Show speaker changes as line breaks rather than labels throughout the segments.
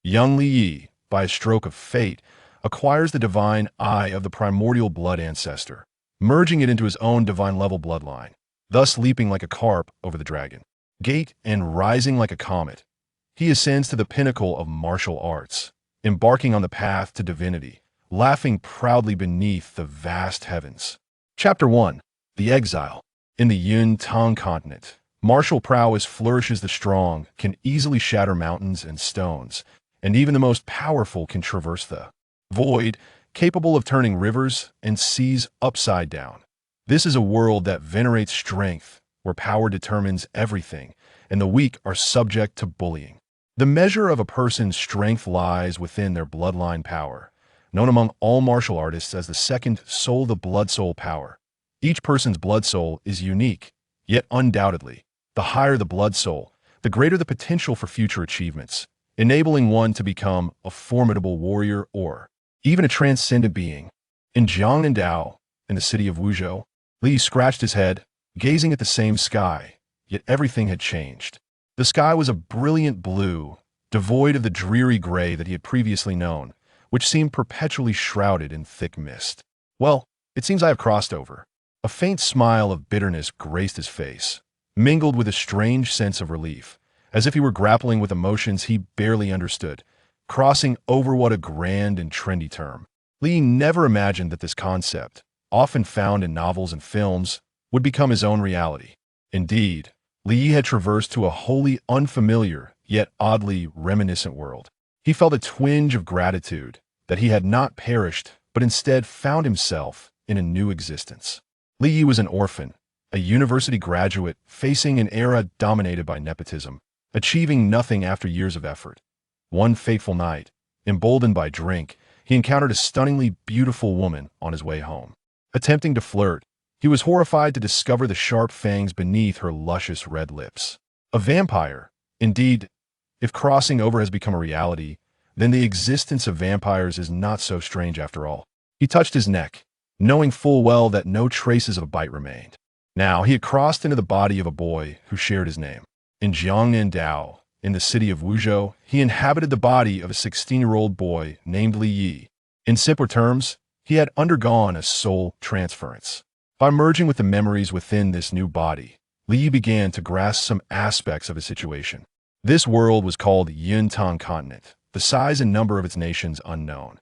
Young Li Yi, by a stroke of fate, acquires the divine eye of the Primordial Blood Ancestor, merging it into his own divine-level bloodline, thus leaping like a carp over the dragon gate and rising like a comet. He ascends to the pinnacle of martial arts, embarking on the path to divinity, laughing proudly beneath the vast heavens. Chapter 1. The Exile. In the Yun Tang continent, martial prowess flourishes. The strong can easily shatter mountains and stones, and even the most powerful can traverse the void, capable of turning rivers and seas upside down. This is a world that venerates strength, where power determines everything, and the weak are subject to bullying. The measure of a person's strength lies within their bloodline power, known among all martial artists as the second soul, the blood soul power. Each person's blood soul is unique, yet undoubtedly, the higher the blood soul, the greater the potential for future achievements, enabling one to become a formidable warrior or even a transcendent being. In Jiangnan, in the city of Wuzhou, Li scratched his head, gazing at the same sky, yet everything had changed. The sky was a brilliant blue, devoid of the dreary gray that he had previously known, which seemed perpetually shrouded in thick mist. Well, it seems I have crossed over. A faint smile of bitterness graced his face, mingled with a strange sense of relief, as if he were grappling with emotions he barely understood. Crossing over, what a grand and trendy term. Li never imagined that this concept, often found in novels and films, would become his own reality. Indeed, Li had traversed to a wholly unfamiliar, yet oddly reminiscent world. He felt a twinge of gratitude that he had not perished, but instead found himself in a new existence. Li was an orphan, a university graduate facing an era dominated by nepotism, achieving nothing after years of effort. One fateful night, emboldened by drink, he encountered a stunningly beautiful woman on his way home. Attempting to flirt, he was horrified to discover the sharp fangs beneath her luscious red lips. A vampire. Indeed, if crossing over has become a reality, then the existence of vampires is not so strange after all. He touched his neck, knowing full well that no traces of a bite remained. Now he had crossed into the body of a boy who shared his name. In Jiangnan, in the city of Wuzhou, he inhabited the body of a 16-year-old boy named Li Yi. In simpler terms, he had undergone a soul transference. By merging with the memories within this new body, Li began to grasp some aspects of his situation. This world was called Yun Tang continent, the size and number of its nations unknown.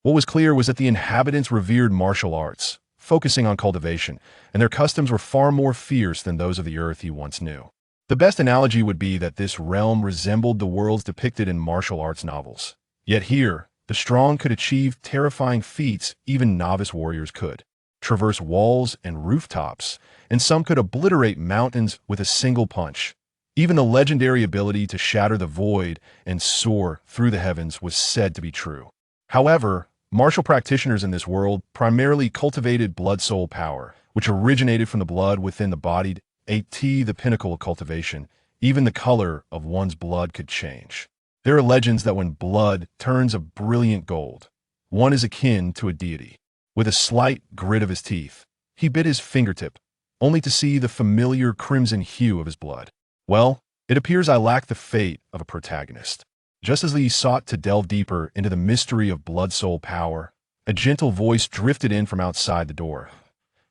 What was clear was that the inhabitants revered martial arts, focusing on cultivation, and their customs were far more fierce than those of the earth he once knew. The best analogy would be that this realm resembled the worlds depicted in martial arts novels. Yet here, the strong could achieve terrifying feats even novice warriors could, traverse walls and rooftops, and some could obliterate mountains with a single punch. Even the legendary ability to shatter the void and soar through the heavens was said to be true. However, martial practitioners in this world primarily cultivated blood soul power, which originated from the blood within the body. The pinnacle of cultivation, even the color of one's blood could change. There are legends that when blood turns a brilliant gold, one is akin to a deity. With a slight grit of his teeth, he bit his fingertip, only to see the familiar crimson hue of his blood. Well, it appears I lack the fate of a protagonist. Just as Li sought to delve deeper into the mystery of blood soul power, a gentle voice drifted in from outside the door.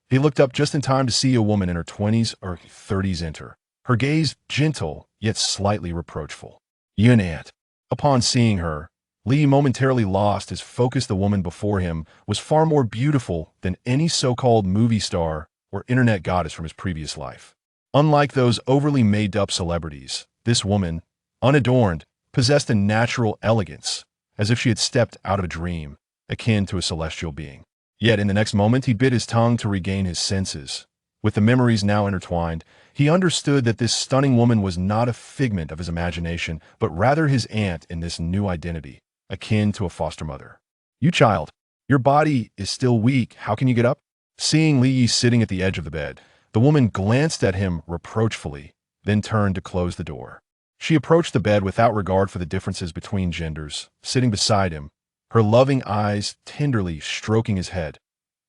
He looked up just in time to see a woman in her 20s or 30s enter, her gaze gentle yet slightly reproachful. Yun Ant. Upon seeing her, Li momentarily lost his focus. The woman before him was far more beautiful than any so-called movie star or internet goddess from his previous life. Unlike those overly made-up celebrities, this woman, unadorned, possessed a natural elegance, as if she had stepped out of a dream, akin to a celestial being. Yet in the next moment he bit his tongue to regain his senses. With the memories now intertwined, he understood that this stunning woman was not a figment of his imagination, but rather his aunt in this new identity, akin to a foster mother. "You child, your body is still weak. How can you get up?" Seeing Li sitting at the edge of the bed, the woman glanced at him reproachfully, then turned to close the door. She approached the bed without regard for the differences between genders, sitting beside him, her loving eyes tenderly stroking his head.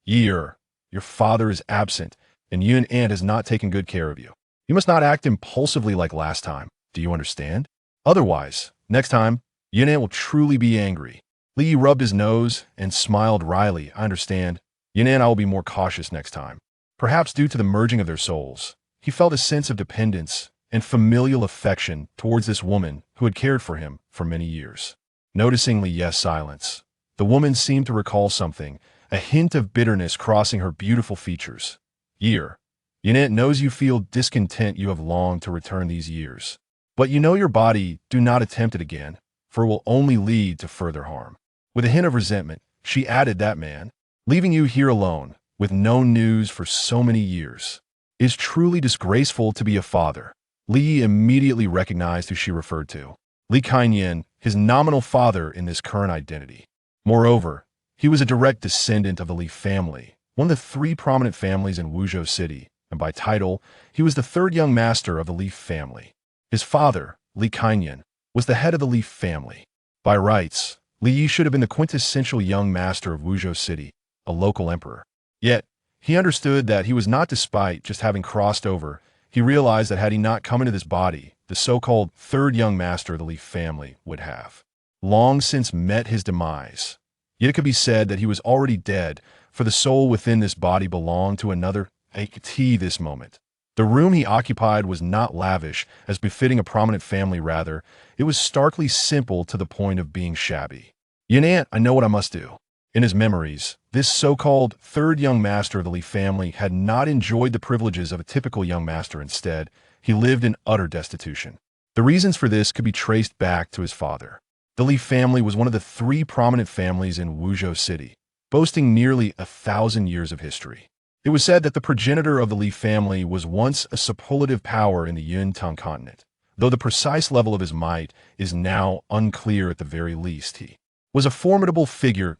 "Your father is absent, and Yun Ant has not taken good care of you. You must not act impulsively like last time. Do you understand? Otherwise, next time, Yunnan will truly be angry. Li Yi rubbed his nose and smiled wryly. I understand. Yunnan, I will be more cautious next time. Perhaps due to the merging of their souls, he felt a sense of dependence and familial affection towards this woman who had cared for him for many years. Noticing Li Yi's silence, the woman seemed to recall something, a hint of bitterness crossing her beautiful features. Yunnan knows you feel discontent you have longed to return these years. But you know your body, do not attempt it again, for it will only lead to further harm. With a hint of resentment, she added that man, leaving you here alone, with no news for so many years, is truly disgraceful to be a father. Li Yi immediately recognized who she referred to. Li Kaiyan, his nominal father in this current identity. Moreover, he was a direct descendant of the Li family, one of the three prominent families in Wuzhou City, and by title, he was the third young master of the Li family. His father, Li Kaiyan, was the head of the Li family. By rights, Li Yi should have been the quintessential young master of Wuzhou City, a local emperor. Yet, he understood that he was not despite just having crossed over. He realized that had he not come into this body, the so-called third young master of the Li family would have long since met his demise. Yet it could be said that he was already dead, for the soul within this body belonged to another at this moment. The room he occupied was not lavish, as befitting a prominent family. Rather, it was starkly simple to the point of being shabby. Yunnan, I know what I must do. In his memories, this so-called third young master of the Li family had not enjoyed the privileges of a typical young master. Instead, he lived in utter destitution. The reasons for this could be traced back to his father. The Li family was one of the three prominent families in Wuzhou City, boasting nearly 1,000 years of history. It was said that the progenitor of the Li family was once a superlative power in the Yuntang continent, though the precise level of his might is now unclear. At the very least, he was a formidable figure.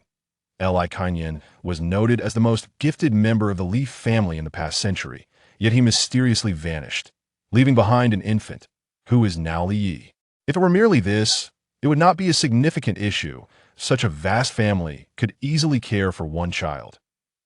Li Kaiyan was noted as the most gifted member of the Li family in the past century, yet he mysteriously vanished, leaving behind an infant, who is now Li Yi. If it were merely this, it would not be a significant issue. Such a vast family could easily care for one child.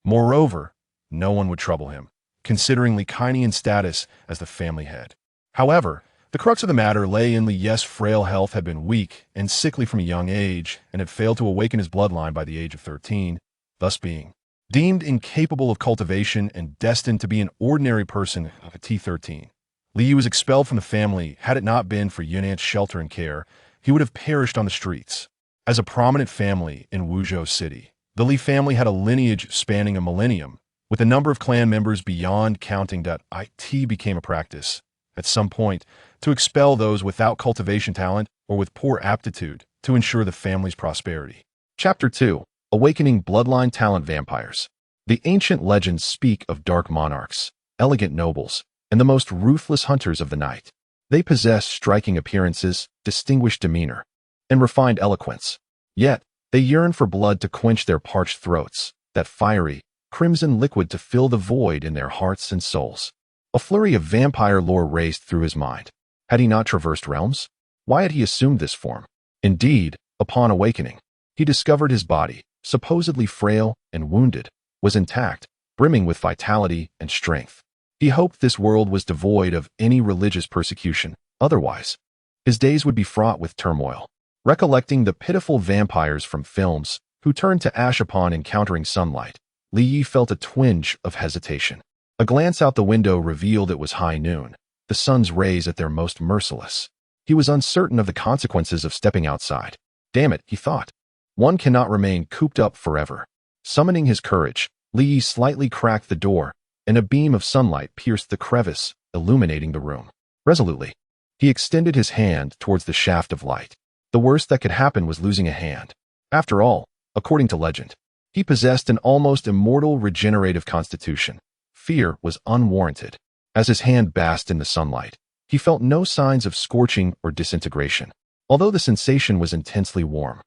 Moreover, no one would trouble him, considering Li Kaiyan's status as the family head. However, the crux of the matter lay in Li Yi's frail health had been weak and sickly from a young age, and had failed to awaken his bloodline by the age of 13, thus being deemed incapable of cultivation and destined to be an ordinary person at T13. Li Yi was expelled from the family. Had it not been for Yunnan's shelter and care, he would have perished on the streets. As a prominent family in Wuzhou City, the Li family had a lineage spanning a millennium, with a number of clan members beyond counting. It became a practice, at some point, to expel those without cultivation talent or with poor aptitude to ensure the family's prosperity. Chapter 2. Awakening Bloodline Talent Vampires. The ancient legends speak of dark monarchs, elegant nobles, and the most ruthless hunters of the night. They possess striking appearances, distinguished demeanor, and refined eloquence. Yet, they yearn for blood to quench their parched throats, that fiery, crimson liquid to fill the void in their hearts and souls. A flurry of vampire lore raced through his mind. Had he not traversed realms? Why had he assumed this form? Indeed, upon awakening, he discovered his body, supposedly frail and wounded, was intact, brimming with vitality and strength. He hoped this world was devoid of any religious persecution. Otherwise, his days would be fraught with turmoil. Recollecting the pitiful vampires from films who turned to ash upon encountering sunlight, Li Yi felt a twinge of hesitation. A glance out the window revealed it was high noon, the sun's rays at their most merciless. He was uncertain of the consequences of stepping outside. Damn it, he thought. One cannot remain cooped up forever. Summoning his courage, Li Yi slightly cracked the door, and a beam of sunlight pierced the crevice, illuminating the room. Resolutely, he extended his hand towards the shaft of light. The worst that could happen was losing a hand. After all, according to legend, he possessed an almost immortal regenerative constitution. Fear was unwarranted. As his hand basked in the sunlight, he felt no signs of scorching or disintegration. Although the sensation was intensely warm,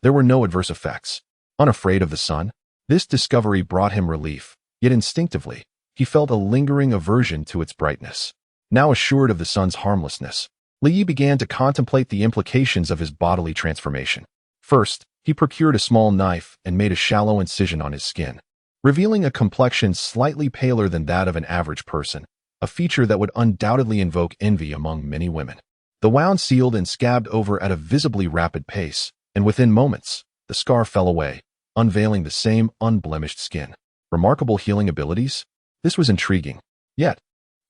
there were no adverse effects. Unafraid of the sun, this discovery brought him relief, yet instinctively, he felt a lingering aversion to its brightness. Now assured of the sun's harmlessness, Li Yi began to contemplate the implications of his bodily transformation. First, he procured a small knife and made a shallow incision on his skin, revealing a complexion slightly paler than that of an average person, a feature that would undoubtedly invoke envy among many women. The wound sealed and scabbed over at a visibly rapid pace, and within moments, the scar fell away, unveiling the same unblemished skin. Remarkable healing abilities? This was intriguing. Yet,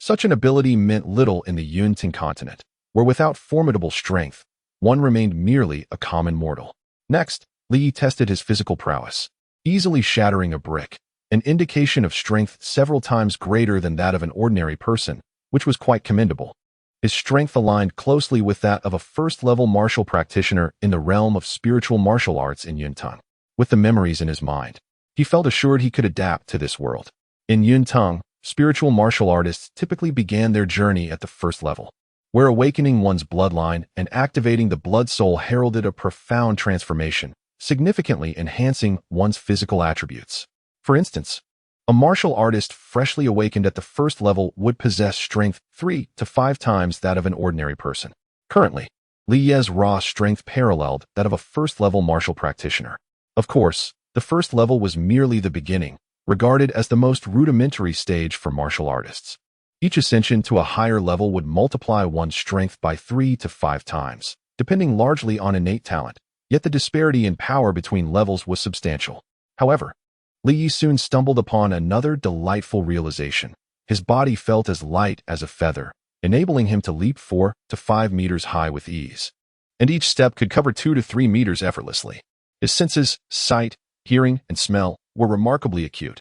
such an ability meant little in the Yunting continent, where without formidable strength, one remained merely a common mortal. Next, Li tested his physical prowess, easily shattering a brick, an indication of strength several times greater than that of an ordinary person, which was quite commendable. His strength aligned closely with that of a first-level martial practitioner in the realm of spiritual martial arts in Yuntung. With the memories in his mind, he felt assured he could adapt to this world. In Yuntung, spiritual martial artists typically began their journey at the first level, where awakening one's bloodline and activating the blood soul heralded a profound transformation, significantly enhancing one's physical attributes. For instance, a martial artist freshly awakened at the first level would possess strength 3 to 5 times that of an ordinary person. Currently, Li Ye's raw strength paralleled that of a first-level martial practitioner. Of course, the first level was merely the beginning, regarded as the most rudimentary stage for martial artists. Each ascension to a higher level would multiply one's strength by 3 to 5 times, depending largely on innate talent, yet the disparity in power between levels was substantial. However, Li Yi soon stumbled upon another delightful realization. His body felt as light as a feather, enabling him to leap 4 to 5 meters high with ease. And each step could cover 2 to 3 meters effortlessly. His senses, sight, hearing, and smell, were remarkably acute,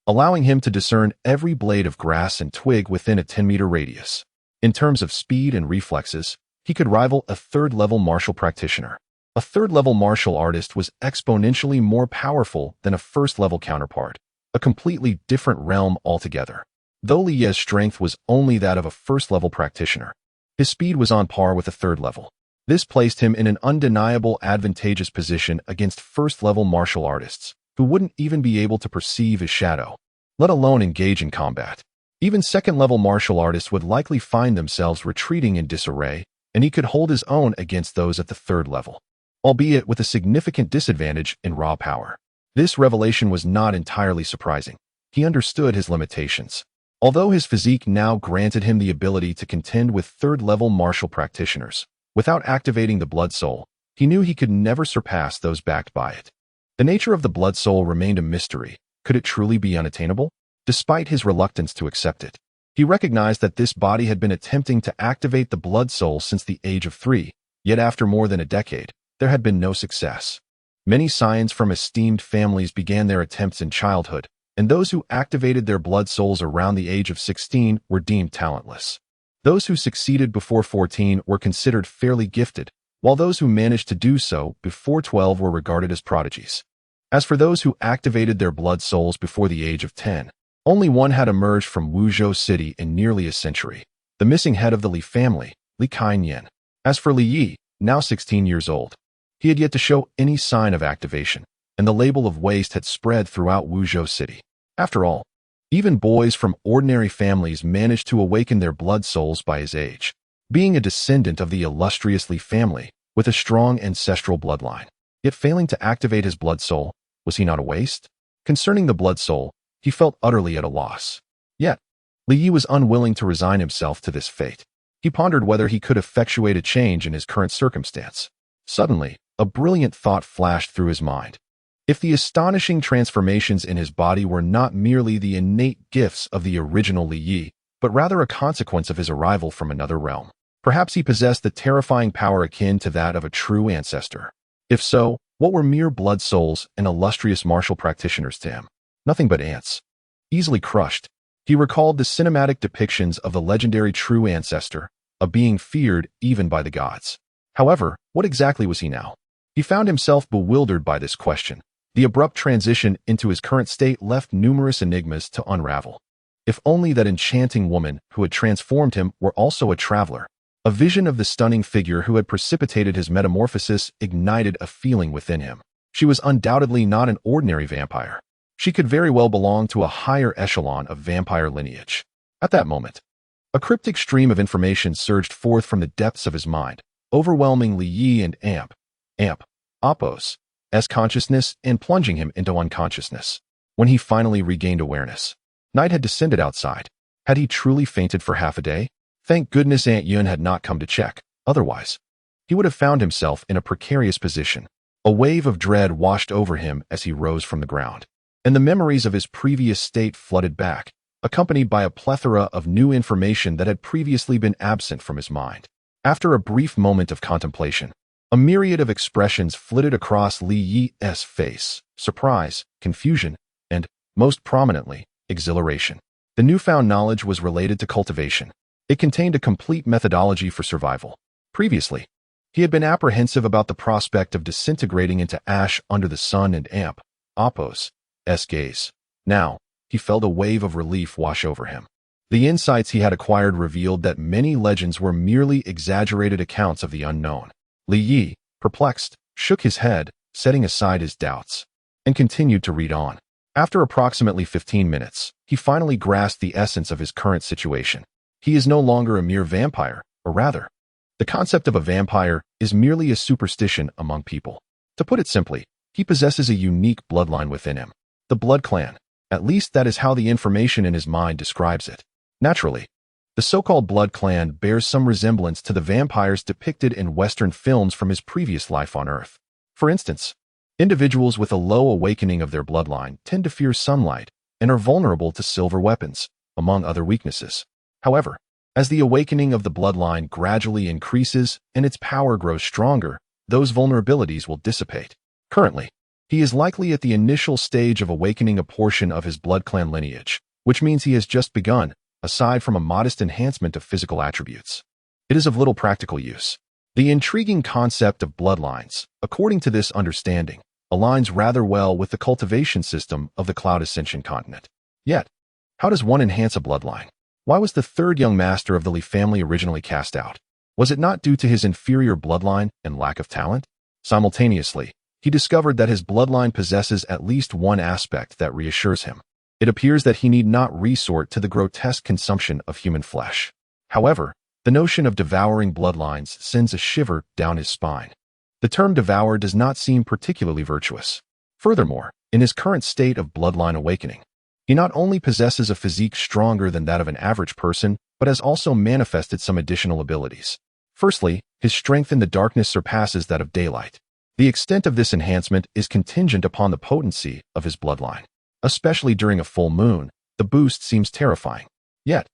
allowing him to discern every blade of grass and twig within a 10-meter radius. In terms of speed and reflexes, he could rival a third-level martial practitioner. A third-level martial artist was exponentially more powerful than a first-level counterpart, a completely different realm altogether. Though Li Ye's strength was only that of a first-level practitioner, his speed was on par with a third level. This placed him in an undeniable advantageous position against first-level martial artists, who wouldn't even be able to perceive his shadow, let alone engage in combat. Even second-level martial artists would likely find themselves retreating in disarray, and he could hold his own against those at the third level, albeit with a significant disadvantage in raw power. This revelation was not entirely surprising. He understood his limitations. Although his physique now granted him the ability to contend with third-level martial practitioners, without activating the blood soul, he knew he could never surpass those backed by it. The nature of the blood soul remained a mystery. Could it truly be unattainable? Despite his reluctance to accept it, he recognized that this body had been attempting to activate the blood soul since the age of 3, yet after more than a decade, there had been no success. Many scions from esteemed families began their attempts in childhood, and those who activated their blood souls around the age of 16 were deemed talentless. Those who succeeded before 14 were considered fairly gifted, while those who managed to do so before 12 were regarded as prodigies. As for those who activated their blood souls before the age of 10, only one had emerged from Wuzhou City in nearly a century, the missing head of the Li family, Li Kainyan. As for Li Yi, now 16 years old, he had yet to show any sign of activation, and the label of waste had spread throughout Wuzhou City. After all, even boys from ordinary families managed to awaken their blood souls by his age, being a descendant of the illustrious Li family with a strong ancestral bloodline. Yet failing to activate his blood soul, was he not a waste? Concerning the blood soul, he felt utterly at a loss. Yet, Li Yi was unwilling to resign himself to this fate. He pondered whether he could effectuate a change in his current circumstance. Suddenly, a brilliant thought flashed through his mind. If the astonishing transformations in his body were not merely the innate gifts of the original Li Yi, but rather a consequence of his arrival from another realm, perhaps he possessed the terrifying power akin to that of a true ancestor. If so, what were mere blood souls and illustrious martial practitioners to him? Nothing but ants. Easily crushed, he recalled the cinematic depictions of the legendary true ancestor, a being feared even by the gods. However, what exactly was he now? He found himself bewildered by this question. The abrupt transition into his current state left numerous enigmas to unravel. If only that enchanting woman who had transformed him were also a traveler. A vision of the stunning figure who had precipitated his metamorphosis ignited a feeling within him. She was undoubtedly not an ordinary vampire. She could very well belong to a higher echelon of vampire lineage. At that moment, a cryptic stream of information surged forth from the depths of his mind, overwhelming Li Yi and Appos' consciousness and plunging him into unconsciousness. When he finally regained awareness, night had descended outside. Had he truly fainted for half a day? Thank goodness Aunt Yun had not come to check. Otherwise, he would have found himself in a precarious position. A wave of dread washed over him as he rose from the ground, and the memories of his previous state flooded back, accompanied by a plethora of new information that had previously been absent from his mind. After a brief moment of contemplation, a myriad of expressions flitted across Li Yi's face: surprise, confusion, and, most prominently, exhilaration. The newfound knowledge was related to cultivation. It contained a complete methodology for survival. Previously, he had been apprehensive about the prospect of disintegrating into ash under the sun and Apos' gaze. Now, he felt a wave of relief wash over him. The insights he had acquired revealed that many legends were merely exaggerated accounts of the unknown. Li Yi, perplexed, shook his head, setting aside his doubts, and continued to read on. After approximately 15 minutes, he finally grasped the essence of his current situation. He is no longer a mere vampire, or rather, the concept of a vampire is merely a superstition among people. To put it simply, he possesses a unique bloodline within him. The blood clan. At least that is how the information in his mind describes it. Naturally, the so-called blood clan bears some resemblance to the vampires depicted in Western films from his previous life on Earth. For instance, individuals with a low awakening of their bloodline tend to fear sunlight and are vulnerable to silver weapons, among other weaknesses. However, as the awakening of the bloodline gradually increases and its power grows stronger, those vulnerabilities will dissipate. Currently, he is likely at the initial stage of awakening a portion of his blood clan lineage, which means he has just begun, aside from a modest enhancement of physical attributes. It is of little practical use. The intriguing concept of bloodlines, according to this understanding, aligns rather well with the cultivation system of the Cloud Ascension continent. Yet, how does one enhance a bloodline? Why was the third young master of the Li family originally cast out? Was it not due to his inferior bloodline and lack of talent? Simultaneously, he discovered that his bloodline possesses at least one aspect that reassures him. It appears that he need not resort to the grotesque consumption of human flesh. However, the notion of devouring bloodlines sends a shiver down his spine. The term devour does not seem particularly virtuous. Furthermore, in his current state of bloodline awakening, he not only possesses a physique stronger than that of an average person, but has also manifested some additional abilities. Firstly, his strength in the darkness surpasses that of daylight. The extent of this enhancement is contingent upon the potency of his bloodline. Especially during a full moon, the boost seems terrifying. Yet,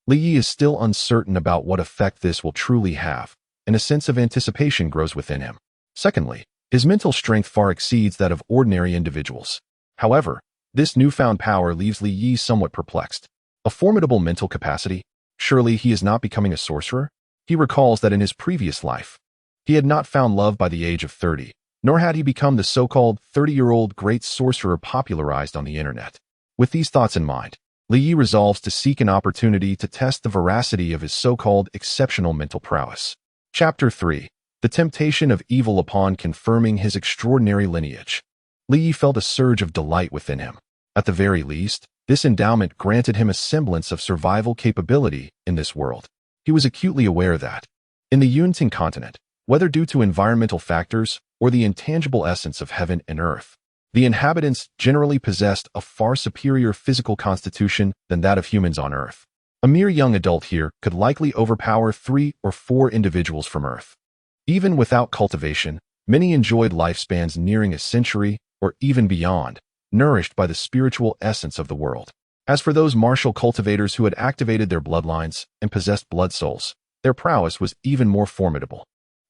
Li Yi is still uncertain about what effect this will truly have, and a sense of anticipation grows within him. Secondly, his mental strength far exceeds that of ordinary individuals. However, this newfound power leaves Li Yi somewhat perplexed. A formidable mental capacity? Surely he is not becoming a sorcerer? He recalls that in his previous life, he had not found love by the age of 30, nor had he become the so-called 30-year-old great sorcerer popularized on the internet. With these thoughts in mind, Li Yi resolves to seek an opportunity to test the veracity of his so-called exceptional mental prowess. Chapter 3. The Temptation of Evil. Upon confirming his extraordinary lineage, Li Yi felt a surge of delight within him. At the very least, this endowment granted him a semblance of survival capability in this world. He was acutely aware that, in the Yunting continent, whether due to environmental factors or the intangible essence of heaven and earth, the inhabitants generally possessed a far superior physical constitution than that of humans on Earth. A mere young adult here could likely overpower 3 or 4 individuals from Earth. Even without cultivation, many enjoyed lifespans nearing a century or even beyond, nourished by the spiritual essence of the world. As for those martial cultivators who had activated their bloodlines and possessed blood souls, their prowess was even more formidable.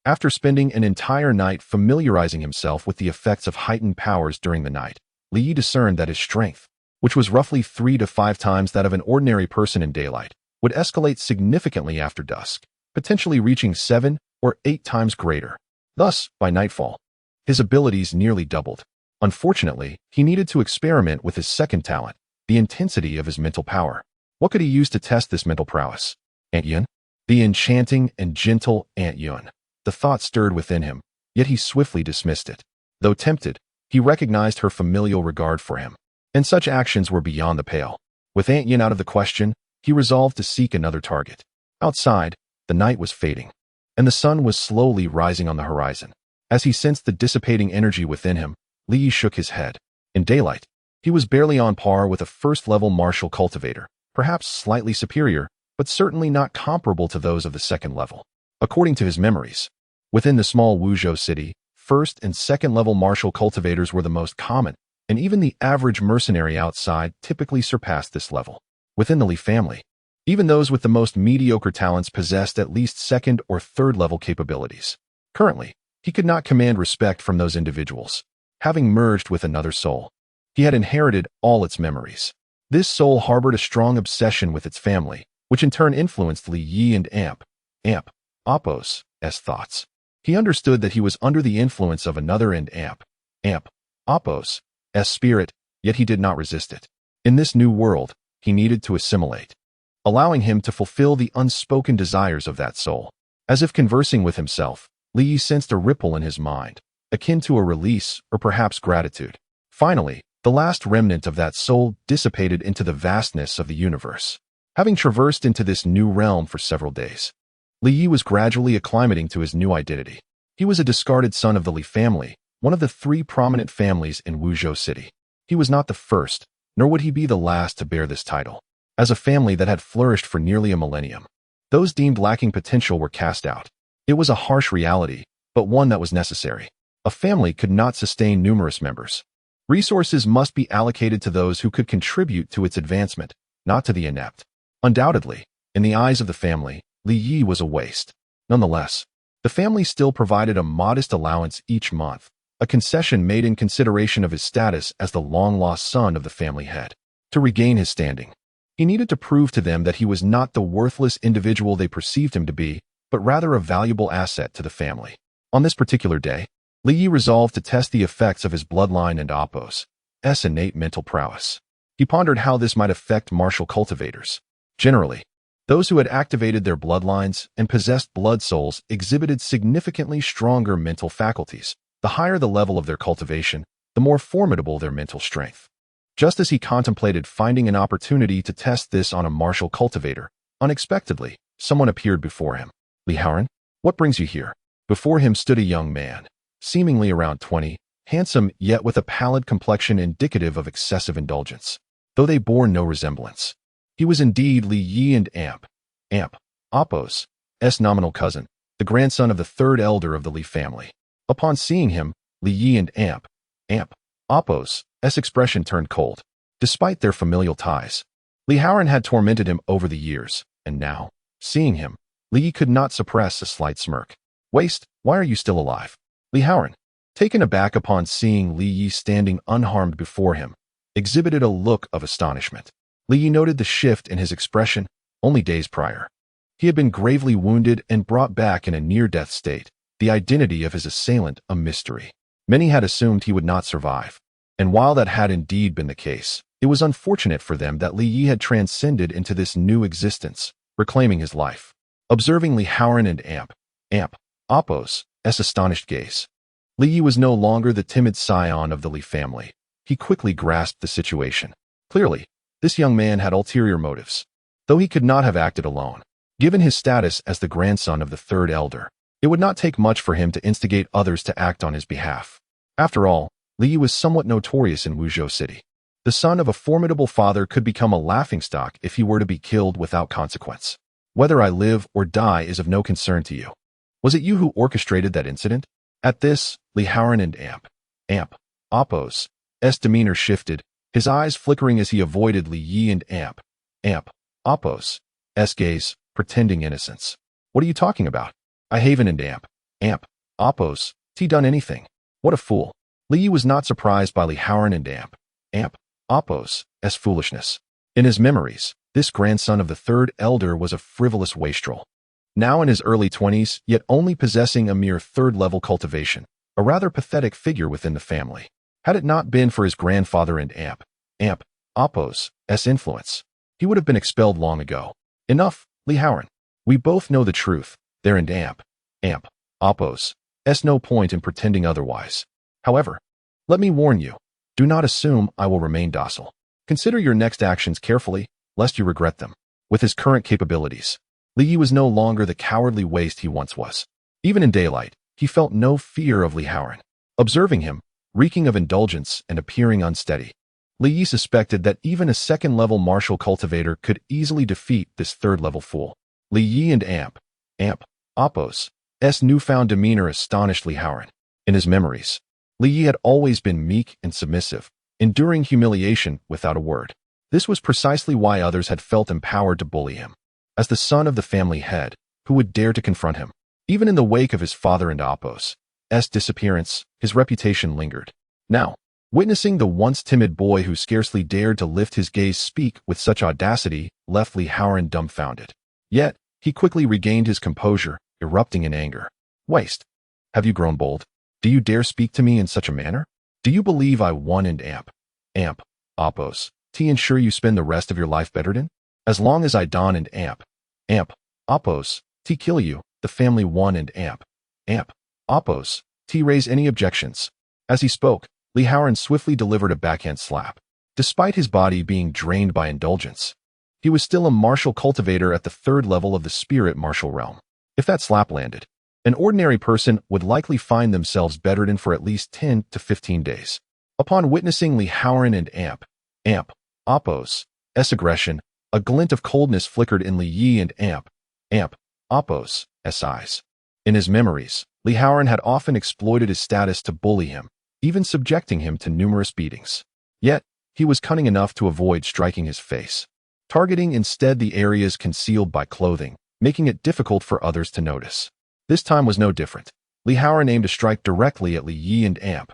After spending an entire night familiarizing himself with the effects of heightened powers during the night, Li Yi discerned that his strength, which was roughly 3 to 5 times that of an ordinary person in daylight, would escalate significantly after dusk, potentially reaching 7 or 8 times greater. Thus, by nightfall, his abilities nearly doubled. Unfortunately, he needed to experiment with his second talent, the intensity of his mental power. What could he use to test this mental prowess? Aunt Yun? The enchanting and gentle Aunt Yun. The thought stirred within him, yet he swiftly dismissed it. Though tempted, he recognized her familial regard for him, and such actions were beyond the pale. With Aunt Yun out of the question, he resolved to seek another target. Outside, the night was fading, and the sun was slowly rising on the horizon. As he sensed the dissipating energy within him, Li Yi shook his head. In daylight, he was barely on par with a first-level martial cultivator, perhaps slightly superior, but certainly not comparable to those of the second level. According to his memories, within the small Wuzhou city, first and second level martial cultivators were the most common, and even the average mercenary outside typically surpassed this level. Within the Li family, even those with the most mediocre talents possessed at least second or third level capabilities. Currently, he could not command respect from those individuals. Having merged with another soul, he had inherited all its memories. This soul harbored a strong obsession with its family, which in turn influenced Li Yi and Appos' thoughts. He understood that he was under the influence of another and Appos' spirit, yet he did not resist it. In this new world, he needed to assimilate, allowing him to fulfill the unspoken desires of that soul. As if conversing with himself, Li Yi sensed a ripple in his mind, akin to a release or perhaps gratitude. Finally, the last remnant of that soul dissipated into the vastness of the universe. Having traversed into this new realm for several days, Li Yi was gradually acclimating to his new identity. He was a discarded son of the Li family, one of the 3 prominent families in Wuzhou City. He was not the first, nor would he be the last to bear this title. As a family that had flourished for nearly a millennium, those deemed lacking potential were cast out. It was a harsh reality, but one that was necessary. A family could not sustain numerous members. Resources must be allocated to those who could contribute to its advancement, not to the inept. Undoubtedly, in the eyes of the family, Li Yi was a waste. Nonetheless, the family still provided a modest allowance each month, a concession made in consideration of his status as the long-lost son of the family head. To regain his standing, he needed to prove to them that he was not the worthless individual they perceived him to be, but rather a valuable asset to the family. On this particular day, Li Yi resolved to test the effects of his bloodline and Appos' innate mental prowess. He pondered how this might affect martial cultivators. Generally, those who had activated their bloodlines and possessed blood souls exhibited significantly stronger mental faculties. The higher the level of their cultivation, the more formidable their mental strength. Just as he contemplated finding an opportunity to test this on a martial cultivator, unexpectedly, someone appeared before him. Li Haoran, what brings you here? Before him stood a young man, seemingly around 20, handsome yet with a pallid complexion indicative of excessive indulgence. Though they bore no resemblance, he was indeed Li Yi and Appos' nominal cousin, the grandson of the 3rd elder of the Li family. Upon seeing him, Li Yi and Appos' expression turned cold. Despite their familial ties, Li Haoran had tormented him over the years, and now, seeing him, Li Yi could not suppress a slight smirk. Waste, why are you still alive? Li Haoran, taken aback upon seeing Li Yi standing unharmed before him, exhibited a look of astonishment. Li Yi noted the shift in his expression. Only days prior, he had been gravely wounded and brought back in a near-death state, the identity of his assailant a mystery. Many had assumed he would not survive, and while that had indeed been the case, it was unfortunate for them that Li Yi had transcended into this new existence, reclaiming his life. Observing Li Haoran and Appos' astonished gaze, Li Yi was no longer the timid scion of the Li family. He quickly grasped the situation. Clearly, this young man had ulterior motives, though he could not have acted alone. Given his status as the grandson of the 3rd elder, it would not take much for him to instigate others to act on his behalf. After all, Li Yi was somewhat notorious in Wuzhou City. The son of a formidable father could become a laughingstock if he were to be killed without consequence. Whether I live or die is of no concern to you. Was it you who orchestrated that incident? At this, Li Haoran and Appos' demeanor shifted, his eyes flickering as he avoided Li Yi and Appos' gaze, pretending innocence. What are you talking about? I haven't and Appos' done anything. What a fool. Li Yi was not surprised by Li Haoran and Appos' foolishness. In his memories, this grandson of the 3rd elder was a frivolous wastrel. Now in his early 20s, yet only possessing a mere 3rd-level cultivation, a rather pathetic figure within the family. Had it not been for his grandfather and Appos' influence, he would have been expelled long ago. Enough, Li Haoran. We both know the truth. There and Appos' no point in pretending otherwise. However, let me warn you, do not assume I will remain docile. Consider your next actions carefully, lest you regret them. With his current capabilities, Li Yi was no longer the cowardly waste he once was. Even in daylight, he felt no fear of Li Haoran. Observing him, reeking of indulgence and appearing unsteady, Li Yi suspected that even a 2nd-level martial cultivator could easily defeat this 3rd-level fool. Li Yi and Oppos. S newfound demeanor astonished Li Haoran. In his memories, Li Yi had always been meek and submissive, enduring humiliation without a word. This was precisely why others had felt empowered to bully him. As the son of the family head, who would dare to confront him? Even in the wake of his father and Oppos' disappearance, his reputation lingered. Now, witnessing the once timid boy who scarcely dared to lift his gaze speak with such audacity left Li Haoran dumbfounded. Yet, he quickly regained his composure, erupting in anger. Waste. Have you grown bold? Do you dare speak to me in such a manner? Do you believe I won and amp, Oppos, to ensure you spend the rest of your life bettered in? As long as I don and amp, Oppos, to kill you, the family won and amp, Oppos, to raise any objections. As he spoke, Li Haoran swiftly delivered a backhand slap. Despite his body being drained by indulgence, he was still a martial cultivator at the third level of the spirit martial realm. If that slap landed, an ordinary person would likely find themselves bettered in for at least 10 to 15 days. Upon witnessing Li Haoran and amp, Oppos' aggression, a glint of coldness flickered in Li Yi and amp, Oppos' eyes. In his memories, Li Haoran had often exploited his status to bully him, even subjecting him to numerous beatings. Yet, he was cunning enough to avoid striking his face, targeting instead the areas concealed by clothing, making it difficult for others to notice. This time was no different. Li Haoran aimed to strike directly at Li Yi and amp,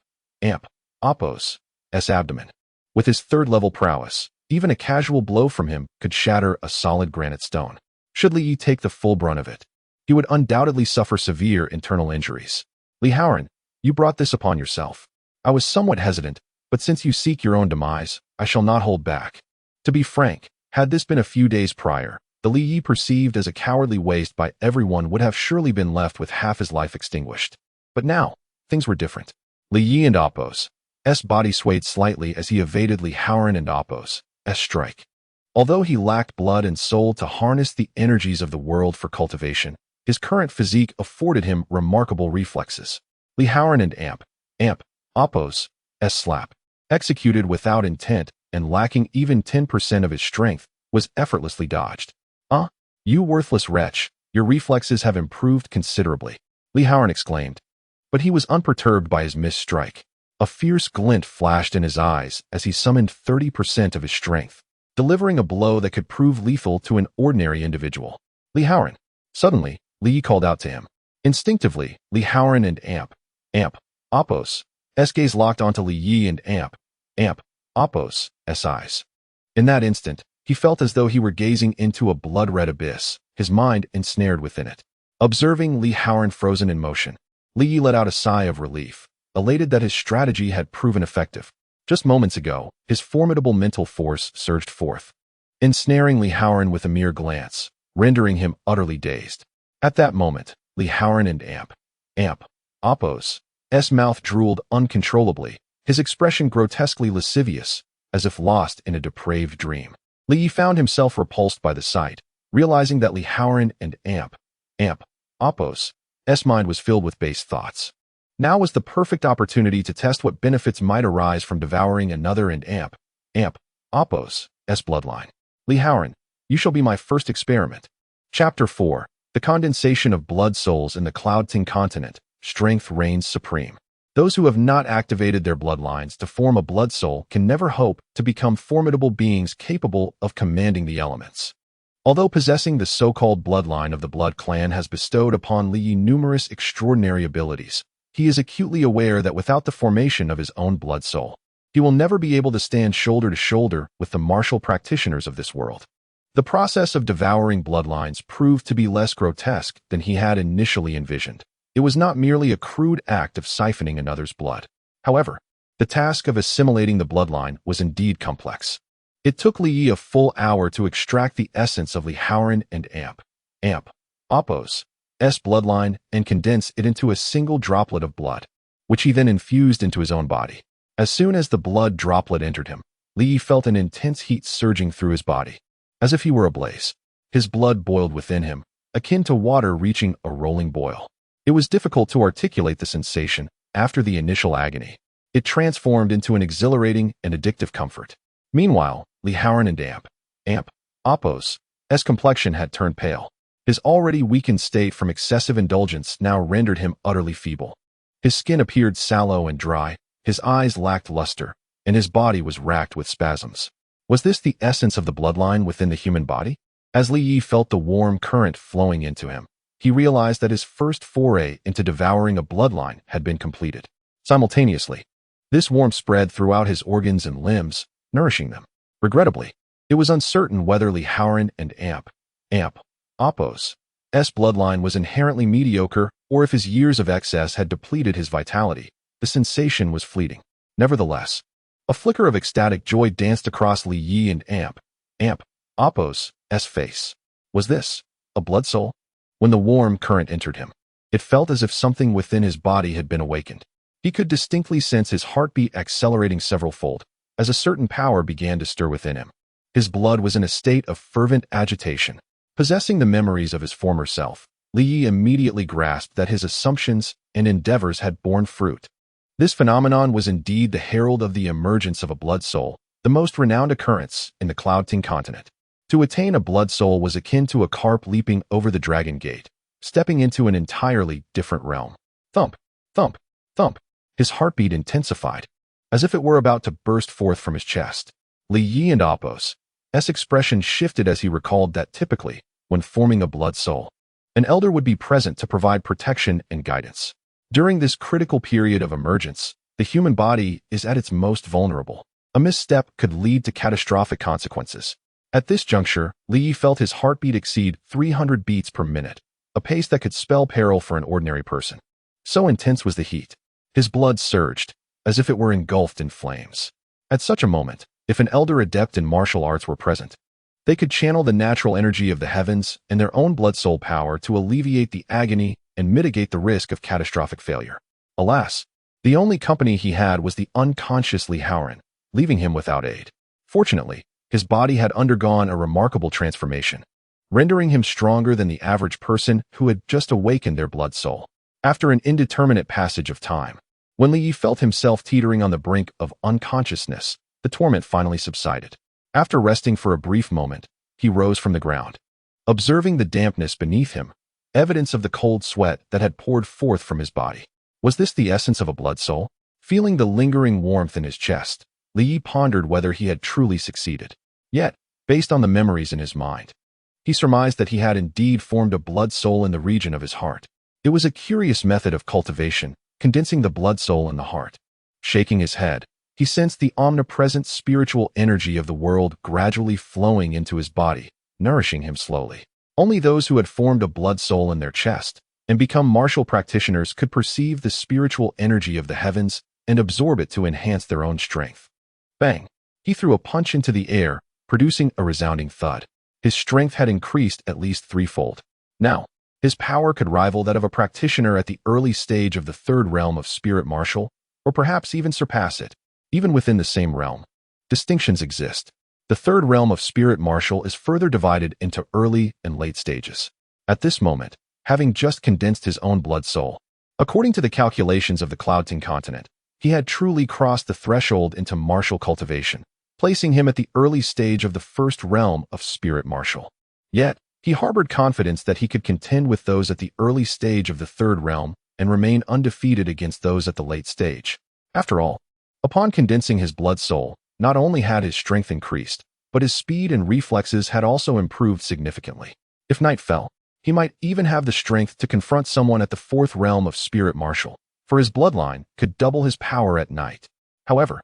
Oppos' abdomen. With his third-level prowess, even a casual blow from him could shatter a solid granite stone. Should Li Yi take the full brunt of it, he would undoubtedly suffer severe internal injuries. Li Haoran, you brought this upon yourself. I was somewhat hesitant, but since you seek your own demise, I shall not hold back. To be frank, had this been a few days prior, the Li Yi perceived as a cowardly waste by everyone would have surely been left with half his life extinguished. But now, things were different. Li Yi and Oppos' body swayed slightly as he evaded Li Haoran and Oppos' strike. Although he lacked blood and soul to harness the energies of the world for cultivation, his current physique afforded him remarkable reflexes. Li Haoran and amp, Oppos' slap, executed without intent and lacking even 10% of his strength, was effortlessly dodged. You worthless wretch, your reflexes have improved considerably, Li Haoran exclaimed. But he was unperturbed by his missed strike. A fierce glint flashed in his eyes as he summoned 30% of his strength, delivering a blow that could prove lethal to an ordinary individual. Li Haoran. Suddenly, Li Yi called out to him. Instinctively, Li Haoran and amp, Oppos' gaze locked onto Li Yi and amp, Oppos' eyes. In that instant, he felt as though he were gazing into a blood-red abyss, his mind ensnared within it. Observing Li Haoran frozen in motion, Li Yi let out a sigh of relief, elated that his strategy had proven effective. Just moments ago, his formidable mental force surged forth, ensnaring Li Haoran with a mere glance, rendering him utterly dazed. At that moment, Li Haoran and amp, Oppos' mouth drooled uncontrollably, his expression grotesquely lascivious, as if lost in a depraved dream. Li Yi found himself repulsed by the sight, realizing that Li Haoran and amp, Oppos' mind was filled with base thoughts. Now was the perfect opportunity to test what benefits might arise from devouring another and amp, Oppos' bloodline. Li Haoran, you shall be my first experiment. Chapter 4. The condensation of blood souls in the Cloud Ting continent. Strength reigns supreme. Those who have not activated their bloodlines to form a blood soul can never hope to become formidable beings capable of commanding the elements. Although possessing the so-called bloodline of the Blood Clan has bestowed upon Li Yi numerous extraordinary abilities, he is acutely aware that without the formation of his own blood soul, he will never be able to stand shoulder to shoulder with the martial practitioners of this world. The process of devouring bloodlines proved to be less grotesque than he had initially envisioned. It was not merely a crude act of siphoning another's blood. However, the task of assimilating the bloodline was indeed complex. It took Li Yi a full hour to extract the essence of Li Haoran and amp, Oppos' bloodline and condense it into a single droplet of blood, which he then infused into his own body. As soon as the blood droplet entered him, Li Yi felt an intense heat surging through his body, as if he were ablaze. His blood boiled within him, akin to water reaching a rolling boil. It was difficult to articulate the sensation after the initial agony. It transformed into an exhilarating and addictive comfort. Meanwhile, Li Haoran and amp, Oppos' complexion had turned pale. His already weakened state from excessive indulgence now rendered him utterly feeble. His skin appeared sallow and dry, his eyes lacked luster, and his body was racked with spasms. Was this the essence of the bloodline within the human body? As Li Yi felt the warm current flowing into him, he realized that his first foray into devouring a bloodline had been completed. Simultaneously, this warmth spread throughout his organs and limbs, nourishing them. Regrettably, it was uncertain whether Li Haoran and Apos' bloodline was inherently mediocre or if his years of excess had depleted his vitality. The sensation was fleeting. Nevertheless, a flicker of ecstatic joy danced across Li Yi and Apos' face. Was this a blood soul? When the warm current entered him, it felt as if something within his body had been awakened. He could distinctly sense his heartbeat accelerating several-fold as a certain power began to stir within him. His blood was in a state of fervent agitation. Possessing the memories of his former self, Li Yi immediately grasped that his assumptions and endeavors had borne fruit. This phenomenon was indeed the herald of the emergence of a blood soul, the most renowned occurrence in the Cloud-Ting continent. To attain a blood soul was akin to a carp leaping over the dragon gate, stepping into an entirely different realm. Thump, thump, thump. His heartbeat intensified, as if it were about to burst forth from his chest. Li Yi and Apos' expression shifted as he recalled that typically, when forming a blood soul, an elder would be present to provide protection and guidance. During this critical period of emergence, the human body is at its most vulnerable. A misstep could lead to catastrophic consequences. At this juncture, Li Yi felt his heartbeat exceed 300 beats per minute, a pace that could spell peril for an ordinary person. So intense was the heat. His blood surged, as if it were engulfed in flames. At such a moment, if an elder adept in martial arts were present, they could channel the natural energy of the heavens and their own blood soul power to alleviate the agony and mitigate the risk of catastrophic failure. Alas, the only company he had was the unconscious Li Haoran, leaving him without aid. Fortunately, his body had undergone a remarkable transformation, rendering him stronger than the average person who had just awakened their blood soul. After an indeterminate passage of time, when Li Yi felt himself teetering on the brink of unconsciousness, the torment finally subsided. After resting for a brief moment, he rose from the ground. Observing the dampness beneath him, evidence of the cold sweat that had poured forth from his body. Was this the essence of a blood soul? Feeling the lingering warmth in his chest, Li Yi pondered whether he had truly succeeded. Yet, based on the memories in his mind, he surmised that he had indeed formed a blood soul in the region of his heart. It was a curious method of cultivation, condensing the blood soul in the heart. Shaking his head, he sensed the omnipresent spiritual energy of the world gradually flowing into his body, nourishing him slowly. Only those who had formed a blood soul in their chest and become martial practitioners could perceive the spiritual energy of the heavens and absorb it to enhance their own strength. Bang! He threw a punch into the air, producing a resounding thud. His strength had increased at least threefold. Now, his power could rival that of a practitioner at the early stage of the third realm of spirit martial, or perhaps even surpass it. Even within the same realm, distinctions exist. The third realm of spirit martial is further divided into early and late stages. At this moment, having just condensed his own blood soul, according to the calculations of the Cloud-Ting continent, he had truly crossed the threshold into martial cultivation, placing him at the early stage of the first realm of spirit martial. Yet, he harbored confidence that he could contend with those at the early stage of the third realm and remain undefeated against those at the late stage. After all, upon condensing his blood soul, not only had his strength increased, but his speed and reflexes had also improved significantly. If night fell, he might even have the strength to confront someone at the fourth realm of spirit martial, for his bloodline could double his power at night. However,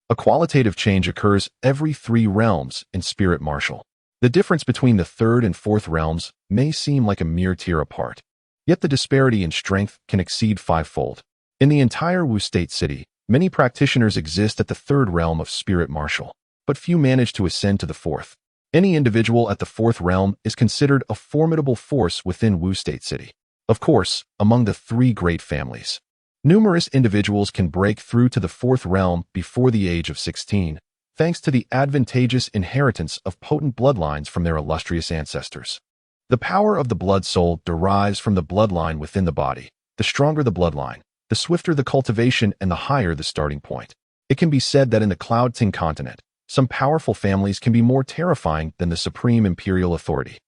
a qualitative change occurs every 3 realms in spirit martial. The difference between the third and fourth realms may seem like a mere tier apart, yet the disparity in strength can exceed 5-fold. In the entire Wu State City, many practitioners exist at the third realm of spirit martial, but few manage to ascend to the fourth. Any individual at the fourth realm is considered a formidable force within Wu State City. Of course, among the 3 great families, numerous individuals can break through to the fourth realm before the age of 16, thanks to the advantageous inheritance of potent bloodlines from their illustrious ancestors. The power of the blood soul derives from the bloodline within the body. The stronger the bloodline, the swifter the cultivation and the higher the starting point. It can be said that in the Cloud-Ting continent, some powerful families can be more terrifying than the supreme imperial authority.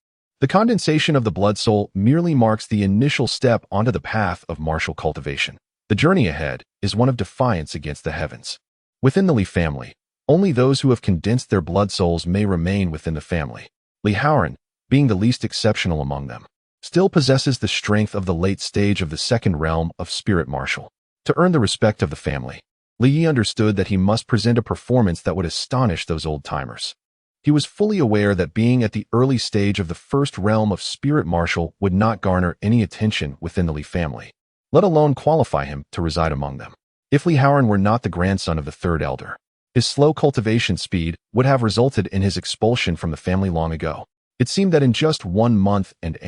The condensation of the blood soul merely marks the initial step onto the path of martial cultivation. The journey ahead is one of defiance against the heavens. Within the Li family, only those who have condensed their blood souls may remain within the family. Li Haoran, being the least exceptional among them, still possesses the strength of the late stage of the second realm of spirit martial. To earn the respect of the family, Li Yi understood that he must present a performance that would astonish those old-timers. He was fully aware that being at the early stage of the first realm of spirit martial would not garner any attention within the Li family, let alone qualify him to reside among them. If Li Haoran were not the grandson of the third elder, his slow cultivation speed would have resulted in his expulsion from the family long ago. It seemed that in just 1 month and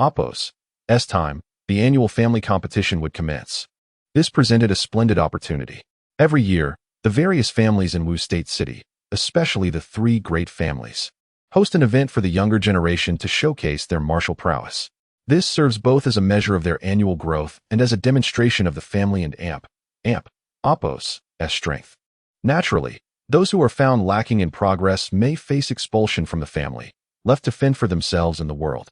Oppos' time, the annual family competition would commence. This presented a splendid opportunity. Every year, the various families in Wu State City, especially the 3 great families, host an event for the younger generation to showcase their martial prowess. This serves both as a measure of their annual growth and as a demonstration of the family and Oppos' strength. Naturally, those who are found lacking in progress may face expulsion from the family, left to fend for themselves in the world.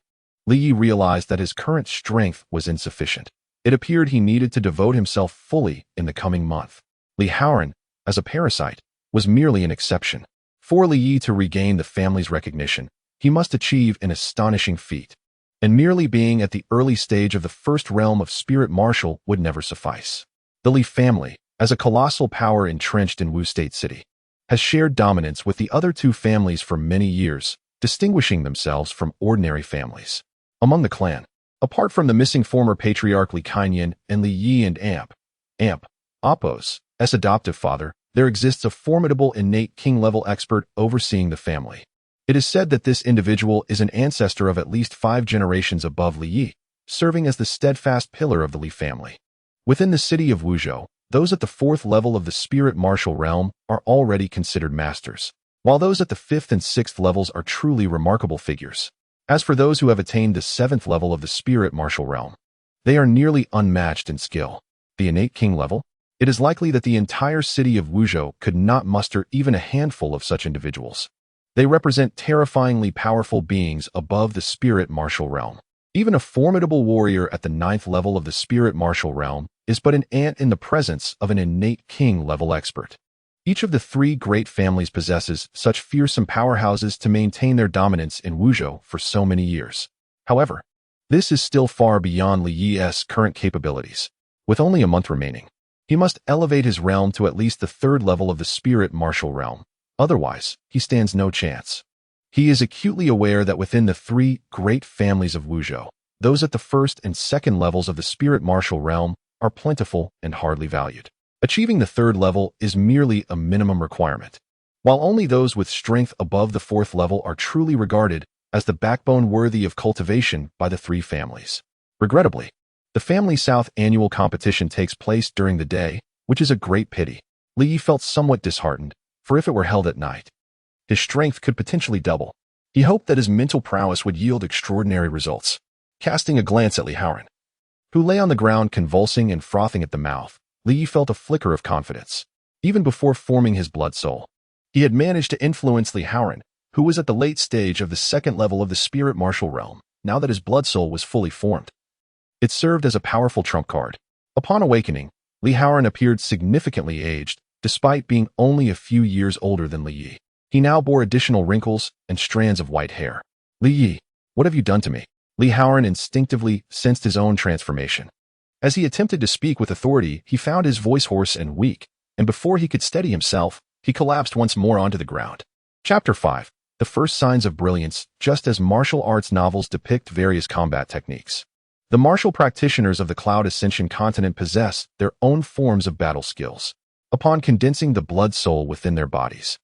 Li Yi realized that his current strength was insufficient. It appeared he needed to devote himself fully in the coming month. Li Haoran, as a parasite, was merely an exception. For Li Yi to regain the family's recognition, he must achieve an astonishing feat. And merely being at the early stage of the first realm of spirit martial would never suffice. The Li family, as a colossal power entrenched in Wu State City, has shared dominance with the other 2 families for many years, distinguishing themselves from ordinary families. Among the clan, apart from the missing former patriarch Li Kaiyan and Li Yi and Oppos' adoptive father, there exists a formidable innate king-level expert overseeing the family. It is said that this individual is an ancestor of at least 5 generations above Li Yi, serving as the steadfast pillar of the Li family. Within the city of Wuzhou, those at the 4th level of the spirit martial realm are already considered masters, while those at the 5th and 6th levels are truly remarkable figures. As for those who have attained the 7th level of the spirit martial realm, they are nearly unmatched in skill. The innate king level, it is likely that the entire city of Wuzhou could not muster even a handful of such individuals. They represent terrifyingly powerful beings above the spirit martial realm. Even a formidable warrior at the 9th level of the spirit martial realm is but an ant in the presence of an innate king-level expert. Each of the 3 great families possesses such fearsome powerhouses to maintain their dominance in Wuzhou for so many years. However, this is still far beyond Li Yi's current capabilities. With only a month remaining, he must elevate his realm to at least the 3rd level of the spirit martial realm. Otherwise, he stands no chance. He is acutely aware that within the 3 great families of Wuzhou, those at the 1st and 2nd levels of the spirit martial realm are plentiful and hardly valued. Achieving the 3rd level is merely a minimum requirement, while only those with strength above the 4th level are truly regarded as the backbone worthy of cultivation by the 3 families. Regrettably, the Family South annual competition takes place during the day, which is a great pity. Li Yi felt somewhat disheartened, for if it were held at night, his strength could potentially double. He hoped that his mental prowess would yield extraordinary results. Casting a glance at Li Haoran, who lay on the ground convulsing and frothing at the mouth, Li Yi felt a flicker of confidence. Even before forming his blood soul, he had managed to influence Li Haoran, who was at the late stage of the 2nd level of the spirit martial realm, now that his blood soul was fully formed. It served as a powerful trump card. Upon awakening, Li Haoran appeared significantly aged, despite being only a few years older than Li Yi. He now bore additional wrinkles and strands of white hair. Li Yi, what have you done to me? Li Haoran instinctively sensed his own transformation. As he attempted to speak with authority, he found his voice hoarse and weak, and before he could steady himself, he collapsed once more onto the ground. Chapter 5. The First Signs of Brilliance. Just as martial arts novels depict various combat techniques, the martial practitioners of the Cloud Ascension continent possess their own forms of battle skills. Upon condensing the blood soul within their bodies,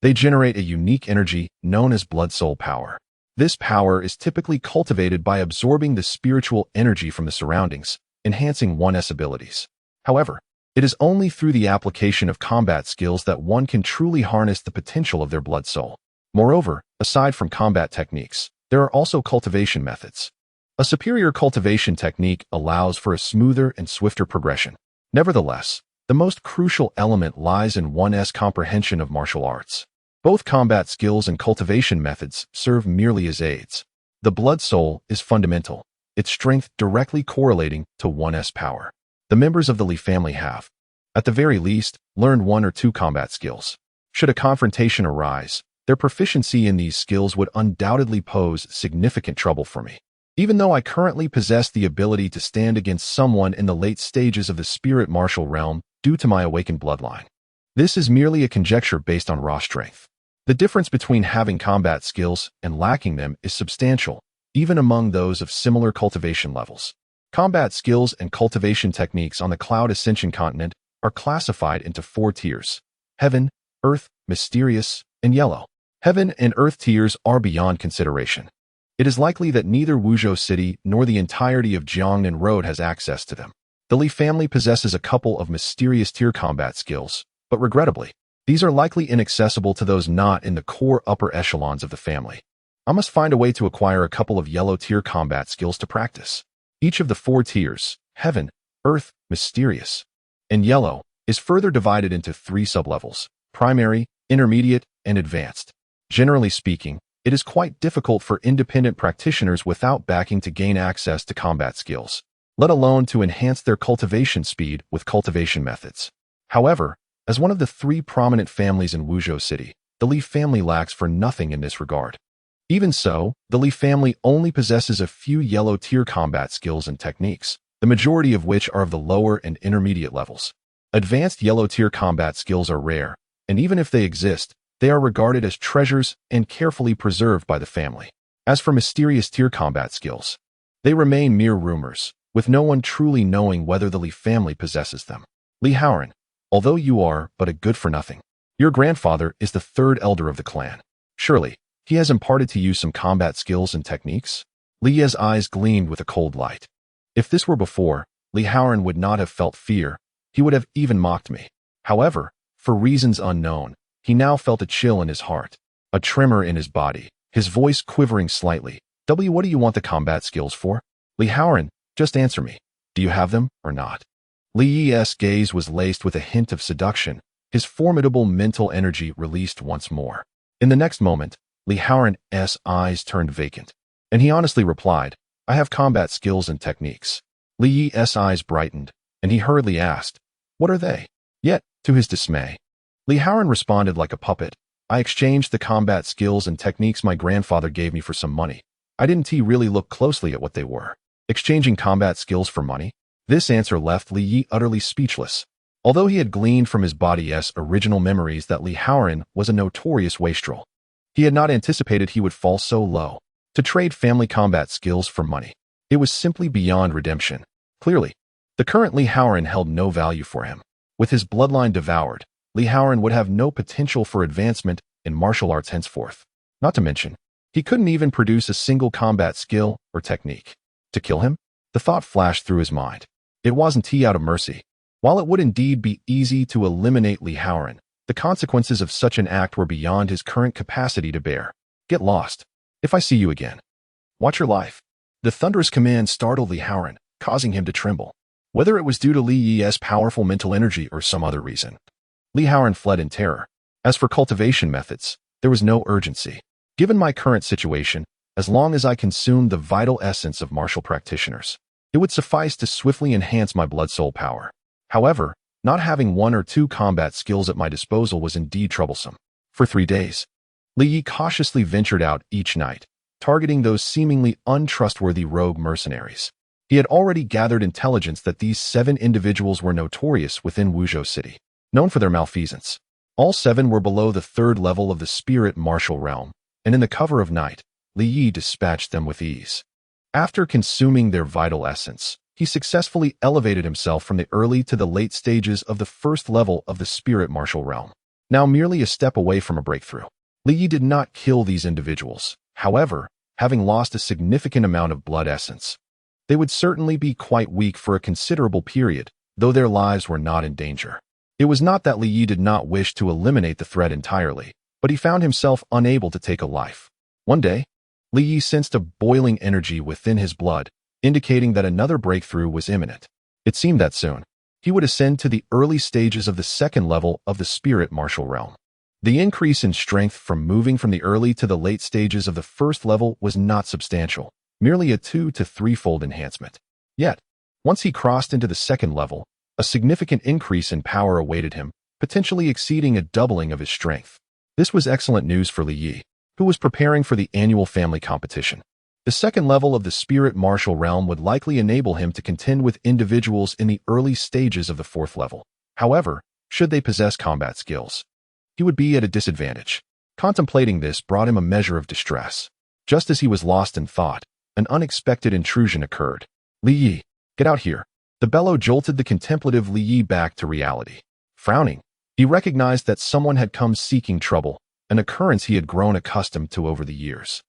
they generate a unique energy known as blood soul power. This power is typically cultivated by absorbing the spiritual energy from the surroundings, enhancing one's abilities. However, it is only through the application of combat skills that one can truly harness the potential of their blood soul. Moreover, aside from combat techniques, there are also cultivation methods. A superior cultivation technique allows for a smoother and swifter progression. Nevertheless, the most crucial element lies in one's comprehension of martial arts. Both combat skills and cultivation methods serve merely as aids. The blood soul is fundamental, its strength directly correlating to 1's power. The members of the Li family have, at the very least, learned 1 or 2 combat skills. Should a confrontation arise, their proficiency in these skills would undoubtedly pose significant trouble for me. Even though I currently possess the ability to stand against someone in the late stages of the spirit martial realm due to my awakened bloodline, this is merely a conjecture based on raw strength. The difference between having combat skills and lacking them is substantial, even among those of similar cultivation levels. Combat skills and cultivation techniques on the Cloud Ascension continent are classified into 4 tiers: Heaven, Earth, Mysterious, and Yellow. Heaven and Earth tiers are beyond consideration. It is likely that neither Wuzhou City nor the entirety of Jiangnan Road has access to them. The Li family possesses a couple of Mysterious tier combat skills, but regrettably, these are likely inaccessible to those not in the core upper echelons of the family. I must find a way to acquire a couple of Yellow tier combat skills to practice. Each of the 4 tiers, Heaven, Earth, Mysterious, and Yellow, is further divided into 3 sublevels: Primary, Intermediate, and Advanced. Generally speaking, it is quite difficult for independent practitioners without backing to gain access to combat skills, let alone to enhance their cultivation speed with cultivation methods. However, as one of the 3 prominent families in Wuzhou City, the Li family lacks for nothing in this regard. Even so, the Li family only possesses a few Yellow tier combat skills and techniques, the majority of which are of the lower and intermediate levels. Advanced Yellow tier combat skills are rare, and even if they exist, they are regarded as treasures and carefully preserved by the family. As for Mysterious tier combat skills, they remain mere rumors, with no one truly knowing whether the Li family possesses them. Li Haoran, although you are but a good-for-nothing, your grandfather is the 3rd elder of the clan. Surely, he has imparted to you some combat skills and techniques? Li Ye's eyes gleamed with a cold light. If this were before, Li Haoran would not have felt fear. He would have even mocked me. However, for reasons unknown, he now felt a chill in his heart, a tremor in his body, his voice quivering slightly. What do you want the combat skills for? Li Haoran, just answer me. Do you have them or not? Li Yi's gaze was laced with a hint of seduction, his formidable mental energy released once more. In the next moment, Li Haoran's eyes turned vacant, and he honestly replied, I have combat skills and techniques. Li Yi's eyes brightened, and he hurriedly asked, what are they? Yet, to his dismay, Li Haoran responded like a puppet, I exchanged the combat skills and techniques my grandfather gave me for some money. I didn't really look closely at what they were. Exchanging combat skills for money? This answer left Li Yi utterly speechless. Although he had gleaned from his body's original memories that Li Haoran was a notorious wastrel, he had not anticipated he would fall so low. To trade family combat skills for money, it was simply beyond redemption. Clearly, the current Li Haoran held no value for him. With his bloodline devoured, Li Haoran would have no potential for advancement in martial arts henceforth. Not to mention, he couldn't even produce a single combat skill or technique. To kill him? The thought flashed through his mind. It wasn't out of mercy. While it would indeed be easy to eliminate Li Haoran, the consequences of such an act were beyond his current capacity to bear. Get lost. If I see you again, watch your life. The thunderous command startled Li Haoran, causing him to tremble. Whether it was due to Li Yi's powerful mental energy or some other reason, Li Haoran fled in terror. As for cultivation methods, there was no urgency. Given my current situation, as long as I consumed the vital essence of martial practitioners, it would suffice to swiftly enhance my blood-soul power. However, not having 1 or 2 combat skills at my disposal was indeed troublesome. For 3 days, Li Yi cautiously ventured out each night, targeting those seemingly untrustworthy rogue mercenaries. He had already gathered intelligence that these 7 individuals were notorious within Wuzhou City, known for their malfeasance. All 7 were below the 3rd level of the spirit martial realm, and in the cover of night, Li Yi dispatched them with ease. After consuming their vital essence, he successfully elevated himself from the early to the late stages of the 1st level of the spirit martial realm, now merely a step away from a breakthrough. Li Yi did not kill these individuals. However, having lost a significant amount of blood essence, they would certainly be quite weak for a considerable period, though their lives were not in danger. It was not that Li Yi did not wish to eliminate the threat entirely, but he found himself unable to take a life. One day, Li Yi sensed a boiling energy within his blood, indicating that another breakthrough was imminent. It seemed that soon, he would ascend to the early stages of the 2nd level of the spirit martial realm. The increase in strength from moving from the early to the late stages of the first level was not substantial, merely a 2- to 3-fold enhancement. Yet, once he crossed into the second level, a significant increase in power awaited him, potentially exceeding a doubling of his strength. This was excellent news for Li Yi, who was preparing for the annual family competition. The second level of the spirit martial realm would likely enable him to contend with individuals in the early stages of the fourth level. However, should they possess combat skills, he would be at a disadvantage. Contemplating this brought him a measure of distress. Just as he was lost in thought, an unexpected intrusion occurred. Li Yi, get out here. The bellow jolted the contemplative Li Yi back to reality. Frowning, he recognized that someone had come seeking trouble, an occurrence he had grown accustomed to over the years.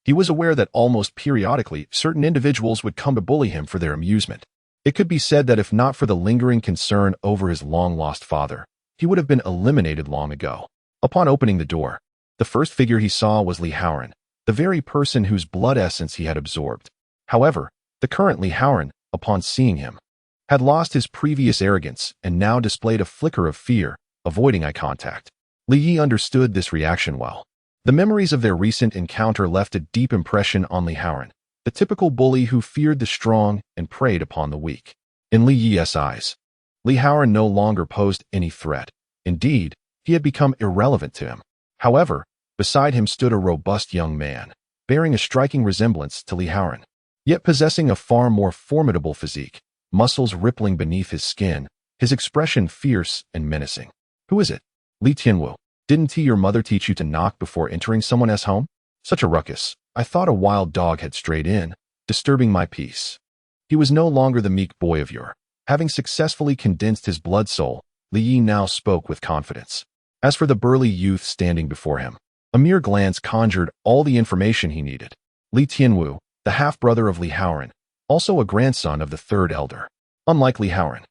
He was aware that almost periodically, certain individuals would come to bully him for their amusement. It could be said that if not for the lingering concern over his long-lost father, he would have been eliminated long ago. Upon opening the door, the first figure he saw was Li Haoran, the very person whose blood essence he had absorbed. However, the current Li Haoran, upon seeing him, had lost his previous arrogance and now displayed a flicker of fear, avoiding eye contact. Li Yi understood this reaction well. The memories of their recent encounter left a deep impression on Li Haoran, the typical bully who feared the strong and preyed upon the weak. In Li Yi's eyes, Li Haoran no longer posed any threat. Indeed, he had become irrelevant to him. However, beside him stood a robust young man, bearing a striking resemblance to Li Haoran, yet possessing a far more formidable physique, muscles rippling beneath his skin, his expression fierce and menacing. Who is it? Li Tianwu. Didn't your mother teach you to knock before entering someone else's home? Such a ruckus. I thought a wild dog had strayed in, disturbing my peace. He was no longer the meek boy of yore. Having successfully condensed his blood soul, Li Yi now spoke with confidence. As for the burly youth standing before him, a mere glance conjured all the information he needed. Li Tianwu, the half-brother of Li Haoran, also a grandson of the third elder. Unlike Li Haoran,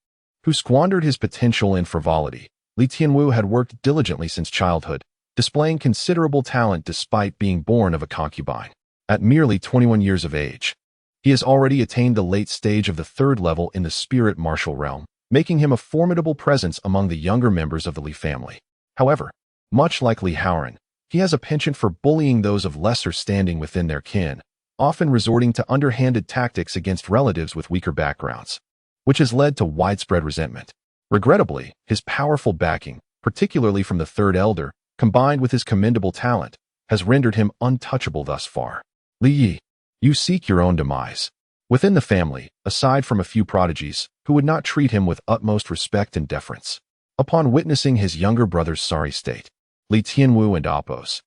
who squandered his potential in frivolity, Li Tianwu had worked diligently since childhood, displaying considerable talent despite being born of a concubine. At merely 21 years of age, he has already attained the late stage of the third level in the spirit martial realm, making him a formidable presence among the younger members of the Li family. However, much like Li Haoran, he has a penchant for bullying those of lesser standing within their kin, often resorting to underhanded tactics against relatives with weaker backgrounds, which has led to widespread resentment. Regrettably, his powerful backing, particularly from the third elder, combined with his commendable talent, has rendered him untouchable thus far. Li Yi, you seek your own demise. Within the family, aside from a few prodigies, who would not treat him with utmost respect and deference, upon witnessing his younger brother's sorry state, Li Tianwu and Appo's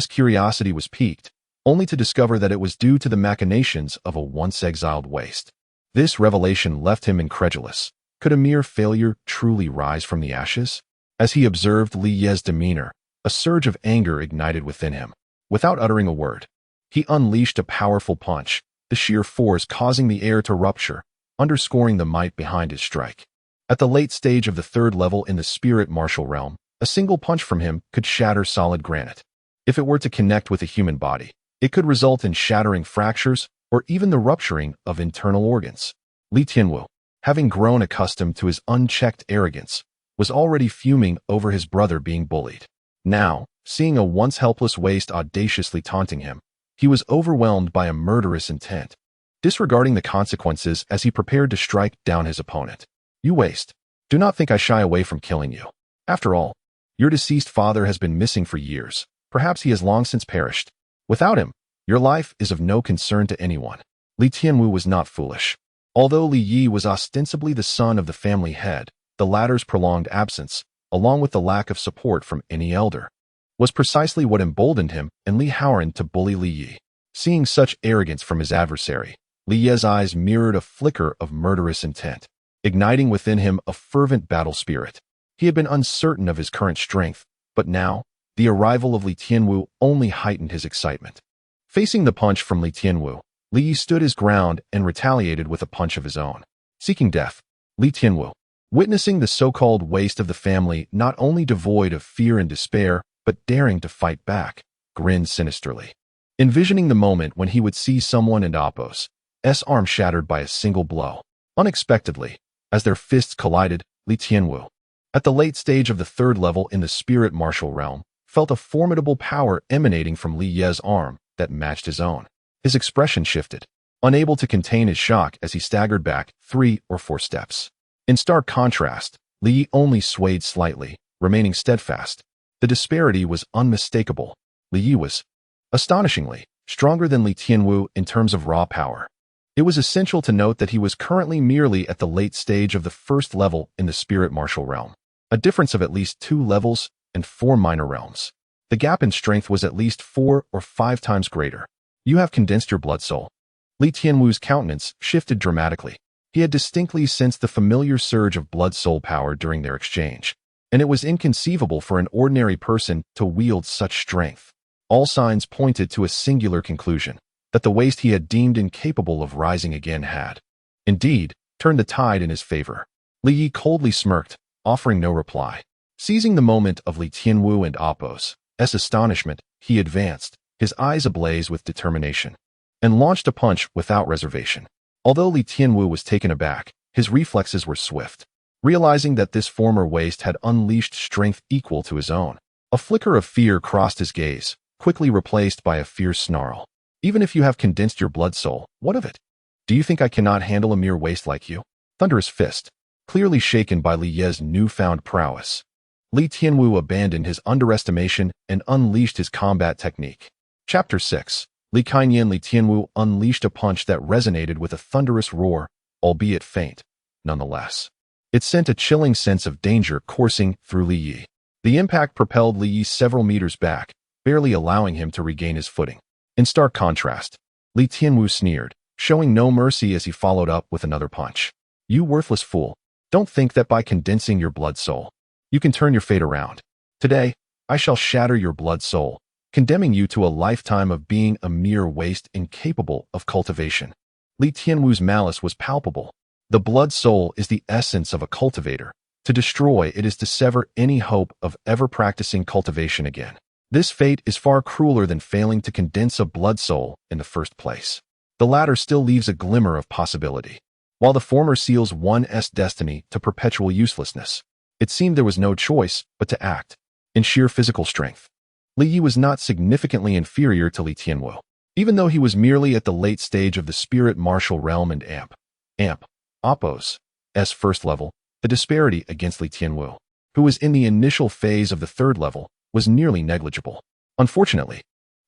curiosity was piqued, only to discover that it was due to the machinations of a once-exiled waste. This revelation left him incredulous. Could a mere failure truly rise from the ashes? As he observed Li Yi's demeanor, a surge of anger ignited within him. Without uttering a word, he unleashed a powerful punch, the sheer force causing the air to rupture, underscoring the might behind his strike. At the late stage of the third level in the spirit martial realm, a single punch from him could shatter solid granite. If it were to connect with a human body, it could result in shattering fractures or even the rupturing of internal organs. Li Tianwu, having grown accustomed to his unchecked arrogance, was already fuming over his brother being bullied. Now, seeing a once helpless waste audaciously taunting him, he was overwhelmed by a murderous intent, disregarding the consequences as he prepared to strike down his opponent. You waste. Do not think I shy away from killing you. After all, your deceased father has been missing for years. Perhaps he has long since perished. Without him, your life is of no concern to anyone. Li Tianwu was not foolish. Although Li Yi was ostensibly the son of the family head, the latter's prolonged absence, along with the lack of support from any elder, was precisely what emboldened him and Li Haoran to bully Li Yi. Seeing such arrogance from his adversary, Li Yi's eyes mirrored a flicker of murderous intent, igniting within him a fervent battle spirit. He had been uncertain of his current strength, but now, the arrival of Li Tianwu only heightened his excitement. Facing the punch from Li Tianwu, Li Yi stood his ground and retaliated with a punch of his own. Seeking death, Li Tianwu, witnessing the so-called waste of the family not only devoid of fear and despair, but daring to fight back, grinned sinisterly, envisioning the moment when he would see someone in Appo's arm shattered by a single blow. Unexpectedly, as their fists collided, Li Tianwu, at the late stage of the third level in the spirit martial realm, felt a formidable power emanating from Li Ye's arm that matched his own. His expression shifted, unable to contain his shock as he staggered back 3 or 4 steps. In stark contrast, Li only swayed slightly, remaining steadfast. The disparity was unmistakable. Li Yi was, astonishingly, stronger than Li Tianwu in terms of raw power. It was essential to note that he was currently merely at the late stage of the first level in the spirit martial realm, a difference of at least 2 levels and 4 minor realms. The gap in strength was at least 4 or 5 times greater. You have condensed your blood soul. Li Tianwu's countenance shifted dramatically. He had distinctly sensed the familiar surge of blood soul power during their exchange, and it was inconceivable for an ordinary person to wield such strength. All signs pointed to a singular conclusion, that the waste he had deemed incapable of rising again had, indeed, turned the tide in his favor. Li Yi coldly smirked, offering no reply. Seizing the moment of Li Tianwu and Appo's astonishment, he advanced, his eyes ablaze with determination, and launched a punch without reservation. Although Li Tianwu was taken aback, his reflexes were swift. Realizing that this former waste had unleashed strength equal to his own, a flicker of fear crossed his gaze, quickly replaced by a fierce snarl. Even if you have condensed your blood soul, what of it? Do you think I cannot handle a mere waste like you? Thunderous fist, clearly shaken by Li Ye's newfound prowess. Li Tianwu abandoned his underestimation and unleashed his combat technique. Chapter 6. Li Kaiyan Li Tianwu unleashed a punch that resonated with a thunderous roar, albeit faint, nonetheless. It sent a chilling sense of danger coursing through Li Yi. The impact propelled Li Yi several meters back, barely allowing him to regain his footing. In stark contrast, Li Tianwu sneered, showing no mercy as he followed up with another punch. You worthless fool, don't think that by condensing your blood soul, you can turn your fate around. Today, I shall shatter your blood soul, condemning you to a lifetime of being a mere waste incapable of cultivation. Li Tianwu's malice was palpable. The blood soul is the essence of a cultivator. To destroy it is to sever any hope of ever practicing cultivation again. This fate is far crueler than failing to condense a blood soul in the first place. The latter still leaves a glimmer of possibility, while the former seals one's destiny to perpetual uselessness. It seemed there was no choice but to act. In sheer physical strength, Li Yi was not significantly inferior to Li Tianwu, even though he was merely at the late stage of the spirit martial realm and Appo's first level. The disparity against Li Tianwu, who was in the initial phase of the third level, was nearly negligible. Unfortunately,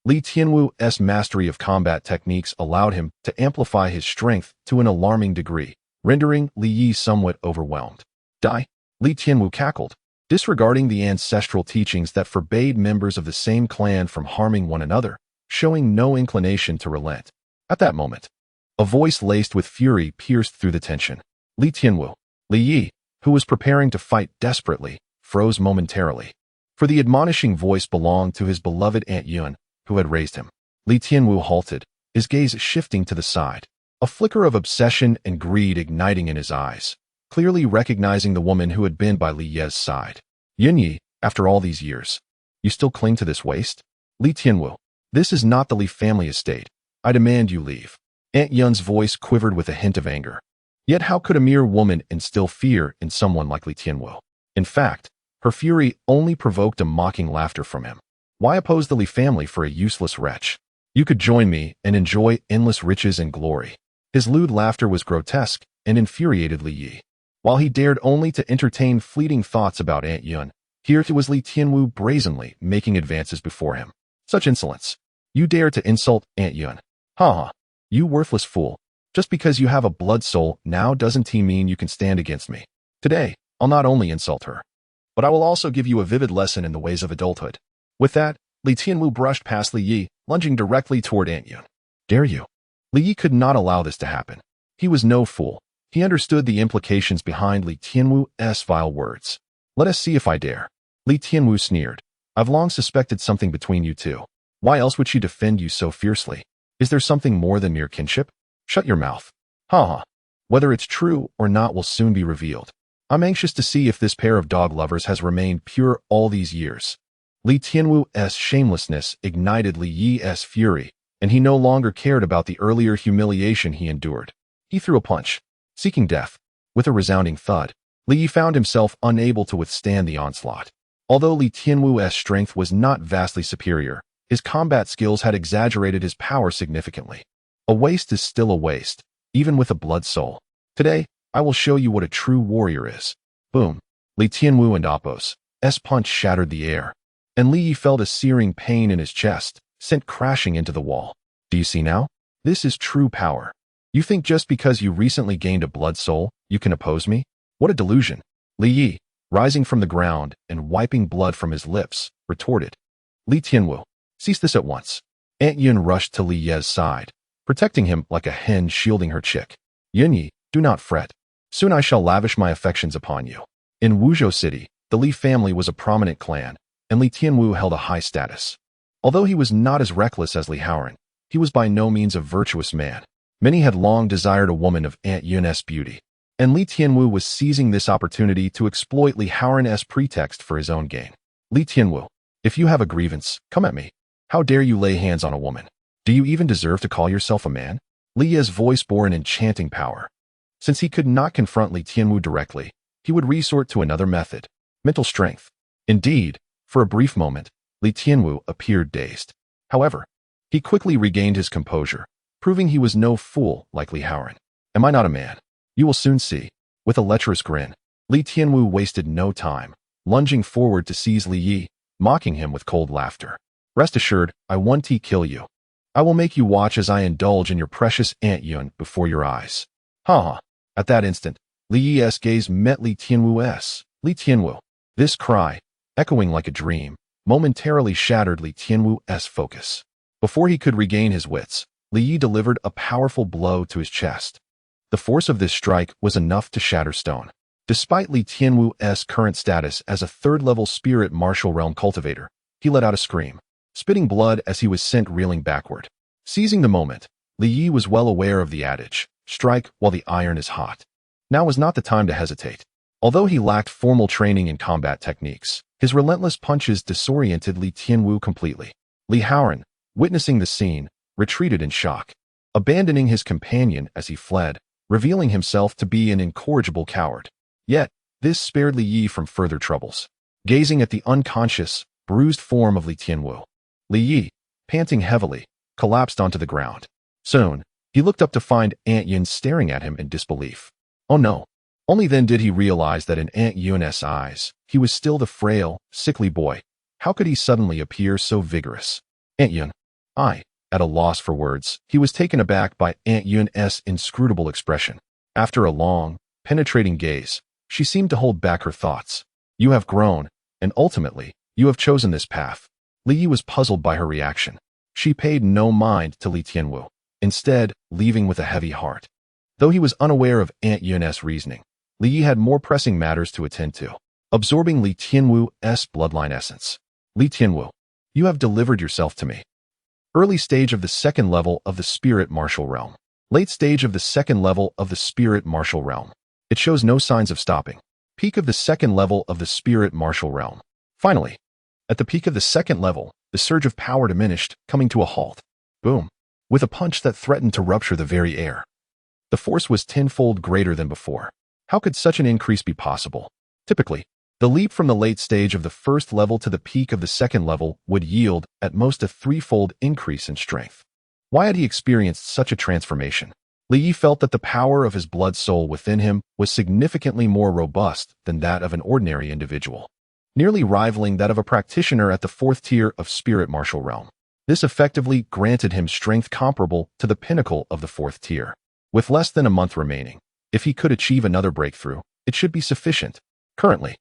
Li Tianwu's mastery of combat techniques allowed him to amplify his strength to an alarming degree, rendering Li Yi somewhat overwhelmed. Die! Li Tianwu cackled, disregarding the ancestral teachings that forbade members of the same clan from harming one another, showing no inclination to relent. At that moment, a voice laced with fury pierced through the tension. Li Tianwu, Li Yi, who was preparing to fight desperately, froze momentarily. For the admonishing voice belonged to his beloved Aunt Yun, who had raised him. Li Tianwu halted, his gaze shifting to the side, a flicker of obsession and greed igniting in his eyes, clearly recognizing the woman who had been by Li Ye's side. Yun Yi, after all these years, you still cling to this waste? Li Tianwu, this is not the Li family estate. I demand you leave. Aunt Yun's voice quivered with a hint of anger. Yet how could a mere woman instill fear in someone like Li Tianwu? In fact, her fury only provoked a mocking laughter from him. Why oppose the Li family for a useless wretch? You could join me and enjoy endless riches and glory. His lewd laughter was grotesque and infuriated Li Yi. While he dared only to entertain fleeting thoughts about Aunt Yun, here it was Li Tianwu brazenly making advances before him. Such insolence. You dare to insult Aunt Yun? Ha ha. You worthless fool. Just because you have a blood soul now doesn't mean you can stand against me. Today, I'll not only insult her, but I will also give you a vivid lesson in the ways of adulthood. With that, Li Tianwu brushed past Li Yi, lunging directly toward Aunt Yun. Dare you? Li Yi could not allow this to happen. He was no fool. He understood the implications behind Li Tianwu's vile words. Let us see if I dare. Li Tianwu sneered. I've long suspected something between you two. Why else would she defend you so fiercely? Is there something more than mere kinship? Shut your mouth. Ha ha. Whether it's true or not will soon be revealed. I'm anxious to see if this pair of dog lovers has remained pure all these years. Li Tianwu's shamelessness ignited Li Yi's fury, and he no longer cared about the earlier humiliation he endured. He threw a punch, seeking death. With a resounding thud, Li Yi found himself unable to withstand the onslaught. Although Li Tianwu's strength was not vastly superior, his combat skills had exaggerated his power significantly. A waste is still a waste, even with a blood soul. Today, I will show you what a true warrior is. Boom. Li Tianwu and Appo's punch shattered the air, and Li Yi felt a searing pain in his chest, sent crashing into the wall. Do you see now? This is true power. You think just because you recently gained a blood soul, you can oppose me? What a delusion. Li Yi, rising from the ground and wiping blood from his lips, retorted. Li Tianwu, cease this at once. Aunt Yun rushed to Li Ye's side, protecting him like a hen shielding her chick. Yunyi, do not fret. Soon I shall lavish my affections upon you. In Wuzhou City, the Li family was a prominent clan, and Li Tianwu held a high status. Although he was not as reckless as Li Haoran, he was by no means a virtuous man. Many had long desired a woman of Aunt Yun's beauty, and Li Tianwu was seizing this opportunity to exploit Li Haoran's pretext for his own gain. Li Tianwu, if you have a grievance, come at me. How dare you lay hands on a woman? Do you even deserve to call yourself a man? Li Ye's voice bore an enchanting power. Since he could not confront Li Tianwu directly, he would resort to another method, mental strength. Indeed, for a brief moment, Li Tianwu appeared dazed. However, he quickly regained his composure, proving he was no fool like Li Haoran. Am I not a man? You will soon see. With a lecherous grin, Li Tianwu wasted no time, lunging forward to seize Li Yi, mocking him with cold laughter. Rest assured, I won't kill you. I will make you watch as I indulge in your precious Aunt Yun before your eyes. Ha ha. At that instant, Li Yi's gaze met Li Tianwu's. Li Tianwu. This cry, echoing like a dream, momentarily shattered Li Tianwu's focus. Before he could regain his wits, Li Yi delivered a powerful blow to his chest. The force of this strike was enough to shatter stone. Despite Li Tianwu's current status as a third-level spirit martial realm cultivator, he let out a scream, spitting blood as he was sent reeling backward. Seizing the moment, Li Yi was well aware of the adage, strike while the iron is hot. Now was not the time to hesitate. Although he lacked formal training in combat techniques, his relentless punches disoriented Li Tianwu completely. Li Haoran, witnessing the scene, retreated in shock, abandoning his companion as he fled, revealing himself to be an incorrigible coward. Yet, this spared Li Yi from further troubles. Gazing at the unconscious, bruised form of Li Tianwu, Li Yi, panting heavily, collapsed onto the ground. Soon, he looked up to find Aunt Yun staring at him in disbelief. Oh no. Only then did he realize that in Aunt Yun's eyes, he was still the frail, sickly boy. How could he suddenly appear so vigorous? Aunt Yun. At a loss for words, he was taken aback by Aunt Yun's inscrutable expression. After a long, penetrating gaze, she seemed to hold back her thoughts. You have grown, and ultimately, you have chosen this path. Li Yi was puzzled by her reaction. She paid no mind to Li Tianwu, instead leaving with a heavy heart. Though he was unaware of Aunt Yun's reasoning, Li Yi had more pressing matters to attend to. Absorbing Li Tianwu's bloodline essence. Li Tianwu, you have delivered yourself to me. Early stage of the second level of the spirit martial realm. Late stage of the second level of the spirit martial realm. It shows no signs of stopping. Peak of the second level of the spirit martial realm. Finally, at the peak of the second level, the surge of power diminished, coming to a halt. Boom. With a punch that threatened to rupture the very air. The force was tenfold greater than before. How could such an increase be possible? Typically, the leap from the late stage of the first level to the peak of the second level would yield, at most, a threefold increase in strength. Why had he experienced such a transformation? Li Yi felt that the power of his blood soul within him was significantly more robust than that of an ordinary individual, nearly rivaling that of a practitioner at the fourth tier of spirit martial realm. This effectively granted him strength comparable to the pinnacle of the fourth tier. With less than a month remaining, if he could achieve another breakthrough, it should be sufficient. Currently,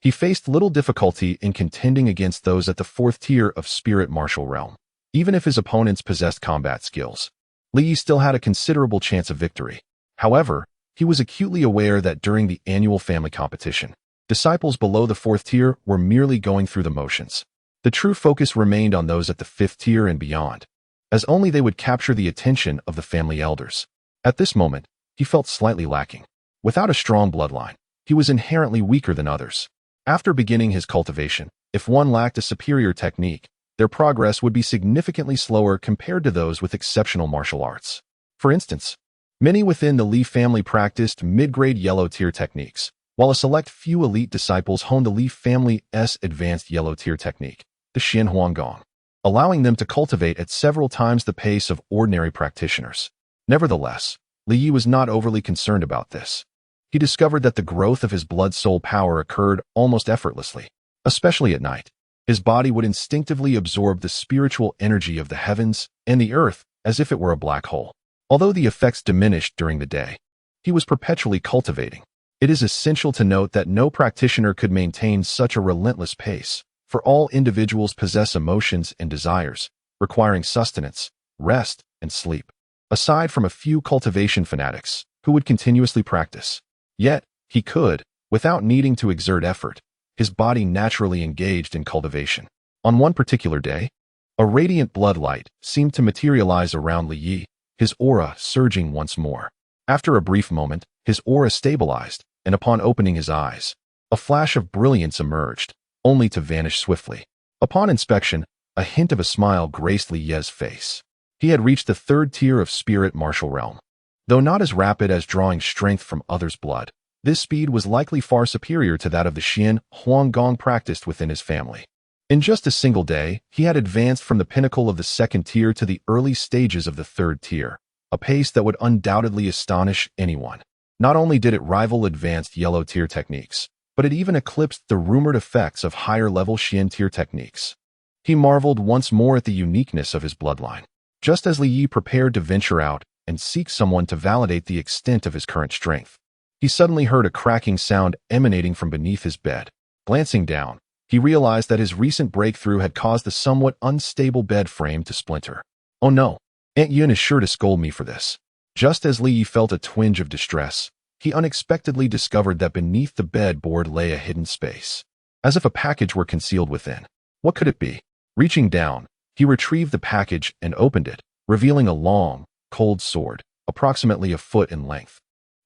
he faced little difficulty in contending against those at the fourth tier of spirit martial realm. Even if his opponents possessed combat skills, Li Yi still had a considerable chance of victory. However, he was acutely aware that during the annual family competition, disciples below the fourth tier were merely going through the motions. The true focus remained on those at the fifth tier and beyond, as only they would capture the attention of the family elders. At this moment, he felt slightly lacking. Without a strong bloodline, he was inherently weaker than others. After beginning his cultivation, if one lacked a superior technique, their progress would be significantly slower compared to those with exceptional martial arts. For instance, many within the Li family practiced mid-grade yellow tier techniques, while a select few elite disciples honed the Li family's advanced yellow tier technique, the Xian Huanggong, allowing them to cultivate at several times the pace of ordinary practitioners. Nevertheless, Li Yi was not overly concerned about this. He discovered that the growth of his blood-soul power occurred almost effortlessly, especially at night. His body would instinctively absorb the spiritual energy of the heavens and the earth as if it were a black hole. Although the effects diminished during the day, he was perpetually cultivating. It is essential to note that no practitioner could maintain such a relentless pace, for all individuals possess emotions and desires, requiring sustenance, rest, and sleep. Aside from a few cultivation fanatics, who would continuously practice. Yet, he could, without needing to exert effort, his body naturally engaged in cultivation. On one particular day, a radiant blood light seemed to materialize around Li Yi, his aura surging once more. After a brief moment, his aura stabilized, and upon opening his eyes, a flash of brilliance emerged, only to vanish swiftly. Upon inspection, a hint of a smile graced Li Yi's face. He had reached the third tier of spirit martial realm. Though not as rapid as drawing strength from others' blood, this speed was likely far superior to that of the Xian Huanggong practiced within his family. In just a single day, he had advanced from the pinnacle of the second tier to the early stages of the third tier, a pace that would undoubtedly astonish anyone. Not only did it rival advanced yellow tier techniques, but it even eclipsed the rumored effects of higher-level Xian tier techniques. He marveled once more at the uniqueness of his bloodline. Just as Li Yi prepared to venture out and seek someone to validate the extent of his current strength, he suddenly heard a cracking sound emanating from beneath his bed. Glancing down, he realized that his recent breakthrough had caused the somewhat unstable bed frame to splinter. Oh no, Aunt Yun is sure to scold me for this. Just as Li Yi felt a twinge of distress, he unexpectedly discovered that beneath the bedboard lay a hidden space, as if a package were concealed within. What could it be? Reaching down, he retrieved the package and opened it, revealing a long, cold sword, approximately a foot in length.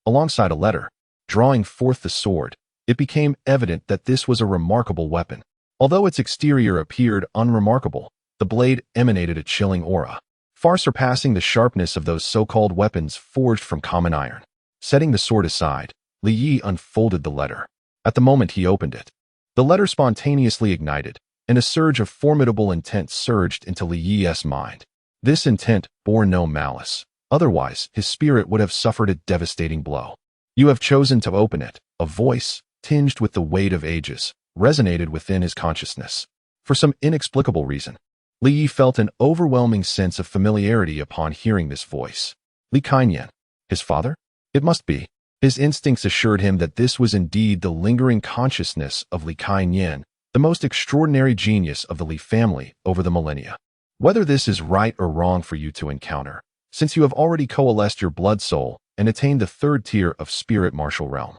Alongside a letter, drawing forth the sword, it became evident that this was a remarkable weapon. Although its exterior appeared unremarkable, the blade emanated a chilling aura, far surpassing the sharpness of those so-called weapons forged from common iron. Setting the sword aside, Li Yi unfolded the letter. At the moment he opened it, the letter spontaneously ignited, and a surge of formidable intent surged into Li Yi's mind. This intent bore no malice. Otherwise, his spirit would have suffered a devastating blow. You have chosen to open it. A voice, tinged with the weight of ages, resonated within his consciousness. For some inexplicable reason, Li Yi felt an overwhelming sense of familiarity upon hearing this voice. Li Kaiyan, his father? It must be. His instincts assured him that this was indeed the lingering consciousness of Li Kaiyan, the most extraordinary genius of the Li family over the millennia. Whether this is right or wrong for you to encounter, since you have already coalesced your blood soul and attained the third tier of spirit martial realm.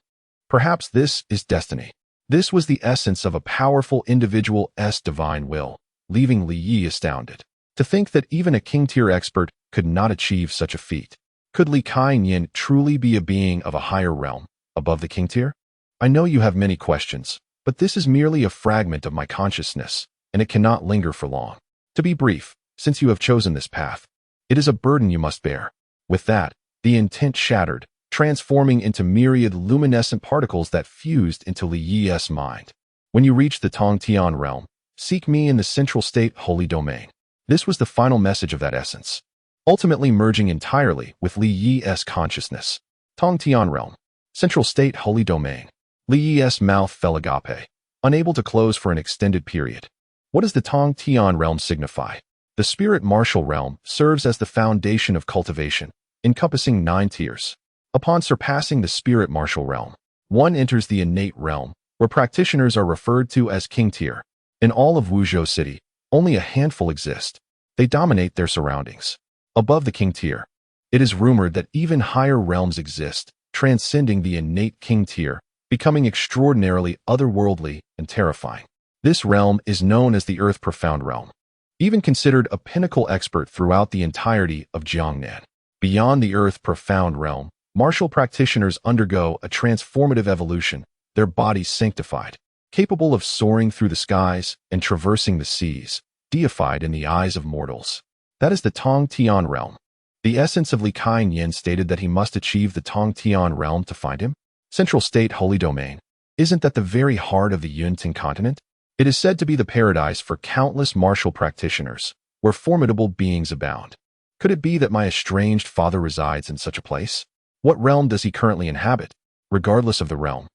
Perhaps this is destiny. This was the essence of a powerful individual's divine will, leaving Li Yi astounded. To think that even a king-tier expert could not achieve such a feat. Could Li Kaiyan truly be a being of a higher realm, above the king tier? I know you have many questions, but this is merely a fragment of my consciousness, and it cannot linger for long. To be brief, since you have chosen this path, it is a burden you must bear. With that, the intent shattered, transforming into myriad luminescent particles that fused into Li Yi's mind. When you reach the Tongtian realm, seek me in the central state holy domain. This was the final message of that essence, ultimately merging entirely with Li Yi's consciousness. Tongtian realm, central state holy domain. Li Yi's mouth fell agape, unable to close for an extended period. What does the Tongtian realm signify? The spirit martial realm serves as the foundation of cultivation, encompassing 9 tiers. Upon surpassing the spirit martial realm, one enters the innate realm, where practitioners are referred to as king tier. In all of Wuzhou City, only a handful exist. They dominate their surroundings. Above the king tier, it is rumored that even higher realms exist, transcending the innate king tier, becoming extraordinarily otherworldly and terrifying. This realm is known as the Earth Profound Realm, even considered a pinnacle expert throughout the entirety of Jiangnan. Beyond the Earth Profound Realm, martial practitioners undergo a transformative evolution, their bodies sanctified, capable of soaring through the skies and traversing the seas, deified in the eyes of mortals. That is the Tongtian realm. The essence of Li Kaiyan stated that he must achieve the Tongtian realm to find him. Central State Holy Domain. Isn't that the very heart of the Yunting continent? It is said to be the paradise for countless martial practitioners, where formidable beings abound. Could it be that my estranged father resides in such a place? What realm does he currently inhabit? Regardless of the realm,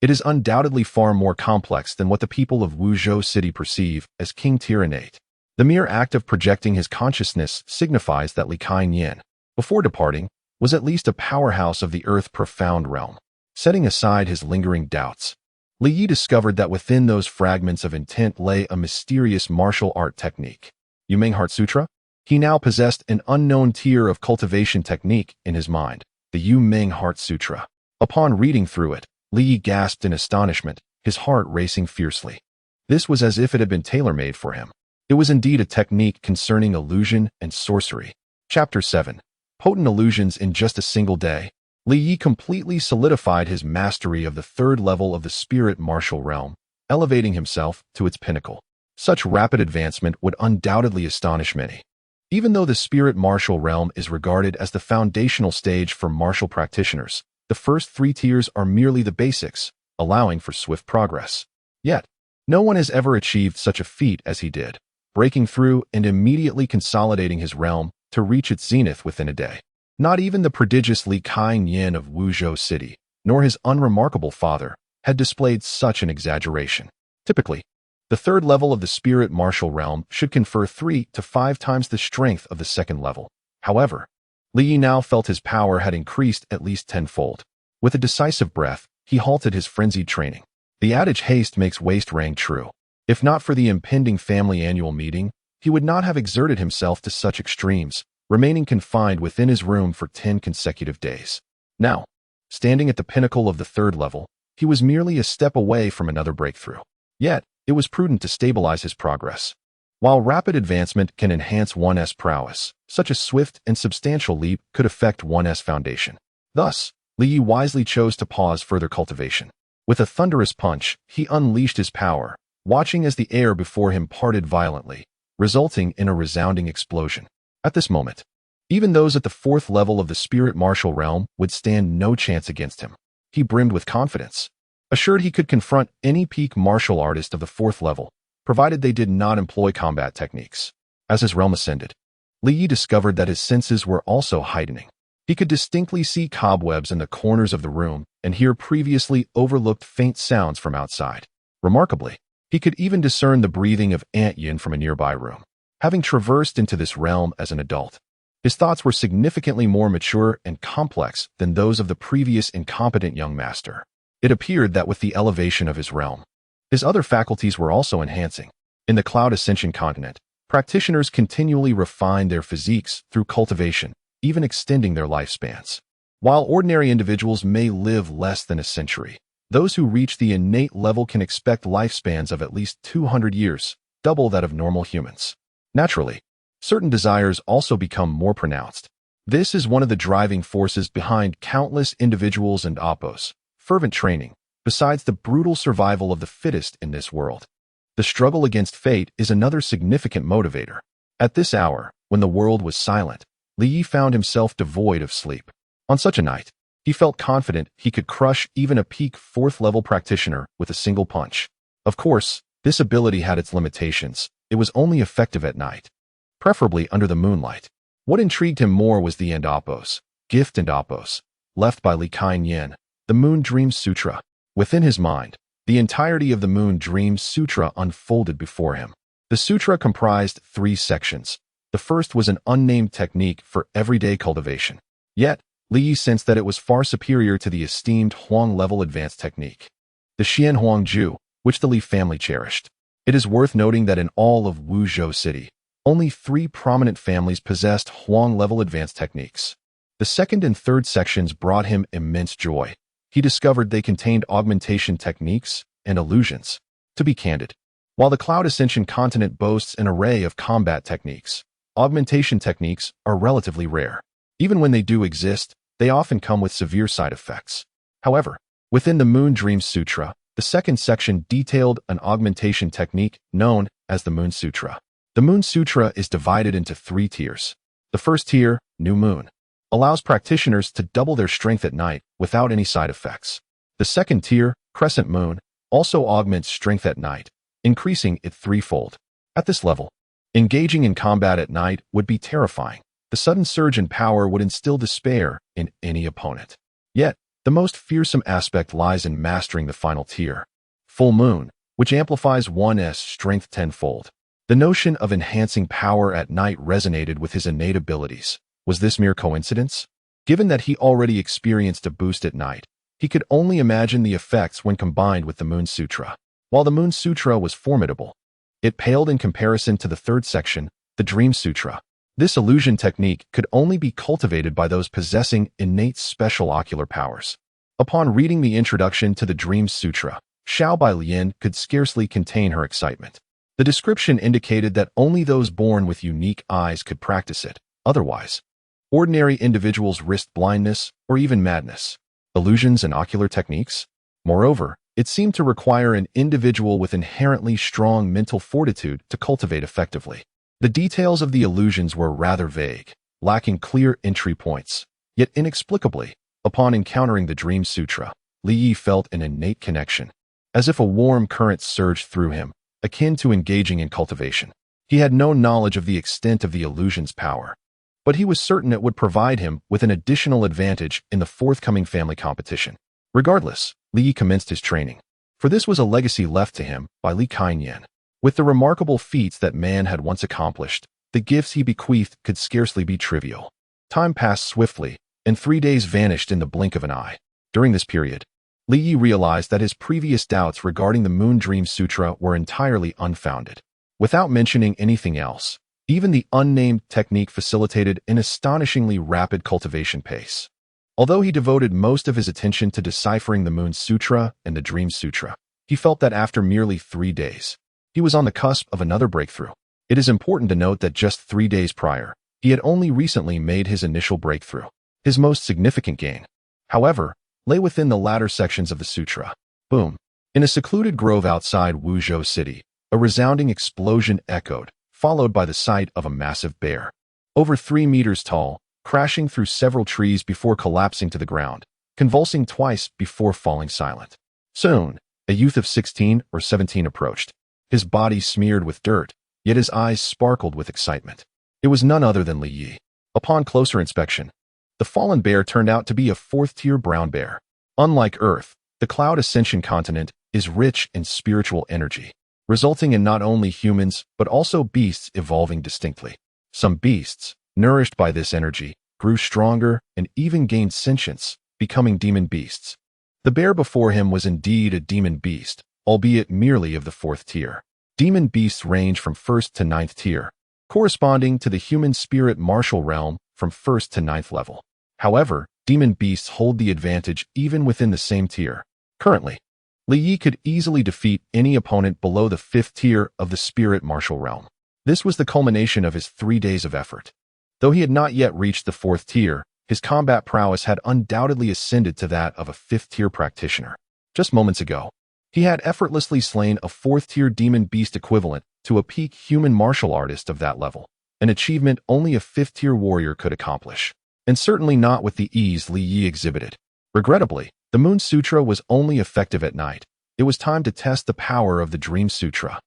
it is undoubtedly far more complex than what the people of Wuzhou City perceive as King Tyrannate. The mere act of projecting his consciousness signifies that Li Kaiyan, before departing, was at least a powerhouse of the Earth profound realm. Setting aside his lingering doubts, Li Yi discovered that within those fragments of intent lay a mysterious martial art technique. Yumeng Heart Sutra? He now possessed an unknown tier of cultivation technique in his mind, the Yumeng Heart Sutra. Upon reading through it, Li Yi gasped in astonishment, his heart racing fiercely. This was as if it had been tailor-made for him. It was indeed a technique concerning illusion and sorcery. Chapter 7. Potent Illusions in Just a Single Day. Li Yi completely solidified his mastery of the third level of the spirit martial realm, elevating himself to its pinnacle. Such rapid advancement would undoubtedly astonish many. Even though the spirit martial realm is regarded as the foundational stage for martial practitioners, the first 3 tiers are merely the basics, allowing for swift progress. Yet, no one has ever achieved such a feat as he did, breaking through and immediately consolidating his realm to reach its zenith within a day. Not even the prodigious Li Kaiyan of Wuzhou City, nor his unremarkable father, had displayed such an exaggeration. Typically, the third level of the spirit martial realm should confer 3 to 5 times the strength of the second level. However, Li Yi now felt his power had increased at least tenfold. With a decisive breath, he halted his frenzied training. The adage haste makes waste rang true. If not for the impending family annual meeting, he would not have exerted himself to such extremes, remaining confined within his room for 10 consecutive days. Now, standing at the pinnacle of the third level, he was merely a step away from another breakthrough. Yet, it was prudent to stabilize his progress. While rapid advancement can enhance one's prowess, such a swift and substantial leap could affect one's foundation. Thus, Li Yi wisely chose to pause further cultivation. With a thunderous punch, he unleashed his power, watching as the air before him parted violently, resulting in a resounding explosion. At this moment, even those at the 4th level of the spirit martial realm would stand no chance against him. He brimmed with confidence, assured he could confront any peak martial artist of the 4th level, provided they did not employ combat techniques. As his realm ascended, Li Yi discovered that his senses were also heightening. He could distinctly see cobwebs in the corners of the room and hear previously overlooked faint sounds from outside. Remarkably, he could even discern the breathing of Aunt Yin from a nearby room. Having traversed into this realm as an adult, his thoughts were significantly more mature and complex than those of the previous incompetent young master. It appeared that with the elevation of his realm, his other faculties were also enhancing. In the Cloud Ascension continent, practitioners continually refine their physiques through cultivation, even extending their lifespans. While ordinary individuals may live less than a century, those who reach the innate level can expect lifespans of at least 200 years, double that of normal humans. Naturally, certain desires also become more pronounced. This is one of the driving forces behind countless individuals and oppos, fervent training, besides the brutal survival of the fittest in this world. The struggle against fate is another significant motivator. At this hour, when the world was silent, Li Yi found himself devoid of sleep. On such a night, he felt confident he could crush even a peak 4th level practitioner with a single punch. Of course, this ability had its limitations. It was only effective at night, preferably under the moonlight. What intrigued him more was the Oppos, gift and Oppos, left by Li Kaiyan, the Moon Dream Sutra. Within his mind, the entirety of the Moon Dream Sutra unfolded before him. The sutra comprised 3 sections. The first was an unnamed technique for everyday cultivation. Yet, Li Yi sensed that it was far superior to the esteemed Huang-level advanced technique, the Xian Huang Ju, which the Li family cherished. It is worth noting that in all of Wuzhou City, only 3 prominent families possessed Huang-level advanced techniques. The second and third sections brought him immense joy. He discovered they contained augmentation techniques and illusions. To be candid, while the Cloud Ascension continent boasts an array of combat techniques, augmentation techniques are relatively rare. Even when they do exist, they often come with severe side effects. However, within the Moon Dream Sutra, the second section detailed an augmentation technique known as the Moon Sutra. The Moon Sutra is divided into 3 tiers. The first tier, New Moon, allows practitioners to double their strength at night without any side effects. The second tier, crescent moon, also augments strength at night, increasing it threefold. At this level, engaging in combat at night would be terrifying. The sudden surge in power would instill despair in any opponent. Yet, the most fearsome aspect lies in mastering the final tier, full moon, which amplifies one's strength tenfold. The notion of enhancing power at night resonated with his innate abilities. Was this mere coincidence? Given that he already experienced a boost at night, he could only imagine the effects when combined with the Moon Sutra. While the Moon Sutra was formidable, it paled in comparison to the third section, the Dream Sutra. This illusion technique could only be cultivated by those possessing innate special ocular powers. Upon reading the introduction to the Dream Sutra, Xiao Bailian could scarcely contain her excitement. The description indicated that only those born with unique eyes could practice it. Otherwise, ordinary individuals risked blindness or even madness. Illusions and ocular techniques? Moreover, it seemed to require an individual with inherently strong mental fortitude to cultivate effectively. The details of the illusions were rather vague, lacking clear entry points. Yet inexplicably, upon encountering the Dream Sutra, Li Yi felt an innate connection, as if a warm current surged through him, akin to engaging in cultivation. He had no knowledge of the extent of the illusion's power, but he was certain it would provide him with an additional advantage in the forthcoming family competition. Regardless, Li Yi commenced his training, for this was a legacy left to him by Li Kainyan. With the remarkable feats that man had once accomplished, the gifts he bequeathed could scarcely be trivial. Time passed swiftly, and 3 days vanished in the blink of an eye. During this period, Li Yi realized that his previous doubts regarding the Moon Dream Sutra were entirely unfounded. Without mentioning anything else, even the unnamed technique facilitated an astonishingly rapid cultivation pace. Although he devoted most of his attention to deciphering the Moon Sutra and the Dream Sutra, he felt that after merely 3 days, he was on the cusp of another breakthrough. It is important to note that just 3 days prior, he had only recently made his initial breakthrough. His most significant gain, however, lay within the latter sections of the sutra. Boom. In a secluded grove outside Wuzhou City, a resounding explosion echoed, followed by the sight of a massive bear, over 3 meters tall, crashing through several trees before collapsing to the ground, convulsing twice before falling silent. Soon, a youth of 16 or 17 approached, his body smeared with dirt, yet his eyes sparkled with excitement. It was none other than Li Yi. Upon closer inspection, the fallen bear turned out to be a 4th-tier brown bear. Unlike Earth, the Cloud Ascension continent is rich in spiritual energy, resulting in not only humans but also beasts evolving distinctly. Some beasts, nourished by this energy, grew stronger and even gained sentience, becoming demon beasts. The bear before him was indeed a demon beast, albeit merely of the 4th tier. Demon beasts range from 1st to 9th tier, corresponding to the human spirit martial realm from 1st to 9th level. However, demon beasts hold the advantage even within the same tier. Currently, Li Yi could easily defeat any opponent below the 5th tier of the spirit martial realm. This was the culmination of his 3 days of effort. Though he had not yet reached the 4th tier, his combat prowess had undoubtedly ascended to that of a 5th tier practitioner. Just moments ago, he had effortlessly slain a 4th tier demon beast equivalent to a peak human martial artist of that level, an achievement only a 5th tier warrior could accomplish, and certainly not with the ease Li Yi exhibited. Regrettably, the Moon Sutra was only effective at night. It was time to test the power of the Dream Sutra.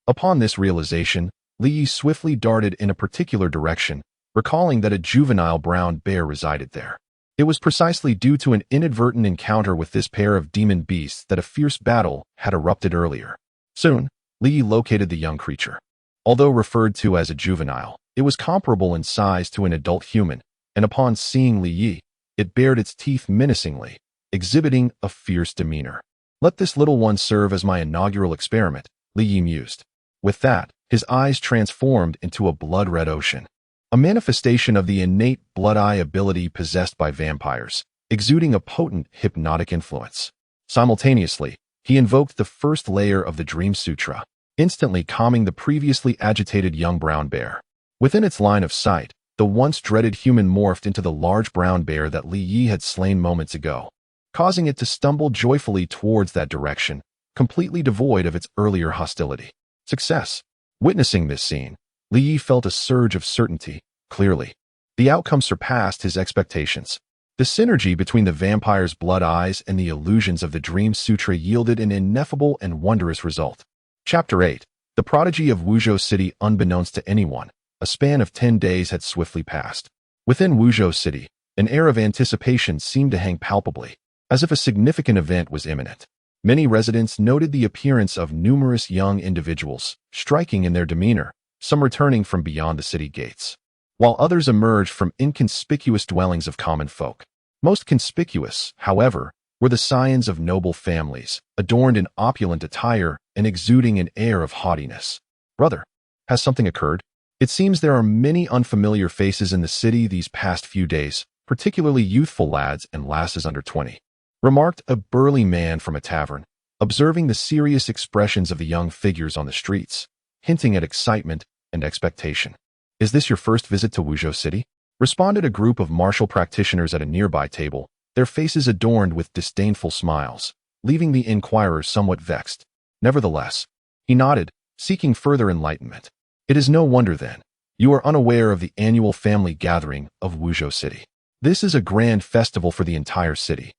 Upon this realization, Li Yi swiftly darted in a particular direction, recalling that a juvenile brown bear resided there. It was precisely due to an inadvertent encounter with this pair of demon beasts that a fierce battle had erupted earlier. Soon, Li Yi located the young creature. Although referred to as a juvenile, it was comparable in size to an adult human, and upon seeing Li Yi, it bared its teeth menacingly, exhibiting a fierce demeanor. Let this little one serve as my inaugural experiment, Li Yi mused. With that, his eyes transformed into a blood-red ocean, a manifestation of the innate blood eye ability possessed by vampires, exuding a potent hypnotic influence. Simultaneously, he invoked the first layer of the Dream Sutra, instantly calming the previously agitated young brown bear. Within its line of sight, the once dreaded human morphed into the large brown bear that Li Yi had slain moments ago, causing it to stumble joyfully towards that direction, completely devoid of its earlier hostility. Success. Witnessing this scene, Li Yi felt a surge of certainty. Clearly, the outcome surpassed his expectations. The synergy between the vampire's blood eyes and the illusions of the Dream Sutra yielded an ineffable and wondrous result. Chapter 8. The prodigy of Wuzhou City. Unbeknownst to anyone, a span of 10 days had swiftly passed. Within Wuzhou City, an air of anticipation seemed to hang palpably, as if a significant event was imminent. Many residents noted the appearance of numerous young individuals, striking in their demeanor, some returning from beyond the city gates, while others emerged from inconspicuous dwellings of common folk. Most conspicuous, however, were the scions of noble families, adorned in opulent attire and exuding an air of haughtiness. Brother, has something occurred? It seems there are many unfamiliar faces in the city these past few days, particularly youthful lads and lasses under 20, remarked a burly man from a tavern, observing the serious expressions of the young figures on the streets, hinting at excitement and expectation. Is this your first visit to Wuzhou City? Responded a group of martial practitioners at a nearby table, their faces adorned with disdainful smiles, leaving the inquirer somewhat vexed. Nevertheless, he nodded, seeking further enlightenment. It is no wonder, then, you are unaware of the annual family gathering of Wuzhou City. This is a grand festival for the entire city,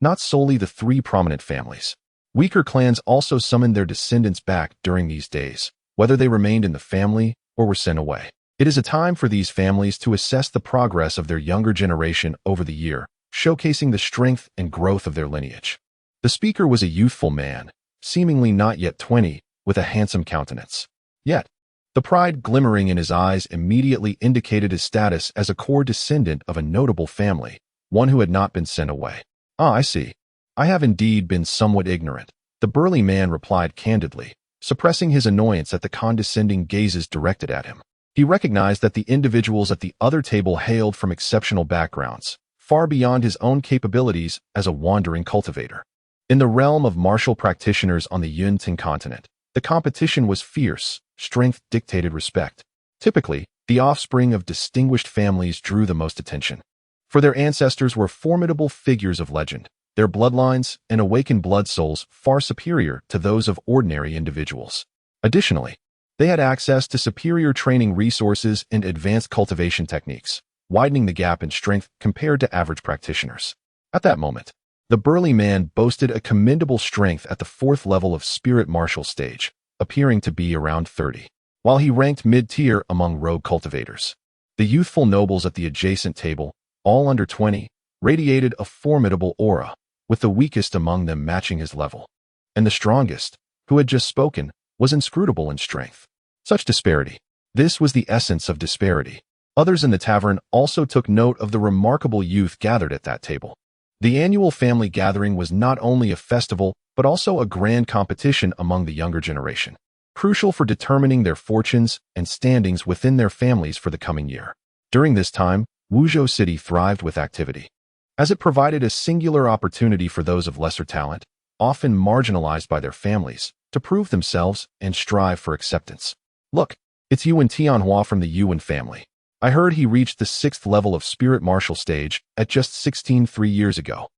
not solely the 3 prominent families. Weaker clans also summoned their descendants back during these days, whether they remained in the family or were sent away. It is a time for these families to assess the progress of their younger generation over the year, showcasing the strength and growth of their lineage. The speaker was a youthful man, seemingly not yet 20, with a handsome countenance. Yet, the pride glimmering in his eyes immediately indicated his status as a core descendant of a notable family, one who had not been sent away. Ah, I see. I have indeed been somewhat ignorant, the burly man replied candidly, suppressing his annoyance at the condescending gazes directed at him. He recognized that the individuals at the other table hailed from exceptional backgrounds, far beyond his own capabilities as a wandering cultivator. In the realm of martial practitioners on the Yunting continent, the competition was fierce, strength dictated respect. Typically, the offspring of distinguished families drew the most attention, for their ancestors were formidable figures of legend, their bloodlines and awakened blood souls far superior to those of ordinary individuals. Additionally, they had access to superior training resources and advanced cultivation techniques, widening the gap in strength compared to average practitioners. At that moment, the burly man boasted a commendable strength at the 4th level of spirit martial stage, appearing to be around 30, while he ranked mid-tier among rogue cultivators. The youthful nobles at the adjacent table, all under 20, radiated a formidable aura, with the weakest among them matching his level. And the strongest, who had just spoken, was inscrutable in strength. Such disparity. This was the essence of disparity. Others in the tavern also took note of the remarkable youth gathered at that table. The annual family gathering was not only a festival, but also a grand competition among the younger generation, crucial for determining their fortunes and standings within their families for the coming year. During this time, Wuzhou City thrived with activity, as it provided a singular opportunity for those of lesser talent, often marginalized by their families, to prove themselves and strive for acceptance. Look, it's Yuan Tianhua from the Yuan family. I heard he reached the 6th level of spirit martial stage at just 16 3 years ago.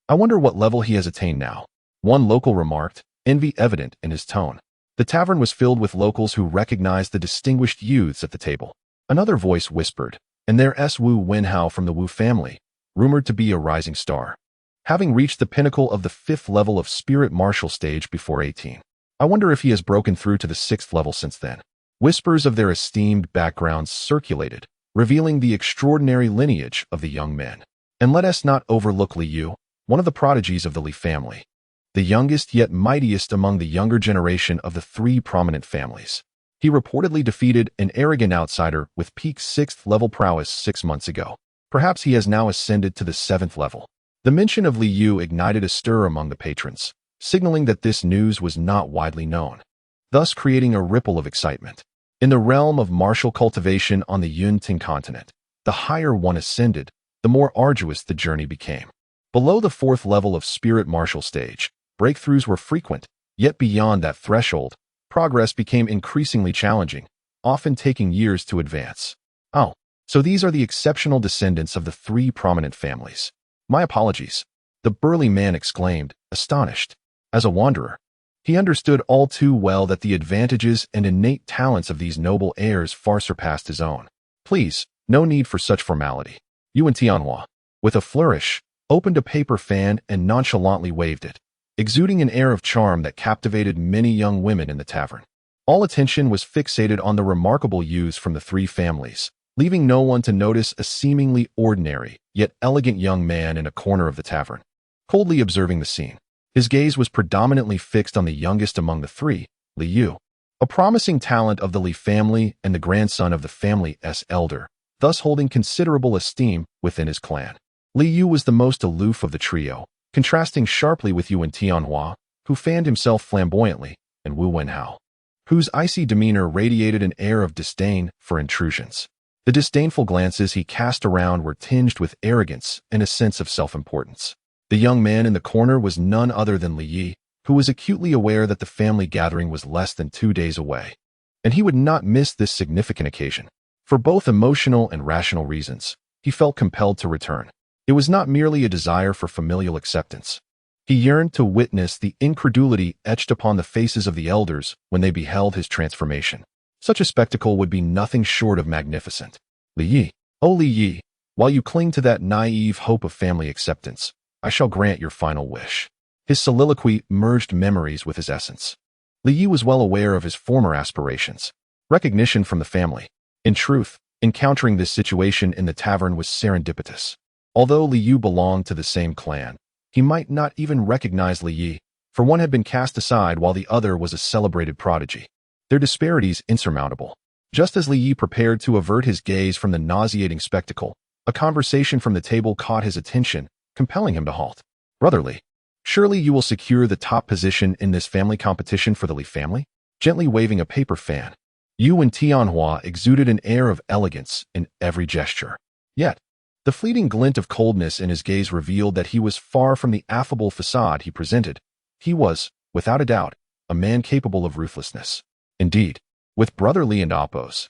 I wonder what level he has attained now. One local remarked, envy evident in his tone. The tavern was filled with locals who recognized the distinguished youths at the table. Another voice whispered, and there's Wu Wenhao from the Wu family, rumored to be a rising star, having reached the pinnacle of the 5th level of spirit martial stage before 18. I wonder if he has broken through to the 6th level since then. Whispers of their esteemed backgrounds circulated, revealing the extraordinary lineage of the young men. And let us not overlook Li Yu, one of the prodigies of the Li family, the youngest yet mightiest among the younger generation of the 3 prominent families. He reportedly defeated an arrogant outsider with peak 6th level prowess 6 months ago. Perhaps he has now ascended to the 7th level. The mention of Li Yu ignited a stir among the patrons, signaling that this news was not widely known, thus creating a ripple of excitement. In the realm of martial cultivation on the Yunting continent, the higher one ascended, the more arduous the journey became. Below the 4th level of spirit martial stage, breakthroughs were frequent, yet beyond that threshold, progress became increasingly challenging, often taking years to advance. Oh, so these are the exceptional descendants of the 3 prominent families. My apologies, the burly man exclaimed, astonished. As a wanderer, he understood all too well that the advantages and innate talents of these noble heirs far surpassed his own. Please, no need for such formality. Yuan Tianhua, With a flourish, opened a paper fan and nonchalantly waved it, exuding an air of charm that captivated many young women in the tavern. All attention was fixated on the remarkable youths from the three families, leaving no one to notice a seemingly ordinary, yet elegant young man in a corner of the tavern, coldly observing the scene. His gaze was predominantly fixed on the youngest among the three, Li Yu, a promising talent of the Li family and the grandson of the family's elder, thus holding considerable esteem within his clan. Li Yu was the most aloof of the trio, contrasting sharply with Yuan Tianhua, who fanned himself flamboyantly, and Wu Wenhao, whose icy demeanor radiated an air of disdain for intrusions. The disdainful glances he cast around were tinged with arrogance and a sense of self-importance. The young man in the corner was none other than Li Yi, who was acutely aware that the family gathering was less than 2 days away, and he would not miss this significant occasion. For both emotional and rational reasons, he felt compelled to return. It was not merely a desire for familial acceptance. He yearned to witness the incredulity etched upon the faces of the elders when they beheld his transformation. Such a spectacle would be nothing short of magnificent. Li Yi, oh Li Yi, while you cling to that naive hope of family acceptance, I shall grant your final wish. His soliloquy merged memories with his essence. Li Yi was well aware of his former aspirations. Recognition from the family. In truth, encountering this situation in the tavern was serendipitous. Although Li Yu belonged to the same clan, he might not even recognize Li Yi, for one had been cast aside while the other was a celebrated prodigy. Their disparities insurmountable. Just as Li Yi prepared to avert his gaze from the nauseating spectacle, a conversation from the table caught his attention, compelling him to halt. Brother Li, surely you will secure the top position in this family competition for the Li family? Gently waving a paper fan, Yuan Tianhua exuded an air of elegance in every gesture. Yet, the fleeting glint of coldness in his gaze revealed that he was far from the affable facade he presented. He was, without a doubt, a man capable of ruthlessness. Indeed, with Brother Li and Appo's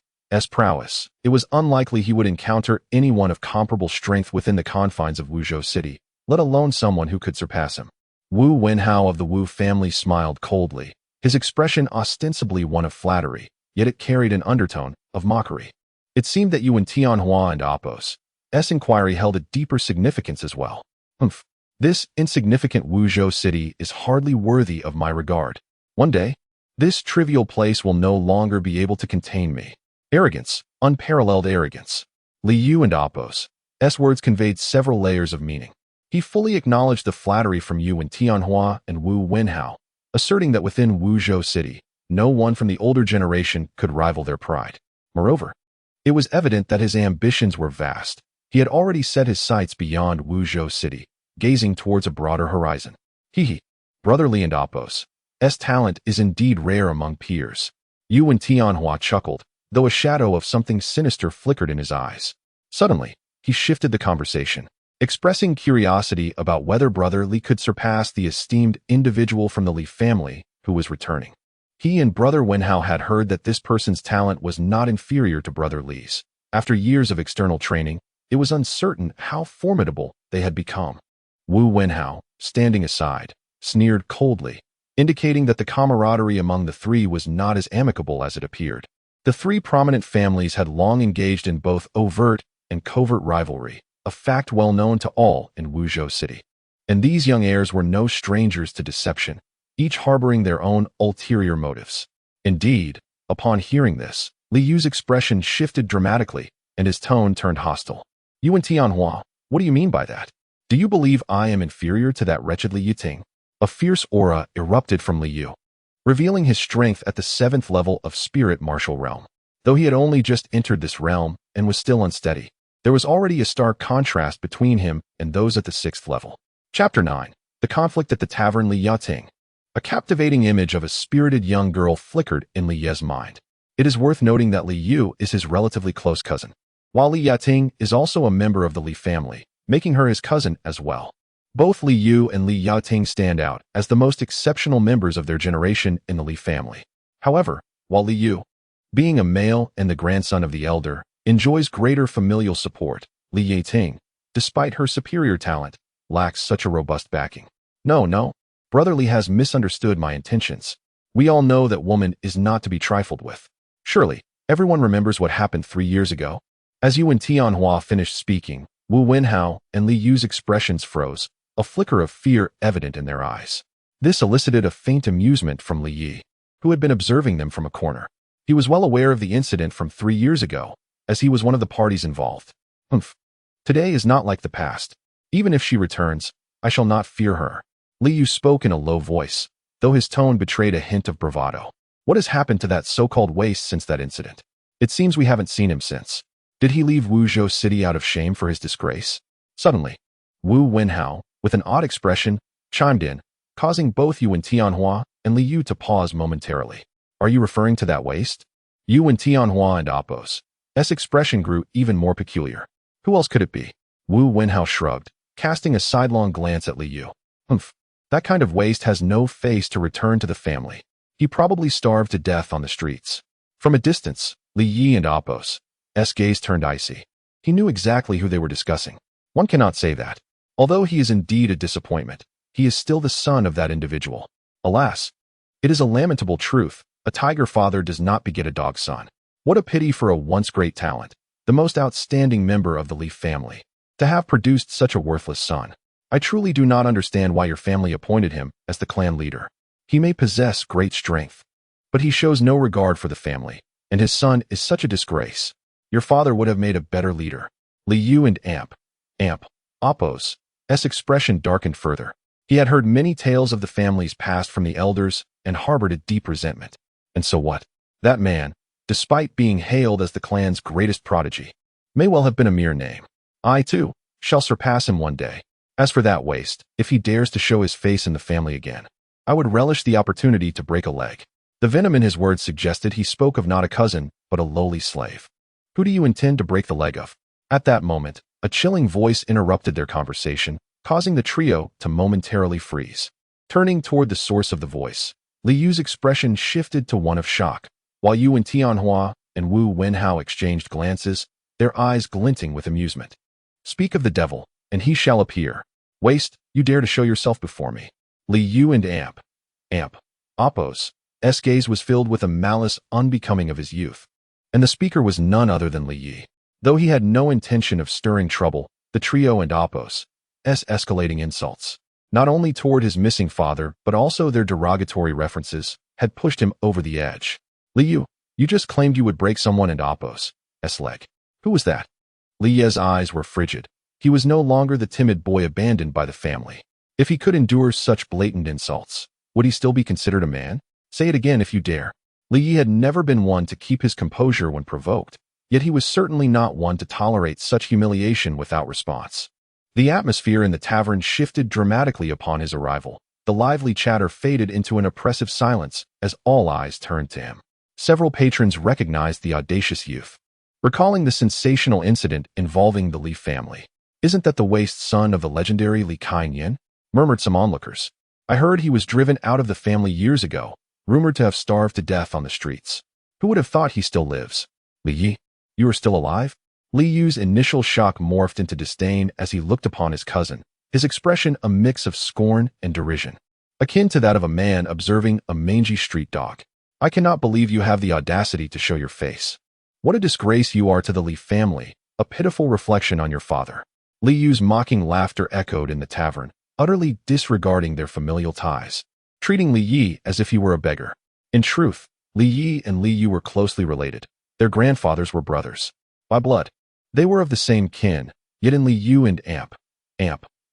prowess, it was unlikely he would encounter anyone of comparable strength within the confines of Wuzhou City, let alone someone who could surpass him. Wu Wenhao of the Wu family smiled coldly, his expression ostensibly one of flattery, yet it carried an undertone of mockery. It seemed that Yuan Tianhua and Appo's inquiry held a deeper significance as well. This insignificant Wuzhou City is hardly worthy of my regard. One day, this trivial place will no longer be able to contain me. Arrogance, unparalleled arrogance. Li Yu and Appo's words conveyed several layers of meaning. He fully acknowledged the flattery from Yuan Tianhua and Wu Wenhao, asserting that within Wuzhou City, no one from the older generation could rival their pride. Moreover, it was evident that his ambitions were vast. He had already set his sights beyond Wuzhou City, gazing towards a broader horizon. Brother Li and Appo's talent is indeed rare among peers. Yuan Tianhua chuckled, though a shadow of something sinister flickered in his eyes. Suddenly, he shifted the conversation, expressing curiosity about whether Brother Li could surpass the esteemed individual from the Li family who was returning. He and Brother Wenhao had heard that this person's talent was not inferior to Brother Li's. After years of external training, it was uncertain how formidable they had become. Wu Wenhao, standing aside, sneered coldly, indicating that the camaraderie among the three was not as amicable as it appeared. The three prominent families had long engaged in both overt and covert rivalry, a fact well known to all in Wuzhou City. And these young heirs were no strangers to deception, each harboring their own ulterior motives. Indeed, upon hearing this, Li Yu's expression shifted dramatically, and his tone turned hostile. Yuan Tianhua, what do you mean by that? Do you believe I am inferior to that wretched Li Yiting? A fierce aura erupted from Li Yu, revealing his strength at the 7th level of spirit martial realm. Though he had only just entered this realm and was still unsteady, there was already a stark contrast between him and those at the 6th level. Chapter 9. The Conflict at the Tavern. Li Yating. A captivating image of a spirited young girl flickered in Li Ye's mind. It is worth noting that Li Yu is his relatively close cousin, while Li Yating is also a member of the Li family, making her his cousin as well. Both Li Yu and Li Yating stand out as the most exceptional members of their generation in the Li family. However, while Li Yu, being a male and the grandson of the elder, enjoys greater familial support, Li Yating, despite her superior talent, lacks such a robust backing. No, Brother Li has misunderstood my intentions. We all know that woman is not to be trifled with. Surely, everyone remembers what happened 3 years ago. As Yuan Tianhua finished speaking, Wu Wenhao and Li Yu's expressions froze, a flicker of fear evident in their eyes. This elicited a faint amusement from Li Yi, who had been observing them from a corner. He was well aware of the incident from 3 years ago, as he was one of the parties involved. Today is not like the past. Even if she returns, I shall not fear her. Li Yu spoke in a low voice, though his tone betrayed a hint of bravado. What has happened to that so-called waste since that incident? It seems we haven't seen him since. Did he leave Wuzhou City out of shame for his disgrace? Suddenly, Wu Wenhao, with an odd expression, chimed in, causing both Yuan Tianhua and Li Yu to pause momentarily. Are you referring to that waste? Yuan Tianhua and Apos' expression grew even more peculiar. Who else could it be? Wu Wenhao shrugged, casting a sidelong glance at Li Yu. That kind of waste has no face to return to the family. He probably starved to death on the streets. From a distance, Li Yi and Apos' gaze turned icy. He knew exactly who they were discussing. One cannot say that. Although he is indeed a disappointment, he is still the son of that individual. Alas, it is a lamentable truth. A tiger father does not beget a dog son. What a pity for a once great talent, the most outstanding member of the Li family, to have produced such a worthless son. I truly do not understand why your family appointed him as the clan leader. He may possess great strength, but he shows no regard for the family, and his son is such a disgrace. Your father would have made a better leader. Li Yu and Apos' expression darkened further. He had heard many tales of the family's past from the elders and harbored a deep resentment. And so what? That man, despite being hailed as the clan's greatest prodigy, may well have been a mere name. I, too, shall surpass him one day. As for that waste, if he dares to show his face in the family again, I would relish the opportunity to break a leg. The venom in his words suggested he spoke of not a cousin, but a lowly slave. Who do you intend to break the leg of? At that moment, a chilling voice interrupted their conversation, causing the trio to momentarily freeze. Turning toward the source of the voice, Li Yu's expression shifted to one of shock, while Yuan Tianhua and Wu Wenhao exchanged glances, their eyes glinting with amusement. Speak of the devil, and he shall appear. Waste, you dare to show yourself before me. Li Yu and Apos' gaze was filled with a malice unbecoming of his youth, and the speaker was none other than Li Yi. Though he had no intention of stirring trouble, the trio and Apos' escalating insults, not only toward his missing father, but also their derogatory references, had pushed him over the edge. Li Yu, you just claimed you would break someone and Apos' leg. Who was that? Li Yi's eyes were frigid. He was no longer the timid boy abandoned by the family. If he could endure such blatant insults, would he still be considered a man? Say it again if you dare. Li Yi had never been one to keep his composure when provoked, yet he was certainly not one to tolerate such humiliation without response. The atmosphere in the tavern shifted dramatically upon his arrival. The lively chatter faded into an oppressive silence as all eyes turned to him. Several patrons recognized the audacious youth, recalling the sensational incident involving the Li family. Isn't that the waste son of the legendary Li Kainyin? Murmured some onlookers. I heard he was driven out of the family years ago, rumored to have starved to death on the streets. Who would have thought he still lives? Li Yi, you are still alive? Li Yu's initial shock morphed into disdain as he looked upon his cousin, his expression a mix of scorn and derision, akin to that of a man observing a mangy street dog. I cannot believe you have the audacity to show your face. What a disgrace you are to the Li family, a pitiful reflection on your father. Li Yu's mocking laughter echoed in the tavern, utterly disregarding their familial ties, treating Li Yi as if he were a beggar. In truth, Li Yi and Li Yu were closely related. Their grandfathers were brothers. By blood, they were of the same kin, yet in Li Yu and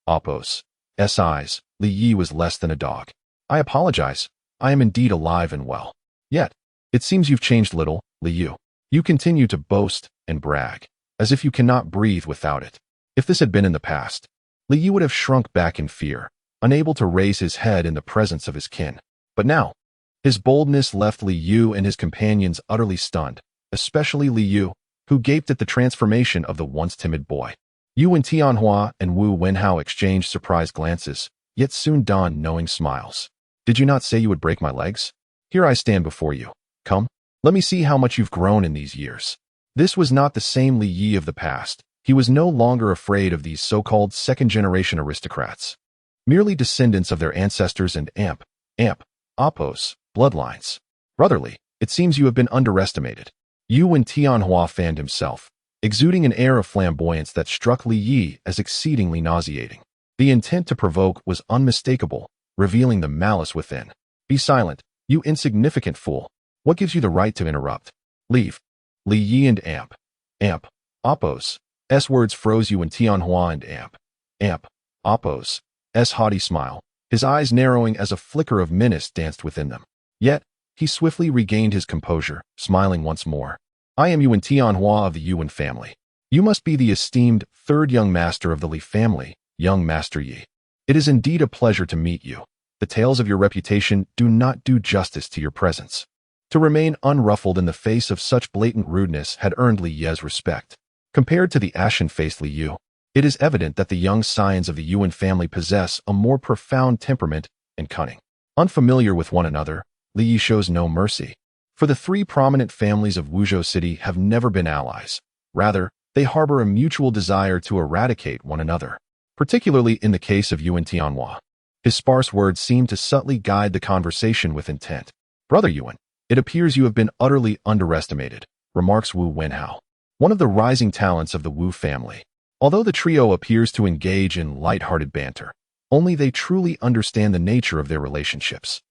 Apos' eyes, Li Yi was less than a dog. I apologize. I am indeed alive and well. Yet, it seems you've changed little, Li Yu. You continue to boast and brag, as if you cannot breathe without it. If this had been in the past, Li Yu would have shrunk back in fear, unable to raise his head in the presence of his kin. But now, his boldness left Li Yu and his companions utterly stunned, especially Li Yu, who gaped at the transformation of the once timid boy. Yuan Tianhua and Wu Wenhao exchanged surprised glances, yet soon donned knowing smiles. Did you not say you would break my legs? Here I stand before you. Come, let me see how much you've grown in these years. This was not the same Li Yi of the past. He was no longer afraid of these so-called second-generation aristocrats, merely descendants of their ancestors and Apos' bloodlines. Brotherly, it seems you have been underestimated. Yuan Tianhua fanned himself, exuding an air of flamboyance that struck Li Yi as exceedingly nauseating. The intent to provoke was unmistakable, revealing the malice within. "Be silent, you insignificant fool. What gives you the right to interrupt? Leave." Li Yi and Amp, Oppos. S words froze Yuan Tianhua and Amp, Oppos. S haughty smile, his eyes narrowing as a flicker of menace danced within them. Yet, he swiftly regained his composure, smiling once more. "I am Yuan Tianhua of the Yuan family. You must be the esteemed third young master of the Li family, young Master Yi. It is indeed a pleasure to meet you. The tales of your reputation do not do justice to your presence." To remain unruffled in the face of such blatant rudeness had earned Li Ye's respect. Compared to the ashen-faced Li Yu, it is evident that the young scions of the Yuan family possess a more profound temperament and cunning. Unfamiliar with one another, Li Yi shows no mercy. For the three prominent families of Wuzhou City have never been allies. Rather, they harbor a mutual desire to eradicate one another, particularly in the case of Yuan Tianhua. His sparse words seem to subtly guide the conversation with intent. "Brother Yuan, it appears you have been utterly underestimated," remarks Wu Wenhao, one of the rising talents of the Wu family. Although the trio appears to engage in light-hearted banter, only they truly understand the nature of their relationships.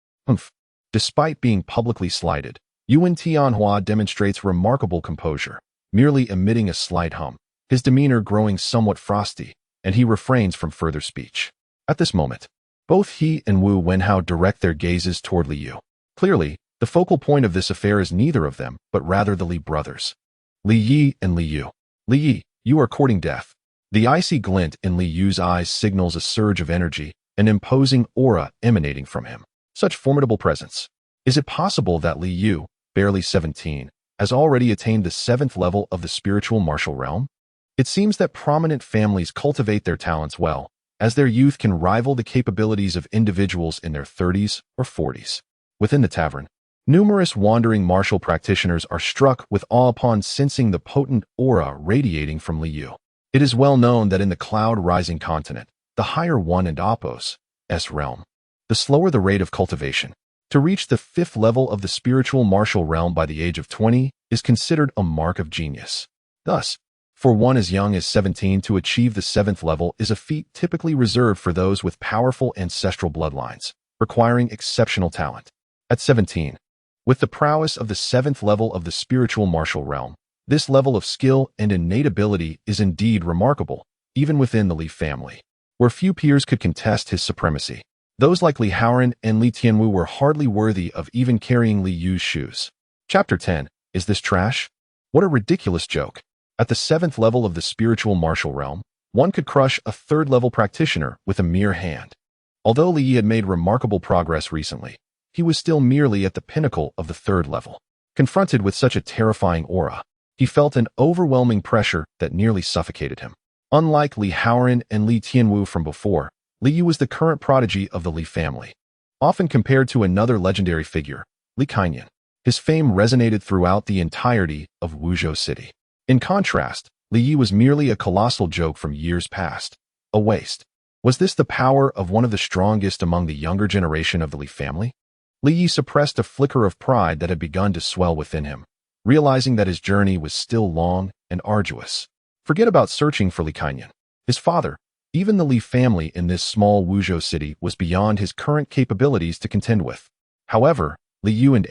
Despite being publicly slighted, Yuan Tianhua demonstrates remarkable composure, merely emitting a slight hum, his demeanor growing somewhat frosty, and he refrains from further speech. At this moment, both he and Wu Wenhao direct their gazes toward Li Yu. Clearly, the focal point of this affair is neither of them, but rather the Li brothers. Li Yi and Li Yu. "Li Yi, you are courting death." The icy glint in Li Yu's eyes signals a surge of energy, an imposing aura emanating from him. Such formidable presence. Is it possible that Li Yu, barely 17, has already attained the 7th level of the spiritual martial realm? It seems that prominent families cultivate their talents well, as their youth can rival the capabilities of individuals in their 30s or 40s. Within the tavern, numerous wandering martial practitioners are struck with awe upon sensing the potent aura radiating from Li Yu. It is well known that in the cloud-rising continent, the higher one and Oppos' realm, the slower the rate of cultivation. To reach the 5th level of the spiritual martial realm by the age of 20 is considered a mark of genius. Thus, for one as young as 17 to achieve the 7th level is a feat typically reserved for those with powerful ancestral bloodlines, requiring exceptional talent. At 17, with the prowess of the 7th level of the spiritual martial realm, this level of skill and innate ability is indeed remarkable, even within the Li family, where few peers could contest his supremacy. Those like Li Haoran and Li Tianwu were hardly worthy of even carrying Li Yu's shoes. Chapter 10. Is this trash? What a ridiculous joke. At the 7th level of the spiritual martial realm, one could crush a 3rd-level practitioner with a mere hand. Although Li Yi had made remarkable progress recently, he was still merely at the pinnacle of the 3rd level. Confronted with such a terrifying aura, he felt an overwhelming pressure that nearly suffocated him. Unlike Li Haoran and Li Tianwu from before, Li Yu was the current prodigy of the Li family. Often compared to another legendary figure, Li Kaiyan, his fame resonated throughout the entirety of Wuzhou City. In contrast, Li Yi was merely a colossal joke from years past, a waste. Was this the power of one of the strongest among the younger generation of the Li family? Li Yi suppressed a flicker of pride that had begun to swell within him, realizing that his journey was still long and arduous. Forget about searching for Li Kaiyan. His father, even the Li family in this small Wuzhou city was beyond his current capabilities to contend with. However, Li Yu and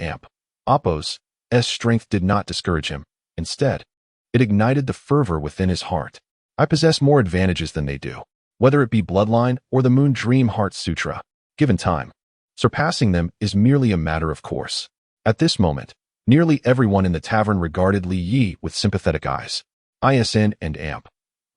Oppos' strength did not discourage him. Instead, it ignited the fervor within his heart. "I possess more advantages than they do, whether it be Bloodline or the Moon Dream Heart Sutra. Given time, surpassing them is merely a matter of course." At this moment, nearly everyone in the tavern regarded Li Yi with sympathetic eyes. "ISN and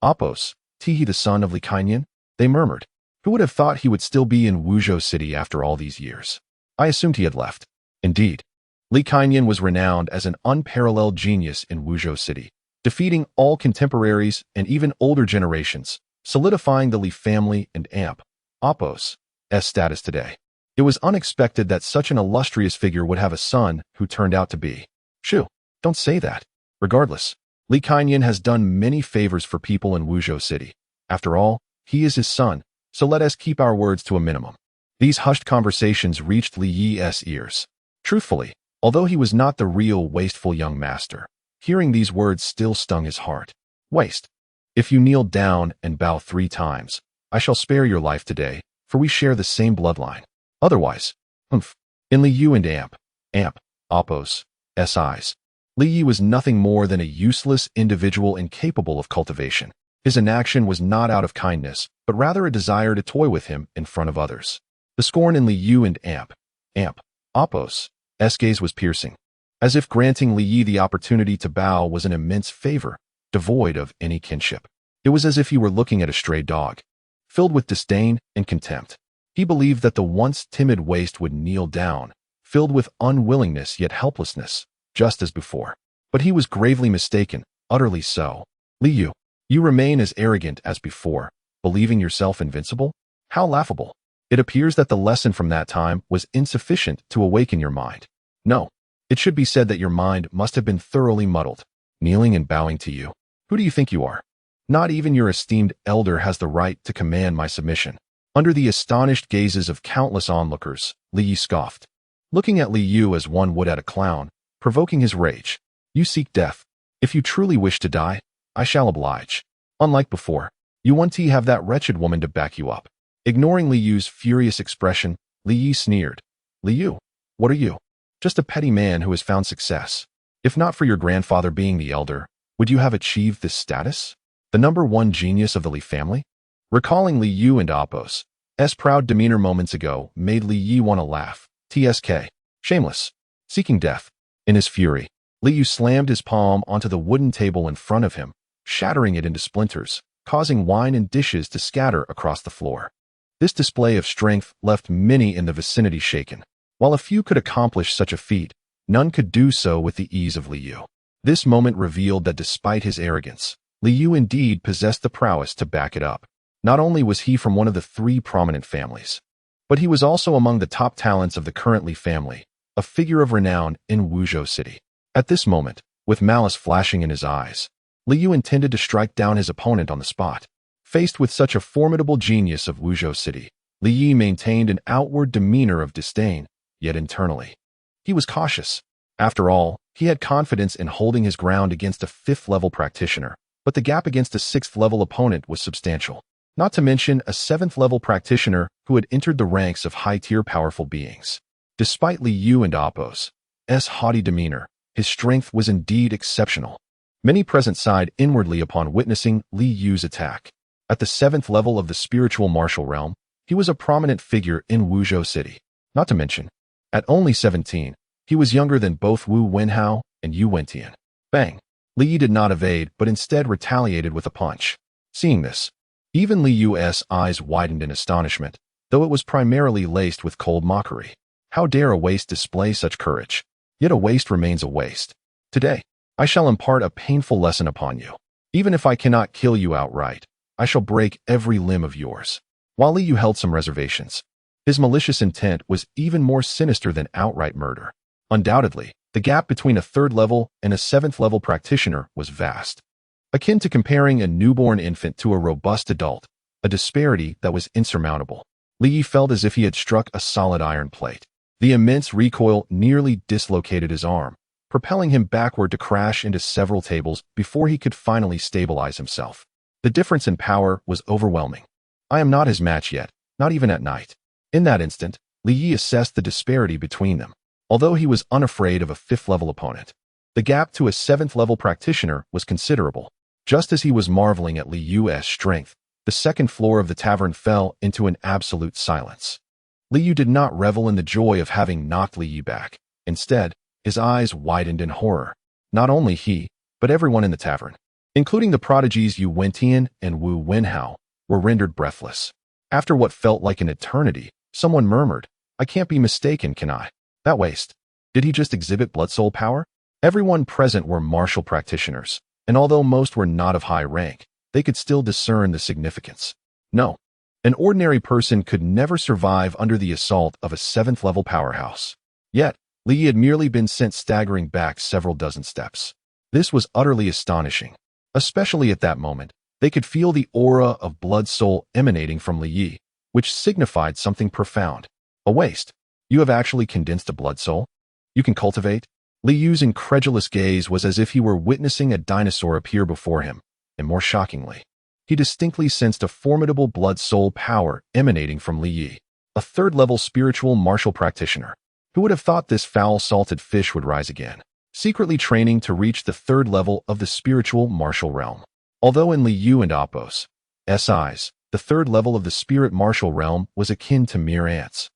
Oppos, Tihi the son of Li Kaiyan?" they murmured. "Who would have thought he would still be in Wuzhou City after all these years? I assumed he had left." Indeed, Li Kaiyan was renowned as an unparalleled genius in Wuzhou City, defeating all contemporaries and even older generations, solidifying the Li family and Oppos' status today. It was unexpected that such an illustrious figure would have a son who turned out to be. Shoo, don't say that. Regardless, Li Kaiyan has done many favors for people in Wuzhou City. After all, he is his son, so let us keep our words to a minimum. These hushed conversations reached Li Yi's ears. Truthfully, although he was not the real wasteful young master, Hearing these words still stung his heart. Waste. If you kneel down and bow 3 times, I shall spare your life today, for we share the same bloodline. Otherwise, humph. In Li Yu and Oppos, eyes, Li Yu was nothing more than a useless individual incapable of cultivation. His inaction was not out of kindness, but rather a desire to toy with him in front of others. The scorn in Li Yu and Oppos' gaze was piercing, as if granting Li Yi the opportunity to bow was an immense favor, devoid of any kinship. It was as if he were looking at a stray dog, filled with disdain and contempt. He believed that the once timid waste would kneel down, filled with unwillingness yet helplessness, just as before. But he was gravely mistaken, utterly so. Li Yu, you remain as arrogant as before, believing yourself invincible? How laughable. It appears that the lesson from that time was insufficient to awaken your mind. No, it should be said that your mind must have been thoroughly muddled, kneeling and bowing to you. Who do you think you are? Not even your esteemed elder has the right to command my submission. Under the astonished gazes of countless onlookers, Li Yi scoffed, looking at Li Yu as one would at a clown, provoking his rage. You seek death. If you truly wish to die, I shall oblige. Unlike before, you want to have that wretched woman to back you up. Ignoring Li Yu's furious expression, Li Yi sneered. Li Yu, what are you? Just a petty man who has found success. If not for your grandfather being the elder, would you have achieved this status? The #1 genius of the Li family? Recalling Li Yu and Oppos' proud demeanor moments ago made Li Yi want to laugh. TSK. Shameless. Seeking death. In his fury, Li Yu slammed his palm onto the wooden table in front of him, shattering it into splinters, causing wine and dishes to scatter across the floor. This display of strength left many in the vicinity shaken. While a few could accomplish such a feat, none could do so with the ease of Li Yu. This moment revealed that despite his arrogance, Li Yu indeed possessed the prowess to back it up. Not only was he from one of the 3 prominent families, but he was also among the top talents of the current Li family, a figure of renown in Wuzhou City. At this moment, with malice flashing in his eyes, Li Yu intended to strike down his opponent on the spot. Faced with such a formidable genius of Wuzhou City, Li Yi maintained an outward demeanor of disdain, yet internally, he was cautious. After all, he had confidence in holding his ground against a 5th-level practitioner, but the gap against a 6th-level opponent was substantial. Not to mention a 7th-level practitioner who had entered the ranks of high-tier powerful beings. Despite Li Yu and Oppos' haughty demeanor, his strength was indeed exceptional. Many present sighed inwardly upon witnessing Li Yu's attack. At the 7th level of the spiritual martial realm, he was a prominent figure in Wuzhou City. Not to mention, at only 17, he was younger than both Wu Wenhao and Yu Wentian. Bang! Li Yi did not evade, but instead retaliated with a punch. Seeing this, even Li Yu's eyes widened in astonishment, though it was primarily laced with cold mockery. How dare a waste display such courage? Yet a waste remains a waste. Today, I shall impart a painful lesson upon you. Even if I cannot kill you outright, I shall break every limb of yours. While Li Yu held some reservations, his malicious intent was even more sinister than outright murder. Undoubtedly, the gap between a 3rd level and a 7th level practitioner was vast. Akin to comparing a newborn infant to a robust adult, a disparity that was insurmountable. Li Yi felt as if he had struck a solid iron plate. The immense recoil nearly dislocated his arm, propelling him backward to crash into several tables before he could finally stabilize himself. The difference in power was overwhelming. I am not his match yet, not even at night. In that instant, Li Yi assessed the disparity between them. Although he was unafraid of a 5th-level opponent, the gap to a 7th-level practitioner was considerable. Just as he was marveling at Li Yu's strength, the 2nd floor of the tavern fell into an absolute silence. Li Yu did not revel in the joy of having knocked Li Yi back. Instead, his eyes widened in horror. Not only he, but everyone in the tavern, including the prodigies Yu Wentian and Wu Wenhao, were rendered breathless. After what felt like an eternity, someone murmured, I can't be mistaken, can I? That waste. Did he just exhibit blood soul power? Everyone present were martial practitioners, and although most were not of high rank, they could still discern the significance. No, an ordinary person could never survive under the assault of a 7th-level powerhouse. Yet, Li Yi had merely been sent staggering back several dozen steps. This was utterly astonishing. Especially at that moment, they could feel the aura of blood soul emanating from Li Yi, which signified something profound. A waste. You have actually condensed a blood soul? You can cultivate? Li Yu's incredulous gaze was as if he were witnessing a dinosaur appear before him, and more shockingly, he distinctly sensed a formidable blood-soul power emanating from Li Yi, a third-level spiritual martial practitioner. Who would have thought this foul-salted fish would rise again, secretly training to reach the third level of the spiritual martial realm? Although in Li Yu and Apos' eyes, the third level of the spirit martial realm was akin to mere ants,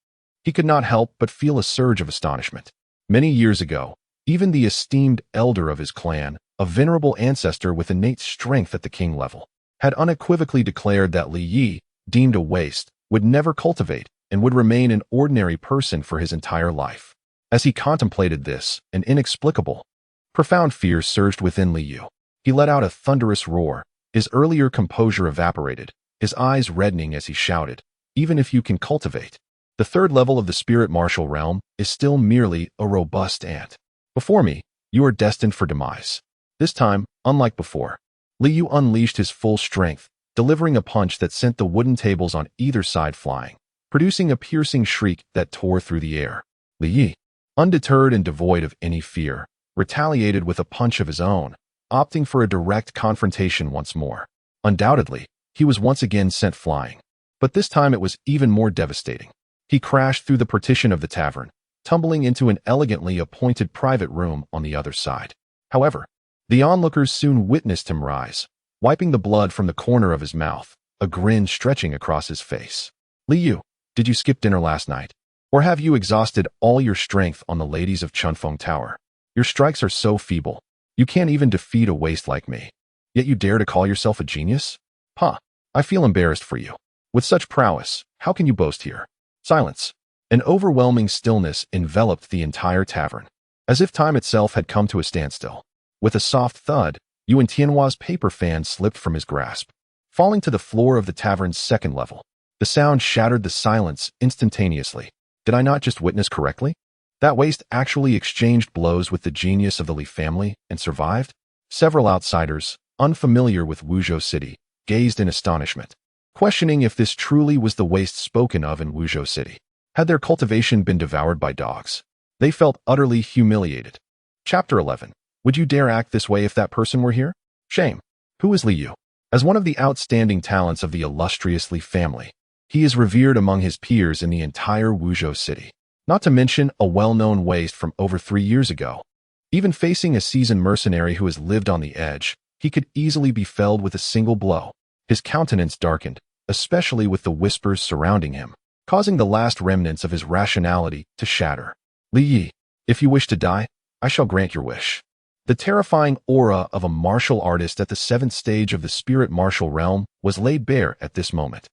he could not help but feel a surge of astonishment. Many years ago, even the esteemed elder of his clan, a venerable ancestor with innate strength at the king level, had unequivocally declared that Li Yi, deemed a waste, would never cultivate and would remain an ordinary person for his entire life. As he contemplated this, an inexplicable, profound fear surged within Li Yu. He let out a thunderous roar. His earlier composure evaporated, his eyes reddening as he shouted, "Even if you can cultivate, the third level of the spirit martial realm is still merely a robust ant. Before me, you are destined for demise." This time, unlike before, Li Yu unleashed his full strength, delivering a punch that sent the wooden tables on either side flying, producing a piercing shriek that tore through the air. Li Yi, undeterred and devoid of any fear, retaliated with a punch of his own, opting for a direct confrontation once more. Undoubtedly, he was once again sent flying, but this time it was even more devastating. He crashed through the partition of the tavern, tumbling into an elegantly appointed private room on the other side. However, the onlookers soon witnessed him rise, wiping the blood from the corner of his mouth, a grin stretching across his face. "Li Yu, did you skip dinner last night? Or have you exhausted all your strength on the ladies of Chunfeng Tower? Your strikes are so feeble, you can't even defeat a waste like me. Yet you dare to call yourself a genius? Huh, I feel embarrassed for you. With such prowess, how can you boast here?" Silence. An overwhelming stillness enveloped the entire tavern, as if time itself had come to a standstill. With a soft thud, Yuan Tianhua's paper fan slipped from his grasp, falling to the floor of the tavern's second level. The sound shattered the silence instantaneously. Did I not just witness correctly? That waste actually exchanged blows with the genius of the Li family and survived? Several outsiders, unfamiliar with Wuzhou City, gazed in astonishment, questioning if this truly was the waste spoken of in Wuzhou City. Had their cultivation been devoured by dogs? They felt utterly humiliated. Chapter 11. Would you dare act this way if that person were here? Shame. Who is Li Yu? As one of the outstanding talents of the illustrious Li family, he is revered among his peers in the entire Wuzhou City, not to mention a well-known waste from over 3 years ago. Even facing a seasoned mercenary who has lived on the edge, he could easily be felled with a single blow. His countenance darkened, especially with the whispers surrounding him, causing the last remnants of his rationality to shatter. "Li Yi, if you wish to die, I shall grant your wish." The terrifying aura of a martial artist at the 7th stage of the spirit martial realm was laid bare at this moment.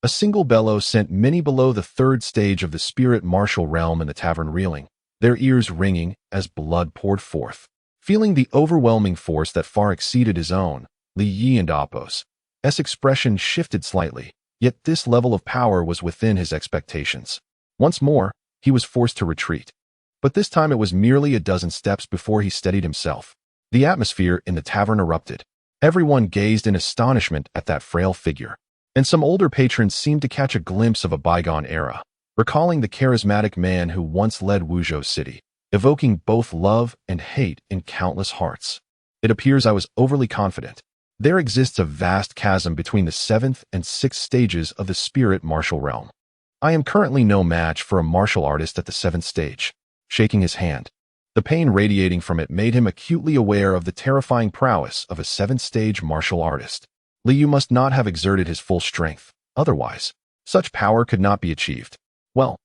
A single bellow sent many below the 3rd stage of the spirit martial realm in the tavern reeling, their ears ringing as blood poured forth. Feeling the overwhelming force that far exceeded his own, Li Yi and Apos' expression shifted slightly, yet this level of power was within his expectations. Once more, he was forced to retreat. But this time it was merely a dozen steps before he steadied himself. The atmosphere in the tavern erupted. Everyone gazed in astonishment at that frail figure, and some older patrons seemed to catch a glimpse of a bygone era, recalling the charismatic man who once led Wuzhou City, evoking both love and hate in countless hearts. It appears I was overly confident. There exists a vast chasm between the 7th and 6th stages of the spirit martial realm. I am currently no match for a martial artist at the 7th stage. Shaking his hand, the pain radiating from it made him acutely aware of the terrifying prowess of a 7th stage martial artist. Li Yu must not have exerted his full strength, otherwise, such power could not be achieved. Well,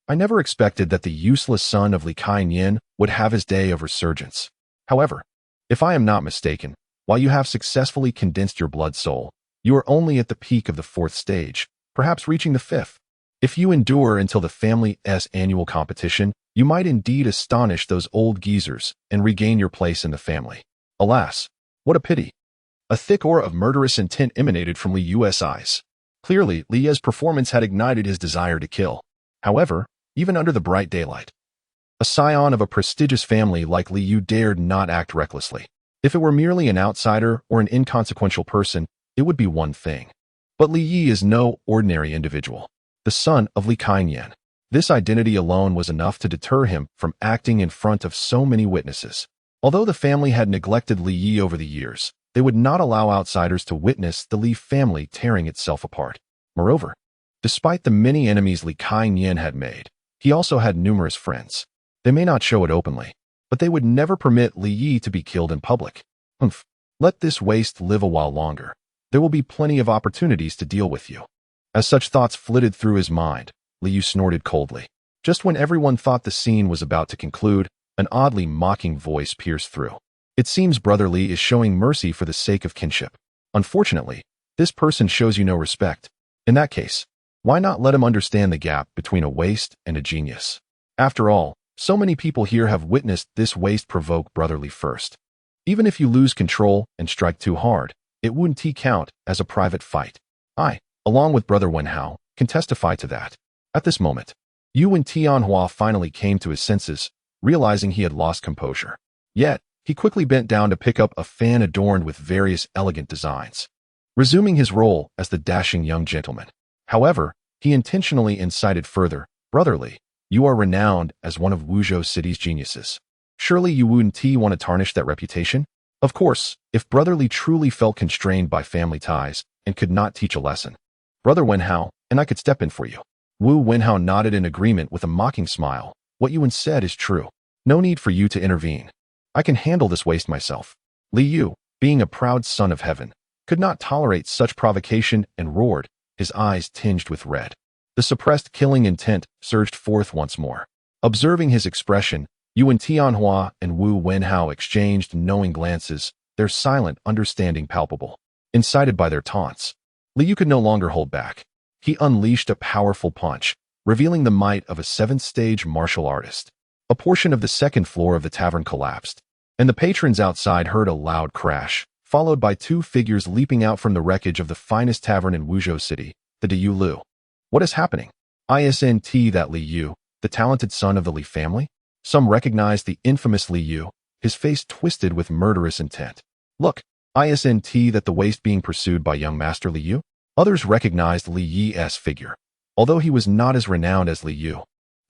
I never expected that the useless son of Li Kaiyan would have his day of resurgence. However, if I am not mistaken, while you have successfully condensed your blood soul, you are only at the peak of the 4th stage, perhaps reaching the 5th. If you endure until the family's annual competition, you might indeed astonish those old geezers and regain your place in the family. Alas, what a pity. A thick aura of murderous intent emanated from Li Yu's eyes. Clearly, Li Yu's performance had ignited his desire to kill. However, even under the bright daylight, a scion of a prestigious family like Li Yu dared not act recklessly. If it were merely an outsider or an inconsequential person, it would be one thing. But Li Yi is no ordinary individual. The son of Li Kaiyan, This identity alone was enough to deter him from acting in front of so many witnesses. Although the family had neglected Li Yi over the years, they would not allow outsiders to witness the Li family tearing itself apart. Moreover, despite the many enemies Li Kaiyan had made, he also had numerous friends. They may not show it openly, but they would never permit Li Yi to be killed in public. Let this waste live a while longer. There will be plenty of opportunities to deal with you. As such thoughts flitted through his mind, Li Yu snorted coldly. Just when everyone thought the scene was about to conclude, an oddly mocking voice pierced through. It seems Brother Li is showing mercy for the sake of kinship. Unfortunately, this person shows you no respect. In that case, why not let him understand the gap between a waste and a genius? After all, so many people here have witnessed this waste provoke Brother Li first. Even if you lose control and strike too hard, it wouldn't count as a private fight. I, along with Brother Wenhao, can testify to that. At this moment, Yu and Tianhua finally came to his senses, realizing he had lost composure. Yet, he quickly bent down to pick up a fan adorned with various elegant designs, resuming his role as the dashing young gentleman. However, he intentionally incited further, Brother Li, you are renowned as one of Wuzhou City's geniuses. Surely you wouldn't want to tarnish that reputation? Of course, if Brother Li truly felt constrained by family ties and could not teach a lesson, Brother Wenhao and I could step in for you. Wu Wenhao nodded in agreement with a mocking smile. What Yuan said is true. No need for you to intervene. I can handle this waste myself. Li Yu, being a proud son of heaven, could not tolerate such provocation and roared, his eyes tinged with red. The suppressed killing intent surged forth once more. Observing his expression, Yuan Tianhua and Wu Wenhao exchanged knowing glances, their silent understanding palpable. Incited by their taunts, Li Yu could no longer hold back. He unleashed a powerful punch, revealing the might of a seventh-stage martial artist. A portion of the second floor of the tavern collapsed, and the patrons outside heard a loud crash, followed by two figures leaping out from the wreckage of the finest tavern in Wuzhou City, the Diyu Lu. What is happening? Isn't that Li Yu, the talented son of the Li family? Some recognized the infamous Li Yu, his face twisted with murderous intent. Look, isn't that the waste being pursued by young Master Li Yu? Others recognized Li Yi's figure, although he was not as renowned as Li Yu.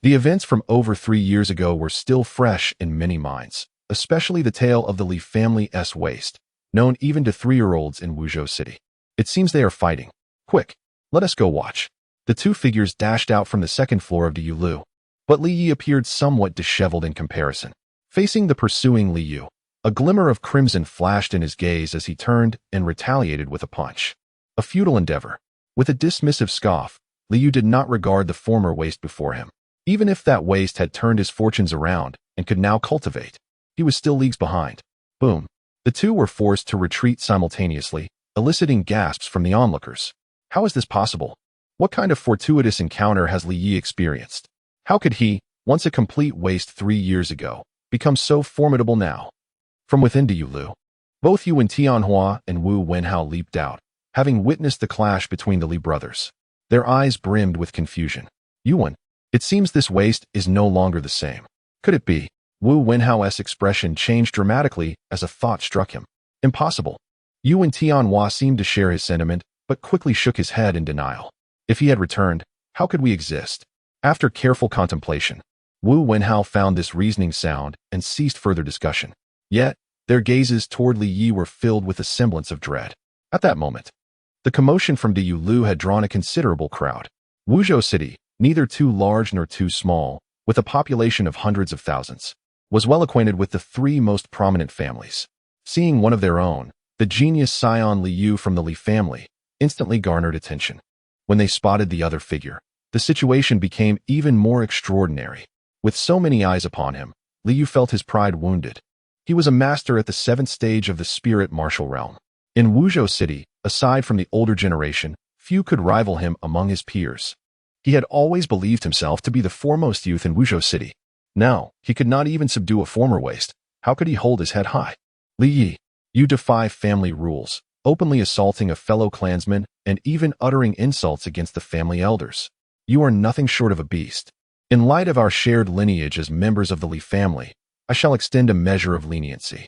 The events from over 3 years ago were still fresh in many minds, especially the tale of the Li family's waste, known even to 3-year-olds in Wuzhou City. It seems they are fighting. Quick, let us go watch. The two figures dashed out from the second floor of Diyu Lu, but Li Yi appeared somewhat disheveled in comparison. Facing the pursuing Li Yu, a glimmer of crimson flashed in his gaze as he turned and retaliated with a punch. A futile endeavor. With a dismissive scoff, Li Yu did not regard the former waste before him. Even if that waste had turned his fortunes around and could now cultivate, he was still leagues behind. Boom. The two were forced to retreat simultaneously, eliciting gasps from the onlookers. How is this possible? What kind of fortuitous encounter has Li Yi experienced? How could he, once a complete waste 3 years ago, become so formidable now? From within Diyu Lu, both Yuan Tianhua and Wu Wenhao leaped out, having witnessed the clash between the Li brothers. Their eyes brimmed with confusion. Yuan, it seems this waste is no longer the same. Could it be? Wu Wenhao's expression changed dramatically as a thought struck him. Impossible. Yuan Tianhua seemed to share his sentiment, but quickly shook his head in denial. If he had returned, how could we exist? After careful contemplation, Wu Wenhao found this reasoning sound and ceased further discussion. Yet, their gazes toward Li Yi were filled with a semblance of dread. At that moment, the commotion from Diyu Lu had drawn a considerable crowd. Wuzhou City, neither too large nor too small, with a population of hundreds of thousands, was well acquainted with the 3 most prominent families. Seeing one of their own, the genius scion Li Yu from the Li family, instantly garnered attention. When they spotted the other figure, the situation became even more extraordinary. With so many eyes upon him, Li Yu felt his pride wounded. He was a master at the 7th stage of the spirit martial realm. In Wuzhou City, aside from the older generation, few could rival him among his peers. He had always believed himself to be the foremost youth in Wuzhou City. Now, he could not even subdue a former waste. How could he hold his head high? Li Yi, you defy family rules, openly assaulting a fellow clansman and even uttering insults against the family elders. You are nothing short of a beast. In light of our shared lineage as members of the Li family, I shall extend a measure of leniency.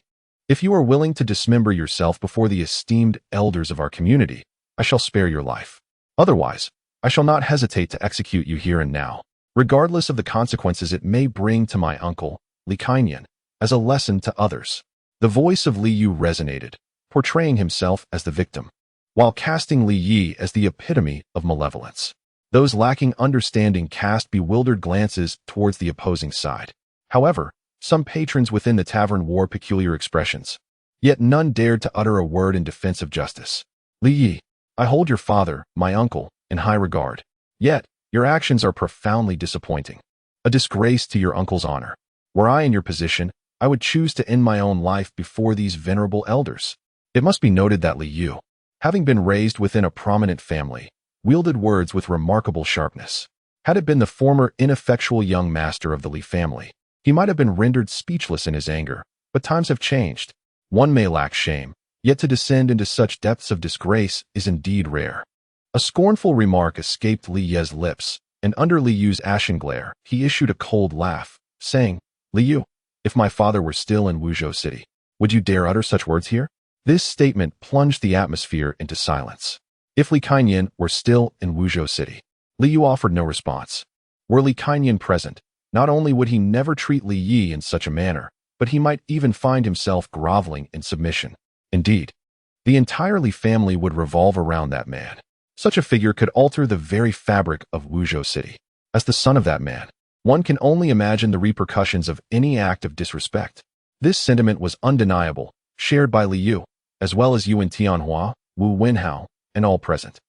If you are willing to dismember yourself before the esteemed elders of our community, I shall spare your life. Otherwise, I shall not hesitate to execute you here and now. regardless of the consequences it may bring to my uncle, Li Kaiyan, as a lesson to others. The voice of Li Yu resonated, portraying himself as the victim, while casting Li Yi as the epitome of malevolence. Those lacking understanding cast bewildered glances towards the opposing side. However, some patrons within the tavern wore peculiar expressions, yet none dared to utter a word in defense of justice. Li Yi, I hold your father, my uncle, in high regard. Yet, your actions are profoundly disappointing. A disgrace to your uncle's honor. Were I in your position, I would choose to end my own life before these venerable elders. It must be noted that Li Yu, having been raised within a prominent family, wielded words with remarkable sharpness. Had it been the former ineffectual young master of the Li family, he might have been rendered speechless in his anger, but times have changed. One may lack shame, yet to descend into such depths of disgrace is indeed rare. A scornful remark escaped Li Ye's lips, and under Li Yu's ashen glare, he issued a cold laugh, saying, Li Yu, if my father were still in Wuzhou City, would you dare utter such words here? This statement plunged the atmosphere into silence. If Li Kaiyan were still in Wuzhou City, Li Yu offered no response. Were Li Kaiyan present, not only would he never treat Li Yi in such a manner, but he might even find himself groveling in submission. Indeed, the entire Li family would revolve around that man. Such a figure could alter the very fabric of Wuzhou City. As the son of that man, one can only imagine the repercussions of any act of disrespect. This sentiment was undeniable, shared by Li Yu, as well as Yuan Tianhua, Wu Wenhao, and all present.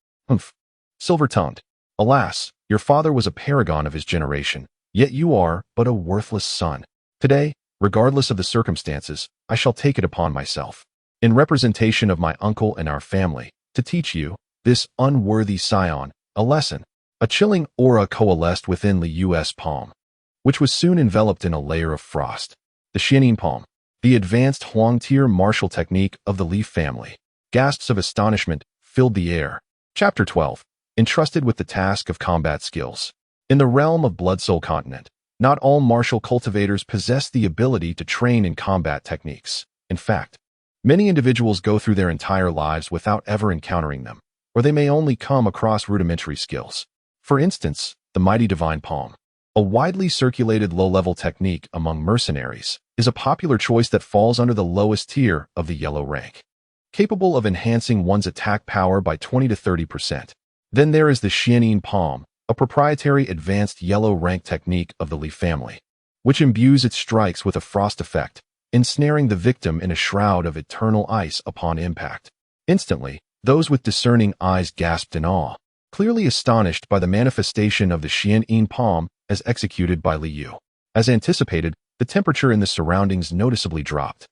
Silver-tongued. Alas, your father was a paragon of his generation, yet you are but a worthless son. Today, regardless of the circumstances, I shall take it upon myself, in representation of my uncle and our family, to teach you, this unworthy scion, a lesson. A chilling aura coalesced within Li Yu's palm, which was soon enveloped in a layer of frost. The Xianin palm, the advanced Huang-tier martial technique of the Li family. Gasps of astonishment filled the air. Chapter 12. Entrusted with the task of combat skills. In the realm of Blood Soul Continent, not all martial cultivators possess the ability to train in combat techniques. In fact, many individuals go through their entire lives without ever encountering them, or they may only come across rudimentary skills. For instance, the mighty divine palm, a widely circulated low-level technique among mercenaries, is a popular choice that falls under the lowest tier of the yellow rank, capable of enhancing one's attack power by 20 to 30%. Then there is the Xianin palm, a proprietary advanced yellow rank technique of the Li family, which imbues its strikes with a frost effect, ensnaring the victim in a shroud of eternal ice upon impact. Instantly, those with discerning eyes gasped in awe, clearly astonished by the manifestation of the Xianin palm as executed by Li Yu. As anticipated, the temperature in the surroundings noticeably dropped,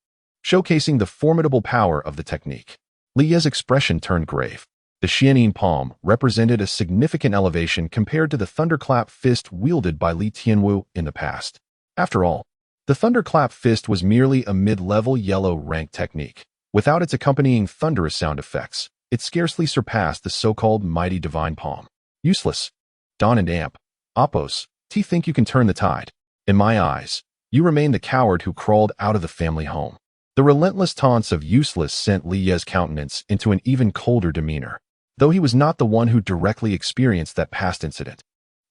showcasing the formidable power of the technique. Li Yu's expression turned grave. The Xianin palm represented a significant elevation compared to the thunderclap fist wielded by Li Tianwu in the past. After all, the thunderclap fist was merely a mid-level yellow rank technique. Without its accompanying thunderous sound effects, it scarcely surpassed the so-called mighty divine palm. Useless. Don and Amp. Oppos. T think you can turn the tide. In my eyes, you remain the coward who crawled out of the family home. The relentless taunts of useless sent Li Ye's countenance into an even colder demeanor, though he was not the one who directly experienced that past incident.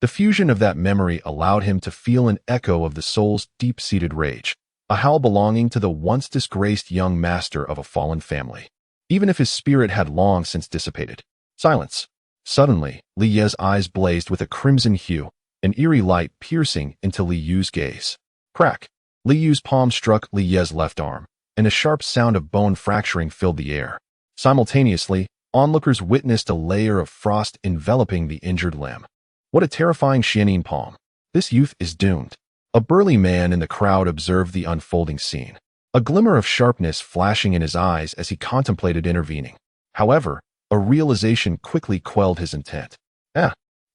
The fusion of that memory allowed him to feel an echo of the soul's deep-seated rage, a howl belonging to the once disgraced young master of a fallen family, even if his spirit had long since dissipated. Silence. Suddenly, Li Ye's eyes blazed with a crimson hue, an eerie light piercing into Li Yu's gaze. Crack. Li Yu's palm struck Li Ye's left arm, and a sharp sound of bone fracturing filled the air. Simultaneously, onlookers witnessed a layer of frost enveloping the injured limb. What a terrifying Xianin palm. This youth is doomed. A burly man in the crowd observed the unfolding scene, a glimmer of sharpness flashing in his eyes as he contemplated intervening. However, a realization quickly quelled his intent.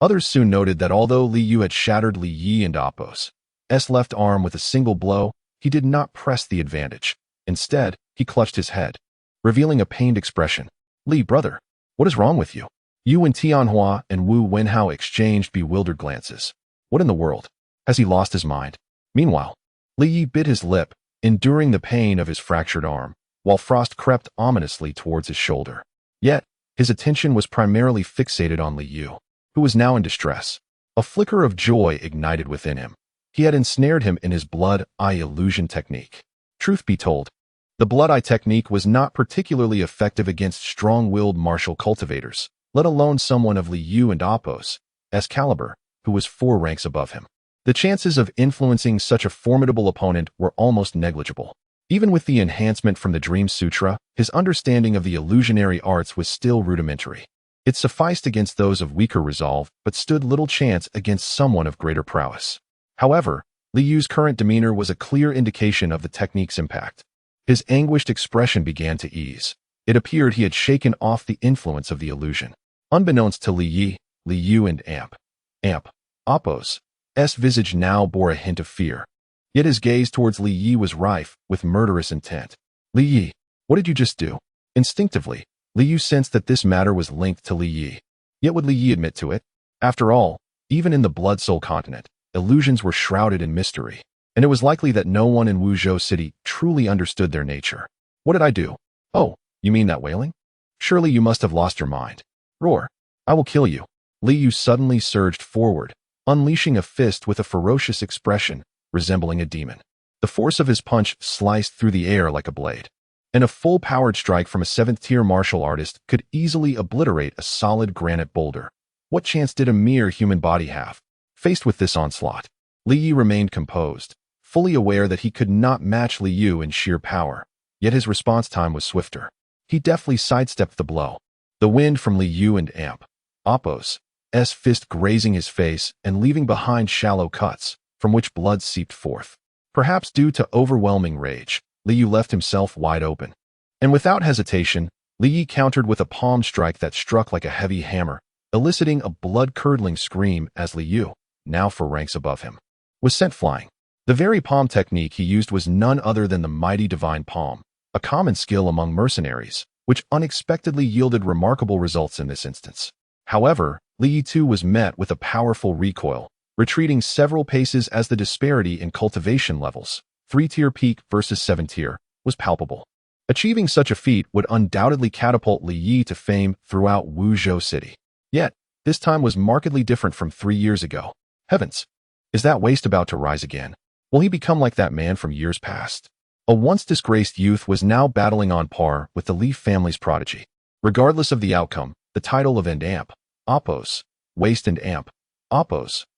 Others soon noted that although Li Yu had shattered Li Yi and Oppos' left arm with a single blow, he did not press the advantage. Instead, he clutched his head, revealing a pained expression. Li, brother, what is wrong with you? Yuan Tianhua and Wu Wenhao exchanged bewildered glances. What in the world? Has he lost his mind? Meanwhile, Li Yi bit his lip, enduring the pain of his fractured arm, while frost crept ominously towards his shoulder. Yet, his attention was primarily fixated on Li Yu, who was now in distress. A flicker of joy ignited within him. He had ensnared him in his blood eye illusion technique. Truth be told, the blood eye technique was not particularly effective against strong-willed martial cultivators, let alone someone of Liu and Apos' caliber, who was 4 ranks above him. The chances of influencing such a formidable opponent were almost negligible. Even with the enhancement from the Dream Sutra, his understanding of the illusionary arts was still rudimentary. It sufficed against those of weaker resolve, but stood little chance against someone of greater prowess. However, Liu's current demeanor was a clear indication of the technique's impact. His anguished expression began to ease. It appeared he had shaken off the influence of the illusion. Unbeknownst to Liu and Apos' visage now bore a hint of fear. Yet his gaze towards Li Yi was rife with murderous intent. Li Yi, what did you just do? Instinctively, Li Yu sensed that this matter was linked to Li Yi. Yet would Li Yi admit to it? After all, even in the Blood Soul continent, illusions were shrouded in mystery, and it was likely that no one in Wuzhou City truly understood their nature. What did I do? Oh, you mean that wailing? Surely you must have lost your mind. Roar. I will kill you. Li Yu suddenly surged forward, unleashing a fist with a ferocious expression, resembling a demon. The force of his punch sliced through the air like a blade, and a full-powered strike from a 7th-tier martial artist could easily obliterate a solid granite boulder. What chance did a mere human body have? Faced with this onslaught, Li Yi remained composed, fully aware that he could not match Li Yu in sheer power, yet his response time was swifter. He deftly sidestepped the blow, the wind from Li Yu and Apos' fist grazing his face and leaving behind shallow cuts, from which blood seeped forth. Perhaps due to overwhelming rage, Li Yu left himself wide open. And without hesitation, Li Yi countered with a palm strike that struck like a heavy hammer, eliciting a blood-curdling scream as Li Yu, now 4 ranks above him, was sent flying. The very palm technique he used was none other than the mighty divine palm, a common skill among mercenaries, which unexpectedly yielded remarkable results in this instance. However, Li Yi too was met with a powerful recoil, retreating several paces as the disparity in cultivation levels, 3-tier peak versus 7-tier, was palpable. Achieving such a feat would undoubtedly catapult Li Yi to fame throughout Wuzhou City. Yet, this time was markedly different from 3 years ago. Heavens! Is that waste about to rise again? Will he become like that man from years past? A once disgraced youth was now battling on par with the Li family's prodigy. Regardless of the outcome, the title of Apos'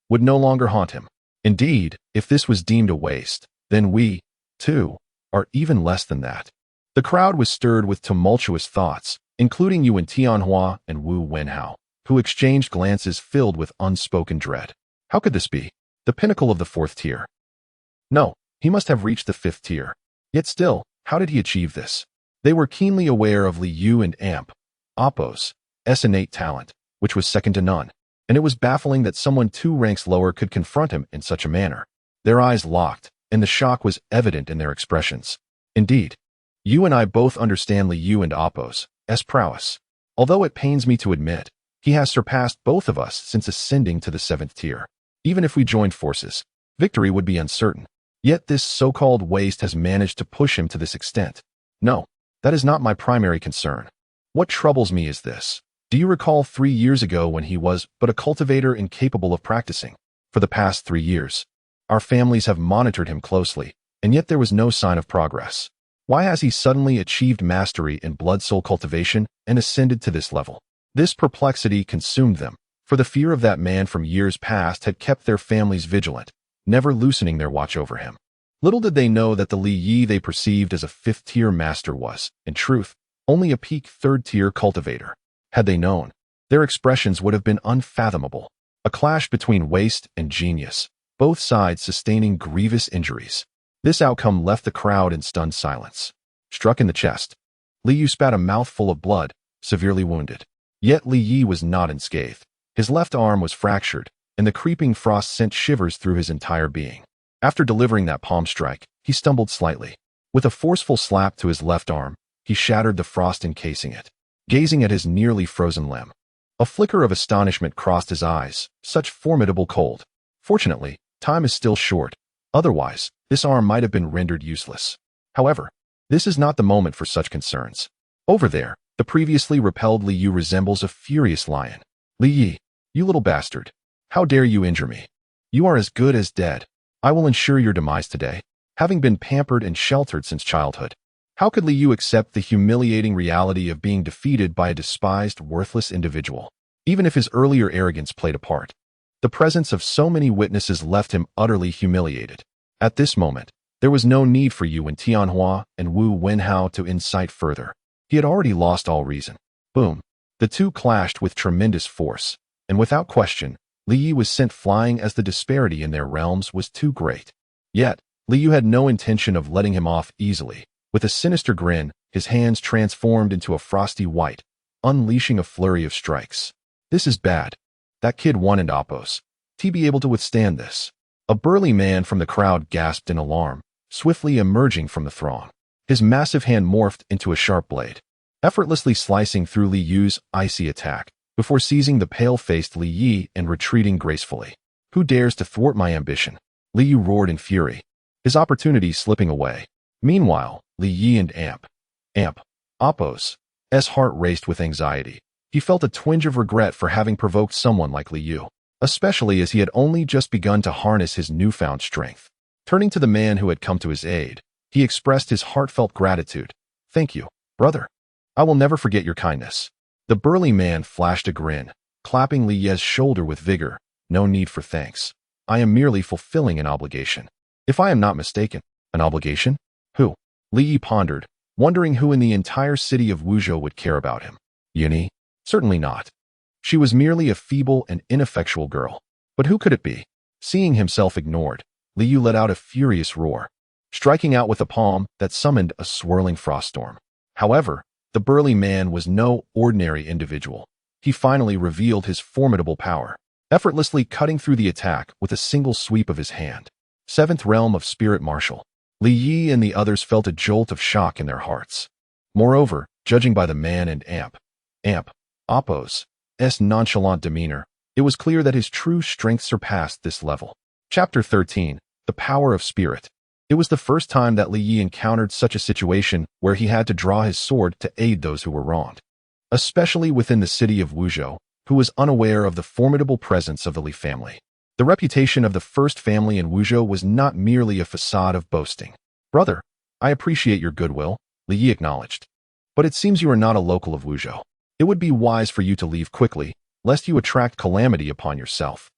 would no longer haunt him. Indeed, if this was deemed a waste, then we, too, are even less than that. The crowd was stirred with tumultuous thoughts, including Yuan Tianhua and Wu Wenhao, who exchanged glances filled with unspoken dread. How could this be? The pinnacle of the 4th tier. No, he must have reached the 5th tier. Yet still, how did he achieve this? They were keenly aware of Li Yu and Apos' innate talent, which was second to none, and it was baffling that someone 2 ranks lower could confront him in such a manner. Their eyes locked, and the shock was evident in their expressions. Indeed, you and I both understand Li Yu and Apos' prowess. Although it pains me to admit, he has surpassed both of us since ascending to the 7th tier. Even if we joined forces, victory would be uncertain. Yet this so-called waste has managed to push him to this extent. No, that is not my primary concern. What troubles me is this. Do you recall 3 years ago when he was but a cultivator incapable of practicing? For the past 3 years, our families have monitored him closely, and yet there was no sign of progress. Why has he suddenly achieved mastery in blood soul cultivation and ascended to this level? This perplexity consumed them, for the fear of that man from years past had kept their families vigilant, never loosening their watch over him. Little did they know that the Li Yi they perceived as a 5th-tier master was, in truth, only a peak 3rd-tier cultivator. Had they known, their expressions would have been unfathomable. A clash between waste and genius, both sides sustaining grievous injuries. This outcome left the crowd in stunned silence. Struck in the chest, Li Yu spat a mouthful of blood, severely wounded. Yet Li Yi was not unscathed. His left arm was fractured, and the creeping frost sent shivers through his entire being. After delivering that palm strike, he stumbled slightly. With a forceful slap to his left arm, he shattered the frost encasing it. Gazing at his nearly frozen limb, a flicker of astonishment crossed his eyes. Such formidable cold. Fortunately, time is still short. Otherwise, this arm might have been rendered useless. However, this is not the moment for such concerns. Over there, the previously repelled Li Yu resembles a furious lion. Li Yi, you little bastard. How dare you injure me? You are as good as dead. I will ensure your demise today, having been pampered and sheltered since childhood. How could Li Yu accept the humiliating reality of being defeated by a despised, worthless individual? Even if his earlier arrogance played a part, the presence of so many witnesses left him utterly humiliated. At this moment, there was no need for Yuan Tianhua and Wu Wenhao to incite further. He had already lost all reason. Boom. The two clashed with tremendous force, and without question, Li Yi was sent flying as the disparity in their realms was too great. Yet, Li Yu had no intention of letting him off easily. With a sinister grin, his hands transformed into a frosty white, unleashing a flurry of strikes. This is bad. That kid won and Oppos. To be able to withstand this. A burly man from the crowd gasped in alarm, swiftly emerging from the throng. His massive hand morphed into a sharp blade, effortlessly slicing through Li Yu's icy attack, before seizing the pale-faced Li Yi and retreating gracefully. Who dares to thwart my ambition? Li Yu roared in fury, his opportunity slipping away. Meanwhile, Li Yi and Oppos' heart raced with anxiety. He felt a twinge of regret for having provoked someone like Li Yu, especially as he had only just begun to harness his newfound strength. Turning to the man who had come to his aid, he expressed his heartfelt gratitude. Thank you, brother. I will never forget your kindness. The burly man flashed a grin, clapping Li Ye's shoulder with vigor. No need for thanks. I am merely fulfilling an obligation. If I am not mistaken, an obligation? Who? Li Yi pondered, wondering who in the entire city of Wuzhou would care about him. Yuni? Certainly not. She was merely a feeble and ineffectual girl. But who could it be? Seeing himself ignored, Li Yu let out a furious roar, striking out with a palm that summoned a swirling frost storm. However, the burly man was no ordinary individual. He finally revealed his formidable power, effortlessly cutting through the attack with a single sweep of his hand. Seventh realm of spirit martial. Li Yi and the others felt a jolt of shock in their hearts. Moreover, judging by the man and Oppos' nonchalant demeanor, it was clear that his true strength surpassed this level. Chapter 13. The Power of Spirit. It was the first time that Li Yi encountered such a situation where he had to draw his sword to aid those who were wronged, especially within the city of Wuzhou, who was unaware of the formidable presence of the Li family. The reputation of the first family in Wuzhou was not merely a facade of boasting. Brother, I appreciate your goodwill, Li Yi acknowledged. But it seems you are not a local of Wuzhou. It would be wise for you to leave quickly, lest you attract calamity upon yourself.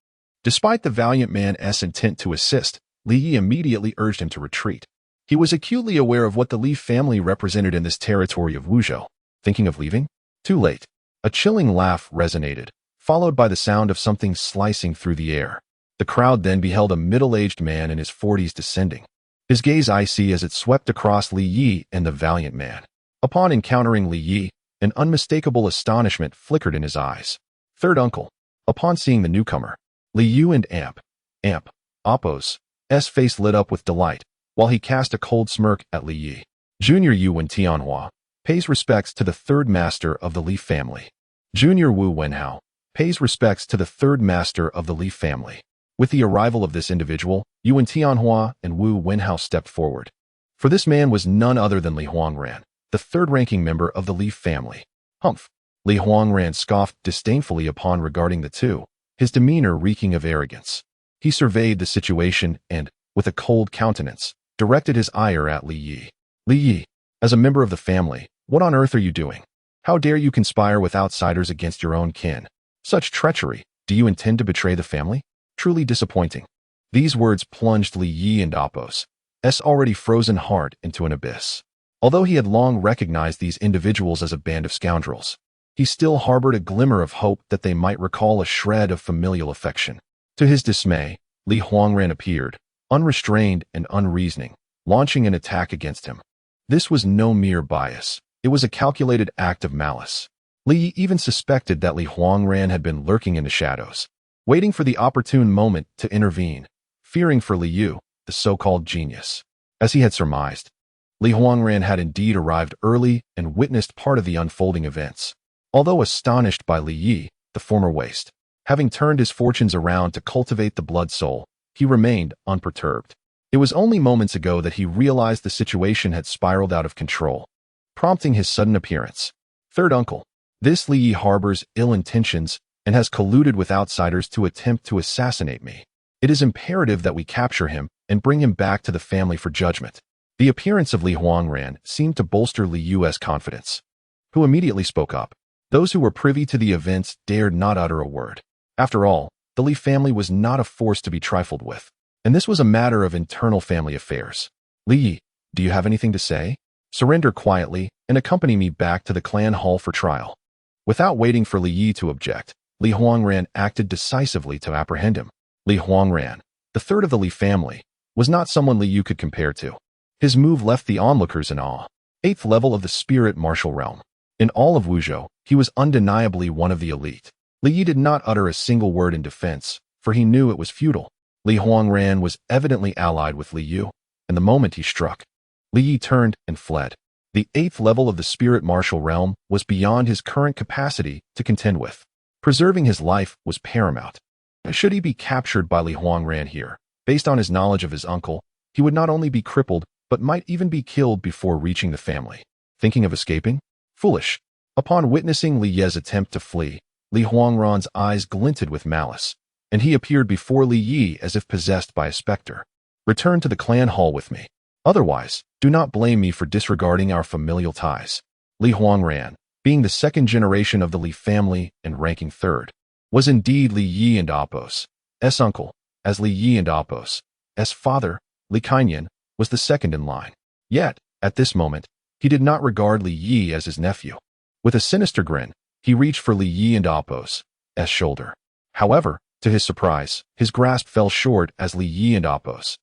Despite the valiant man's intent to assist, Li Yi immediately urged him to retreat. He was acutely aware of what the Li family represented in this territory of Wuzhou. Thinking of leaving? Too late. A chilling laugh resonated, followed by the sound of something slicing through the air. The crowd then beheld a middle-aged man in his 40s descending, his gaze icy as it swept across Li Yi and the valiant man. Upon encountering Li Yi, an unmistakable astonishment flickered in his eyes. Third uncle. Upon seeing the newcomer, Li Yu and Oppos' face lit up with delight, while he cast a cold smirk at Li Yi. Junior Yuan Tianhua pays respects to the third master of the Li family. Junior Wu Wenhao pays respects to the third master of the Li family. With the arrival of this individual, Yuan Tianhua and Wu Wenhao stepped forward. For this man was none other than Li Huangran, the third-ranking member of the Li family. Humph! Li Huangran scoffed disdainfully upon regarding the two, his demeanor reeking of arrogance. He surveyed the situation and, with a cold countenance, directed his ire at Li Yi. Li Yi, as a member of the family, what on earth are you doing? How dare you conspire with outsiders against your own kin? Such treachery! Do you intend to betray the family? Truly disappointing. These words plunged Li Yi and Oppos' already frozen heart into an abyss. Although he had long recognized these individuals as a band of scoundrels, he still harbored a glimmer of hope that they might recall a shred of familial affection. To his dismay, Li Huangran appeared, unrestrained and unreasoning, launching an attack against him. This was no mere bias. It was a calculated act of malice. Li even suspected that Li Huangran had been lurking in the shadows, waiting for the opportune moment to intervene, fearing for Li Yu, the so-called genius. As he had surmised, Li Huangran had indeed arrived early and witnessed part of the unfolding events. Although astonished by Li Yi, the former waste, having turned his fortunes around to cultivate the blood soul, he remained unperturbed. It was only moments ago that he realized the situation had spiraled out of control, prompting his sudden appearance. Third uncle. This Li Yi harbors ill intentions and has colluded with outsiders to attempt to assassinate me. It is imperative that we capture him and bring him back to the family for judgment." The appearance of Li Huangran seemed to bolster Li Yu's confidence, who immediately spoke up. Those who were privy to the events dared not utter a word. After all, the Li family was not a force to be trifled with, and this was a matter of internal family affairs. "Li Yi, do you have anything to say? Surrender quietly and accompany me back to the clan hall for trial." Without waiting for Li Yi to object, Li Huangran acted decisively to apprehend him. Li Huangran, the third of the Li family, was not someone Li Yu could compare to. His move left the onlookers in awe. 8th level of the spirit martial realm. In all of Wuzhou, he was undeniably one of the elite. Li Yi did not utter a single word in defense, for he knew it was futile. Li Huangran was evidently allied with Li Yu, and the moment he struck, Li Yi turned and fled. The 8th level of the spirit martial realm was beyond his current capacity to contend with. Preserving his life was paramount. Should he be captured by Li Huangran here, based on his knowledge of his uncle, he would not only be crippled, but might even be killed before reaching the family. Thinking of escaping? Foolish. Upon witnessing Li Ye's attempt to flee, Li Huangran's eyes glinted with malice, and he appeared before Li Yi as if possessed by a specter. "Return to the clan hall with me. Otherwise, do not blame me for disregarding our familial ties." Li Huangran, being the second generation of the Li family and ranking third, was indeed Li Yi and Apos' uncle, as Li Yi and Apos' father, Li Kaiyan, was the second in line. Yet, at this moment, he did not regard Li Yi as his nephew. With a sinister grin, he reached for Li Yi and Apos' shoulder. However, to his surprise, his grasp fell short as Li Yi and Apos'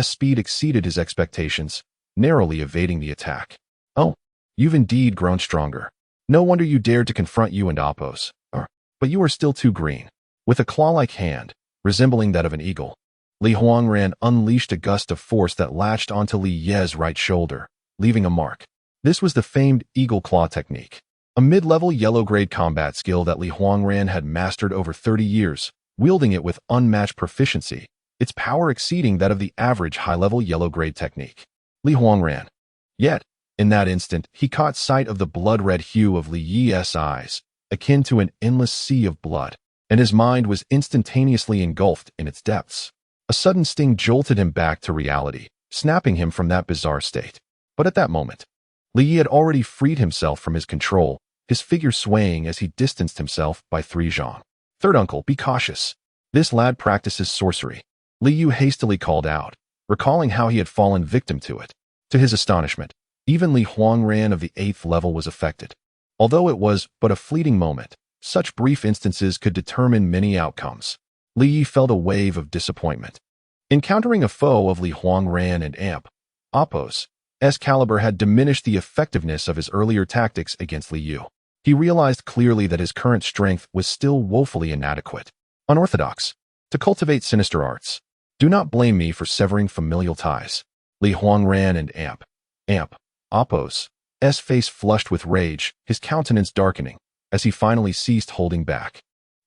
speed exceeded his expectations, narrowly evading the attack. "Oh, you've indeed grown stronger. No wonder you dared to confront you and Apos, but you are still too green." With a claw-like hand, resembling that of an eagle, Li Huangran unleashed a gust of force that latched onto Li Ye's right shoulder, leaving a mark. This was the famed eagle claw technique, a mid-level yellow-grade combat skill that Li Huangran had mastered over 30 years, wielding it with unmatched proficiency, its power exceeding that of the average high-level yellow-grade technique. Li Huangran. Yet, in that instant, he caught sight of the blood-red hue of Li Yi's eyes, akin to an endless sea of blood, and his mind was instantaneously engulfed in its depths. A sudden sting jolted him back to reality, snapping him from that bizarre state. But at that moment, Li Yi had already freed himself from his control, his figure swaying as he distanced himself by 3 zhang. "Third uncle, be cautious. This lad practices sorcery," Li Yu hastily called out, recalling how he had fallen victim to it. To his astonishment, even Li Huangran of the 8th level was affected. Although it was but a fleeting moment, such brief instances could determine many outcomes. Li Yi felt a wave of disappointment. Encountering a foe of Li Huangran and Apos' caliber had diminished the effectiveness of his earlier tactics against Li Yu. He realized clearly that his current strength was still woefully inadequate. Unorthodox. To cultivate sinister arts. Do not blame me for severing familial ties. Li Huangran and Apos' face flushed with rage, his countenance darkening, as he finally ceased holding back.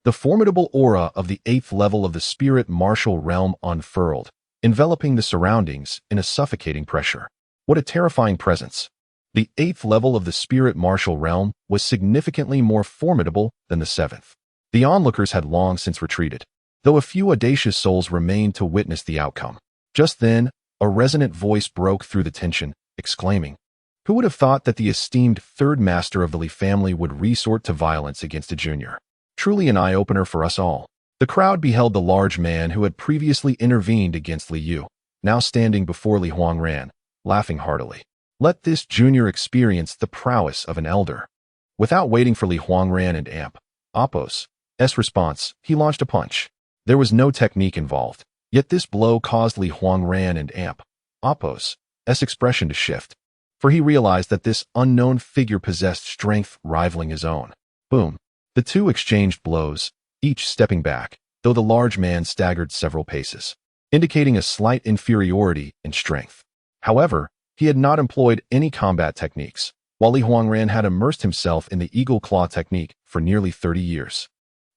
The formidable aura of the 8th level of the spirit martial realm unfurled, enveloping the surroundings in a suffocating pressure. What a terrifying presence. The 8th level of the spirit martial realm was significantly more formidable than the 7th. The onlookers had long since retreated, though a few audacious souls remained to witness the outcome. Just then, a resonant voice broke through the tension, exclaiming, "Who would have thought that the esteemed third master of the Li family would resort to violence against a junior? Truly an eye-opener for us all." The crowd beheld the large man who had previously intervened against Li Yu, now standing before Li Huangran, laughing heartily. Let this junior experience the prowess of an elder. Without waiting for Li Huangran and Apos' response, he launched a punch. There was no technique involved, yet this blow caused Li Huangran and Apos' expression to shift, for he realized that this unknown figure possessed strength rivaling his own. Boom. The two exchanged blows, each stepping back, though the large man staggered several paces, indicating a slight inferiority in strength. However, he had not employed any combat techniques, while Li Huangran had immersed himself in the eagle claw technique for nearly 30 years.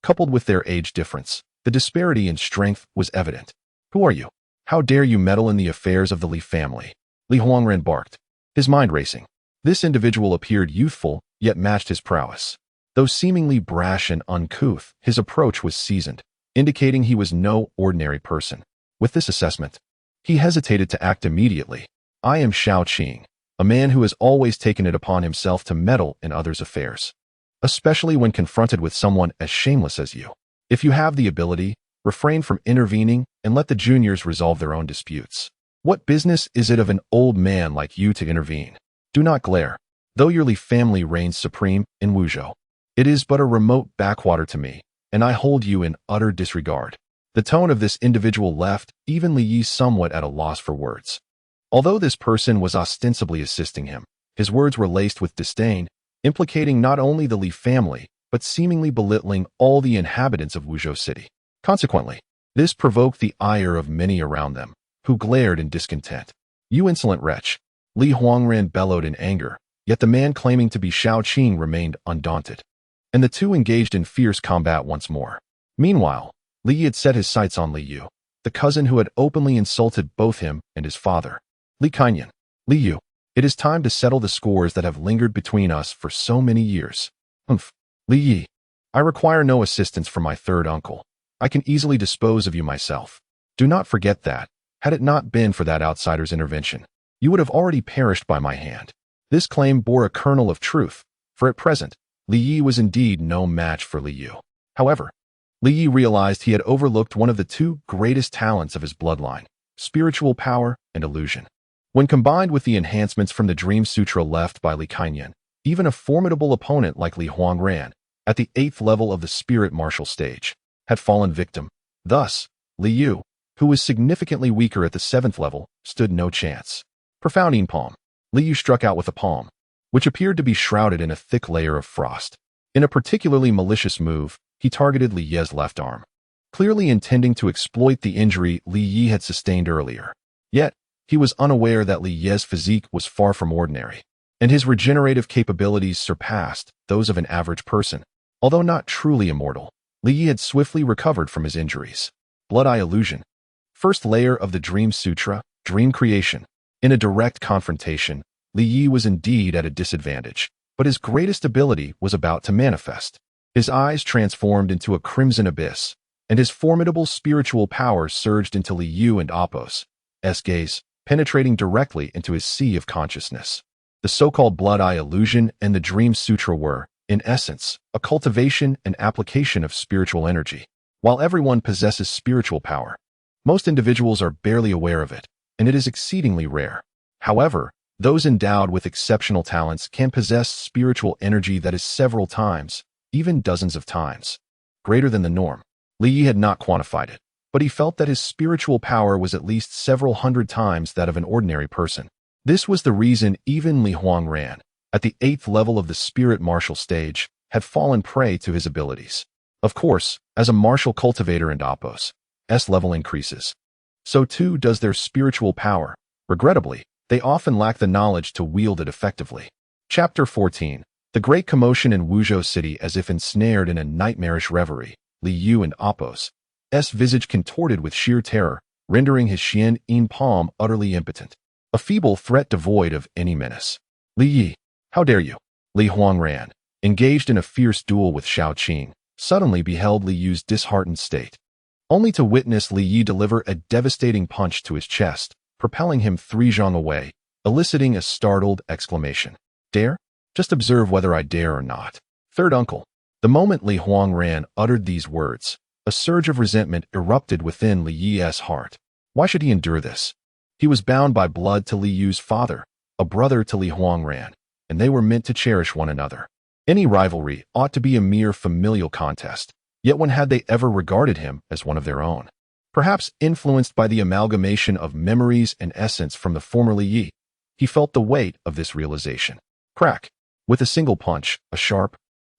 Coupled with their age difference, the disparity in strength was evident. "Who are you? How dare you meddle in the affairs of the Li family?" Li Huangran barked, his mind racing. This individual appeared youthful, yet matched his prowess. Though seemingly brash and uncouth, his approach was seasoned, indicating he was no ordinary person. With this assessment, he hesitated to act immediately. I am Shao Qing, a man who has always taken it upon himself to meddle in others' affairs, especially when confronted with someone as shameless as you. If you have the ability, refrain from intervening and let the juniors resolve their own disputes. What business is it of an old man like you to intervene? Do not glare. Though your Li family reigns supreme in Wuzhou, it is but a remote backwater to me, and I hold you in utter disregard. The tone of this individual left even Li Yi somewhat at a loss for words. Although this person was ostensibly assisting him, his words were laced with disdain, implicating not only the Li family, but seemingly belittling all the inhabitants of Wuzhou City. Consequently, this provoked the ire of many around them, who glared in discontent. You insolent wretch! Li Huangran bellowed in anger, yet the man claiming to be Shao Qing remained undaunted, and the two engaged in fierce combat once more. Meanwhile, Li Yi had set his sights on Li Yu, the cousin who had openly insulted both him and his father. Li Kaiyan, Li Yu, it is time to settle the scores that have lingered between us for so many years. Humph. Li Yi, I require no assistance from my third uncle. I can easily dispose of you myself. Do not forget that, had it not been for that outsider's intervention, you would have already perished by my hand. This claim bore a kernel of truth, for at present, Li Yi was indeed no match for Li Yu. However, Li Yi realized he had overlooked one of the two greatest talents of his bloodline, spiritual power and illusion. When combined with the enhancements from the Dream Sutra left by Li Kaiyan, even a formidable opponent like Li Huangran, at the 8th level of the spirit martial stage, had fallen victim. Thus, Li Yu, who was significantly weaker at the 7th level, stood no chance. Profounding palm. Li Yu struck out with a palm, which appeared to be shrouded in a thick layer of frost. In a particularly malicious move, he targeted Li Ye's left arm, clearly intending to exploit the injury Li Yi had sustained earlier. Yet, he was unaware that Li Ye's physique was far from ordinary, and his regenerative capabilities surpassed those of an average person. Although not truly immortal, Li Yi had swiftly recovered from his injuries. Blood Eye Illusion. First layer of the Dream Sutra, Dream Creation. In a direct confrontation, Li Yi was indeed at a disadvantage, but his greatest ability was about to manifest. His eyes transformed into a crimson abyss, and his formidable spiritual power surged into Li Yu and Appo's gaze, penetrating directly into his sea of consciousness. The so-called Blood Eye Illusion and the Dream Sutra were, in essence, a cultivation and application of spiritual energy. While everyone possesses spiritual power, most individuals are barely aware of it, and it is exceedingly rare. However, those endowed with exceptional talents can possess spiritual energy that is several times, even dozens of times, greater than the norm. Li Yi had not quantified it, but he felt that his spiritual power was at least several hundred times that of an ordinary person. This was the reason even Li Huangran, at the 8th level of the spirit martial stage, had fallen prey to his abilities. Of course, as a martial cultivator and Appo's level increases, so too does their spiritual power. Regrettably, they often lack the knowledge to wield it effectively. Chapter 14. The great commotion in Wuzhou City. As if ensnared in a nightmarish reverie, Li Yu and Appo's visage contorted with sheer terror, rendering his Xian Yin palm utterly impotent. A feeble threat devoid of any menace. Li Yi, how dare you? Li Huangran, engaged in a fierce duel with Shao Qing, suddenly beheld Li Yu's disheartened state, only to witness Li Yi deliver a devastating punch to his chest, propelling him 3 zhang away, eliciting a startled exclamation. Dare? Just observe whether I dare or not. Third uncle. The moment Li Huangran uttered these words, a surge of resentment erupted within Li Yi's heart. Why should he endure this? He was bound by blood to Li Yu's father, a brother to Li Huangran, and they were meant to cherish one another. Any rivalry ought to be a mere familial contest, yet when had they ever regarded him as one of their own? Perhaps influenced by the amalgamation of memories and essence from the former Li Yi, he felt the weight of this realization. Crack! With a single punch, a sharp,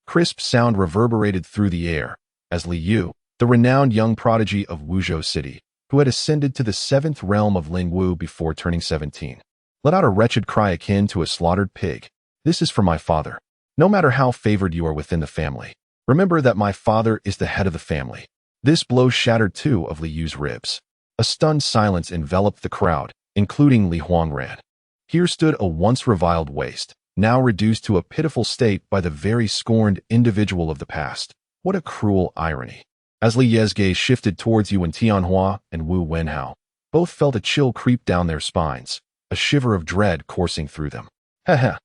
crisp sound reverberated through the air, as Li Yu, the renowned young prodigy of Wuzhou City, who had ascended to the 7th realm of Lingwu before turning 17, let out a wretched cry akin to a slaughtered pig. This is for my father. No matter how favored you are within the family, remember that my father is the head of the family. This blow shattered 2 of Li Yu's ribs. A stunned silence enveloped the crowd, including Li Huangran. Here stood a once reviled waste, now reduced to a pitiful state by the very scorned individual of the past. What a cruel irony. As Li Ye's gaze shifted towards Yuan Tianhua and Wu Wenhao, both felt a chill creep down their spines, a shiver of dread coursing through them. Heh.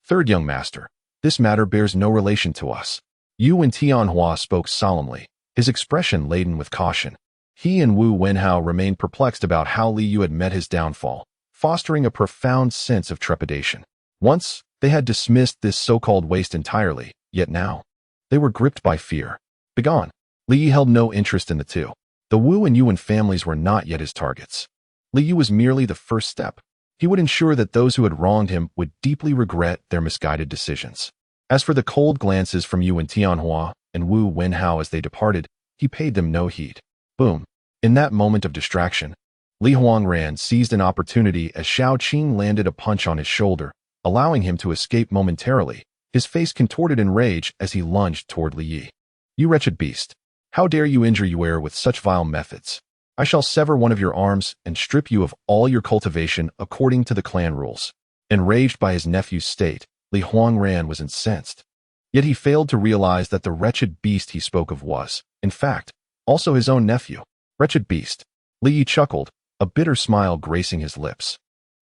Third young master, this matter bears no relation to us. Yuan Tianhua spoke solemnly, his expression laden with caution. He and Wu Wenhao remained perplexed about how Li Yu had met his downfall, fostering a profound sense of trepidation. Once, they had dismissed this so-called waste entirely, yet now, they were gripped by fear. Begone. Li Yi held no interest in the two. The Wu and Yuan families were not yet his targets. Li Yu was merely the first step. He would ensure that those who had wronged him would deeply regret their misguided decisions. As for the cold glances from Yuan Tianhua and Wu Wenhao as they departed, he paid them no heed. Boom. In that moment of distraction, Li Huangran seized an opportunity as Shao Qing landed a punch on his shoulder, allowing him to escape momentarily, his face contorted in rage as he lunged toward Li Yi. You wretched beast! How dare you injure Yuer with such vile methods? I shall sever one of your arms and strip you of all your cultivation according to the clan rules. Enraged by his nephew's state, Li Huangran was incensed. Yet he failed to realize that the wretched beast he spoke of was, in fact, also his own nephew. Wretched beast. Li Yi chuckled, a bitter smile gracing his lips.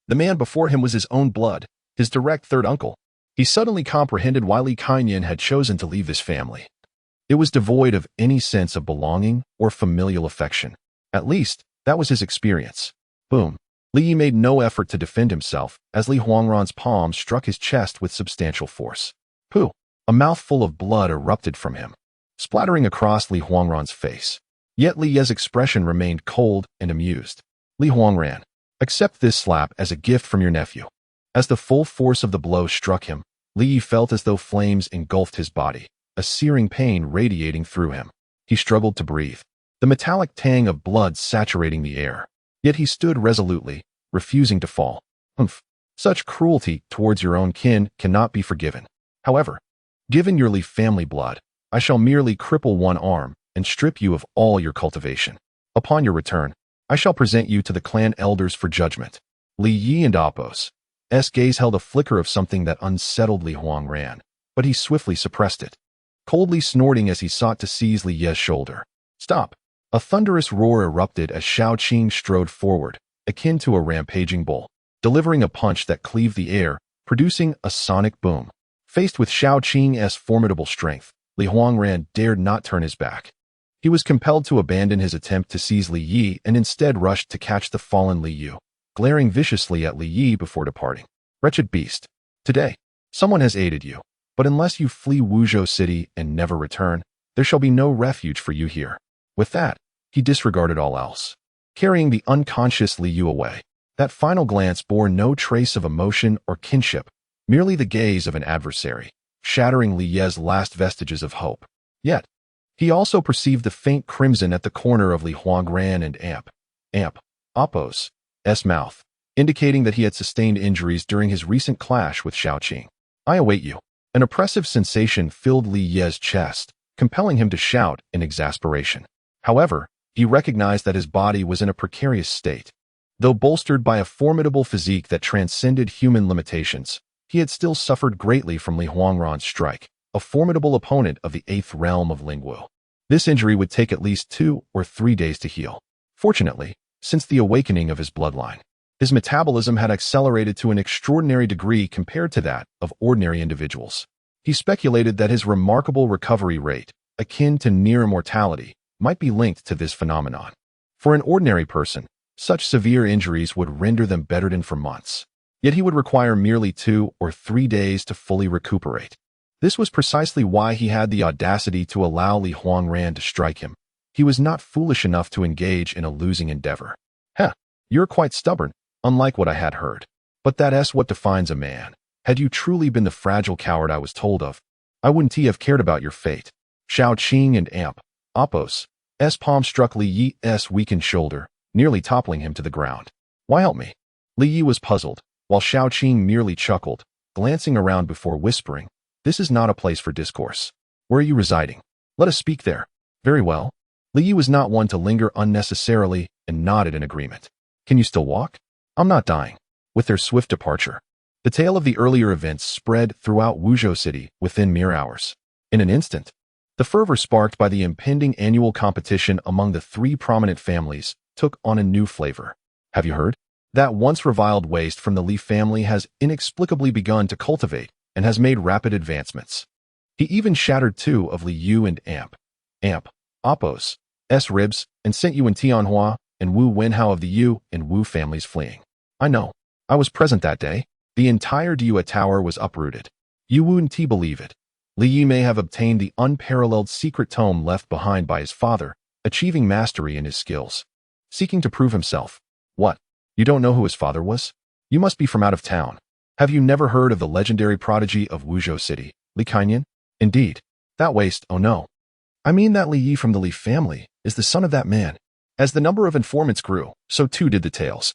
The man before him was his own blood, his direct third uncle. He suddenly comprehended why Li Kaiyan had chosen to leave his family. It was devoid of any sense of belonging or familial affection. At least, that was his experience. Boom. Li Yi made no effort to defend himself as Li Huangran's palm struck his chest with substantial force. Pooh! A mouthful of blood erupted from him, splattering across Li Huangran's face. Yet Li Ye's expression remained cold and amused. Li Huangran, accept this slap as a gift from your nephew. As the full force of the blow struck him, Li Yi felt as though flames engulfed his body, a searing pain radiating through him. He struggled to breathe, the metallic tang of blood saturating the air. Yet he stood resolutely, refusing to fall. Humph! Such cruelty towards your own kin cannot be forgiven. However, given your Li family blood, I shall merely cripple one arm and strip you of all your cultivation. Upon your return, I shall present you to the clan elders for judgment. Li Yi and Apos' gaze held a flicker of something that unsettled Li Huangran, but he swiftly suppressed it, coldly snorting as he sought to seize Li Ye's shoulder. Stop! A thunderous roar erupted as Shao Qing strode forward, akin to a rampaging bull, delivering a punch that cleaved the air, producing a sonic boom. Faced with Shao Qing's formidable strength, Li Huangran dared not turn his back. He was compelled to abandon his attempt to seize Li Yi and instead rushed to catch the fallen Li Yu, glaring viciously at Li Yi before departing. Wretched beast! Today, someone has aided you, but unless you flee Wuzhou City and never return, there shall be no refuge for you here. With that, he disregarded all else, carrying the unconscious Li Yu away. That final glance bore no trace of emotion or kinship, merely the gaze of an adversary, shattering Li Ye's last vestiges of hope. Yet, he also perceived the faint crimson at the corner of Li Huangran and Apos' mouth, indicating that he had sustained injuries during his recent clash with Shao Qing. I await you. An oppressive sensation filled Li Ye's chest, compelling him to shout in exasperation. However, he recognized that his body was in a precarious state. Though bolstered by a formidable physique that transcended human limitations, he had still suffered greatly from Li Huangran's strike, a formidable opponent of the 8th realm of Lingwu. This injury would take at least 2 or 3 days to heal. Fortunately, since the awakening of his bloodline, his metabolism had accelerated to an extraordinary degree compared to that of ordinary individuals. He speculated that his remarkable recovery rate, akin to near immortality, might be linked to this phenomenon. For an ordinary person, such severe injuries would render them bedridden for months. Yet he would require merely 2 or 3 days to fully recuperate. This was precisely why he had the audacity to allow Li Huangran to strike him. He was not foolish enough to engage in a losing endeavor. You're quite stubborn, unlike what I had heard. But that's what defines a man. Had you truly been the fragile coward I was told of, I wouldn't have cared about your fate. Shao Qing and Apos' palm struck Li Yi's weakened shoulder, nearly toppling him to the ground. Why help me? Li Yi was puzzled, while Shao Qing merely chuckled, glancing around before whispering, This is not a place for discourse. Where are you residing? Let us speak there. Very well. Li Yi was not one to linger unnecessarily and nodded in agreement. Can you still walk? I'm not dying. With their swift departure, The tale of the earlier events spread throughout Wuzhou City within mere hours. In an instant, the fervor sparked by the impending annual competition among the three prominent families took on a new flavor. Have you heard? That once reviled waste from the Li family has inexplicably begun to cultivate and has made rapid advancements. He even shattered two of Li Yu and Appo's ribs and sent Yuan Tianhua and Wu Wenhao of the Yu and Wu families fleeing. I know. I was present that day. The entire Dua Tower was uprooted. You wouldn't believe it. Li Yi may have obtained the unparalleled secret tome left behind by his father, achieving mastery in his skills. Seeking to prove himself. What? You don't know who his father was? You must be from out of town. Have you never heard of the legendary prodigy of Wuzhou City, Li Kaiyan? Indeed. That waste, oh no. I mean that Li Yi from the Li family is the son of that man. As the number of informants grew, so too did the tales,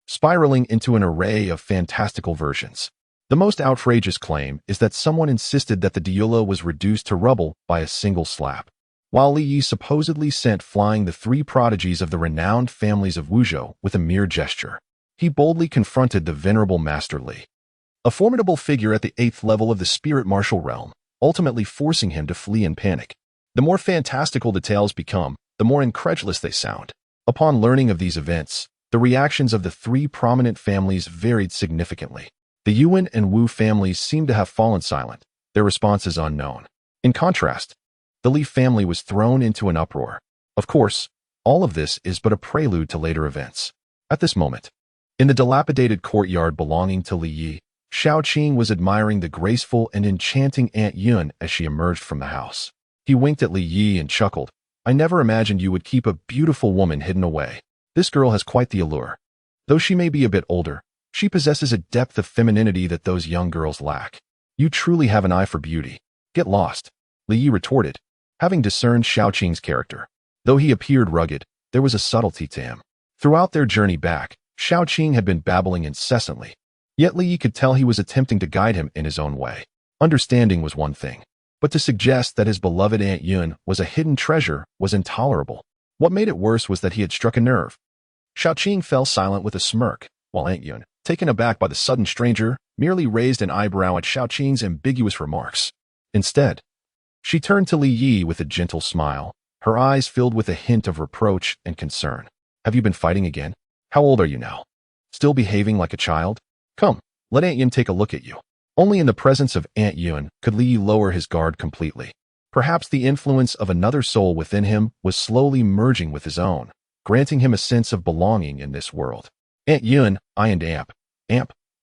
spiraling into an array of fantastical versions. The most outrageous claim is that someone insisted that the Diula was reduced to rubble by a single slap, while Li Yi supposedly sent flying the three prodigies of the renowned families of Wuzhou with a mere gesture. He boldly confronted the venerable Master Li, a formidable figure at the 8th level of the spirit martial realm, ultimately forcing him to flee in panic. The more fantastical the tales become, the more incredulous they sound. Upon learning of these events, the reactions of the three prominent families varied significantly. The Yuan and Wu families seemed to have fallen silent, their responses unknown. In contrast, the Li family was thrown into an uproar. Of course, all of this is but a prelude to later events. At this moment, in the dilapidated courtyard belonging to Li Yi, Shaoqing was admiring the graceful and enchanting Aunt Yun as she emerged from the house. He winked at Li Yi and chuckled. I never imagined you would keep a beautiful woman hidden away. This girl has quite the allure. Though she may be a bit older, she possesses a depth of femininity that those young girls lack. You truly have an eye for beauty. Get lost, Li Yi retorted, having discerned Shaoqing's character. Though he appeared rugged, there was a subtlety to him. Throughout their journey back, Shaoqing had been babbling incessantly. Yet Li Yi could tell he was attempting to guide him in his own way. Understanding was one thing, but to suggest that his beloved Aunt Yun was a hidden treasure was intolerable. What made it worse was that he had struck a nerve. Shaoqing fell silent with a smirk, while Aunt Yun, taken aback by the sudden stranger, merely raised an eyebrow at Shaoqing's ambiguous remarks. Instead, she turned to Li Yi with a gentle smile, her eyes filled with a hint of reproach and concern. Have you been fighting again? How old are you now? Still behaving like a child? Come, let Aunt Yun take a look at you. Only in the presence of Aunt Yun could Li Yi lower his guard completely. Perhaps the influence of another soul within him was slowly merging with his own, granting him a sense of belonging in this world. Aunt Yun, I and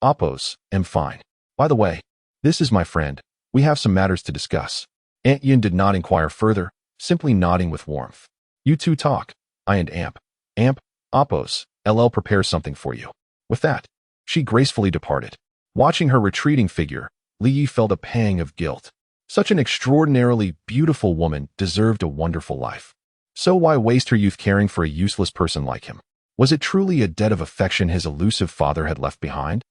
Appo's, am fine. By the way, this is my friend. We have some matters to discuss. Aunt Yun did not inquire further, simply nodding with warmth. You two talk. I and Appo's, LL prepare something for you. With that, she gracefully departed. Watching her retreating figure, Li Yi felt a pang of guilt. Such an extraordinarily beautiful woman deserved a wonderful life. So why waste her youth caring for a useless person like him? Was it truly a debt of affection his elusive father had left behind?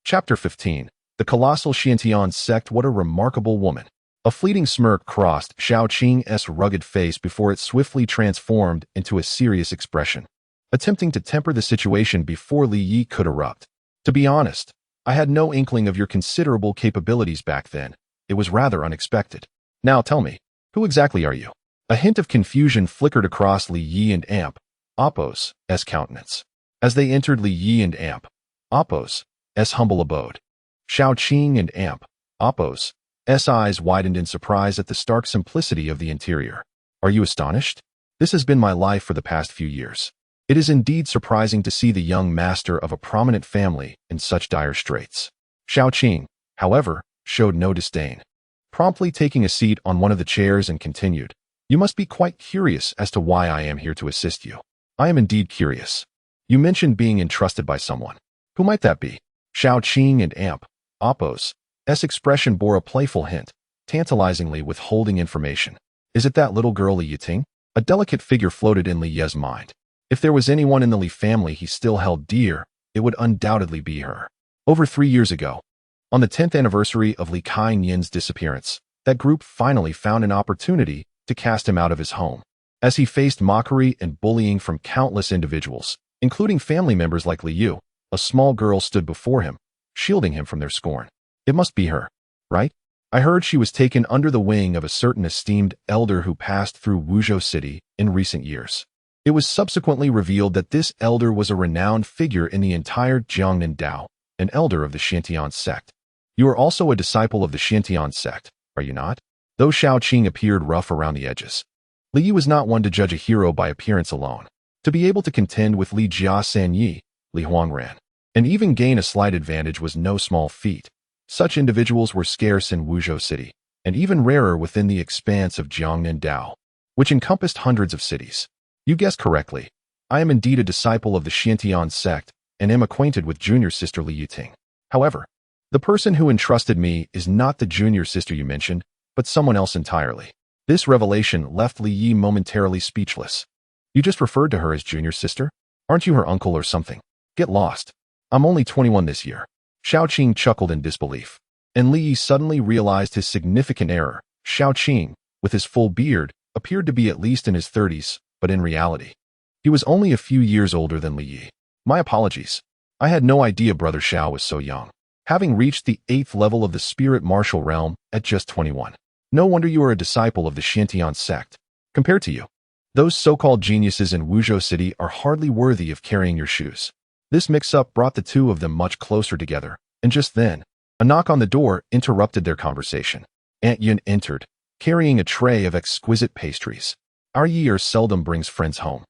Chapter 15. The Colossal Xiantian Sect. What a remarkable woman. A fleeting smirk crossed Shaoqing's rugged face before it swiftly transformed into a serious expression, attempting to temper the situation before Li Yi could erupt. To be honest, I had no inkling of your considerable capabilities back then. It was rather unexpected. Now tell me, who exactly are you? A hint of confusion flickered across Li Yi and Appo's countenance as they entered Li Yi and Appo's humble abode. Shaoqing and Appo's eyes widened in surprise at the stark simplicity of the interior. Are you astonished? This has been my life for the past few years. It is indeed surprising to see the young master of a prominent family in such dire straits. Shaoqing, however, showed no disdain, promptly taking a seat on one of the chairs and continued. You must be quite curious as to why I am here to assist you. I am indeed curious. You mentioned being entrusted by someone. Who might that be? Shaoqing and Appo's expression bore a playful hint, tantalizingly withholding information. Is it that little girl Li Yiting? A delicate figure floated in Li Ye's mind. If there was anyone in the Li family he still held dear, it would undoubtedly be her. Over 3 years ago, on the 10th anniversary of Li Kaiyan's disappearance, that group finally found an opportunity to cast him out of his home. As he faced mockery and bullying from countless individuals, including family members like Li Yu, a small girl stood before him, shielding him from their scorn. It must be her, right? I heard she was taken under the wing of a certain esteemed elder who passed through Wuzhou City in recent years. It was subsequently revealed that this elder was a renowned figure in the entire Jiangnan Dao, an elder of the Xiantian sect. You are also a disciple of the Xiantian sect, are you not? Though Shaoqing appeared rough around the edges, Li Yi was not one to judge a hero by appearance alone. To be able to contend with Li Jia Sanyi, Li Huangran, and even gain a slight advantage was no small feat. Such individuals were scarce in Wuzhou City, and even rarer within the expanse of Jiangnan Dao, which encompassed hundreds of cities. You guessed correctly. I am indeed a disciple of the Xiantian sect, and am acquainted with junior sister Li Yuting. However, the person who entrusted me is not the junior sister you mentioned, but someone else entirely. This revelation left Li Yi momentarily speechless. You just referred to her as junior sister? Aren't you her uncle or something? Get lost. I'm only 21 this year. Shaoqing chuckled in disbelief, and Li Yi suddenly realized his significant error. Shaoqing, with his full beard, appeared to be at least in his 30s, but in reality, he was only a few years older than Li Yi. My apologies. I had no idea Brother Xiao was so young, having reached the 8th level of the spirit martial realm at just 21. No wonder you are a disciple of the Xiantian sect. Compared to you, those so-called geniuses in Wuzhou City are hardly worthy of carrying your shoes. This mix-up brought the two of them much closer together, and just then, a knock on the door interrupted their conversation. Aunt Yun entered, carrying a tray of exquisite pastries. Our Yi seldom brings friends home.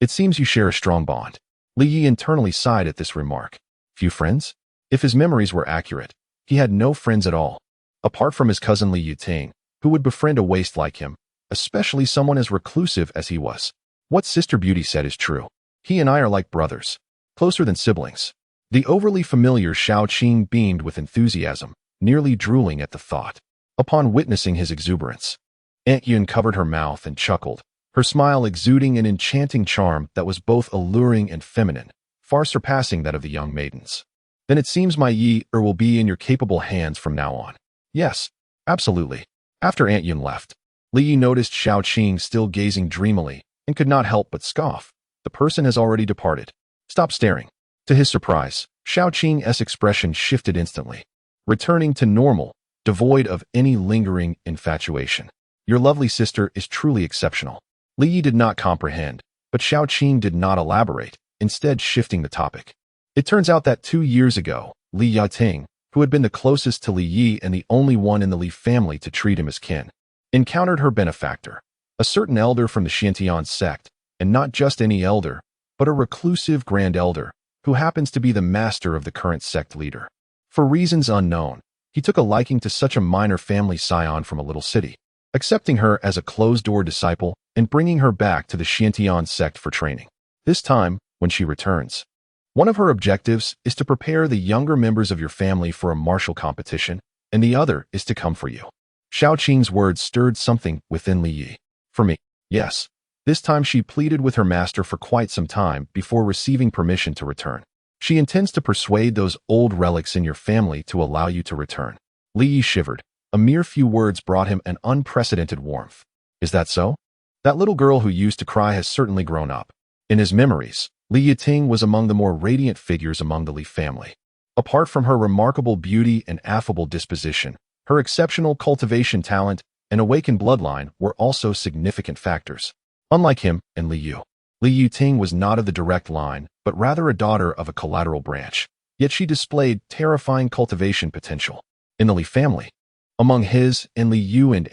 It seems you share a strong bond. Li Yi internally sighed at this remark. Few friends? If his memories were accurate, he had no friends at all, apart from his cousin Li Yuting, who would befriend a waste like him, especially someone as reclusive as he was. What Sister Beauty said is true. He and I are like brothers, closer than siblings. The overly familiar Shaoqing beamed with enthusiasm, nearly drooling at the thought. Upon witnessing his exuberance, Aunt Yun covered her mouth and chuckled, her smile exuding an enchanting charm that was both alluring and feminine, far surpassing that of the young maidens. Then it seems my Yi will be in your capable hands from now on. Yes, absolutely. After Aunt Yun left, Li Yi noticed Shaoqing still gazing dreamily and could not help but scoff. The person has already departed. Stop staring. To his surprise, Shaoqing's expression shifted instantly, returning to normal, devoid of any lingering infatuation. Your lovely sister is truly exceptional. Li Yi did not comprehend, but Shaoqing did not elaborate, instead shifting the topic. It turns out that 2 years ago, Li Yuting, who had been the closest to Li Yi and the only one in the Li family to treat him as kin, encountered her benefactor, a certain elder from the Xiantian sect, and not just any elder, but a reclusive grand elder, who happens to be the master of the current sect leader. For reasons unknown, he took a liking to such a minor family scion from a little city, accepting her as a closed-door disciple and bringing her back to the Xiantian sect for training. This time, when she returns, one of her objectives is to prepare the younger members of your family for a martial competition, and the other is to come for you. Shaoqing's words stirred something within Li Yi. For me, yes. This time she pleaded with her master for quite some time before receiving permission to return. She intends to persuade those old relics in your family to allow you to return. Li Yi shivered. A mere few words brought him an unprecedented warmth. Is that so? That little girl who used to cry has certainly grown up. In his memories, Li Yuting was among the more radiant figures among the Li family. Apart from her remarkable beauty and affable disposition, her exceptional cultivation talent and awakened bloodline were also significant factors. Unlike him and Li Yu, Li Yuting was not of the direct line, but rather a daughter of a collateral branch. Yet she displayed terrifying cultivation potential. In the Li family, among his and Li Yu and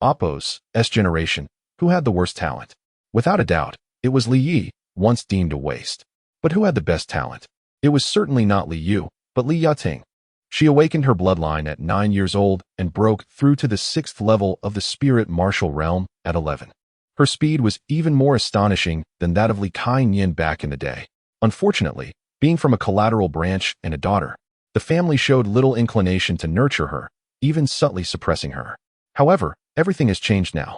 Appo's generation, who had the worst talent? Without a doubt, it was Li Yi, once deemed a waste. But who had the best talent? It was certainly not Li Yu, but Li Yuting. She awakened her bloodline at 9 years old and broke through to the 6th level of the spirit martial realm at 11. Her speed was even more astonishing than that of Li Kaiyin back in the day. Unfortunately, being from a collateral branch and a daughter, the family showed little inclination to nurture her, even subtly suppressing her. However, everything has changed now.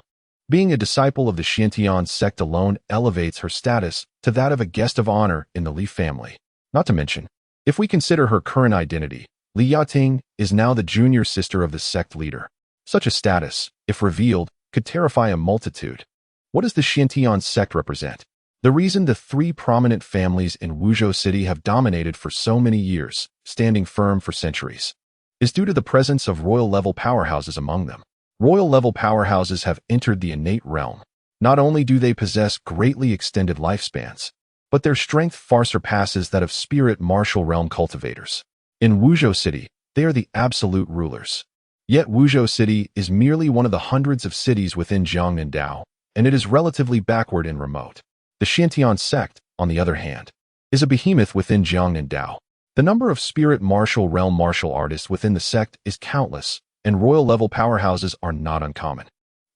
Being a disciple of the Xiantian sect alone elevates her status to that of a guest of honor in the Li family. Not to mention, if we consider her current identity, Li Yuting is now the junior sister of the sect leader. Such a status, if revealed, could terrify a multitude. What does the Xiantian sect represent? The reason the three prominent families in Wuzhou City have dominated for so many years, standing firm for centuries, is due to the presence of royal-level powerhouses among them. Royal-level powerhouses have entered the innate realm. Not only do they possess greatly extended lifespans, but their strength far surpasses that of spirit martial realm cultivators. In Wuzhou City, they are the absolute rulers. Yet Wuzhou City is merely one of the hundreds of cities within Jiangnan, and it is relatively backward and remote. The Xintian sect, on the other hand, is a behemoth within Jiangnan. The number of spirit martial realm martial artists within the sect is countless, and royal-level powerhouses are not uncommon,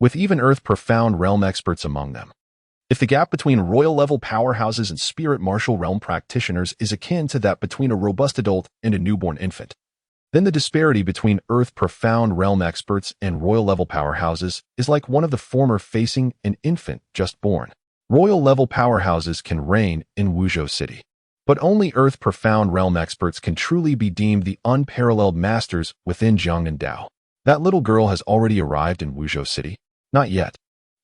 with even earth-profound realm experts among them. If the gap between royal-level powerhouses and spirit martial realm practitioners is akin to that between a robust adult and a newborn infant, then the disparity between earth-profound realm experts and royal-level powerhouses is like one of the former facing an infant just born. Royal-level powerhouses can reign in Wuzhou City, but only earth-profound realm experts can truly be deemed the unparalleled masters within Jiangnan. That little girl has already arrived in Wuzhou City? Not yet.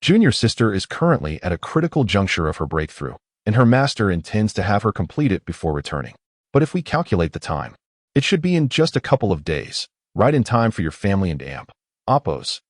Junior sister is currently at a critical juncture of her breakthrough, and her master intends to have her complete it before returning. But if we calculate the time, it should be in just a couple of days, right in time for your family and Oppo's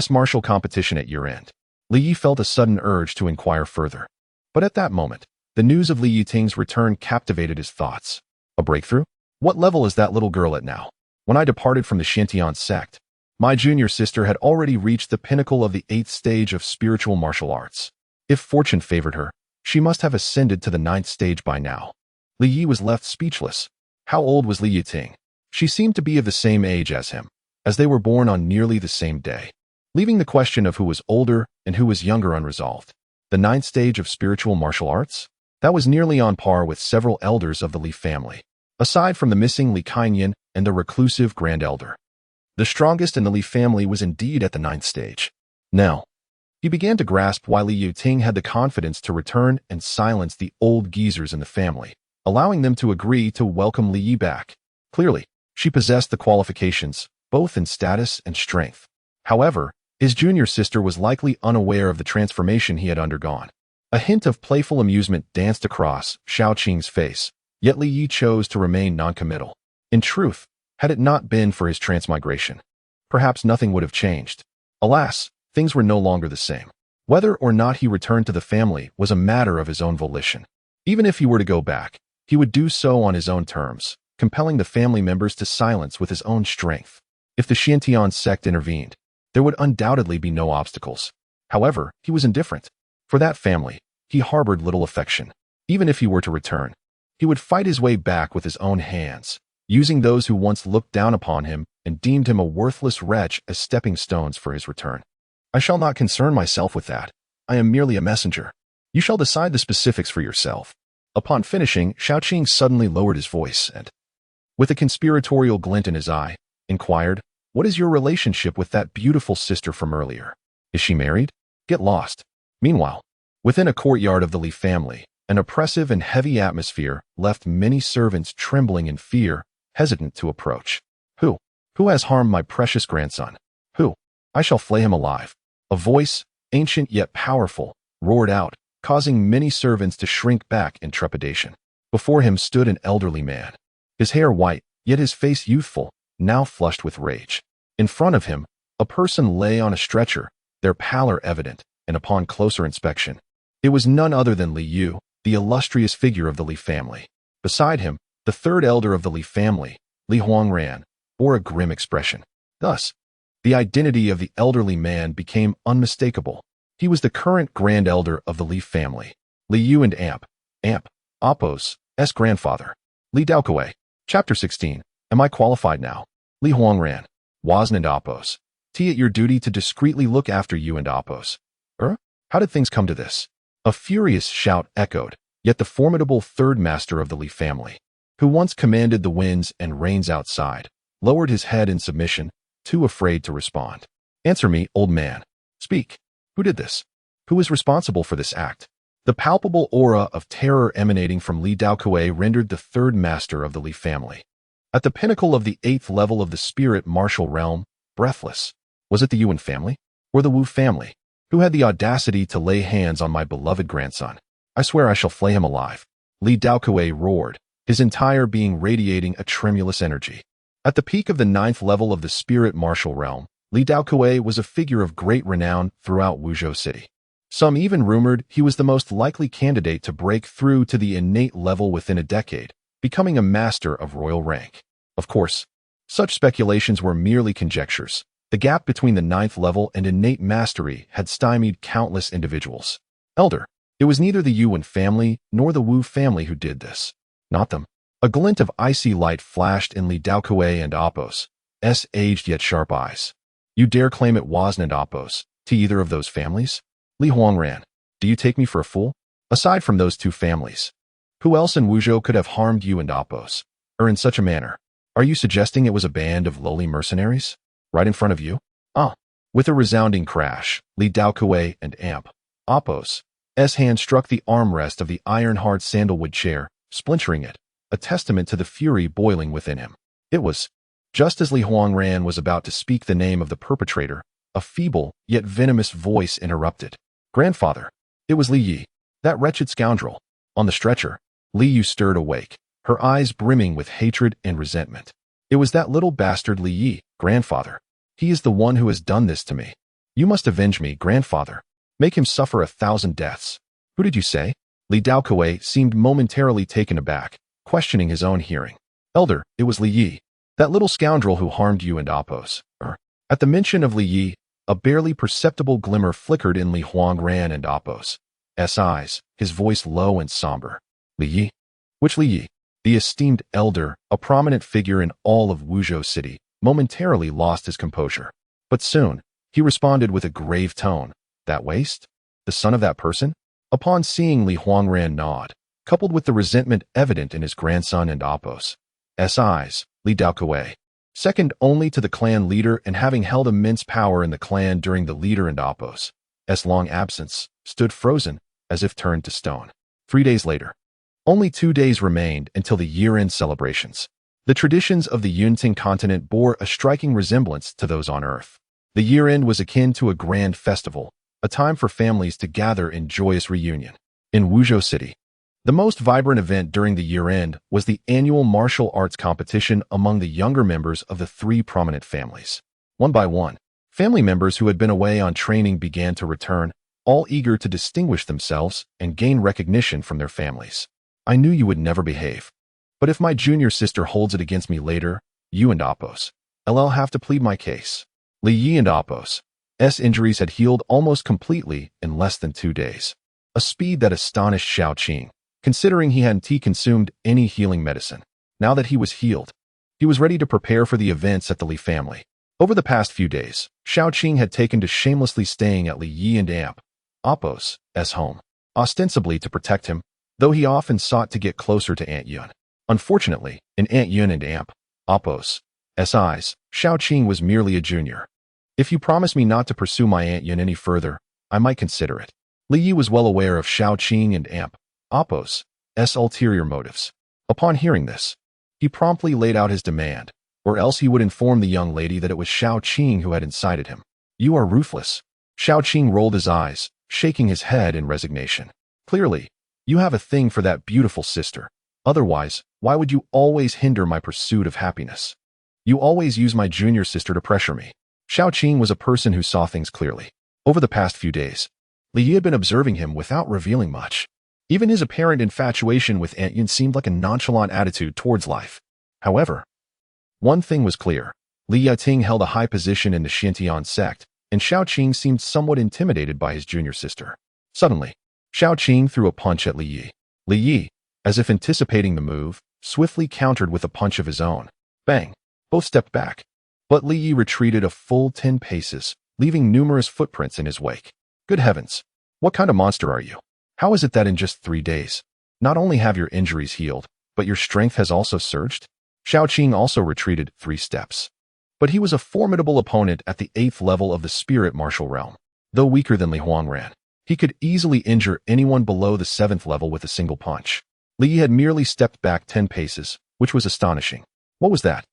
martial competition at year-end. Li Yi felt a sudden urge to inquire further. But at that moment, the news of Li Yiting's return captivated his thoughts. A breakthrough? What level is that little girl at now? When I departed from the Xintian sect, my junior sister had already reached the pinnacle of the 8th stage of spiritual martial arts. If fortune favored her, she must have ascended to the 9th stage by now. Li Yi was left speechless. How old was Li Yiting? She seemed to be of the same age as him, as they were born on nearly the same day, leaving the question of who was older and who was younger unresolved. The 9th stage of spiritual martial arts? That was nearly on par with several elders of the Li family, aside from the missing Li Kainyan and the reclusive Grand Elder. The strongest in the Li family was indeed at the 9th stage. Now, he began to grasp why Li Yiting had the confidence to return and silence the old geezers in the family, allowing them to agree to welcome Li Yi back. Clearly, she possessed the qualifications, both in status and strength. However, his junior sister was likely unaware of the transformation he had undergone. A hint of playful amusement danced across Shaoqing's face, yet Li Yi chose to remain noncommittal. In truth, had it not been for his transmigration, perhaps nothing would have changed. Alas, things were no longer the same. Whether or not he returned to the family was a matter of his own volition. Even if he were to go back, he would do so on his own terms, compelling the family members to silence with his own strength. If the Xintian sect intervened, there would undoubtedly be no obstacles. However, he was indifferent. For that family, he harbored little affection. Even if he were to return, he would fight his way back with his own hands, using those who once looked down upon him and deemed him a worthless wretch as stepping stones for his return. I shall not concern myself with that. I am merely a messenger. You shall decide the specifics for yourself. Upon finishing, Shaoqing suddenly lowered his voice and, with a conspiratorial glint in his eye, inquired, "What is your relationship with that beautiful sister from earlier? Is she married? Get lost." Meanwhile, within a courtyard of the Li family, an oppressive and heavy atmosphere left many servants trembling in fear, hesitant to approach. Who? Who has harmed my precious grandson? Who? I shall flay him alive. A voice, ancient yet powerful, roared out, causing many servants to shrink back in trepidation. Before him stood an elderly man, his hair white, yet his face youthful, now flushed with rage. In front of him, a person lay on a stretcher, their pallor evident, and upon closer inspection, it was none other than Li Yu, the illustrious figure of the Li family. Beside him, the third elder of the Li family, Li Huangran, bore a grim expression. Thus, the identity of the elderly man became unmistakable. He was the current grand elder of the Li family, Li Yu and Oppo's grandfather. Li Daokuei. Chapter 16. Am I qualified now? Li Huangran. Wasn't and Oppo's. It your duty to discreetly look after you and Oppo's. How did things come to this? A furious shout echoed, yet the formidable third master of the Li family, who once commanded the winds and rains outside, lowered his head in submission, too afraid to respond. Answer me, old man. Speak. Who did this? Who is responsible for this act? The palpable aura of terror emanating from Li Daokuei rendered the third master of the Li family, at the pinnacle of the 8th level of the spirit martial realm, breathless. Was it the Yuan family? Or the Wu family, who had the audacity to lay hands on my beloved grandson? I swear I shall flay him alive. Li Daokue roared, his entire being radiating a tremulous energy. At the peak of the 9th level of the spirit martial realm, Li Daokue was a figure of great renown throughout Wuzhou City. Some even rumored he was the most likely candidate to break through to the innate level within a decade, becoming a master of royal rank. Of course, such speculations were merely conjectures. The gap between the 9th level and innate mastery had stymied countless individuals. Elder, it was neither the Yuan family nor the Wu family who did this. Not them. A glint of icy light flashed in Li Daokue and Appo's aged yet sharp eyes. You dare claim it wasn't Appo's to either of those families? Li Huangran, do you take me for a fool? Aside from those two families, who else in Wuzhou could have harmed you and Appo's? Or in such a manner? Are you suggesting it was a band of lowly mercenaries? Right in front of you? With a resounding crash, Li Daokue and Appo's hand struck the armrest of the iron-hard sandalwood chair, splintering it, a testament to the fury boiling within him. It was, just as Li Huangran was about to speak the name of the perpetrator, a feeble yet venomous voice interrupted. Grandfather, it was Li Yi, that wretched scoundrel. On the stretcher, Li Yu stirred awake, her eyes brimming with hatred and resentment. It was that little bastard Li Yi, grandfather. He is the one who has done this to me. You must avenge me, grandfather. Make him suffer 1,000 deaths. Who did you say? Li Daokue seemed momentarily taken aback, questioning his own hearing. Elder, it was Li Yi, that little scoundrel who harmed you and Appo's. At the mention of Li Yi, a barely perceptible glimmer flickered in Li Huangran and Appo's eyes, his voice low and somber. Li Yi? Which Li Yi? The esteemed elder, a prominent figure in all of Wuzhou City, momentarily lost his composure. But soon, he responded with a grave tone. That waste? The son of that person? Upon seeing Li Huangran nod, coupled with the resentment evident in his grandson and Appo's eyes, Li Daokue, second only to the clan leader and having held immense power in the clan during the leader and Appo's long absence, stood frozen, as if turned to stone. 3 days later, only 2 days remained until the year-end celebrations. The traditions of the Yunting continent bore a striking resemblance to those on Earth. The year-end was akin to a grand festival, a time for families to gather in joyous reunion. In Wuzhou City, the most vibrant event during the year-end was the annual martial arts competition among the younger members of the 3 prominent families. One by one, family members who had been away on training began to return, all eager to distinguish themselves and gain recognition from their families. I knew you would never behave. But if my junior sister holds it against me later, you and Appo's, I'll have to plead my case. Li Yi and Appo's injuries had healed almost completely in less than 2 days. A speed that astonished Xiaoqing, considering he hadn't consumed any healing medicine. Now that he was healed, he was ready to prepare for the events at the Li family. Over the past few days, Xiaoqing had taken to shamelessly staying at Li Yi and Appo's home, ostensibly to protect him, though he often sought to get closer to Aunt Yun. Unfortunately, in Aunt Yun and Appo's eyes, Xiaoqing was merely a junior. If you promise me not to pursue my Aunt Yun any further, I might consider it. Li Yi was well aware of Xiaoqing and Appo's ulterior motives. Upon hearing this, he promptly laid out his demand, or else he would inform the young lady that it was Xiaoqing who had incited him. You are ruthless. Xiaoqing rolled his eyes, shaking his head in resignation. Clearly, you have a thing for that beautiful sister. Otherwise, why would you always hinder my pursuit of happiness? You always use my junior sister to pressure me. Xiaoqing was a person who saw things clearly. Over the past few days, Li Yi had been observing him without revealing much. Even his apparent infatuation with Aunt Yun seemed like a nonchalant attitude towards life. However, one thing was clear. Li Yating held a high position in the Xintian sect, and Xiaoqing seemed somewhat intimidated by his junior sister. Suddenly, Xiaoqing threw a punch at Li Yi. Li Yi, as if anticipating the move, swiftly countered with a punch of his own. Bang! Both stepped back. But Li Yi retreated a full 10 paces, leaving numerous footprints in his wake. Good heavens! What kind of monster are you? How is it that in just 3 days, not only have your injuries healed, but your strength has also surged? Xiaoqing also retreated 3 steps. But he was a formidable opponent at the 8th level of the spirit martial realm. Though weaker than Li Huangran, he could easily injure anyone below the 7th level with a single punch. Li Yi had merely stepped back 10 paces, which was astonishing. What was that?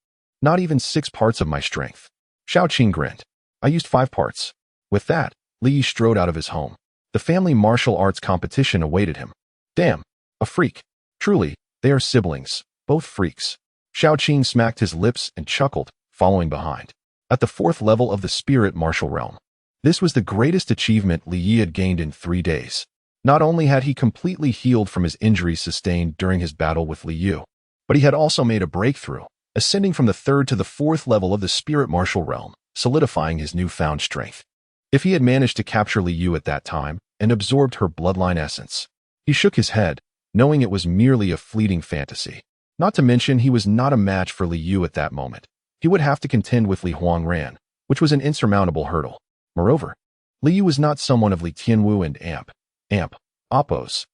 Not even 6 parts of my strength. Xiaoqing grinned. I used 5 parts. With that, Li Yi strode out of his home. The family martial arts competition awaited him. Damn, a freak. Truly, they are siblings, both freaks. Xiaoqing smacked his lips and chuckled, following behind. At the 4th level of the spirit martial realm. This was the greatest achievement Li Yi had gained in 3 days. Not only had he completely healed from his injuries sustained during his battle with Li Yu, but he had also made a breakthrough, ascending from the 3rd to the 4th level of the spirit martial realm, solidifying his newfound strength. If he had managed to capture Li Yu at that time and absorbed her bloodline essence, he shook his head, knowing it was merely a fleeting fantasy. Not to mention he was not a match for Li Yu at that moment. He would have to contend with Li Huangran, which was an insurmountable hurdle. Moreover, Li Yu was not someone of Li Tianwu and Appo's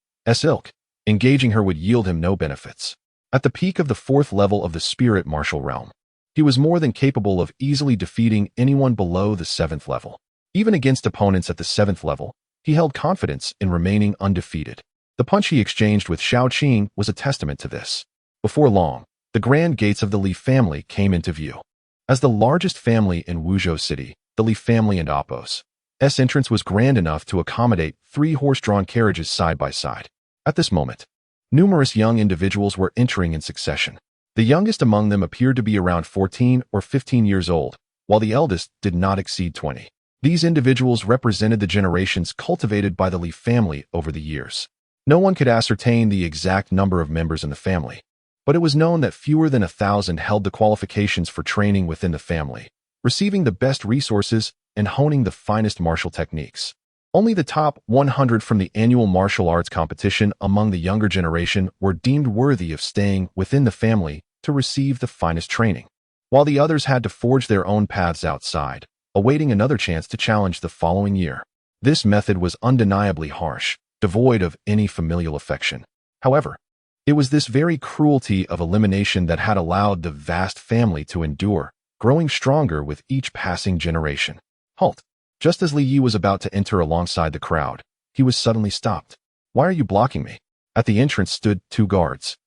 ilk. Engaging her would yield him no benefits. At the peak of the 4th level of the spirit martial realm, he was more than capable of easily defeating anyone below the 7th level. Even against opponents at the 7th level, he held confidence in remaining undefeated. The punch he exchanged with Xiaoqing was a testament to this. Before long, the grand gates of the Li family came into view. As the largest family in Wuzhou City, the Li family and Appo's entrance was grand enough to accommodate 3 horse-drawn carriages side by side. At this moment, numerous young individuals were entering in succession. The youngest among them appeared to be around 14 or 15 years old, while the eldest did not exceed 20. These individuals represented the generations cultivated by the Li family over the years. No one could ascertain the exact number of members in the family, but it was known that fewer than 1,000 held the qualifications for training within the family, receiving the best resources and honing the finest martial techniques. Only the top 100 from the annual martial arts competition among the younger generation were deemed worthy of staying within the family to receive the finest training, while the others had to forge their own paths outside, awaiting another chance to challenge the following year. This method was undeniably harsh, devoid of any familial affection. However, it was this very cruelty of elimination that had allowed the vast family to endure, growing stronger with each passing generation. Halt! Just as Li Yi was about to enter alongside the crowd, he was suddenly stopped. Why are you blocking me? At the entrance stood 2 guards.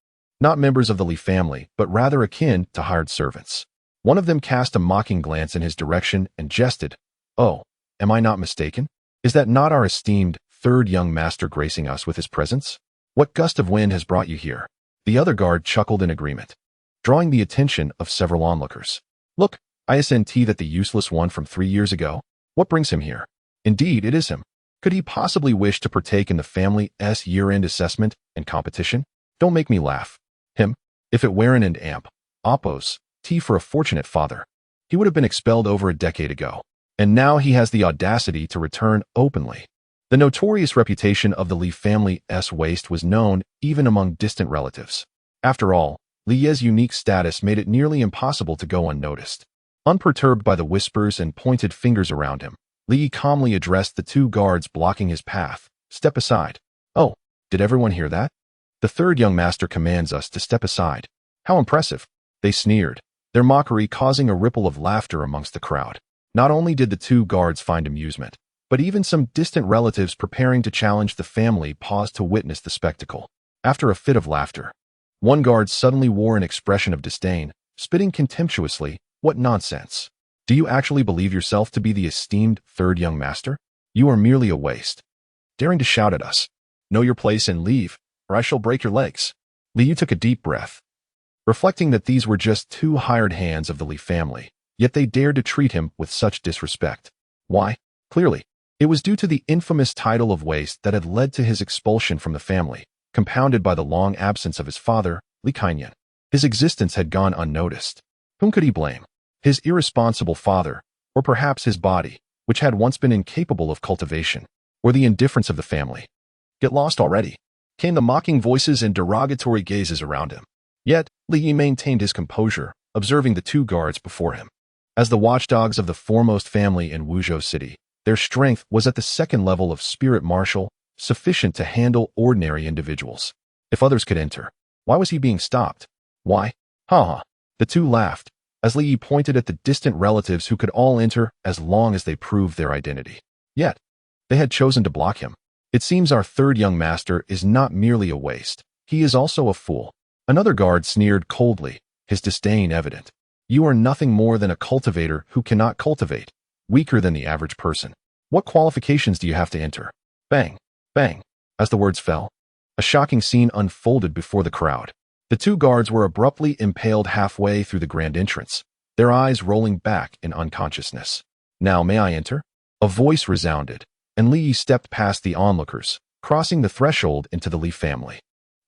Not members of the Li family, but rather akin to hired servants. One of them cast a mocking glance in his direction and jested, "Oh, am I not mistaken? Is that not our esteemed 3rd young master gracing us with his presence? What gust of wind has brought you here?" The other guard chuckled in agreement, drawing the attention of several onlookers. "Look, isn't that the useless one from 3 years ago? What brings him here? Indeed, it is him. Could he possibly wish to partake in the family's year-end assessment and competition? Don't make me laugh. Him? If it weren't an Appo's for a fortunate father, he would have been expelled over a decade ago. And now he has the audacity to return openly." The notorious reputation of the Li family's waste was known even among distant relatives. After all, Li Yi's unique status made it nearly impossible to go unnoticed. Unperturbed by the whispers and pointed fingers around him, Li Yi calmly addressed the 2 guards blocking his path. "Step aside." "Oh, did everyone hear that? The 3rd young master commands us to step aside. How impressive." They sneered, their mockery causing a ripple of laughter amongst the crowd. Not only did the 2 guards find amusement, but even some distant relatives preparing to challenge the family paused to witness the spectacle. After a fit of laughter, one guard suddenly wore an expression of disdain, spitting contemptuously, "What nonsense! Do you actually believe yourself to be the esteemed 3rd young master? You are merely a waste. Daring to shout at us. Know your place and leave, or I shall break your legs." Li Yu took a deep breath, reflecting that these were just 2 hired hands of the Li family, yet they dared to treat him with such disrespect. Why? Clearly, it was due to the infamous title of waste that had led to his expulsion from the family, compounded by the long absence of his father, Li Kaiyan. His existence had gone unnoticed. Whom could he blame? His irresponsible father, or perhaps his body, which had once been incapable of cultivation, or the indifference of the family? "Get lost already," came the mocking voices and derogatory gazes around him. Yet, Li Yi maintained his composure, observing the 2 guards before him. As the watchdogs of the foremost family in Wuzhou City, their strength was at the 2nd level of spirit martial, sufficient to handle ordinary individuals. If others could enter, why was he being stopped? Why? Ha ha. The 2 laughed, as Li Yi pointed at the distant relatives who could all enter as long as they proved their identity. Yet, they had chosen to block him. "It seems our 3rd young master is not merely a waste, he is also a fool." Another guard sneered coldly, his disdain evident. "You are nothing more than a cultivator who cannot cultivate, weaker than the average person. What qualifications do you have to enter?" Bang, bang. As the words fell, A shocking scene unfolded before the crowd. The two guards were abruptly impaled halfway through the grand entrance, their eyes rolling back in unconsciousness. "Now may I enter?" A voice resounded, and Li Yi stepped past the onlookers, crossing the threshold into the Li family.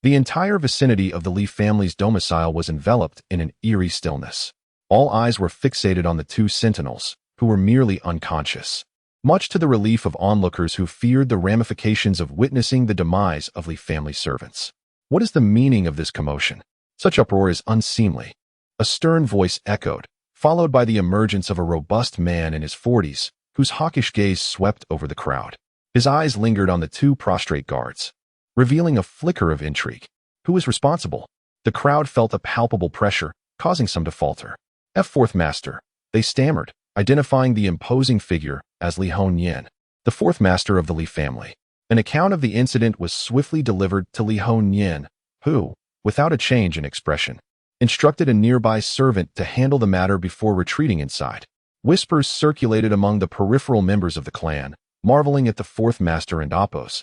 The entire vicinity of the Li family's domicile was enveloped in an eerie stillness. All eyes were fixated on the two sentinels, who were merely unconscious, much to the relief of onlookers who feared the ramifications of witnessing the demise of Li family servants. "What is the meaning of this commotion? Such uproar is unseemly," a stern voice echoed, followed by the emergence of a robust man in his 40s, whose hawkish gaze swept over the crowd. His eyes lingered on the two prostrate guards, revealing a flicker of intrigue. Who was responsible? The crowd felt a palpable pressure, causing some to falter. "Fourth Master," they stammered, identifying the imposing figure as Li Hongyan, the fourth master of the Li family. An account of the incident was swiftly delivered to Li Hongyan, who, without a change in expression, instructed a nearby servant to handle the matter before retreating inside. Whispers circulated among the peripheral members of the clan, marveling at the fourth master and Apos'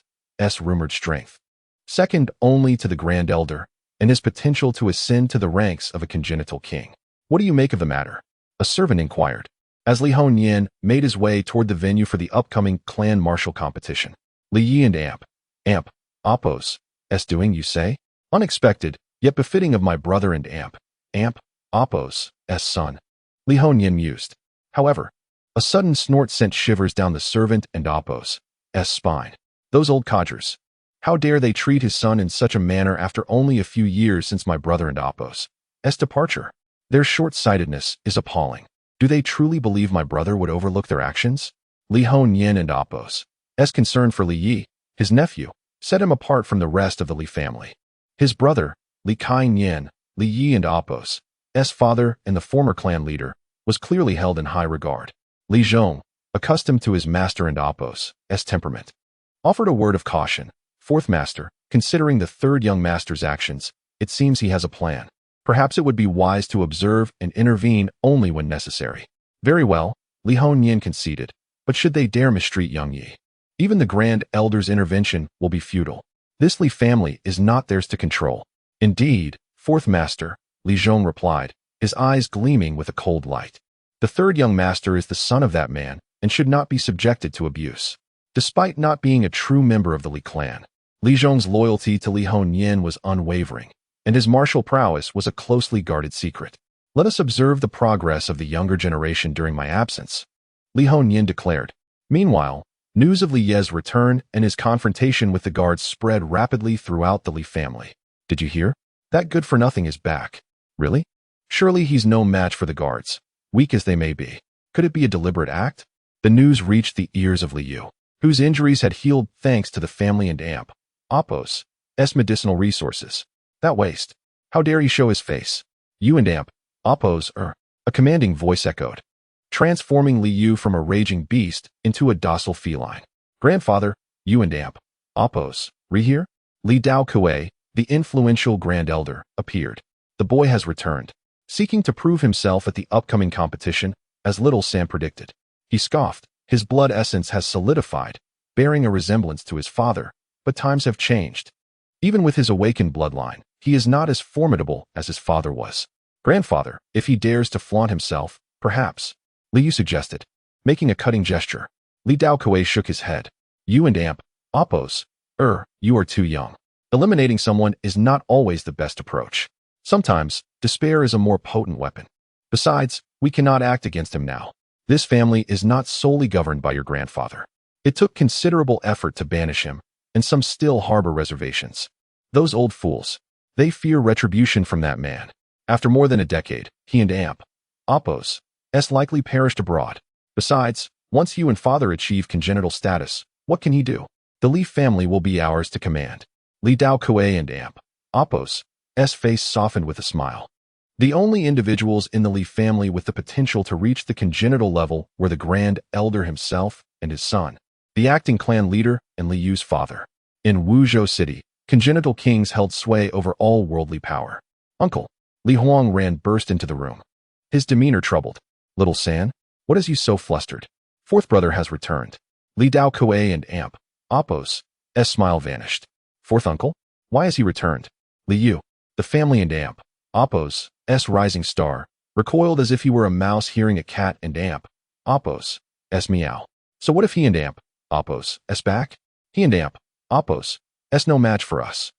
rumored strength, second only to the Grand Elder, and his potential to ascend to the ranks of a congenital king. "What do you make of the matter?" a servant inquired, as Li Hongyan made his way toward the venue for the upcoming clan martial competition. "Li Yi and Apos' doing, you say? Unexpected, yet befitting of my brother and Apos' son," Li Hongyan mused. However, a sudden snort sent shivers down the servant and Apos' spine. "Those old codgers! How dare they treat his son in such a manner after only a few years since my brother and Apos' departure? Their short-sightedness is appalling. Do they truly believe my brother would overlook their actions?" Li Hongyan and Apos' concern for Li Yi, his nephew, set him apart from the rest of the Li family. His brother, Li Kai-nyan, Li Yi and Apos' father and the former clan leader, was clearly held in high regard. Li Zhong, accustomed to his master and Apos' temperament, offered a word of caution. "Fourth master, considering the third young master's actions, it seems he has a plan. Perhaps it would be wise to observe and intervene only when necessary." "Very well," Li Hongyan conceded, "but should they dare mistreat young Yi, even the Grand Elder's intervention will be futile. This Li family is not theirs to control." "Indeed, fourth master," Li Zhong replied, his eyes gleaming with a cold light. "The third young master is the son of that man and should not be subjected to abuse." Despite not being a true member of the Li clan, Li Zhong's loyalty to Li Hongyan was unwavering, and his martial prowess was a closely guarded secret. "Let us observe the progress of the younger generation during my absence," Li Hongyan declared. Meanwhile, news of Li Ye's return and his confrontation with the guards spread rapidly throughout the Li family. "Did you hear? That good-for-nothing is back." "Really? Surely he's no match for the guards, weak as they may be. Could it be a deliberate act?" The news reached the ears of Li Yu, whose injuries had healed thanks to the family and Apos' medicinal resources. "That waste! How dare he show his face?" "You and Apos' a commanding voice echoed, transforming Li Yu from a raging beast into a docile feline. "Grandfather, you and Apos' here?" Li Dao Kuei, the influential Grand Elder, appeared. The boy has returned, seeking to prove himself at the upcoming competition, as Little Sam predicted. He scoffed. His blood essence has solidified, bearing a resemblance to his father, but times have changed. Even with his awakened bloodline, he is not as formidable as his father was. "Grandfather, if he dares to flaunt himself, perhaps," Li Yu suggested, making a cutting gesture. Li Dao Kuei shook his head. "You and Apos' you are too young. Eliminating someone is not always the best approach. Sometimes, despair is a more potent weapon. Besides, we cannot act against him now. This family is not solely governed by your grandfather. It took considerable effort to banish him, and some still harbor reservations. Those old fools. They fear retribution from that man. After more than a decade, he and Apos' likely perished abroad. Besides, once you and father achieve congenital status, what can he do? The Li family will be ours to command." Li Dao Kuei and Apos' face softened with a smile. The only individuals in the Li family with the potential to reach the congenital level were the Grand Elder himself and his son, the acting clan leader and Li Yu's father. In Wuzhou City, congenital kings held sway over all worldly power. "Uncle," Li Huangran burst into the room, his demeanor troubled. "Little San, what has you so flustered? Fourth brother has returned." Li Dao Kuei and Apos' smile vanished. "Fourth uncle?" Why has he returned? Li Yu, the family and Amp, Appo's rising star, recoiled as if he were a mouse hearing a cat and Amp, Appo's meow. So what if he and Amp, Appo's back? He and Amp, Appo's no match for us.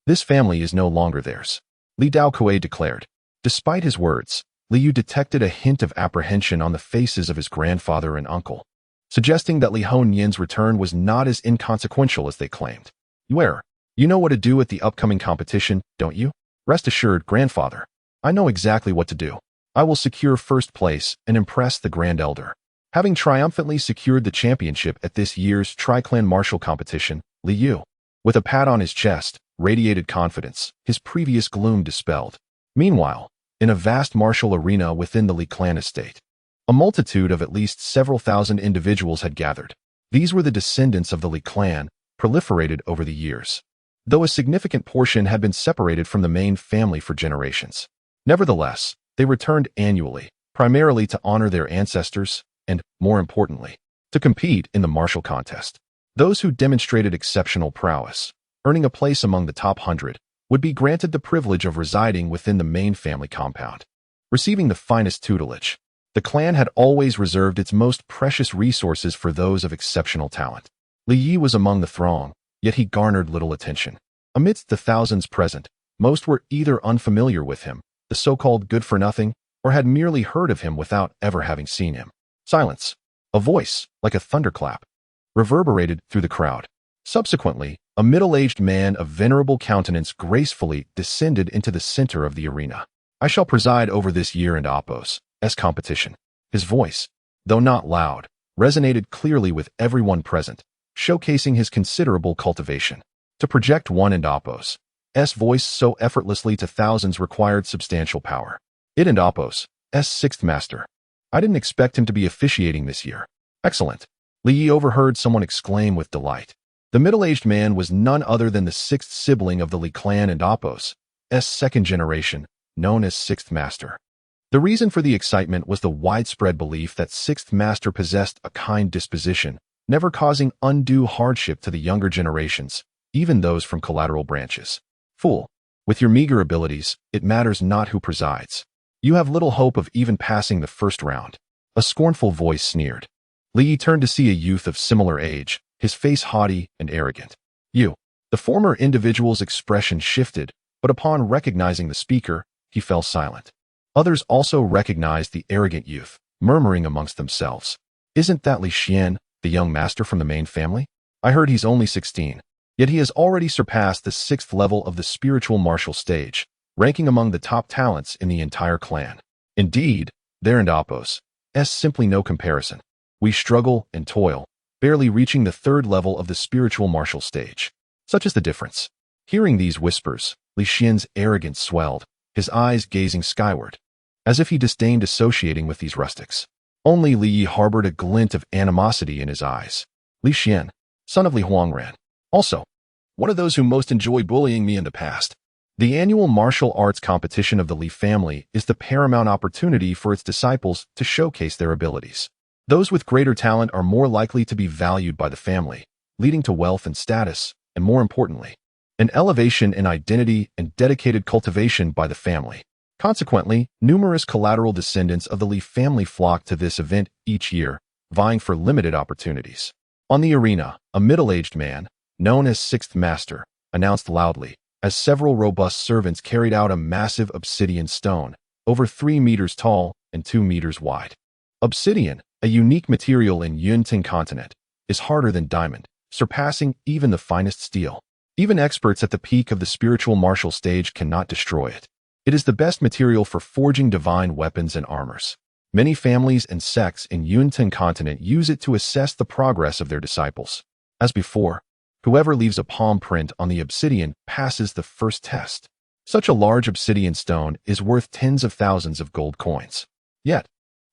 This family is no longer theirs, Li Daokuei declared. Despite his words, Li Yu detected a hint of apprehension on the faces of his grandfather and uncle, suggesting that Li Honyin's return was not as inconsequential as they claimed. You know what to do at the upcoming competition, don't you? Rest assured, grandfather. I know exactly what to do. I will secure first place and impress the Grand Elder. Having triumphantly secured the championship at this year's Tri-Clan Martial competition, Li Yu, with a pat on his chest, radiated confidence, his previous gloom dispelled. Meanwhile, in a vast martial arena within the Li clan estate, a multitude of at least several thousand individuals had gathered. These were the descendants of the Li clan, proliferated over the years, though a significant portion had been separated from the main family for generations. Nevertheless, they returned annually, primarily to honor their ancestors and, more importantly, to compete in the martial contest. Those who demonstrated exceptional prowess, earning a place among the top 100, would be granted the privilege of residing within the main family compound, receiving the finest tutelage. The clan had always reserved its most precious resources for those of exceptional talent. Li Yi was among the throng, yet he garnered little attention. Amidst the thousands present, most were either unfamiliar with him, the so-called good-for-nothing, or had merely heard of him without ever having seen him. Silence. A voice, like a thunderclap, reverberated through the crowd. Subsequently, a middle-aged man of venerable countenance gracefully descended into the center of the arena. I shall preside over this year and Appo's competition. His voice, though not loud, resonated clearly with everyone present, showcasing his considerable cultivation. To project one and Appo's voice so effortlessly to thousands required substantial power. It and Appo's sixth master. I didn't expect him to be officiating this year. Excellent. Li Yi overheard someone exclaim with delight. The middle-aged man was none other than the sixth sibling of the Li clan and Appo's second generation, known as Sixth Master. The reason for the excitement was the widespread belief that Sixth Master possessed a kind disposition, never causing undue hardship to the younger generations, even those from collateral branches. Fool. With your meager abilities, it matters not who presides. You have little hope of even passing the first round. A scornful voice sneered. Li Yi turned to see a youth of similar age, his face haughty and arrogant. You. The former individual's expression shifted, but upon recognizing the speaker, he fell silent. Others also recognized the arrogant youth, murmuring amongst themselves. Isn't that Li Xian, the young master from the main family? I heard he's only 16. Yet he has already surpassed the 6th level of the spiritual martial stage, ranking among the top talents in the entire clan. Indeed, there and Appo's simply no comparison. We struggle and toil, barely reaching the 3rd level of the spiritual martial stage. Such is the difference. Hearing these whispers, Li Xian's arrogance swelled, his eyes gazing skyward, as if he disdained associating with these rustics. Only Li Yi harbored a glint of animosity in his eyes. Li Xian, son of Li Huangran. Also, one of those who most enjoyed bullying me in the past. The annual martial arts competition of the Li family is the paramount opportunity for its disciples to showcase their abilities. Those with greater talent are more likely to be valued by the family, leading to wealth and status, and more importantly, an elevation in identity and dedicated cultivation by the family. Consequently, numerous collateral descendants of the Li family flock to this event each year, vying for limited opportunities. On the arena, a middle-aged man, known as Sixth Master, announced loudly, as several robust servants carried out a massive obsidian stone, over 3 meters tall and 2 meters wide. Obsidian, a unique material in Yunting continent, is harder than diamond, surpassing even the finest steel. Even experts at the peak of the spiritual martial stage cannot destroy it. It is the best material for forging divine weapons and armors. Many families and sects in Yunting continent use it to assess the progress of their disciples. As before, whoever leaves a palm print on the obsidian passes the first test. Such a large obsidian stone is worth tens of thousands of gold coins. Yet,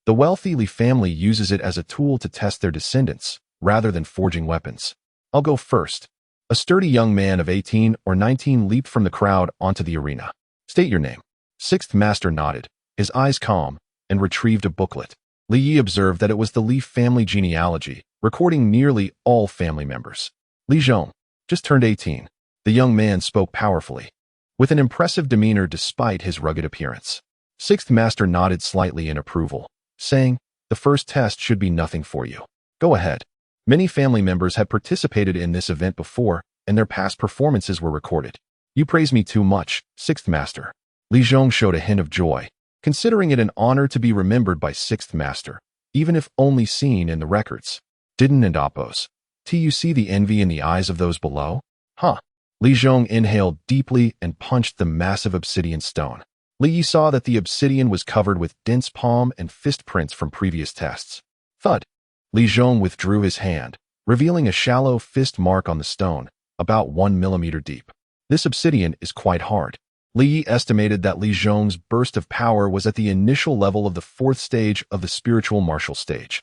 the wealthy Li family uses it as a tool to test their descendants, rather than forging weapons. I'll go first. A sturdy young man of 18 or 19 leaped from the crowd onto the arena. State your name. Sixth Master nodded, his eyes calm, and retrieved a booklet. Li Yi observed that it was the Li family genealogy, recording nearly all family members. Li Zhong just turned 18. The young man spoke powerfully, with an impressive demeanor despite his rugged appearance. Sixth Master nodded slightly in approval, saying, "The first test should be nothing for you. Go ahead." Many family members had participated in this event before, and their past performances were recorded. "You praise me too much, Sixth Master." Li Zhong showed a hint of joy, considering it an honor to be remembered by Sixth Master, even if only seen in the records. "Didn't and Oppos. You see the envy in the eyes of those below? Huh." Li Zhong inhaled deeply and punched the massive obsidian stone. Li Yi saw that the obsidian was covered with dense palm and fist prints from previous tests. Thud. Li Zhong withdrew his hand, revealing a shallow fist mark on the stone, about 1 millimeter deep. This obsidian is quite hard. Li Yi estimated that Li Zhong's burst of power was at the initial level of the 4th stage of the spiritual martial stage.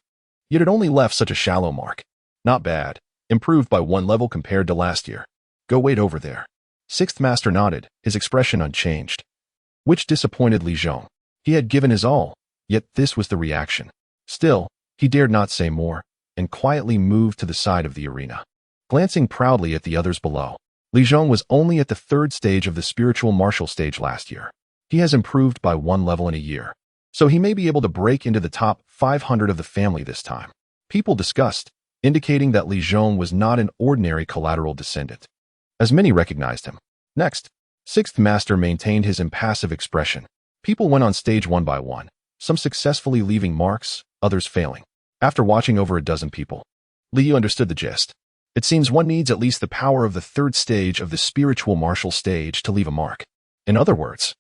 Yet it only left such a shallow mark. Not bad. Improved by 1 level compared to last year. Go wait over there. Sixth Master nodded, his expression unchanged. Which disappointed Li Zhong. He had given his all, yet this was the reaction. Still, he dared not say more, and quietly moved to the side of the arena. Glancing proudly at the others below, Li Zhong was only at the 3rd stage of the spiritual martial stage last year. He has improved by 1 level in a year, so he may be able to break into the top 500 of the family this time. People discussed, indicating that Li Zhong was not an ordinary collateral descendant, as many recognized him. Next, Sixth Master maintained his impassive expression. People went on stage one by one, some successfully leaving marks, others failing. After watching over a dozen people, Li Yu understood the gist. It seems one needs at least the power of the 3rd stage of the spiritual martial stage to leave a mark. In other words,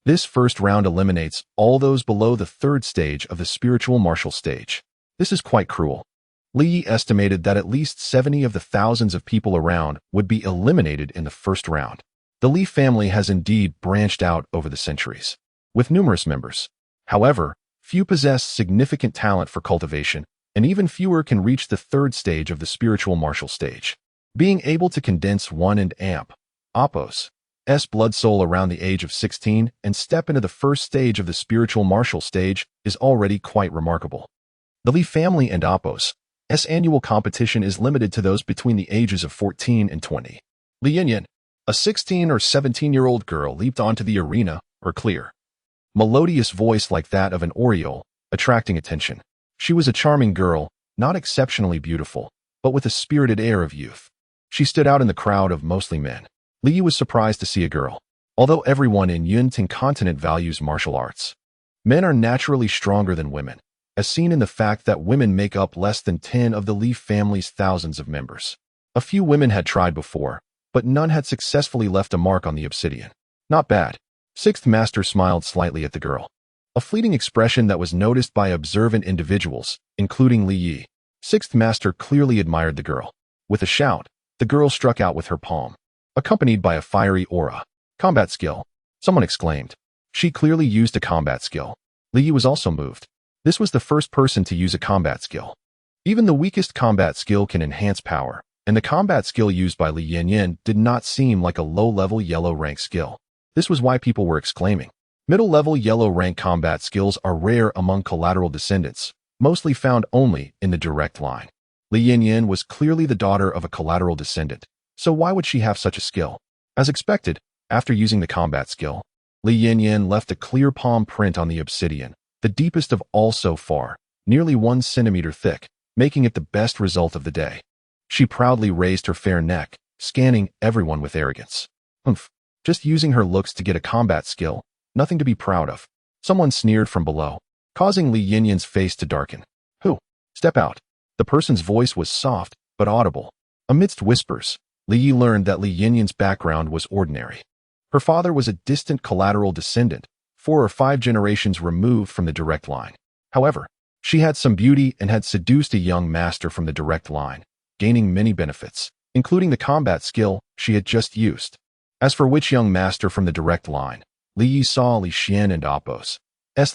this first round eliminates all those below the 3rd stage of the spiritual martial stage. This is quite cruel. Li Yi estimated that at least 70 of the thousands of people around would be eliminated in the first round. The Li family has indeed branched out over the centuries, with numerous members. However, few possess significant talent for cultivation, and even fewer can reach the 3rd stage of the spiritual martial stage. Being able to condense 1 and amp, Oppos, blood soul around the age of 16 and step into the 1st stage of the spiritual martial stage is already quite remarkable. The Li family and Oppos' annual competition is limited to those between the ages of 14 and 20. Li Yinyan, a 16 or 17-year-old girl, leaped onto the arena, her clear, melodious voice like that of an oriole, attracting attention. She was a charming girl, not exceptionally beautiful, but with a spirited air of youth. She stood out in the crowd of mostly men. Li Yi was surprised to see a girl. Although everyone in Yunting continent values martial arts, men are naturally stronger than women, as seen in the fact that women make up less than 10 of the Li family's thousands of members. A few women had tried before, but none had successfully left a mark on the obsidian. Not bad. Sixth Master smiled slightly at the girl, a fleeting expression that was noticed by observant individuals, including Li Yi. Sixth Master clearly admired the girl. With a shout, the girl struck out with her palm, accompanied by a fiery aura. Combat skill, someone exclaimed. She clearly used a combat skill. Li Yi was also moved. This was the first person to use a combat skill. Even the weakest combat skill can enhance power, and the combat skill used by Li Yanyan did not seem like a low-level yellow rank skill. This was why people were exclaiming. Middle-level yellow rank combat skills are rare among collateral descendants, mostly found only in the direct line. Li Yanyan was clearly the daughter of a collateral descendant, so why would she have such a skill? As expected, after using the combat skill, Li Yanyan left a clear palm print on the obsidian, the deepest of all so far, nearly 1 centimeter thick, making it the best result of the day. She proudly raised her fair neck, scanning everyone with arrogance. Just using her looks to get a combat skill, nothing to be proud of. Someone sneered from below, causing Li Yanyan's face to darken. Who? Step out. The person's voice was soft, but audible. Amidst whispers, Li Yi learned that Li Yanyan's background was ordinary. Her father was a distant collateral descendant, 4 or 5 generations removed from the direct line. However, she had some beauty and had seduced a young master from the direct line, gaining many benefits, including the combat skill she had just used. As for which young master from the direct line, Li Yi saw Li Xian and Oppos'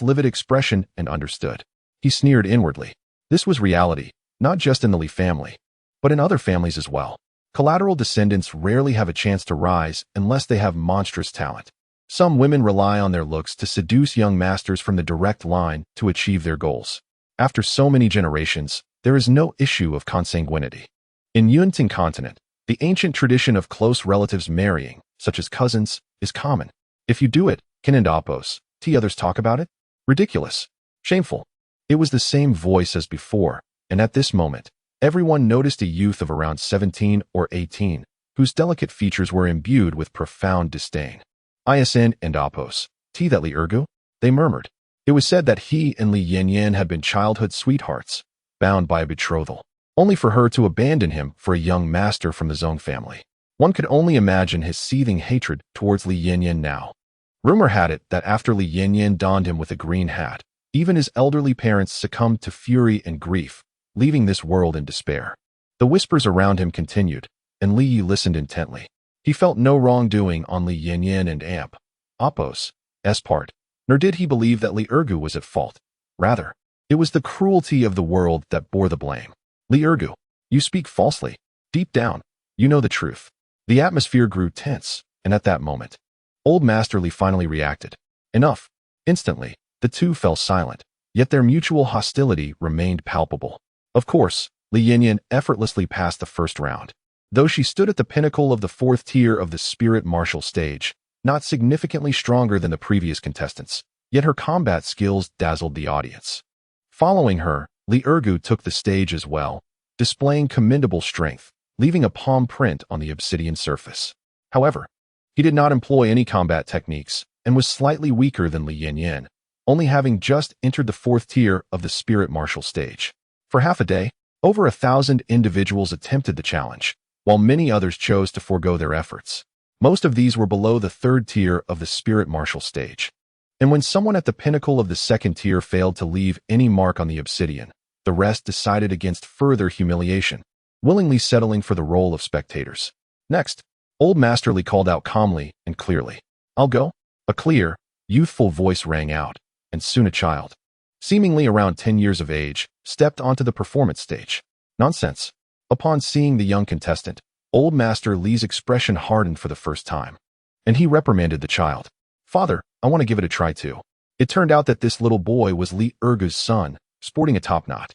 livid expression and understood. He sneered inwardly. This was reality, not just in the Li family, but in other families as well. Collateral descendants rarely have a chance to rise unless they have monstrous talent. Some women rely on their looks to seduce young masters from the direct line to achieve their goals. After so many generations, there is no issue of consanguinity. In Yunting continent, The ancient tradition of close relatives marrying, such as cousins, is common. If you do it, kin and oppos, others talk about it? Ridiculous. Shameful. It was the same voice as before, and at this moment, everyone noticed a youth of around 17 or 18, whose delicate features were imbued with profound disdain. Isn and oppos, that Li Ergu? They murmured. It was said that he and Li Yanyan had been childhood sweethearts, bound by a betrothal, only for her to abandon him for a young master from the Zong family. One could only imagine his seething hatred towards Li Yanyan now. Rumor had it that after Li Yanyan donned him with a green hat, even his elderly parents succumbed to fury and grief, leaving this world in despair. The whispers around him continued, and Li Yi listened intently. He felt no wrongdoing on Li Yanyan and Oppos' part, nor did he believe that Li Ergu was at fault. Rather, it was the cruelty of the world that bore the blame. Li Ergu, you speak falsely. Deep down, you know the truth. The atmosphere grew tense, and at that moment, Old Master Li finally reacted. Enough. Instantly, the two fell silent, yet their mutual hostility remained palpable. Of course, Li Yanyan effortlessly passed the first round. Though she stood at the pinnacle of the fourth tier of the spirit martial stage, not significantly stronger than the previous contestants, yet her combat skills dazzled the audience. Following her, Li Ergu took the stage as well, displaying commendable strength, leaving a palm print on the obsidian surface. However, he did not employ any combat techniques and was slightly weaker than Li Yanyan, only having just entered the fourth tier of the spirit martial stage. For half a day, over 1,000 individuals attempted the challenge, while many others chose to forego their efforts. Most of these were below the third tier of the spirit martial stage. And when someone at the pinnacle of the second tier failed to leave any mark on the obsidian, the rest decided against further humiliation, willingly settling for the role of spectators. Next, Old Master Li called out calmly and clearly, "I'll go." A clear, youthful voice rang out, and soon a child, seemingly around 10 years of age, stepped onto the performance stage. Nonsense. Upon seeing the young contestant, Old Master Li's expression hardened for the first time, and he reprimanded the child. "Father, I want to give it a try too." It turned out that this little boy was Li Ergu's son, sporting a top knot.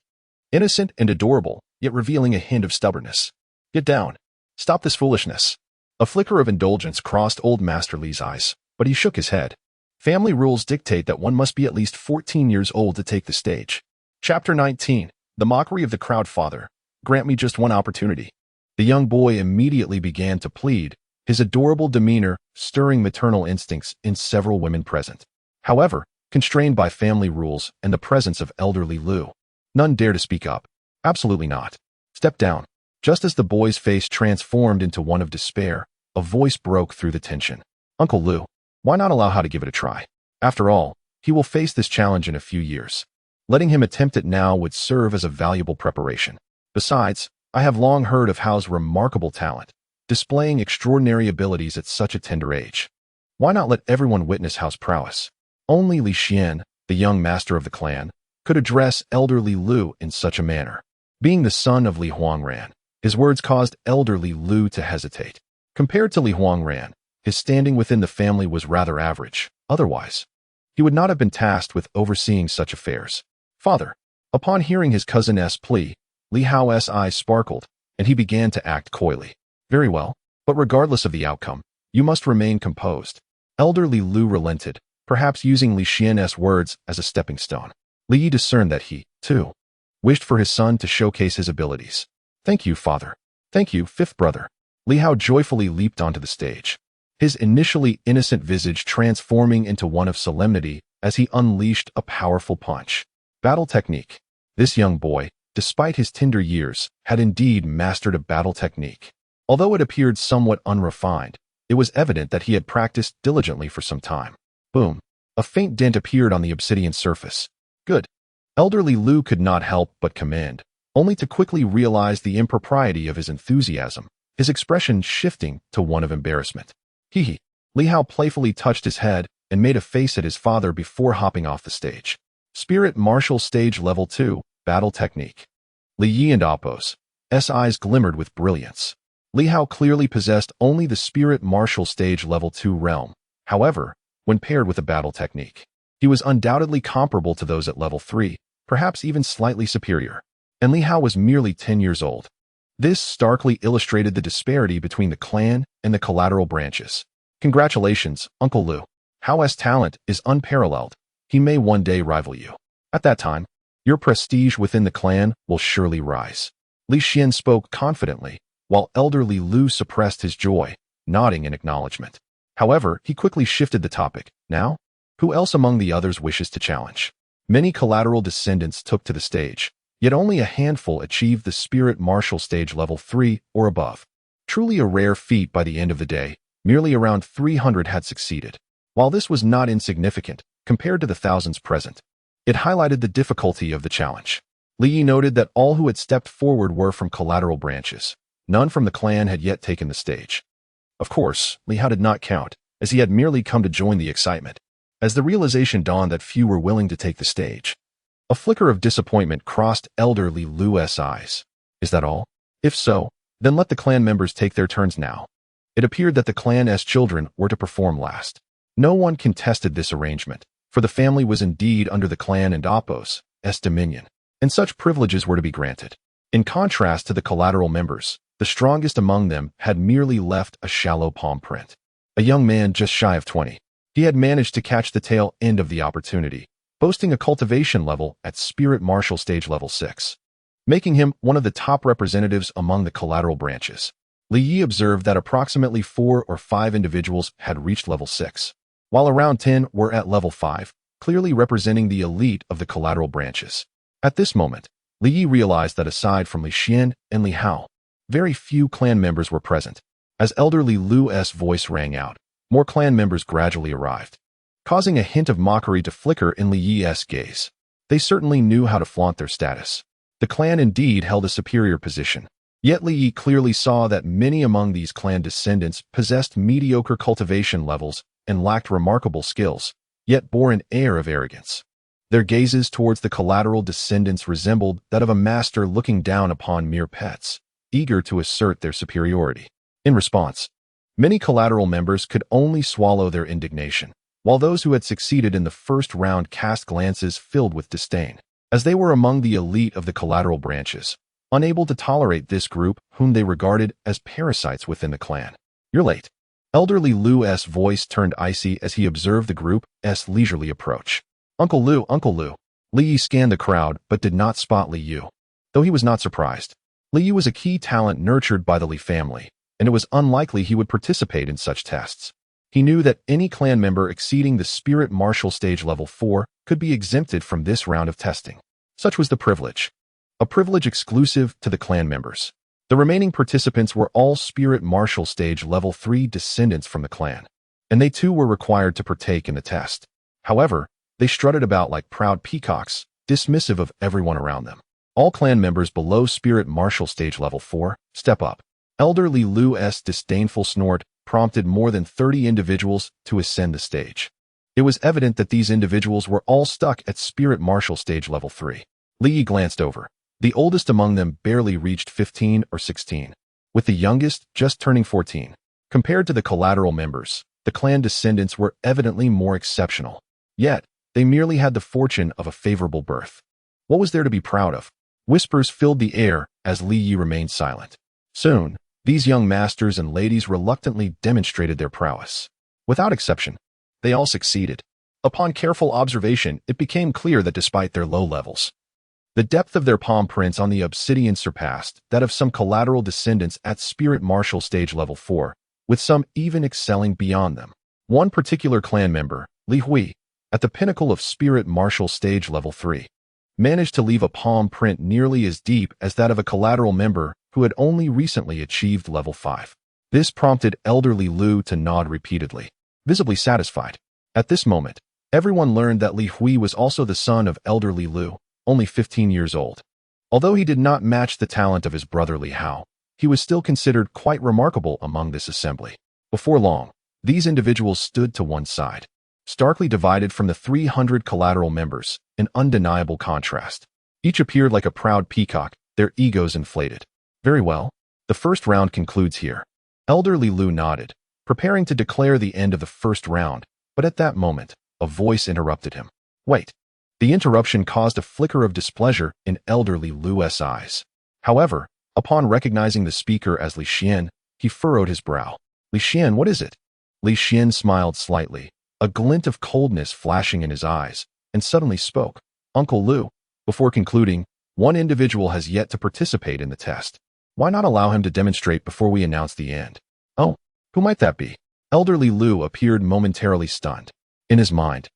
Innocent and adorable, yet revealing a hint of stubbornness. "Get down. Stop this foolishness." A flicker of indulgence crossed Old Master Li's eyes, but he shook his head. Family rules dictate that one must be at least 14 years old to take the stage. Chapter 19. The Mockery of the Crowd. "Father, grant me just one opportunity." The young boy immediately began to plead, his adorable demeanor stirring maternal instincts in several women present. However, constrained by family rules and the presence of elderly Lu, none dare to speak up. "Absolutely not. Step down." Just as the boy's face transformed into one of despair, a voice broke through the tension. "Uncle Lu, why not allow Hao to give it a try? After all, he will face this challenge in a few years. Letting him attempt it now would serve as a valuable preparation. Besides, I have long heard of Hao's remarkable talent, displaying extraordinary abilities at such a tender age. Why not let everyone witness Hao's prowess?" Only Li Xian, the young master of the clan, could address elderly Lu in such a manner. Being the son of Li Huangran, his words caused elderly Lu to hesitate. Compared to Li Huangran, his standing within the family was rather average. Otherwise, he would not have been tasked with overseeing such affairs. "Father." Upon hearing his cousin's plea, Li Hao's eyes sparkled, and he began to act coyly. "Very well, but regardless of the outcome, you must remain composed." Elderly Lu relented, perhaps using Li Xian's words as a stepping stone. Li Yi discerned that he, too, wished for his son to showcase his abilities. "Thank you, father." "Thank you, fifth brother." Li Hao joyfully leaped onto the stage, his initially innocent visage transforming into one of solemnity as he unleashed a powerful punch. Battle technique. This young boy, despite his tender years, had indeed mastered a battle technique. Although it appeared somewhat unrefined, it was evident that he had practiced diligently for some time. Boom. A faint dent appeared on the obsidian surface. Good. Elderly Lu could not help but commend, only to quickly realize the impropriety of his enthusiasm, his expression shifting to one of embarrassment. Hee. Li Hao playfully touched his head and made a face at his father before hopping off the stage. Spirit Martial Stage Level 2, Battle Technique. Li Yi and Oppos' eyes glimmered with brilliance. Li Hao clearly possessed only the Spirit Martial Stage Level 2 realm. However, when paired with a battle technique, he was undoubtedly comparable to those at Level 3, perhaps even slightly superior. And Li Hao was merely 10 years old. This starkly illustrated the disparity between the clan and the collateral branches. Congratulations, Uncle Lu. Hao's talent is unparalleled. He may one day rival you. At that time, your prestige within the clan will surely rise. Li Xian spoke confidently, while elderly Lu suppressed his joy, nodding in acknowledgement. However, he quickly shifted the topic. Now, who else among the others wishes to challenge? Many collateral descendants took to the stage, yet only a handful achieved the spirit martial stage level 3 or above. Truly a rare feat by the end of the day, merely around 300 had succeeded. While this was not insignificant, compared to the thousands present, it highlighted the difficulty of the challenge. Li Yi noted that all who had stepped forward were from collateral branches. None from the clan had yet taken the stage. Of course, Li Hao did not count, as he had merely come to join the excitement. As the realization dawned that few were willing to take the stage, a flicker of disappointment crossed elderly Lu's eyes. Is that all? If so, then let the clan members take their turns now. It appeared that the clan's children were to perform last. No one contested this arrangement, for the family was indeed under the clan and Appo's dominion, and such privileges were to be granted. In contrast to the collateral members, the strongest among them had merely left a shallow palm print. A young man just shy of 20. He had managed to catch the tail end of the opportunity, boasting a cultivation level at Spirit Martial Stage Level 6, making him one of the top representatives among the collateral branches. Li Yi observed that approximately 4 or 5 individuals had reached Level 6, while around 10 were at Level 5, clearly representing the elite of the collateral branches. At this moment, Li Yi realized that aside from Li Xian and Li Hao, very few clan members were present. As elderly Lu's voice rang out, more clan members gradually arrived, causing a hint of mockery to flicker in Li Yi's gaze. They certainly knew how to flaunt their status. The clan indeed held a superior position, yet Li Yi clearly saw that many among these clan descendants possessed mediocre cultivation levels and lacked remarkable skills, yet bore an air of arrogance. Their gazes towards the collateral descendants resembled that of a master looking down upon mere pets, eager to assert their superiority. In response, many collateral members could only swallow their indignation, while those who had succeeded in the first round cast glances filled with disdain, as they were among the elite of the collateral branches, unable to tolerate this group whom they regarded as parasites within the clan. You're late. Elderly Lu's voice turned icy as he observed the group's leisurely approach. Uncle Lu, Uncle Lu. Li Yi scanned the crowd but did not spot Li Yu. Though he was not surprised, Li Yu was a key talent nurtured by the Li family, and it was unlikely he would participate in such tests. He knew that any clan member exceeding the Spirit Martial Stage Level 4 could be exempted from this round of testing. Such was the privilege. A privilege exclusive to the clan members. The remaining participants were all Spirit Martial Stage Level 3 descendants from the clan, and they too were required to partake in the test. However, they strutted about like proud peacocks, dismissive of everyone around them. All clan members below Spirit Martial Stage Level 4, step up. Elderly Lu's disdainful snort prompted more than 30 individuals to ascend the stage. It was evident that these individuals were all stuck at Spirit Martial Stage Level 3. Li Yi glanced over. The oldest among them barely reached 15 or 16, with the youngest just turning 14. Compared to the collateral members, the clan descendants were evidently more exceptional. Yet, they merely had the fortune of a favorable birth. What was there to be proud of? Whispers filled the air as Li Yi remained silent. Soon, these young masters and ladies reluctantly demonstrated their prowess. Without exception, they all succeeded. Upon careful observation, it became clear that despite their low levels, the depth of their palm prints on the obsidian surpassed that of some collateral descendants at Spirit Martial Stage Level 4, with some even excelling beyond them. One particular clan member, Li Hui, at the pinnacle of Spirit Martial Stage Level 3, managed to leave a palm print nearly as deep as that of a collateral member who had only recently achieved Level 5. This prompted elderly Lu to nod repeatedly, visibly satisfied. At this moment, everyone learned that Li Hui was also the son of elderly Lu, only 15 years old. Although he did not match the talent of his brother Li Hao, he was still considered quite remarkable among this assembly. Before long, these individuals stood to one side, starkly divided from the 300 collateral members, an undeniable contrast. Each appeared like a proud peacock, their egos inflated. Very well, the first round concludes here. Elderly Lu nodded, preparing to declare the end of the first round, but at that moment, a voice interrupted him. Wait. The interruption caused a flicker of displeasure in elderly Lu's eyes. However, Upon recognizing the speaker as Li Xian, he furrowed his brow. Li Xian, what is it? Li Xian smiled slightly, a glint of coldness flashing in his eyes, and suddenly spoke. Uncle Lu, before concluding, one individual has yet to participate in the test. Why not allow him to demonstrate before we announce the end? Oh, who might that be? Elderly Lu appeared momentarily stunned. In his mind,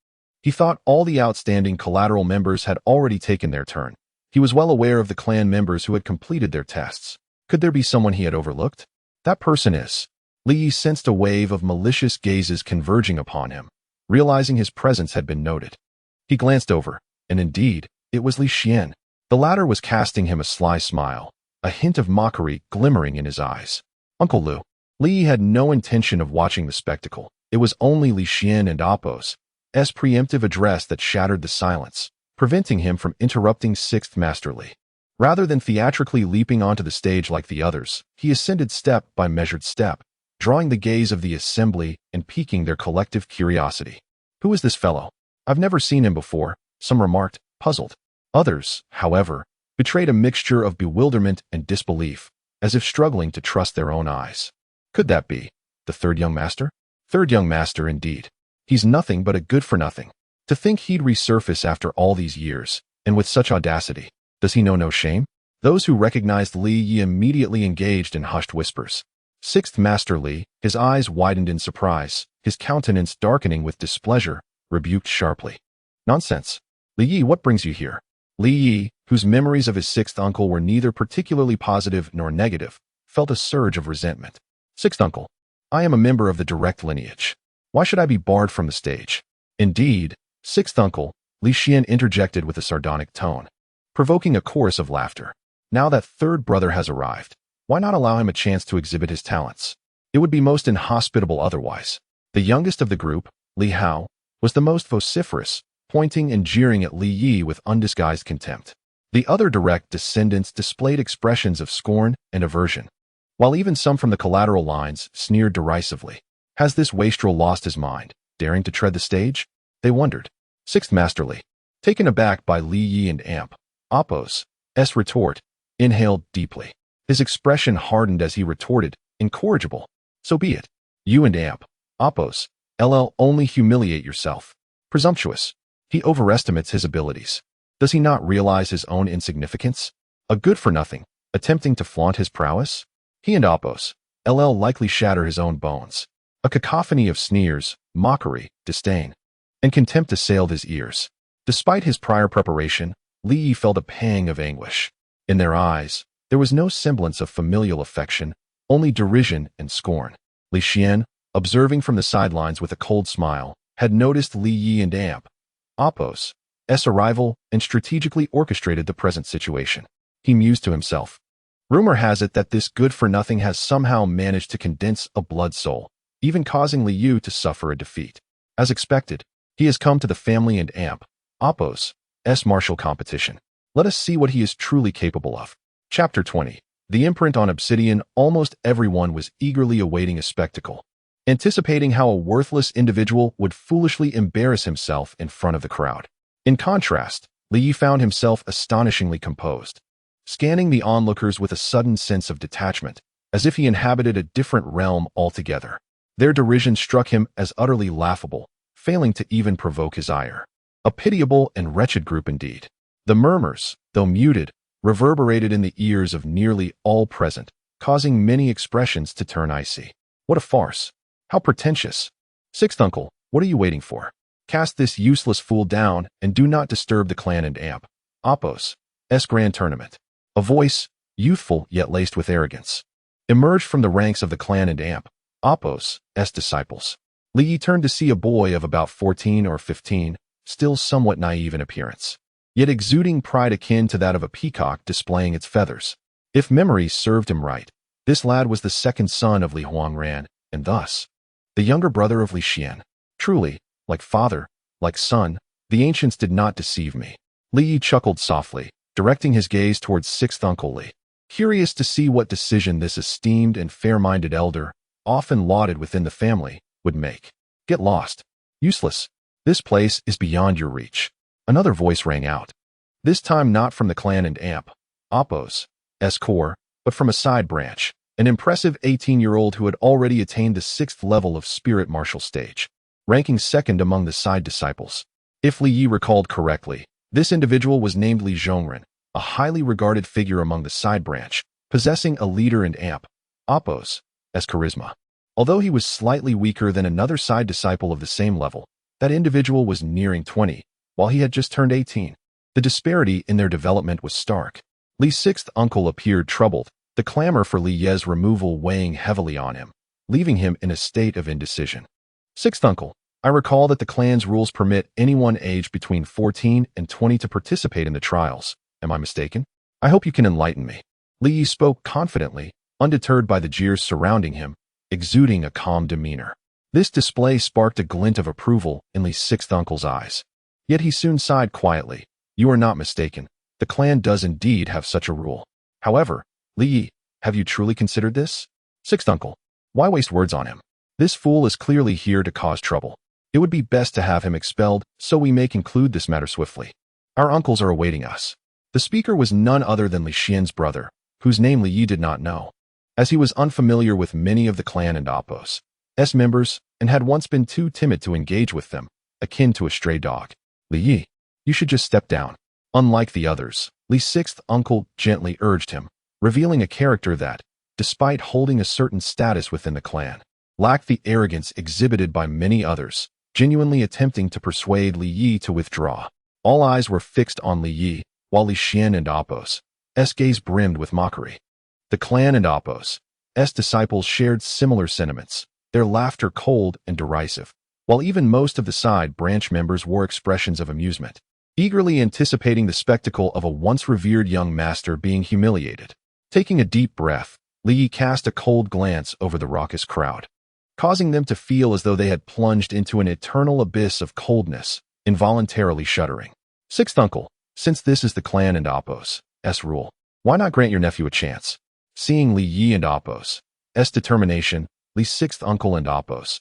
he thought all the outstanding collateral members had already taken their turn. He was well aware of the clan members who had completed their tests. Could there be someone he had overlooked? That person is. Li Yi sensed a wave of malicious gazes converging upon him, realizing his presence had been noted. He glanced over, and indeed, it was Li Xian. The latter was casting him a sly smile, a hint of mockery glimmering in his eyes. Uncle Lu. Li Yi had no intention of watching the spectacle. It was only Li Xian and Appo's preemptive address that shattered the silence, preventing him from interrupting Sixth Master Li. Rather than theatrically leaping onto the stage like the others, he ascended step by measured step, drawing the gaze of the assembly and piquing their collective curiosity. Who is this fellow? I've never seen him before, some remarked, puzzled. Others, however, betrayed a mixture of bewilderment and disbelief, as if struggling to trust their own eyes. Could that be the third young master? Third young master indeed. He's nothing but a good-for-nothing. To think he'd resurface after all these years, and with such audacity. Does he know no shame? Those who recognized Li Yi immediately engaged in hushed whispers. Sixth Master Li, his eyes widened in surprise, his countenance darkening with displeasure, rebuked sharply. Nonsense. Li Yi, what brings you here? Li Yi, whose memories of his sixth uncle were neither particularly positive nor negative, felt a surge of resentment. Sixth uncle. I am a member of the direct lineage. Why should I be barred from the stage? Indeed, sixth uncle, Li Xian interjected with a sardonic tone, provoking a chorus of laughter. Now that third brother has arrived, why not allow him a chance to exhibit his talents? It would be most inhospitable otherwise. The youngest of the group, Li Hao, was the most vociferous, pointing and jeering at Li Yi with undisguised contempt. The other direct descendants displayed expressions of scorn and aversion, while even some from the collateral lines sneered derisively. Has this wastrel lost his mind, daring to tread the stage? They wondered. Sixth Master Li, taken aback by Li Yi and Appo's retort, inhaled deeply. His expression hardened as he retorted, incorrigible. So be it. You and Appo's only humiliate yourself. Presumptuous. He overestimates his abilities. Does he not realize his own insignificance? A good-for-nothing, attempting to flaunt his prowess? He and Appo's likely shatter his own bones. A cacophony of sneers, mockery, disdain, and contempt assailed his ears. Despite his prior preparation, Li Yi felt a pang of anguish. In their eyes, there was no semblance of familial affection, only derision and scorn. Li Xian, observing from the sidelines with a cold smile, had noticed Li Yi and Appo's arrival and strategically orchestrated the present situation. He mused to himself. Rumor has it that this good-for-nothing has somehow managed to condense a blood soul, even causing Li Yu to suffer a defeat. As expected, he has come to the family and Appo's martial competition. Let us see what he is truly capable of. Chapter 20. The imprint on obsidian. Almost everyone was eagerly awaiting a spectacle, anticipating how a worthless individual would foolishly embarrass himself in front of the crowd. In contrast, Li Yi found himself astonishingly composed, scanning the onlookers with a sudden sense of detachment, as if he inhabited a different realm altogether. Their derision struck him as utterly laughable, failing to even provoke his ire. A pitiable and wretched group indeed. The murmurs, though muted, reverberated in the ears of nearly all present, causing many expressions to turn icy. What a farce! How pretentious! Sixth uncle, what are you waiting for? Cast this useless fool down and do not disturb the clan and Appo's grand tournament. A voice, youthful yet laced with arrogance, emerged from the ranks of the clan and Appo's disciples. Li Yi turned to see a boy of about 14 or 15, still somewhat naive in appearance, yet exuding pride akin to that of a peacock displaying its feathers. If memory served him right, this lad was the second son of Li Huangran, and thus, the younger brother of Li Xian. Truly, like father, like son, the ancients did not deceive me. Li Yi chuckled softly, directing his gaze towards sixth uncle Li, curious to see what decision this esteemed and fair-minded elder, often lauded within the family, would make. Get lost. Useless. This place is beyond your reach. Another voice rang out. This time not from the clan and Appo's core, but from a side branch, an impressive 18-year-old who had already attained the 6th level of spirit martial stage, ranking second among the side disciples. If Li Yi recalled correctly, this individual was named Li Zhongren, a highly regarded figure among the side branch, possessing a leader and Oppos as charisma. Although he was slightly weaker than another side disciple of the same level, that individual was nearing 20, while he had just turned 18. The disparity in their development was stark. Li's 6th uncle appeared troubled, the clamor for Li Ye's removal weighing heavily on him, leaving him in a state of indecision. 6th uncle, I recall that the clan's rules permit anyone aged between 14 and 20 to participate in the trials. Am I mistaken? I hope you can enlighten me. Li Yi spoke confidently, undeterred by the jeers surrounding him, exuding a calm demeanor. This display sparked a glint of approval in Li's 6th uncle's eyes. Yet he soon sighed quietly. You are not mistaken. The clan does indeed have such a rule. However, Li Yi, have you truly considered this? 6th uncle, why waste words on him? This fool is clearly here to cause trouble. It would be best to have him expelled, so we may conclude this matter swiftly. Our uncles are awaiting us. The speaker was none other than Li Xian's brother, whose name Li Yi did not know, as he was unfamiliar with many of the clan and Oppos' members and had once been too timid to engage with them, akin to a stray dog. Li Yi, you should just step down. Unlike the others, Li's 6th uncle gently urged him, revealing a character that, despite holding a certain status within the clan, lacked the arrogance exhibited by many others, genuinely attempting to persuade Li Yi to withdraw. All eyes were fixed on Li Yi, while Li Xian and Oppos' gaze brimmed with mockery. The clan and Oppos' disciples shared similar sentiments, their laughter cold and derisive, while even most of the side branch members wore expressions of amusement, eagerly anticipating the spectacle of a once revered young master being humiliated. Taking a deep breath, Li Yi cast a cold glance over the raucous crowd, causing them to feel as though they had plunged into an eternal abyss of coldness, involuntarily shuddering. 6th uncle, since this is the clan and Oppos' rule, why not grant your nephew a chance? Seeing Li Yi and Oppos' determination, Li's 6th uncle and Oppos'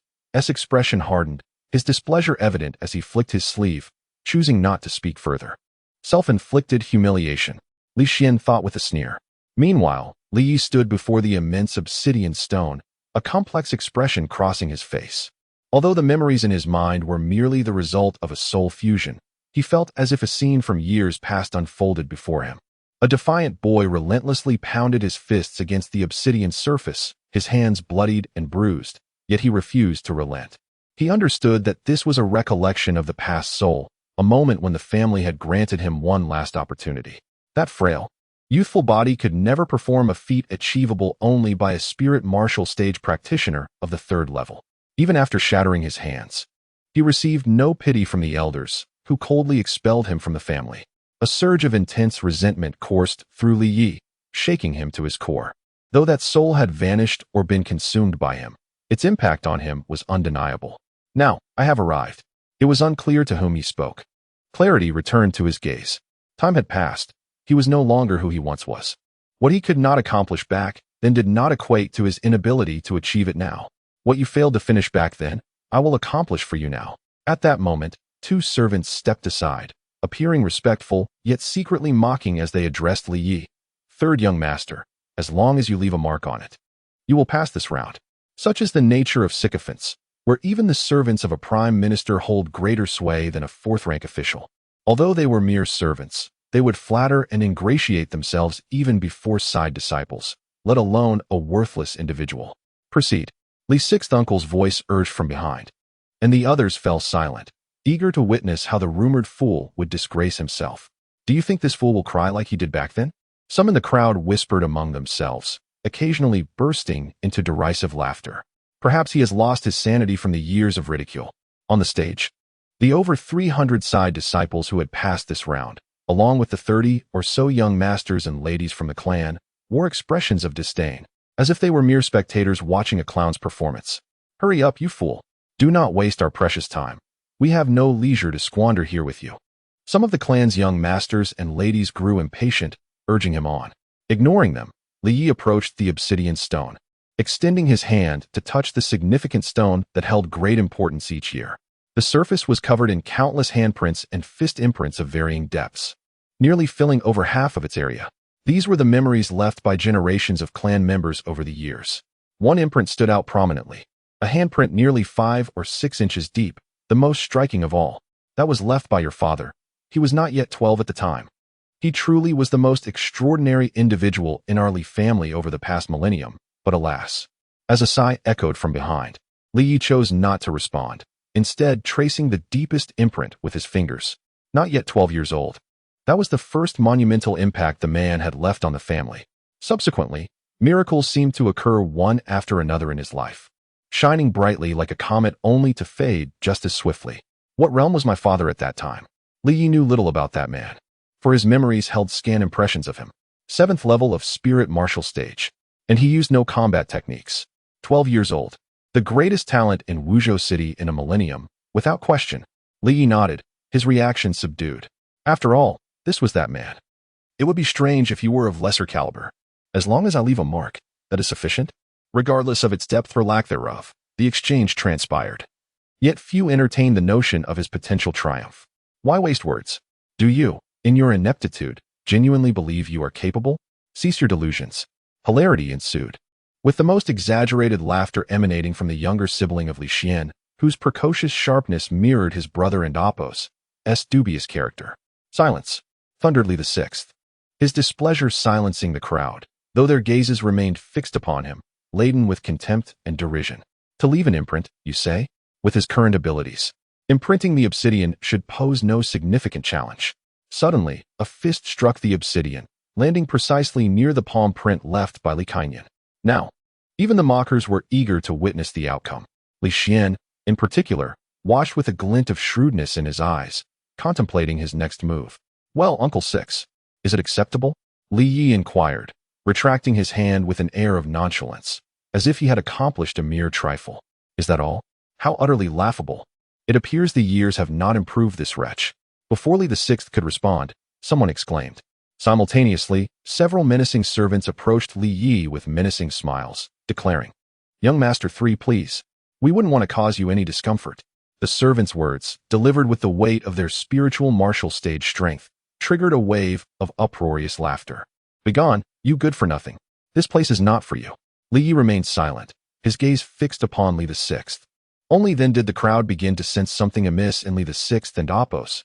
expression hardened, his displeasure evident as he flicked his sleeve, choosing not to speak further. Self-inflicted humiliation, Li Xian thought with a sneer. Meanwhile, Li Yi stood before the immense obsidian stone, a complex expression crossing his face. Although the memories in his mind were merely the result of a soul fusion, he felt as if a scene from years past unfolded before him. A defiant boy relentlessly pounded his fists against the obsidian surface, his hands bloodied and bruised, yet he refused to relent. He understood that this was a recollection of the past soul, a moment when the family had granted him one last opportunity. That frail, youthful body could never perform a feat achievable only by a spirit martial stage practitioner of the 3rd level. Even after shattering his hands, he received no pity from the elders, who coldly expelled him from the family. A surge of intense resentment coursed through Li Yi, shaking him to his core. Though that soul had vanished or been consumed by him, its impact on him was undeniable. Now, I have arrived. It was unclear to whom he spoke. Clarity returned to his gaze. Time had passed. He was no longer who he once was. What he could not accomplish back then did not equate to his inability to achieve it now. What you failed to finish back then, I will accomplish for you now. At that moment, 2 servants stepped aside, appearing respectful, yet secretly mocking as they addressed Li Yi. 3rd young master, as long as you leave a mark on it, you will pass this round. Such is the nature of sycophants, where even the servants of a prime minister hold greater sway than a 4th-rank official. Although they were mere servants, they would flatter and ingratiate themselves even before side disciples, let alone a worthless individual. Proceed. Li's 6th uncle's voice urged from behind, and the others fell silent, eager to witness how the rumored fool would disgrace himself. Do you think this fool will cry like he did back then? Some in the crowd whispered among themselves, occasionally bursting into derisive laughter. Perhaps he has lost his sanity from the years of ridicule. On the stage, the over 300 side disciples who had passed this round, along with the 30 or so young masters and ladies from the clan, wore expressions of disdain, as if they were mere spectators watching a clown's performance. Hurry up, you fool. Do not waste our precious time. We have no leisure to squander here with you. Some of the clan's young masters and ladies grew impatient, urging him on. Ignoring them, Li Yi approached the obsidian stone, extending his hand to touch the significant stone that held great importance each year. The surface was covered in countless handprints and fist imprints of varying depths, nearly filling over half of its area. These were the memories left by generations of clan members over the years. One imprint stood out prominently, a handprint nearly 5 or 6 inches deep, the most striking of all. That was left by your father. He was not yet 12 at the time. He truly was the most extraordinary individual in our Li family over the past millennium, but alas. As a sigh echoed from behind, Li Yi chose not to respond, instead tracing the deepest imprint with his fingers. Not yet 12 years old. That was the first monumental impact the man had left on the family. Subsequently, miracles seemed to occur one after another in his life, shining brightly like a comet only to fade just as swiftly. What realm was my father at that time? Li Yi knew little about that man, for his memories held scant impressions of him. 7th level of spirit martial stage, and he used no combat techniques. 12 years old. The greatest talent in Wuzhou City in a millennium, without question. Li Yi nodded, his reaction subdued. After all, this was that man. It would be strange if he were of lesser caliber. As long as I leave a mark, that is sufficient. Regardless of its depth or lack thereof, the exchange transpired. Yet few entertained the notion of his potential triumph. Why waste words? Do you, in your ineptitude, genuinely believe you are capable? Cease your delusions. Hilarity ensued, with the most exaggerated laughter emanating from the younger sibling of Li Xian, whose precocious sharpness mirrored his brother and Apos' dubious character. Silence, thundered Li VI, his displeasure silencing the crowd, though their gazes remained fixed upon him, laden with contempt and derision. To leave an imprint, you say? With his current abilities, imprinting the obsidian should pose no significant challenge. Suddenly, a fist struck the obsidian, landing precisely near the palm print left by Li Kaiyan. Now, even the mockers were eager to witness the outcome. Li Xian, in particular, watched with a glint of shrewdness in his eyes, contemplating his next move. Well, Uncle Six, is it acceptable? Li Yi inquired, retracting his hand with an air of nonchalance, as if he had accomplished a mere trifle. Is that all? How utterly laughable. It appears the years have not improved this wretch. Before Li VI could respond, someone exclaimed. Simultaneously, several menacing servants approached Li Yi with menacing smiles, declaring, Young Master 3, please. We wouldn't want to cause you any discomfort. The servants' words, delivered with the weight of their spiritual martial stage strength, triggered a wave of uproarious laughter. Begone, you good-for-nothing. This place is not for you. Li Yi remained silent, his gaze fixed upon Li VI. Only then did the crowd begin to sense something amiss in Li VI and Apos'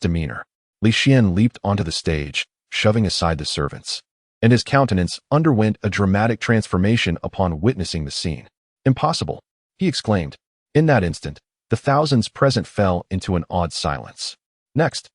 demeanor. Li Xian leaped onto the stage, shoving aside the servants, and his countenance underwent a dramatic transformation upon witnessing the scene. Impossible, he exclaimed. In that instant, the thousands present fell into an awed silence. Next,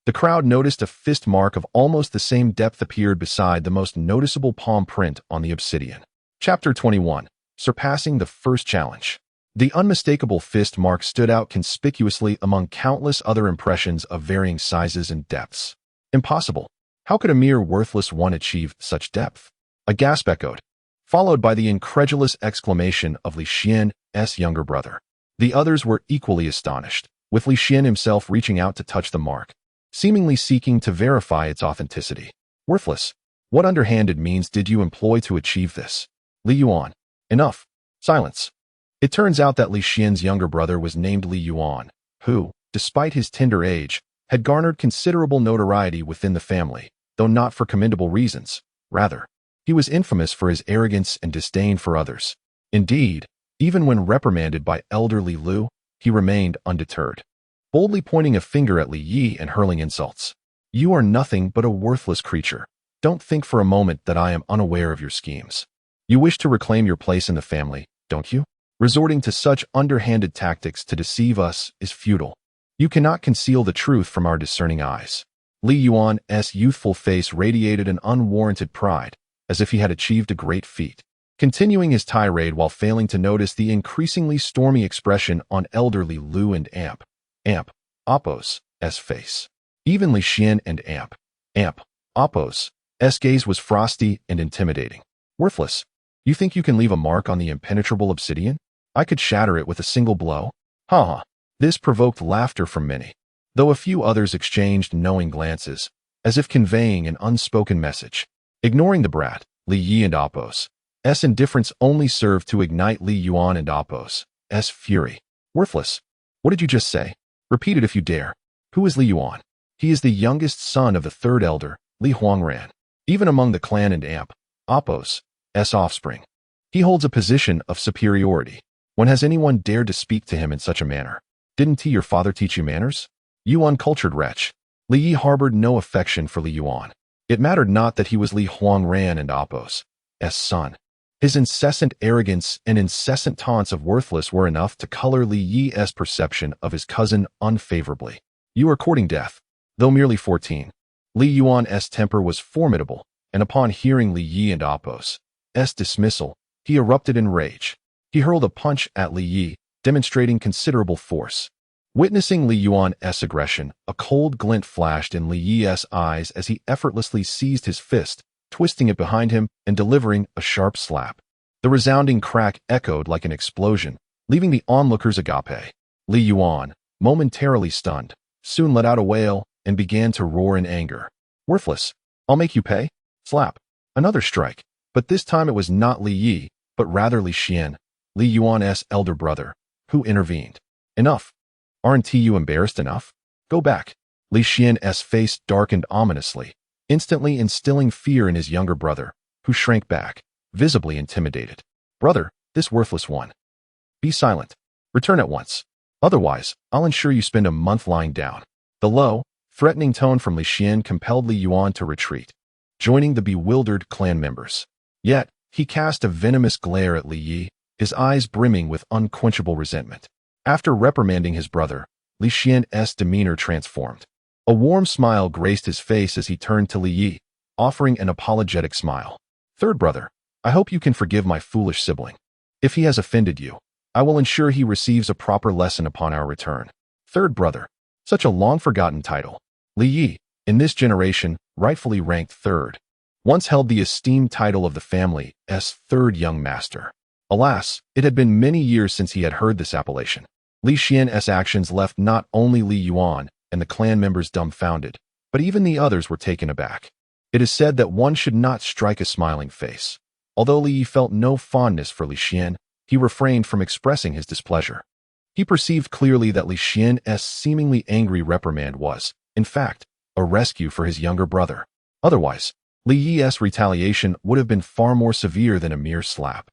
the crowd noticed a fist mark of almost the same depth appeared beside the most noticeable palm print on the obsidian. Chapter 21. Surpassing the first challenge. The unmistakable fist mark stood out conspicuously among countless other impressions of varying sizes and depths. Impossible. How could a mere worthless one achieve such depth? A gasp echoed, followed by the incredulous exclamation of Li Xian's younger brother. The others were equally astonished, with Li Xian himself reaching out to touch the mark, seemingly seeking to verify its authenticity. Worthless. What underhanded means did you employ to achieve this? Li Yuan. Enough. Silence. It turns out that Li Xian's younger brother was named Li Yuan, who, despite his tender age, had garnered considerable notoriety within the family, though not for commendable reasons. Rather, he was infamous for his arrogance and disdain for others. Indeed, even when reprimanded by elder Li Lu, he remained undeterred, boldly pointing a finger at Li Yi and hurling insults. You are nothing but a worthless creature. Don't think for a moment that I am unaware of your schemes. You wish to reclaim your place in the family, don't you? Resorting to such underhanded tactics to deceive us is futile. You cannot conceal the truth from our discerning eyes. Li Yuan's youthful face radiated an unwarranted pride, as if he had achieved a great feat, continuing his tirade while failing to notice the increasingly stormy expression on elderly Lu and Apos' face. Even Li Xian and Apos' gaze was frosty and intimidating. Worthless. You think you can leave a mark on the impenetrable obsidian? I could shatter it with a single blow. Ha ha. This provoked laughter from many, though a few others exchanged knowing glances, as if conveying an unspoken message. Ignoring the brat, Li Yi and Apos' indifference only served to ignite Li Yuan and Apos' fury. Worthless. What did you just say? Repeat it if you dare. Who is Li Yuan? He is the youngest son of the third elder, Li Huangran. even among the clan and Appos' offspring. He holds a position of superiority. When has anyone dared to speak to him in such a manner? Didn't your father teach you manners? You uncultured wretch. Li Yi harbored no affection for Li Yuan. It mattered not that he was Li Huangran and Appos' son. His incessant arrogance and incessant taunts of worthless were enough to color Li Yi's perception of his cousin unfavorably. You are courting death. Though merely 14, Li Yuan's temper was formidable, and upon hearing Li Yi and Appos' dismissal, he erupted in rage. He hurled a punch at Li Yi, demonstrating considerable force. Witnessing Li Yuan's aggression, a cold glint flashed in Li Yi's eyes as he effortlessly seized his fist, twisting it behind him and delivering a sharp slap. The resounding crack echoed like an explosion, leaving the onlookers agape. Li Yuan, momentarily stunned, soon let out a wail and began to roar in anger. Worthless. I'll make you pay. Slap. Another strike. But this time it was not Li Yi, but rather Li Xian, Li Yuan's elder brother, who intervened. Enough. Aren't you embarrassed enough? Go back. Li Xian's face darkened ominously, instantly instilling fear in his younger brother, who shrank back, visibly intimidated. Brother, this worthless one. Be silent. Return at once. Otherwise, I'll ensure you spend a month lying down. The low, threatening tone from Li Xian compelled Li Yuan to retreat, joining the bewildered clan members. Yet, he cast a venomous glare at Li Yi, his eyes brimming with unquenchable resentment. After reprimanding his brother, Li Xian's demeanor transformed. A warm smile graced his face as he turned to Li Yi, offering an apologetic smile. Third brother, I hope you can forgive my foolish sibling. If he has offended you, I will ensure he receives a proper lesson upon our return. Third brother, such a long-forgotten title. Li Yi, in this generation, rightfully ranked third, once held the esteemed title of the family's third young master. Alas, it had been many years since he had heard this appellation. Li Xian's actions left not only Li Yuan and the clan members dumbfounded, but even the others were taken aback. It is said that one should not strike a smiling face. Although Li Yi felt no fondness for Li Xian, he refrained from expressing his displeasure. He perceived clearly that Li Xian's seemingly angry reprimand was, in fact, a rescue for his younger brother. Otherwise, Li Yi's retaliation would have been far more severe than a mere slap,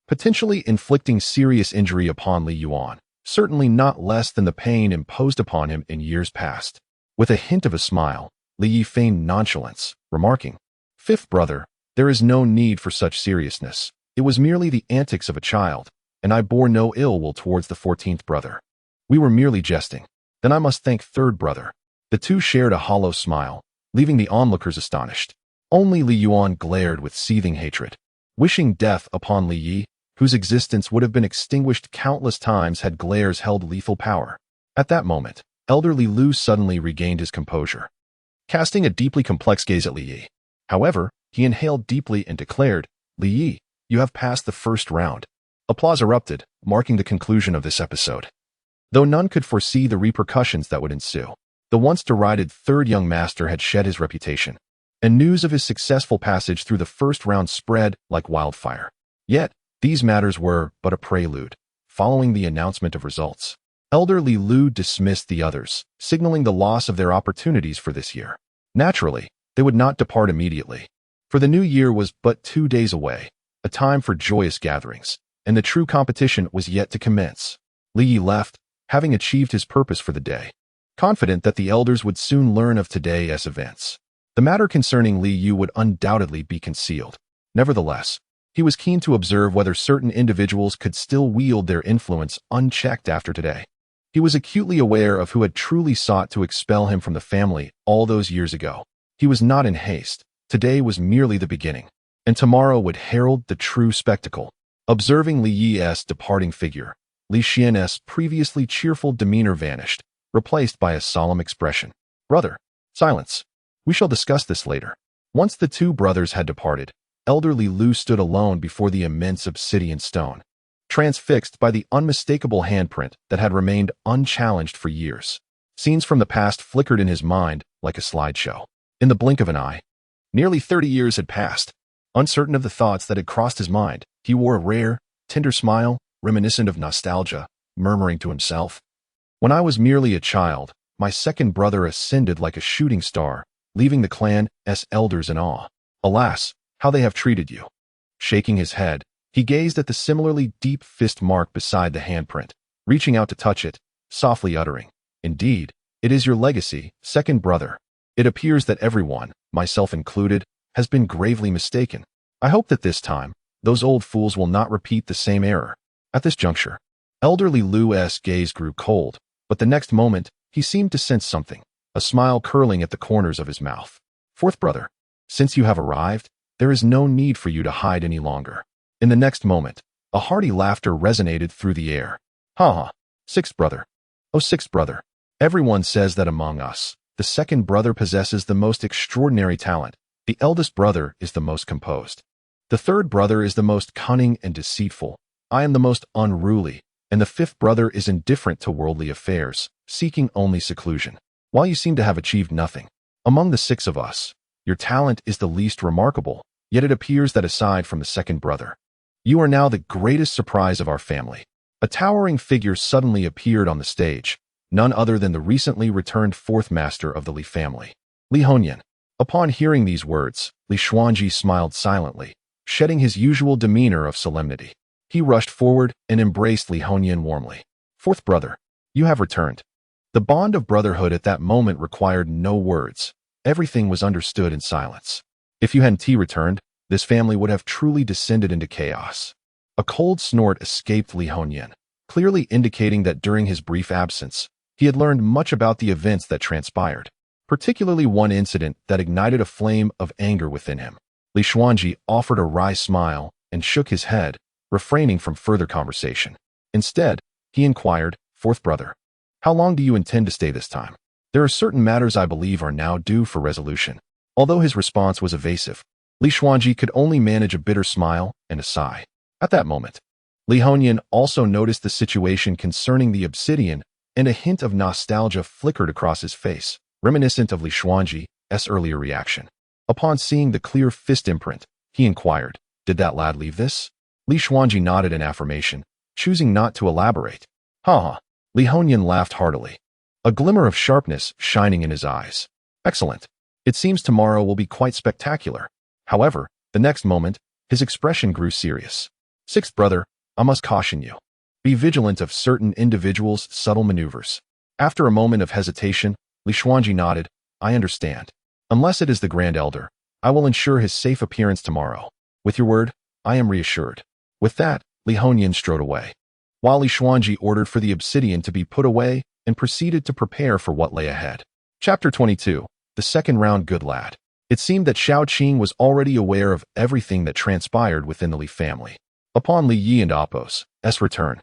potentially inflicting serious injury upon Li Yuan, certainly not less than the pain imposed upon him in years past. With a hint of a smile, Li Yi feigned nonchalance, remarking, Fifth brother, there is no need for such seriousness. It was merely the antics of a child, and I bore no ill will towards the 14th brother. We were merely jesting. Then I must thank third brother. The two shared a hollow smile, leaving the onlookers astonished. Only Li Yuan glared with seething hatred, wishing death upon Li Yi, whose existence would have been extinguished countless times had glares held lethal power. At that moment, elder Li Lu suddenly regained his composure, casting a deeply complex gaze at Li Yi. However, he inhaled deeply and declared, Li Yi, you have passed the first round. Applause erupted, marking the conclusion of this episode. Though none could foresee the repercussions that would ensue, the once derided third young master had shed his reputation, and news of his successful passage through the first round spread like wildfire. Yet, these matters were but a prelude. Following the announcement of results, elder Li Lu dismissed the others, signaling the loss of their opportunities for this year. Naturally, they would not depart immediately, for the new year was but 2 days away, a time for joyous gatherings, and the true competition was yet to commence. Li Yi left, having achieved his purpose for the day, confident that the elders would soon learn of today's events. The matter concerning Li Yu would undoubtedly be concealed. Nevertheless, he was keen to observe whether certain individuals could still wield their influence unchecked after today. He was acutely aware of who had truly sought to expel him from the family all those years ago. He was not in haste. Today was merely the beginning, and tomorrow would herald the true spectacle. Observing Li Yi's departing figure, Li Xian's previously cheerful demeanor vanished, replaced by a solemn expression. Brother, silence. We shall discuss this later. Once the two brothers had departed, elder Li Lu stood alone before the immense obsidian stone, transfixed by the unmistakable handprint that had remained unchallenged for years. Scenes from the past flickered in his mind like a slideshow. In the blink of an eye, nearly 30 years had passed. Uncertain of the thoughts that had crossed his mind, he wore a rare, tender smile, reminiscent of nostalgia, murmuring to himself, When I was merely a child, my second brother ascended like a shooting star, leaving the clan's elders in awe. Alas, how they have treated you. Shaking his head, he gazed at the similarly deep fist mark beside the handprint, reaching out to touch it, softly uttering, "Indeed, it is your legacy, second brother. It appears that everyone, myself included, has been gravely mistaken. I hope that this time, those old fools will not repeat the same error." At this juncture, elderly Lou's gaze grew cold, but the next moment, he seemed to sense something, a smile curling at the corners of his mouth. "Fourth brother, since you have arrived, there is no need for you to hide any longer." In the next moment, a hearty laughter resonated through the air. "Ha ha, sixth brother. Oh, sixth brother. Everyone says that among us, the second brother possesses the most extraordinary talent. The eldest brother is the most composed. The third brother is the most cunning and deceitful. I am the most unruly, and the fifth brother is indifferent to worldly affairs, seeking only seclusion. While you seem to have achieved nothing, among the six of us, your talent is the least remarkable, yet it appears that aside from the second brother, you are now the greatest surprise of our family." A towering figure suddenly appeared on the stage, none other than the recently returned fourth master of the Li family, Li Hongyan. Upon hearing these words, Li Xuanji smiled silently, shedding his usual demeanor of solemnity. He rushed forward and embraced Li Hongyan warmly. "Fourth brother, you have returned." The bond of brotherhood at that moment required no words. Everything was understood in silence. If you hadn't returned, this family would have truly descended into chaos. A cold snort escaped Li Hongyan, clearly indicating that during his brief absence, he had learned much about the events that transpired, particularly one incident that ignited a flame of anger within him. Li Xuanji offered a wry smile and shook his head, refraining from further conversation. Instead, he inquired, "Fourth brother, how long do you intend to stay this time? There are certain matters I believe are now due for resolution." Although his response was evasive, Li Xuanji could only manage a bitter smile and a sigh. At that moment, Li Hongyan also noticed the situation concerning the obsidian, and a hint of nostalgia flickered across his face, reminiscent of Li Xuanji's earlier reaction. Upon seeing the clear fist imprint, he inquired, "Did that lad leave this?" Li Xuanji nodded in affirmation, choosing not to elaborate. "Ha ha." Li Hongyan laughed heartily, a glimmer of sharpness shining in his eyes. "Excellent. It seems tomorrow will be quite spectacular." However, the next moment, his expression grew serious. "Sixth brother, I must caution you. Be vigilant of certain individuals' subtle maneuvers." After a moment of hesitation, Li Xuanji nodded, "I understand. Unless it is the Grand Elder, I will ensure his safe appearance tomorrow. With your word, I am reassured." With that, Li Hongyan strode away, while Li Xuanji ordered for the obsidian to be put away and proceeded to prepare for what lay ahead. Chapter 22. The second round. Good lad. It seemed that Shao Qing was already aware of everything that transpired within the Li family. Upon Li Yi and Apos' return,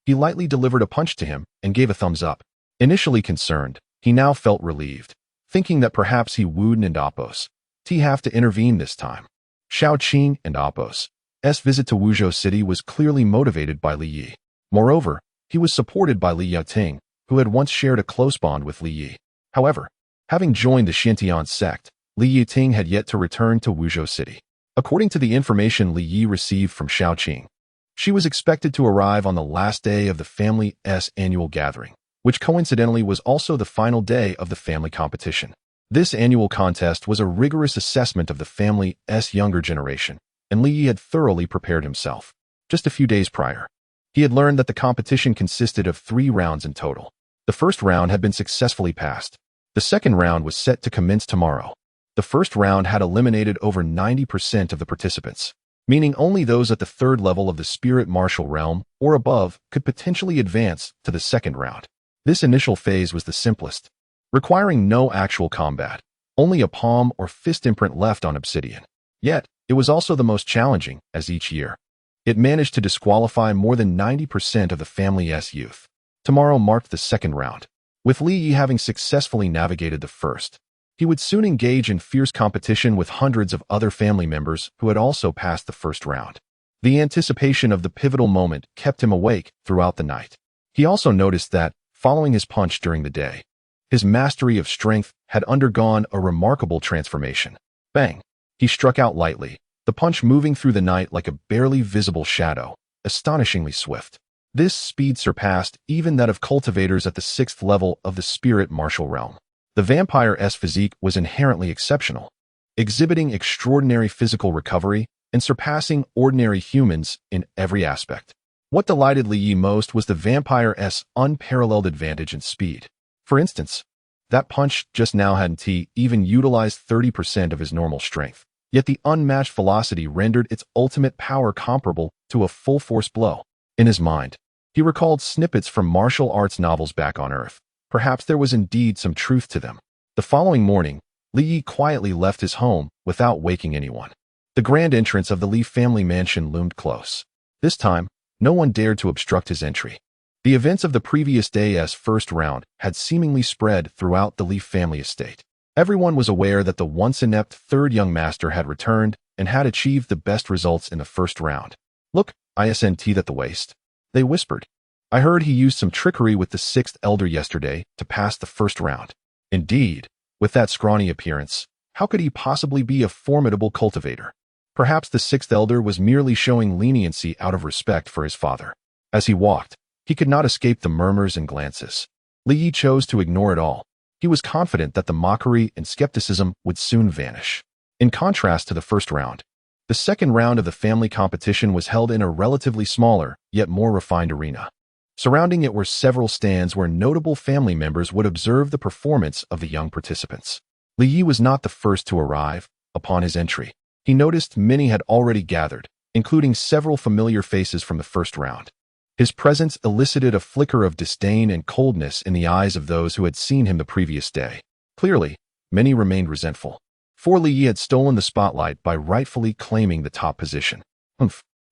he lightly delivered a punch to him and gave a thumbs up. Initially concerned, he now felt relieved, thinking that perhaps he wouldn't and Apos' have to intervene this time. Shao Qing and Apos' visit to Wuzhou City was clearly motivated by Li Yi. Moreover, he was supported by Li Yating, who had once shared a close bond with Li Yi. However, having joined the Xintian sect, Li Yating had yet to return to Wuzhou City. According to the information Li Yi received from Shao Qing, she was expected to arrive on the last day of the family's annual gathering, which coincidentally was also the final day of the family competition. This annual contest was a rigorous assessment of the family's younger generation, and Li Yi had thoroughly prepared himself. Just a few days prior, he had learned that the competition consisted of 3 rounds in total. The first round had been successfully passed. The second round was set to commence tomorrow. The first round had eliminated over 90% of the participants, meaning only those at the third level of the spirit martial realm or above could potentially advance to the second round. This initial phase was the simplest, requiring no actual combat, only a palm or fist imprint left on obsidian. Yet, it was also the most challenging, as each year, it managed to disqualify more than 90% of the family's youth. Tomorrow marked the second round. With Li Yi having successfully navigated the first, he would soon engage in fierce competition with hundreds of other family members who had also passed the first round. The anticipation of the pivotal moment kept him awake throughout the night. He also noticed that, following his punch during the day, his mastery of strength had undergone a remarkable transformation. Bang! He struck out lightly, the punch moving through the night like a barely visible shadow, astonishingly swift. This speed surpassed even that of cultivators at the 6th level of the spirit martial realm. The vampire's physique was inherently exceptional, exhibiting extraordinary physical recovery and surpassing ordinary humans in every aspect. What delighted Li Yi most was the vampire's unparalleled advantage in speed. For instance, that punch just now hadn't even utilized 30% of his normal strength, yet the unmatched velocity rendered its ultimate power comparable to a full-force blow. In his mind, he recalled snippets from martial arts novels back on Earth. Perhaps there was indeed some truth to them. The following morning, Li Yi quietly left his home without waking anyone. The grand entrance of the Li family mansion loomed close. This time, no one dared to obstruct his entry. The events of the previous day's first round had seemingly spread throughout the Li family estate. Everyone was aware that the once inept third young master had returned and had achieved the best results in the first round. "Look, isn't at the waist," they whispered. "I heard he used some trickery with the sixth elder yesterday to pass the first round." Indeed, with that scrawny appearance, how could he possibly be a formidable cultivator? Perhaps the sixth elder was merely showing leniency out of respect for his father. As he walked, he could not escape the murmurs and glances. Li Yi chose to ignore it all. He was confident that the mockery and skepticism would soon vanish. In contrast to the first round, the second round of the family competition was held in a relatively smaller, yet more refined arena. Surrounding it were several stands where notable family members would observe the performance of the young participants. Li Yi was not the first to arrive. Upon his entry, he noticed many had already gathered, including several familiar faces from the first round. His presence elicited a flicker of disdain and coldness in the eyes of those who had seen him the previous day. Clearly, many remained resentful, for Li Yi had stolen the spotlight by rightfully claiming the top position.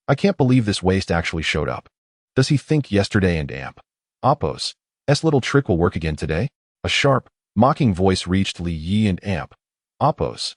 I can't believe this waste actually showed up. Does he think yesterday and Appo's little trick will work again today? A sharp, mocking voice reached Li Yi and Appo's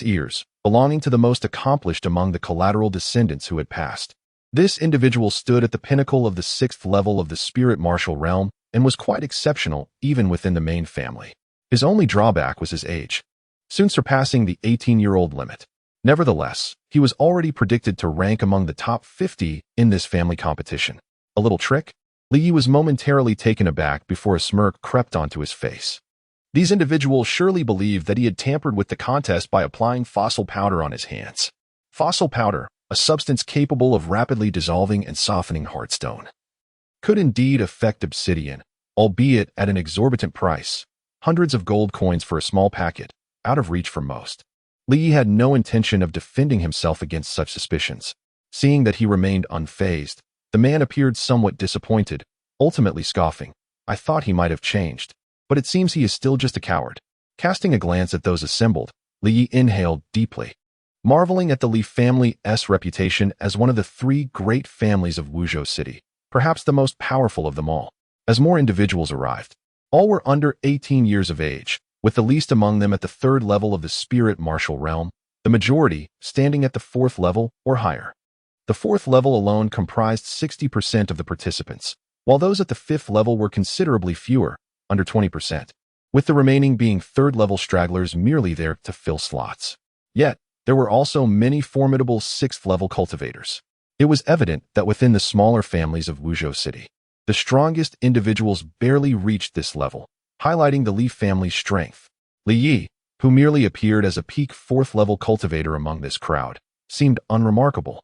ears, belonging to the most accomplished among the collateral descendants who had passed. This individual stood at the pinnacle of the sixth level of the spirit martial realm and was quite exceptional even within the main family. His only drawback was his age, soon surpassing the 18-year-old limit. Nevertheless, he was already predicted to rank among the top 50 in this family competition. A little trick? Li Yi was momentarily taken aback before a smirk crept onto his face. These individuals surely believed that he had tampered with the contest by applying fossil powder on his hands. Fossil powder, a substance capable of rapidly dissolving and softening hard stone, could indeed affect obsidian, albeit at an exorbitant price, hundreds of gold coins for a small packet, out of reach for most. Li Yi had no intention of defending himself against such suspicions. Seeing that he remained unfazed, the man appeared somewhat disappointed, ultimately scoffing. "I thought he might have changed, but it seems he is still just a coward." Casting a glance at those assembled, Li Yi inhaled deeply, marveling at the Li family's reputation as one of the three great families of Wuzhou City, perhaps the most powerful of them all. As more individuals arrived, all were under 18 years of age, with the least among them at the third level of the spirit martial realm, the majority standing at the fourth level or higher. The fourth level alone comprised 60% of the participants, while those at the fifth level were considerably fewer, under 20%, with the remaining being third-level stragglers merely there to fill slots. Yet, there were also many formidable sixth-level cultivators. It was evident that within the smaller families of Wuzhou City, the strongest individuals barely reached this level, highlighting the Li family's strength. Li Yi, who merely appeared as a peak fourth-level cultivator among this crowd, seemed unremarkable,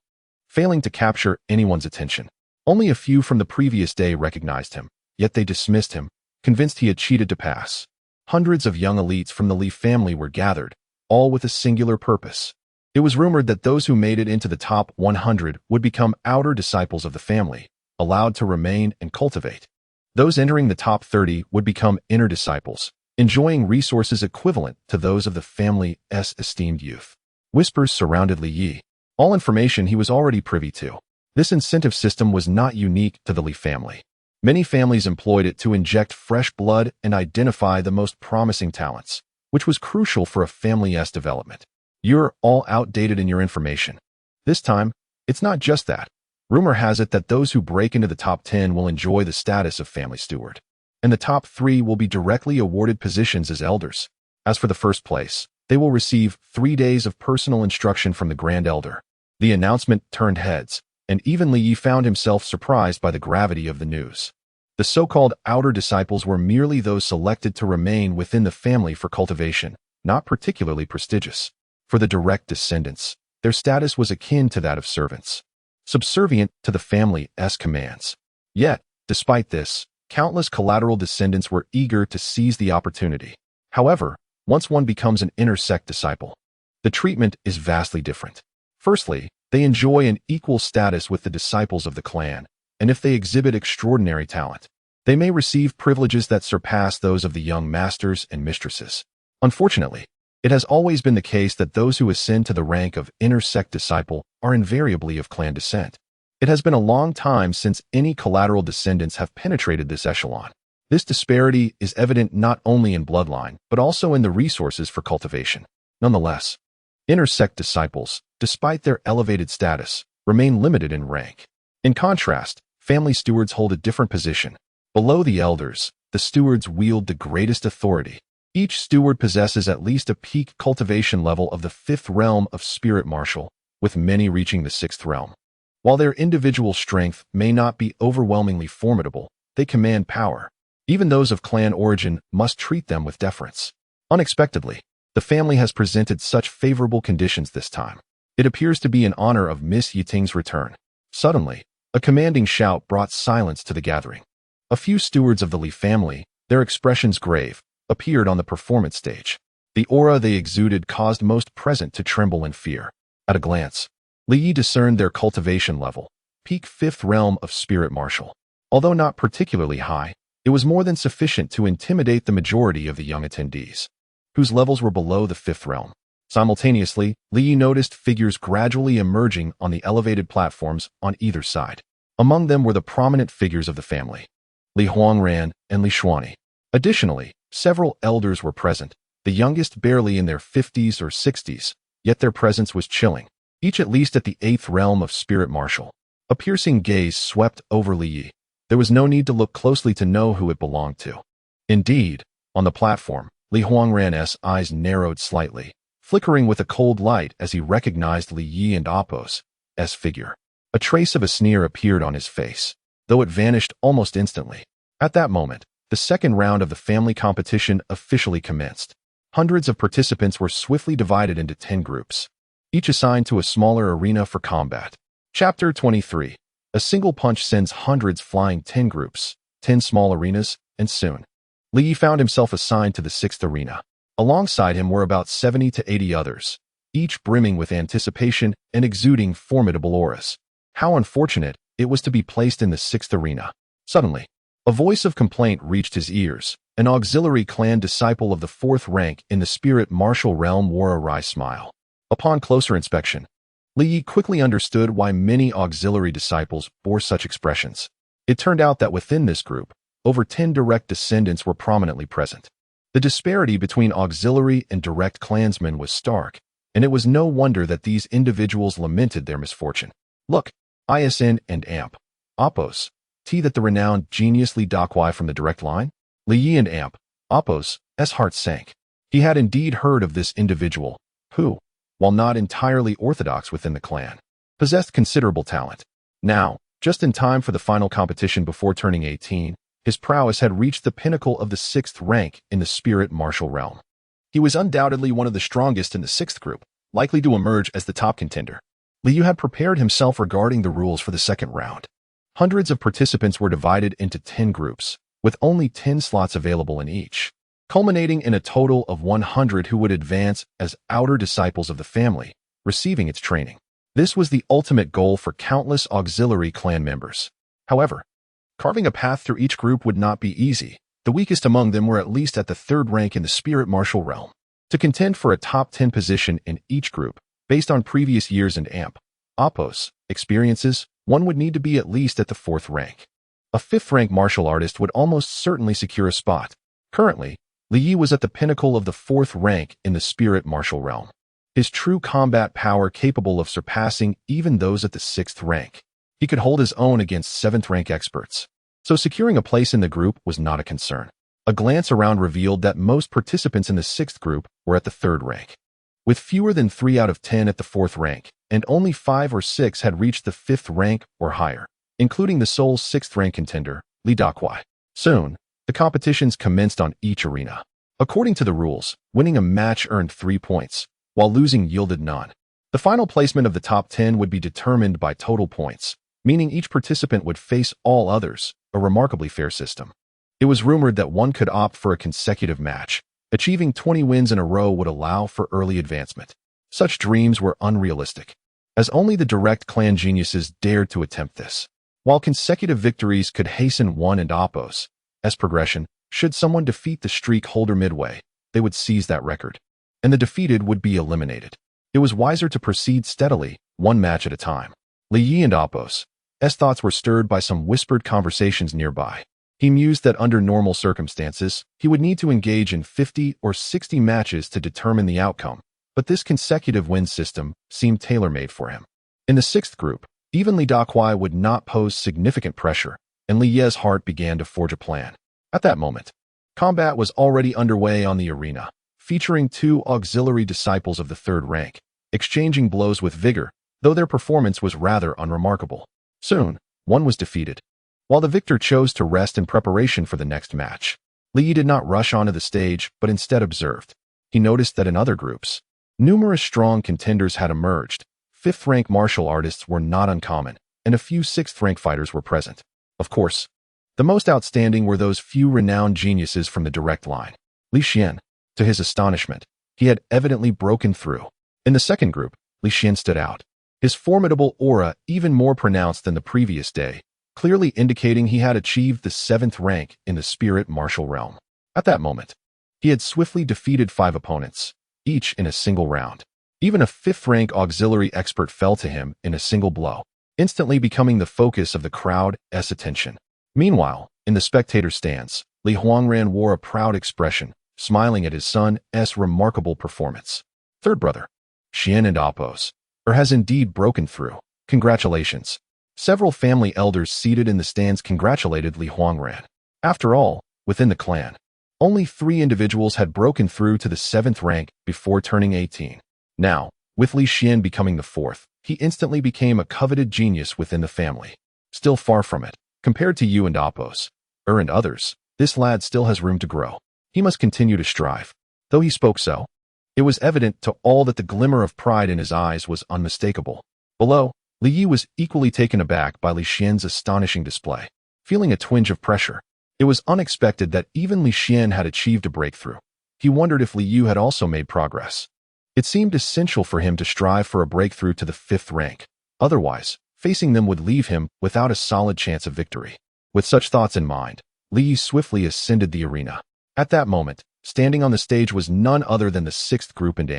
failing to capture anyone's attention. Only a few from the previous day recognized him, yet they dismissed him, convinced he had cheated to pass. Hundreds of young elites from the Li family were gathered, all with a singular purpose. It was rumored that those who made it into the top 100 would become outer disciples of the family, allowed to remain and cultivate. Those entering the top 30 would become inner disciples, enjoying resources equivalent to those of the family's esteemed youth. Whispers surrounded Li Yi, all information he was already privy to. This incentive system was not unique to the Li family. Many families employed it to inject fresh blood and identify the most promising talents, which was crucial for a family's development. You're all outdated in your information. This time, it's not just that. Rumor has it that those who break into the top 10 will enjoy the status of family steward, and the top 3 will be directly awarded positions as elders. As for the first place, they will receive 3 days of personal instruction from the Grand Elder. The announcement turned heads, and even Li Yi found himself surprised by the gravity of the news. The so-called outer disciples were merely those selected to remain within the family for cultivation, not particularly prestigious. For the direct descendants, their status was akin to that of servants, subservient to the family's commands. Yet, despite this, countless collateral descendants were eager to seize the opportunity. However, once one becomes an inner sect disciple, the treatment is vastly different. Firstly, they enjoy an equal status with the disciples of the clan, and if they exhibit extraordinary talent, they may receive privileges that surpass those of the young masters and mistresses. Unfortunately, it has always been the case that those who ascend to the rank of inner sect disciple are invariably of clan descent. It has been a long time since any collateral descendants have penetrated this echelon. This disparity is evident not only in bloodline, but also in the resources for cultivation. Nonetheless, inner sect disciples, despite their elevated status, remain limited in rank. In contrast, family stewards hold a different position. Below the elders, the stewards wield the greatest authority. Each steward possesses at least a peak cultivation level of the 5th realm of spirit martial, with many reaching the 6th realm. While their individual strength may not be overwhelmingly formidable, they command power. Even those of clan origin must treat them with deference. Unexpectedly, the family has presented such favorable conditions this time. It appears to be in honor of Miss Yiting's return. Suddenly, a commanding shout brought silence to the gathering. A few stewards of the Li family, their expressions grave, appeared on the performance stage. The aura they exuded caused most present to tremble in fear. At a glance, Li Yi discerned their cultivation level, peak 5th realm of spirit martial. Although not particularly high, it was more than sufficient to intimidate the majority of the young attendees, whose levels were below the 5th realm. Simultaneously, Li Yi noticed figures gradually emerging on the elevated platforms on either side. Among them were the prominent figures of the family, Li Huangran and Li Xuanyi. Additionally, several elders were present, the youngest barely in their 50s or 60s, yet their presence was chilling, each at least at the 8th realm of spirit martial. A piercing gaze swept over Li Yi. There was no need to look closely to know who it belonged to. Indeed, on the platform, Li Huangran's eyes narrowed slightly, flickering with a cold light as he recognized Li Yi and Apos' figure. A trace of a sneer appeared on his face, though it vanished almost instantly. At that moment, the second round of the family competition officially commenced. Hundreds of participants were swiftly divided into 10 groups, each assigned to a smaller arena for combat. Chapter 23. A single punch sends hundreds flying. 10 groups, 10 small arenas, and soon, Li Yi found himself assigned to the 6th arena. Alongside him were about 70 to 80 others, each brimming with anticipation and exuding formidable auras. How unfortunate it was to be placed in the 6th arena. Suddenly, a voice of complaint reached his ears. An auxiliary clan disciple of the 4th rank in the spirit martial realm wore a wry smile. Upon closer inspection, Li Yi quickly understood why many auxiliary disciples bore such expressions. It turned out that within this group, over 10 direct descendants were prominently present. The disparity between auxiliary and direct clansmen was stark, and it was no wonder that these individuals lamented their misfortune. Look, ISN and Amp, Apos, T that the renowned genius Li Dakwai from the direct line? Li Yi and Amp, Apos' heart sank. He had indeed heard of this individual, who, while not entirely orthodox within the clan, possessed considerable talent. Now, just in time for the final competition before turning 18, his prowess had reached the pinnacle of the 6th rank in the spirit martial realm. He was undoubtedly one of the strongest in the 6th group, likely to emerge as the top contender. Li Yu had prepared himself regarding the rules for the second round. Hundreds of participants were divided into 10 groups, with only 10 slots available in each, culminating in a total of 100 who would advance as outer disciples of the family, receiving its training. This was the ultimate goal for countless auxiliary clan members. However, carving a path through each group would not be easy. The weakest among them were at least at the 3rd rank in the spirit martial realm. To contend for a top 10 position in each group, based on previous years and Amp, Apos, experiences, one would need to be at least at the 4th rank. A 5th rank martial artist would almost certainly secure a spot. Currently, Li Yi was at the pinnacle of the 4th rank in the spirit martial realm. His true combat power capable of surpassing even those at the 6th rank. He could hold his own against 7th rank experts, so securing a place in the group was not a concern. A glance around revealed that most participants in the 6th group were at the 3rd rank, with fewer than 3 out of 10 at the 4th rank, and only 5 or 6 had reached the 5th rank or higher, including the sole 6th rank contender, Li Dakwai. Soon, the competitions commenced on each arena. According to the rules, winning a match earned 3 points, while losing yielded none. The final placement of the top 10 would be determined by total points, meaning each participant would face all others, a remarkably fair system. It was rumored that one could opt for a consecutive match. Achieving 20 wins in a row would allow for early advancement. Such dreams were unrealistic, as only the direct clan geniuses dared to attempt this. While consecutive victories could hasten one and Oppo's progression, should someone defeat the streak holder midway, they would seize that record, and the defeated would be eliminated. It was wiser to proceed steadily, one match at a time. Li Yi and Oppo's thoughts were stirred by some whispered conversations nearby. He mused that under normal circumstances, he would need to engage in 50 or 60 matches to determine the outcome, but this consecutive win system seemed tailor-made for him. In the sixth group, even Li Dakuai would not pose significant pressure, and Li Ye's heart began to forge a plan. At that moment, combat was already underway on the arena, featuring two auxiliary disciples of the third rank, exchanging blows with vigor, though their performance was rather unremarkable. Soon, one was defeated, while the victor chose to rest in preparation for the next match. Li Yi did not rush onto the stage, but instead observed. He noticed that in other groups, numerous strong contenders had emerged. Fifth-rank martial artists were not uncommon, and a few sixth-rank fighters were present. Of course, the most outstanding were those few renowned geniuses from the direct line. Li Xian, to his astonishment, he had evidently broken through. In the second group, Li Xian stood out, his formidable aura even more pronounced than the previous day, clearly indicating he had achieved the 7th rank in the spirit martial realm. At that moment, he had swiftly defeated 5 opponents, each in a single round. Even a 5th-rank auxiliary expert fell to him in a single blow, instantly becoming the focus of the crowd's attention. Meanwhile, in the spectator stands, Li Huangran wore a proud expression, smiling at his son's remarkable performance. Third brother, Xian and Oppo's, has indeed broken through. Congratulations. Several family elders seated in the stands congratulated Li Huangran. After all, within the clan, only 3 individuals had broken through to the 7th rank before turning 18. Now, with Li Xian becoming the 4th, he instantly became a coveted genius within the family. Still far from it. Compared to you and Oppo's, and others, this lad still has room to grow. He must continue to strive. Though he spoke so, it was evident to all that the glimmer of pride in his eyes was unmistakable. Below, Li Yi was equally taken aback by Li Xian's astonishing display. Feeling a twinge of pressure, it was unexpected that even Li Xian had achieved a breakthrough. He wondered if Li Yu had also made progress. It seemed essential for him to strive for a breakthrough to the 5th rank. Otherwise, facing them would leave him without a solid chance of victory. With such thoughts in mind, Li Yi swiftly ascended the arena. At that moment, standing on the stage was none other than the 6th group and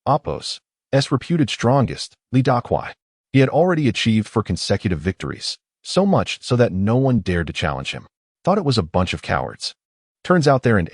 Oppo's reputed strongest, Li Dakuai. He had already achieved 4 consecutive victories, so much so that no one dared to challenge him. Thought it was a bunch of cowards. Turns out they're in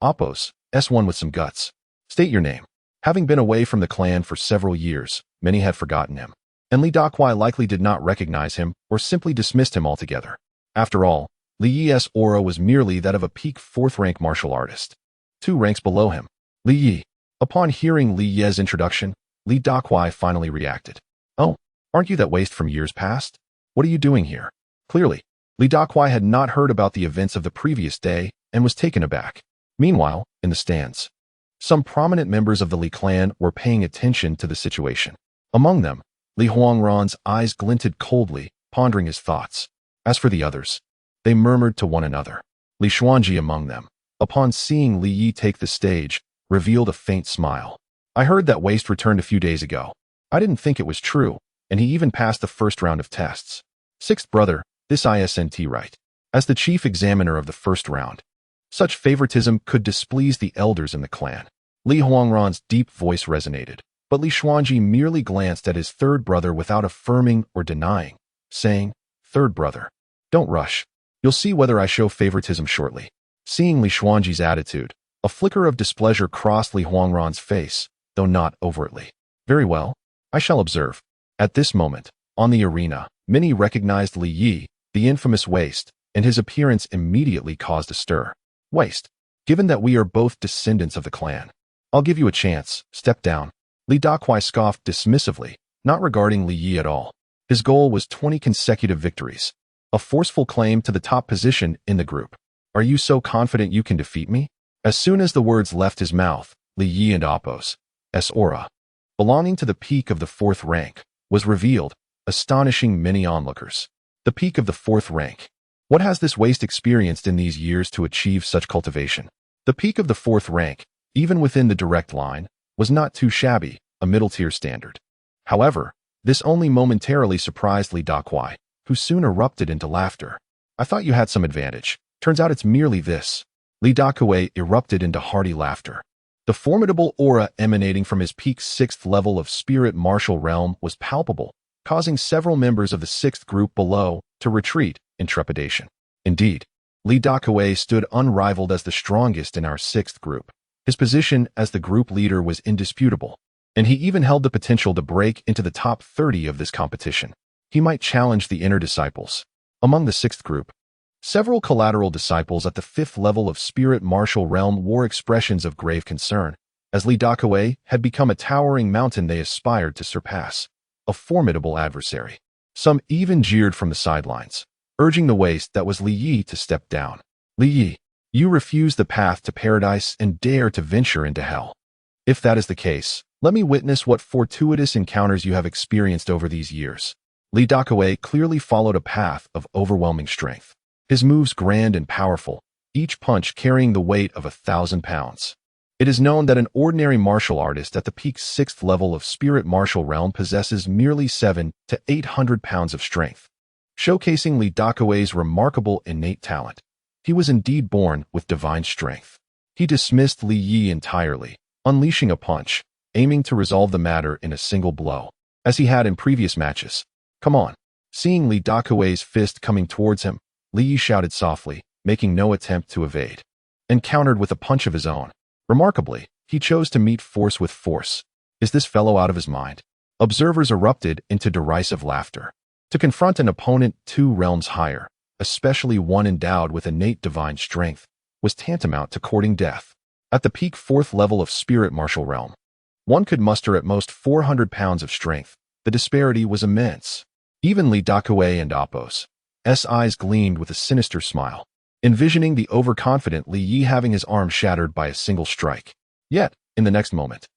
Oppo's one with some guts. State your name. Having been away from the clan for several years, many had forgotten him, and Li Dakuai likely did not recognize him or simply dismissed him altogether. After all, Li Yi's aura was merely that of a peak 4th-rank martial artist. 2 ranks below him, Li Yi. Upon hearing Li Yi's introduction, Li Dakuai finally reacted. Oh, aren't you that waste from years past? What are you doing here? Clearly, Li Dakuai had not heard about the events of the previous day and was taken aback. Meanwhile, in the stands, some prominent members of the Li clan were paying attention to the situation. Among them, Li Huangran's eyes glinted coldly, pondering his thoughts. As for the others, they murmured to one another. Li Xuanji among them, upon seeing Li Yi take the stage, revealed a faint smile. I heard that waste returned a few days ago. I didn't think it was true, and he even passed the first round of tests. 6th brother, this isn't right. As the chief examiner of the first round, such favoritism could displease the elders in the clan. Li Huangran's deep voice resonated, but Li Xuanji merely glanced at his third brother without affirming or denying, saying, Third brother, don't rush. You'll see whether I show favoritism shortly. Seeing Li Xuanji's attitude, a flicker of displeasure crossed Li Huangran's face, though not overtly. Very well, I shall observe. At this moment, on the arena, many recognized Li Yi, the infamous waste, and his appearance immediately caused a stir. Waste, given that we are both descendants of the clan, I'll give you a chance, step down. Li Dakuai scoffed dismissively, not regarding Li Yi at all. His goal was 20 consecutive victories, a forceful claim to the top position in the group. Are you so confident you can defeat me? As soon as the words left his mouth, Li Yi and Oppo's aura, belonging to the peak of the 4th rank, was revealed, astonishing many onlookers. The peak of the 4th rank. What has this waste experienced in these years to achieve such cultivation? The peak of the 4th rank, even within the direct line, was not too shabby, a middle-tier standard. However, this only momentarily surprised Li Dakuei, who soon erupted into laughter. I thought you had some advantage. Turns out it's merely this. Li Dakuei erupted into hearty laughter. The formidable aura emanating from his peak 6th level of spirit martial realm was palpable, causing several members of the 6th group below to retreat in trepidation. Indeed, Li Dakuei stood unrivaled as the strongest in our 6th group. His position as the group leader was indisputable, and he even held the potential to break into the top 30 of this competition. He might challenge the inner disciples. Among the 6th group, several collateral disciples at the 5th level of spirit martial realm wore expressions of grave concern, as Li Dakuei had become a towering mountain they aspired to surpass, a formidable adversary. Some even jeered from the sidelines, urging the waste that was Li Yi to step down. Li Yi, you refuse the path to paradise and dare to venture into hell. If that is the case, let me witness what fortuitous encounters you have experienced over these years. Li Dakuei clearly followed a path of overwhelming strength. His moves grand and powerful, each punch carrying the weight of 1,000 pounds. It is known that an ordinary martial artist at the peak 6th level of spirit martial realm possesses merely 700 to 800 pounds of strength. Showcasing Li Dakuei's remarkable innate talent, he was indeed born with divine strength. He dismissed Li Yi entirely, unleashing a punch, aiming to resolve the matter in a single blow, as he had in previous matches. Come on. Seeing Li Dakuei's fist coming towards him, Li Yi shouted softly, making no attempt to evade, and countered with a punch of his own. Remarkably, he chose to meet force with force. Is this fellow out of his mind? Observers erupted into derisive laughter. To confront an opponent 2 realms higher, especially one endowed with innate divine strength, was tantamount to courting death. At the peak 4th level of spirit martial realm, one could muster at most 400 pounds of strength. The disparity was immense. Even Li Dakuei and Appo's eyes gleamed with a sinister smile, envisioning the overconfident Li Yi having his arm shattered by a single strike. Yet, in the next moment,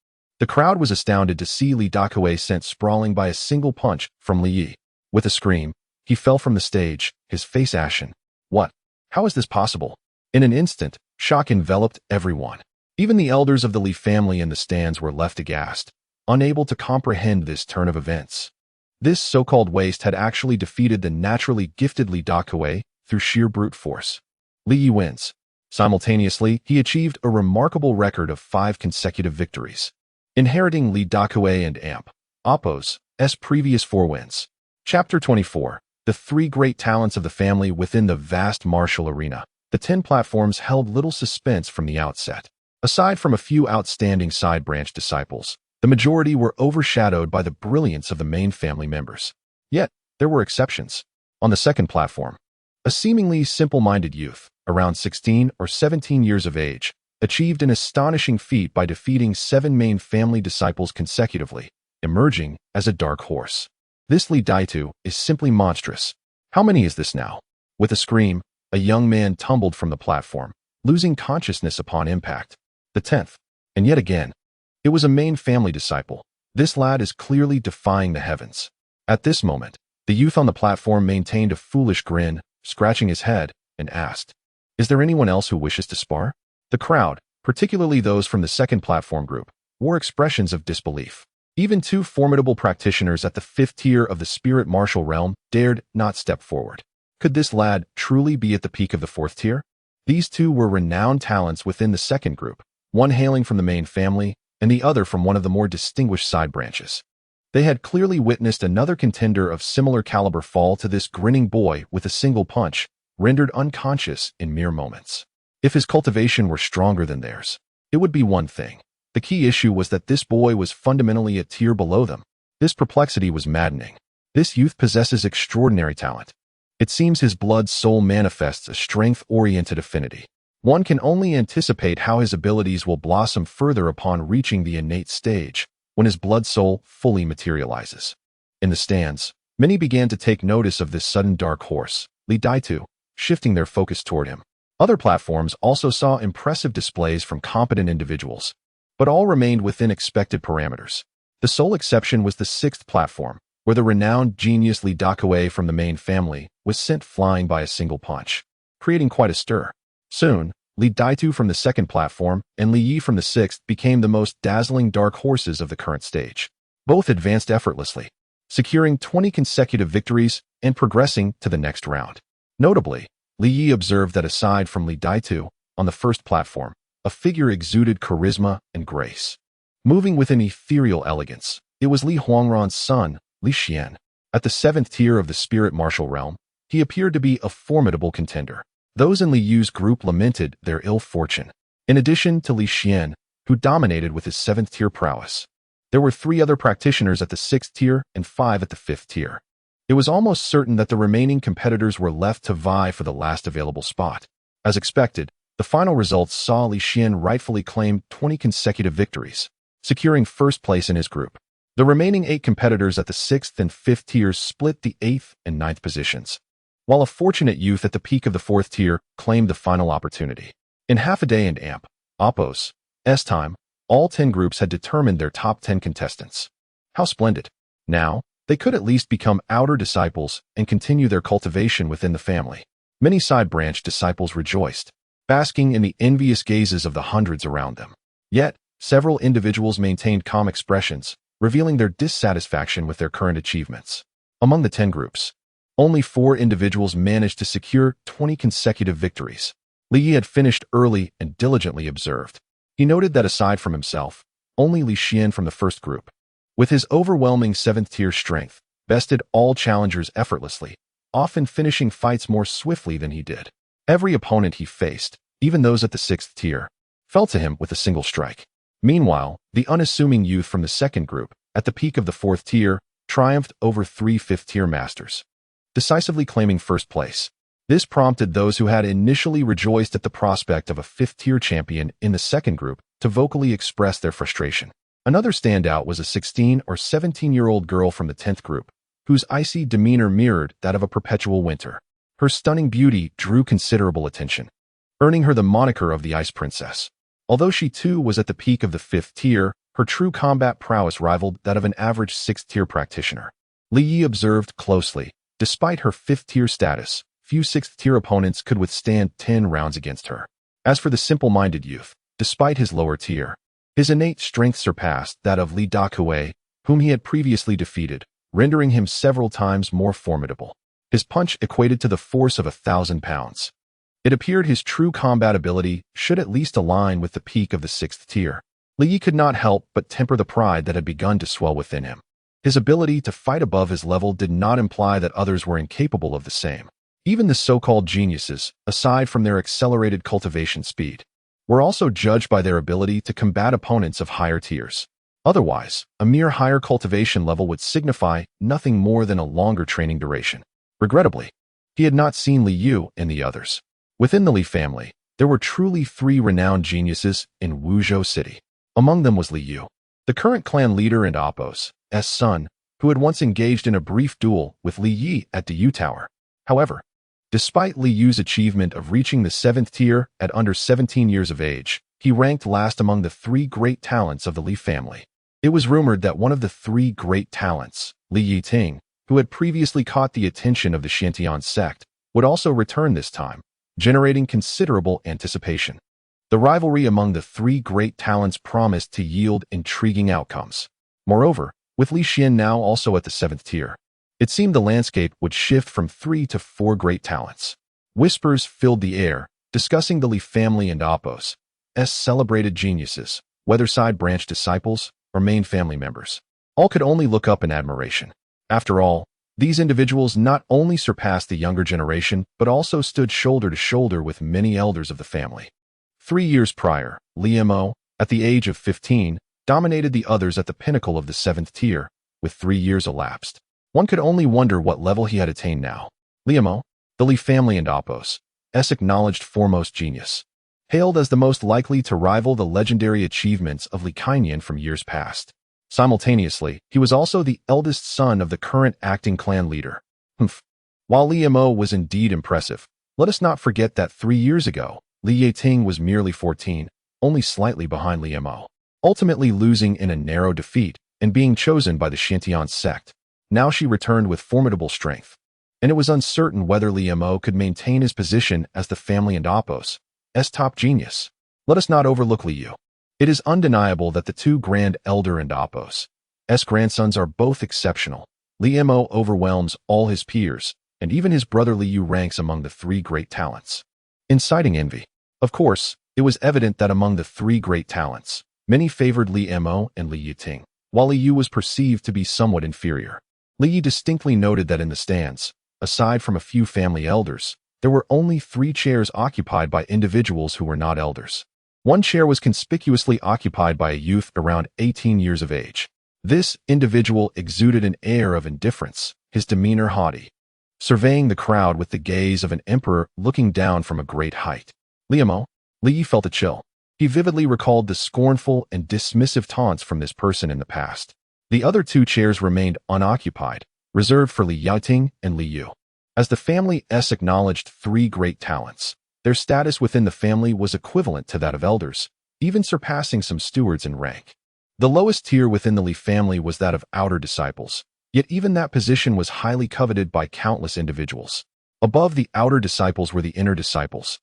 the crowd was astounded to see Li Dakuei sent sprawling by a single punch from Li Yi. With a scream, he fell from the stage, his face ashen. What? How is this possible? In an instant, shock enveloped everyone. Even the elders of the Li family in the stands were left aghast, unable to comprehend this turn of events. This so-called waste had actually defeated the naturally gifted Li Dakuei through sheer brute force. Li Yi wins. Simultaneously, he achieved a remarkable record of 5 consecutive victories, inheriting Li Dakuei and Appo's previous 4 wins. Chapter 24. The 3 great talents of the family within the vast martial arena. The 10 platforms held little suspense from the outset. Aside from a few outstanding side-branch disciples, the majority were overshadowed by the brilliance of the main family members. Yet, there were exceptions. On the second platform, a seemingly simple-minded youth, around 16 or 17 years of age, achieved an astonishing feat by defeating 7 main family disciples consecutively, emerging as a dark horse. This Li Daitu is simply monstrous. How many is this now? With a scream, a young man tumbled from the platform, losing consciousness upon impact. The 10th. And yet again, it was a main family disciple. This lad is clearly defying the heavens. At this moment, the youth on the platform maintained a foolish grin, scratching his head, and asked, "Is there anyone else who wishes to spar?" The crowd, particularly those from the second platform group, wore expressions of disbelief. Even 2 formidable practitioners at the 5th tier of the spirit martial realm dared not step forward. Could this lad truly be at the peak of the 4th tier? These 2 were renowned talents within the second group, one hailing from the main family, and the other from one of the more distinguished side branches. They had clearly witnessed another contender of similar caliber fall to this grinning boy with a single punch, rendered unconscious in mere moments. If his cultivation were stronger than theirs, it would be one thing. The key issue was that this boy was fundamentally a tier below them. This perplexity was maddening. This youth possesses extraordinary talent. It seems his blood soul manifests a strength-oriented affinity. One can only anticipate how his abilities will blossom further upon reaching the innate stage, when his blood soul fully materializes. In the stands, many began to take notice of this sudden dark horse, Li Daitu, shifting their focus toward him. Other platforms also saw impressive displays from competent individuals. but all remained within expected parameters. The sole exception was the sixth platform, where the renowned genius Li Dakue from the main family was sent flying by a single punch, creating quite a stir. Soon, Li Daitu from the second platform and Li Yi from the sixth became the most dazzling dark horses of the current stage. Both advanced effortlessly, securing 20 consecutive victories and progressing to the next round. Notably, Li Yi observed that aside from Li Daitu, on the first platform, a figure exuded charisma and grace. Moving with an ethereal elegance, it was Li Huangran's son, Li Xian. At the seventh tier of the spirit martial realm, he appeared to be a formidable contender. Those in Li Yu's group lamented their ill fortune. In addition to Li Xian, who dominated with his seventh tier prowess, there were 3 other practitioners at the sixth tier and 5 at the fifth tier. It was almost certain that the remaining competitors were left to vie for the last available spot. As expected, the final results saw Li Xian rightfully claim 20 consecutive victories, securing first place in his group. The remaining 8 competitors at the sixth and fifth tiers split the 8th and 9th positions, while a fortunate youth at the peak of the 4th tier claimed the final opportunity. In half a day and Oppos, time, all 10 groups had determined their top 10 contestants. How splendid! Now, they could at least become outer disciples and continue their cultivation within the family. Many side-branch disciples rejoiced, basking in the envious gazes of the hundreds around them. Yet, several individuals maintained calm expressions, revealing their dissatisfaction with their current achievements. Among the 10 groups, only 4 individuals managed to secure 20 consecutive victories. Li Yi had finished early and diligently observed. He noted that aside from himself, only Li Xian from the first group, with his overwhelming 7th tier strength, bested all challengers effortlessly, often finishing fights more swiftly than he did. Every opponent he faced, even those at the 6th tier, fell to him with a single strike. Meanwhile, the unassuming youth from the second group, at the peak of the 4th tier, triumphed over 3 5th-tier masters, decisively claiming first place. This prompted those who had initially rejoiced at the prospect of a 5th-tier champion in the second group to vocally express their frustration. Another standout was a 16 or 17-year-old girl from the 10th group, whose icy demeanor mirrored that of a perpetual winter. Her stunning beauty drew considerable attention, earning her the moniker of the Ice Princess. Although she too was at the peak of the 5th tier, her true combat prowess rivaled that of an average 6th-tier practitioner. Li Yi observed closely. Despite her 5th-tier status, few 6th-tier opponents could withstand 10 rounds against her. As for the simple-minded youth, despite his lower tier, his innate strength surpassed that of Li Dakue, whom he had previously defeated, rendering him several times more formidable. His punch equated to the force of 1,000 pounds. It appeared his true combat ability should at least align with the peak of the 6th tier. Li Yi could not help but temper the pride that had begun to swell within him. His ability to fight above his level did not imply that others were incapable of the same. Even the so-called geniuses, aside from their accelerated cultivation speed, were also judged by their ability to combat opponents of higher tiers. Otherwise, a mere higher cultivation level would signify nothing more than a longer training duration. Regrettably, he had not seen Li Yu and the others. Within the Li family, there were truly 3 renowned geniuses in Wuzhou City. Among them was Li Yu, the current clan leader and Oppos' son, who had once engaged in a brief duel with Li Yi at the Yu Tower. However, despite Li Yu's achievement of reaching the 7th tier at under 17 years of age, he ranked last among the 3 great talents of the Li family. It was rumored that one of the 3 great talents, Li Yiting, who had previously caught the attention of the Xiantian sect, would also return this time, generating considerable anticipation. The rivalry among the 3 great talents promised to yield intriguing outcomes. Moreover, with Li Xian now also at the 7th tier, it seemed the landscape would shift from 3 to 4 great talents. Whispers filled the air, discussing the Li family and Oppos' celebrated geniuses, whether side-branch disciples or main family members. All could only look up in admiration. After all, these individuals not only surpassed the younger generation, but also stood shoulder to shoulder with many elders of the family. 3 years prior, Li Mo, at the age of 15, dominated the others at the pinnacle of the 7th tier, with 3 years elapsed. One could only wonder what level he had attained now. Li Mo, the Li family and Oppos' acknowledged foremost genius, hailed as the most likely to rival the legendary achievements of Li Kainian from years past. Simultaneously, he was also the eldest son of the current acting clan leader. While Li Mo was indeed impressive, let us not forget that 3 years ago, Li Yiting was merely 14, only slightly behind Li Mo. ultimately losing in a narrow defeat and being chosen by the Shintian sect. Now she returned with formidable strength, and it was uncertain whether Li Mo could maintain his position as the family and Apos' top genius. Let us not overlook Li Yu. It is undeniable that the two Grand Elder and Apos' grandsons are both exceptional. Li Mo overwhelms all his peers, and even his brother Li Yu ranks among the three great talents, inciting envy. Of course, it was evident that among the three great talents, many favored Li Mo and Li Yiting, while Li Yu was perceived to be somewhat inferior. Li Yu distinctly noted that in the stands, aside from a few family elders, there were only 3 chairs occupied by individuals who were not elders. One chair was conspicuously occupied by a youth around 18 years of age. This individual exuded an air of indifference, his demeanor haughty, surveying the crowd with the gaze of an emperor looking down from a great height. Li Yu felt a chill. He vividly recalled the scornful and dismissive taunts from this person in the past. The other 2 chairs remained unoccupied, reserved for Li Yiting and Li Yu. As the family acknowledged 3 great talents, their status within the family was equivalent to that of elders, even surpassing some stewards in rank. The lowest tier within the Li family was that of outer disciples, yet even that position was highly coveted by countless individuals. Above the outer disciples were the inner disciples,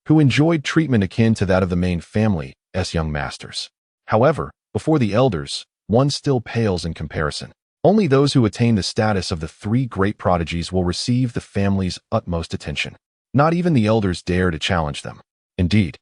who enjoyed treatment akin to that of the main family's young masters. However, before the elders, one still pales in comparison. Only those who attain the status of the 3 great prodigies will receive the family's utmost attention. Not even the elders dare to challenge them. Indeed,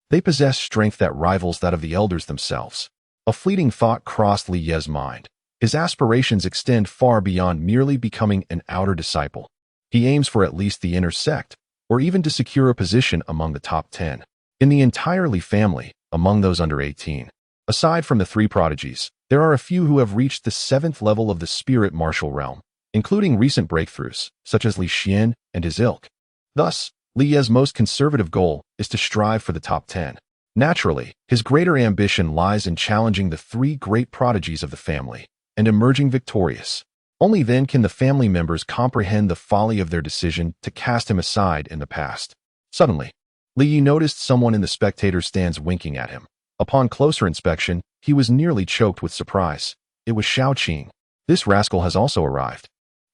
they possess strength that rivals that of the elders themselves. A fleeting thought crossed Li Ye's mind. His aspirations extend far beyond merely becoming an outer disciple. He aims for at least the inner sect, or even to secure a position among the top 10. In the entire Li family, among those under 18, aside from the 3 prodigies, there are a few who have reached the 7th level of the spirit martial realm, including recent breakthroughs, such as Li Xian and his ilk. Thus, Li Ye's most conservative goal is to strive for the top 10. Naturally, his greater ambition lies in challenging the 3 great prodigies of the family and emerging victorious. Only then can the family members comprehend the folly of their decision to cast him aside in the past. Suddenly, Li Yu noticed someone in the spectator stands winking at him. Upon closer inspection, he was nearly choked with surprise. It was Shao Qing. This rascal has also arrived.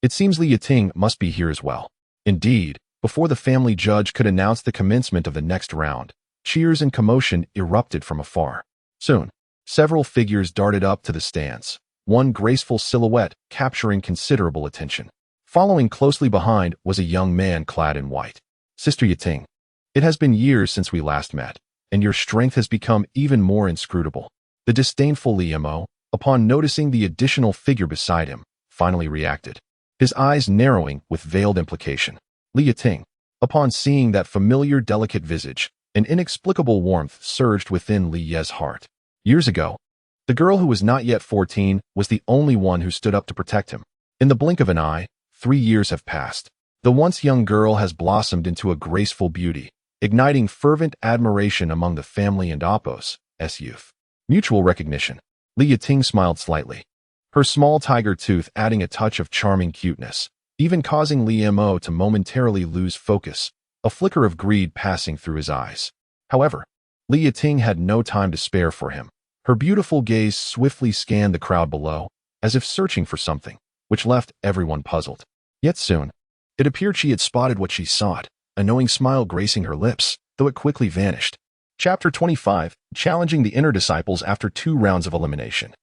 It seems Li Yiting must be here as well. Indeed, before the family judge could announce the commencement of the next round, cheers and commotion erupted from afar. Soon, several figures darted up to the stands, one graceful silhouette capturing considerable attention. Following closely behind was a young man clad in white. Sister Yiting, it has been years since we last met, and your strength has become even more inscrutable. The disdainful Li Mo, upon noticing the additional figure beside him, finally reacted, his eyes narrowing with veiled implication. Li Yiting, upon seeing that familiar delicate visage, an inexplicable warmth surged within Li Ye's heart. Years ago, the girl who was not yet 14 was the only one who stood up to protect him. In the blink of an eye, 3 years have passed. The once young girl has blossomed into a graceful beauty, igniting fervent admiration among the family and Apos' youth. Mutual recognition. Li Yiting smiled slightly, her small tiger tooth adding a touch of charming cuteness, even causing Li Mo to momentarily lose focus, a flicker of greed passing through his eyes. However, Li Yiting had no time to spare for him. Her beautiful gaze swiftly scanned the crowd below, as if searching for something, which left everyone puzzled. Yet soon, it appeared she had spotted what she sought, a knowing smile gracing her lips, though it quickly vanished. Chapter 25, Challenging the Inner Disciples After 2 Rounds of Elimination.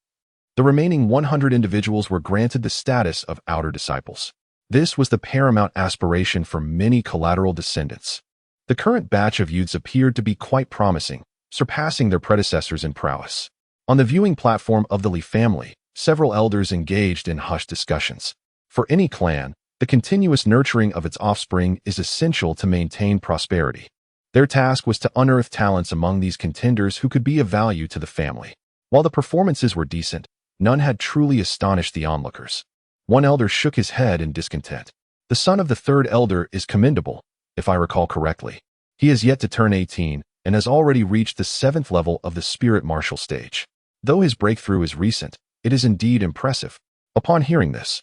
The remaining 100 individuals were granted the status of outer disciples. This was the paramount aspiration for many collateral descendants. The current batch of youths appeared to be quite promising, surpassing their predecessors in prowess. On the viewing platform of the Li family, several elders engaged in hushed discussions. For any clan, the continuous nurturing of its offspring is essential to maintain prosperity. Their task was to unearth talents among these contenders who could be of value to the family. While the performances were decent, none had truly astonished the onlookers. One elder shook his head in discontent. The son of the 3rd elder is commendable, if I recall correctly. He has yet to turn 18 and has already reached the 7th level of the spirit martial stage. Though his breakthrough is recent, it is indeed impressive. Upon hearing this,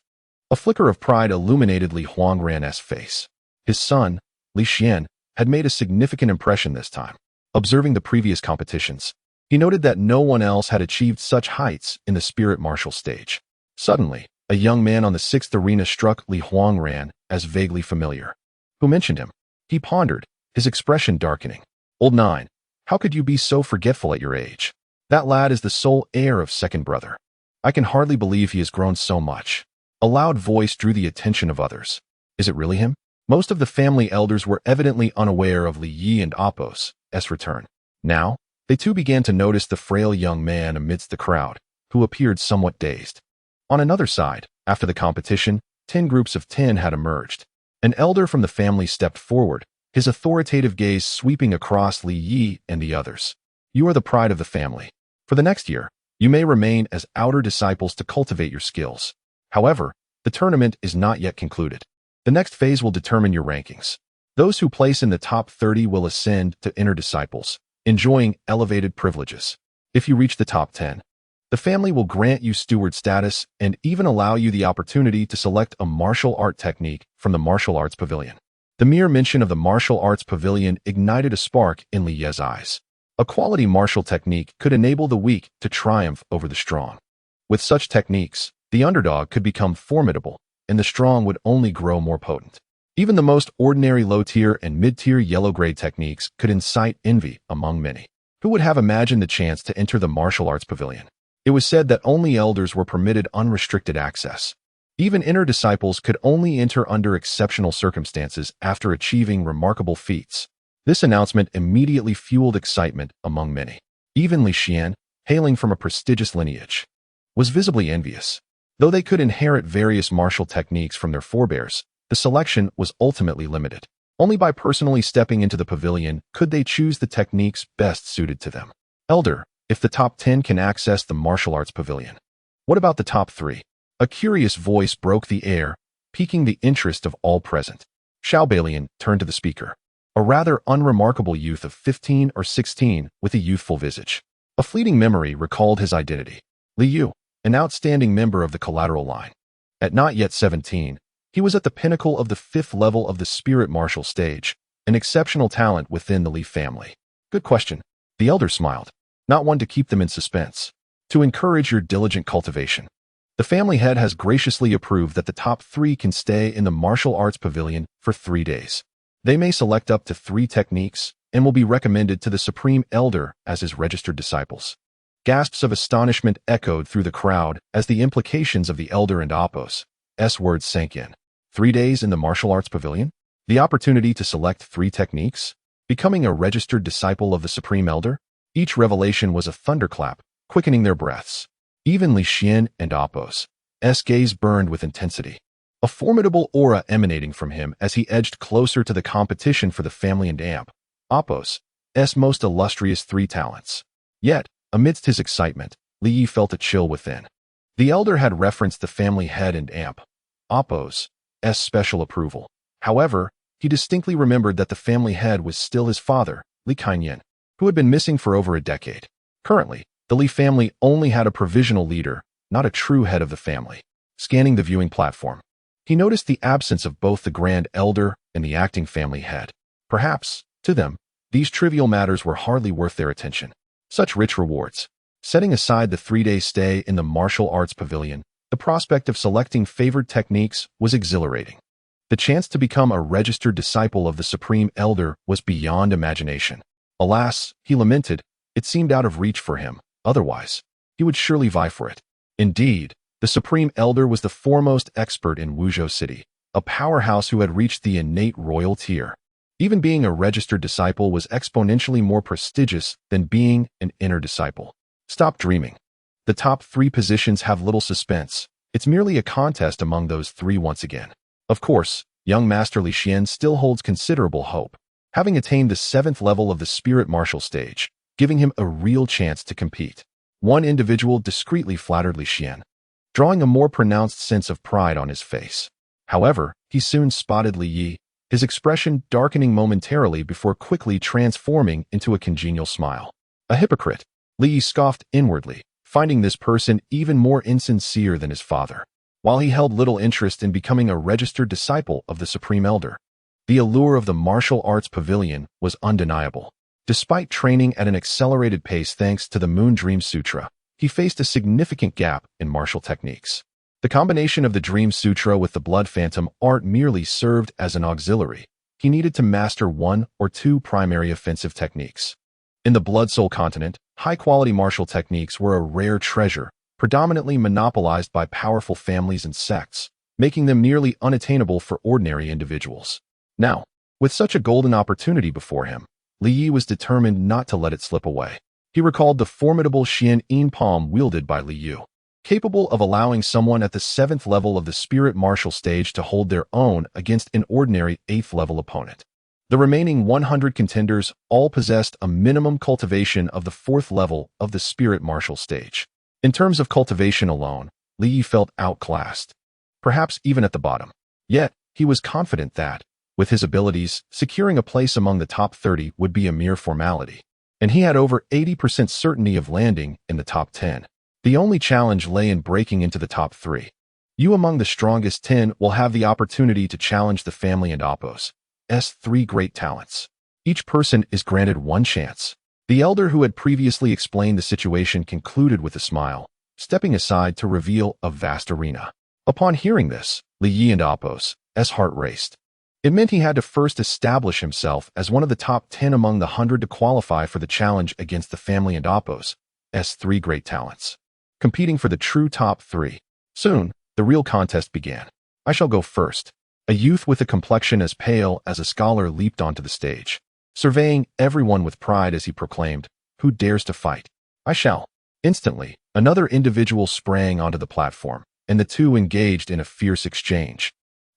a flicker of pride illuminated Li Huangran's face. His son, Li Xian, had made a significant impression this time. Observing the previous competitions, He noted that no one else had achieved such heights in the spirit martial stage. Suddenly, a young man on the 6th arena struck Li Huangran as vaguely familiar. Who mentioned him? He pondered, his expression darkening. Old Nine, how could you be so forgetful at your age? That lad is the sole heir of second brother. I can hardly believe he has grown so much. A loud voice drew the attention of others. Is it really him? Most of the family elders were evidently unaware of Li Yi and Apos' return. Now, they too began to notice the frail young man amidst the crowd, who appeared somewhat dazed. On another side, after the competition, 10 groups of 10 had emerged. An elder from the family stepped forward, his authoritative gaze sweeping across Li Yi and the others. You are the pride of the family. For the next year, you may remain as outer disciples to cultivate your skills. However, the tournament is not yet concluded. The next phase will determine your rankings. Those who place in the top 30 will ascend to inner disciples, enjoying elevated privileges. If you reach the top 10, the family will grant you steward status and even allow you the opportunity to select a martial art technique from the martial arts pavilion. The mere mention of the martial arts pavilion ignited a spark in Li Ye's eyes. A quality martial technique could enable the weak to triumph over the strong. With such techniques, the underdog could become formidable, and the strong would only grow more potent. Even the most ordinary low-tier and mid-tier yellow-grade techniques could incite envy among many. Who would have imagined the chance to enter the martial arts pavilion? It was said that only elders were permitted unrestricted access. Even inner disciples could only enter under exceptional circumstances after achieving remarkable feats. This announcement immediately fueled excitement among many. Even Li Xian, hailing from a prestigious lineage, was visibly envious. Though they could inherit various martial techniques from their forebears, the selection was ultimately limited. Only by personally stepping into the pavilion could they choose the techniques best suited to them. Elder, if the top 10 can access the martial arts pavilion, what about the top 3? A curious voice broke the air, piquing the interest of all present. Xiao Balian turned to the speaker, a rather unremarkable youth of 15 or 16 with a youthful visage. A fleeting memory recalled his identity. Li Yu, an outstanding member of the collateral line. At not yet 17, he was at the pinnacle of the 5th level of the spirit martial stage, an exceptional talent within the Li family. Good question. The elder smiled, not one to keep them in suspense. To encourage your diligent cultivation, the family head has graciously approved that the top 3 can stay in the martial arts pavilion for 3 days. They may select up to 3 techniques and will be recommended to the Supreme Elder as his registered disciples. Gasps of astonishment echoed through the crowd as the implications of the elder and Apos' words sank in. 3 days in the martial arts pavilion? The opportunity to select 3 techniques? Becoming a registered disciple of the Supreme Elder? Each revelation was a thunderclap, quickening their breaths. Even Li Xian and Apos' gaze burned with intensity, a formidable aura emanating from him as he edged closer to the competition for the family and Apos' most illustrious 3 talents. Yet, amidst his excitement, Li Yi felt a chill within. The elder had referenced the family head and Apos' special approval. However, he distinctly remembered that the family head was still his father, Li Kainyan, who had been missing for over a decade. Currently, the Li family only had a provisional leader, not a true head of the family. Scanning the viewing platform, he noticed the absence of both the Grand Elder and the acting family head. Perhaps, to them, these trivial matters were hardly worth their attention. Such rich rewards. Setting aside the 3-day stay in the martial arts pavilion, the prospect of selecting favored techniques was exhilarating. The chance to become a registered disciple of the Supreme Elder was beyond imagination. Alas, he lamented, it seemed out of reach for him. Otherwise, he would surely vie for it. Indeed, the Supreme Elder was the foremost expert in Wuzhou City, a powerhouse who had reached the innate royal tier. Even being a registered disciple was exponentially more prestigious than being an inner disciple. Stop dreaming. The top 3 positions have little suspense. It's merely a contest among those 3 once again. Of course, young Master Li Xian still holds considerable hope, having attained the 7th level of the spirit martial stage, giving him a real chance to compete. One individual discreetly flattered Li Xian, drawing a more pronounced sense of pride on his face. However, he soon spotted Li Yi, his expression darkening momentarily before quickly transforming into a congenial smile. A hypocrite, Li Yi scoffed inwardly, finding this person even more insincere than his father. While he held little interest in becoming a registered disciple of the Supreme Elder, the allure of the martial arts pavilion was undeniable. Despite training at an accelerated pace thanks to the Moon Dream Sutra, he faced a significant gap in martial techniques. The combination of the Dream Sutra with the Blood Phantom art merely served as an auxiliary. He needed to master one or two primary offensive techniques. In the Blood Soul continent, high-quality martial techniques were a rare treasure, predominantly monopolized by powerful families and sects, making them nearly unattainable for ordinary individuals. Now, with such a golden opportunity before him, Li Yi was determined not to let it slip away. He recalled the formidable Xian Yin palm wielded by Li Yu, capable of allowing someone at the 7th level of the spirit martial stage to hold their own against an ordinary 8th level opponent. The remaining 100 contenders all possessed a minimum cultivation of the 4th level of the spirit martial stage. In terms of cultivation alone, Li Yi felt outclassed, perhaps even at the bottom. Yet, he was confident that, with his abilities, securing a place among the top 30 would be a mere formality, and he had over 80% certainty of landing in the top 10. The only challenge lay in breaking into the top 3. You among the strongest 10 will have the opportunity to challenge the family and Oppo's 3 great talents. Each person is granted one chance. The elder who had previously explained the situation concluded with a smile, stepping aside to reveal a vast arena. Upon hearing this, Li Yi and Oppo's heart raced. It meant he had to first establish himself as one of the top 10 among the 100 to qualify for the challenge against the family and Oppo's 3 great talents, competing for the true top 3. Soon, the real contest began. I shall go first. A youth with a complexion as pale as a scholar leaped onto the stage, surveying everyone with pride as he proclaimed, "Who dares to fight? I shall." Instantly, another individual sprang onto the platform, and the two engaged in a fierce exchange,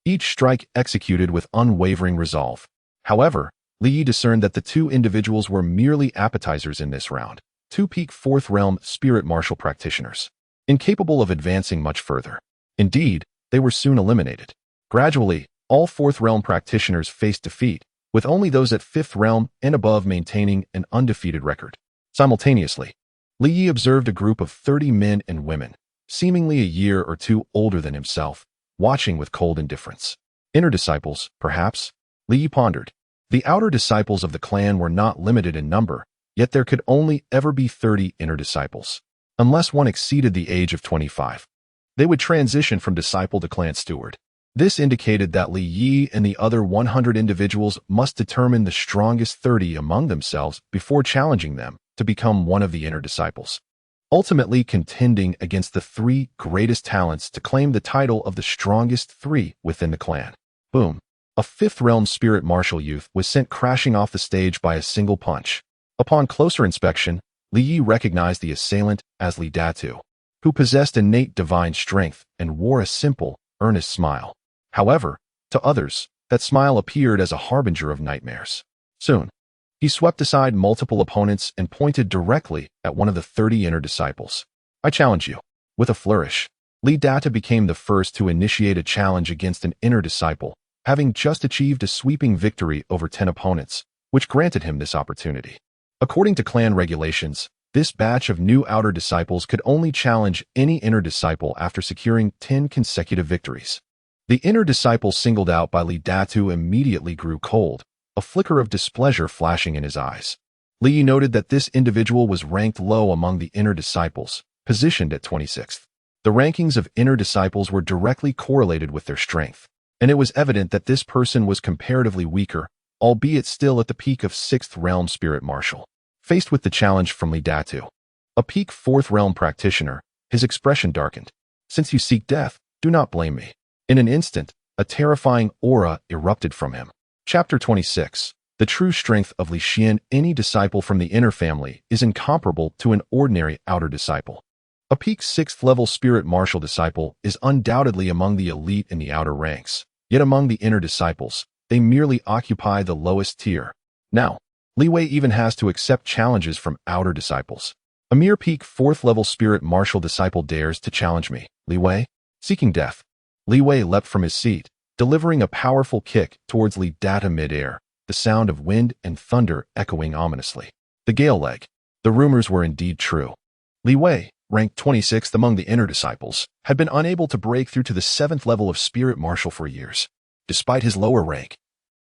each strike executed with unwavering resolve. However, Li Yi discerned that the two individuals were merely appetizers in this round, two peak 4th realm spirit martial practitioners, incapable of advancing much further. Indeed, they were soon eliminated. Gradually, all 4th realm practitioners faced defeat, with only those at 5th realm and above maintaining an undefeated record. Simultaneously, Li Yi observed a group of 30 men and women, seemingly a year or two older than himself, watching with cold indifference. Inner disciples, perhaps? Li Yi pondered. The outer disciples of the clan were not limited in number, yet there could only ever be 30 inner disciples. Unless one exceeded the age of 25, they would transition from disciple to clan steward. This indicated that Li Yi and the other 100 individuals must determine the strongest 30 among themselves before challenging them to become one of the inner disciples, ultimately contending against the 3 greatest talents to claim the title of the strongest 3 within the clan. Boom. A 5th realm spirit martial youth was sent crashing off the stage by a single punch. Upon closer inspection, Li Yi recognized the assailant as Li Datu, who possessed innate divine strength and wore a simple, earnest smile. However, to others, that smile appeared as a harbinger of nightmares. Soon, he swept aside multiple opponents and pointed directly at one of the 30 inner disciples. I challenge you. With a flourish, Li Datu became the first to initiate a challenge against an inner disciple, having just achieved a sweeping victory over 10 opponents, which granted him this opportunity. According to clan regulations, this batch of new outer disciples could only challenge any inner disciple after securing 10 consecutive victories. The inner disciple singled out by Li Datu immediately grew cold, a flicker of displeasure flashing in his eyes. Li Yi noted that this individual was ranked low among the inner disciples, positioned at 26th. The rankings of inner disciples were directly correlated with their strength, and it was evident that this person was comparatively weaker, albeit still at the peak of 6th realm spirit martial. Faced with the challenge from Li Datu, a peak 4th realm practitioner, his expression darkened. Since you seek death, do not blame me. In an instant, a terrifying aura erupted from him. Chapter 26. The true strength of Li Xian. Any disciple from the inner family is incomparable to an ordinary outer disciple. A peak 6th level spirit martial disciple is undoubtedly among the elite in the outer ranks, yet among the inner disciples, they merely occupy the lowest tier. Now, Li Wei even has to accept challenges from outer disciples. A mere peak 4th level spirit martial disciple dares to challenge me. Li Wei? Seeking death. Li Wei leapt from his seat, delivering a powerful kick towards Li Datu mid-air, the sound of wind and thunder echoing ominously. The Gale Leg. The rumors were indeed true. Li Wei, ranked 26th among the inner disciples, had been unable to break through to the 7th level of spirit martial for years. Despite his lower rank,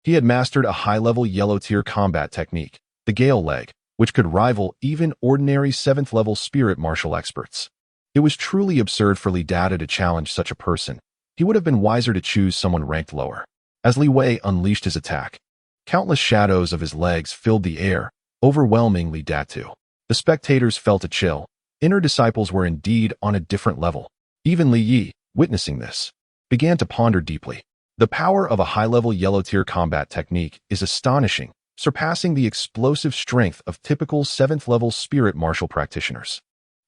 he had mastered a high-level yellow-tier combat technique, the Gale leg, which could rival even ordinary 7th-level spirit martial experts. It was truly absurd for Li Dada to challenge such a person. He would have been wiser to choose someone ranked lower. As Li Wei unleashed his attack, countless shadows of his legs filled the air, overwhelming Li Datu. The spectators felt a chill. Inner disciples were indeed on a different level. Even Li Yi, witnessing this, began to ponder deeply. The power of a high-level yellow-tier combat technique is astonishing, surpassing the explosive strength of typical 7th-level spirit martial practitioners.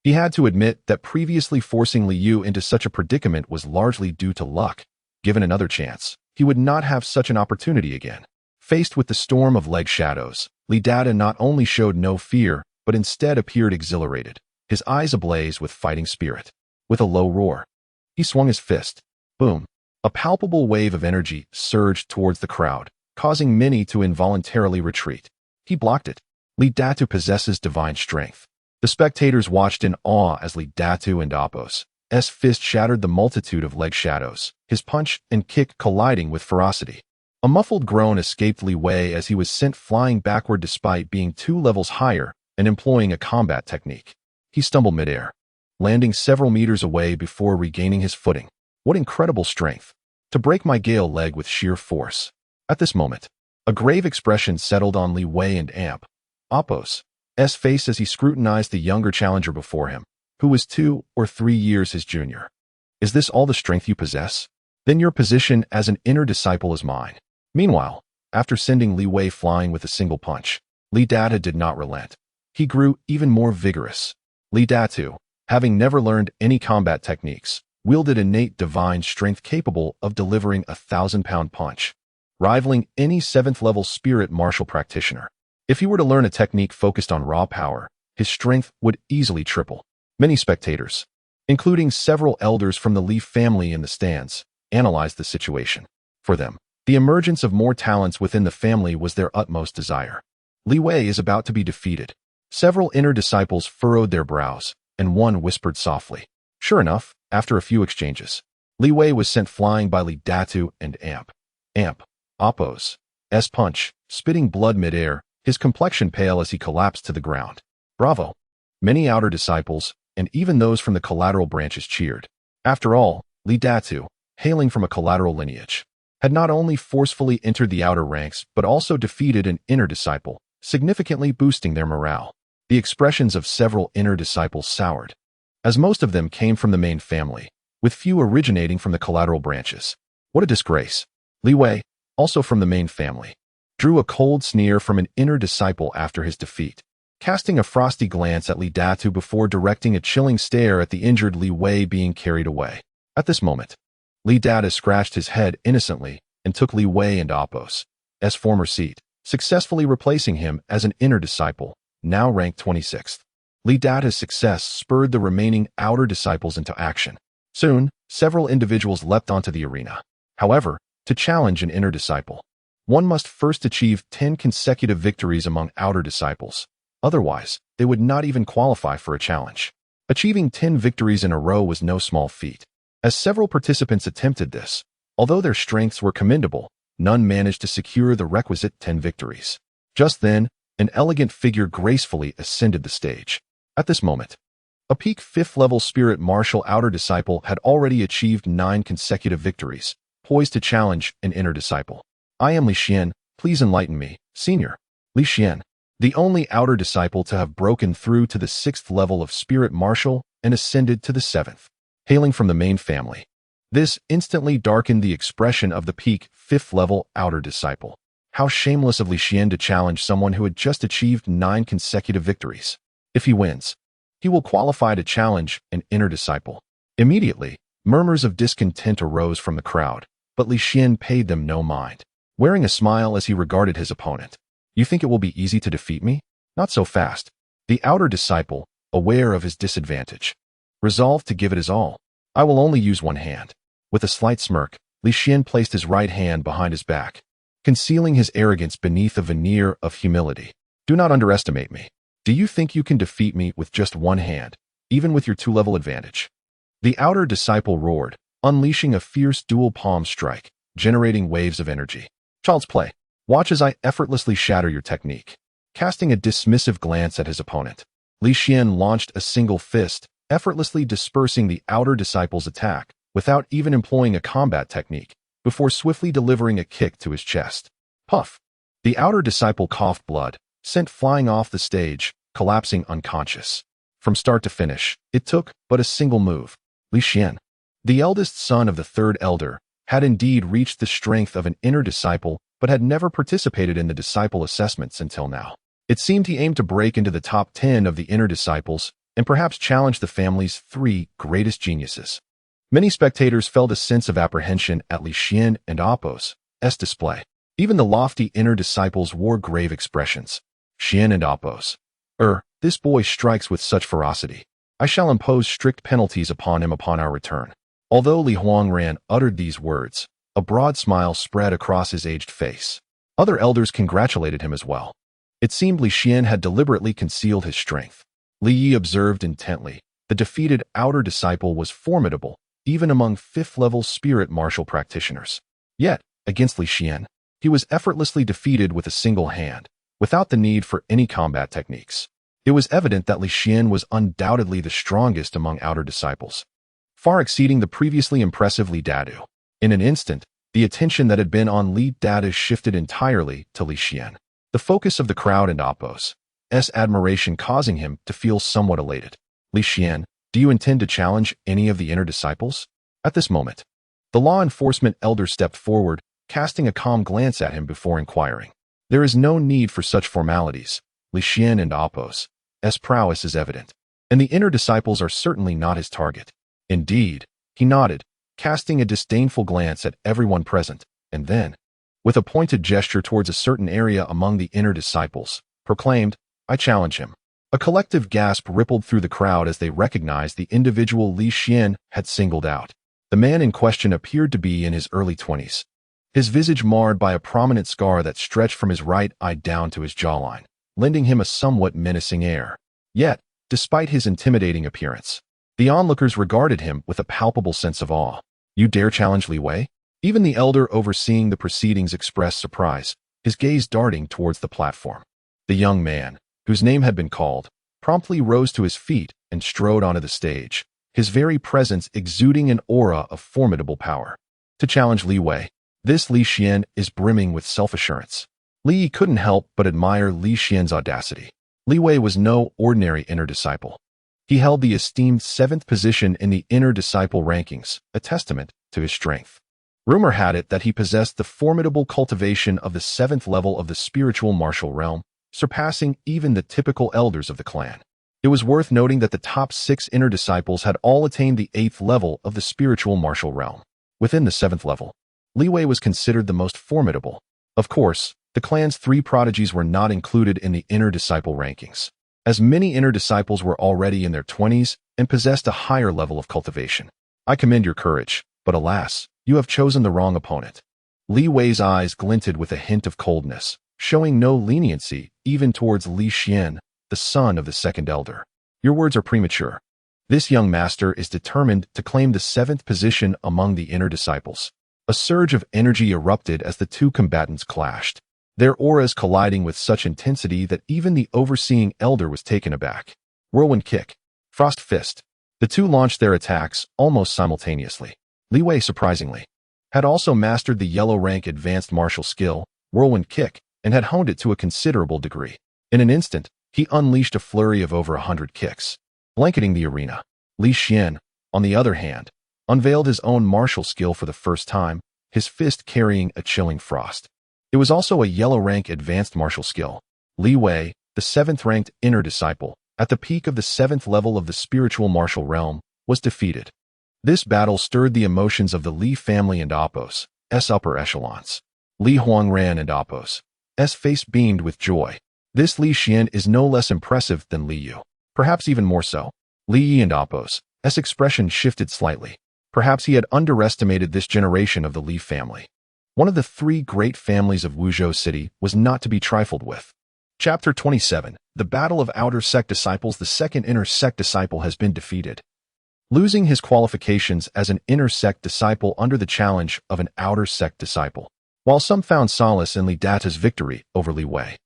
He had to admit that previously forcing Li Yu into such a predicament was largely due to luck. Given another chance, he would not have such an opportunity again. Faced with the storm of leg shadows, Li Dada not only showed no fear, but instead appeared exhilarated, his eyes ablaze with fighting spirit. With a low roar, he swung his fist. Boom! A palpable wave of energy surged towards the crowd, causing many to involuntarily retreat. He blocked it. Li Datu possesses divine strength. The spectators watched in awe as Li Datu and Apos' fist shattered the multitude of leg shadows, his punch and kick colliding with ferocity. A muffled groan escaped Li Wei as he was sent flying backward despite being 2 levels higher and employing a combat technique. He stumbled midair, landing several meters away before regaining his footing. What incredible strength! To break my Gale leg with sheer force. At this moment, a grave expression settled on Li Wei and Apos' face as he scrutinized the younger challenger before him, who was 2 or 3 years his junior. Is this all the strength you possess? Then your position as an inner disciple is mine. Meanwhile, after sending Li Wei flying with a single punch, Li Dada did not relent. He grew even more vigorous. Li Datu, having never learned any combat techniques, wielded innate divine strength capable of delivering a 1,000-pound punch, rivaling any 7th-level spirit martial practitioner. If he were to learn a technique focused on raw power, his strength would easily triple. Many spectators, including several elders from the Li family in the stands, analyzed the situation. For them, the emergence of more talents within the family was their utmost desire. Li Wei is about to be defeated. Several inner disciples furrowed their brows, and one whispered softly. Sure enough, after a few exchanges, Li Wei was sent flying by Li Datu and Apos' punch, spitting blood midair, his complexion pale as he collapsed to the ground. Bravo! Many outer disciples, and even those from the collateral branches cheered. After all, Li Datu, hailing from a collateral lineage, had not only forcefully entered the outer ranks but also defeated an inner disciple, significantly boosting their morale. The expressions of several inner disciples soured, as most of them came from the main family, with few originating from the collateral branches. What a disgrace! Li Wei, also from the main family, drew a cold sneer from an inner disciple after his defeat, casting a frosty glance at Li Datu before directing a chilling stare at the injured Li Wei being carried away. At this moment, Li Dada scratched his head innocently and took Li Wei and Apos' former seat, successfully replacing him as an inner disciple, now ranked 26th. Li Dada's success spurred the remaining outer disciples into action. Soon, several individuals leapt onto the arena. However, to challenge an inner disciple, one must first achieve 10 consecutive victories among outer disciples. Otherwise, they would not even qualify for a challenge. Achieving 10 victories in a row was no small feat. As several participants attempted this, although their strengths were commendable, none managed to secure the requisite 10 victories. Just then, an elegant figure gracefully ascended the stage. At this moment, a peak 5th-level spirit martial outer disciple had already achieved 9 consecutive victories, poised to challenge an inner disciple. I am Li Xian, please enlighten me, senior. Li Xian, the only outer disciple to have broken through to the 6th level of spirit martial and ascended to the 7th, hailing from the main family. This instantly darkened the expression of the peak 5th-level outer disciple. How shameless of Li Xian to challenge someone who had just achieved 9 consecutive victories. If he wins, he will qualify to challenge an inner disciple. Immediately, murmurs of discontent arose from the crowd, but Li Xian paid them no mind, wearing a smile as he regarded his opponent. You think it will be easy to defeat me? Not so fast. The outer disciple, aware of his disadvantage, resolved to give it his all. I will only use one hand. With a slight smirk, Li Xian placed his right hand behind his back, concealing his arrogance beneath a veneer of humility. Do not underestimate me. Do you think you can defeat me with just one hand, even with your 2-level advantage? The outer disciple roared, unleashing a fierce dual palm strike, generating waves of energy. Child's play. Watch as I effortlessly shatter your technique. casting a dismissive glance at his opponent. Li Xian launched a single fist, effortlessly dispersing the outer disciple's attack without even employing a combat technique, before swiftly delivering a kick to his chest. Puff! The outer disciple coughed blood, sent flying off the stage, collapsing unconscious. From start to finish, it took but a single move. Li Xian, the eldest son of the third elder, had indeed reached the strength of an inner disciple but had never participated in the disciple assessments until now. It seemed he aimed to break into the top 10 of the inner disciples and perhaps challenge the family's 3 greatest geniuses. Many spectators felt a sense of apprehension at Li Xian and Apos' display. Even the lofty inner disciples wore grave expressions. Xian and Apos. This boy strikes with such ferocity. I shall impose strict penalties upon him upon our return. Although Li Huangran uttered these words, a broad smile spread across his aged face. Other elders congratulated him as well. It seemed Li Xian had deliberately concealed his strength. Li Yi observed intently. The defeated outer disciple was formidable, even among 5th-level spirit martial practitioners. Yet, against Li Xian, he was effortlessly defeated with a single hand, without the need for any combat techniques. It was evident that Li Xian was undoubtedly the strongest among outer disciples, far exceeding the previously impressive Li Dadu. In an instant, the attention that had been on Li Dadu shifted entirely to Li Xian. The focus of the crowd and Apos' admiration causing him to feel somewhat elated. Li Xian, do you intend to challenge any of the inner disciples? At this moment, the law enforcement elder stepped forward, casting a calm glance at him before inquiring. There is no need for such formalities. Li Xian and Apos' prowess is evident, and the inner disciples are certainly not his target. Indeed, he nodded, casting a disdainful glance at everyone present, and then, with a pointed gesture towards a certain area among the inner disciples, proclaimed, I challenge him. A collective gasp rippled through the crowd as they recognized the individual Li Xian had singled out. The man in question appeared to be in his early 20s, his visage marred by a prominent scar that stretched from his right eye down to his jawline, lending him a somewhat menacing air. Yet, despite his intimidating appearance, the onlookers regarded him with a palpable sense of awe. You dare challenge Li Wei? Even the elder overseeing the proceedings expressed surprise, his gaze darting towards the platform. The young man, whose name had been called, promptly rose to his feet and strode onto the stage, his very presence exuding an aura of formidable power. To challenge Li Wei, this Li Xian is brimming with self-assurance. Li Yi couldn't help but admire Li Xian's audacity. Li Wei was no ordinary inner disciple. He held the esteemed 7th position in the inner disciple rankings, a testament to his strength. Rumor had it that he possessed the formidable cultivation of the 7th level of the spiritual martial realm, surpassing even the typical elders of the clan. It was worth noting that the top 6 inner disciples had all attained the 8th level of the spiritual martial realm. Within the 7th level, Li Wei was considered the most formidable. Of course, the clan's 3 prodigies were not included in the inner disciple rankings, as many inner disciples were already in their 20s and possessed a higher level of cultivation. I commend your courage, but alas, you have chosen the wrong opponent. Li Wei's eyes glinted with a hint of coldness, showing no leniency even towards Li Xian, the son of the 2nd elder. Your words are premature. This young master is determined to claim the 7th position among the inner disciples. A surge of energy erupted as the 2 combatants clashed, their auras colliding with such intensity that even the overseeing elder was taken aback. Whirlwind kick, frost fist. The 2 launched their attacks almost simultaneously. Li Wei, surprisingly, had also mastered the yellow rank advanced martial skill, whirlwind kick, and had honed it to a considerable degree. In an instant, he unleashed a flurry of over 100 kicks, blanketing the arena. Li Xian, on the other hand, unveiled his own martial skill for the first time, his fist carrying a chilling frost. It was also a yellow rank advanced martial skill. Li Wei, the 7th ranked inner disciple, at the peak of the 7th level of the spiritual martial realm, was defeated. This battle stirred the emotions of the Li family and Apos' upper echelons. Li Huangran and Apos' face beamed with joy. This Li Xian is no less impressive than Li Yu, perhaps even more so. Li Yi and Apos' expression shifted slightly. Perhaps he had underestimated this generation of the Li family. One of the 3 great families of Wuzhou City was not to be trifled with. Chapter 27, The Battle of Outer Sect Disciples. The 2nd inner sect disciple has been defeated, losing his qualifications as an inner sect disciple under the challenge of an outer sect disciple. While some found solace in Li Data's victory over Li Wei,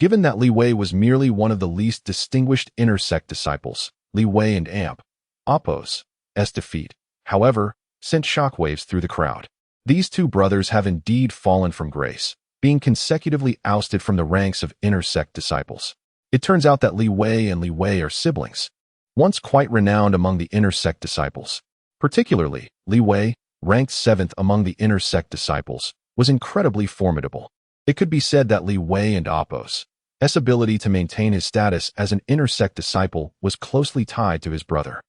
Given that Li Wei was merely one of the least distinguished inner sect disciples, Li Wei and Amp, Apos, S defeat, however, sent shockwaves through the crowd. These two brothers have indeed fallen from grace, being consecutively ousted from the ranks of inner sect disciples. It turns out that Li Wei and Li Wei are siblings, once quite renowned among the inner sect disciples. Particularly, Li Wei, ranked 7th among the inner sect disciples, was incredibly formidable. It could be said that Li Wei and Apos' ability to maintain his status as an inner sect disciple was closely tied to his brother.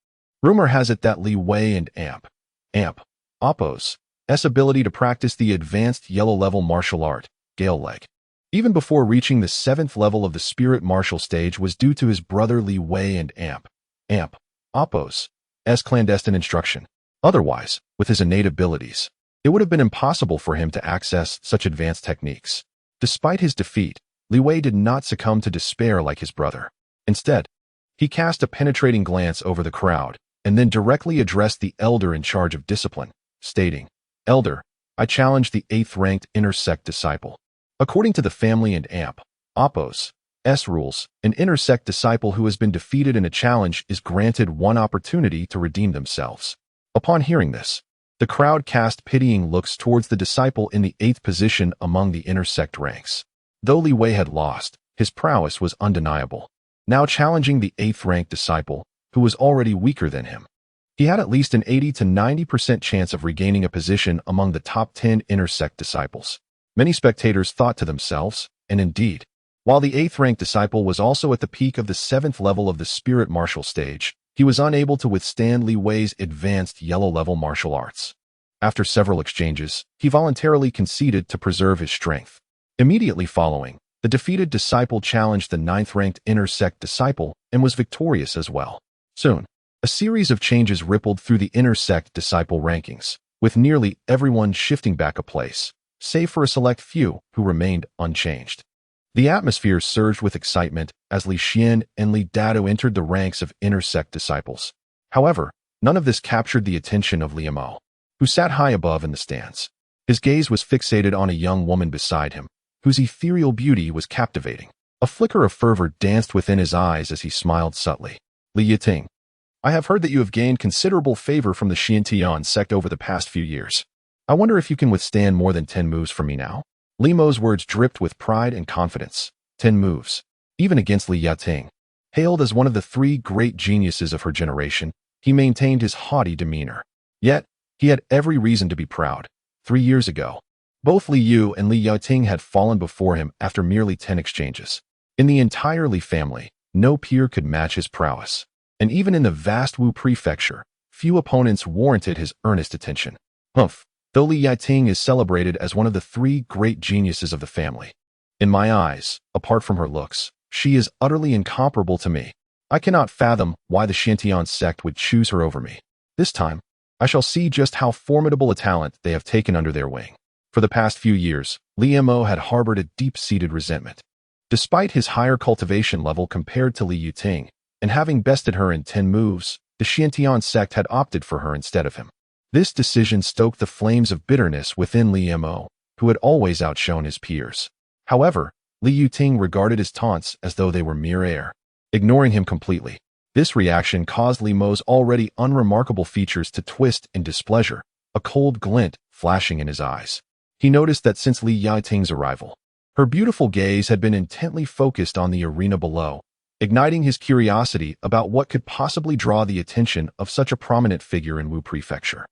Rumor has it that Li Wei and Amp, Apos' ability to practice the advanced yellow-level martial art, Gale Leg, even before reaching the 7th level of the spirit martial stage was due to his brother Li Wei and Amp, Apos' clandestine instruction. Otherwise, with his innate abilities, it would have been impossible for him to access such advanced techniques. Despite his defeat, Li Wei did not succumb to despair like his brother. Instead, he cast a penetrating glance over the crowd and then directly addressed the elder in charge of discipline, stating, "Elder, I challenge the 8th-ranked inner sect disciple. According to the family and Amp, Apos' rules, an inner sect disciple who has been defeated in a challenge is granted one opportunity to redeem themselves." Upon hearing this, the crowd cast pitying looks towards the disciple in the 8th position among the inner sect ranks. Though Li Wei had lost, his prowess was undeniable. Now challenging the 8th-ranked disciple, who was already weaker than him, he had at least an 80 to 90% chance of regaining a position among the top 10 inner sect disciples. Many spectators thought to themselves, and indeed, while the 8th-ranked disciple was also at the peak of the 7th level of the spirit martial stage, he was unable to withstand Li Wei's advanced yellow-level martial arts. After several exchanges, he voluntarily conceded to preserve his strength. Immediately following, the defeated disciple challenged the 9th-ranked inner sect disciple and was victorious as well. Soon, a series of changes rippled through the inner sect disciple rankings, with nearly everyone shifting back a place, save for a select few who remained unchanged. The atmosphere surged with excitement as Li Xian and Li Dado entered the ranks of inner sect disciples. However, none of this captured the attention of Li Mo, who sat high above in the stands. His gaze was fixated on a young woman beside him, whose ethereal beauty was captivating. A flicker of fervor danced within his eyes as he smiled subtly. "Li Yiting, I have heard that you have gained considerable favor from the Xiantian sect over the past few years. I wonder if you can withstand more than 10 moves from me now?" Li Mo's words dripped with pride and confidence. 10 moves. Even against Li Yiting, hailed as one of the 3 great geniuses of her generation, he maintained his haughty demeanor. Yet, he had every reason to be proud. 3 years ago, both Li Yu and Li Yiting had fallen before him after merely 10 exchanges. In the entire Li family, no peer could match his prowess. And even in the vast Wu prefecture, few opponents warranted his earnest attention. Humph. Though Li Yiting is celebrated as one of the 3 great geniuses of the family, in my eyes, apart from her looks, she is utterly incomparable to me. I cannot fathom why the Xiantian sect would choose her over me. This time, I shall see just how formidable a talent they have taken under their wing. For the past few years, Li Mo had harbored a deep-seated resentment. Despite his higher cultivation level compared to Li Yiting, and having bested her in 10 moves, the Xiantian sect had opted for her instead of him. This decision stoked the flames of bitterness within Li Mo, who had always outshone his peers. However, Li Yiting regarded his taunts as though they were mere air, ignoring him completely. This reaction caused Li Mo's already unremarkable features to twist in displeasure, a cold glint flashing in his eyes. He noticed that since Li Yiting's arrival, her beautiful gaze had been intently focused on the arena below, igniting his curiosity about what could possibly draw the attention of such a prominent figure in Wu Prefecture.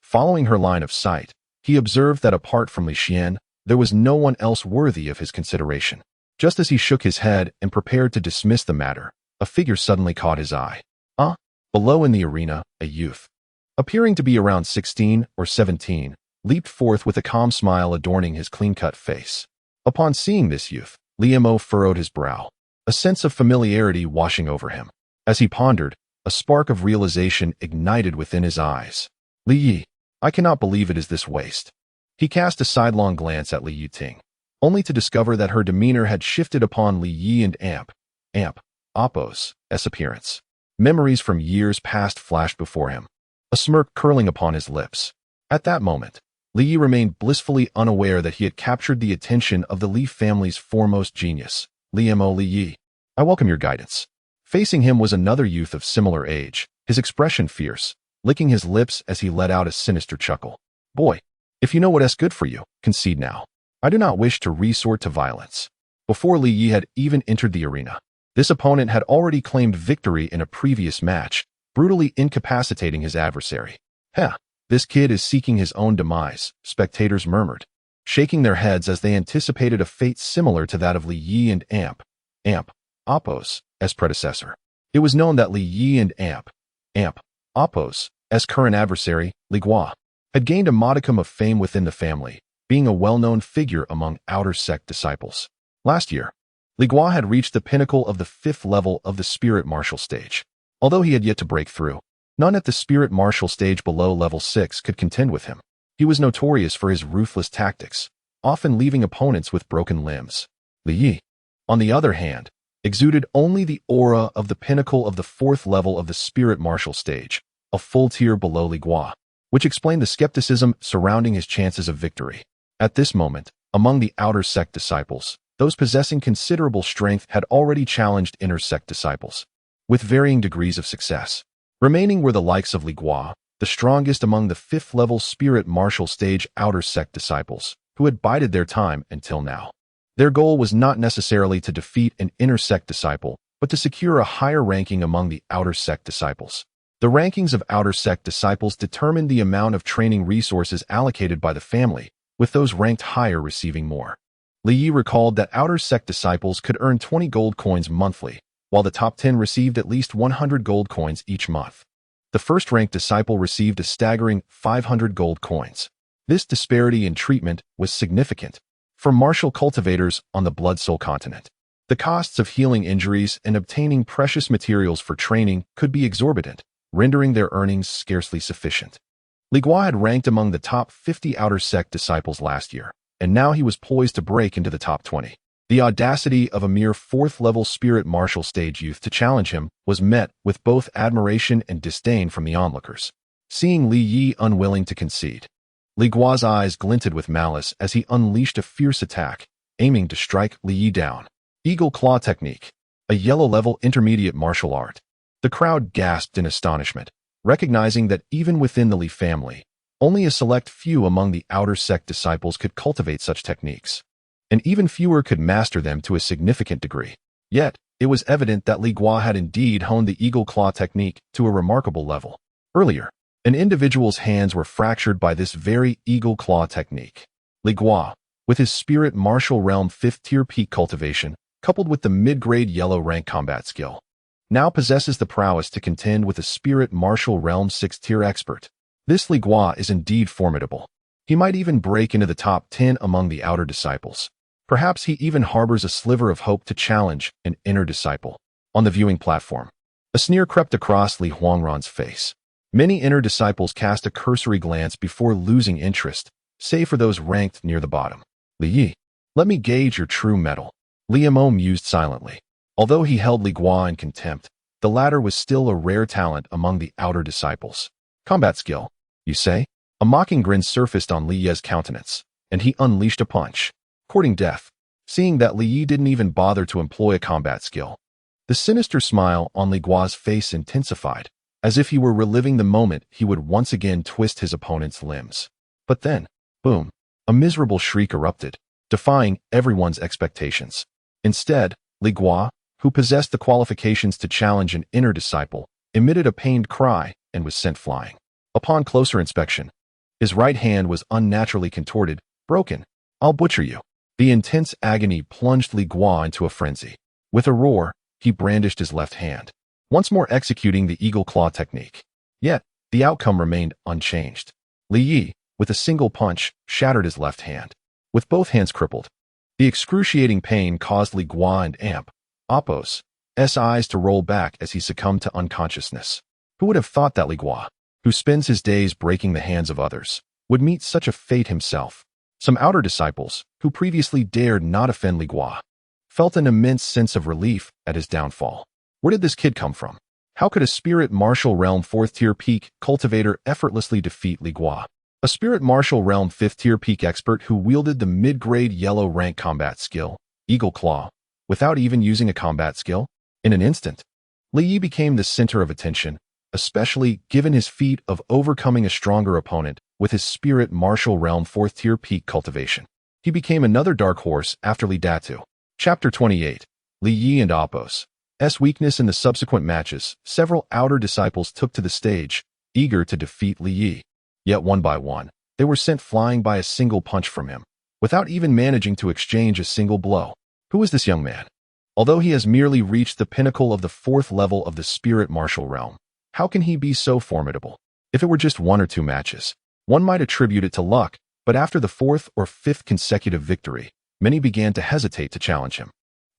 Following her line of sight, he observed that apart from Li Xian, there was no one else worthy of his consideration. Just as he shook his head and prepared to dismiss the matter, a figure suddenly caught his eye. Below in the arena, a youth, appearing to be around 16 or 17, leaped forth with a calm smile adorning his clean-cut face. Upon seeing this youth, Li Mo furrowed his brow, a sense of familiarity washing over him. As he pondered, a spark of realization ignited within his eyes. "Li Yi, I cannot believe it is this waste." He cast a sidelong glance at Li Yiting, only to discover that her demeanor had shifted upon Li Yi and Apos' appearance. Memories from years past flashed before him, a smirk curling upon his lips. At that moment, Li Yi remained blissfully unaware that he had captured the attention of the Li family's foremost genius, Li Yi. I welcome your guidance. Facing him was another youth of similar age, his expression fierce, licking his lips as he let out a sinister chuckle. Boy, if you know what is good for you, concede now. I do not wish to resort to violence. Before Li Yi had even entered the arena, this opponent had already claimed victory in a previous match, brutally incapacitating his adversary. Heh, this kid is seeking his own demise, spectators murmured, shaking their heads as they anticipated a fate similar to that of Li Yi and Apos, as predecessor. It was known that Li Yi and Apos, as current adversary, Li Gua, had gained a modicum of fame within the family, being a well-known figure among outer sect disciples. Last year, Li Gua had reached the pinnacle of the 5th level of the spirit martial stage. Although he had yet to break through, none at the spirit martial stage below level 6 could contend with him. He was notorious for his ruthless tactics, often leaving opponents with broken limbs. Li Yi, on the other hand, exuded only the aura of the pinnacle of the 4th level of the spirit martial stage, a full tier below Li Gua, which explained the skepticism surrounding his chances of victory. At this moment, among the outer sect disciples, those possessing considerable strength had already challenged inner sect disciples, with varying degrees of success. Remaining were the likes of Li Gua, the strongest among the 5th level spirit martial stage outer sect disciples, who had bided their time until now. Their goal was not necessarily to defeat an inner sect disciple, but to secure a higher ranking among the outer sect disciples. The rankings of outer sect disciples determined the amount of training resources allocated by the family, with those ranked higher receiving more. Li Yi recalled that outer sect disciples could earn 20 gold coins monthly, while the top 10 received at least 100 gold coins each month. The first-ranked disciple received a staggering 500 gold coins. This disparity in treatment was significant. For martial cultivators on the Blood Soul continent, the costs of healing injuries and obtaining precious materials for training could be exorbitant, rendering their earnings scarcely sufficient. Li Gua had ranked among the top 50 outer sect disciples last year, and now he was poised to break into the top 20. The audacity of a mere 4th-level spirit martial stage youth to challenge him was met with both admiration and disdain from the onlookers. Seeing Li Yi unwilling to concede, Li Gua's eyes glinted with malice as he unleashed a fierce attack, aiming to strike Li Yi down. Eagle Claw Technique, a yellow-level intermediate martial art. The crowd gasped in astonishment, recognizing that even within the Li family, only a select few among the outer sect disciples could cultivate such techniques, and even fewer could master them to a significant degree. Yet, it was evident that Li Gua had indeed honed the Eagle Claw technique to a remarkable level. Earlier, an individual's hands were fractured by this very Eagle Claw technique. Li Gua, with his spirit martial realm 5th tier peak cultivation, coupled with the mid-grade yellow rank combat skill, now possesses the prowess to contend with a spirit martial realm 6th tier expert. This Li Gua is indeed formidable. He might even break into the top 10 among the outer disciples. Perhaps he even harbors a sliver of hope to challenge an inner disciple. On the viewing platform, a sneer crept across Li Huangran's face. Many inner disciples cast a cursory glance before losing interest, save for those ranked near the bottom. Li Yi, let me gauge your true mettle. Li Mo mused silently. Although he held Li Gua in contempt, the latter was still a rare talent among the outer disciples. Combat skill, you say? A mocking grin surfaced on Li Ye's countenance, and he unleashed a punch, courting death. Seeing that Li Yi didn't even bother to employ a combat skill, the sinister smile on Li Gua's face intensified, as if he were reliving the moment he would once again twist his opponent's limbs. But then, boom, a miserable shriek erupted, defying everyone's expectations. Instead, Li Gua, who possessed the qualifications to challenge an inner disciple, emitted a pained cry and was sent flying. Upon closer inspection, his right hand was unnaturally contorted, broken. I'll butcher you. The intense agony plunged Li Gua into a frenzy. With a roar, he brandished his left hand, once more executing the Eagle Claw technique. Yet, the outcome remained unchanged. Li Yi, with a single punch, shattered his left hand, with both hands crippled. The excruciating pain caused Li Gua and Apos' eyes to roll back as he succumbed to unconsciousness. Who would have thought that Li Gua, who spends his days breaking the hands of others, would meet such a fate himself? Some outer disciples, who previously dared not offend Li Gua, felt an immense sense of relief at his downfall. Where did this kid come from? How could a spirit martial realm 4th tier peak cultivator effortlessly defeat Li Gua? A spirit martial realm 5th tier peak expert who wielded the mid-grade yellow rank combat skill, Eagle Claw, without even using a combat skill. In an instant, Li Yi became the center of attention, especially given his feat of overcoming a stronger opponent with his spirit martial realm 4th tier peak cultivation. He became another dark horse after Li Datu. Chapter 28. Li Yi and Apos. S weakness in the subsequent matches, several outer disciples took to the stage, eager to defeat Li Yi. Yet one by one, they were sent flying by a single punch from him, without even managing to exchange a single blow. Who is this young man? Although he has merely reached the pinnacle of the 4th level of the spirit martial realm, how can he be so formidable? If it were just 1 or 2 matches, one might attribute it to luck, but after the 4th or 5th consecutive victory, many began to hesitate to challenge him.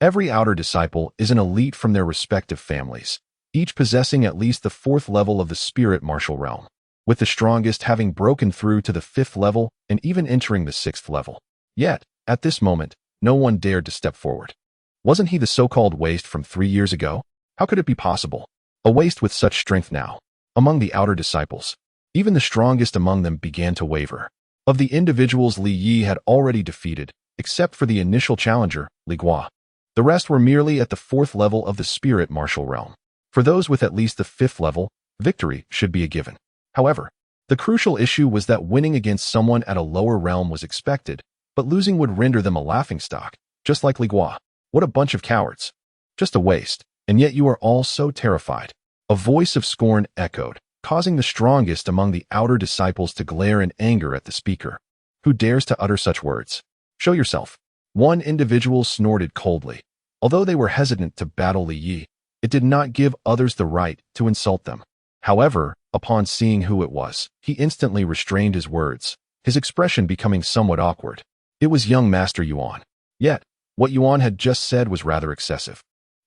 Every outer disciple is an elite from their respective families, each possessing at least the 4th level of the spirit martial realm, with the strongest having broken through to the 5th level and even entering the 6th level. Yet, at this moment, no one dared to step forward. Wasn't he the so-called waste from 3 years ago? How could it be possible? A waste with such strength now. Among the outer disciples, even the strongest among them began to waver. Of the individuals Li Yi had already defeated, except for the initial challenger, Li Gua, the rest were merely at the 4th level of the spirit martial realm. For those with at least the 5th level, victory should be a given. However, the crucial issue was that winning against someone at a lower realm was expected, but losing would render them a laughingstock, just like Li Gua. What a bunch of cowards. Just a waste, and yet you are all so terrified. A voice of scorn echoed, causing the strongest among the outer disciples to glare in anger at the speaker. Who dares to utter such words? Show yourself. One individual snorted coldly. Although they were hesitant to battle Li Yi, it did not give others the right to insult them. However, upon seeing who it was, he instantly restrained his words, his expression becoming somewhat awkward. It was young Master Yuan. Yet, what Yuan had just said was rather excessive.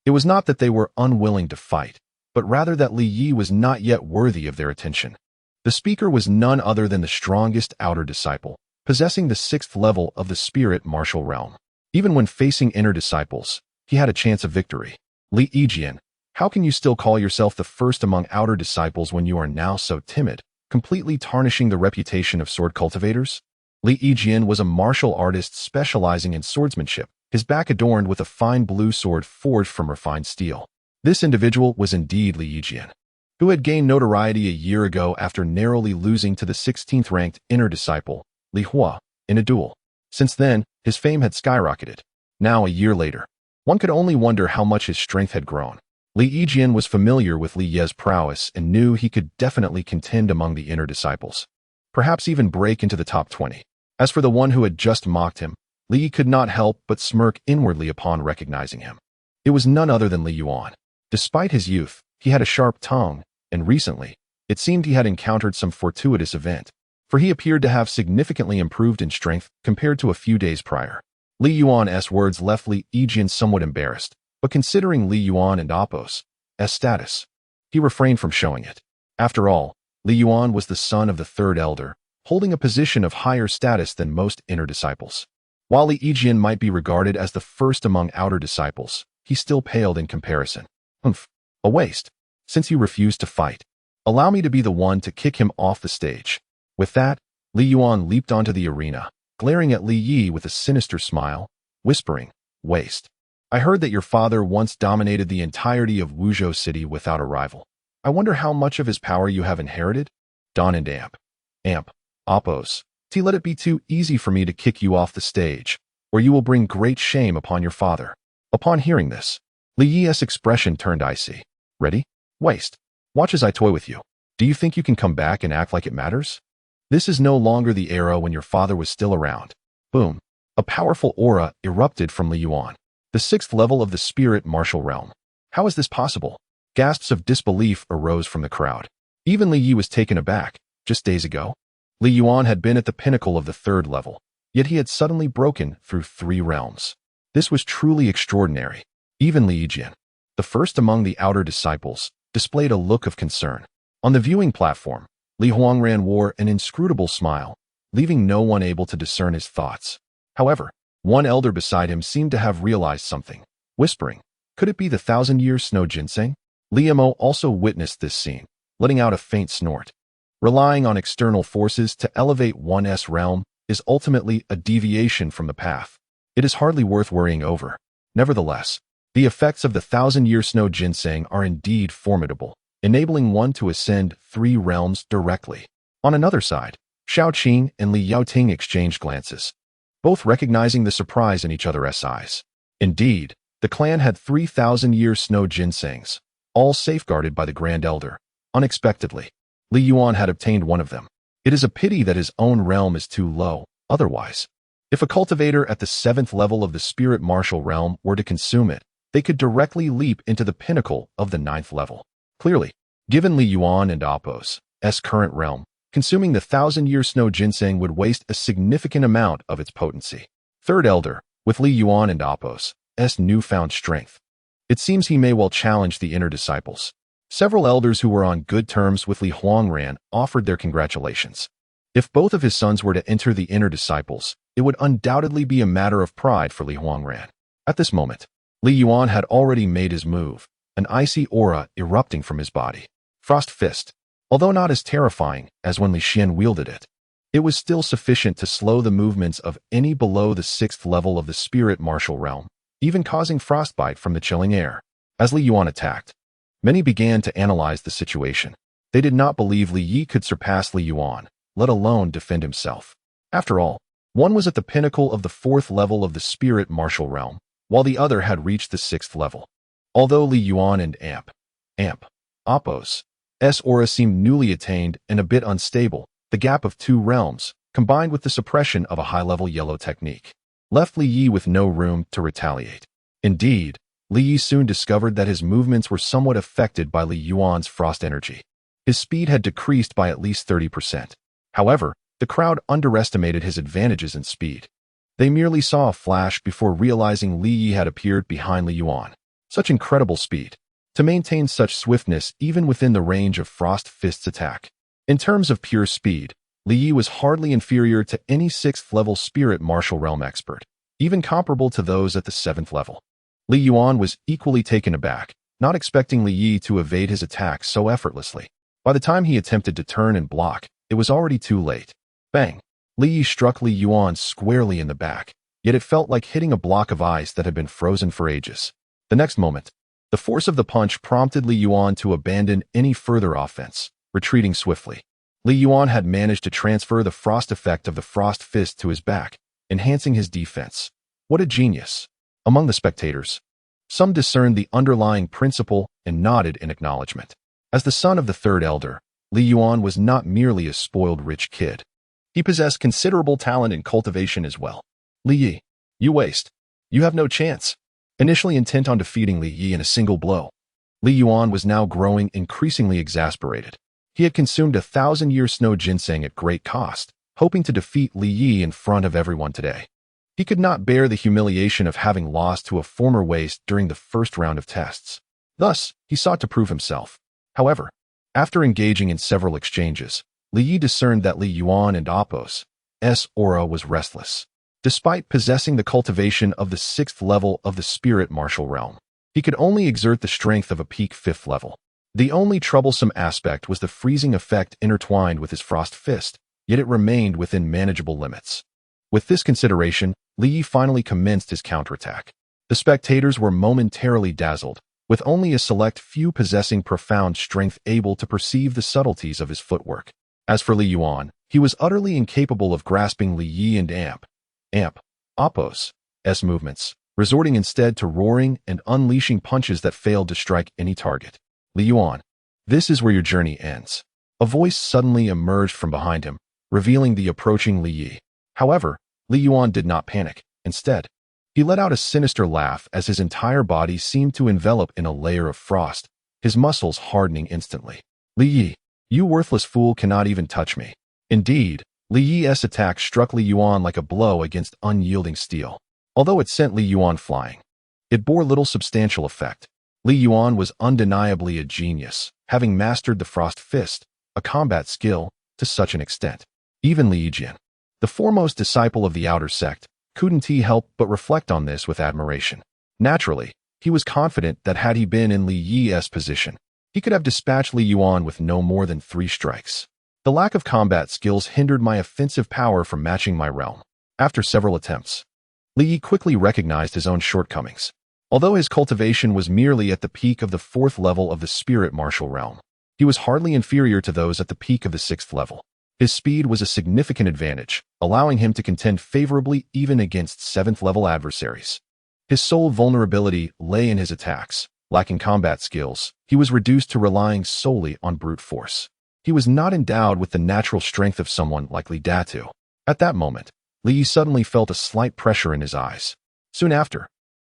It was not that they were unwilling to fight, but rather that Li Yi was not yet worthy of their attention. The speaker was none other than the strongest outer disciple, possessing the 6th level of the spirit martial realm. Even when facing inner disciples, he had a chance of victory. Li Yijian, how can you still call yourself the first among outer disciples when you are now so timid, completely tarnishing the reputation of sword cultivators? Li Yijian was a martial artist specializing in swordsmanship, his back adorned with a fine blue sword forged from refined steel. This individual was indeed Li Yijian, who had gained notoriety a year ago after narrowly losing to the 16th-ranked inner disciple, Li Hua, in a duel. Since then, his fame had skyrocketed. Now, a year later, one could only wonder how much his strength had grown. Li Yijian was familiar with Li Ye's prowess and knew he could definitely contend among the inner disciples, perhaps even break into the top 20. As for the one who had just mocked him, Li could not help but smirk inwardly upon recognizing him. It was none other than Li Yuan. Despite his youth, he had a sharp tongue, and recently, it seemed he had encountered some fortuitous event, for he appeared to have significantly improved in strength compared to a few days prior. Li Yuan's words left Li Yijian somewhat embarrassed, but considering Li Yuan and Apos' status, he refrained from showing it. After all, Li Yuan was the son of the 3rd elder, holding a position of higher status than most inner disciples. While Li Yijian might be regarded as the first among outer disciples, he still paled in comparison. Humph, a waste. Since he refused to fight, allow me to be the one to kick him off the stage. With that, Li Yuan leaped onto the arena, glaring at Li Yi with a sinister smile, whispering, "Waste. I heard that your father once dominated the entirety of Wuzhou City without a rival. I wonder how much of his power you have inherited? Don and Amp, Apos, let it be too easy for me to kick you off the stage, or you will bring great shame upon your father." Upon hearing this, Li Yi's expression turned icy. Ready? Waste. Watch as I toy with you. Do you think you can come back and act like it matters? This is no longer the era when your father was still around. Boom. A powerful aura erupted from Li Yuan, the 6th level of the spirit martial realm. How is this possible? Gasps of disbelief arose from the crowd. Even Li Yi was taken aback. Just days ago, Li Yuan had been at the pinnacle of the 3rd level, yet he had suddenly broken through 3 realms. This was truly extraordinary. Even Li Yijian, the first among the outer disciples, displayed a look of concern. On the viewing platform, Li Huangran wore an inscrutable smile, leaving no one able to discern his thoughts. However, one elder beside him seemed to have realized something, whispering, "Could it be the 1,000-year snow ginseng?" Li Mo also witnessed this scene, letting out a faint snort. Relying on external forces to elevate one's realm is ultimately a deviation from the path. It is hardly worth worrying over. Nevertheless, the effects of the thousand-year snow ginseng are indeed formidable, enabling one to ascend 3 realms directly. On another side, Xiaoqing and Li Yaoting exchanged glances, both recognizing the surprise in each other's eyes. Indeed, the clan had 3,000-year snow ginsengs, all safeguarded by the Grand Elder. Unexpectedly, Li Yuan had obtained one of them. It is a pity that his own realm is too low, otherwise. If a cultivator at the 7th level of the spirit martial realm were to consume it, they could directly leap into the pinnacle of the 9th level. Clearly, given Li Yuan and Apos' current realm, consuming the thousand-year snow ginseng would waste a significant amount of its potency. Third Elder, with Li Yuan and Apos' newfound strength, it seems he may well challenge the inner disciples. Several elders who were on good terms with Li Huangran offered their congratulations. If both of his sons were to enter the inner disciples, it would undoubtedly be a matter of pride for Li Huangran. At this moment, Li Yuan had already made his move, an icy aura erupting from his body. Frost Fist. Although not as terrifying as when Li Xian wielded it, it was still sufficient to slow the movements of any below the 6th level of the spirit martial realm, even causing frostbite from the chilling air. As Li Yuan attacked, many began to analyze the situation. They did not believe Li Yi could surpass Li Yuan, let alone defend himself. Apter all, one was at the pinnacle of the 4th level of the spirit martial realm, while the other had reached the 6th level. Although Li Yuan and Apos' aura seemed newly attained and a bit unstable, the gap of 2 realms, combined with the suppression of a high-level yellow technique, left Li Yi with no room to retaliate. Indeed, Li Yi soon discovered that his movements were somewhat affected by Li Yuan's frost energy. His speed had decreased by at least 30%. However, the crowd underestimated his advantages in speed. They merely saw a flash before realizing Li Yi had appeared behind Li Yuan. Such incredible speed! To maintain such swiftness even within the range of Frost Fist's attack. In terms of pure speed, Li Yi was hardly inferior to any 6th level spirit martial realm expert, even comparable to those at the 7th level. Li Yuan was equally taken aback, not expecting Li Yi to evade his attack so effortlessly. By the time he attempted to turn and block, it was already too late. Bang! Li Yi struck Li Yuan squarely in the back, yet it felt like hitting a block of ice that had been frozen for ages. The next moment, the force of the punch prompted Li Yuan to abandon any further offense, retreating swiftly. Li Yuan had managed to transfer the frost effect of the Frost Fist to his back, enhancing his defense. What a genius! Among the spectators, some discerned the underlying principle and nodded in acknowledgement. As the son of the 3rd Elder, Li Yuan was not merely a spoiled rich kid. He possessed considerable talent in cultivation as well. Li Yi, you waste. You have no chance. Initially intent on defeating Li Yi in a single blow, Li Yuan was now growing increasingly exasperated. He had consumed a 1,000-year snow ginseng at great cost, hoping to defeat Li Yi in front of everyone today. He could not bear the humiliation of having lost to a former waste during the first round of tests. Thus, he sought to prove himself. However, after engaging in several exchanges, Li Yi discerned that Li Yuan and Apos' aura was restless. Despite possessing the cultivation of the 6th level of the spirit martial realm, he could only exert the strength of a peak 5th level. The only troublesome aspect was the freezing effect intertwined with his Frost Fist, yet it remained within manageable limits. With this consideration, Li Yi finally commenced his counterattack. The spectators were momentarily dazzled, with only a select few possessing profound strength able to perceive the subtleties of his footwork. As for Li Yuan, he was utterly incapable of grasping Li Yi and Apos' movements, resorting instead to roaring and unleashing punches that failed to strike any target. Li Yuan, this is where your journey ends. A voice suddenly emerged from behind him, revealing the approaching Li Yi. However, Li Yuan did not panic. Instead, he let out a sinister laugh as his entire body seemed to envelop in a layer of frost, his muscles hardening instantly. Li Yi, you worthless fool cannot even touch me. Indeed, Li Yi's attack struck Li Yuan like a blow against unyielding steel. Although it sent Li Yuan flying, it bore little substantial effect. Li Yuan was undeniably a genius, having mastered the Frost Fist, a combat skill, to such an extent. Even Li Yijian, the foremost disciple of the outer sect, couldn't help but reflect on this with admiration. Naturally, he was confident that had he been in Li Yi's position, he could have dispatched Li Yuan with no more than 3 strikes. The lack of combat skills hindered my offensive power from matching my realm. After several attempts, Li Yi quickly recognized his own shortcomings. Although his cultivation was merely at the peak of the 4th level of the spirit martial realm, he was hardly inferior to those at the peak of the 6th level. His speed was a significant advantage, allowing him to contend favorably even against 7th level adversaries. His sole vulnerability lay in his attacks. Lacking combat skills, he was reduced to relying solely on brute force. He was not endowed with the natural strength of someone like Li Datu. At that moment, Li Yi suddenly felt a slight pressure in his eyes. Soon after,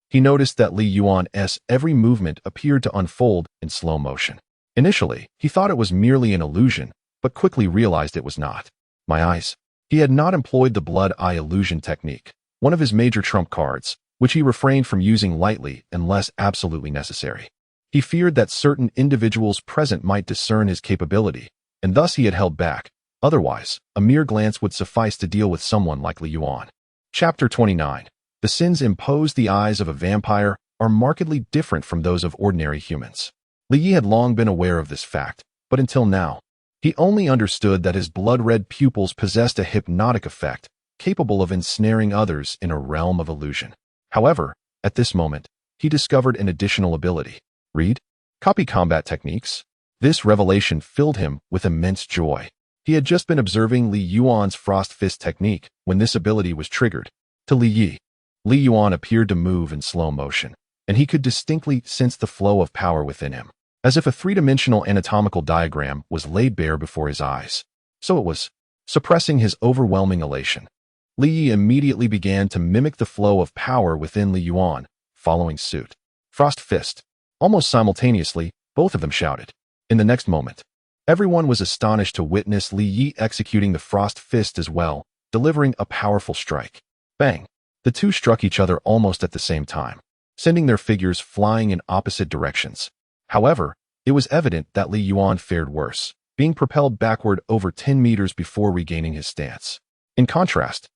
he noticed that Li Yuan's every movement appeared to unfold in slow motion. Initially, he thought it was merely an illusion, but quickly realized it was not. My eyes. He had not employed the blood eye illusion technique, one of his major trump cards, which he refrained from using lightly unless absolutely necessary. He feared that certain individuals present might discern his capability, and thus he had held back. Otherwise, a mere glance would suffice to deal with someone like Li Yuan. Chapter 29. The sins imposed the eyes of a vampire are markedly different from those of ordinary humans. Li Yi had long been aware of this fact, but until now, he only understood that his blood-red pupils possessed a hypnotic effect, capable of ensnaring others in a realm of illusion. However, at this moment, he discovered an additional ability. Read? Copy combat techniques. This revelation filled him with immense joy. He had just been observing Li Yuan's Frost Fist technique when this ability was triggered. To Li Yi, Li Yuan appeared to move in slow motion, and he could distinctly sense the flow of power within him, as if a three-dimensional anatomical diagram was laid bare before his eyes. So it was, suppressing his overwhelming elation. Li Yi immediately began to mimic the flow of power within Li Yuan, following suit. Frost Fist. Almost simultaneously, both of them shouted. In the next moment, everyone was astonished to witness Li Yi executing the Frost Fist as well, delivering a powerful strike. Bang! The two struck each other almost at the same time, sending their figures flying in opposite directions. However, it was evident that Li Yuan fared worse, being propelled backward over 10 meters before regaining his stance. In contrast,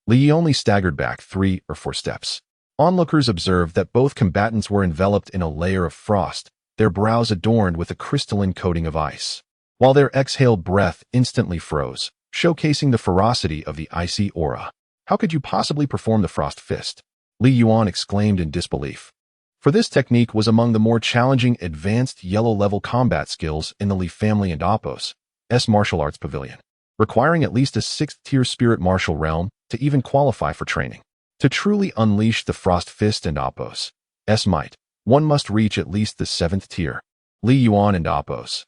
Li Yi only staggered back 3 or 4 steps. Onlookers observed that both combatants were enveloped in a layer of frost, their brows adorned with a crystalline coating of ice, while their exhaled breath instantly froze, showcasing the ferocity of the icy aura. How could you possibly perform the Frost Fist? Li Yuan exclaimed in disbelief. For this technique was among the more challenging advanced yellow-level combat skills in the Li family and Appos' martial arts pavilion, requiring at least a 6th-tier spirit martial realm to even qualify for training. To truly unleash the Frost Fist and Appos' might, one must reach at least the 7th tier. Li Yuan and Appos'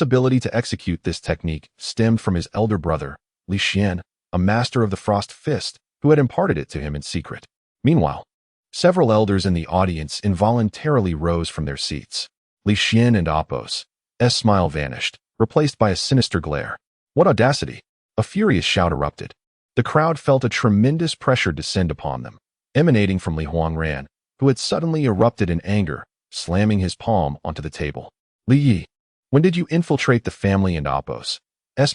ability to execute this technique stemmed from his elder brother, Li Xian, a master of the Frost Fist, who had imparted it to him in secret. Meanwhile, several elders in the audience involuntarily rose from their seats. Li Xian and Appos' smile vanished, replaced by a sinister glare. What audacity! A furious shout erupted. The crowd felt a tremendous pressure descend upon them, emanating from Li Huangran, who had suddenly erupted in anger, slamming his palm onto the table. Li Yi, when did you infiltrate the family and Appos'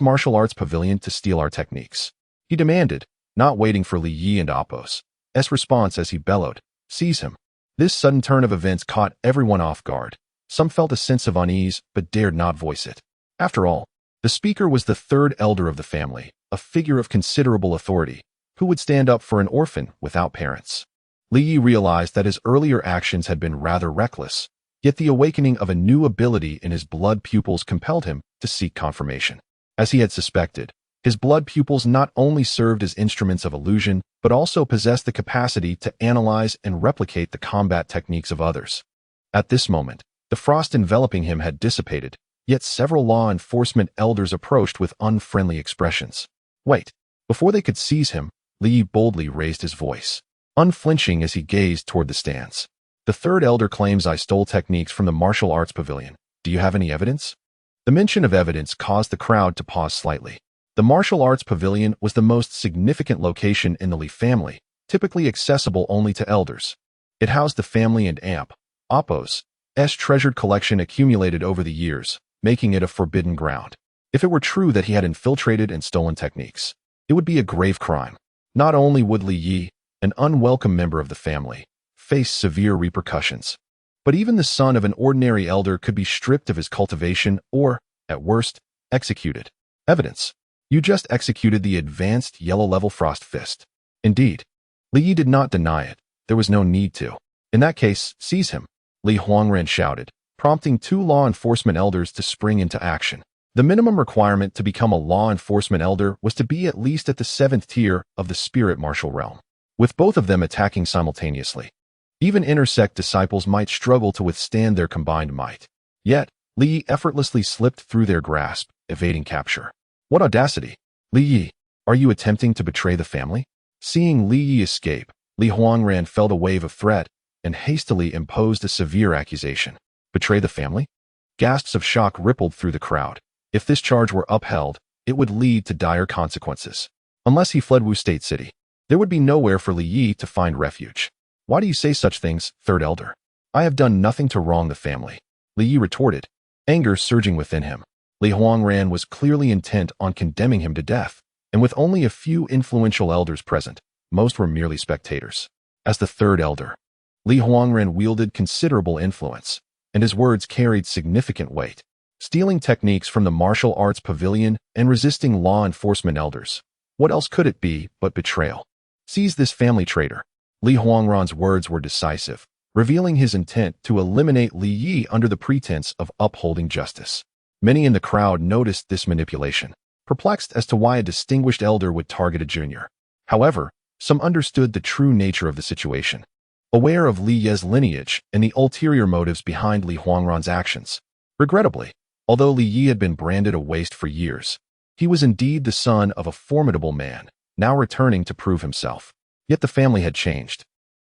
martial arts pavilion to steal our techniques? He demanded, not waiting for Li Yi and Appos' response as he bellowed, "Seize him." This sudden turn of events caught everyone off guard. Some felt a sense of unease, but dared not voice it. After all, the speaker was the 3rd elder of the family, a figure of considerable authority, who would stand up for an orphan without parents. Li Yi realized that his earlier actions had been rather reckless, yet the awakening of a new ability in his blood pupils compelled him to seek confirmation. As he had suspected, his blood pupils not only served as instruments of illusion, but also possessed the capacity to analyze and replicate the combat techniques of others. At this moment, the frost enveloping him had dissipated, yet several law enforcement elders approached with unfriendly expressions. Wait! Before they could seize him, Li Yi boldly raised his voice, unflinching as he gazed toward the stands. The 3rd elder claims I stole techniques from the martial arts pavilion. Do you have any evidence? The mention of evidence caused the crowd to pause slightly. The martial arts pavilion was the most significant location in the Li family, typically accessible only to elders. It housed the family and Appos' treasured collection accumulated over the years, making it a forbidden ground. If it were true that he had infiltrated and stolen techniques, it would be a grave crime. Not only would Li Yi, an unwelcome member of the family, face severe repercussions, but even the son of an ordinary elder could be stripped of his cultivation or, at worst, executed. Evidence. You just executed the advanced yellow-level Frost Fist. Indeed, Li Yi did not deny it. There was no need to. In that case, seize him, Li Huangran shouted, prompting 2 law enforcement elders to spring into action. The minimum requirement to become a law enforcement elder was to be at least at the 7th tier of the spirit martial realm, with both of them attacking simultaneously. Even intersect disciples might struggle to withstand their combined might. Yet, Li effortlessly slipped through their grasp, evading capture. What audacity! Li Yi, are you attempting to betray the family? Seeing Li Yi escape, Li Huangran felt a wave of threat and hastily imposed a severe accusation. Betray the family? Gasps of shock rippled through the crowd. If this charge were upheld, it would lead to dire consequences. Unless he fled Wu State City, there would be nowhere for Li Yi to find refuge. Why do you say such things, third elder? I have done nothing to wrong the family, Li Yi retorted, anger surging within him. Li Huangran was clearly intent on condemning him to death, and with only a few influential elders present, most were merely spectators. As the third elder, Li Huangran wielded considerable influence, and his words carried significant weight. Stealing techniques from the martial arts pavilion and resisting law enforcement elders. What else could it be but betrayal? Seize this family traitor. Li Huangran's words were decisive, revealing his intent to eliminate Li Yi under the pretense of upholding justice. Many in the crowd noticed this manipulation, perplexed as to why a distinguished elder would target a junior. However, some understood the true nature of the situation. Aware of Li Ye's lineage and the ulterior motives behind Li Huangran's actions. Regrettably, although Li Yi had been branded a waste for years, he was indeed the son of a formidable man, now returning to prove himself. Yet the family had changed,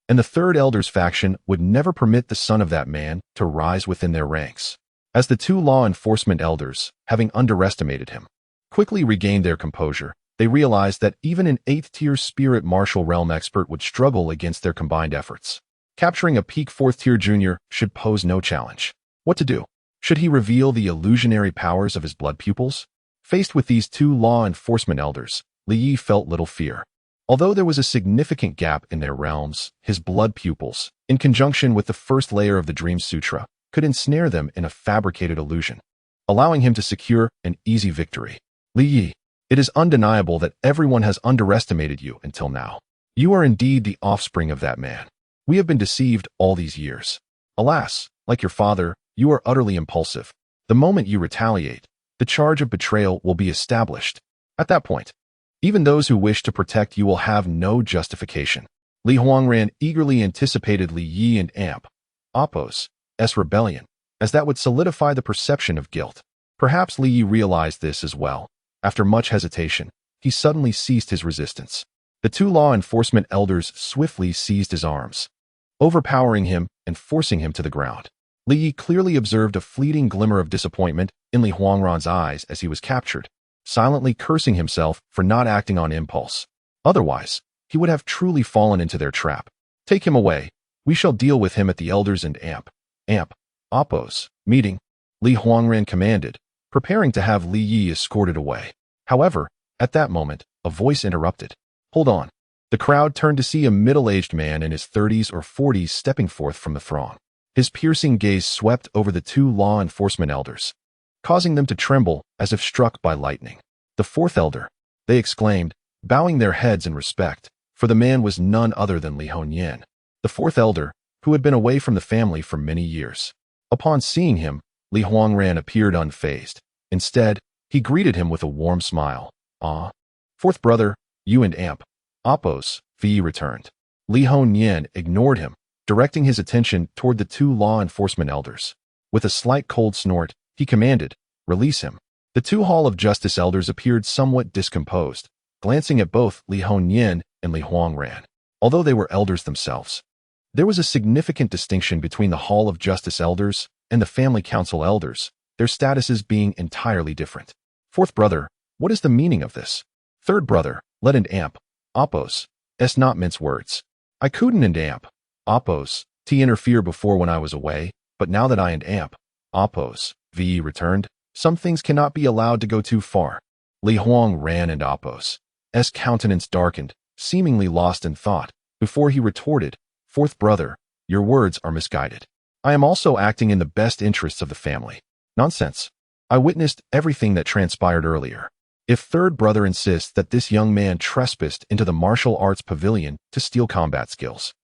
and the third elder's faction would never permit the son of that man to rise within their ranks. As the 2 law enforcement elders, having underestimated him, quickly regained their composure, they realized that even an 8th-tier spirit martial realm expert would struggle against their combined efforts. Capturing a peak 4th-tier junior should pose no challenge. What to do? Should he reveal the illusionary powers of his blood pupils? Faced with these 2 law enforcement elders, Li Yi felt little fear. Although there was a significant gap in their realms, his blood pupils, in conjunction with the first layer of the Dream Sutra, could ensnare them in a fabricated illusion, allowing him to secure an easy victory. Li Yi, it is undeniable that everyone has underestimated you until now. You are indeed the offspring of that man. We have been deceived all these years. Alas, like your father, you are utterly impulsive. The moment you retaliate, the charge of betrayal will be established. At that point, even those who wish to protect you will have no justification. Li Huangran eagerly anticipated Li Yi and App's rebellion, as that would solidify the perception of guilt. Perhaps Li Yi realized this as well. After much hesitation, he suddenly ceased his resistance. The 2 law enforcement elders swiftly seized his arms, overpowering him and forcing him to the ground. Li Yi clearly observed a fleeting glimmer of disappointment in Li Huangran's eyes as he was captured, silently cursing himself for not acting on impulse. Otherwise, he would have truly fallen into their trap. Take him away. We shall deal with him at the elders and App's meeting, Li Huangran commanded, preparing to have Li Yi escorted away. However, at that moment, a voice interrupted. Hold on. The crowd turned to see a middle-aged man in his 30s or 40s stepping forth from the throng. His piercing gaze swept over the 2 law enforcement elders, causing them to tremble as if struck by lightning. The 4th elder, they exclaimed, bowing their heads in respect, for the man was none other than Li Hongyan, the 4th elder, who had been away from the family for many years. Upon seeing him, Li Huangran appeared unfazed. Instead, he greeted him with a warm smile. Ah, 4th brother, you and App's returned. Li Hongyan ignored him, directing his attention toward the 2 law enforcement elders. With a slight cold snort, he commanded, release him. The 2 Hall of Justice elders appeared somewhat discomposed, glancing at both Li Hongyan and Li Huangran. Although they were elders themselves, there was a significant distinction between the Hall of Justice elders and the Family Council elders, their statuses being entirely different. 4th brother, what is the meaning of this? 3rd brother, let and App's not mince words. I couldn't and App's interfere before when I was away, but now that I and App's returned, some things cannot be allowed to go too far. Li Huangran and App's countenance darkened, seemingly lost in thought, before he retorted, 4th brother, your words are misguided. I am also acting in the best interests of the family. Nonsense. I witnessed everything that transpired earlier. If 3rd brother insists that this young man trespassed into the martial arts pavilion to steal combat skills,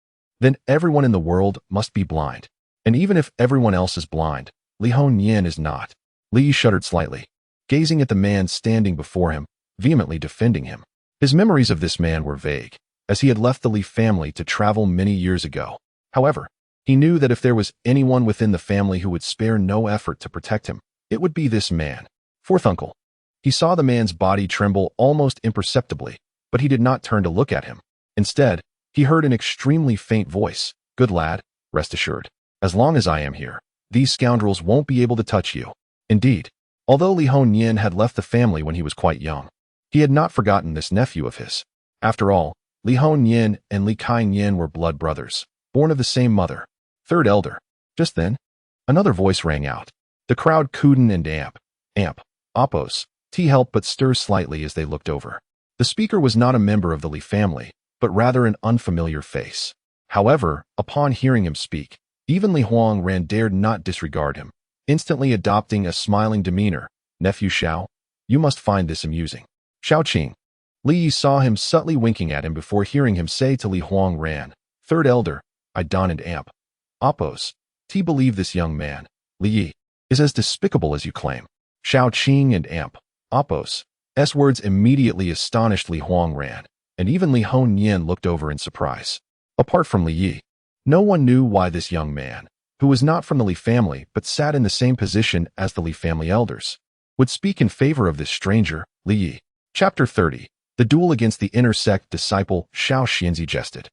then everyone in the world must be blind. And even if everyone else is blind, Li Hongyan is not. Li Yi shuddered slightly, gazing at the man standing before him, vehemently defending him. His memories of this man were vague, as he had left the Li family to travel many years ago. However, he knew that if there was anyone within the family who would spare no effort to protect him, it would be this man. Fourth uncle. He saw the man's body tremble almost imperceptibly, but he did not turn to look at him. Instead, he heard an extremely faint voice. Good lad, rest assured. As long as I am here, these scoundrels won't be able to touch you. Indeed, although Li Hongyan had left the family when he was quite young, he had not forgotten this nephew of his. After all, Li Hongyan and Li Kainyan were blood brothers, born of the same mother. Third elder. Just then, another voice rang out. The crowd cooed and amp, oppos, helped but stir slightly as they looked over. The speaker was not a member of the Li family, but rather an unfamiliar face. However, upon hearing him speak, even Li Hongyan dared not disregard him, instantly adopting a smiling demeanor. Nephew Xiao, you must find this amusing. Xiao Qing. Li Yi saw him subtly winking at him before hearing him say to Li Hongyan, Third elder, I don and amp. Oppos, believe this young man, Li Yi, is as despicable as you claim. Xiao Qing and amp. Oppos. S words immediately astonished Li Hongyan, and even Li Hongyan looked over in surprise. Apart from Li Yi, no one knew why this young man, who was not from the Li family but sat in the same position as the Li family elders, would speak in favor of this stranger, Li Yi. Chapter 30. The duel against the inner sect disciple Xiao Xianzi jested,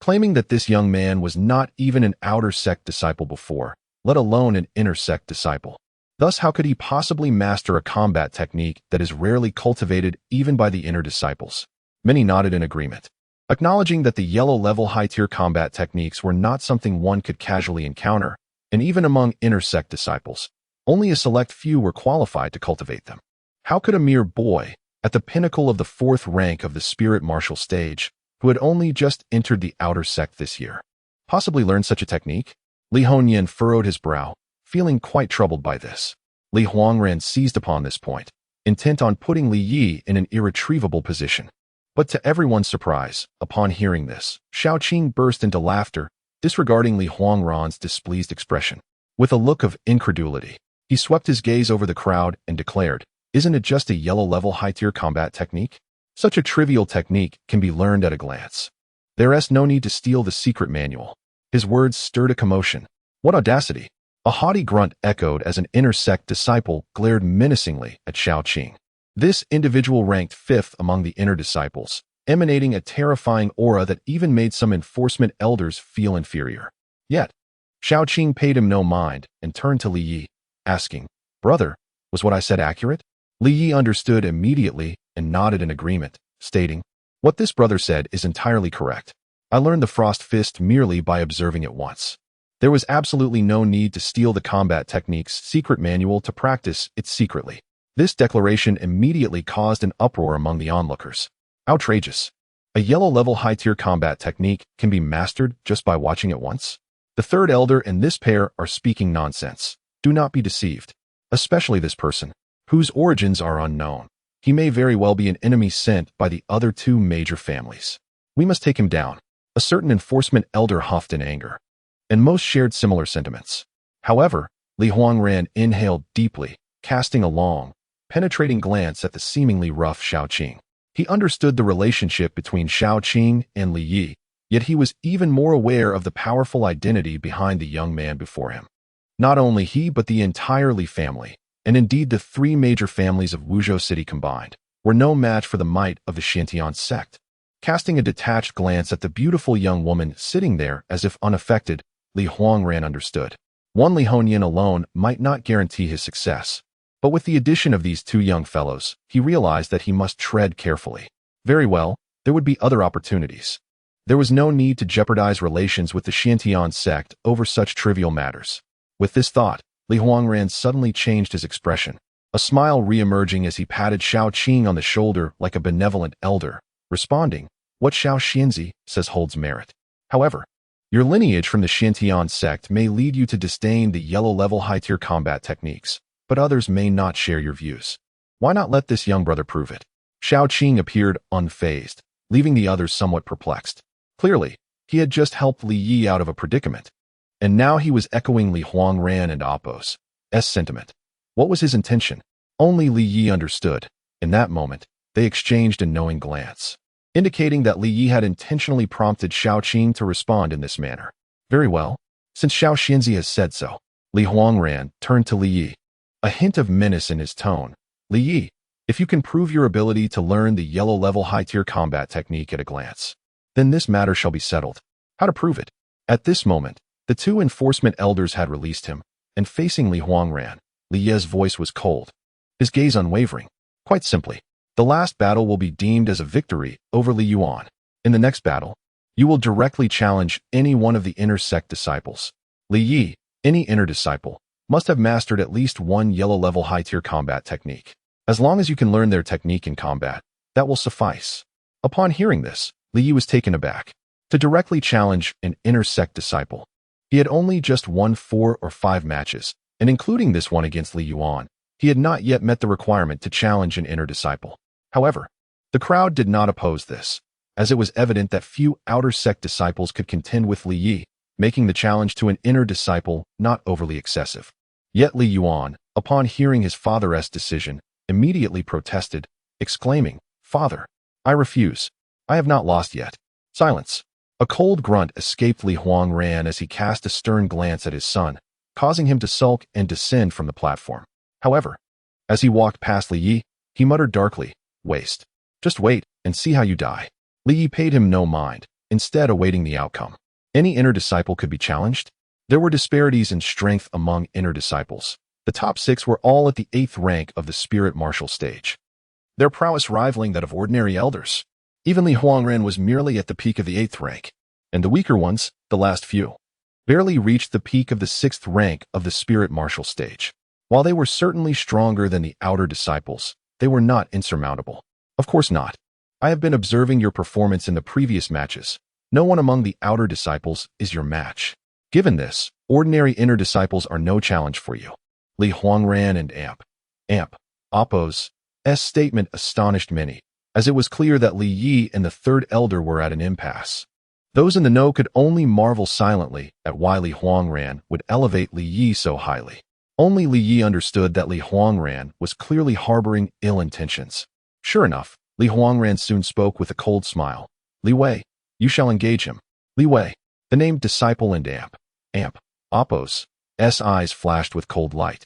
claiming that this young man was not even an outer sect disciple before, let alone an inner sect disciple. Thus, how could he possibly master a combat technique that is rarely cultivated even by the inner disciples? Many nodded in agreement, acknowledging that the yellow-level high-tier combat techniques were not something one could casually encounter, and even among inner sect disciples, only a select few were qualified to cultivate them. How could a mere boy, at the pinnacle of the 4th rank of the spirit martial stage, who had only just entered the outer sect this year, possibly learn such a technique? Li Hongyan furrowed his brow, feeling quite troubled by this. Li Hongyan seized upon this point, intent on putting Li Yi in an irretrievable position. But to everyone's surprise, upon hearing this, Xiao Qing burst into laughter, disregarding Li Hongyan's displeased expression. With a look of incredulity, he swept his gaze over the crowd and declared, Isn't it just a yellow-level high-tier combat technique? Such a trivial technique can be learned at a glance. There's no need to steal the secret manual. His words stirred a commotion. What audacity! A haughty grunt echoed as an inner sect disciple glared menacingly at Xiao Qing. This individual ranked 5th among the inner disciples, emanating a terrifying aura that even made some enforcement elders feel inferior. Yet, Xiao Qing paid him no mind and turned to Li Yi, asking, Brother, was what I said accurate? Li Yi understood immediately and nodded in agreement, stating, What this brother said is entirely correct. I learned the Frost Fist merely by observing it once. There was absolutely no need to steal the combat technique's secret manual to practice it secretly. This declaration immediately caused an uproar among the onlookers. Outrageous. A yellow-level high-tier combat technique can be mastered just by watching it once? The third elder and this pair are speaking nonsense. Do not be deceived. Especially this person, whose origins are unknown. He may very well be an enemy sent by the other 2 major families. We must take him down. A certain enforcement elder huffed in anger, and most shared similar sentiments. However, Li Hongyan inhaled deeply, casting a long, penetrating glance at the seemingly rough Xiao Qing. He understood the relationship between Xiao Qing and Li Yi, yet he was even more aware of the powerful identity behind the young man before him. Not only he but the entire Li family, and indeed the 3 major families of Wuzhou City combined, were no match for the might of the Xiantian sect. Casting a detached glance at the beautiful young woman sitting there as if unaffected, Li Hongyan understood. One Li Hongyan alone might not guarantee his success, but with the addition of these 2 young fellows, he realized that he must tread carefully. Very well, there would be other opportunities. There was no need to jeopardize relations with the Xiantian sect over such trivial matters. With this thought, Li Hongyan suddenly changed his expression, a smile re-emerging as he patted Xiao Qing on the shoulder like a benevolent elder, responding, What Xiao Xianzi says holds merit. However, your lineage from the Xiantian sect may lead you to disdain the yellow-level high-tier combat techniques, but others may not share your views. Why not let this young brother prove it? Xiao Qing appeared unfazed, leaving the others somewhat perplexed. Clearly, He had just helped Li Yi out of a predicament, and now he was echoing Li Huangran and Appo's sentiment. What was his intention? Only Li Yi understood. In that moment, they exchanged a knowing glance, indicating that Li Yi had intentionally prompted Shaoqing to respond in this manner. Very well. Since Xiao Xianzi has said so, Li Huangran turned to Li Yi, a hint of menace in his tone. Li Yi, if you can prove your ability to learn the yellow-level high-tier combat technique at a glance, then this matter shall be settled. How to prove it? At this moment, the two enforcement elders had released him, and facing Li Huangran, Li Ye's voice was cold, his gaze unwavering. Quite simply, the last battle will be deemed as a victory over Li Yuan. In the next battle, you will directly challenge any one of the inner sect disciples. Li Yi, any inner disciple, must have mastered at least one yellow-level high-tier combat technique. As long as you can learn their technique in combat, that will suffice. Upon hearing this, Li Yi was taken aback. To directly challenge an inner sect disciple, he had only just won 4 or 5 matches, and including this one against Li Yuan, he had not yet met the requirement to challenge an inner disciple. However, the crowd did not oppose this, as it was evident that few outer sect disciples could contend with Li Yi, making the challenge to an inner disciple not overly excessive. Yet Li Yuan, upon hearing his father's decision, immediately protested, exclaiming, "Father, I refuse. I have not lost yet." Silence. A cold grunt escaped Li Huangran as he cast a stern glance at his son, causing him to sulk and descend from the platform. However, as he walked past Li Yi, he muttered darkly, "Waste. Just wait and see how you die." Li Yi paid him no mind, instead awaiting the outcome. Any inner disciple could be challenged. There were disparities in strength among inner disciples. The top 6 were all at the 8th rank of the spirit martial stage, their prowess rivaling that of ordinary elders. Even Li Huangran was merely at the peak of the 8th rank, and the weaker ones, the last few, barely reached the peak of the 6th rank of the spirit martial stage. While they were certainly stronger than the outer disciples, they were not insurmountable. Of course not. I have been observing your performance in the previous matches. No one among the outer disciples is your match. Given this, ordinary inner disciples are no challenge for you. Li Huangran and Appo's statement astonished many, as it was clear that Li Yi and the 3rd elder were at an impasse. Those in the know could only marvel silently at why Li Huangran would elevate Li Yi so highly. Only Li Yi understood that Li Huangran was clearly harboring ill intentions. Sure enough, Li Huangran soon spoke with a cold smile. "Li Wei, you shall engage him." Li Wei, the named disciple, and Appo's eyes flashed with cold light.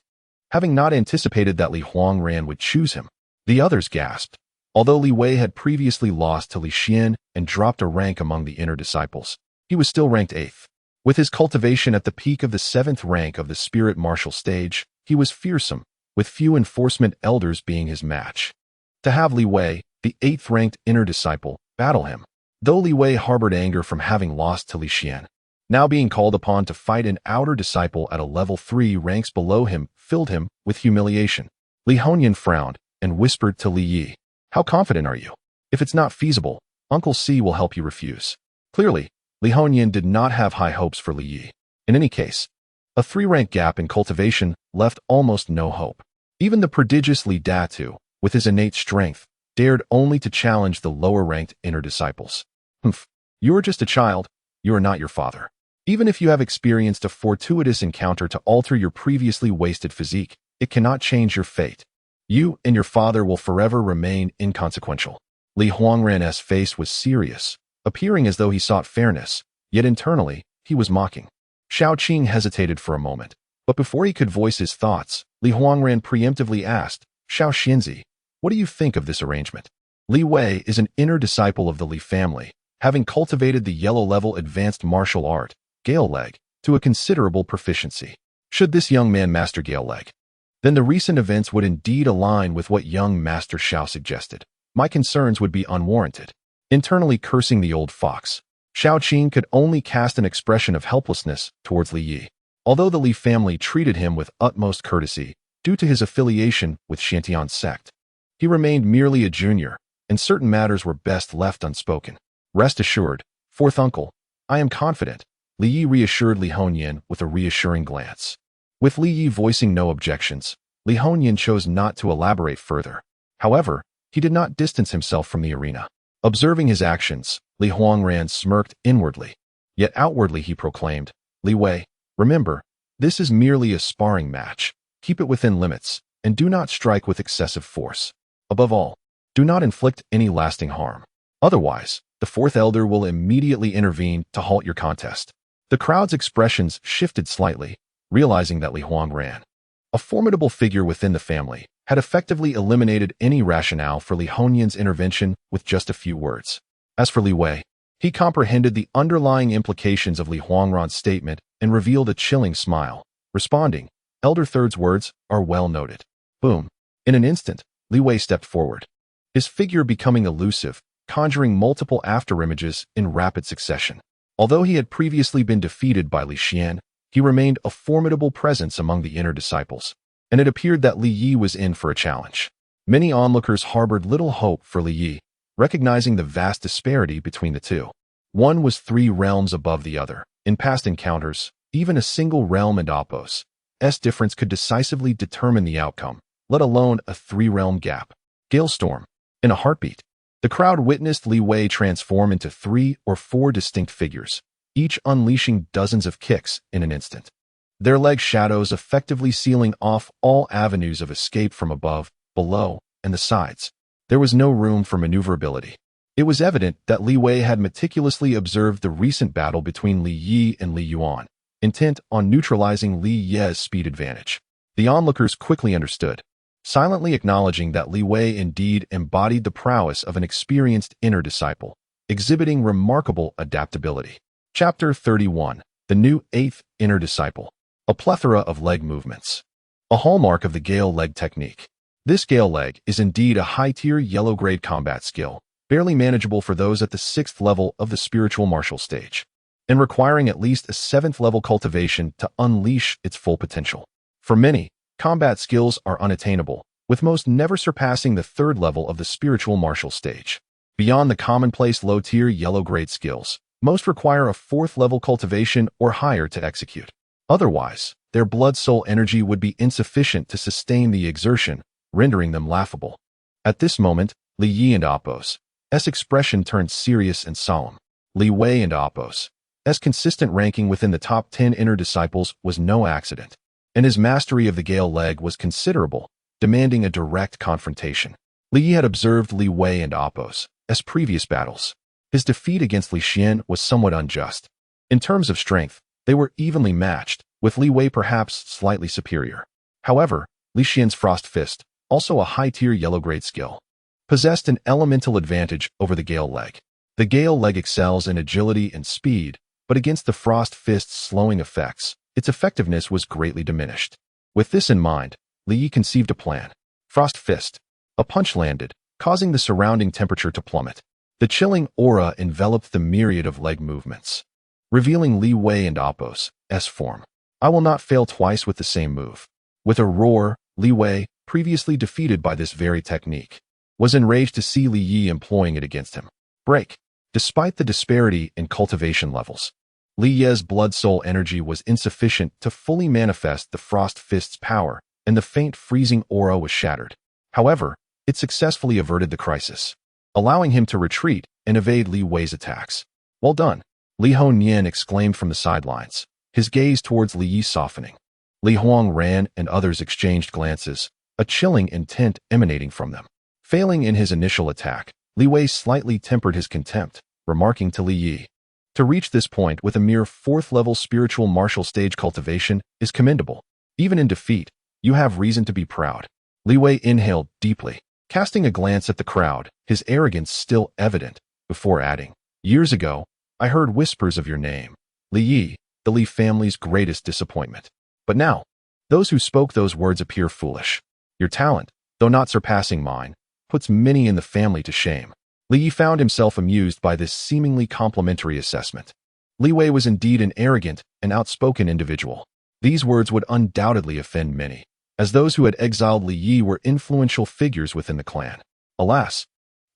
Having not anticipated that Li Huangran would choose him, the others gasped. Although Li Wei had previously lost to Li Xian and dropped a rank among the inner disciples, he was still ranked 8th. With his cultivation at the peak of the 7th rank of the spirit martial stage, he was fearsome, with few enforcement elders being his match. To have Li Wei, the 8th-ranked inner disciple, battle him, though Li Wei harbored anger from having lost to Li Xian, now being called upon to fight an outer disciple at a level 3 ranks below him, filled him with humiliation. Li Hongyan frowned and whispered to Li Yi, "How confident are you? If it's not feasible, Uncle C will help you refuse." Clearly, Li Hongyan did not have high hopes for Li Yi. In any case, a 3-rank gap in cultivation left almost no hope. Even the prodigious Li Datu, with his innate strength, dared only to challenge the lower-ranked inner disciples. "Humph, you are just a child. You are not your father. Even if you have experienced a fortuitous encounter to alter your previously wasted physique, it cannot change your fate. You and your father will forever remain inconsequential." Li Huangran's face was serious, appearing as though he sought fairness, yet internally, he was mocking. Shaoqing hesitated for a moment, but before he could voice his thoughts, Li Huangran preemptively asked, "Xiao Xianzi, what do you think of this arrangement?" Li Wei is an inner disciple of the Li family, having cultivated the yellow-level advanced martial art, Gale Leg, to a considerable proficiency. Should this young man master Gale Leg, then the recent events would indeed align with what young Master Xiao suggested. My concerns would be unwarranted. Internally cursing the old fox, Shaoqing could only cast an expression of helplessness towards Li Yi. Although the Li family treated him with utmost courtesy due to his affiliation with Shantian's sect, he remained merely a junior, and certain matters were best left unspoken. "Rest assured, 4th uncle, I am confident," Li Yi reassured Li Hongyan with a reassuring glance. With Li Yi voicing no objections, Li Hongyan chose not to elaborate further. However, he did not distance himself from the arena. Observing his actions, Li Huangran smirked inwardly. Yet outwardly he proclaimed, "Li Wei, remember, this is merely a sparring match. Keep it within limits, and do not strike with excessive force. Above all, do not inflict any lasting harm. Otherwise, the fourth elder will immediately intervene to halt your contest." The crowd's expressions shifted slightly, realizing that Li Huang ran. A formidable figure within the family had effectively eliminated any rationale for Li Hongyan's intervention with just a few words. As for Li Wei, he comprehended the underlying implications of Li Huangran's statement and revealed a chilling smile, responding, "Elder Third's words are well noted." Boom. In an instant, Li Wei stepped forward, his figure becoming elusive, conjuring multiple afterimages in rapid succession. Although he had previously been defeated by Li Xian, he remained a formidable presence among the inner disciples, and it appeared that Li Yi was in for a challenge. Many onlookers harbored little hope for Li Yi, recognizing the vast disparity between the two. One was 3 realms above the other. In past encounters, even a single realm and Apos' difference could decisively determine the outcome, let alone a 3-realm gap. Galestorm. In a heartbeat, the crowd witnessed Li Wei transform into 3 or 4 distinct figures, each unleashing dozens of kicks in an instant. Their leg shadows effectively sealing off all avenues of escape from above, below, and the sides. There was no room for maneuverability. It was evident that Li Wei had meticulously observed the recent battle between Li Yi and Li Yuan, intent on neutralizing Li Ye's speed advantage. The onlookers quickly understood, silently acknowledging that Li Wei indeed embodied the prowess of an experienced inner disciple, exhibiting remarkable adaptability. Chapter 31. The New 8th Inner Disciple. A plethora of leg movements. A hallmark of the Gale leg technique. This Gale leg is indeed a high-tier yellow-grade combat skill, barely manageable for those at the 6th level of the spiritual martial stage, and requiring at least a 7th level cultivation to unleash its full potential. For many, combat skills are unattainable, with most never surpassing the 3rd level of the spiritual martial stage. Beyond the commonplace low-tier yellow-grade skills, most require a 4th level cultivation or higher to execute. Otherwise, their blood-soul energy would be insufficient to sustain the exertion, rendering them laughable. At this moment, Li Yi and Apos' expression turned serious and solemn. Li Wei and Apos' consistent ranking within the top 10 inner disciples was no accident, and his mastery of the Gale leg was considerable, demanding a direct confrontation. Li Yi had observed Li Wei and Apos' previous battles. His defeat against Li Xian was somewhat unjust. In terms of strength, they were evenly matched, with Li Wei perhaps slightly superior. However, Li Xian's Frost Fist, also a high-tier yellow-grade skill, possessed an elemental advantage over the Gale leg. The Gale leg excels in agility and speed, but against the Frost Fist's slowing effects, its effectiveness was greatly diminished. With this in mind, Li Yi conceived a plan. Frost Fist. A punch landed, causing the surrounding temperature to plummet. The chilling aura enveloped the myriad of leg movements, revealing Li Wei and Apos' form. I will not fail twice with the same move. With a roar, Li Wei, previously defeated by this very technique, was enraged to see Li Yi employing it against him. Break. Despite the disparity in cultivation levels, Li Ye's blood-soul energy was insufficient to fully manifest the Frost Fist's power, and the faint freezing aura was shattered. However, it successfully averted the crisis, allowing him to retreat and evade Li Wei's attacks. Well done, Li Hongyan exclaimed from the sidelines, his gaze towards Li Yi softening. Li Huang ran and others exchanged glances, a chilling intent emanating from them. Failing in his initial attack, Li Wei slightly tempered his contempt, remarking to Li Yi, "To reach this point with a mere 4th level spiritual martial stage cultivation is commendable. Even in defeat, you have reason to be proud." Li Wei inhaled deeply, casting a glance at the crowd, his arrogance still evident, before adding, "Years ago, I heard whispers of your name, Li Yi, the Li family's greatest disappointment. But now, those who spoke those words appear foolish. Your talent, though not surpassing mine, puts many in the family to shame." Li Yi found himself amused by this seemingly complimentary assessment. Li Wei was indeed an arrogant and outspoken individual. These words would undoubtedly offend many, as those who had exiled Li Yi were influential figures within the clan. Alas,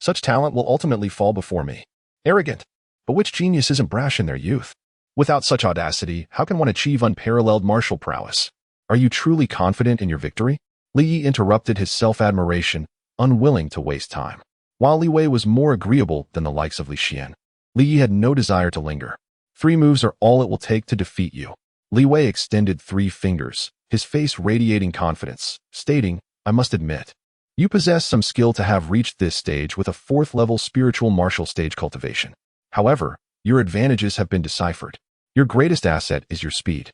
such talent will ultimately fall before me. Arrogant. But which genius isn't brash in their youth? Without such audacity, how can one achieve unparalleled martial prowess? Are you truly confident in your victory? Li Yi interrupted his self-admiration, unwilling to waste time. While Li Wei was more agreeable than the likes of Li Xian, Li Yi had no desire to linger. 3 moves are all it will take to defeat you. Li Wei extended 3 fingers, his face radiating confidence, stating, I must admit, you possess some skill to have reached this stage with a 4th-level spiritual martial stage cultivation. However, your advantages have been deciphered. Your greatest asset is your speed,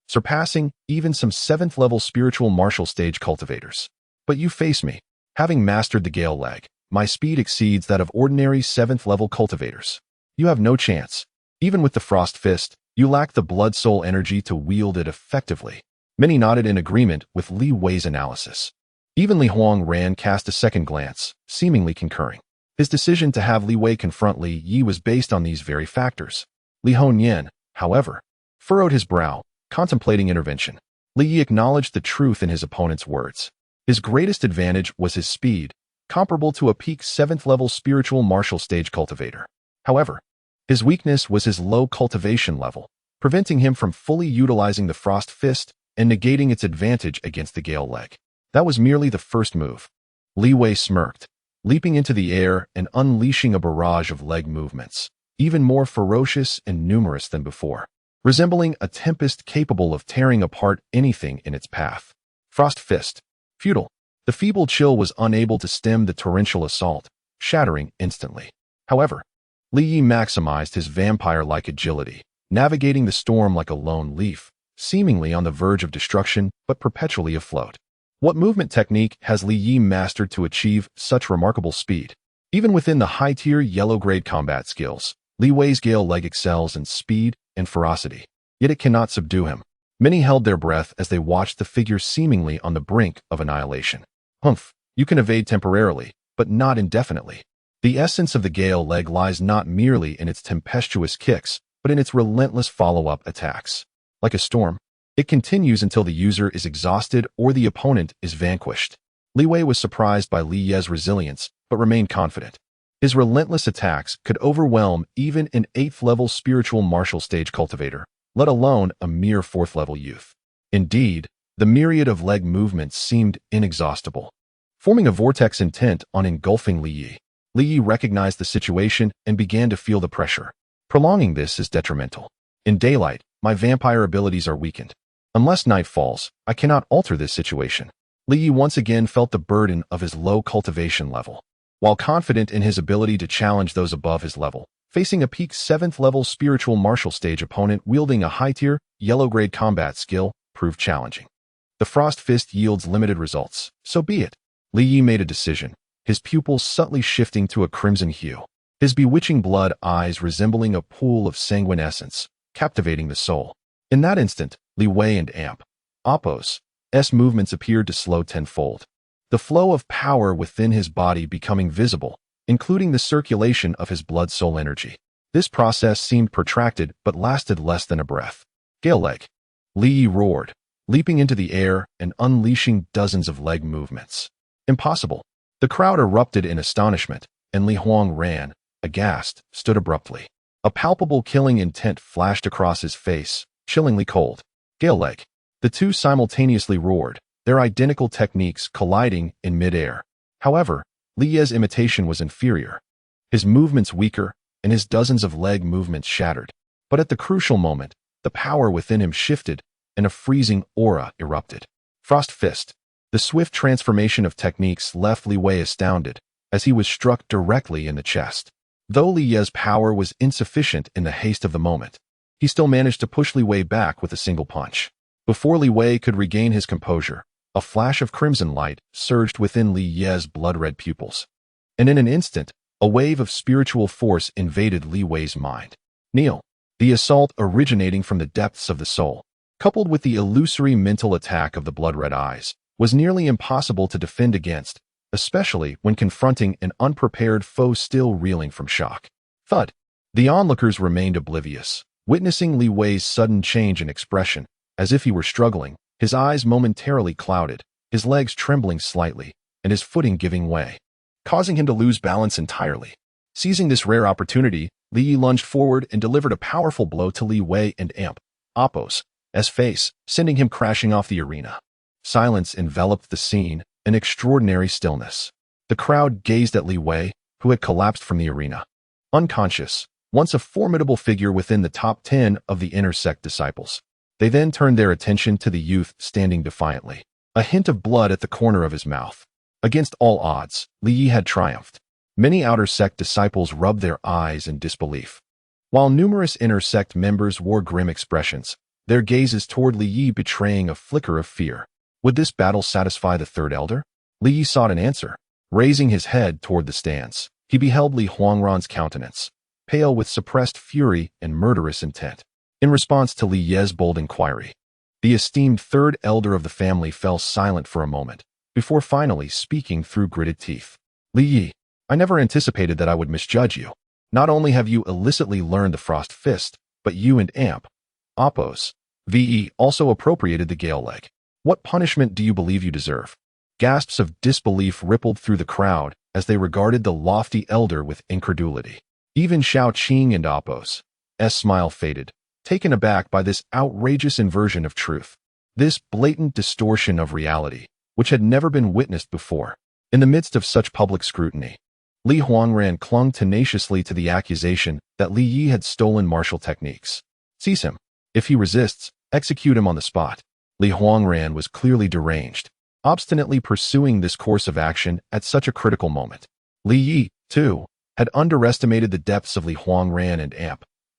surpassing even some 7th-level spiritual martial stage cultivators. But you face me. Having mastered the Gale Leg, my speed exceeds that of ordinary 7th-level cultivators. You have no chance. Even with the Frost Fist, you lack the blood soul energy to wield it effectively. Many nodded in agreement with Li Wei's analysis. Even Li Huang cast a second glance, seemingly concurring. His decision to have Li Wei confront Li Yi was based on these very factors. Li Hongyan, however, furrowed his brow, contemplating intervention. Li Yi acknowledged the truth in his opponent's words. His greatest advantage was his speed, comparable to a peak 7th-level spiritual martial stage cultivator. However, his weakness was his low cultivation level, preventing him from fully utilizing the Frost Fist and negating its advantage against the Gale Leg. That was merely the first move. Li Wei smirked, leaping into the air and unleashing a barrage of leg movements, even more ferocious and numerous than before, resembling a tempest capable of tearing apart anything in its path. Frost Fist. Futile. The feeble chill was unable to stem the torrential assault, shattering instantly. However, Li Yi maximized his vampire-like agility, navigating the storm like a lone leaf, seemingly on the verge of destruction but perpetually afloat. What movement technique has Li Yi mastered to achieve such remarkable speed? Even within the high-tier yellow-grade combat skills, Li Wei's Gale Leg excels in speed and ferocity, yet it cannot subdue him. Many held their breath as they watched the figure seemingly on the brink of annihilation. Humph, you can evade temporarily, but not indefinitely. The essence of the Gale Leg lies not merely in its tempestuous kicks, but in its relentless follow-up attacks. Like a storm, it continues until the user is exhausted or the opponent is vanquished. Li Wei was surprised by Li Ye's resilience, but remained confident. His relentless attacks could overwhelm even an 8th-level spiritual martial stage cultivator, let alone a mere 4th-level youth. Indeed, the myriad of leg movements seemed inexhaustible, forming a vortex intent on engulfing Li Yi. Li Yi recognized the situation and began to feel the pressure. Prolonging this is detrimental. In daylight, my vampire abilities are weakened. Unless night falls, I cannot alter this situation. Li Yi once again felt the burden of his low cultivation level. While confident in his ability to challenge those above his level, facing a peak 7th-level spiritual martial stage opponent wielding a high-tier, yellow-grade combat skill proved challenging. The Frost Fist yields limited results, so be it. Li Yi made a decision, his pupils subtly shifting to a crimson hue, his bewitching blood eyes resembling a pool of sanguine essence, captivating the soul. In that instant, Li Wei and Oppos' movements appeared to slow tenfold, the flow of power within his body becoming visible, including the circulation of his blood soul energy. This process seemed protracted but lasted less than a breath. Gale Leg. Li Yi roared, leaping into the air and unleashing dozens of leg movements. Impossible. The crowd erupted in astonishment, and Li Huang, aghast, stood abruptly. A palpable killing intent flashed across his face, chillingly cold. Gale Leg. The two simultaneously roared, their identical techniques colliding in midair. However, Li Ye's imitation was inferior. His movements weaker, and his dozens of leg movements shattered. But at the crucial moment, the power within him shifted, and a freezing aura erupted. Frost Fist. The swift transformation of techniques left Li Wei astounded, as he was struck directly in the chest. Though Li Ye's power was insufficient in the haste of the moment, he still managed to push Li Wei back with a single punch. Before Li Wei could regain his composure, a flash of crimson light surged within Li Ye's blood-red pupils. And in an instant, a wave of spiritual force invaded Li Wei's mind. Kneel. The assault originating from the depths of the soul, coupled with the illusory mental attack of the blood-red eyes, was nearly impossible to defend against, especially when confronting an unprepared foe still reeling from shock. Thud. The onlookers remained oblivious, witnessing Li Wei's sudden change in expression, as if he were struggling, his eyes momentarily clouded, his legs trembling slightly, and his footing giving way, causing him to lose balance entirely. Seizing this rare opportunity, Li Yi lunged forward and delivered a powerful blow to Li Wei and Oppos' face, sending him crashing off the arena. Silence enveloped the scene, an extraordinary stillness. The crowd gazed at Li Wei, who had collapsed from the arena. Unconscious, once a formidable figure within the top 10 of the inner sect disciples. They then turned their attention to the youth standing defiantly, a hint of blood at the corner of his mouth. Against all odds, Li Yi had triumphed. Many outer sect disciples rubbed their eyes in disbelief, while numerous inner sect members wore grim expressions, their gazes toward Li Yi betraying a flicker of fear. Would this battle satisfy the third elder? Li Yi sought an answer. Raising his head toward the stands, he beheld Li Huangran's countenance, pale with suppressed fury and murderous intent. In response to Li Ye's bold inquiry, the esteemed third elder of the family fell silent for a moment, before finally speaking through gritted teeth. Li Yi, I never anticipated that I would misjudge you. Not only have you illicitly learned the Frost Fist, but you and Oppos, VE also appropriated the Gale Leg. What punishment do you believe you deserve? Gasps of disbelief rippled through the crowd as they regarded the lofty elder with incredulity. Even Xiao Qing and Oppos' smile faded, taken aback by this outrageous inversion of truth, this blatant distortion of reality, which had never been witnessed before. In the midst of such public scrutiny, Li Huangran clung tenaciously to the accusation that Li Yi had stolen martial techniques. Seize him. If he resists, execute him on the spot. Li Huangran was clearly deranged, obstinately pursuing this course of action at such a critical moment. Li Yi, too, had underestimated the depths of Li Huangran and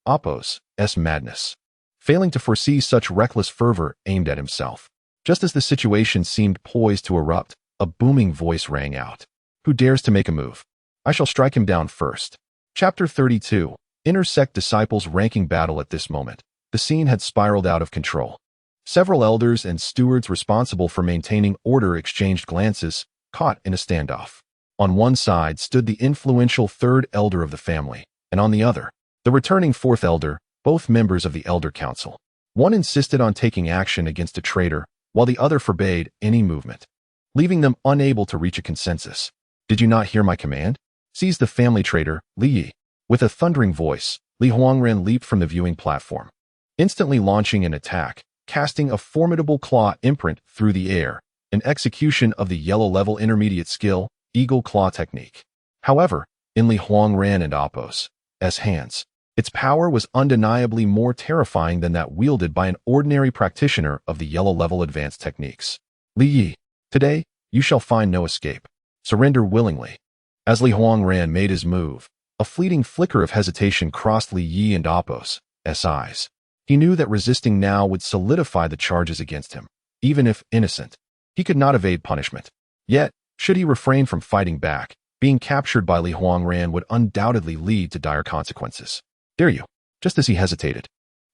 Oppos' madness, failing to foresee such reckless fervor aimed at himself. Just as the situation seemed poised to erupt, a booming voice rang out. Who dares to make a move? I shall strike him down first. Chapter 32. Inner sect disciples ranking battle. At this moment, the scene had spiraled out of control. Several elders and stewards responsible for maintaining order exchanged glances, caught in a standoff. On one side stood the influential third elder of the family, and on the other, the returning fourth elder, both members of the Elder Council. One insisted on taking action against a traitor, while the other forbade any movement, leaving them unable to reach a consensus. Did you not hear my command? Seize the family traitor, Li Yi. With a thundering voice, Li Huangran leaped from the viewing platform, instantly launching an attack, casting a formidable claw imprint through the air, an execution of the yellow-level intermediate skill, Eagle Claw technique. However, in Li Huangran and Oppos' hands, its power was undeniably more terrifying than that wielded by an ordinary practitioner of the yellow-level advanced techniques. Li Yi, today, you shall find no escape. Surrender willingly. As Li Huangran made his move, a fleeting flicker of hesitation crossed Li Yi and Oppos' eyes. He knew that resisting now would solidify the charges against him. Even if innocent, he could not evade punishment. Yet, should he refrain from fighting back, being captured by Li Huangran would undoubtedly lead to dire consequences. Dare you? Just as he hesitated,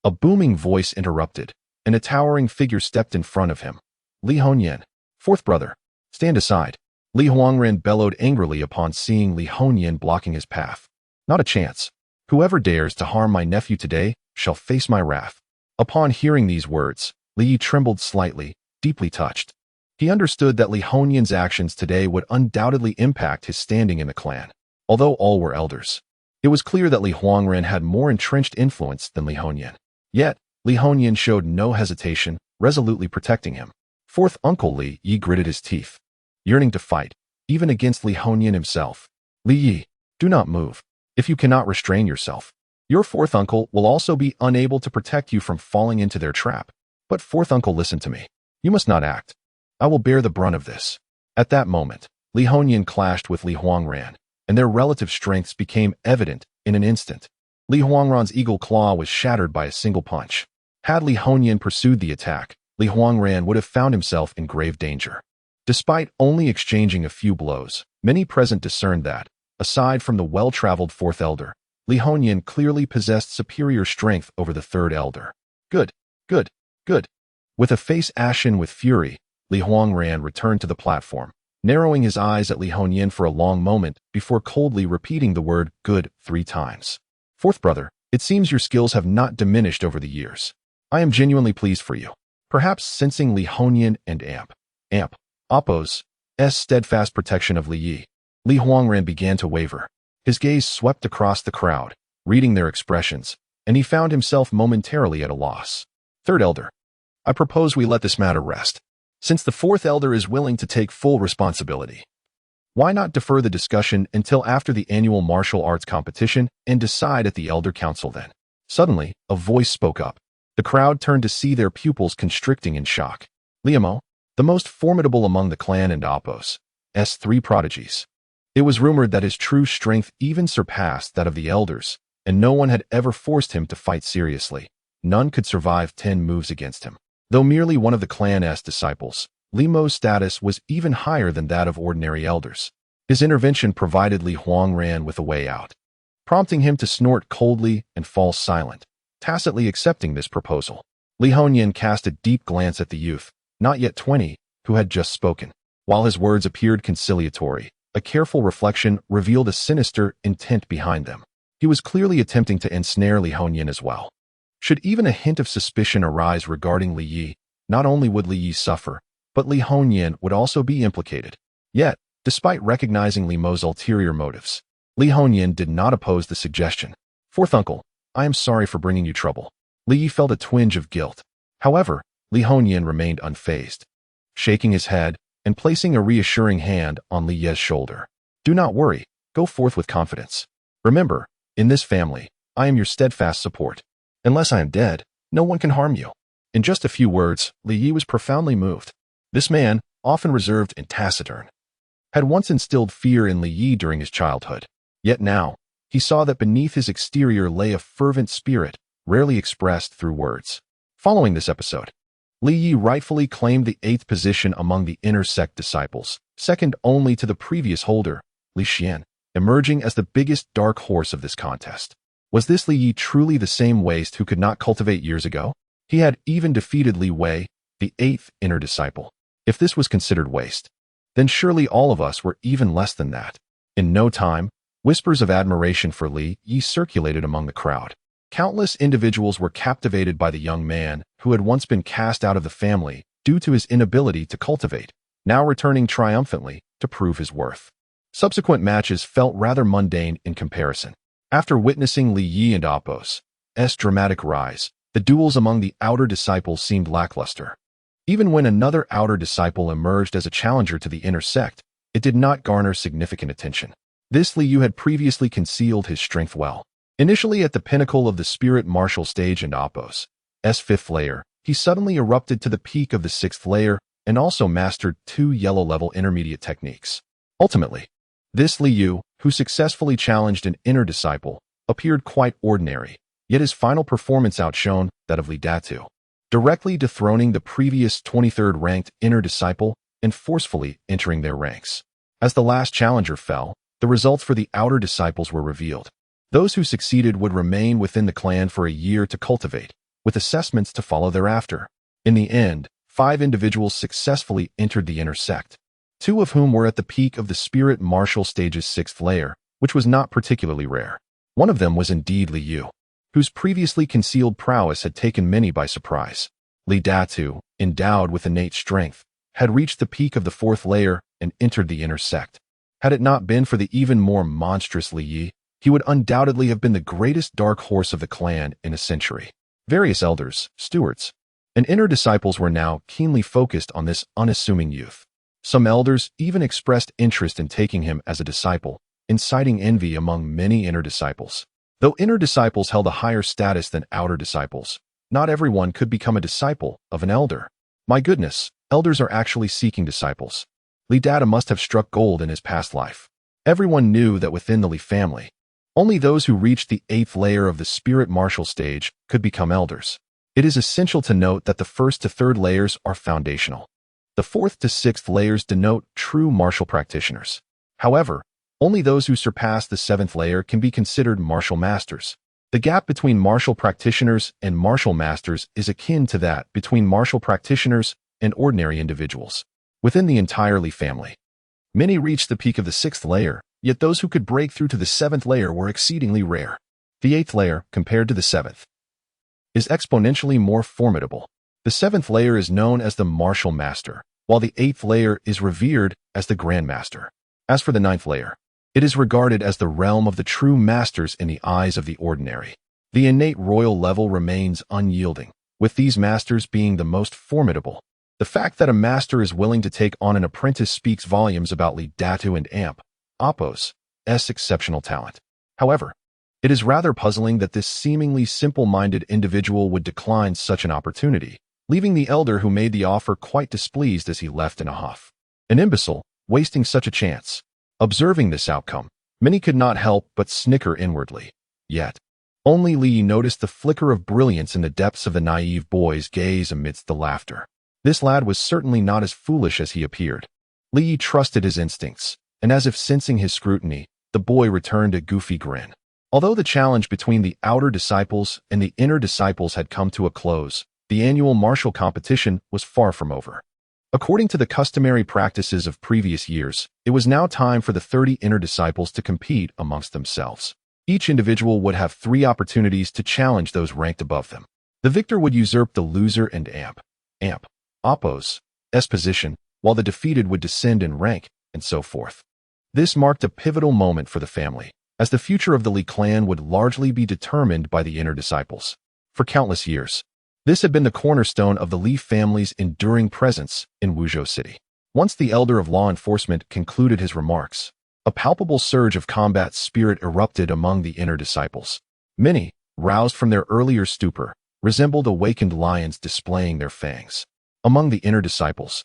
a booming voice interrupted, and a towering figure stepped in front of him. Li Hongyan, fourth brother, stand aside. Li Huangran bellowed angrily upon seeing Li Hongyan blocking his path. Not a chance. Whoever dares to harm my nephew today shall face my wrath. Upon hearing these words, Li Yi trembled slightly, deeply touched. He understood that Li Hongyan's actions today would undoubtedly impact his standing in the clan. Although all were elders, it was clear that Li Huangran had more entrenched influence than Li Hongyan. Yet, Li Hongyan showed no hesitation, resolutely protecting him. Fourth uncle Li Yi gritted his teeth, yearning to fight, even against Li Hongyan himself. Li Yi, do not move. If you cannot restrain yourself, your fourth uncle will also be unable to protect you from falling into their trap. But fourth uncle, listen to me. You must not act. I will bear the brunt of this. At that moment, Li Hongyan clashed with Li Huangran, and their relative strengths became evident in an instant. Li Huangran's eagle claw was shattered by a single punch. Had Li Hongyan pursued the attack, Li Huangran would have found himself in grave danger. Despite only exchanging a few blows, many present discerned that, aside from the well-traveled fourth elder, Li Hongyan clearly possessed superior strength over the third elder. Good. With a face ashen with fury, Li Huangran returned to the platform, narrowing his eyes at Li Hongyan for a long moment before coldly repeating the word good 3 times. Fourth brother, it seems your skills have not diminished over the years. I am genuinely pleased for you. Perhaps sensing Li Hongyan and Oppos' steadfast protection of Li Yi, Li Huangran began to waver. His gaze swept across the crowd, reading their expressions, and he found himself momentarily at a loss. Third elder, I propose we let this matter rest, since the fourth elder is willing to take full responsibility. Why not defer the discussion until after the annual martial arts competition and decide at the Elder Council then? Suddenly, a voice spoke up. The crowd turned to see their pupils constricting in shock. Liamo, the most formidable among the clan and Appos, three prodigies. It was rumored that his true strength even surpassed that of the elders, and no one had ever forced him to fight seriously. None could survive 10 moves against him. Though merely one of the clan's disciples, Limo's status was even higher than that of ordinary elders. His intervention provided Li Huangran with a way out, prompting him to snort coldly and fall silent, tacitly accepting this proposal. Li Hongyan cast a deep glance at the youth, not yet 20, who had just spoken. While his words appeared conciliatory, a careful reflection revealed a sinister intent behind them. He was clearly attempting to ensnare Li Hongyan as well. Should even a hint of suspicion arise regarding Li Yi, not only would Li Yi suffer, but Li Hongyan would also be implicated. Yet, despite recognizing Li Mo's ulterior motives, Li Hongyan did not oppose the suggestion. Fourth uncle, I am sorry for bringing you trouble. Li Yi felt a twinge of guilt. However, Li Hongyan remained unfazed, shaking his head and placing a reassuring hand on Li Ye's shoulder. Do not worry, go forth with confidence. Remember, in this family, I am your steadfast support. Unless I am dead, no one can harm you. In just a few words, Li Yi was profoundly moved. This man, often reserved and taciturn, had once instilled fear in Li Yi during his childhood. Yet now, he saw that beneath his exterior lay a fervent spirit, rarely expressed through words. Following this episode, Li Yi rightfully claimed the 8th position among the inner sect disciples, second only to the previous holder, Li Xian, emerging as the biggest dark horse of this contest. Was this Li Yi truly the same waste who could not cultivate years ago? He had even defeated Li Wei, the 8th inner disciple. If this was considered waste, then surely all of us were even less than that. In no time, whispers of admiration for Li Yi circulated among the crowd. Countless individuals were captivated by the young man who had once been cast out of the family due to his inability to cultivate, now returning triumphantly to prove his worth. Subsequent matches felt rather mundane in comparison. After witnessing Li Yi and Appos' dramatic rise, the duels among the outer disciples seemed lackluster. Even when another outer disciple emerged as a challenger to the inner sect, it did not garner significant attention. This Li Yu had previously concealed his strength well. Initially at the pinnacle of the spirit martial stage and Appos' 5th layer, he suddenly erupted to the peak of the 6th layer and also mastered 2 yellow-level intermediate techniques. Ultimately, this Li Yu, who successfully challenged an inner disciple, appeared quite ordinary, yet his final performance outshone that of Li Datu, directly dethroning the previous 23rd ranked inner disciple and forcefully entering their ranks. As the last challenger fell, the results for the outer disciples were revealed. Those who succeeded would remain within the clan for a year to cultivate, with assessments to follow thereafter. In the end, 5 individuals successfully entered the inner sect, 2 of whom were at the peak of the spirit martial stage's 6th layer, which was not particularly rare. One of them was indeed Li Yu, whose previously concealed prowess had taken many by surprise. Li Datu, endowed with innate strength, had reached the peak of the 4th layer and entered the inner sect. Had it not been for the even more monstrous Li Yi, he would undoubtedly have been the greatest dark horse of the clan in a century. Various elders, stewards, and inner disciples were now keenly focused on this unassuming youth. Some elders even expressed interest in taking him as a disciple, inciting envy among many inner disciples. Though inner disciples held a higher status than outer disciples, not everyone could become a disciple of an elder. My goodness, elders are actually seeking disciples. Li Data must have struck gold in his past life. Everyone knew that within the Li family, only those who reached the 8th layer of the spirit martial stage could become elders. It is essential to note that the 1st to 3rd layers are foundational. The 4th to 6th layers denote true martial practitioners. However, only those who surpass the 7th layer can be considered martial masters. The gap between martial practitioners and martial masters is akin to that between martial practitioners and ordinary individuals. Within the entire Li family, many reached the peak of the 6th layer, yet those who could break through to the 7th layer were exceedingly rare. The 8th layer, compared to the 7th, is exponentially more formidable. The 7th layer is known as the martial master, while the 8th layer is revered as the grand master. As for the 9th layer, it is regarded as the realm of the true masters in the eyes of the ordinary. The innate royal level remains unyielding, with these masters being the most formidable. The fact that a master is willing to take on an apprentice speaks volumes about Li Datu and Amp, Appo's exceptional talent. However, it is rather puzzling that this seemingly simple-minded individual would decline such an opportunity, leaving the elder who made the offer quite displeased as he left in a huff. An imbecile, wasting such a chance. Observing this outcome, many could not help but snicker inwardly. Yet, only Li noticed the flicker of brilliance in the depths of the naive boy's gaze amidst the laughter. This lad was certainly not as foolish as he appeared. Li trusted his instincts, and as if sensing his scrutiny, the boy returned a goofy grin. Although the challenge between the outer disciples and the inner disciples had come to a close, the annual martial competition was far from over. According to the customary practices of previous years, it was now time for the 30 inner disciples to compete amongst themselves. Each individual would have 3 opportunities to challenge those ranked above them. The victor would usurp the loser and Appo's position, while the defeated would descend in rank, and so forth. This marked a pivotal moment for the family, as the future of the Li clan would largely be determined by the inner disciples. For countless years, this had been the cornerstone of the Li family's enduring presence in Wuzhou City. Once the elder of law enforcement concluded his remarks, a palpable surge of combat spirit erupted among the inner disciples. Many, roused from their earlier stupor, resembled awakened lions displaying their fangs. Among the inner disciples,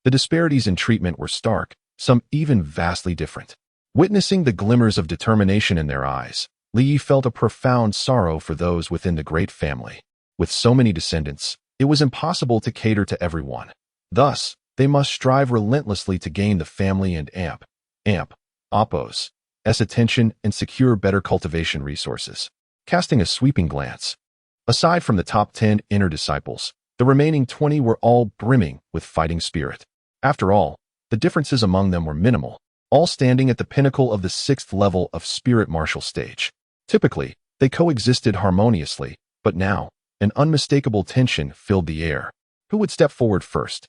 the disparities in treatment were stark, some even vastly different. Witnessing the glimmers of determination in their eyes, Li felt a profound sorrow for those within the great family. With so many descendants, it was impossible to cater to everyone. Thus, they must strive relentlessly to gain the family and Appo's attention and secure better cultivation resources. Casting a sweeping glance, aside from the top 10 inner disciples, the remaining 20 were all brimming with fighting spirit. After all, the differences among them were minimal, all standing at the pinnacle of the 6th level of spirit martial stage. Typically, they coexisted harmoniously, but now, an unmistakable tension filled the air. Who would step forward first?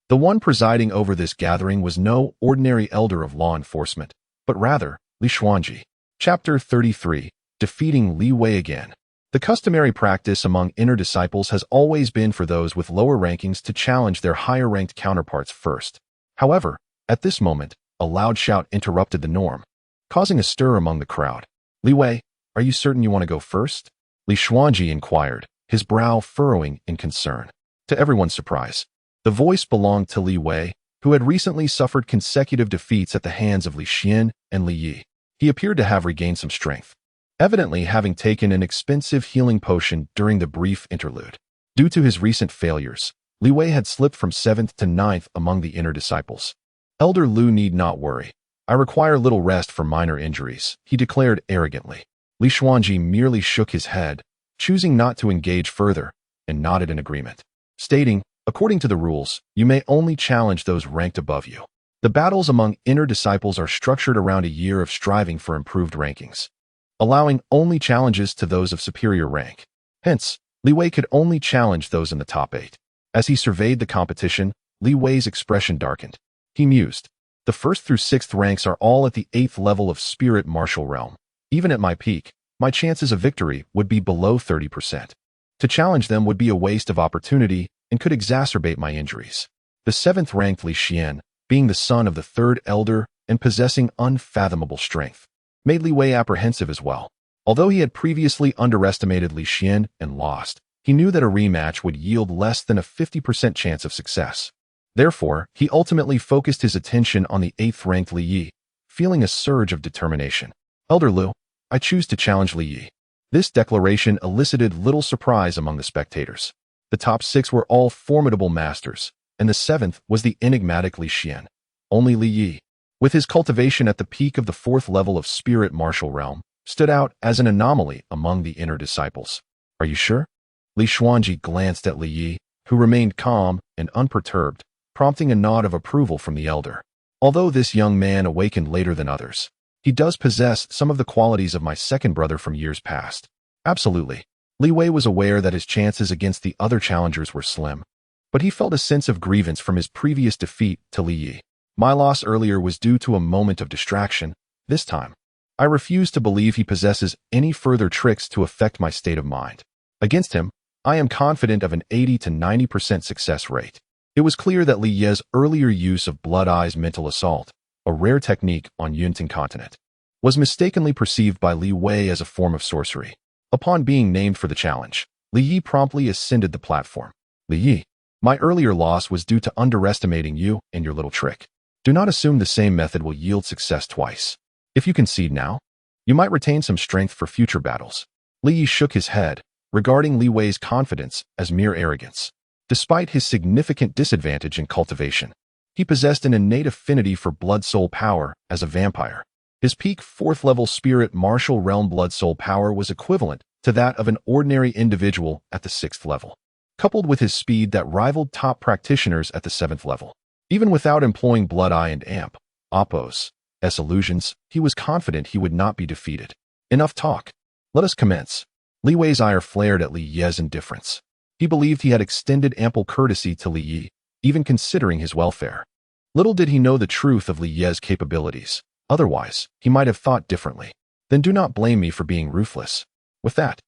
The one presiding over this gathering was no ordinary elder of law enforcement, but rather, Li Xuanji. Chapter 33, Defeating Li Wei Again. The customary practice among inner disciples has always been for those with lower rankings to challenge their higher-ranked counterparts first. However, at this moment, a loud shout interrupted the norm, causing a stir among the crowd. Li Wei, are you certain you want to go first? Li Xuanji inquired, his brow furrowing in concern. To everyone's surprise, the voice belonged to Li Wei, who had recently suffered consecutive defeats at the hands of Li Xian and Li Yi. He appeared to have regained some strength, evidently having taken an expensive healing potion during the brief interlude. Due to his recent failures, Li Wei had slipped from 7th to 9th among the inner disciples. Elder Lu need not worry. I require little rest for minor injuries, he declared arrogantly. Li Xuanji merely shook his head, choosing not to engage further, and nodded in agreement, stating, according to the rules, you may only challenge those ranked above you. The battles among inner disciples are structured around a year of striving for improved rankings, allowing only challenges to those of superior rank. Hence, Li Wei could only challenge those in the top 8. As he surveyed the competition, Li Wei's expression darkened. He mused, the 1st through 6th ranks are all at the 8th level of spirit martial realm. Even at my peak, my chances of victory would be below 30%. To challenge them would be a waste of opportunity and could exacerbate my injuries. The 7th-ranked Li Xian, being the son of the 3rd elder and possessing unfathomable strength, made Li Wei apprehensive as well. Although he had previously underestimated Li Xian and lost, he knew that a rematch would yield less than a 50% chance of success. Therefore, he ultimately focused his attention on the 8th-ranked Li Yi, feeling a surge of determination. Elder Lu, I choose to challenge Li Yi. This declaration elicited little surprise among the spectators. The top 6 were all formidable masters, and the 7th was the enigmatic Li Xian. Only Li Yi, with his cultivation at the peak of the 4th level of spirit martial realm, stood out as an anomaly among the inner disciples. Are you sure? Li Xuanji glanced at Li Yi, who remained calm and unperturbed, prompting a nod of approval from the elder. Although this young man awakened later than others, he does possess some of the qualities of my second brother from years past. Absolutely. Li Wei was aware that his chances against the other challengers were slim, but he felt a sense of grievance from his previous defeat to Li Yi. My loss earlier was due to a moment of distraction. This time, I refuse to believe he possesses any further tricks to affect my state of mind. Against him, I am confident of an 80 to 90% success rate. It was clear that Li Ye's earlier use of Blood Eye's mental assault, a rare technique on Yunting continent, was mistakenly perceived by Li Wei as a form of sorcery. Upon being named for the challenge, Li Yi promptly ascended the platform. Li Yi, my earlier loss was due to underestimating you and your little trick. Do not assume the same method will yield success twice. If you concede now, you might retain some strength for future battles. Li Yi shook his head, regarding Li Wei's confidence as mere arrogance. Despite his significant disadvantage in cultivation, he possessed an innate affinity for blood-soul power as a vampire. His peak 4th-level spirit martial realm blood-soul power was equivalent to that of an ordinary individual at the 6th level, coupled with his speed that rivaled top practitioners at the 7th level. Even without employing Blood Eye and Oppos' illusions, he was confident he would not be defeated. Enough talk. Let us commence. Li Wei's ire flared at Li Ye's indifference. He believed he had extended ample courtesy to Li Yi, even considering his welfare. Little did he know the truth of Li Ye's capabilities. Otherwise, he might have thought differently. Then do not blame me for being ruthless. With that,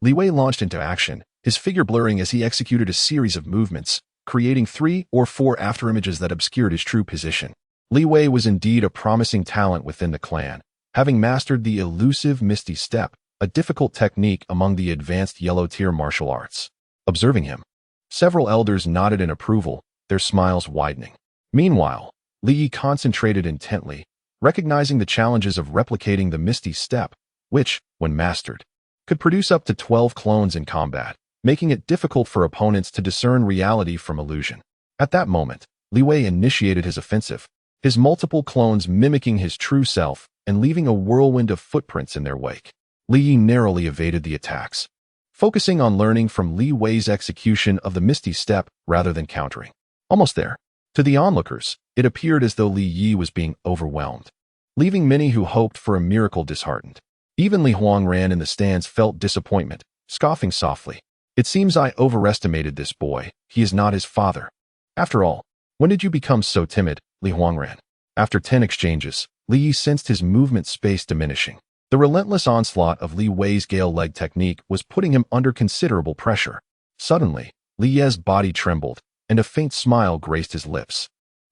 Li Wei launched into action, his figure blurring as he executed a series of movements, creating 3 or 4 afterimages that obscured his true position. Li Wei was indeed a promising talent within the clan, having mastered the elusive Misty Step, a difficult technique among the advanced yellow-tier martial arts. Observing him, several elders nodded in approval, their smiles widening. Meanwhile, Li Yi concentrated intently, recognizing the challenges of replicating the Misty Step, which, when mastered, could produce up to 12 clones in combat, making it difficult for opponents to discern reality from illusion. At that moment, Li Wei initiated his offensive, his multiple clones mimicking his true self and leaving a whirlwind of footprints in their wake. Li Yi narrowly evaded the attacks, focusing on learning from Li Wei's execution of the Misty Step rather than countering. Almost there. To the onlookers, it appeared as though Li Yi was being overwhelmed, leaving many who hoped for a miracle disheartened. Even Li Huangran in the stands felt disappointment, scoffing softly. It seems I overestimated this boy. He is not his father. After all, when did you become so timid, Li Huangran? After 10 exchanges, Li Yi sensed his movement space diminishing. The relentless onslaught of Li Wei's Gale Leg technique was putting him under considerable pressure. Suddenly, Li Ye's body trembled, and a faint smile graced his lips.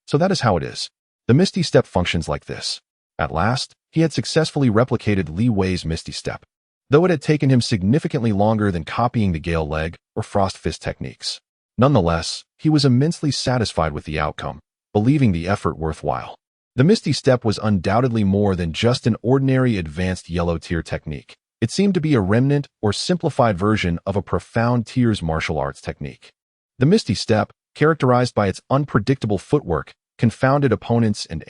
So that is how it is. The Misty Step functions like this. At last, he had successfully replicated Li Wei's Misty Step, though it had taken him significantly longer than copying the Gale Leg or Frost Fist techniques. Nonetheless, he was immensely satisfied with the outcome, believing the effort worthwhile. The Misty Step was undoubtedly more than just an ordinary advanced yellow-tier technique. It seemed to be a remnant or simplified version of a profound tier's martial arts technique. The Misty Step, characterized by its unpredictable footwork, confounded opponents and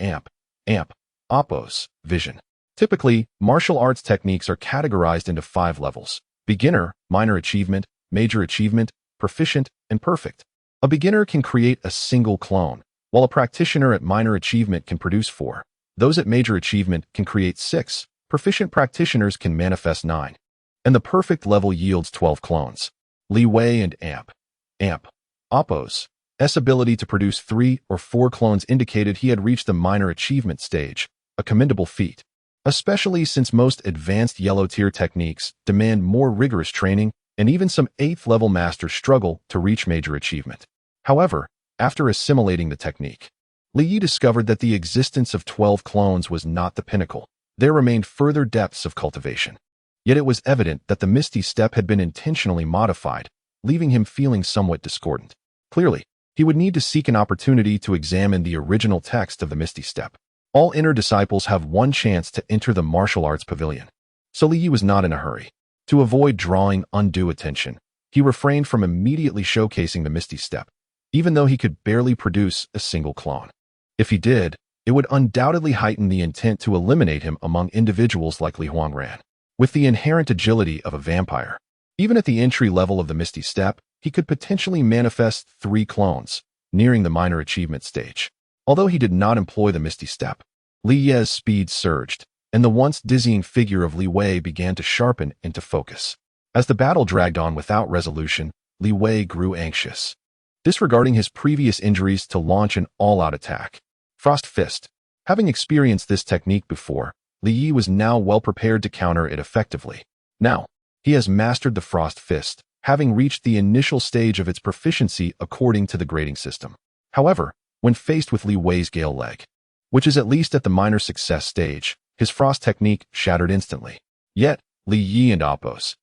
Oppos' vision. Typically, martial arts techniques are categorized into 5 levels: beginner, minor achievement, major achievement, proficient, and perfect. A beginner can create a single clone, while a practitioner at minor achievement can produce 4. Those at major achievement can create 6. Proficient practitioners can manifest 9. And the perfect level yields 12 clones. Li Wei and Oppos' ability to produce 3 or 4 clones indicated he had reached the minor achievement stage, a commendable feat, especially since most advanced yellow-tier techniques demand more rigorous training, and even some 8th-level masters struggle to reach major achievement. However, after assimilating the technique, Li Yi discovered that the existence of 12 clones was not the pinnacle. There remained further depths of cultivation. Yet it was evident that the Misty Step had been intentionally modified, leaving him feeling somewhat discordant. Clearly, he would need to seek an opportunity to examine the original text of the Misty Step. All inner disciples have one chance to enter the martial arts pavilion. So Li Yi was not in a hurry. To avoid drawing undue attention, he refrained from immediately showcasing the Misty Step, even though he could barely produce a single clone. If he did, it would undoubtedly heighten the intent to eliminate him among individuals like Li Huangran. With the inherent agility of a vampire, even at the entry level of the Misty Step, he could potentially manifest 3 clones, nearing the minor achievement stage. Although he did not employ the Misty Step, Li Ye's speed surged, and the once dizzying figure of Li Wei began to sharpen into focus. As the battle dragged on without resolution, Li Wei grew anxious, disregarding his previous injuries to launch an all-out attack. Frost Fist. Having experienced this technique before, Li Yi was now well prepared to counter it effectively. Now, he has mastered the Frost Fist, having reached the initial stage of its proficiency according to the grading system. However, when faced with Li Wei's Gale Leg, which is at least at the minor success stage, his frost technique shattered instantly. Yet, Li Yi and Apos'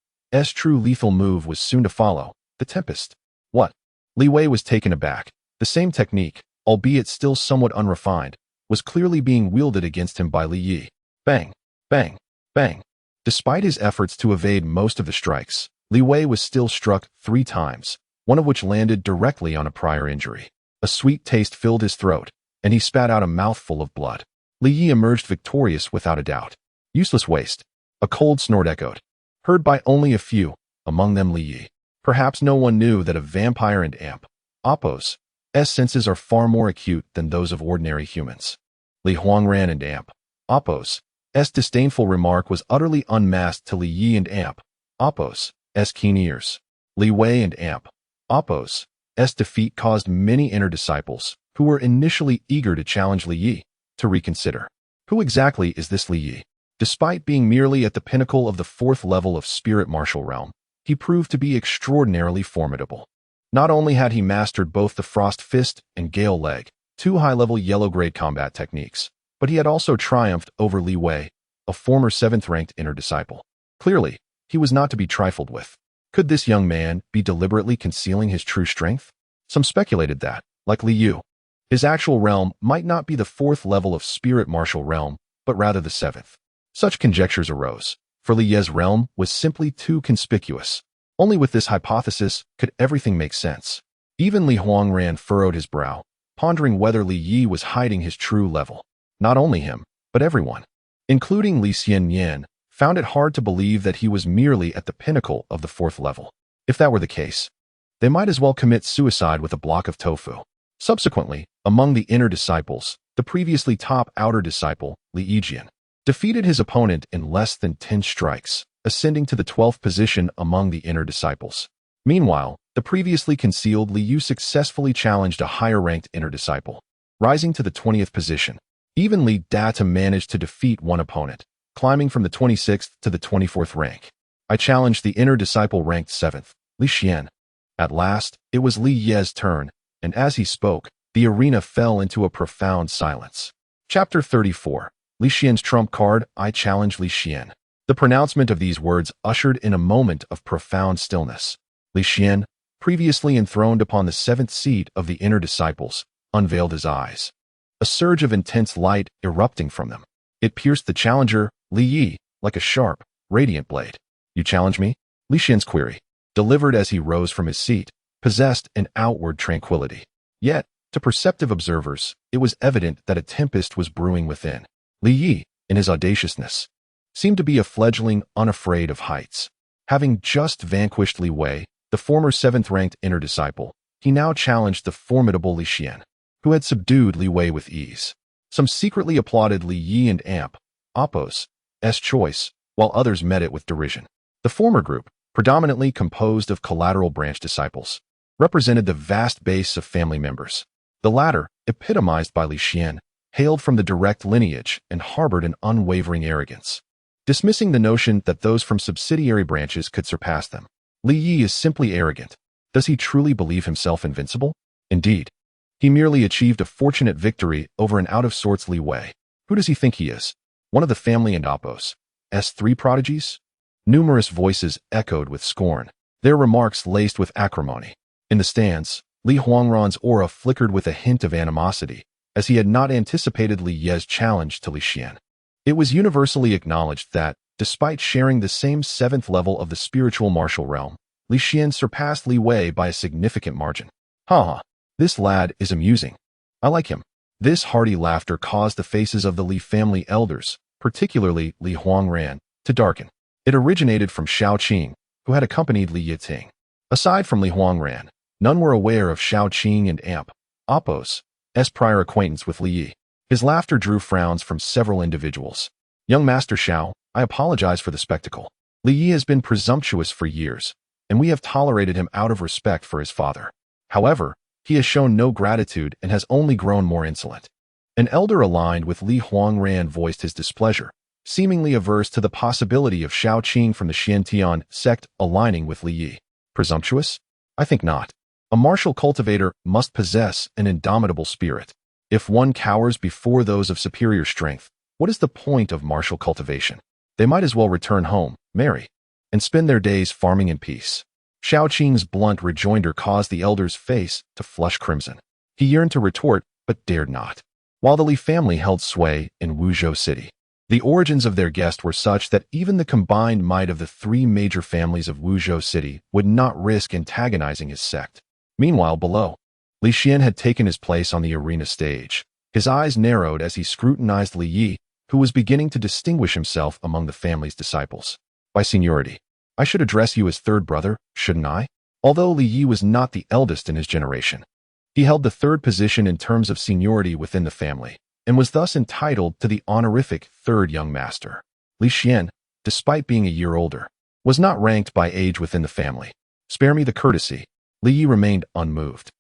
true lethal move was soon to follow, the Tempest. What? Li Wei was taken aback. The same technique, albeit still somewhat unrefined, was clearly being wielded against him by Li Yi. Bang, bang, bang. Despite his efforts to evade most of the strikes, Li Wei was still struck 3 times, one of which landed directly on a prior injury. A sweet taste filled his throat, and he spat out a mouthful of blood. Li Yi emerged victorious without a doubt. Useless waste. A cold snort echoed, heard by only a few, among them Li Yi. Perhaps no one knew that a vampire and Apos' senses are far more acute than those of ordinary humans. Li Huangran and Apos' disdainful remark was utterly unmasked to Li Yi and Apos' keen ears. Li Wei and Apos' defeat caused many inner disciples, who were initially eager to challenge Li Yi, to reconsider. Who exactly is this Li Yi? Despite being merely at the pinnacle of the 4th level of spirit martial realm, he proved to be extraordinarily formidable. Not only had he mastered both the Frost Fist and Gale Leg, 2 high-level yellow-grade combat techniques, but he had also triumphed over Li Wei, a former 7th-ranked inner disciple. Clearly, he was not to be trifled with. Could this young man be deliberately concealing his true strength? Some speculated that, like Li Yu, his actual realm might not be the 4th level of spirit martial realm, but rather the 7th. Such conjectures arose, for Li Ye's realm was simply too conspicuous. Only with this hypothesis could everything make sense. Even Li Huangran furrowed his brow, pondering whether Li Yi was hiding his true level. Not only him, but everyone, including Li Xianyan, found it hard to believe that he was merely at the pinnacle of the 4th level. If that were the case, they might as well commit suicide with a block of tofu. Subsequently, among the inner disciples, the previously top outer disciple, Li Yijian, defeated his opponent in less than 10 strikes, ascending to the 12th position among the inner disciples. Meanwhile, the previously concealed Li Yu successfully challenged a higher-ranked inner disciple, rising to the 20th position. Even Li Data managed to defeat one opponent, climbing from the 26th to the 24th rank. I challenged the inner disciple ranked 7th, Li Xian. At last, it was Li Ye's turn, and as he spoke, the arena fell into a profound silence. Chapter 34. Li Xian's trump card, I challenge Li Xian. The pronouncement of these words ushered in a moment of profound stillness. Li Xian, previously enthroned upon the 7th seat of the inner disciples, unveiled his eyes. A surge of intense light erupting from them. It pierced the challenger, Li Yi, like a sharp, radiant blade. You challenge me? Li Xian's query, delivered as he rose from his seat, possessed an outward tranquility. Yet, to perceptive observers, it was evident that a tempest was brewing within. Li Yi, in his audaciousness, seemed to be a fledgling unafraid of heights. Having just vanquished Li Wei, the former 7th-ranked inner disciple, he now challenged the formidable Li Xian, who had subdued Li Wei with ease. Some secretly applauded Li Yi and Apos' choice, while others met it with derision. The former group, predominantly composed of collateral branch disciples, represented the vast base of family members. The latter, epitomized by Li Xian, hailed from the direct lineage and harbored an unwavering arrogance, dismissing the notion that those from subsidiary branches could surpass them. Li Yi is simply arrogant. Does he truly believe himself invincible? Indeed, he merely achieved a fortunate victory over an out-of-sorts Li Wei. Who does he think he is? One of the family and Apos' 3 prodigies? Numerous voices echoed with scorn, their remarks laced with acrimony. In the stands, Li Huangran's aura flickered with a hint of animosity, as he had not anticipated Li Ye's challenge to Li Xian. It was universally acknowledged that, despite sharing the same 7th level of the spiritual martial realm, Li Xian surpassed Li Wei by a significant margin. Ha! This lad is amusing. I like him. This hearty laughter caused the faces of the Li family elders, particularly Li Huangran, to darken. It originated from Shao Qing, who had accompanied Li Yiting. Aside from Li Huangran, none were aware of Shao Qing and Apos' prior acquaintance with Li Yi. His laughter drew frowns from several individuals. Young Master Shao, I apologize for the spectacle. Li Yi has been presumptuous for years, and we have tolerated him out of respect for his father. However, he has shown no gratitude and has only grown more insolent. An elder aligned with Li Huangran voiced his displeasure, seemingly averse to the possibility of Shao Qing from the Xiantian sect aligning with Li Yi. Presumptuous? I think not. A martial cultivator must possess an indomitable spirit. If one cowers before those of superior strength, what is the point of martial cultivation? They might as well return home, marry, and spend their days farming in peace. Xiao Qing's blunt rejoinder caused the elder's face to flush crimson. He yearned to retort, but dared not. While the Li family held sway in Wuzhou City, the origins of their guest were such that even the combined might of the three major families of Wuzhou City would not risk antagonizing his sect. Meanwhile, below, Li Xian had taken his place on the arena stage. His eyes narrowed as he scrutinized Li Yi, who was beginning to distinguish himself among the family's disciples. By seniority, I should address you as third brother, shouldn't I? Although Li Yi was not the eldest in his generation, he held the third position in terms of seniority within the family, and was thus entitled to the honorific third young master. Li Xian, despite being a year older, was not ranked by age within the family. Spare me the courtesy. Li Yi remained unmoved.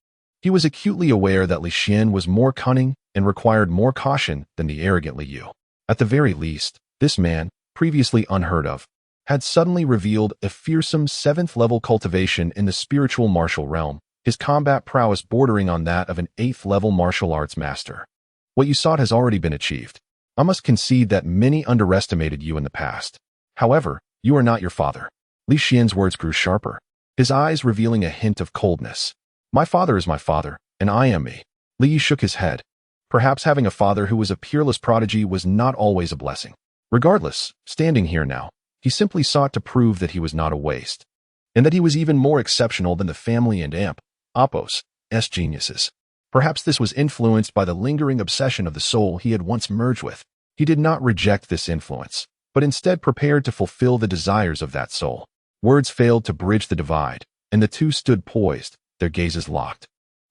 He was acutely aware that Li Xian was more cunning and required more caution than the arrogant Li Yu. At the very least, this man, previously unheard of, had suddenly revealed a fearsome 7th-level cultivation in the spiritual martial realm, his combat prowess bordering on that of an 8th-level martial arts master. What you sought has already been achieved. I must concede that many underestimated you in the past. However, you are not your father. Li Xian's words grew sharper, his eyes revealing a hint of coldness. My father is my father, and I am me. Li Yi shook his head. Perhaps having a father who was a peerless prodigy was not always a blessing. Regardless, standing here now, he simply sought to prove that he was not a waste, and that he was even more exceptional than the family and Appos' geniuses. Perhaps this was influenced by the lingering obsession of the soul he had once merged with. He did not reject this influence, but instead prepared to fulfill the desires of that soul. Words failed to bridge the divide, and the two stood poised, their gazes locked.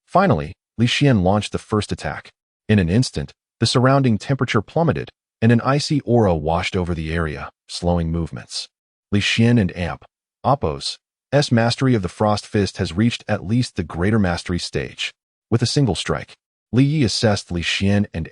Finally, Li Xian launched the first attack. In an instant, the surrounding temperature plummeted, and an icy aura washed over the area, slowing movements. Li Xian and Appos' mastery of the Frost Fist has reached at least the greater mastery stage. With a single strike, Li Yi assessed Li Xian and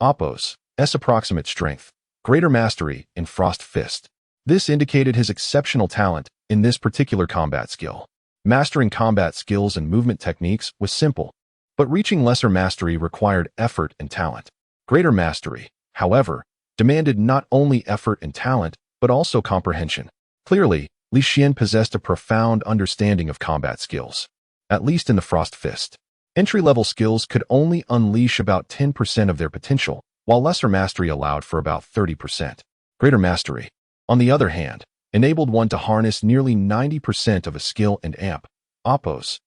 Appos' approximate strength, greater mastery in Frost Fist. This indicated his exceptional talent in this particular combat skill. Mastering combat skills and movement techniques was simple, but reaching lesser mastery required effort and talent. Greater mastery, however, demanded not only effort and talent, but also comprehension. Clearly, Li Xian possessed a profound understanding of combat skills, at least in the Frost Fist. Entry-level skills could only unleash about 10% of their potential, while lesser mastery allowed for about 30%. Greater mastery, on the other hand, enabled one to harness nearly 90% of a skill and Appos'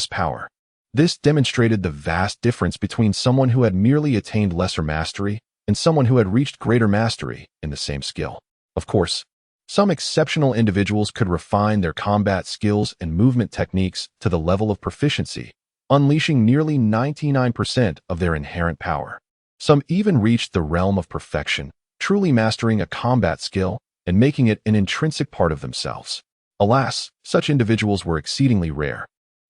power. This demonstrated the vast difference between someone who had merely attained lesser mastery and someone who had reached greater mastery in the same skill. Of course, some exceptional individuals could refine their combat skills and movement techniques to the level of proficiency, unleashing nearly 99% of their inherent power. Some even reached the realm of perfection, truly mastering a combat skill and making it an intrinsic part of themselves. Alas, such individuals were exceedingly rare.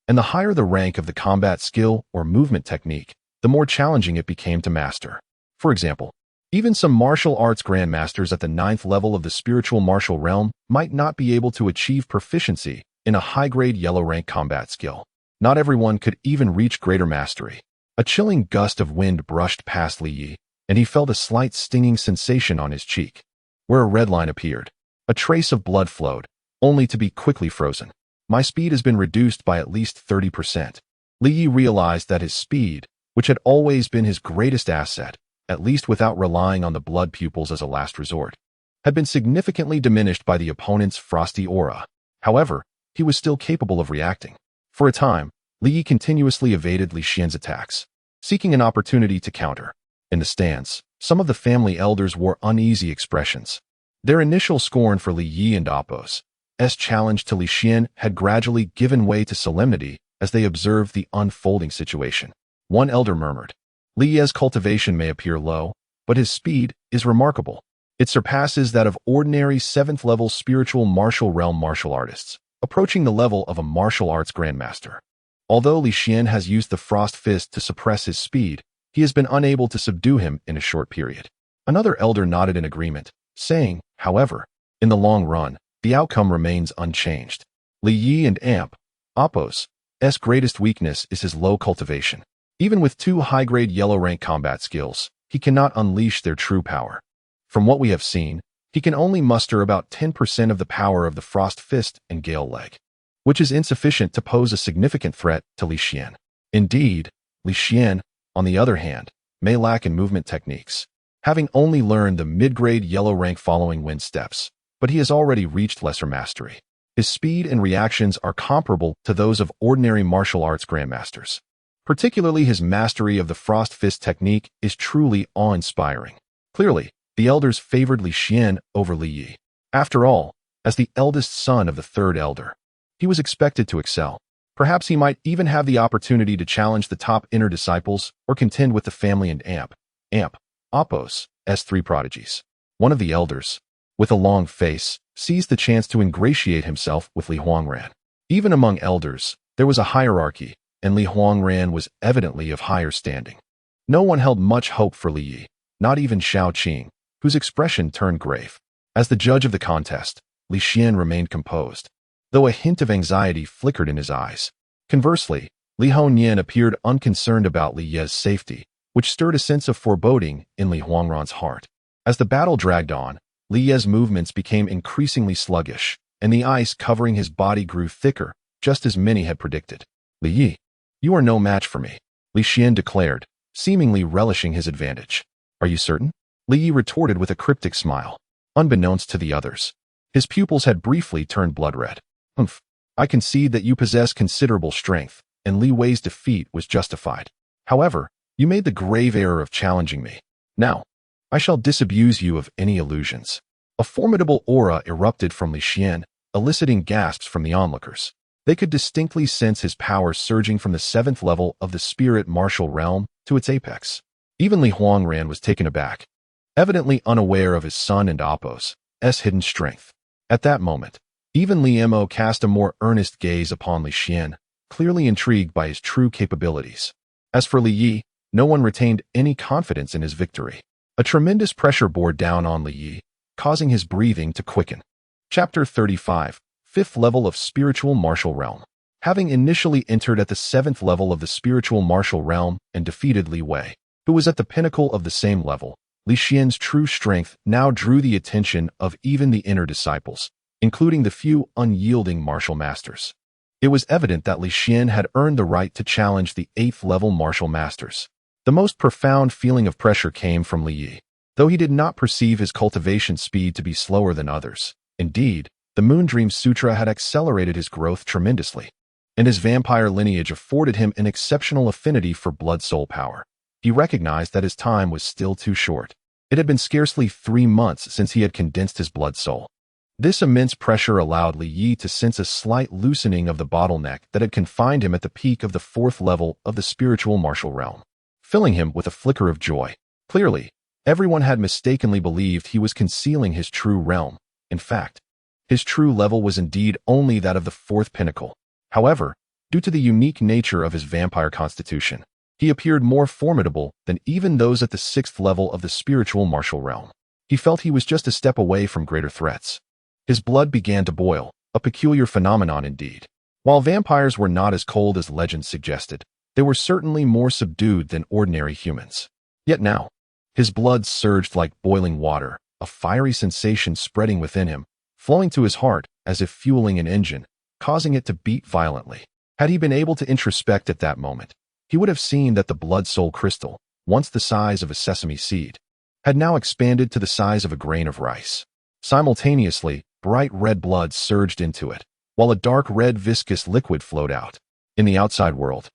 And the higher the rank of the combat skill or movement technique, the more challenging it became to master. For example, even some martial arts grandmasters at the 9th level of the spiritual martial realm might not be able to achieve proficiency in a high-grade yellow rank combat skill. Not everyone could even reach greater mastery. A chilling gust of wind brushed past Li Yi, and he felt a slight stinging sensation on his cheek, where a red line appeared. A trace of blood flowed, only to be quickly frozen. My speed has been reduced by at least 30%. Li Yi realized that his speed, which had always been his greatest asset, at least without relying on the blood pupils as a last resort, had been significantly diminished by the opponent's frosty aura. However, he was still capable of reacting. For a time, Li Yi continuously evaded Li Xian's attacks, seeking an opportunity to counter. In the stands, some of the family elders wore uneasy expressions. Their initial scorn for Li Yi and Appos' challenge to Li Xian had gradually given way to solemnity as they observed the unfolding situation. One elder murmured, Li Yi's cultivation may appear low, but his speed is remarkable. It surpasses that of ordinary 7th-level spiritual martial realm martial artists, approaching the level of a martial arts grandmaster. Although Li Xian has used the Frost Fist to suppress his speed, he has been unable to subdue him in a short period. Another elder nodded in agreement, saying, however, in the long run, the outcome remains unchanged. Li Yi and Appos' greatest weakness is his low cultivation. Even with 2 high-grade yellow-rank combat skills, he cannot unleash their true power. From what we have seen, he can only muster about 10% of the power of the Frost Fist and Gale Leg, which is insufficient to pose a significant threat to Li Xian. Indeed, Li Xian, on the other hand, may lack in movement techniques, having only learned the mid-grade yellow rank following wind steps, but he has already reached lesser mastery. His speed and reactions are comparable to those of ordinary martial arts grandmasters. Particularly his mastery of the Frost Fist technique is truly awe-inspiring. Clearly, the elders favored Li Xian over Li Yi. After all, as the eldest son of the third elder, he was expected to excel. Perhaps he might even have the opportunity to challenge the top inner disciples or contend with the family and Appos, S3 prodigies. One of the elders, with a long face, seized the chance to ingratiate himself with Li Huangran. Even among elders, there was a hierarchy, and Li Huangran was evidently of higher standing. No one held much hope for Li Yi, not even Shao Qing, whose expression turned grave. As the judge of the contest, Li Xian remained composed, though a hint of anxiety flickered in his eyes. Conversely, Li Hongyan appeared unconcerned about Li Ye's safety, which stirred a sense of foreboding in Li Huangran's heart. As the battle dragged on, Li Ye's movements became increasingly sluggish, and the ice covering his body grew thicker, just as many had predicted. Li Yi, you are no match for me, Li Xian declared, seemingly relishing his advantage. Are you certain? Li Yi retorted with a cryptic smile. Unbeknownst to the others, his pupils had briefly turned blood red. Humph, I concede that you possess considerable strength, and Li Wei's defeat was justified. However, you made the grave error of challenging me. Now, I shall disabuse you of any illusions. A formidable aura erupted from Li Xian, eliciting gasps from the onlookers. They could distinctly sense his power surging from the 7th level of the spirit martial realm to its apex. Even Li Huangran was taken aback, evidently unaware of his son and Appos' hidden strength. At that moment, even Li Mo cast a more earnest gaze upon Li Xian, clearly intrigued by his true capabilities. As for Li Yi, no one retained any confidence in his victory. A tremendous pressure bore down on Li Yi, causing his breathing to quicken. Chapter 35, 5th level of spiritual martial realm. Having initially entered at the 7th level of the spiritual martial realm and defeated Li Wei, who was at the pinnacle of the same level, Li Xian's true strength now drew the attention of even the inner disciples, including the few unyielding martial masters. It was evident that Li Xian had earned the right to challenge the 8th level martial masters. The most profound feeling of pressure came from Li Yi, though he did not perceive his cultivation speed to be slower than others. Indeed, the Moondream Sutra had accelerated his growth tremendously, and his vampire lineage afforded him an exceptional affinity for blood-soul power. He recognized that his time was still too short. It had been scarcely 3 months since he had condensed his blood-soul. This immense pressure allowed Li Yi to sense a slight loosening of the bottleneck that had confined him at the peak of the 4th level of the spiritual martial realm, filling him with a flicker of joy. Clearly, everyone had mistakenly believed he was concealing his true realm. In fact, his true level was indeed only that of the 4th pinnacle. However, due to the unique nature of his vampire constitution, he appeared more formidable than even those at the 6th level of the spiritual martial realm. He felt he was just a step away from greater threats. His blood began to boil, a peculiar phenomenon indeed. While vampires were not as cold as legend suggested, they were certainly more subdued than ordinary humans. Yet now, his blood surged like boiling water, a fiery sensation spreading within him, flowing to his heart as if fueling an engine, causing it to beat violently. Had he been able to introspect at that moment, he would have seen that the blood-soul crystal, once the size of a sesame seed, had now expanded to the size of a grain of rice. Simultaneously, bright red blood surged into it, while a dark red viscous liquid flowed out. In the outside world,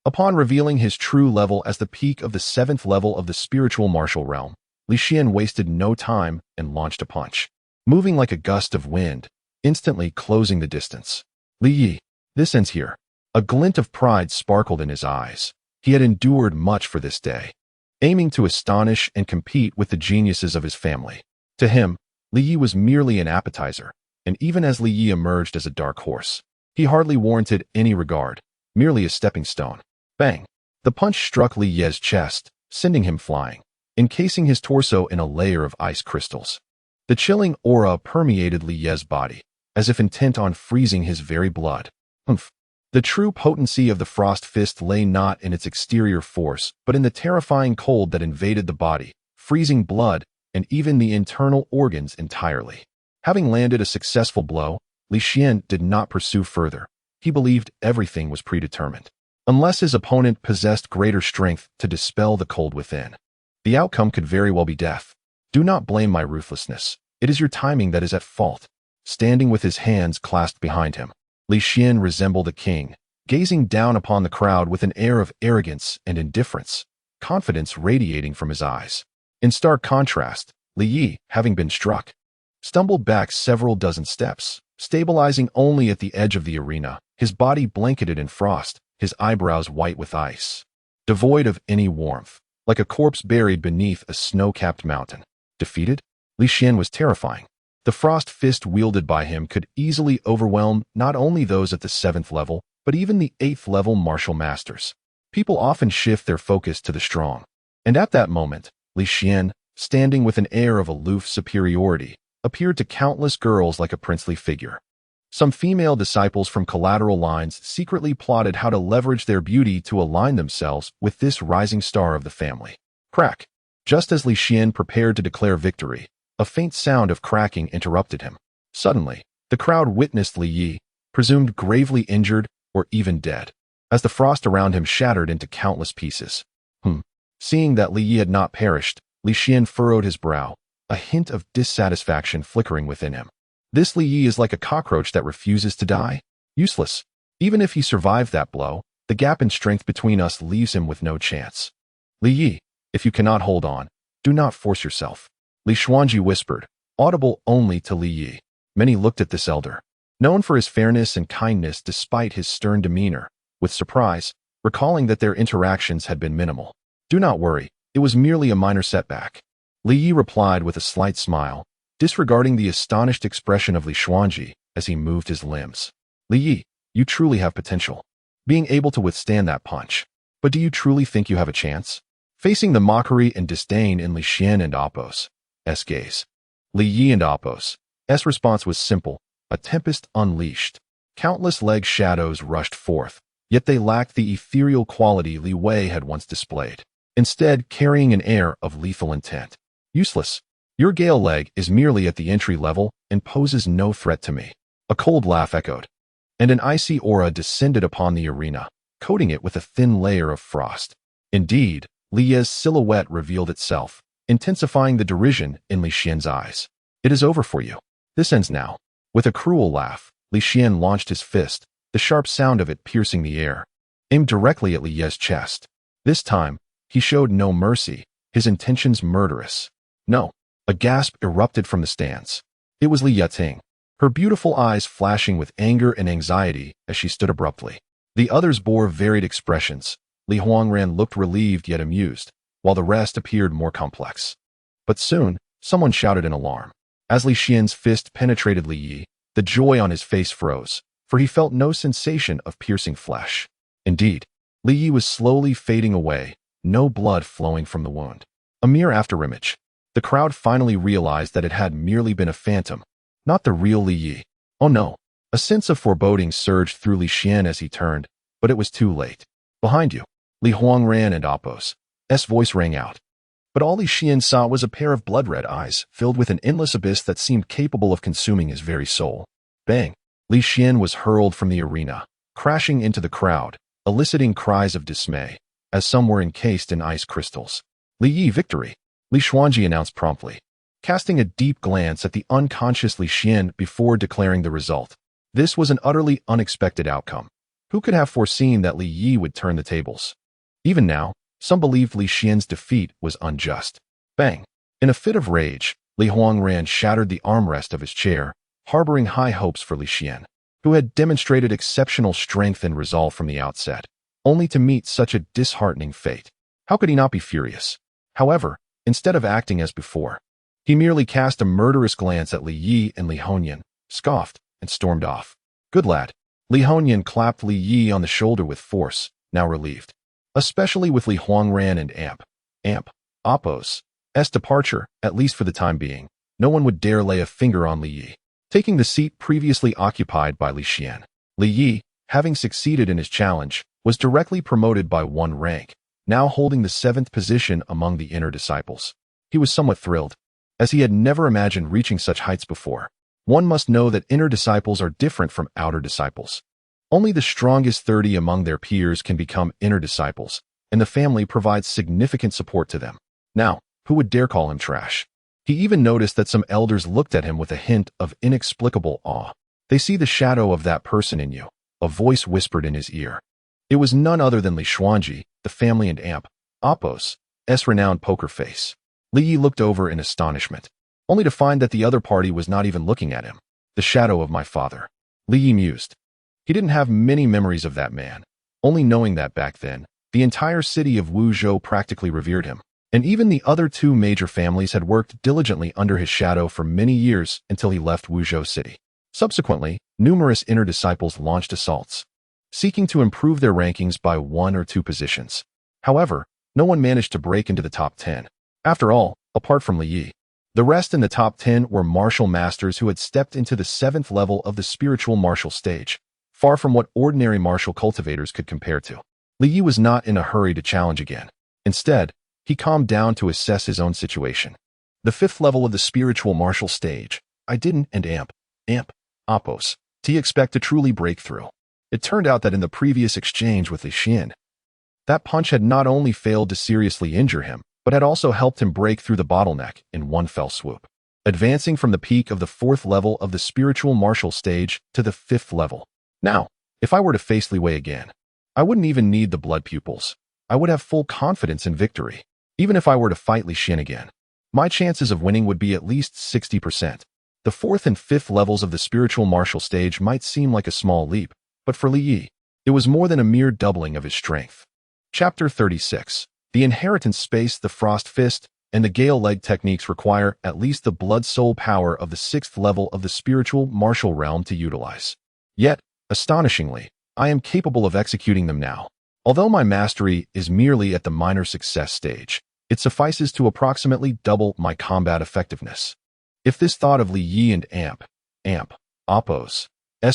upon revealing his true level as the peak of the 7th level of the spiritual martial realm, Li Xian wasted no time and launched a punch, moving like a gust of wind, instantly closing the distance. Li Yi, this ends here. A glint of pride sparkled in his eyes. He had endured much for this day, aiming to astonish and compete with the geniuses of his family. To him, Li Yi was merely an appetizer, and even as Li Yi emerged as a dark horse, he hardly warranted any regard, merely a stepping stone. Bang! The punch struck Li Ye's chest, sending him flying, encasing his torso in a layer of ice crystals. The chilling aura permeated Li Ye's body, as if intent on freezing his very blood. Humph! The true potency of the Frost Fist lay not in its exterior force, but in the terrifying cold that invaded the body, freezing blood, and even the internal organs entirely. Having landed a successful blow, Li Xian did not pursue further. He believed everything was predetermined, unless his opponent possessed greater strength to dispel the cold within. The outcome could very well be death. Do not blame my ruthlessness. It is your timing that is at fault. Standing with his hands clasped behind him, Li Xian resembled a king, gazing down upon the crowd with an air of arrogance and indifference, confidence radiating from his eyes. In stark contrast, Li Yi, having been struck, stumbled back several dozen steps, stabilizing only at the edge of the arena, his body blanketed in frost, his eyebrows white with ice. Devoid of any warmth, like a corpse buried beneath a snow-capped mountain. Defeated? Li Xian was terrifying. The Frost Fist wielded by him could easily overwhelm not only those at the 7th level, but even the 8th level martial masters. People often shift their focus to the strong. And at that moment, Li Xian, standing with an air of aloof superiority, appeared to countless girls like a princely figure. Some female disciples from collateral lines secretly plotted how to leverage their beauty to align themselves with this rising star of the family. Crack. Just as Li Xian prepared to declare victory, a faint sound of cracking interrupted him. Suddenly, the crowd witnessed Li Yi, presumed gravely injured or even dead, as the frost around him shattered into countless pieces. Seeing that Li Yi had not perished, Li Xian furrowed his brow, a hint of dissatisfaction flickering within him. This Li Yi is like a cockroach that refuses to die. Useless. Even if he survived that blow, the gap in strength between us leaves him with no chance. Li Yi, if you cannot hold on, do not force yourself. Li Xuanji whispered, audible only to Li Yi. Many looked at this elder, known for his fairness and kindness despite his stern demeanor, with surprise, recalling that their interactions had been minimal. Do not worry, it was merely a minor setback. Li Yi replied with a slight smile, disregarding the astonished expression of Li Xuanji as he moved his limbs. Li Yi, you truly have potential, being able to withstand that punch. But do you truly think you have a chance? Facing the mockery and disdain in Li Xian and Apos' gaze, Li Yi and Apos' response was simple, a tempest unleashed. Countless leg shadows rushed forth, yet they lacked the ethereal quality Li Wei had once displayed, instead carrying an air of lethal intent. Useless. Your Gale leg is merely at the entry level and poses no threat to me. A cold laugh echoed, and an icy aura descended upon the arena, coating it with a thin layer of frost. Indeed, Li Yi's silhouette revealed itself, intensifying the derision in Li Xian's eyes. It is over for you. This ends now. With a cruel laugh, Li Xian launched his fist, the sharp sound of it piercing the air, aimed directly at Li Yi's chest. This time, he showed no mercy, his intentions murderous. No. A gasp erupted from the stands. It was Li Yating, her beautiful eyes flashing with anger and anxiety as she stood abruptly. The others bore varied expressions. Li Huangran looked relieved yet amused, while the rest appeared more complex. But soon, someone shouted in alarm. As Li Xian's fist penetrated Li Yi, the joy on his face froze, for he felt no sensation of piercing flesh. Indeed, Li Yi was slowly fading away, no blood flowing from the wound. A mere afterimage. The crowd finally realized that it had merely been a phantom, not the real Li Yi. Oh no. A sense of foreboding surged through Li Xian as he turned, but it was too late. Behind you, Li Huangran and Apos' voice rang out. But all Li Xian saw was a pair of blood-red eyes filled with an endless abyss that seemed capable of consuming his very soul. Bang! Li Xian was hurled from the arena, crashing into the crowd, eliciting cries of dismay, as some were encased in ice crystals. Li Yi victory! Li Xuanji announced promptly, casting a deep glance at the unconscious Li Xian before declaring the result. This was an utterly unexpected outcome. Who could have foreseen that Li Yi would turn the tables? Even now, some believed Li Xian's defeat was unjust. Bang! In a fit of rage, Li Huangran shattered the armrest of his chair, harboring high hopes for Li Xian, who had demonstrated exceptional strength and resolve from the outset, only to meet such a disheartening fate. How could he not be furious? However, instead of acting as before, he merely cast a murderous glance at Li Yi and Li Hongyan, scoffed, and stormed off. Good lad. Li Hongyan clapped Li Yi on the shoulder with force, now relieved. Especially with Li Huangran and Apos' departure, at least for the time being, no one would dare lay a finger on Li Yi. Taking the seat previously occupied by Li Xian, Li Yi, having succeeded in his challenge, was directly promoted by one rank, now holding the 7th position among the inner disciples. He was somewhat thrilled, as he had never imagined reaching such heights before. One must know that inner disciples are different from outer disciples. Only the strongest 30 among their peers can become inner disciples, and the family provides significant support to them. Now, who would dare call him trash? He even noticed that some elders looked at him with a hint of inexplicable awe. They see the shadow of that person in you, a voice whispered in his ear. It was none other than Li Xuanji, the family and Appos' renowned poker face. Li Yi looked over in astonishment, only to find that the other party was not even looking at him. The shadow of my father. Li Yi mused. He didn't have many memories of that man, only knowing that back then, the entire city of Wuzhou practically revered him, and even the other 2 major families had worked diligently under his shadow for many years until he left Wuzhou City. Subsequently, numerous inner disciples launched assaults, seeking to improve their rankings by 1 or 2 positions. However, no one managed to break into the top 10. After all, apart from Li Yi, the rest in the top 10 were martial masters who had stepped into the 7th level of the spiritual martial stage, far from what ordinary martial cultivators could compare to. Li Yi was not in a hurry to challenge again. Instead, he calmed down to assess his own situation. The 5th level of the spiritual martial stage. I didn't Appos, to expect to truly break through. It turned out that in the previous exchange with Li Xian, that punch had not only failed to seriously injure him, but had also helped him break through the bottleneck in one fell swoop, advancing from the peak of the 4th level of the spiritual martial stage to the 5th level. Now, if I were to face Li Wei again, I wouldn't even need the blood pupils. I would have full confidence in victory. Even if I were to fight Li Xian again, my chances of winning would be at least 60%. The 4th and 5th levels of the spiritual martial stage might seem like a small leap, but for Li Yi, it was more than a mere doubling of his strength. Chapter 36. The inheritance space, the frost fist, and the gale leg techniques require at least the blood soul power of the 6th level of the spiritual martial realm to utilize. Yet, astonishingly, I am capable of executing them now. Although my mastery is merely at the minor success stage, it suffices to approximately double my combat effectiveness. If this thought of Li Yi and Appos'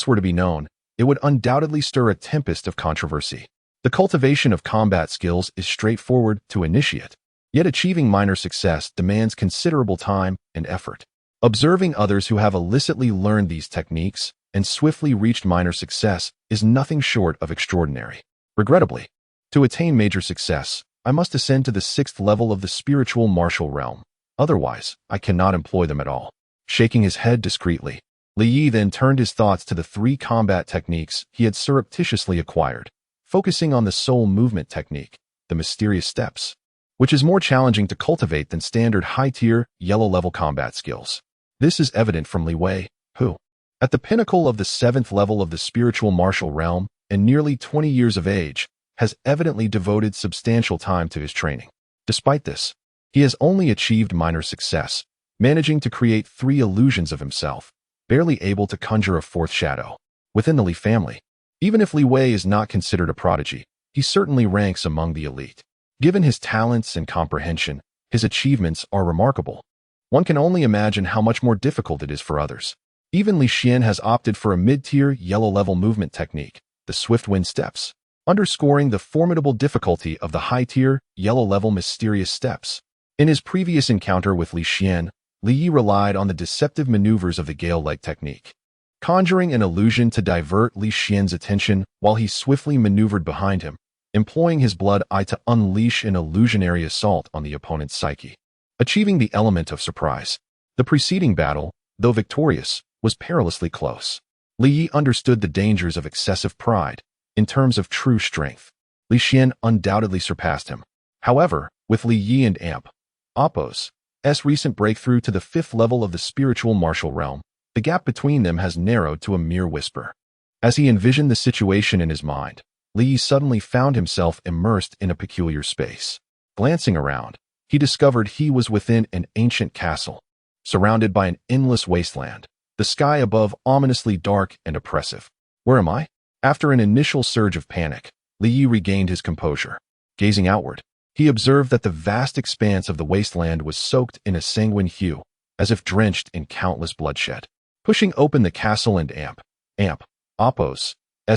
were to be known, it would undoubtedly stir a tempest of controversy. The cultivation of combat skills is straightforward to initiate, yet achieving minor success demands considerable time and effort. Observing others who have illicitly learned these techniques and swiftly reached minor success is nothing short of extraordinary. Regrettably, to attain major success, I must ascend to the 6th level of the spiritual martial realm. Otherwise, I cannot employ them at all. Shaking his head discreetly, Li Yi then turned his thoughts to the 3 combat techniques he had surreptitiously acquired, focusing on the soul movement technique, the mysterious steps, which is more challenging to cultivate than standard high-tier, yellow-level combat skills. This is evident from Li Wei, who, at the pinnacle of the 7th level of the spiritual martial realm and nearly 20 years of age, has evidently devoted substantial time to his training. Despite this, he has only achieved minor success, managing to create 3 illusions of himself, barely able to conjure a 4th shadow. Within the Li family, even if Li Wei is not considered a prodigy, he certainly ranks among the elite. Given his talents and comprehension, his achievements are remarkable. One can only imagine how much more difficult it is for others. Even Li Xian has opted for a mid-tier yellow-level movement technique, the swift wind steps, underscoring the formidable difficulty of the high-tier, yellow-level mysterious steps. In his previous encounter with Li Xian, Li Yi relied on the deceptive maneuvers of the gale leg technique, conjuring an illusion to divert Li Xian's attention while he swiftly maneuvered behind him, employing his blood eye to unleash an illusionary assault on the opponent's psyche, achieving the element of surprise. The preceding battle, though victorious, was perilously close. Li Yi understood the dangers of excessive pride. In terms of true strength, Li Xian undoubtedly surpassed him. However, with Li Yi and Appos' recent breakthrough to the 5th level of the spiritual martial realm, the gap between them has narrowed to a mere whisper. As he envisioned the situation in his mind, Li Yi suddenly found himself immersed in a peculiar space. Glancing around, he discovered he was within an ancient castle, surrounded by an endless wasteland, the sky above ominously dark and oppressive. Where am I? After an initial surge of panic, Li Yi regained his composure. Gazing outward, he observed that the vast expanse of the wasteland was soaked in a sanguine hue, as if drenched in countless bloodshed. Pushing open the castle and Appos'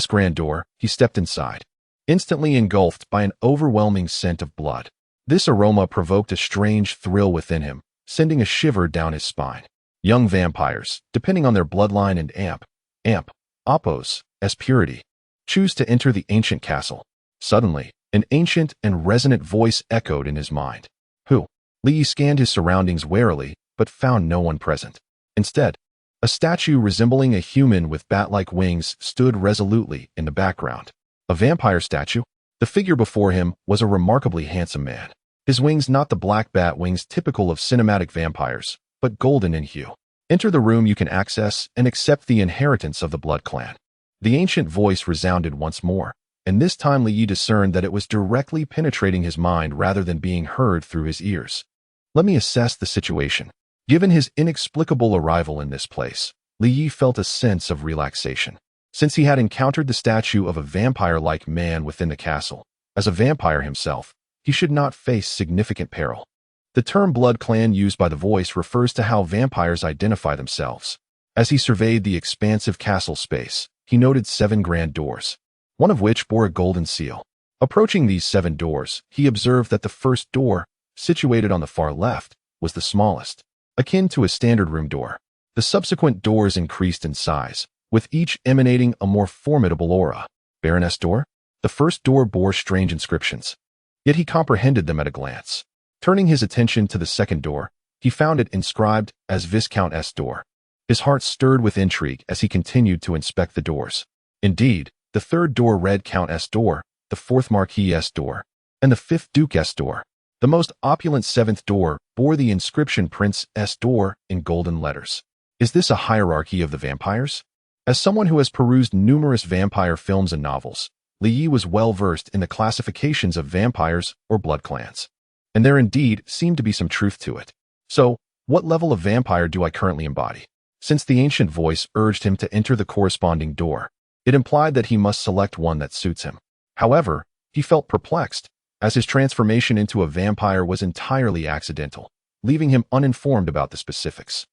grand door, he stepped inside, instantly engulfed by an overwhelming scent of blood. This aroma provoked a strange thrill within him, sending a shiver down his spine. Young vampires, depending on their bloodline and oppos, as purity, choose to enter the ancient castle. Suddenly, an ancient and resonant voice echoed in his mind. Who? Li scanned his surroundings warily, but found no one present. Instead, a statue resembling a human with bat-like wings stood resolutely in the background. A vampire statue? The figure before him was a remarkably handsome man. His wings not the black bat wings typical of cinematic vampires, but golden in hue. Enter the room you can access and accept the inheritance of the Blood Clan. The ancient voice resounded once more, and this time Li discerned that it was directly penetrating his mind rather than being heard through his ears. Let me assess the situation. Given his inexplicable arrival in this place, Li felt a sense of relaxation. Since he had encountered the statue of a vampire-like man within the castle, as a vampire himself, he should not face significant peril. The term Blood Clan used by the voice refers to how vampires identify themselves. As he surveyed the expansive castle space, he noted 7 grand doors, one of which bore a golden seal. Approaching these 7 doors, he observed that the first door, situated on the far left, was the smallest, akin to a standard room door. The subsequent doors increased in size, with each emanating a more formidable aura. Baroness door? The first door bore strange inscriptions, yet he comprehended them at a glance. Turning his attention to the second door, he found it inscribed as Viscountess door. His heart stirred with intrigue as he continued to inspect the doors. Indeed, the third door read Countess door, the fourth Marquise door, and the fifth Duchess door. The most opulent 7th door bore the inscription Prince S door in golden letters. Is this a hierarchy of the vampires? As someone who has perused numerous vampire films and novels, Li was well versed in the classifications of vampires or blood clans. And there indeed seemed to be some truth to it. So, what level of vampire do I currently embody? Since the ancient voice urged him to enter the corresponding door, it implied that he must select one that suits him. However, he felt perplexed, as his transformation into a vampire was entirely accidental, leaving him uninformed about the specifics.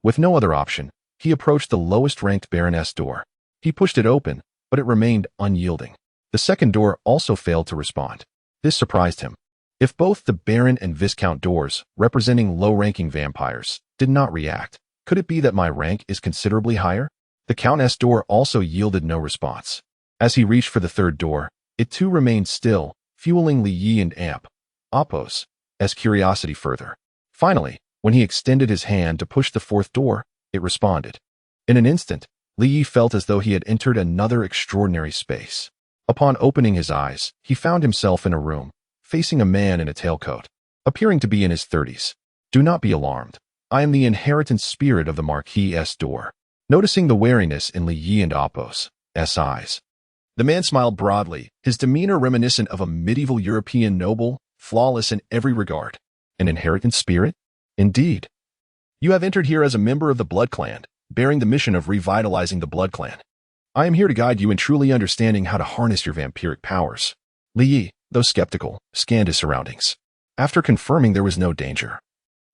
With no other option, he approached the lowest-ranked Baroness door. He pushed it open, but it remained unyielding. The second door also failed to respond. This surprised him. If both the Baron and Viscount doors, representing low-ranking vampires, did not react, could it be that my rank is considerably higher? The Countess door also yielded no response. As he reached for the third door, it too remained still, fueling Li and oppos, as curiosity further. Finally, when he extended his hand to push the fourth door, it responded. In an instant, Li felt as though he had entered another extraordinary space. Upon opening his eyes, he found himself in a room, facing a man in a tailcoat, appearing to be in his 30s. Do not be alarmed. I am the inheritance spirit of the Marquise door. Noticing the wariness in Li and oppos' eyes, the man smiled broadly, his demeanor reminiscent of a medieval European noble, flawless in every regard. An inheritance spirit? Indeed. You have entered here as a member of the Blood Clan, bearing the mission of revitalizing the Blood Clan. I am here to guide you in truly understanding how to harness your vampiric powers. Li, though skeptical, scanned his surroundings. After confirming there was no danger,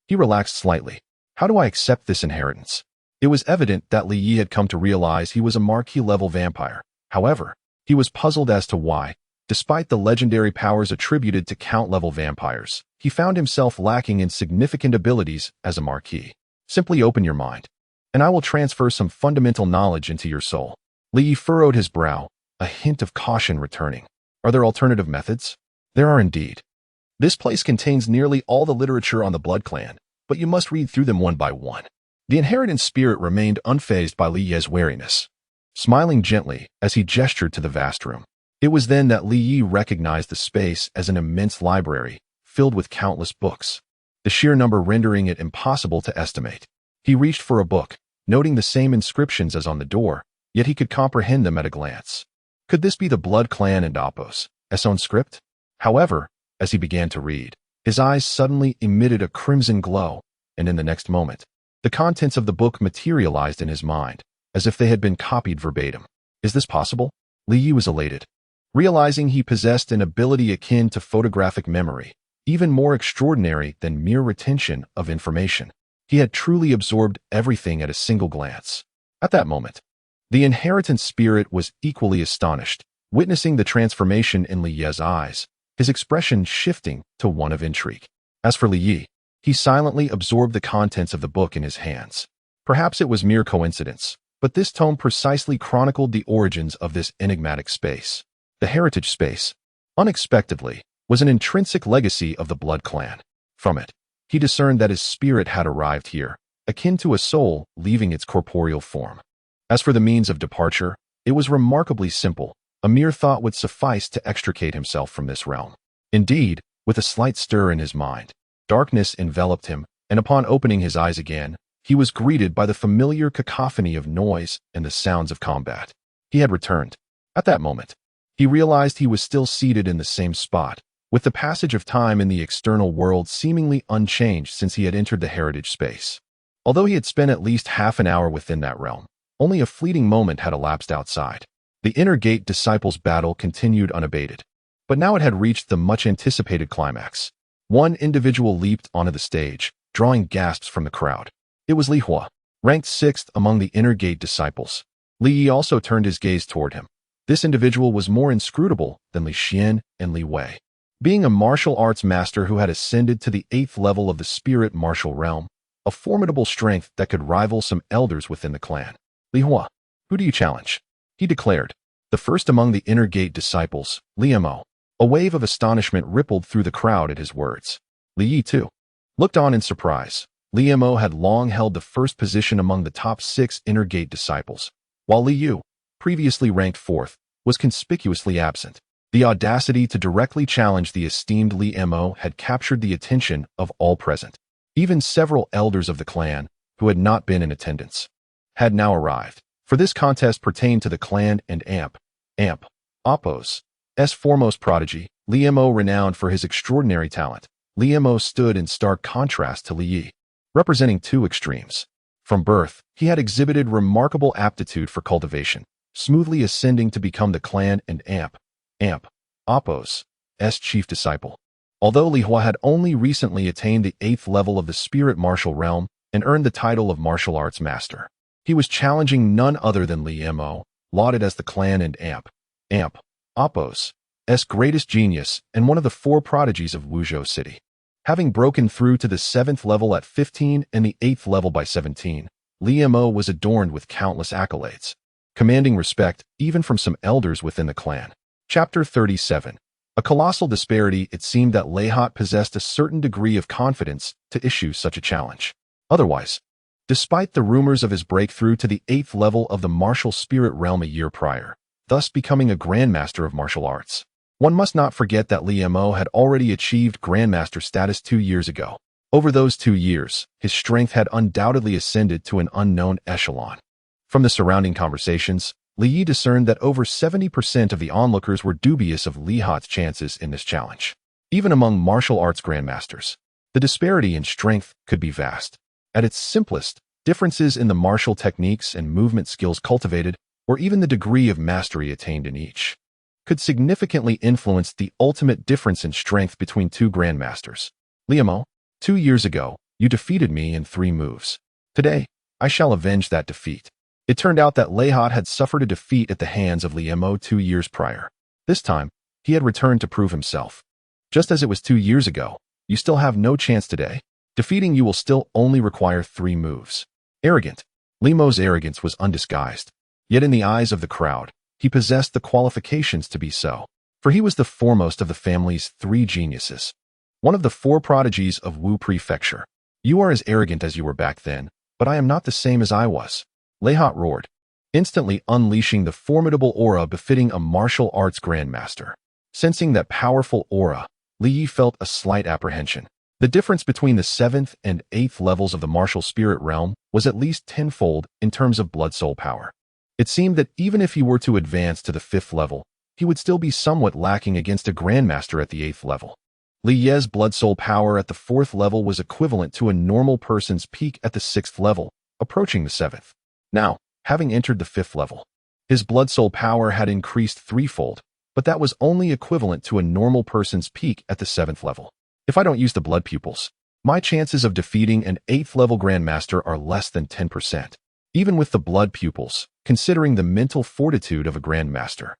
he relaxed slightly. How do I accept this inheritance? It was evident that Li had come to realize he was a Marquis-level vampire. However, he was puzzled as to why, despite the legendary powers attributed to Count-level vampires, he found himself lacking in significant abilities as a Marquis. Simply open your mind, and I will transfer some fundamental knowledge into your soul. Li furrowed his brow, a hint of caution returning. Are there alternative methods? There are indeed. This place contains nearly all the literature on the Blood Clan, but you must read through them one by one. The inheritance spirit remained unfazed by Li's wariness, smiling gently as he gestured to the vast room. It was then that Li recognized the space as an immense library, filled with countless books, the sheer number rendering it impossible to estimate. He reached for a book, noting the same inscriptions as on the door, yet he could comprehend them at a glance. Could this be the Blood Clan and oppos' own script? However, as he began to read, his eyes suddenly emitted a crimson glow, and in the next moment, the contents of the book materialized in his mind, as if they had been copied verbatim. Is this possible? Li was elated, realizing he possessed an ability akin to photographic memory, even more extraordinary than mere retention of information. He had truly absorbed everything at a single glance. At that moment, The inheritance spirit was equally astonished, witnessing the transformation in Li Ye's eyes, his expression shifting to one of intrigue. As for Li Yi, he silently absorbed the contents of the book in his hands. Perhaps it was mere coincidence, but this tome precisely chronicled the origins of this enigmatic space. The heritage space, unexpectedly, was an intrinsic legacy of the Blood Clan. From it, he discerned that his spirit had arrived here, akin to a soul leaving its corporeal form. As for the means of departure, it was remarkably simple. A mere thought would suffice to extricate himself from this realm. Indeed, with a slight stir in his mind, darkness enveloped him, and upon opening his eyes again, he was greeted by the familiar cacophony of noise and the sounds of combat. He had returned. At that moment, he realized he was still seated in the same spot, with the passage of time in the external world seemingly unchanged since he had entered the heritage space. Although he had spent at least half an hour within that realm, only a fleeting moment had elapsed outside. The inner gate disciples' battle continued unabated, but now it had reached the much-anticipated climax. One individual leaped onto the stage, drawing gasps from the crowd. It was Li Hua, ranked 6th among the inner gate disciples. Li Yi also turned his gaze toward him. This individual was more inscrutable than Li Xian and Li Wei. Being a martial arts master who had ascended to the 8th level of the spirit martial realm, a formidable strength that could rival some elders within the clan. Li Hua, who do you challenge? He declared. The first among the inner gate disciples, Li Mo. A wave of astonishment rippled through the crowd at his words. Li Yi, too, looked on in surprise. Li Mo had long held the first position among the top 6 inner gate disciples, while Li Yu, previously ranked 4th, was conspicuously absent. The audacity to directly challenge the esteemed Li Mo had captured the attention of all present. Even several elders of the clan, who had not been in attendance, had now arrived, for this contest pertained to the clan and Oppo's foremost prodigy, Li Mo, renowned for his extraordinary talent. Li Mo stood in stark contrast to Li Yi, representing two extremes. From birth, he had exhibited remarkable aptitude for cultivation, smoothly ascending to become the clan and Oppo's chief disciple. Although Li Hua had only recently attained the 8th level of the spirit martial realm and earned the title of martial arts master, he was challenging none other than Li Mo, lauded as the clan and Oppo's greatest genius and one of the 4 prodigies of Wuzhou City. Having broken through to the 7th level at 15 and the 8th level by 17, Li Mo was adorned with countless accolades, commanding respect even from some elders within the clan. Chapter 37. A colossal disparity. It seemed that Leihat possessed a certain degree of confidence to issue such a challenge. Otherwise, despite the rumors of his breakthrough to the 8th level of the martial spirit realm a year prior, thus becoming a grandmaster of martial arts, one must not forget that Li Mo had already achieved grandmaster status 2 years ago. Over those 2 years, his strength had undoubtedly ascended to an unknown echelon. From the surrounding conversations, Li Yi discerned that over 70% of the onlookers were dubious of Leihat's chances in this challenge. Even among martial arts grandmasters, the disparity in strength could be vast. At its simplest, differences in the martial techniques and movement skills cultivated, or even the degree of mastery attained in each, could significantly influence the ultimate difference in strength between 2 grandmasters. Li Mo, 2 years ago, you defeated me in 3 moves. Today, I shall avenge that defeat. It turned out that Leihat had suffered a defeat at the hands of Li Mo 2 years prior. This time, he had returned to prove himself. Just as it was 2 years ago, you still have no chance today. Defeating you will still only require 3 moves. Arrogant. Li Mo's arrogance was undisguised. Yet in the eyes of the crowd, he possessed the qualifications to be so, for he was the foremost of the family's 3 geniuses, one of the 4 prodigies of Wu Prefecture. You are as arrogant as you were back then, but I am not the same as I was. Leihat roared, instantly unleashing the formidable aura befitting a martial arts grandmaster. Sensing that powerful aura, Li Yi felt a slight apprehension. The difference between the 7th and 8th levels of the martial spirit realm was at least tenfold in terms of blood soul power. It seemed that even if he were to advance to the 5th level, he would still be somewhat lacking against a grandmaster at the 8th level. Li Ye's blood soul power at the 4th level was equivalent to a normal person's peak at the 6th level, approaching the 7th. Now, having entered the 5th level, his blood soul power had increased 3-fold, but that was only equivalent to a normal person's peak at the 7th level. If I don't use the blood pupils, my chances of defeating an 8th level grandmaster are less than 10%. Even with the blood pupils, considering the mental fortitude of a grandmaster,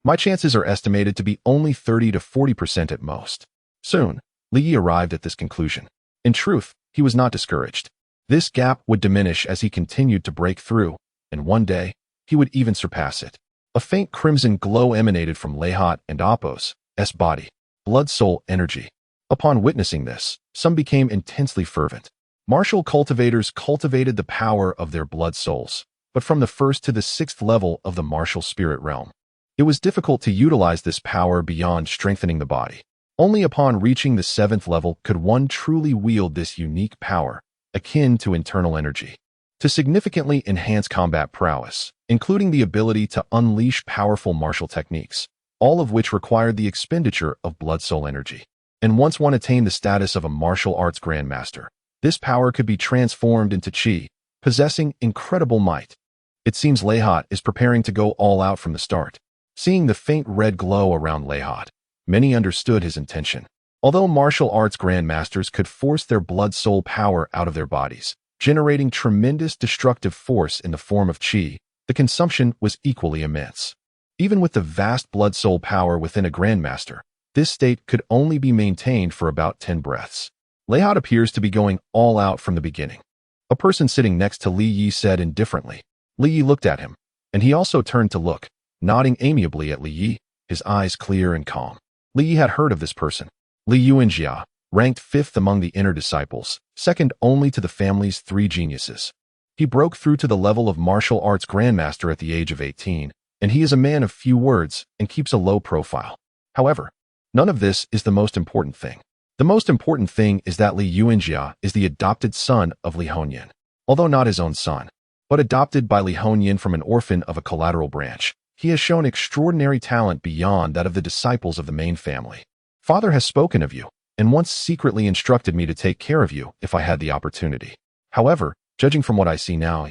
my chances are estimated to be only 30 to 40% at most. Soon, Li Yi arrived at this conclusion. In truth, he was not discouraged. This gap would diminish as he continued to break through, and one day, he would even surpass it. A faint crimson glow emanated from Lehat and Apos' body, blood-soul energy. Upon witnessing this, some became intensely fervent. Martial cultivators cultivated the power of their blood souls, but from the first to the sixth level of the martial spirit realm. It was difficult to utilize this power beyond strengthening the body. Only upon reaching the seventh level could one truly wield this unique power, akin to internal energy, to significantly enhance combat prowess, including the ability to unleash powerful martial techniques, all of which required the expenditure of blood-soul energy. And once one attained the status of a martial arts grandmaster, this power could be transformed into chi, possessing incredible might. It seems Lehat is preparing to go all out from the start. Seeing the faint red glow around Lehat, many understood his intention. Although martial arts grandmasters could force their blood-soul power out of their bodies, generating tremendous destructive force in the form of chi, the consumption was equally immense. Even with the vast blood-soul power within a grandmaster, this state could only be maintained for about 10 breaths. Lehat appears to be going all out from the beginning. A person sitting next to Li Yi said indifferently. Li Yi looked at him, and he also turned to look, nodding amiably at Li Yi, his eyes clear and calm. Li Yi had heard of this person. Li Yuanjia, ranked 5th among the inner disciples, second only to the family's 3 geniuses. He broke through to the level of martial arts grandmaster at the age of 18, and he is a man of few words and keeps a low profile. However, none of this is the most important thing. The most important thing is that Li Yuanjia is the adopted son of Li Hongyan. Although not his own son, but adopted by Li Hongyan from an orphan of a collateral branch, he has shown extraordinary talent beyond that of the disciples of the main family. Father has spoken of you, and once secretly instructed me to take care of you if I had the opportunity. However, judging from what I see now,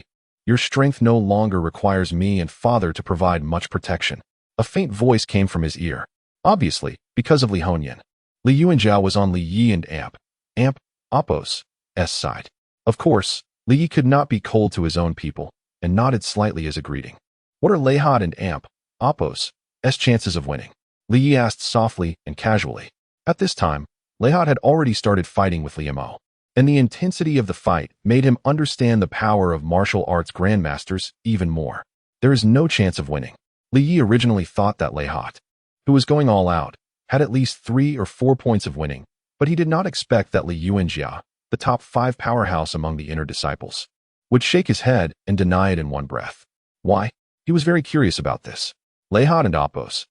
your strength no longer requires me and Father to provide much protection. A faint voice came from his ear. Obviously, because of Li Hongyan. Li Yuanjiao was on Li Yi and Apos' side. Of course, Li Yi could not be cold to his own people, and nodded slightly as a greeting. What are Lehat and Apos' chances of winning? Li Yi asked softly and casually. At this time, Lehat had already started fighting with Li Mo, and the intensity of the fight made him understand the power of martial arts grandmasters even more. There is no chance of winning. Li Yi originally thought that Lehat, who was going all out, had at least 3 or 4 points of winning, but he did not expect that Li Yuanjia, the top 5 powerhouse among the inner disciples, would shake his head and deny it in one breath. Why? He was very curious about this. Lehat and Apos'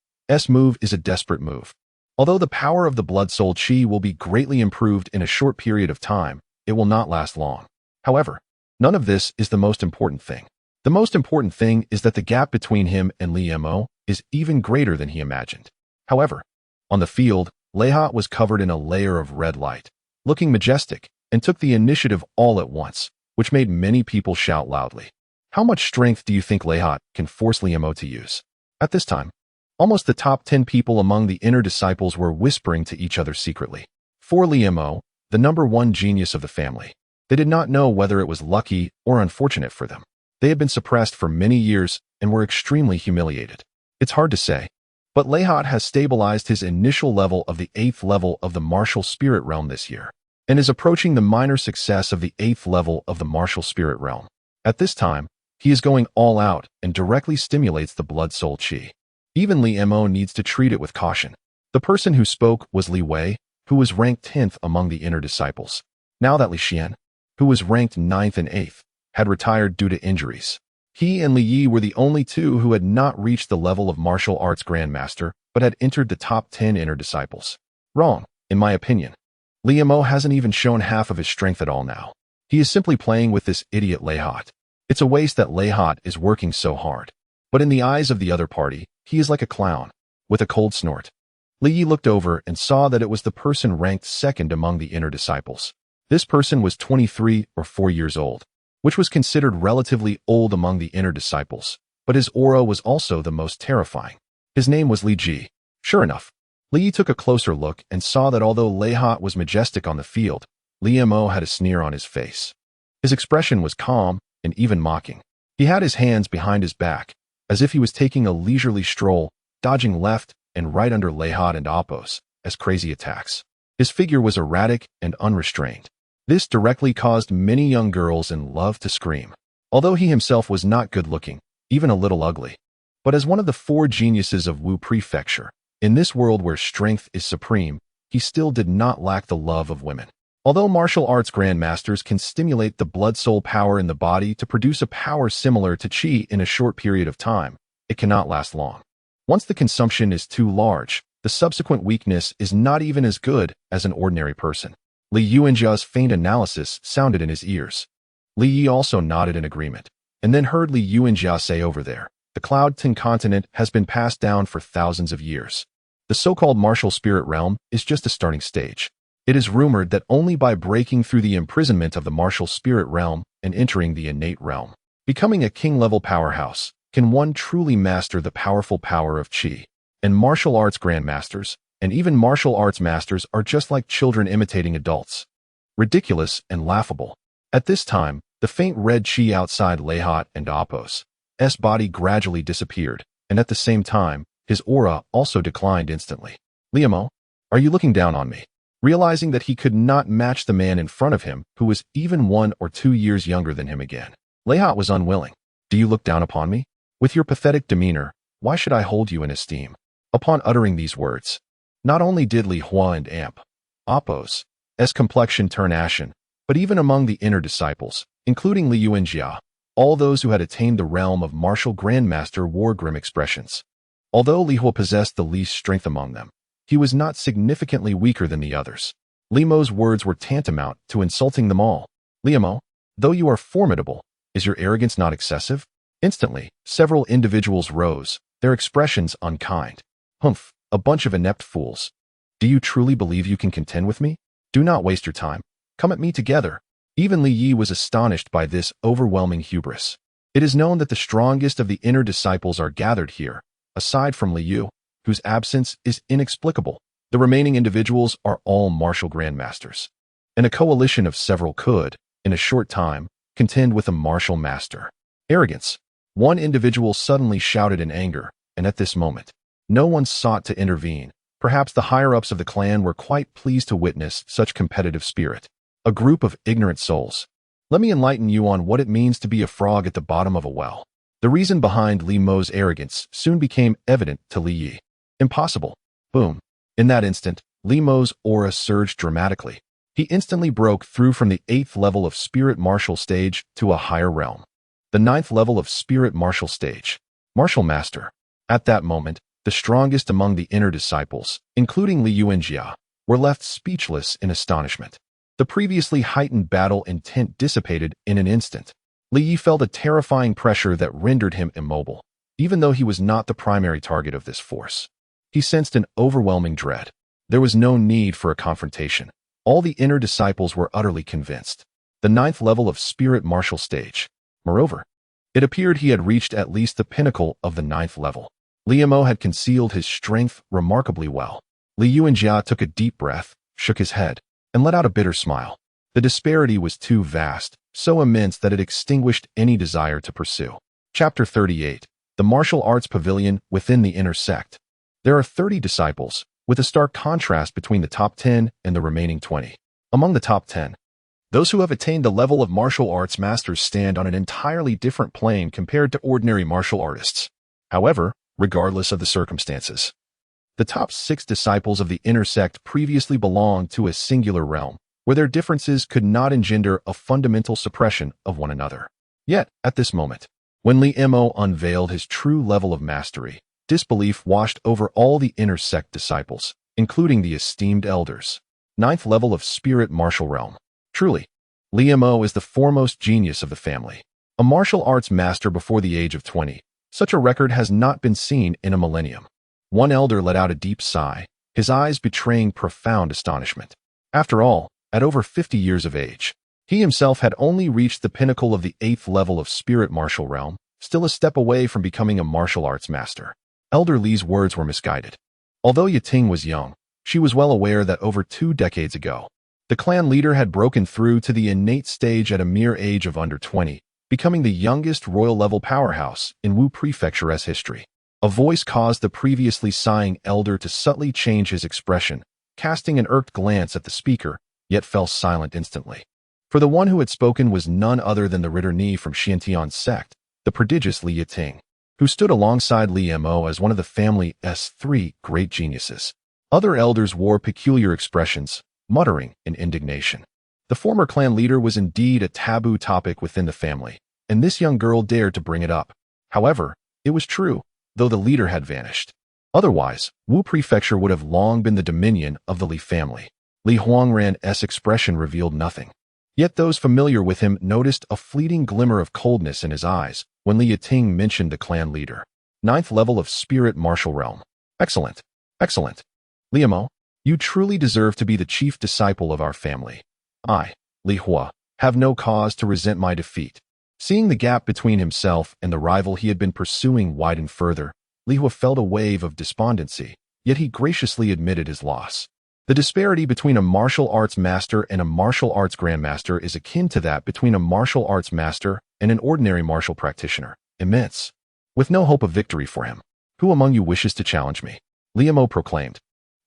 move is a desperate move. Although the power of the blood-soul chi will be greatly improved in a short period of time, it will not last long. However, none of this is the most important thing. The most important thing is that the gap between him and Li Mo is even greater than he imagined. However, on the field, Lehat was covered in a layer of red light, looking majestic, and took the initiative all at once, which made many people shout loudly. How much strength do you think Lehat can force Li Mo to use? At this time, almost the top 10 people among the inner disciples were whispering to each other secretly. For Li Mo, the number 1 genius of the family, they did not know whether it was lucky or unfortunate for them. They had been suppressed for many years and were extremely humiliated. It's hard to say, but Lehat has stabilized his initial level of the 8th level of the martial spirit realm this year, and is approaching the minor success of the 8th level of the martial spirit realm. At this time, he is going all out and directly stimulates the blood-soul chi. Even Li Mo needs to treat it with caution. The person who spoke was Li Wei, who was ranked 10th among the inner disciples. Now that Li Xian, who was ranked 9th and 8th, had retired due to injuries, he and Li Yi were the only 2 who had not reached the level of martial arts grandmaster, but had entered the top 10 inner disciples. Wrong, in my opinion. Li Mo hasn't even shown half of his strength at all now. He is simply playing with this idiot Lehat. It's a waste that Lehat is working so hard. But in the eyes of the other party, he is like a clown, with a cold snort. Li Yi looked over and saw that it was the person ranked 2nd among the inner disciples. This person was 23 or 4 years old, which was considered relatively old among the inner disciples, but his aura was also the most terrifying. His name was Li Ji. Sure enough, Li Yi took a closer look and saw that although Lehat was majestic on the field, Li Mo had a sneer on his face. His expression was calm and even mocking. He had his hands behind his back, as if he was taking a leisurely stroll, dodging left and right under Lehat and Apos as crazy attacks. His figure was erratic and unrestrained. This directly caused many young girls in love to scream. Although he himself was not good-looking, even a little ugly. But as one of the 4 geniuses of Wu Prefecture, in this world where strength is supreme, he still did not lack the love of women. Although martial arts grandmasters can stimulate the blood-soul power in the body to produce a power similar to qi in a short period of time, it cannot last long. Once the consumption is too large, the subsequent weakness is not even as good as an ordinary person. Li Yuanjia's faint analysis sounded in his ears. Li Yi also nodded in agreement, and then heard Li Yuanjia say over there, the Cloud Tin continent has been passed down for thousands of years. The so-called martial spirit realm is just a starting stage. It is rumored that only by breaking through the imprisonment of the martial spirit realm and entering the innate realm, becoming a king-level powerhouse, can one truly master the powerful power of qi. And martial arts grandmasters, and even martial arts masters are just like children imitating adults. Ridiculous and laughable. At this time, the faint red qi outside Lehat and Apos' body gradually disappeared, and at the same time, his aura also declined instantly. Liamo, are you looking down on me? Realizing that he could not match the man in front of him, who was even 1 or 2 years younger than him again, Lehat was unwilling. Do you look down upon me? With your pathetic demeanor, why should I hold you in esteem? Upon uttering these words, not only did Li Hua and Apos' complexion turn ashen, but even among the inner disciples, including Li Yuanjia, all those who had attained the realm of martial grandmaster wore grim expressions. Although Li Hua possessed the least strength among them, he was not significantly weaker than the others. Li Mo's words were tantamount to insulting them all. Liamo, though you are formidable, is your arrogance not excessive? Instantly, several individuals rose, their expressions unkind. Humph, a bunch of inept fools. Do you truly believe you can contend with me? Do not waste your time. Come at me together. Even Li Yi was astonished by this overwhelming hubris. It is known that the strongest of the inner disciples are gathered here, aside from Li Yu, whose absence is inexplicable. The remaining individuals are all martial grandmasters. And a coalition of several could, in a short time, contend with a martial master. Arrogance. One individual suddenly shouted in anger, and at this moment, no one sought to intervene. Perhaps the higher-ups of the clan were quite pleased to witness such competitive spirit. A group of ignorant souls. Let me enlighten you on what it means to be a frog at the bottom of a well. The reason behind Li Mo's arrogance soon became evident to Li Yi. Impossible. Boom. In that instant, Li Mo's aura surged dramatically. He instantly broke through from the 8th level of spirit martial stage to a higher realm. The 9th level of spirit martial stage. Martial master. At that moment, the strongest among the inner disciples, including Li Yuanjia, were left speechless in astonishment. The previously heightened battle intent dissipated in an instant. Li Yi felt a terrifying pressure that rendered him immobile, even though he was not the primary target of this force. He sensed an overwhelming dread. There was no need for a confrontation. All the inner disciples were utterly convinced. The 9th level of spirit martial stage. Moreover, it appeared he had reached at least the pinnacle of the 9th level. Liamo had concealed his strength remarkably well. Li Yuanjia took a deep breath, shook his head, and let out a bitter smile. The disparity was too vast, so immense that it extinguished any desire to pursue. Chapter 38. The Martial Arts Pavilion Within the Inner Sect. There are 30 disciples, with a stark contrast between the top 10 and the remaining 20. Among the top 10, those who have attained the level of martial arts masters stand on an entirely different plane compared to ordinary martial artists. However, regardless of the circumstances, the top 6 disciples of the inner sect previously belonged to a singular realm, where their differences could not engender a fundamental suppression of one another. Yet, at this moment, when Li Mo unveiled his true level of mastery, disbelief washed over all the inner sect disciples, including the esteemed elders. 9th level of spirit martial realm. Truly, Li Mo is the foremost genius of the family. A martial arts master before the age of 20. Such a record has not been seen in a millennium. One elder let out a deep sigh, his eyes betraying profound astonishment. After all, at over 50 years of age, he himself had only reached the pinnacle of the 8th level of spirit martial realm, still a step away from becoming a martial arts master. Elder Li's words were misguided. Although Yating was young, she was well aware that over 2 decades ago, the clan leader had broken through to the innate stage at a mere age of under 20, becoming the youngest royal-level powerhouse in Wu Prefecture's history. A voice caused the previously sighing elder to subtly change his expression, casting an irked glance at the speaker, yet fell silent instantly. For the one who had spoken was none other than the Ritter Ni from Xiantian's sect, the prodigious Li Yiting, who stood alongside Li Mo as one of the family's three great geniuses. Other elders wore peculiar expressions, muttering in indignation. The former clan leader was indeed a taboo topic within the family, and this young girl dared to bring it up. However, it was true, though the leader had vanished. Otherwise, Wu Prefecture would have long been the dominion of the Li family. Li Huangran's expression revealed nothing. Yet those familiar with him noticed a fleeting glimmer of coldness in his eyes when Li Yiting mentioned the clan leader. 9th level of spirit martial realm. Excellent. Excellent. Li Mo, you truly deserve to be the chief disciple of our family. I, Li Hua, have no cause to resent my defeat. Seeing the gap between himself and the rival he had been pursuing widen further, Li Hua felt a wave of despondency, yet he graciously admitted his loss. The disparity between a martial arts master and a martial arts grandmaster is akin to that between a martial arts master and an ordinary martial practitioner, immense. With no hope of victory for him, who among you wishes to challenge me? Li Mo proclaimed,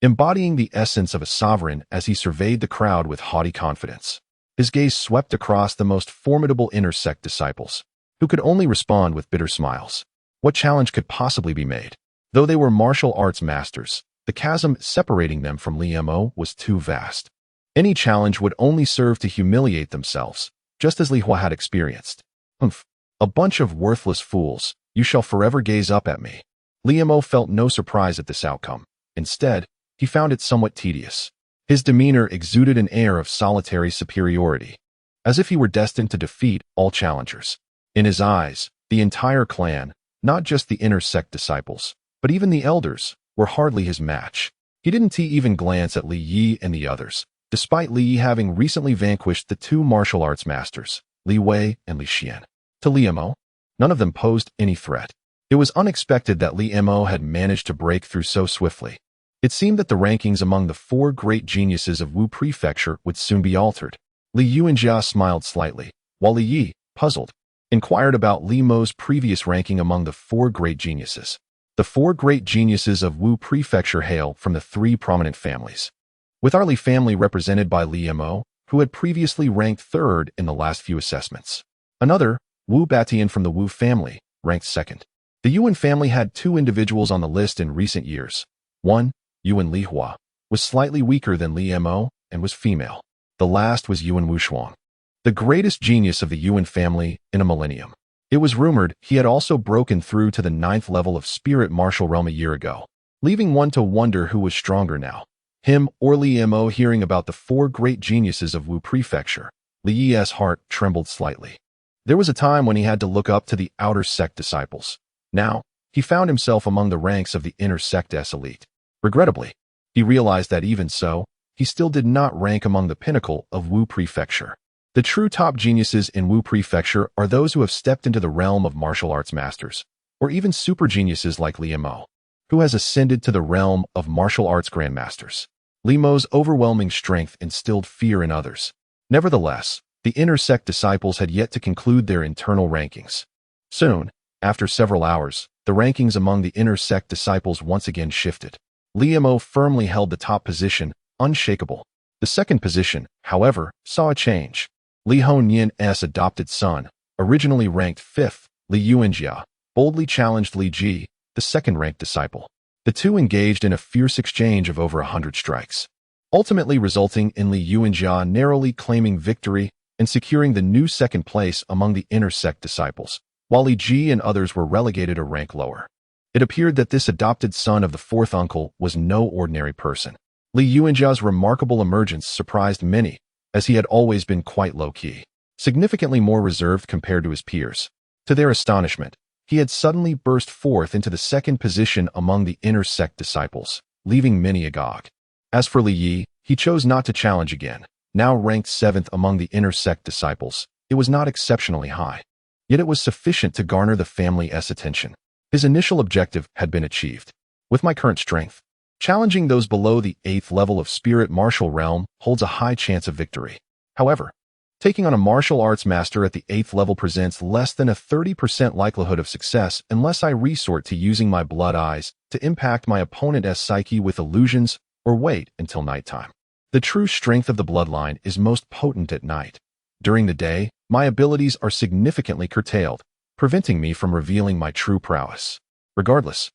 embodying the essence of a sovereign as he surveyed the crowd with haughty confidence. His gaze swept across the most formidable inner sect disciples, who could only respond with bitter smiles. What challenge could possibly be made? Though they were martial arts masters, the chasm separating them from Li Mo was too vast. Any challenge would only serve to humiliate themselves, just as Li Hua had experienced. Humph! A bunch of worthless fools, you shall forever gaze up at me. Li Mo felt no surprise at this outcome. Instead, he found it somewhat tedious. His demeanor exuded an air of solitary superiority, as if he were destined to defeat all challengers. In his eyes, the entire clan, not just the inner sect disciples, but even the elders, were hardly his match. He didn't even glance at Li Yi and the others, despite Li Yi having recently vanquished the two martial arts masters, Li Wei and Li Xian. To Li Mo, none of them posed any threat. It was unexpected that Li Mo had managed to break through so swiftly. It seemed that the rankings among the four great geniuses of Wu Prefecture would soon be altered. Li Yuanjia smiled slightly, while Li Yi, puzzled, inquired about Li Mo's previous ranking among the four great geniuses. The four great geniuses of Wu Prefecture hail from the three prominent families, with our Li family represented by Li Mo, who had previously ranked third in the last few assessments. Another, Wu Batian from the Wu family, ranked second. The Yuan family had two individuals on the list in recent years. One, Yuan Li Hua, was slightly weaker than Li Mo and was female. The last was Yuan Wushuang, the greatest genius of the Yuan family in a millennium. It was rumored he had also broken through to the 9th level of spirit martial realm a year ago, leaving one to wonder who was stronger now, him or Li Mo. Hearing about the four great geniuses of Wu Prefecture, Li Yi's heart trembled slightly. There was a time when he had to look up to the outer sect disciples. Now, he found himself among the ranks of the inner sect's elite. Regrettably, he realized that even so, he still did not rank among the pinnacle of Wu Prefecture. The true top geniuses in Wu Prefecture are those who have stepped into the realm of martial arts masters, or even super geniuses like Li Mo, who has ascended to the realm of martial arts grandmasters. Li Mo's overwhelming strength instilled fear in others. Nevertheless, the inner sect disciples had yet to conclude their internal rankings. Soon, after several hours, the rankings among the inner sect disciples once again shifted. Li Mo firmly held the top position, unshakable. The second position, however, saw a change. Li Honian's adopted son, originally ranked 5th, Li Yuanjia, boldly challenged Li Ji, the second-ranked disciple. The two engaged in a fierce exchange of over 100 strikes, ultimately resulting in Li Yuanjia narrowly claiming victory and securing the new second place among the inner sect disciples, while Li Ji and others were relegated a rank lower. It appeared that this adopted son of the fourth uncle was no ordinary person. Li Yuanjia's remarkable emergence surprised many, as he had always been quite low-key, significantly more reserved compared to his peers. To their astonishment, he had suddenly burst forth into the second position among the inner sect disciples, leaving many agog. As for Li Yi, he chose not to challenge again. Now ranked 7th among the inner sect disciples, it was not exceptionally high. Yet it was sufficient to garner the family's attention. His initial objective had been achieved. With my current strength, challenging those below the 8th level of spirit martial realm holds a high chance of victory. However, Taking on a martial arts master at the 8th level presents less than a 30% likelihood of success unless I resort to using my blood eyes to impact my opponent's psyche with illusions or wait until nighttime. The true strength of the bloodline is most potent at night. During the day, my abilities are significantly curtailed, preventing me from revealing my true prowess. Regardless,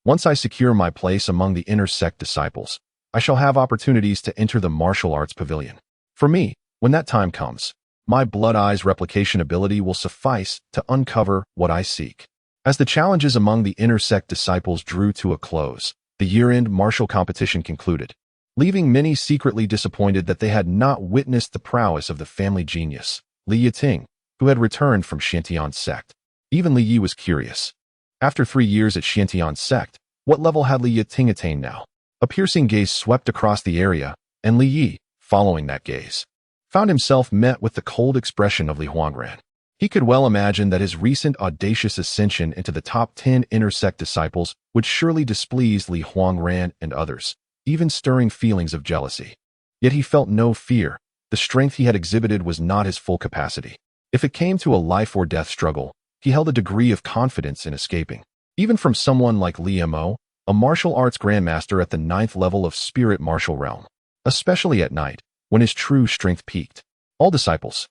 once I secure my place among the inner sect disciples, I shall have opportunities to enter the martial arts pavilion. For me, when that time comes, my blood eyes replication ability will suffice to uncover what I seek. As the challenges among the inner sect disciples drew to a close, the year-end martial competition concluded, leaving many secretly disappointed that they had not witnessed the prowess of the family genius, Li Yiting, who had returned from Xiantian's sect. Even Li Yi was curious. After 3 years at Xiantian's sect, what level had Li Yiting attained now? A piercing gaze swept across the area, and Li Yi, following that gaze, found himself met with the cold expression of Li Huangran. He could well imagine that his recent audacious ascension into the top 10 inner sect disciples would surely displease Li Huangran and others, even stirring feelings of jealousy. Yet he felt no fear. The strength he had exhibited was not his full capacity. If it came to a life or death struggle, he held a degree of confidence in escaping. Even from someone like Li Mo, a martial arts grandmaster at the 9th level of spirit martial realm. Especially at night, when his true strength peaked. All disciples,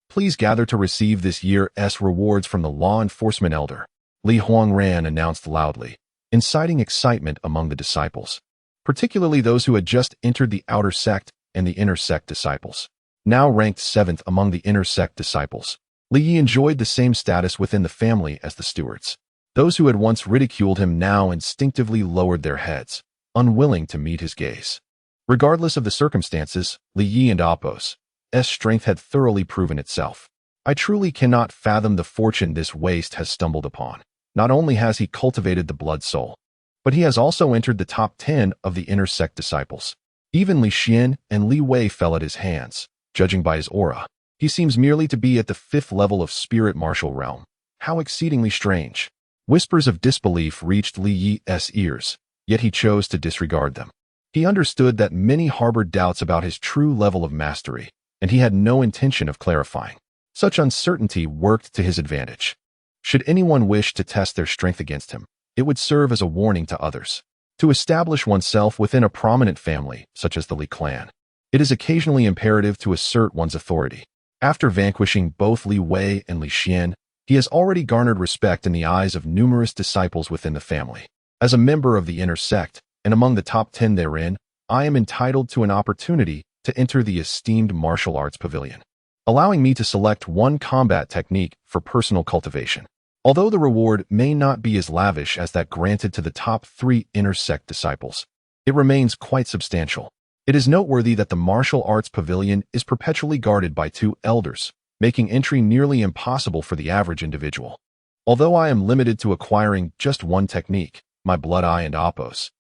please gather to receive this year's rewards from the law enforcement elder, Li Huangran announced loudly, inciting excitement among the disciples, particularly those who had just entered the outer sect and the inner sect disciples. Now ranked 7th among the inner sect disciples, Li Yi enjoyed the same status within the family as the stewards. Those who had once ridiculed him now instinctively lowered their heads, unwilling to meet his gaze. Regardless of the circumstances, Li Yi and Apos' strength had thoroughly proven itself. I truly cannot fathom the fortune this waste has stumbled upon. Not only has he cultivated the blood soul, but he has also entered the top 10 of the inner sect disciples. Even Li Xian and Li Wei fell at his hands, judging by his aura. He seems merely to be at the 5th level of spirit martial realm. How exceedingly strange. Whispers of disbelief reached Li Yi's ears, yet he chose to disregard them. He understood that many harbored doubts about his true level of mastery, and he had no intention of clarifying. Such uncertainty worked to his advantage. Should anyone wish to test their strength against him, it would serve as a warning to others. To establish oneself within a prominent family, such as the Li clan, it is occasionally imperative to assert one's authority. After vanquishing both Li Wei and Li Xian, he has already garnered respect in the eyes of numerous disciples within the family. As a member of the inner sect, and among the top 10 therein, I am entitled to an opportunity to enter the esteemed martial arts pavilion, allowing me to select one combat technique for personal cultivation. Although the reward may not be as lavish as that granted to the top 3 inner sect disciples, it remains quite substantial. It is noteworthy that the martial arts pavilion is perpetually guarded by 2 elders, making entry nearly impossible for the average individual. Although I am limited to acquiring just one technique, my blood eye and Apos'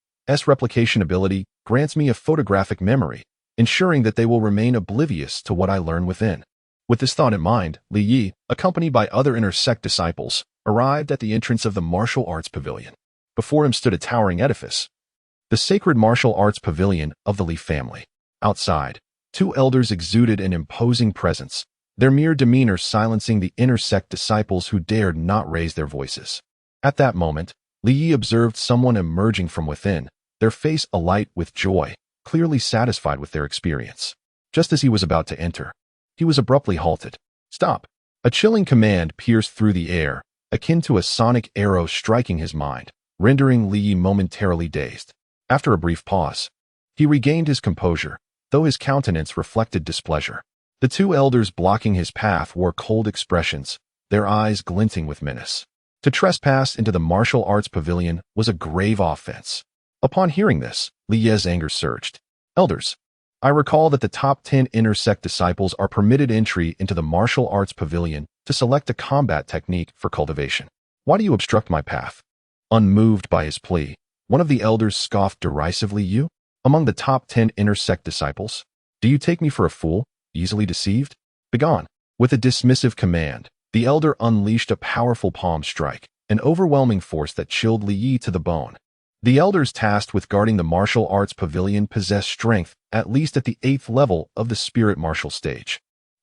replication ability grants me a photographic memory, ensuring that they will remain oblivious to what I learn within. With this thought in mind, Li Yi, accompanied by other inner sect disciples, arrived at the entrance of the martial arts pavilion. Before him stood a towering edifice, the sacred martial arts pavilion of the Li family. Outside, 2 elders exuded an imposing presence, their mere demeanor silencing the inner sect disciples who dared not raise their voices. At that moment, Li Yi observed someone emerging from within, their face alight with joy, clearly satisfied with their experience. Just as he was about to enter, he was abruptly halted. Stop! A chilling command pierced through the air, akin to a sonic arrow striking his mind, rendering Li Yi momentarily dazed. After a brief pause, he regained his composure, though his countenance reflected displeasure. The 2 elders blocking his path wore cold expressions, their eyes glinting with menace. To trespass into the martial arts pavilion was a grave offense. Upon hearing this, Li Yi's anger surged. Elders, I recall that the top 10 inner sect disciples are permitted entry into the martial arts pavilion to select a combat technique for cultivation. Why do you obstruct my path? Unmoved by his plea, one of the elders scoffed derisively. You? Among the top 10 inner sect disciples? Do you take me for a fool, easily deceived? Begone. With a dismissive command, the elder unleashed a powerful palm strike, an overwhelming force that chilled Li Yi to the bone. The elders tasked with guarding the martial arts pavilion possessed strength, at least at the 8th level of the spirit martial stage.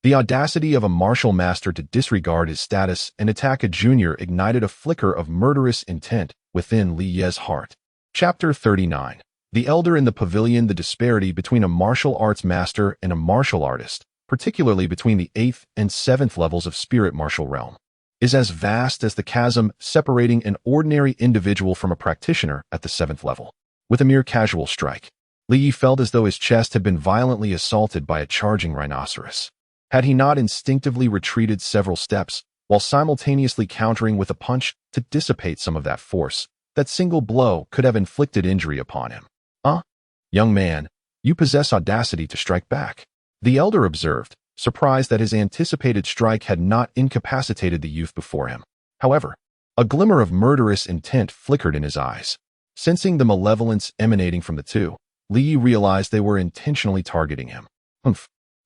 The audacity of a martial master to disregard his status and attack a junior ignited a flicker of murderous intent within Li Ye's heart. Chapter 39. The Elder in the Pavilion. The disparity between a martial arts master and a martial artist, particularly between the 8th and 7th levels of spirit martial realm, is as vast as the chasm separating an ordinary individual from a practitioner at the 7th level. With a mere casual strike, Li Yi felt as though his chest had been violently assaulted by a charging rhinoceros. Had he not instinctively retreated several steps, while simultaneously countering with a punch to dissipate some of that force, that single blow could have inflicted injury upon him. Young man, you possess audacity to strike back," the elder observed, surprised that his anticipated strike had not incapacitated the youth before him. However, a glimmer of murderous intent flickered in his eyes. Sensing the malevolence emanating from the two, Li Yi realized they were intentionally targeting him.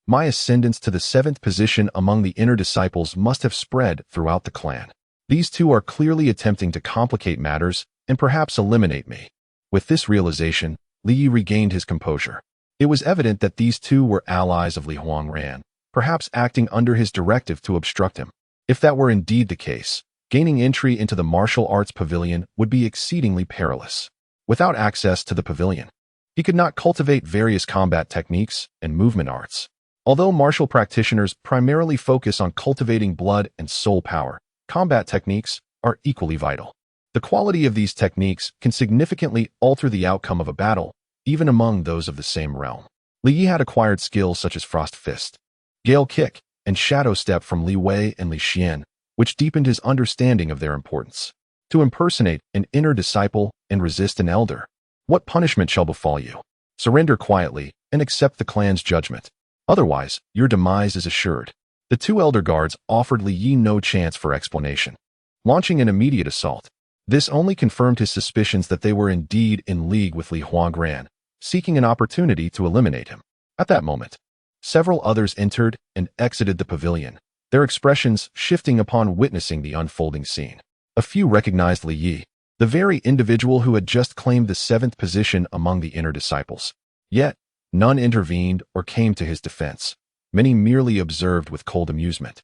My ascendance to the 7th position among the inner disciples must have spread throughout the clan. These two are clearly attempting to complicate matters and perhaps eliminate me. With this realization, Li Yi regained his composure. It was evident that these two were allies of Li Huangran, perhaps acting under his directive to obstruct him. If that were indeed the case, gaining entry into the martial arts pavilion would be exceedingly perilous. Without access to the pavilion, he could not cultivate various combat techniques and movement arts. Although martial practitioners primarily focus on cultivating blood and soul power, combat techniques are equally vital. The quality of these techniques can significantly alter the outcome of a battle, even among those of the same realm. Li Yi had acquired skills such as Frost Fist, Gale Kick, and Shadow Step from Li Wei and Li Xian, which deepened his understanding of their importance. To impersonate an inner disciple and resist an elder, what punishment shall befall you? Surrender quietly and accept the clan's judgment. Otherwise, your demise is assured. The two elder guards offered Li Yi no chance for explanation. Launching an immediate assault, this only confirmed his suspicions that they were indeed in league with Li Huangran, seeking an opportunity to eliminate him. At that moment, several others entered and exited the pavilion, their expressions shifting upon witnessing the unfolding scene. A few recognized Li Yi, the very individual who had just claimed the 7th position among the inner disciples. Yet, none intervened or came to his defense. Many merely observed with cold amusement.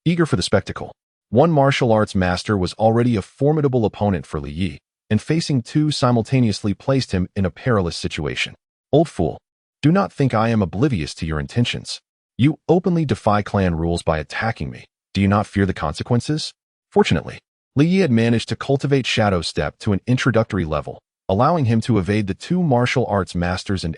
Eager for the spectacle, one martial arts master was already a formidable opponent for Li Yi, and facing two simultaneously placed him in a perilous situation. Old fool, do not think I am oblivious to your intentions. You openly defy clan rules by attacking me. Do you not fear the consequences? Fortunately, Li Yi had managed to cultivate Shadow Step to an introductory level, allowing him to evade the two martial arts masters and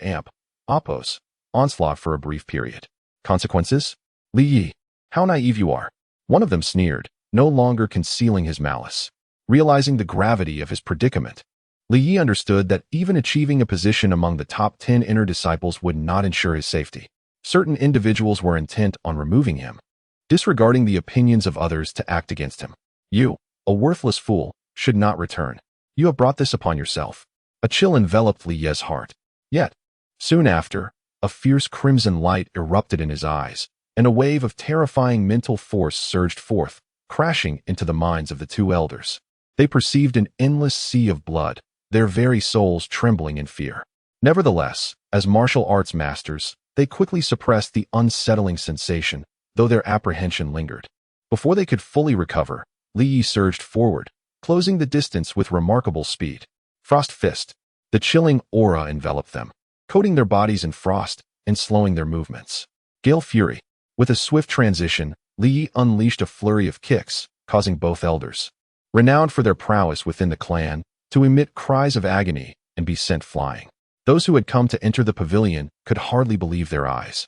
Appo's onslaught for a brief period. Consequences? Li Yi, how naive you are. One of them sneered, no longer concealing his malice. Realizing the gravity of his predicament, Li Yi understood that even achieving a position among the top 10 inner disciples would not ensure his safety. Certain individuals were intent on removing him, disregarding the opinions of others to act against him. You, a worthless fool, should not return. You have brought this upon yourself. A chill enveloped Li Ye's heart. Yet, soon after, a fierce crimson light erupted in his eyes, and a wave of terrifying mental force surged forth, crashing into the minds of the two elders. They perceived an endless sea of blood, their very souls trembling in fear. Nevertheless, as martial arts masters, they quickly suppressed the unsettling sensation, though their apprehension lingered. Before they could fully recover, Li Yi surged forward, closing the distance with remarkable speed. Frost Fist. The chilling aura enveloped them, coating their bodies in frost and slowing their movements. Gale Fury. With a swift transition, Li Yi unleashed a flurry of kicks, causing both elders, renowned for their prowess within the clan, to emit cries of agony and be sent flying. Those who had come to enter the pavilion could hardly believe their eyes.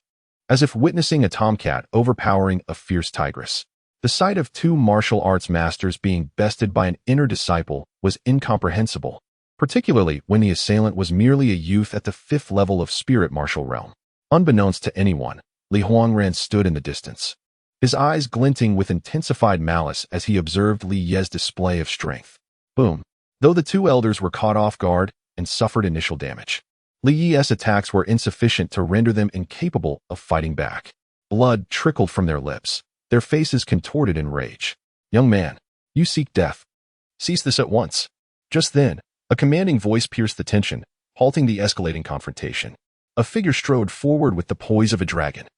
As if witnessing a tomcat overpowering a fierce tigress, the sight of two martial arts masters being bested by an inner disciple was incomprehensible, particularly when the assailant was merely a youth at the 5th level of spirit martial realm. Unbeknownst to anyone, Li Huangran stood in the distance, his eyes glinting with intensified malice as he observed Li Ye's display of strength. Boom. Though the two elders were caught off guard and suffered initial damage, Li Yi's attacks were insufficient to render them incapable of fighting back. Blood trickled from their lips, their faces contorted in rage. Young man, you seek death. Cease this at once. Just then, a commanding voice pierced the tension, halting the escalating confrontation. A figure strode forward with the poise of a dragon.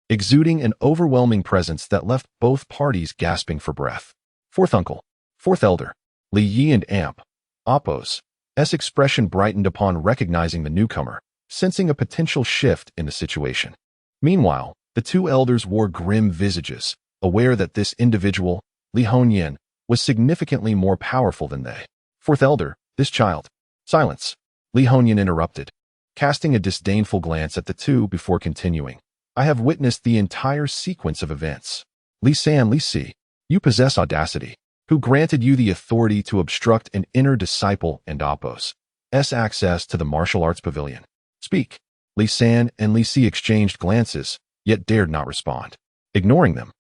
exuding an overwhelming presence that left both parties gasping for breath. Fourth uncle, fourth elder, Li Yi and Amp, Apos, S expression brightened upon recognizing the newcomer, sensing a potential shift in the situation. Meanwhile, the two elders wore grim visages, aware that this individual, Li Hongyan, was significantly more powerful than they. Fourth elder, this child. Silence. Li Hongyan interrupted, casting a disdainful glance at the two before continuing. I have witnessed the entire sequence of events. Li San, Li Si, you possess audacity. Who granted you the authority to obstruct an inner disciple and Apos' access to the martial arts pavilion? Speak. Li San and Li Si exchanged glances, yet dared not respond. Ignoring them,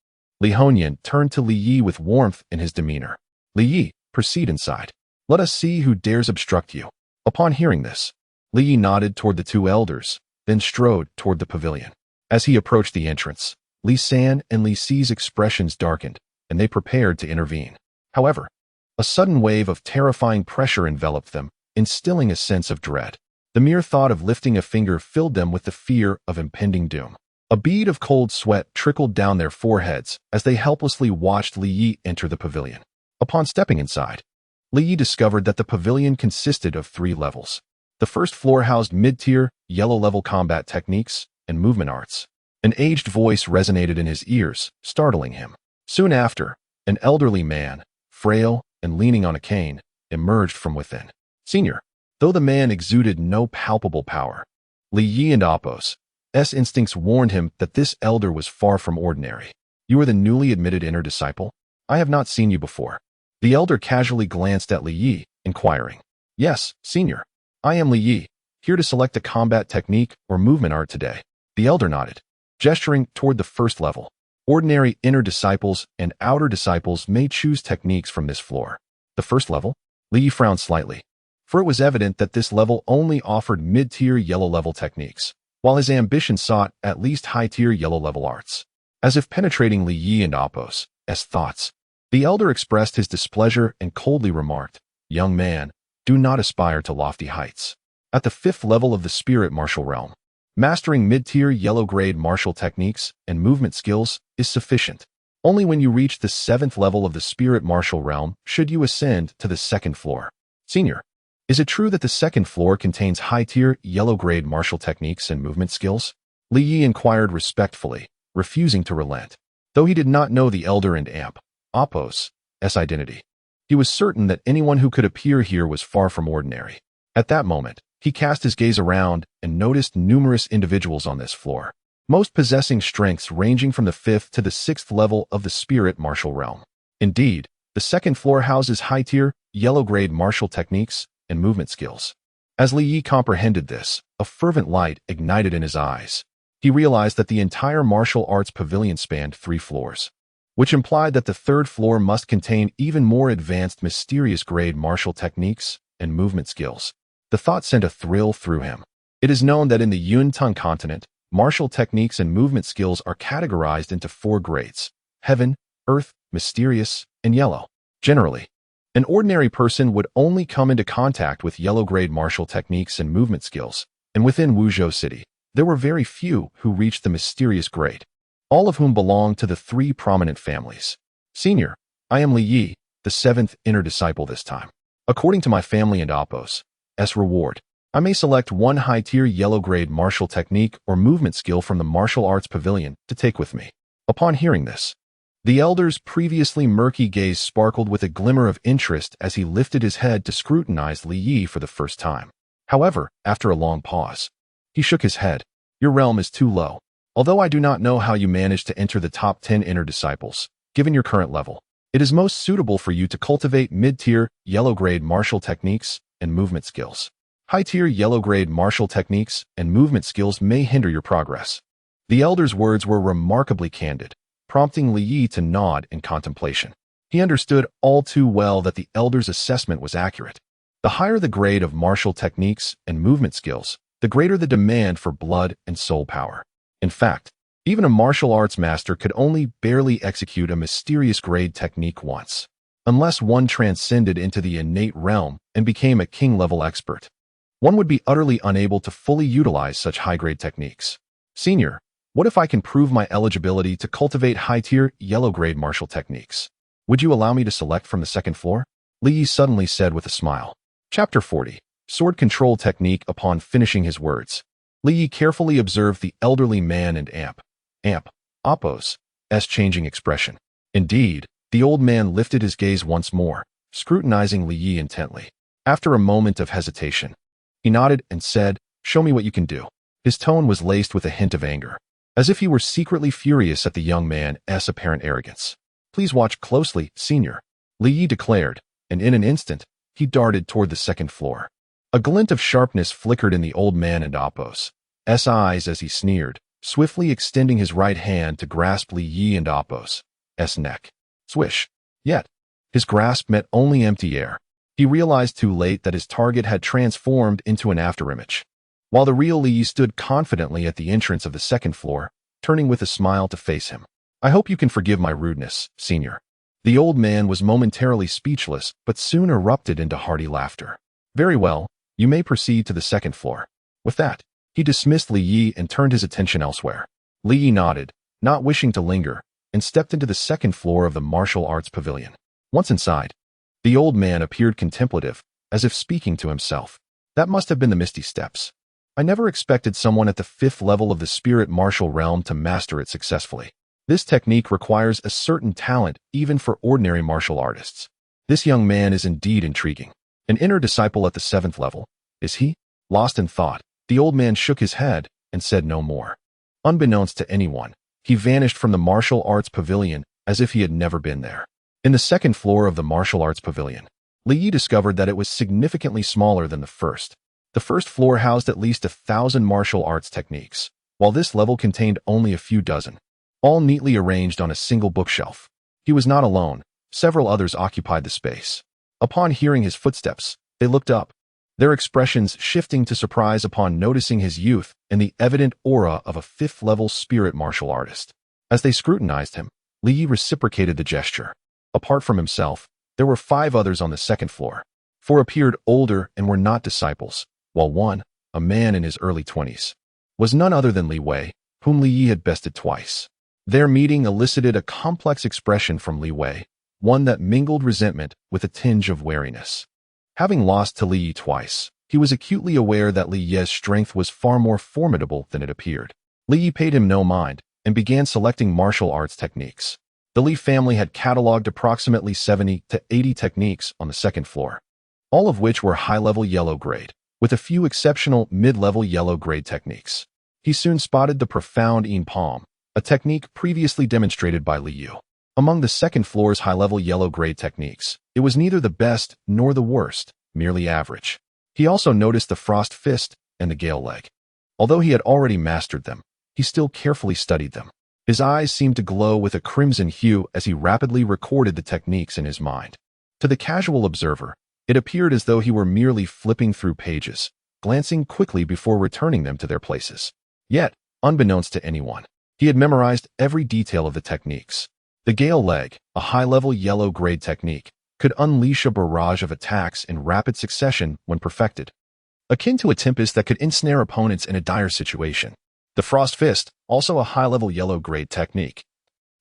Li Hongyan turned to Li Yi with warmth in his demeanor. Li Yi, proceed inside. Let us see who dares obstruct you. Upon hearing this, Li Yi nodded toward the two elders, then strode toward the pavilion. As he approached the entrance, Li San and Li Si's expressions darkened, and they prepared to intervene. However, a sudden wave of terrifying pressure enveloped them, instilling a sense of dread. The mere thought of lifting a finger filled them with the fear of impending doom. A bead of cold sweat trickled down their foreheads as they helplessly watched Li Yi enter the pavilion. Upon stepping inside, Li Yi discovered that the pavilion consisted of 3 levels. The first floor housed mid-tier, yellow-level combat techniques and movement arts. An aged voice resonated in his ears, startling him. Soon after, an elderly man, frail and leaning on a cane, emerged from within. Senior. Though the man exuded no palpable power, Li Yi and Apos' instincts warned him that this elder was far from ordinary. You are the newly admitted inner disciple? I have not seen you before. The elder casually glanced at Li Yi, inquiring. Yes, senior. I am Li Yi, here to select a combat technique or movement art today. The elder nodded, gesturing toward the first level. Ordinary inner disciples and outer disciples may choose techniques from this floor. The first level? Li Yi frowned slightly, for it was evident that this level only offered mid-tier yellow-level techniques, while his ambition sought at least high-tier yellow-level arts. As if penetrating Li Yi and Apos' thoughts, the elder expressed his displeasure and coldly remarked, Young man, do not aspire to lofty heights. At the 5th level of the spirit martial realm, mastering mid-tier yellow-grade martial techniques and movement skills is sufficient. Only when you reach the 7th level of the spirit martial realm should you ascend to the 2nd floor. Senior, is it true that the 2nd floor contains high-tier yellow-grade martial techniques and movement skills? Li Yi inquired respectfully, refusing to relent. Though he did not know the elder and Apos' identity, he was certain that anyone who could appear here was far from ordinary. At that moment, he cast his gaze around and noticed numerous individuals on this floor, most possessing strengths ranging from the 5th to the 6th level of the spirit martial realm. Indeed, the 2nd floor houses high-tier, yellow-grade martial techniques and movement skills. As Li Yi comprehended this, a fervent light ignited in his eyes. He realized that the entire martial arts pavilion spanned 3 floors, which implied that the 3rd floor must contain even more advanced mysterious grade martial techniques and movement skills. The thought sent a thrill through him. It is known that in the Yuntang continent, martial techniques and movement skills are categorized into 4 grades: heaven, earth, mysterious, and yellow. Generally, an ordinary person would only come into contact with yellow-grade martial techniques and movement skills, and within Wuzhou City, there were very few who reached the mysterious grade, all of whom belonged to the 3 prominent families. Senior, I am Li Yi, the 7th inner disciple this time. According to my family and Apos' reward, I may select 1 high-tier yellow-grade martial technique or movement skill from the martial arts pavilion to take with me. Upon hearing this, the elder's previously murky gaze sparkled with a glimmer of interest as he lifted his head to scrutinize Li Yi for the first time. However, after a long pause, he shook his head. Your realm is too low. Although I do not know how you managed to enter the top 10 inner disciples, given your current level, it is most suitable for you to cultivate mid-tier, yellow-grade martial techniques and movement skills. High-tier yellow-grade martial techniques and movement skills may hinder your progress. The elder's words were remarkably candid, prompting Li Yi to nod in contemplation. He understood all too well that the elder's assessment was accurate. The higher the grade of martial techniques and movement skills, the greater the demand for blood and soul power. In fact, even a martial arts master could only barely execute a mysterious grade technique once, unless one transcended into the innate realm and became a king-level expert. One would be utterly unable to fully utilize such high-grade techniques. Senior, What if I can prove my eligibility to cultivate high-tier, yellow-grade martial techniques? Would you allow me to select from the second floor? Li Yi suddenly said with a smile. Chapter 40. Sword Control Technique. Upon finishing his words, Li Yi carefully observed the elderly man and Appo's changing expression. Indeed, the old man lifted his gaze once more, scrutinizing Li Yi intently. After a moment of hesitation, he nodded and said, "Show me what you can do." His tone was laced with a hint of anger, as if he were secretly furious at the young man's apparent arrogance. "Please watch closely, senior," Li Yi declared, and in an instant, he darted toward the second floor. A glint of sharpness flickered in the old man and Appo's eyes as he sneered, swiftly extending his right hand to grasp Li Yi and Appo's neck. Swish! Yet, his grasp met only empty air. He realized too late that his target had transformed into an afterimage. While the real Li Yi stood confidently at the entrance of the second floor, turning with a smile to face him. "I hope you can forgive my rudeness, senior." The old man was momentarily speechless, but soon erupted into hearty laughter. "Very well, you may proceed to the second floor." With that, he dismissed Li Yi and turned his attention elsewhere. Li Yi nodded, not wishing to linger, and stepped into the second floor of the martial arts pavilion. Once inside, the old man appeared contemplative, as if speaking to himself. "That must have been the Misty Steps. I never expected someone at the 5th level of the spirit martial realm to master it successfully. This technique requires a certain talent even for ordinary martial artists. This young man is indeed intriguing. An inner disciple at the 7th level, is he?" Lost in thought, the old man shook his head and said no more. Unbeknownst to anyone, he vanished from the martial arts pavilion as if he had never been there. In the second floor of the martial arts pavilion, Li Yi discovered that it was significantly smaller than the first. The first floor housed at least 1,000 martial arts techniques, while this level contained only a few dozen, all neatly arranged on a single bookshelf. He was not alone. Several others occupied the space. Upon hearing his footsteps, they looked up, their expressions shifting to surprise upon noticing his youth and the evident aura of a 5th-level spirit martial artist. As they scrutinized him, Li Yi reciprocated the gesture. Apart from himself, there were 5 others on the second floor. 4 appeared older and were not disciples, while one, a man in his early 20s, was none other than Li Wei, whom Li Yi had bested twice. Their meeting elicited a complex expression from Li Wei, one that mingled resentment with a tinge of wariness. Having lost to Li Yi twice, he was acutely aware that Li Ye's strength was far more formidable than it appeared. Li Yi paid him no mind and began selecting martial arts techniques. The Li family had cataloged approximately 70 to 80 techniques on the second floor, all of which were high-level yellow grade, with a few exceptional mid-level yellow grade techniques. He soon spotted the profound Yin Palm, a technique previously demonstrated by Li Yu. Among the second floor's high-level yellow grade techniques, it was neither the best nor the worst, merely average. He also noticed the Frost Fist and the Gale Leg. Although he had already mastered them, he still carefully studied them. His eyes seemed to glow with a crimson hue as he rapidly recorded the techniques in his mind. To the casual observer, it appeared as though he were merely flipping through pages, glancing quickly before returning them to their places. Yet, unbeknownst to anyone, he had memorized every detail of the techniques. The Gale Leg, a high-level yellow-grade technique, could unleash a barrage of attacks in rapid succession when perfected, akin to a tempest that could ensnare opponents in a dire situation. The Frost Fist, also a high-level yellow-grade technique,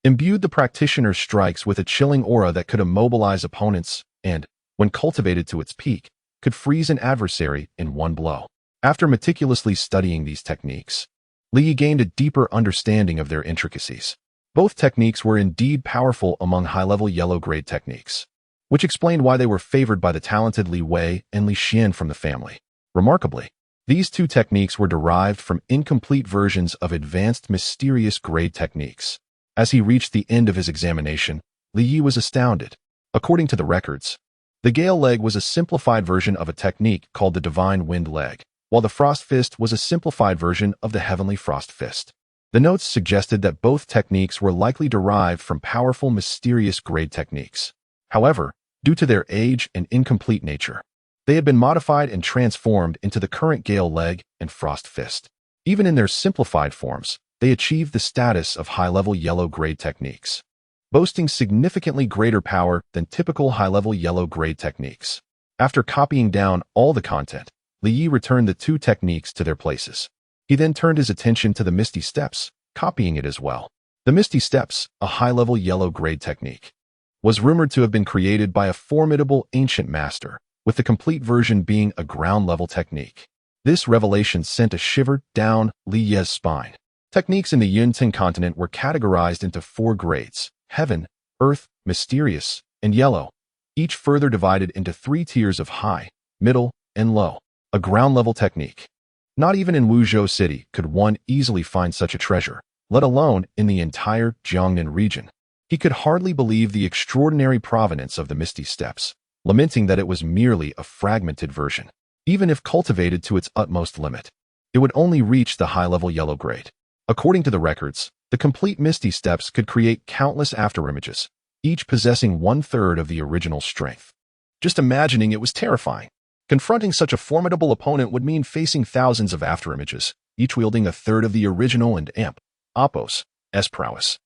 imbued the practitioner's strikes with a chilling aura that could immobilize opponents and, when cultivated to its peak, could freeze an adversary in one blow. After meticulously studying these techniques, Li Yi gained a deeper understanding of their intricacies. Both techniques were indeed powerful among high-level yellow-grade techniques, which explained why they were favored by the talented Li Wei and Li Xian from the family. Remarkably, these 2 techniques were derived from incomplete versions of advanced mysterious grade techniques. As he reached the end of his examination, Li Yi was astounded. According to the records, the Gale Leg was a simplified version of a technique called the Divine Wind Leg, while the Frost Fist was a simplified version of the Heavenly Frost Fist. The notes suggested that both techniques were likely derived from powerful mysterious grade techniques. However, due to their age and incomplete nature, they had been modified and transformed into the current Gale Leg and Frost Fist. Even in their simplified forms, they achieved the status of high-level yellow-grade techniques, boasting significantly greater power than typical high-level yellow-grade techniques. After copying down all the content, Li Yi returned the 2 techniques to their places. He then turned his attention to the Misty Steps, copying it as well. The Misty Steps, a high-level yellow grade technique, was rumored to have been created by a formidable ancient master, with the complete version being a ground-level technique. This revelation sent a shiver down Li Ye's spine. Techniques in the Yunting continent were categorized into 4 grades: heaven, earth, mysterious, and yellow, each further divided into 3 tiers of high, middle, and low. A ground-level technique. Not even in Wuzhou City could one easily find such a treasure, let alone in the entire Jiangnan region. He could hardly believe the extraordinary provenance of the Misty Steps, lamenting that it was merely a fragmented version. Even if cultivated to its utmost limit, it would only reach the high-level yellow grade. According to the records, the complete Misty Steps could create countless afterimages, each possessing 1/3 of the original strength. Just imagining it was terrifying. Confronting such a formidable opponent would mean facing thousands of afterimages, each wielding 1/3 of the original and Appos' prowess,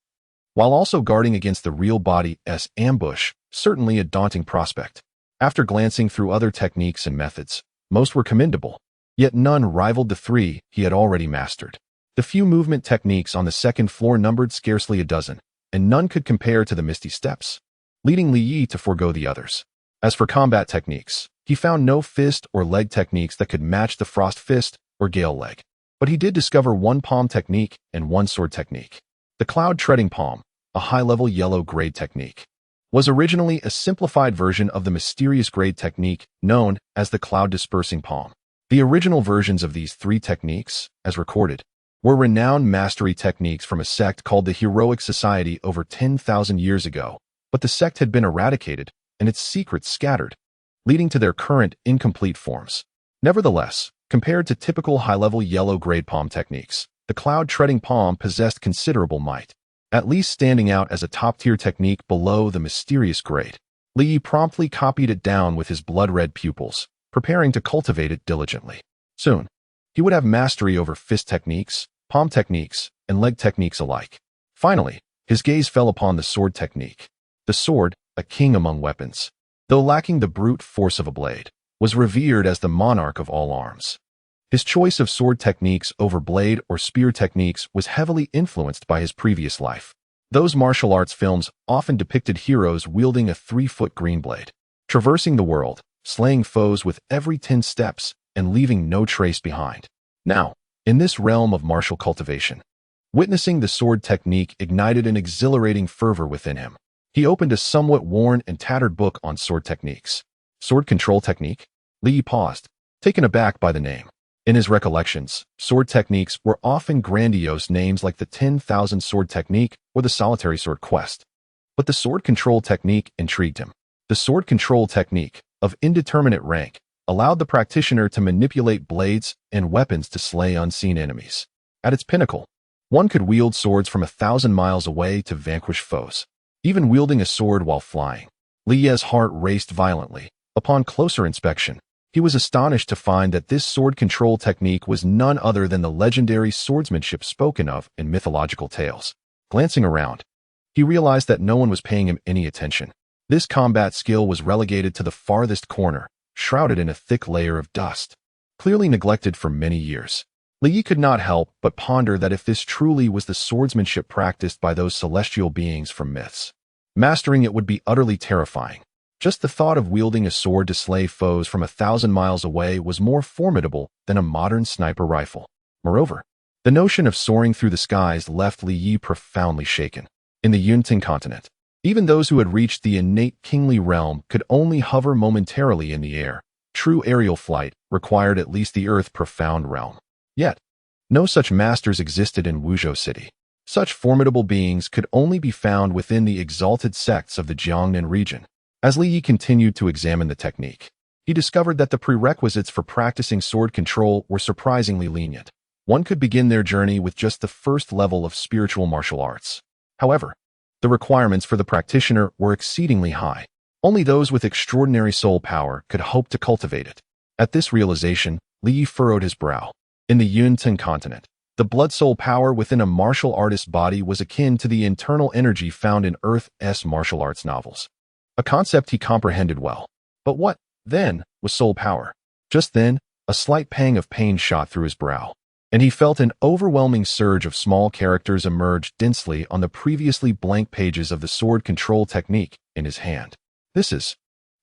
while also guarding against the real body's ambush. Certainly a daunting prospect. After glancing through other techniques and methods, most were commendable, yet none rivaled the 3 he had already mastered. The few movement techniques on the second floor numbered scarcely a dozen, and none could compare to the Misty Steps, leading Li Yi to forego the others. As for combat techniques, he found no fist or leg techniques that could match the frost fist or gale leg. But he did discover 1 palm technique and 1 sword technique. The cloud treading palm, a high-level yellow grade technique, was originally a simplified version of the mysterious grade technique known as the cloud dispersing palm. The original versions of these 3 techniques, as recorded, were renowned mastery techniques from a sect called the Heroic Society over 10,000 years ago, but the sect had been eradicated and its secrets scattered, leading to their current incomplete forms. Nevertheless, compared to typical high-level yellow grade palm techniques, the cloud treading palm possessed considerable might, at least standing out as a top-tier technique below the mysterious grade. Li Yi promptly copied it down with his blood-red pupils, preparing to cultivate it diligently. Soon, he would have mastery over fist techniques, palm techniques, and leg techniques alike. Finally, his gaze fell upon the sword technique. The sword, a king among weapons, though lacking the brute force of a blade, was revered as the monarch of all arms. His choice of sword techniques over blade or spear techniques was heavily influenced by his previous life. Those martial arts films often depicted heroes wielding a 3-foot green blade, traversing the world, slaying foes with every 10 steps, and leaving no trace behind. Now, in this realm of martial cultivation, witnessing the sword technique ignited an exhilarating fervor within him. He opened a somewhat worn and tattered book on sword techniques. Sword control technique? Li Yi paused, taken aback by the name. In his recollections, sword techniques were often grandiose names like the 10,000 sword technique or the solitary sword quest. But the sword control technique intrigued him. The sword control technique, of indeterminate rank, allowed the practitioner to manipulate blades and weapons to slay unseen enemies. At its pinnacle, one could wield swords from 1,000 miles away to vanquish foes, even wielding a sword while flying. Li Ye's heart raced violently. Upon closer inspection, he was astonished to find that this sword control technique was none other than the legendary swordsmanship spoken of in mythological tales. Glancing around, he realized that no one was paying him any attention. This combat skill was relegated to the farthest corner, shrouded in a thick layer of dust, clearly neglected for many years. Li Yi could not help but ponder that if this truly was the swordsmanship practiced by those celestial beings from myths, mastering it would be utterly terrifying. Just the thought of wielding a sword to slay foes from 1,000 miles away was more formidable than a modern sniper rifle. Moreover, the notion of soaring through the skies left Li Yi profoundly shaken. In the Yunting continent, even those who had reached the innate kingly realm could only hover momentarily in the air. True aerial flight required at least the earth-profound realm. Yet, no such masters existed in Wuzhou City. Such formidable beings could only be found within the exalted sects of the Jiangnan region. As Li Yi continued to examine the technique, he discovered that the prerequisites for practicing sword control were surprisingly lenient. One could begin their journey with just the first level of spiritual martial arts. However, the requirements for the practitioner were exceedingly high. Only those with extraordinary soul power could hope to cultivate it. At this realization, Li Yi furrowed his brow. In the Yunting continent, the blood-soul power within a martial artist's body was akin to the internal energy found in Earth's martial arts novels. A concept he comprehended well. But what, then, was soul power? Just then, a slight pang of pain shot through his brow. and he felt an overwhelming surge of small characters emerge densely on the previously blank pages of the sword control technique in his hand. This is...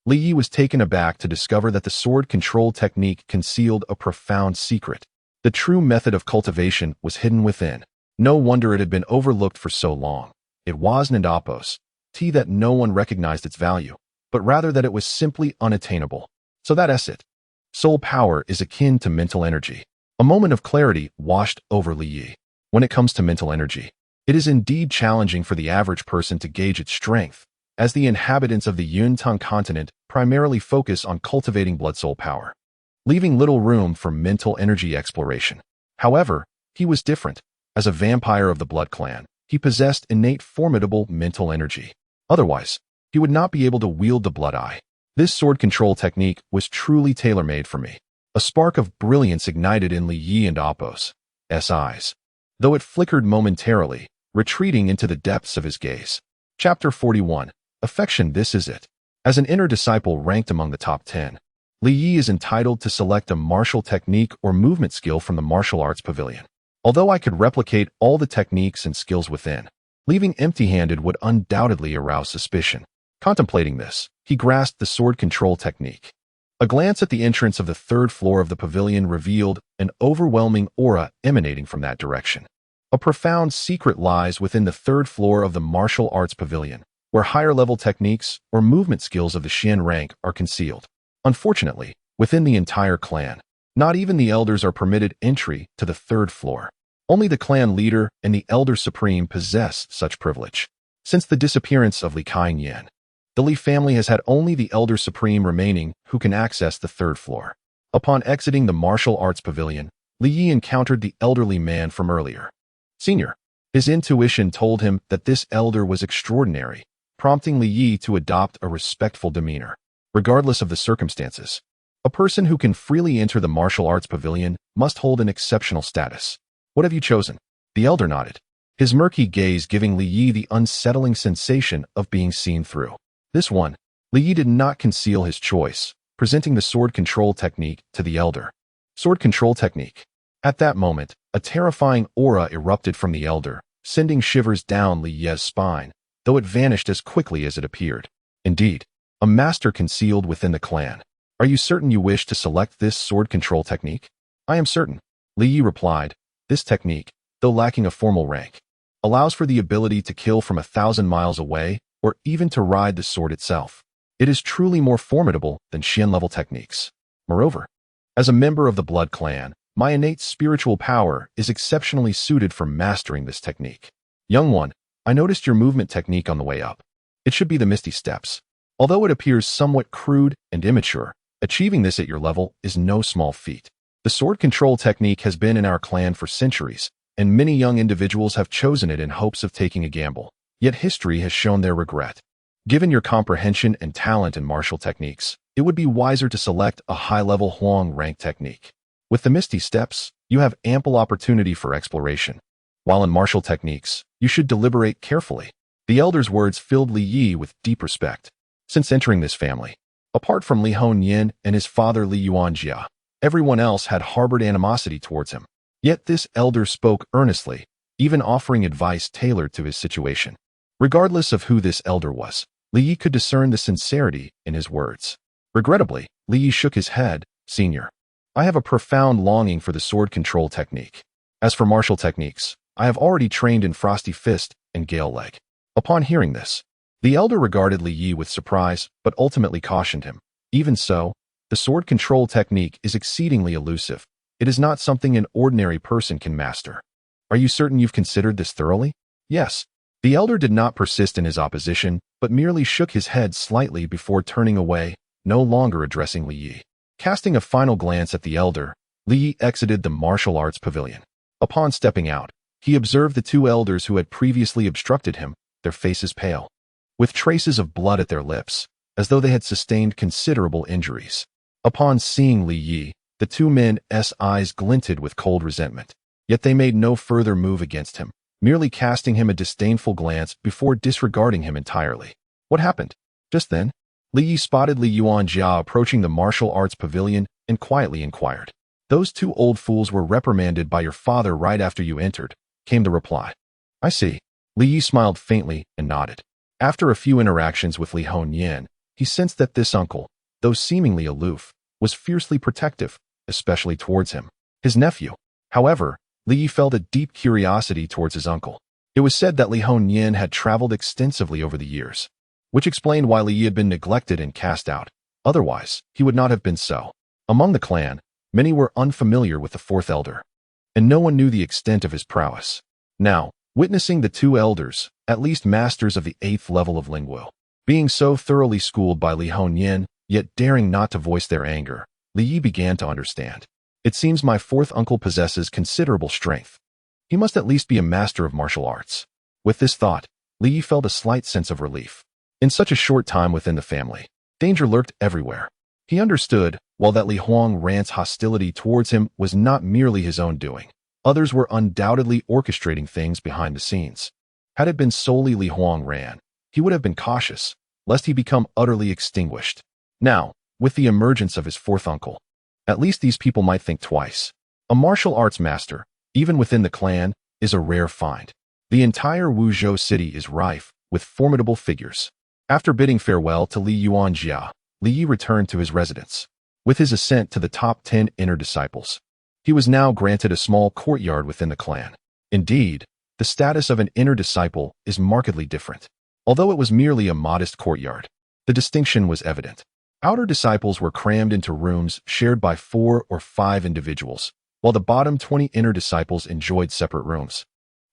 Li Yi was taken aback to discover that the sword control technique concealed a profound secret. The true method of cultivation was hidden within. No wonder it had been overlooked for so long. It wasn't that no one recognized its value, but rather that it was simply unattainable. So that's it. Soul power is akin to mental energy. A moment of clarity washed over Li Yi. When it comes to mental energy, it is indeed challenging for the average person to gauge its strength, as the inhabitants of the Yuntang continent primarily focus on cultivating blood soul power, leaving little room for mental energy exploration. However, he was different. As a vampire of the Blood Clan, he possessed innate formidable mental energy. Otherwise, he would not be able to wield the Blood Eye. This sword control technique was truly tailor-made for me. A spark of brilliance ignited in Li Yi and Apos' eyes, though it flickered momentarily, retreating into the depths of his gaze. Chapter 41. Affection. This is it. As an inner disciple ranked among the top 10, Li Yi is entitled to select a martial technique or movement skill from the martial arts pavilion. Although I could replicate all the techniques and skills within, leaving empty-handed would undoubtedly arouse suspicion. Contemplating this, he grasped the sword control technique. A glance at the entrance of the third floor of the pavilion revealed an overwhelming aura emanating from that direction. A profound secret lies within the third floor of the martial arts pavilion, where higher-level techniques or movement skills of the Xian rank are concealed. Unfortunately, within the entire clan, not even the elders are permitted entry to the third floor. Only the clan leader and the elder supreme possess such privilege. Since the disappearance of Li Kaiyan, the Li family has had only the elder supreme remaining who can access the third floor. Upon exiting the martial arts pavilion, Li Yi encountered the elderly man from earlier. Senior. His intuition told him that this elder was extraordinary, prompting Li Yi to adopt a respectful demeanor. Regardless of the circumstances, a person who can freely enter the martial arts pavilion must hold an exceptional status. What have you chosen? The elder nodded, his murky gaze giving Li Yi the unsettling sensation of being seen through. This one. Li Yi did not conceal his choice, presenting the sword control technique to the elder. Sword control technique. At that moment, a terrifying aura erupted from the elder, sending shivers down Li Yi's spine, though it vanished as quickly as it appeared. Indeed, a master concealed within the clan. Are you certain you wish to select this sword control technique? I am certain, Li Yi replied. This technique, though lacking a formal rank, allows for the ability to kill from 1,000 miles away or even to ride the sword itself. It is truly more formidable than Xian-level techniques. Moreover, as a member of the Blood Clan, my innate spiritual power is exceptionally suited for mastering this technique. Young one, I noticed your movement technique on the way up. It should be the Misty Steps. Although it appears somewhat crude and immature, achieving this at your level is no small feat. The sword control technique has been in our clan for centuries, and many young individuals have chosen it in hopes of taking a gamble. Yet history has shown their regret. Given your comprehension and talent in martial techniques, it would be wiser to select a high-level Huang rank technique. With the Misty Steps, you have ample opportunity for exploration. While in martial techniques, you should deliberate carefully. The elder's words filled Li Yi with deep respect. Since entering this family, apart from Li Hongyan and his father Li Yuanjia, everyone else had harbored animosity towards him. Yet this elder spoke earnestly, even offering advice tailored to his situation. Regardless of who this elder was, Li Yi could discern the sincerity in his words. Regrettably, Li Yi shook his head. Senior, I have a profound longing for the sword control technique. As for martial techniques, I have already trained in Frosty Fist and Gale Leg. Upon hearing this, the elder regarded Li Yi with surprise, but ultimately cautioned him. Even so, the sword control technique is exceedingly elusive. It is not something an ordinary person can master. Are you certain you've considered this thoroughly? Yes. The elder did not persist in his opposition, but merely shook his head slightly before turning away, no longer addressing Li Yi. Casting a final glance at the elder, Li Yi exited the martial arts pavilion. Upon stepping out, he observed the two elders who had previously obstructed him, their faces pale, with traces of blood at their lips, as though they had sustained considerable injuries. Upon seeing Li Yi, the two men's eyes glinted with cold resentment, yet they made no further move against him, merely casting him a disdainful glance before disregarding him entirely. What happened? Just then, Li Yi spotted Li Yuanjia approaching the martial arts pavilion and quietly inquired. "Those two old fools were reprimanded by your father right after you entered," came the reply. "I see." Li Yi smiled faintly and nodded. After a few interactions with Li Hongyan, he sensed that this uncle, though seemingly aloof, was fiercely protective, especially towards him. His nephew. However, Li Yi felt a deep curiosity towards his uncle. It was said that Li Hongyan had traveled extensively over the years, which explained why Li Yi had been neglected and cast out. Otherwise, he would not have been so. Among the clan, many were unfamiliar with the fourth elder, and no one knew the extent of his prowess. Now, witnessing the two elders, at least masters of the 8th level of Lingguo, being so thoroughly schooled by Li Hongyan, yet daring not to voice their anger, Li Yi began to understand. It seems my fourth uncle possesses considerable strength. He must at least be a master of martial arts. With this thought, Li Yi felt a slight sense of relief. In such a short time within the family, danger lurked everywhere. He understood, while that Li Hongyan's hostility towards him was not merely his own doing. Others were undoubtedly orchestrating things behind the scenes. Had it been solely Li Hongyan, he would have been cautious, lest he become utterly extinguished. Now, with the emergence of his fourth uncle, at least these people might think twice. A martial arts master, even within the clan, is a rare find. The entire Wuzhou city is rife with formidable figures. After bidding farewell to Li Yuanjia, Li Yi returned to his residence. With his ascent to the top 10 inner disciples, he was now granted a small courtyard within the clan. Indeed, the status of an inner disciple is markedly different. Although it was merely a modest courtyard, the distinction was evident. Outer disciples were crammed into rooms shared by 4 or 5 individuals, while the bottom 20 inner disciples enjoyed separate rooms,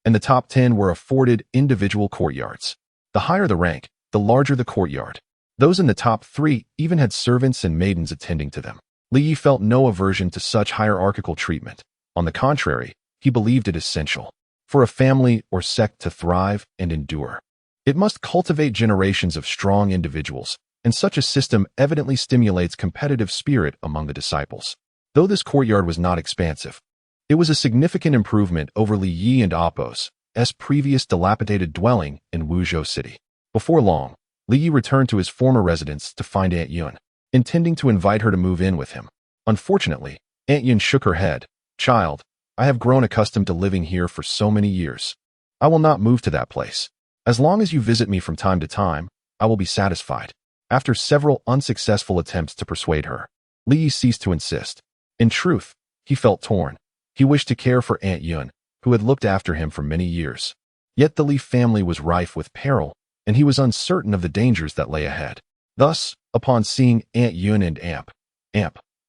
and the top 10 were afforded individual courtyards. The higher the rank, the larger the courtyard. Those in the top 3 even had servants and maidens attending to them. Li Yi felt no aversion to such hierarchical treatment. On the contrary, he believed it essential for a family or sect to thrive and endure. It must cultivate generations of strong individuals, and such a system evidently stimulates competitive spirit among the disciples. Though this courtyard was not expansive, it was a significant improvement over Li Yi and Appo's previous dilapidated dwelling in Wuzhou City. Before long, Li Yi returned to his former residence to find Aunt Yun, intending to invite her to move in with him. Unfortunately, Aunt Yun shook her head. "Child, I have grown accustomed to living here for so many years. I will not move to that place. As long as you visit me from time to time, I will be satisfied." After several unsuccessful attempts to persuade her, Li Yi ceased to insist. In truth, he felt torn. He wished to care for Aunt Yun, who had looked after him for many years. Yet the Li family was rife with peril, and he was uncertain of the dangers that lay ahead. Thus, upon seeing Aunt Yun and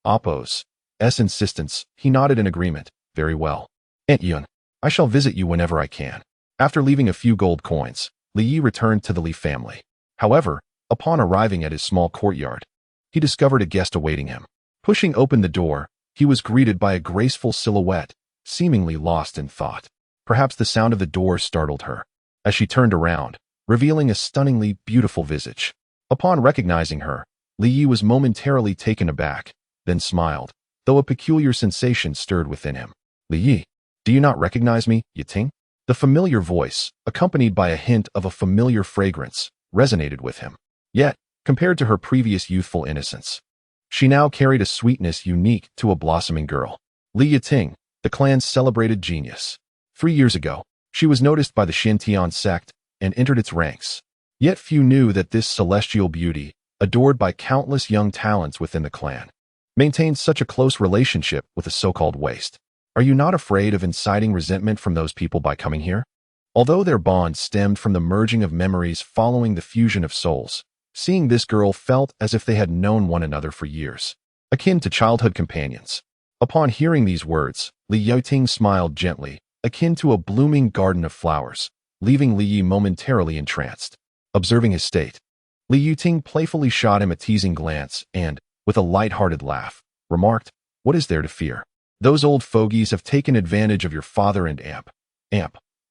Appo's insistence, he nodded in agreement. "Very well. Aunt Yun, I shall visit you whenever I can." After leaving a few gold coins, Li Yi returned to the Li family. However, upon arriving at his small courtyard, he discovered a guest awaiting him. Pushing open the door, he was greeted by a graceful silhouette, seemingly lost in thought. Perhaps the sound of the door startled her, as she turned around, revealing a stunningly beautiful visage. Upon recognizing her, Li Yi was momentarily taken aback, then smiled, though a peculiar sensation stirred within him. "Li Yi, do you not recognize me, Yiting?" The familiar voice, accompanied by a hint of a familiar fragrance, resonated with him. Yet, compared to her previous youthful innocence, she now carried a sweetness unique to a blossoming girl. Li Yiting, the clan's celebrated genius. 3 years ago, she was noticed by the Xintian sect and entered its ranks. Yet few knew that this celestial beauty, adored by countless young talents within the clan, maintained such a close relationship with the so-called waste. Are you not afraid of inciting resentment from those people by coming here? Although their bond stemmed from the merging of memories following the fusion of souls, seeing this girl felt as if they had known one another for years, akin to childhood companions. Upon hearing these words, Li Yiting smiled gently, akin to a blooming garden of flowers, leaving Li Yi momentarily entranced. Observing his state, Li Yiting playfully shot him a teasing glance and, with a light-hearted laugh, remarked, "What is there to fear? Those old fogies have taken advantage of your father and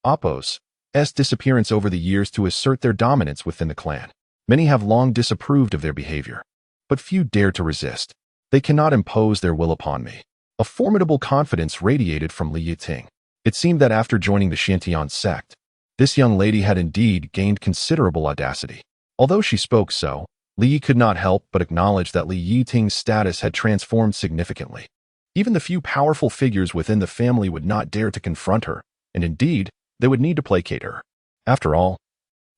Appo's disappearance over the years to assert their dominance within the clan. Many have long disapproved of their behavior, but few dare to resist. They cannot impose their will upon me." A formidable confidence radiated from Li Yiting. It seemed that after joining the Xintian sect, this young lady had indeed gained considerable audacity. Although she spoke so, Li Yi could not help but acknowledge that Li Yiting's status had transformed significantly. Even the few powerful figures within the family would not dare to confront her, and indeed, they would need to placate her. After all,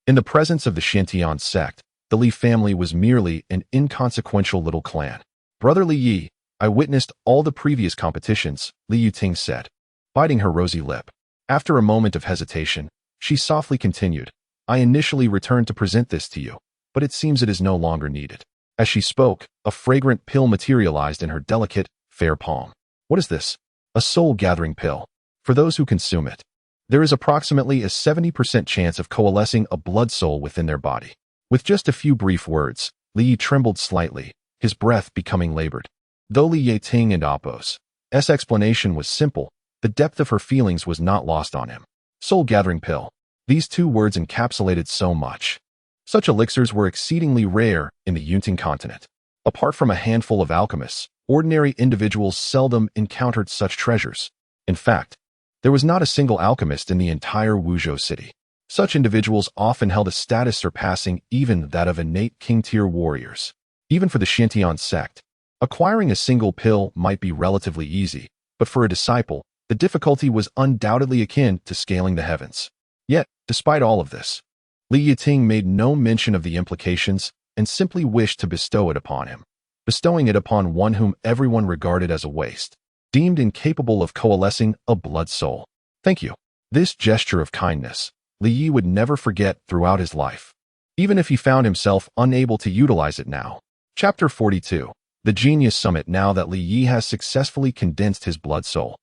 in the presence of the Shintian sect, the Li family was merely an inconsequential little clan. Brother Li Yi, I witnessed all the previous competitions, Li Yuting said, biting her rosy lip. After a moment of hesitation, she softly continued, I initially returned to present this to you, but it seems it is no longer needed. As she spoke, a fragrant pill materialized in her delicate, fair palm. What is this? A soul-gathering pill. For those who consume it, there is approximately a 70% chance of coalescing a blood soul within their body. With just a few brief words, Li Yi trembled slightly, his breath becoming labored. Though Li Yuting and Appo's explanation was simple, the depth of her feelings was not lost on him. Soul-gathering pill. These two words encapsulated so much. Such elixirs were exceedingly rare in the Yunting continent. Apart from a handful of alchemists, ordinary individuals seldom encountered such treasures. In fact, there was not a single alchemist in the entire Wuzhou city. Such individuals often held a status surpassing even that of innate king-tier warriors. Even for the Shintian sect, acquiring a single pill might be relatively easy, but for a disciple, the difficulty was undoubtedly akin to scaling the heavens. Yet, despite all of this, Li Yuting made no mention of the implications and simply wished to bestow it upon him, bestowing it upon one whom everyone regarded as a waste, deemed incapable of coalescing a blood soul. Thank you. This gesture of kindness, Li Yi would never forget throughout his life, even if he found himself unable to utilize it now. Chapter 42. The Genius Summit. Now that Li Yi has successfully condensed his blood soul,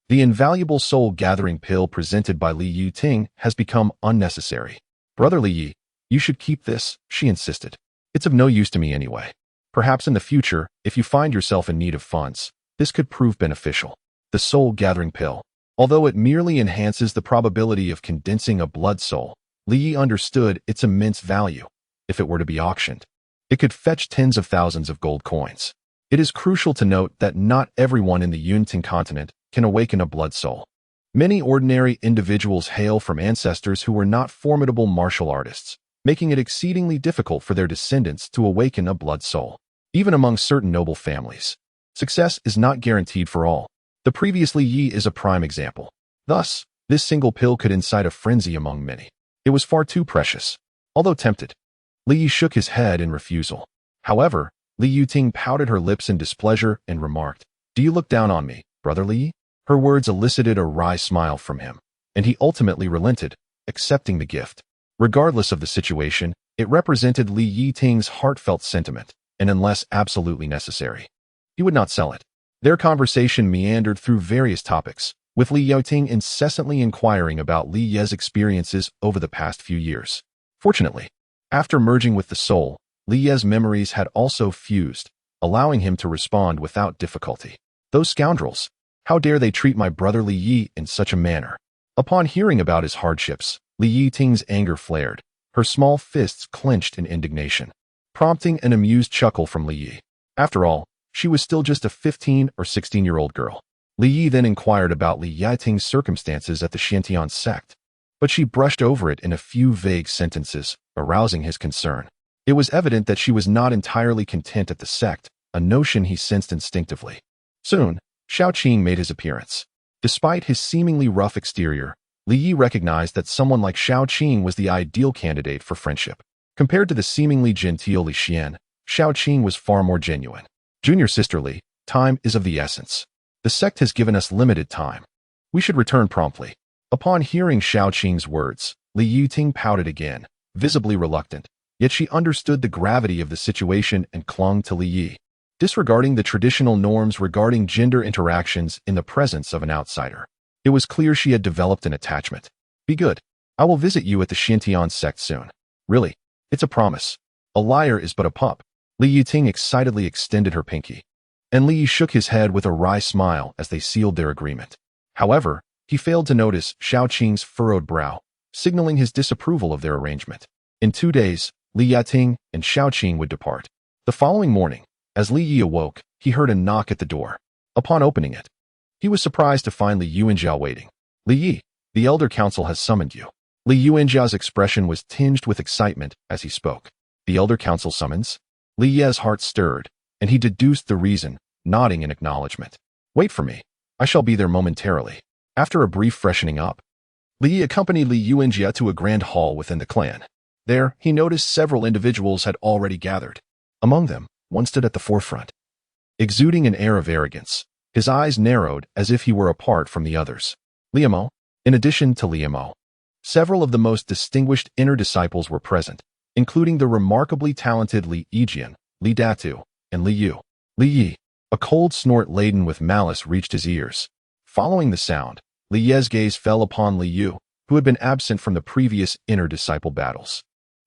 the invaluable soul-gathering pill presented by Li Yuting has become unnecessary. Brother Li Yi, you should keep this, she insisted. It's of no use to me anyway. Perhaps in the future, if you find yourself in need of funds, this could prove beneficial. The soul-gathering pill. Although it merely enhances the probability of condensing a blood soul, Li Yi understood its immense value. If it were to be auctioned, it could fetch tens of thousands of gold coins. It is crucial to note that not everyone in the Yunting continent can awaken a blood soul. Many ordinary individuals hail from ancestors who were not formidable martial artists, making it exceedingly difficult for their descendants to awaken a blood soul. Even among certain noble families, success is not guaranteed for all. The previous Li Yi is a prime example. Thus, this single pill could incite a frenzy among many. It was far too precious. Although tempted, Li Yi shook his head in refusal. However, Li Yuting pouted her lips in displeasure and remarked, Do you look down on me, Brother Li Yi? Her words elicited a wry smile from him, and he ultimately relented, accepting the gift. Regardless of the situation, it represented Li Yuting's heartfelt sentiment, and unless absolutely necessary, he would not sell it. Their conversation meandered through various topics, with Li Yuting incessantly inquiring about Li Ye's experiences over the past few years. Fortunately, after merging with the soul, Li Ye's memories had also fused, allowing him to respond without difficulty. Those scoundrels! How dare they treat my brother Li Yi in such a manner? Upon hearing about his hardships, Li Yuting's anger flared, her small fists clenched in indignation, prompting an amused chuckle from Li Yi. After all, she was still just a 15 or 16-year-old girl. Li Yi then inquired about Li Yuting's circumstances at the Shintian sect, but she brushed over it in a few vague sentences, arousing his concern. It was evident that she was not entirely content at the sect, a notion he sensed instinctively. Soon, Shaoqing made his appearance. Despite his seemingly rough exterior, Li Yi recognized that someone like Shaoqing was the ideal candidate for friendship. Compared to the seemingly genteel Li Xian, Shaoqing was far more genuine. Junior sister Li, time is of the essence. The sect has given us limited time. We should return promptly. Upon hearing Shaoqing's words, Li Yuting pouted again, visibly reluctant, yet she understood the gravity of the situation and clung to Li Yi, disregarding the traditional norms regarding gender interactions in the presence of an outsider. It was clear she had developed an attachment. Be good. I will visit you at the Shintian sect soon. Really, it's a promise. A liar is but a pup. Li Yuting excitedly extended her pinky, and Li Yi shook his head with a wry smile as they sealed their agreement. However, he failed to notice Shaoqing's furrowed brow, signaling his disapproval of their arrangement. In 2 days, Li Yuting and Shaoqing would depart. The following morning, as Li Yi awoke, he heard a knock at the door. Upon opening it, he was surprised to find Li Yuanjiao waiting. Li Yi, the Elder Council has summoned you. Li Yuanjiao's expression was tinged with excitement as he spoke. The Elder Council summons? Li Ye's heart stirred, and he deduced the reason, nodding in acknowledgement. Wait for me. I shall be there momentarily. After a brief freshening up, Li Yi accompanied Li Yuanjia to a grand hall within the clan. There, he noticed several individuals had already gathered. Among them, one stood at the forefront, exuding an air of arrogance. His eyes narrowed as if he were apart from the others. Liamo. In addition to Liamo, several of the most distinguished inner disciples were present, including the remarkably talented Li Yijian, Li Datu, and Li Yu. Li Yi. A cold snort laden with malice reached his ears. Following the sound, Li Ye's gaze fell upon Li Yu, who had been absent from the previous inner disciple battles.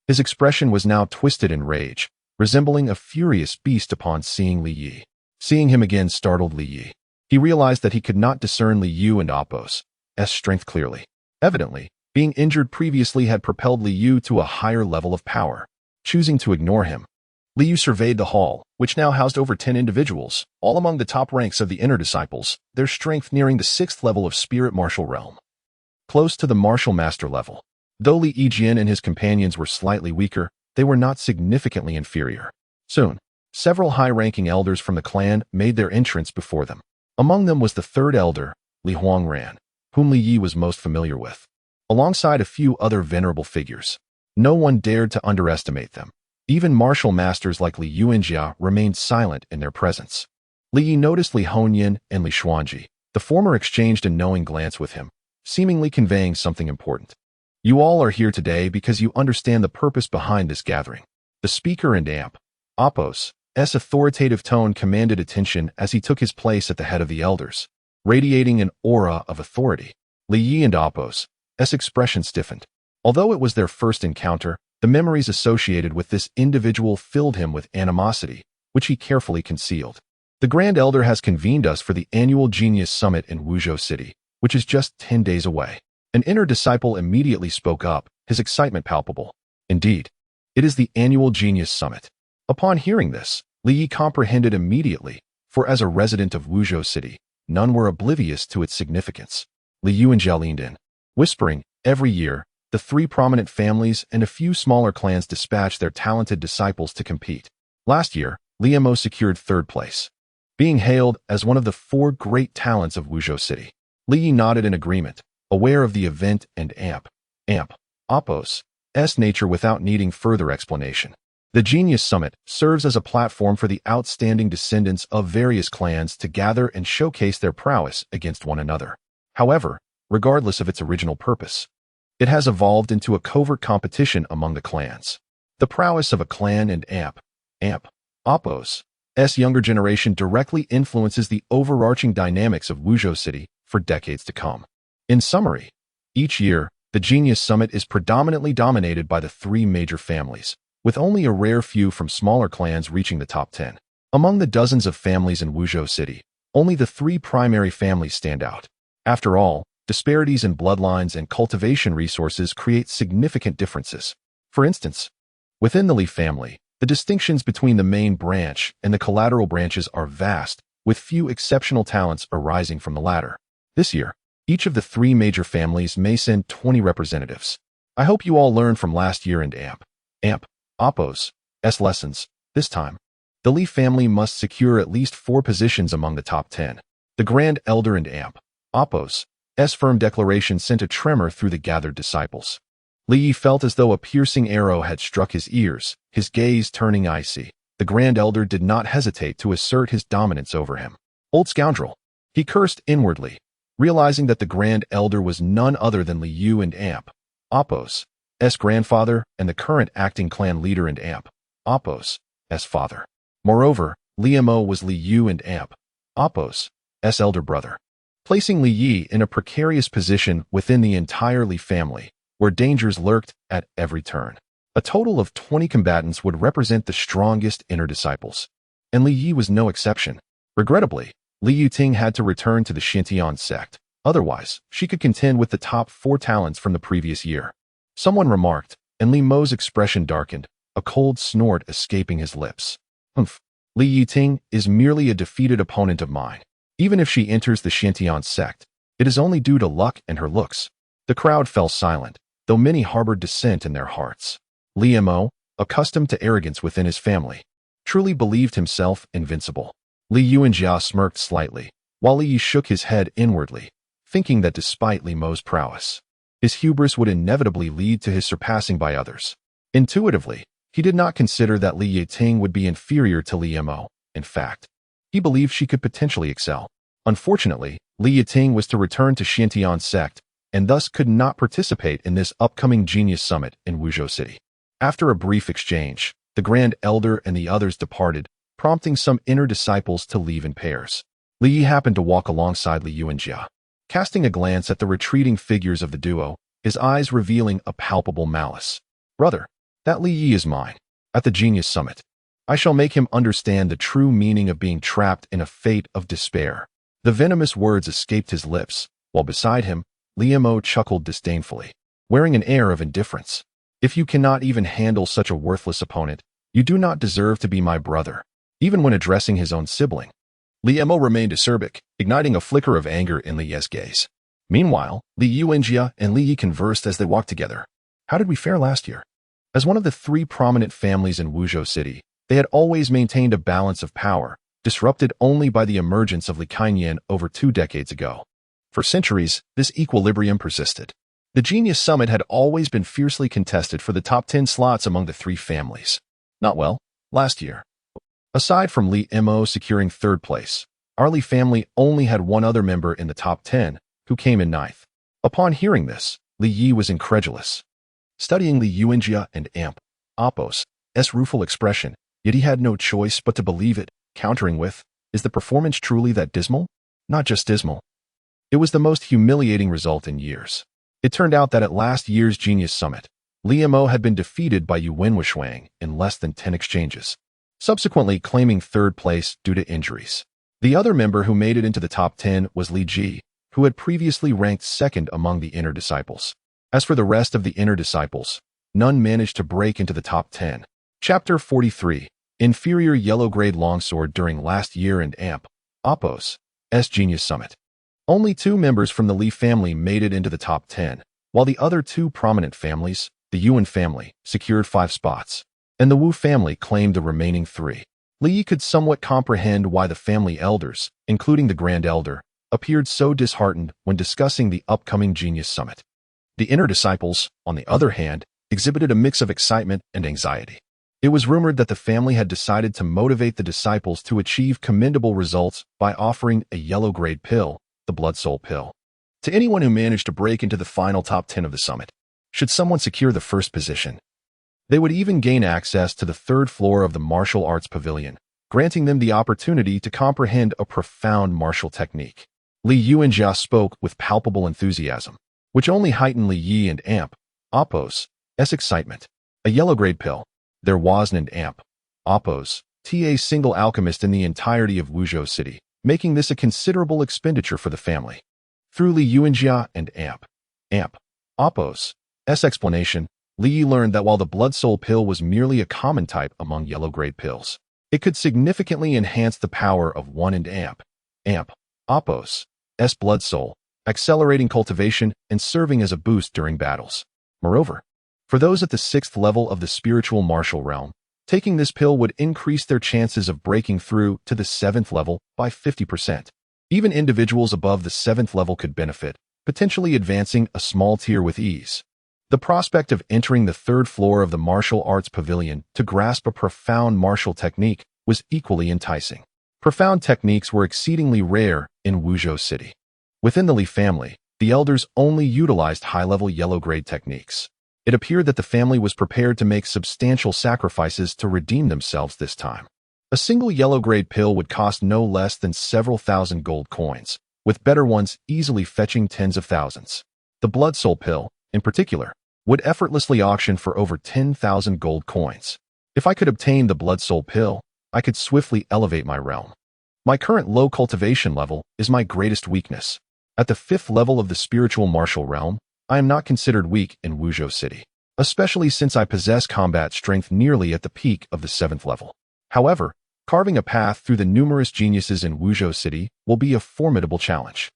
His expression was now twisted in rage, resembling a furious beast upon seeing Li Yi. Seeing him again startled Li Yi. He realized that he could not discern Li Yu and Appo's strength clearly. Evidently, being injured previously had propelled Li Yu to a higher level of power. Choosing to ignore him, Li Yu surveyed the hall, which now housed over 10 individuals, all among the top ranks of the inner disciples, their strength nearing the 6th level of spirit martial realm. Close to the martial master level. Though Li Yijian and his companions were slightly weaker, they were not significantly inferior. Soon, several high-ranking elders from the clan made their entrance before them. Among them was the third elder, Li Huangran, whom Li Yi was most familiar with, alongside a few other venerable figures. No one dared to underestimate them. Even martial masters like Li Yuanjia remained silent in their presence. Li Yi noticed Li Hongyan and Li Xuanji. The former exchanged a knowing glance with him, seemingly conveying something important. You all are here today because you understand the purpose behind this gathering. The speaker and Appo's authoritative tone commanded attention as he took his place at the head of the elders, radiating an aura of authority. Li Yi and Appo's expression stiffened. Although it was their first encounter, the memories associated with this individual filled him with animosity, which he carefully concealed. The Grand Elder has convened us for the annual Genius Summit in Wuzhou City, which is just 10 days away. An inner disciple immediately spoke up, his excitement palpable. Indeed, it is the annual Genius Summit. Upon hearing this, Li Yi comprehended immediately, for as a resident of Wuzhou City, none were oblivious to its significance. Li Yuanjia leaned in, whispering, every year, the 3 prominent families and a few smaller clans dispatch their talented disciples to compete. Last year, Liamo secured 3rd place, being hailed as one of the 4 great talents of Wuzhou City. Li Yi nodded in agreement, aware of the event and Appo's nature without needing further explanation. The Genius Summit serves as a platform for the outstanding descendants of various clans to gather and showcase their prowess against one another. However, regardless of its original purpose, it has evolved into a covert competition among the clans. The prowess of a clan and Appo's younger generation directly influences the overarching dynamics of Wuzhou City for decades to come. In summary, each year, the Genius Summit is predominantly dominated by the 3 major families, with only a rare few from smaller clans reaching the top 10. Among the dozens of families in Wuzhou City, only the 3 primary families stand out. After all, disparities in bloodlines and cultivation resources create significant differences. For instance, within the Li family, the distinctions between the main branch and the collateral branches are vast, with few exceptional talents arising from the latter. This year, each of the 3 major families may send 20 representatives. I hope you all learned from last year and Appo's lessons. This time, the Li family must secure at least 4 positions among the top 10. The Grand Elder and Appo's firm declaration sent a tremor through the gathered disciples. Li Yi felt as though a piercing arrow had struck his ears, his gaze turning icy. The Grand Elder did not hesitate to assert his dominance over him. Old scoundrel! He cursed inwardly, realizing that the Grand Elder was none other than Li Yu and Appo's grandfather and the current acting clan leader and Appo's father. Moreover, Liamo was Li Yu and Appo's elder brother, placing Li Yi in a precarious position within the entire Li family, where dangers lurked at every turn. A total of 20 combatants would represent the strongest inner disciples, and Li Yi was no exception. Regrettably, Li Yuting had to return to the Xintian sect. Otherwise, she could contend with the top 4 talents from the previous year. Someone remarked, and Li Mo's expression darkened, a cold snort escaping his lips. Humph. Li Yuting is merely a defeated opponent of mine. Even if she enters the Xintian sect, it is only due to luck and her looks. The crowd fell silent, though many harbored dissent in their hearts. Liamo, accustomed to arrogance within his family, truly believed himself invincible. Li Yuanjia smirked slightly, while Li Yi shook his head inwardly, thinking that despite Li Mo's prowess, his hubris would inevitably lead to his surpassing by others. Intuitively, he did not consider that Li Yiting would be inferior to Li Mo. In fact, he believed she could potentially excel. Unfortunately, Li Yiting was to return to Xintian sect and thus could not participate in this upcoming Genius Summit in Wuzhou City. After a brief exchange, the Grand Elder and the others departed, prompting some inner disciples to leave in pairs. Li Yi happened to walk alongside Li Yuanjia. Casting a glance at the retreating figures of the duo, his eyes revealing a palpable malice. "Brother, that Li Yi is mine. At the Genius Summit, I shall make him understand the true meaning of being trapped in a fate of despair." The venomous words escaped his lips, while beside him, Li Mo chuckled disdainfully, wearing an air of indifference. "If you cannot even handle such a worthless opponent, you do not deserve to be my brother." Even when addressing his own sibling, Li Mo remained acerbic, igniting a flicker of anger in Li Yi's gaze. Meanwhile, Li Yuanjia and Li Yi conversed as they walked together. "How did we fare last year?" As one of the three prominent families in Wuzhou City, they had always maintained a balance of power, disrupted only by the emergence of Li Kaiyan over 2 decades ago. For centuries, this equilibrium persisted. The Genius Summit had always been fiercely contested for the top 10 slots among the three families. Not well, last year. Aside from Li Mo securing 3rd place, our Li family only had one other member in the top 10, who came in 9th. Upon hearing this, Li Yi was incredulous. Studying Li Yuanjia and Oppo's rueful expression, yet he had no choice but to believe it, countering with, "Is the performance truly that dismal?" Not just dismal. It was the most humiliating result in years. It turned out that at last year's Genius Summit, Li Mo had been defeated by Yu Wenwuxuang in less than 10 exchanges, subsequently claiming 3rd place due to injuries. The other member who made it into the top 10 was Li Ji, who had previously ranked 2nd among the inner disciples. As for the rest of the inner disciples, none managed to break into the top 10. Chapter 43. Inferior Yellow-Grade Longsword during last year and Oppo's Genius Summit. Only 2 members from the Li family made it into the top 10, while the other 2 prominent families, the Yuan family, secured 5 spots, and the Wu family claimed the remaining 3. Li Yi could somewhat comprehend why the family elders, including the Grand Elder, appeared so disheartened when discussing the upcoming Genius Summit. The inner disciples, on the other hand, exhibited a mix of excitement and anxiety. It was rumored that the family had decided to motivate the disciples to achieve commendable results by offering a yellow-grade pill, the Blood Soul Pill, to anyone who managed to break into the final top 10 of the summit. Should someone secure the 1st position, they would even gain access to the 3rd floor of the martial arts pavilion, granting them the opportunity to comprehend a profound martial technique. Li Yuanjia spoke with palpable enthusiasm, which only heightened Li Yi and Oppo's excitement. A yellow-grade pill. There wasn't an Oppo's single alchemist in the entirety of Wuzhou City, making this a considerable expenditure for the family. Through Li Yuanjia and Oppo's explanation, Li Yi learned that while the Blood Soul Pill was merely a common type among yellow-grade pills, it could significantly enhance the power of one and Oppo's Blood Soul, accelerating cultivation and serving as a boost during battles. Moreover, for those at the 6th level of the spiritual martial realm, taking this pill would increase their chances of breaking through to the 7th level by 50%. Even individuals above the 7th level could benefit, potentially advancing a small tier with ease. The prospect of entering the 3rd floor of the martial arts pavilion to grasp a profound martial technique was equally enticing. Profound techniques were exceedingly rare in Wuzhou City. Within the Li family, the elders only utilized high-level yellow-grade techniques. It appeared that the family was prepared to make substantial sacrifices to redeem themselves this time. A single yellow-grade pill would cost no less than several thousand gold coins, with better ones easily fetching tens of thousands. The Blood Soul Pill, in particular, would effortlessly auction for over 10,000 gold coins. If I could obtain the Blood Soul Pill, I could swiftly elevate my realm. My current low cultivation level is my greatest weakness. At the 5th level of the spiritual martial realm, I am not considered weak in Wuzhou City, especially since I possess combat strength nearly at the peak of the 7th level. However, carving a path through the numerous geniuses in Wuzhou City will be a formidable challenge.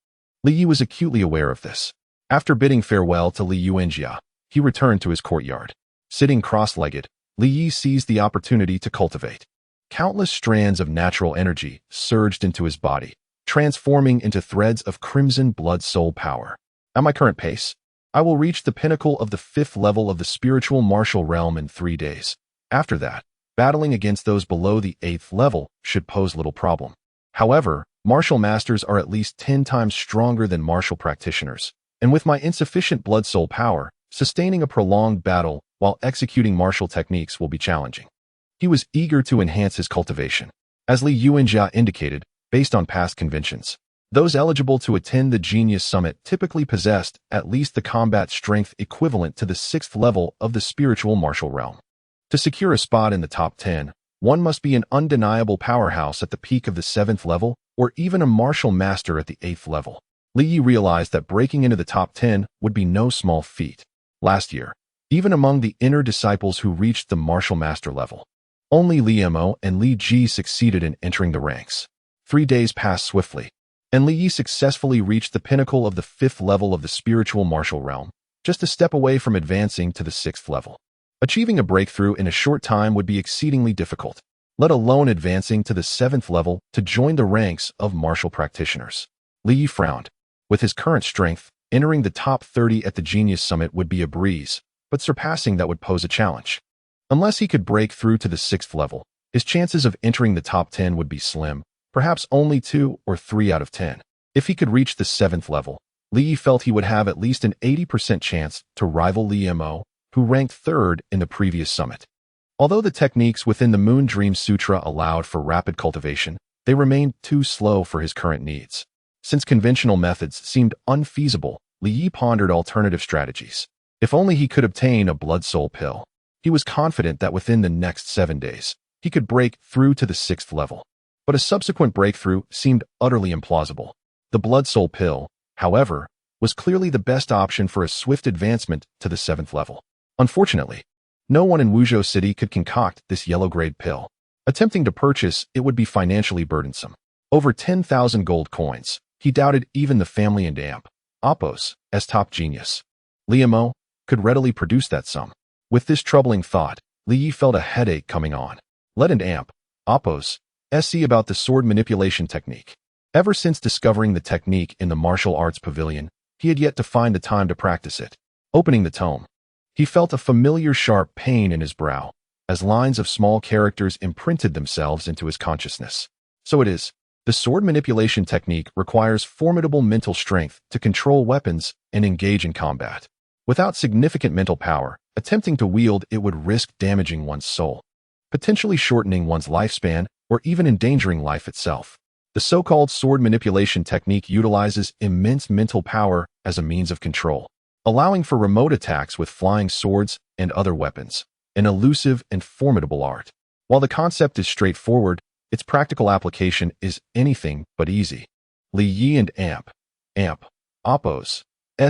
Li Yi was acutely aware of this. After bidding farewell to Li Yuanjia, he returned to his courtyard. Sitting cross-legged, Li Yi seized the opportunity to cultivate. Countless strands of natural energy surged into his body, transforming into threads of crimson blood soul power. At my current pace, I will reach the pinnacle of the 5th level of the spiritual martial realm in 3 days. After that, battling against those below the 8th level should pose little problem. However, martial masters are at least 10 times stronger than martial practitioners, and with my insufficient blood soul power, sustaining a prolonged battle while executing martial techniques will be challenging. He was eager to enhance his cultivation. As Li Yuanjia indicated, based on past conventions, those eligible to attend the Genius Summit typically possessed at least the combat strength equivalent to the 6th level of the spiritual martial realm. To secure a spot in the top 10, one must be an undeniable powerhouse at the peak of the 7th level or even a martial master at the 8th level. Li Yi realized that breaking into the top 10 would be no small feat. Last year, even among the inner disciples who reached the martial master level, only Li Mo and Li Ji succeeded in entering the ranks. 3 days passed swiftly, and Li Yi successfully reached the pinnacle of the 5th level of the spiritual martial realm, just a step away from advancing to the 6th level. Achieving a breakthrough in a short time would be exceedingly difficult, let alone advancing to the 7th level to join the ranks of martial practitioners. Li Yi frowned. With his current strength, entering the top 30 at the Genius Summit would be a breeze, but surpassing that would pose a challenge. Unless he could break through to the 6th level, his chances of entering the top 10 would be slim, perhaps only 2 or 3 out of 10. If he could reach the 7th level, Li Yi felt he would have at least an 80% chance to rival Li Mo, who ranked 3rd in the previous summit. Although the techniques within the Moon Dream Sutra allowed for rapid cultivation, they remained too slow for his current needs. Since conventional methods seemed unfeasible, Li Yi pondered alternative strategies. If only he could obtain a blood soul pill. He was confident that within the next 7 days, he could break through to the 6th level. But a subsequent breakthrough seemed utterly implausible. The blood soul pill, however, was clearly the best option for a swift advancement to the 7th level. Unfortunately, no one in Wuzhou City could concoct this yellow-grade pill. Attempting to purchase it would be financially burdensome. Over 10,000 gold coins. He doubted even the family and Amp, Appos, as top genius. Li Mo could readily produce that sum. With this troubling thought, Li Yi felt a headache coming on. Let and Amp, Appos, see about the sword manipulation technique. Ever since discovering the technique in the martial arts pavilion, he had yet to find the time to practice it. Opening the tome, he felt a familiar sharp pain in his brow, as lines of small characters imprinted themselves into his consciousness. So it is. The sword manipulation technique requires formidable mental strength to control weapons and engage in combat. Without significant mental power, attempting to wield it would risk damaging one's soul, potentially shortening one's lifespan or even endangering life itself. The so-called sword manipulation technique utilizes immense mental power as a means of control, allowing for remote attacks with flying swords and other weapons, an elusive and formidable art. While the concept is straightforward, its practical application is anything but easy. Li Yi and Amp, Appos'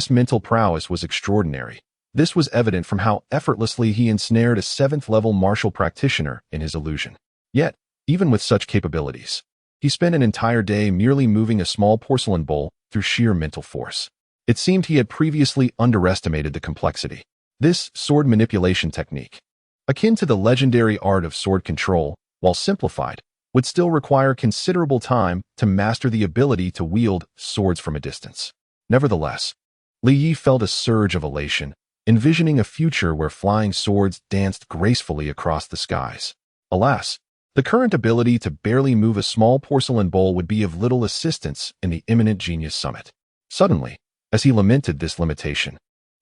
mental prowess was extraordinary. This was evident from how effortlessly he ensnared a 7th-level martial practitioner in his illusion. Yet, even with such capabilities, he spent an entire day merely moving a small porcelain bowl through sheer mental force. It seemed he had previously underestimated the complexity. This sword manipulation technique, akin to the legendary art of sword control, while simplified, would still require considerable time to master the ability to wield swords from a distance. Nevertheless, Li Yi felt a surge of elation, envisioning a future where flying swords danced gracefully across the skies. Alas, the current ability to barely move a small porcelain bowl would be of little assistance in the imminent Genius Summit. Suddenly, as he lamented this limitation,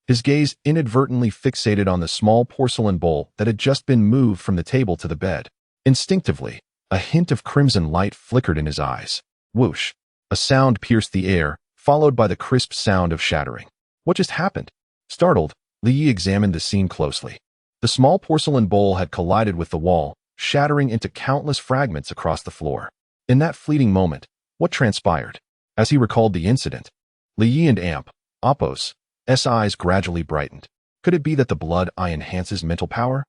his gaze inadvertently fixated on the small porcelain bowl that had just been moved from the table to the bed. Instinctively, a hint of crimson light flickered in his eyes. Whoosh! A sound pierced the air, followed by the crisp sound of shattering. What just happened? Startled, Li Yi examined the scene closely. The small porcelain bowl had collided with the wall, shattering into countless fragments across the floor. In that fleeting moment, what transpired? As he recalled the incident, Li Yi and Amp, Appos' eyes gradually brightened. Could it be that the blood eye enhances mental power?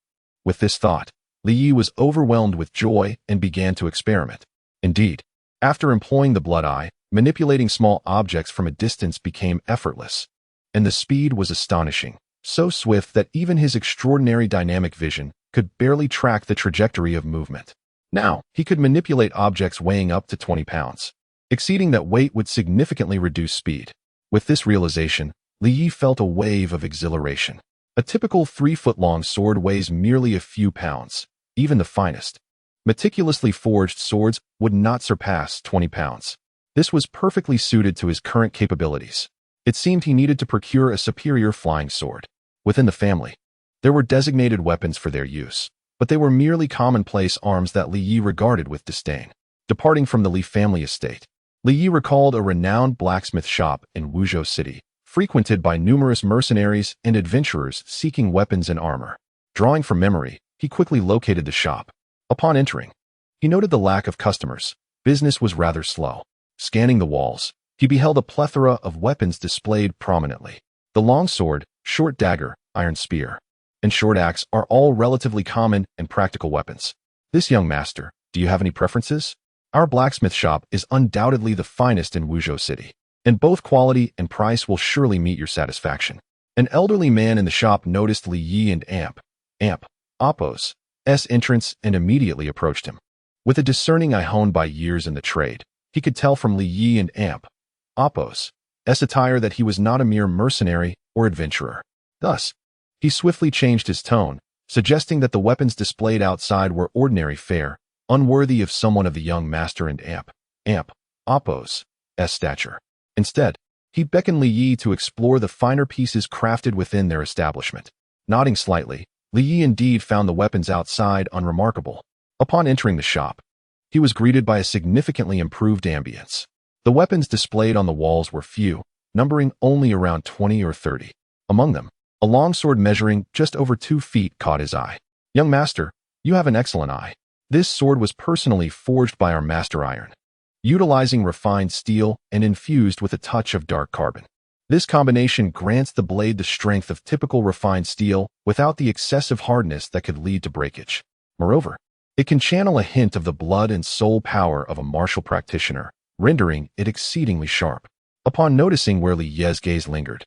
With this thought, Li Yi was overwhelmed with joy and began to experiment. Indeed, after employing the blood eye, manipulating small objects from a distance became effortless, and the speed was astonishing, so swift that even his extraordinary dynamic vision could barely track the trajectory of movement. Now, he could manipulate objects weighing up to 20 pounds. Exceeding that weight would significantly reduce speed. With this realization, Li Yi felt a wave of exhilaration. A typical 3-foot-long sword weighs merely a few pounds. Even the finest, meticulously forged swords would not surpass 20 pounds. This was perfectly suited to his current capabilities. It seemed he needed to procure a superior flying sword. Within the family, there were designated weapons for their use, but they were merely commonplace arms that Li Yi regarded with disdain. Departing from the Li family estate, Li Yi recalled a renowned blacksmith shop in Wuzhou City, frequented by numerous mercenaries and adventurers seeking weapons and armor. Drawing from memory, he quickly located the shop. Upon entering, he noted the lack of customers. Business was rather slow. Scanning the walls, he beheld a plethora of weapons displayed prominently. The long sword, short dagger, iron spear, and short axe are all relatively common and practical weapons. This young master, do you have any preferences? Our blacksmith shop is undoubtedly the finest in Wuzhou City, and both quality and price will surely meet your satisfaction. An elderly man in the shop noticed Li Yi and Appo's entrance and immediately approached him. With a discerning eye honed by years in the trade, he could tell from Li Yi and Appo's attire that he was not a mere mercenary or adventurer. Thus, he swiftly changed his tone, suggesting that the weapons displayed outside were ordinary fare, unworthy of someone of the young master and Appo's stature. Instead, he beckoned Li Yi to explore the finer pieces crafted within their establishment. Nodding slightly, Li Yi indeed found the weapons outside unremarkable. Upon entering the shop, he was greeted by a significantly improved ambience. The weapons displayed on the walls were few, numbering only around 20 or 30. Among them, a longsword measuring just over 2 feet caught his eye. Young master, you have an excellent eye. This sword was personally forged by our master iron, utilizing refined steel and infused with a touch of dark carbon. This combination grants the blade the strength of typical refined steel without the excessive hardness that could lead to breakage. Moreover, it can channel a hint of the blood and soul power of a martial practitioner, rendering it exceedingly sharp. Upon noticing where Li Yi's gaze lingered,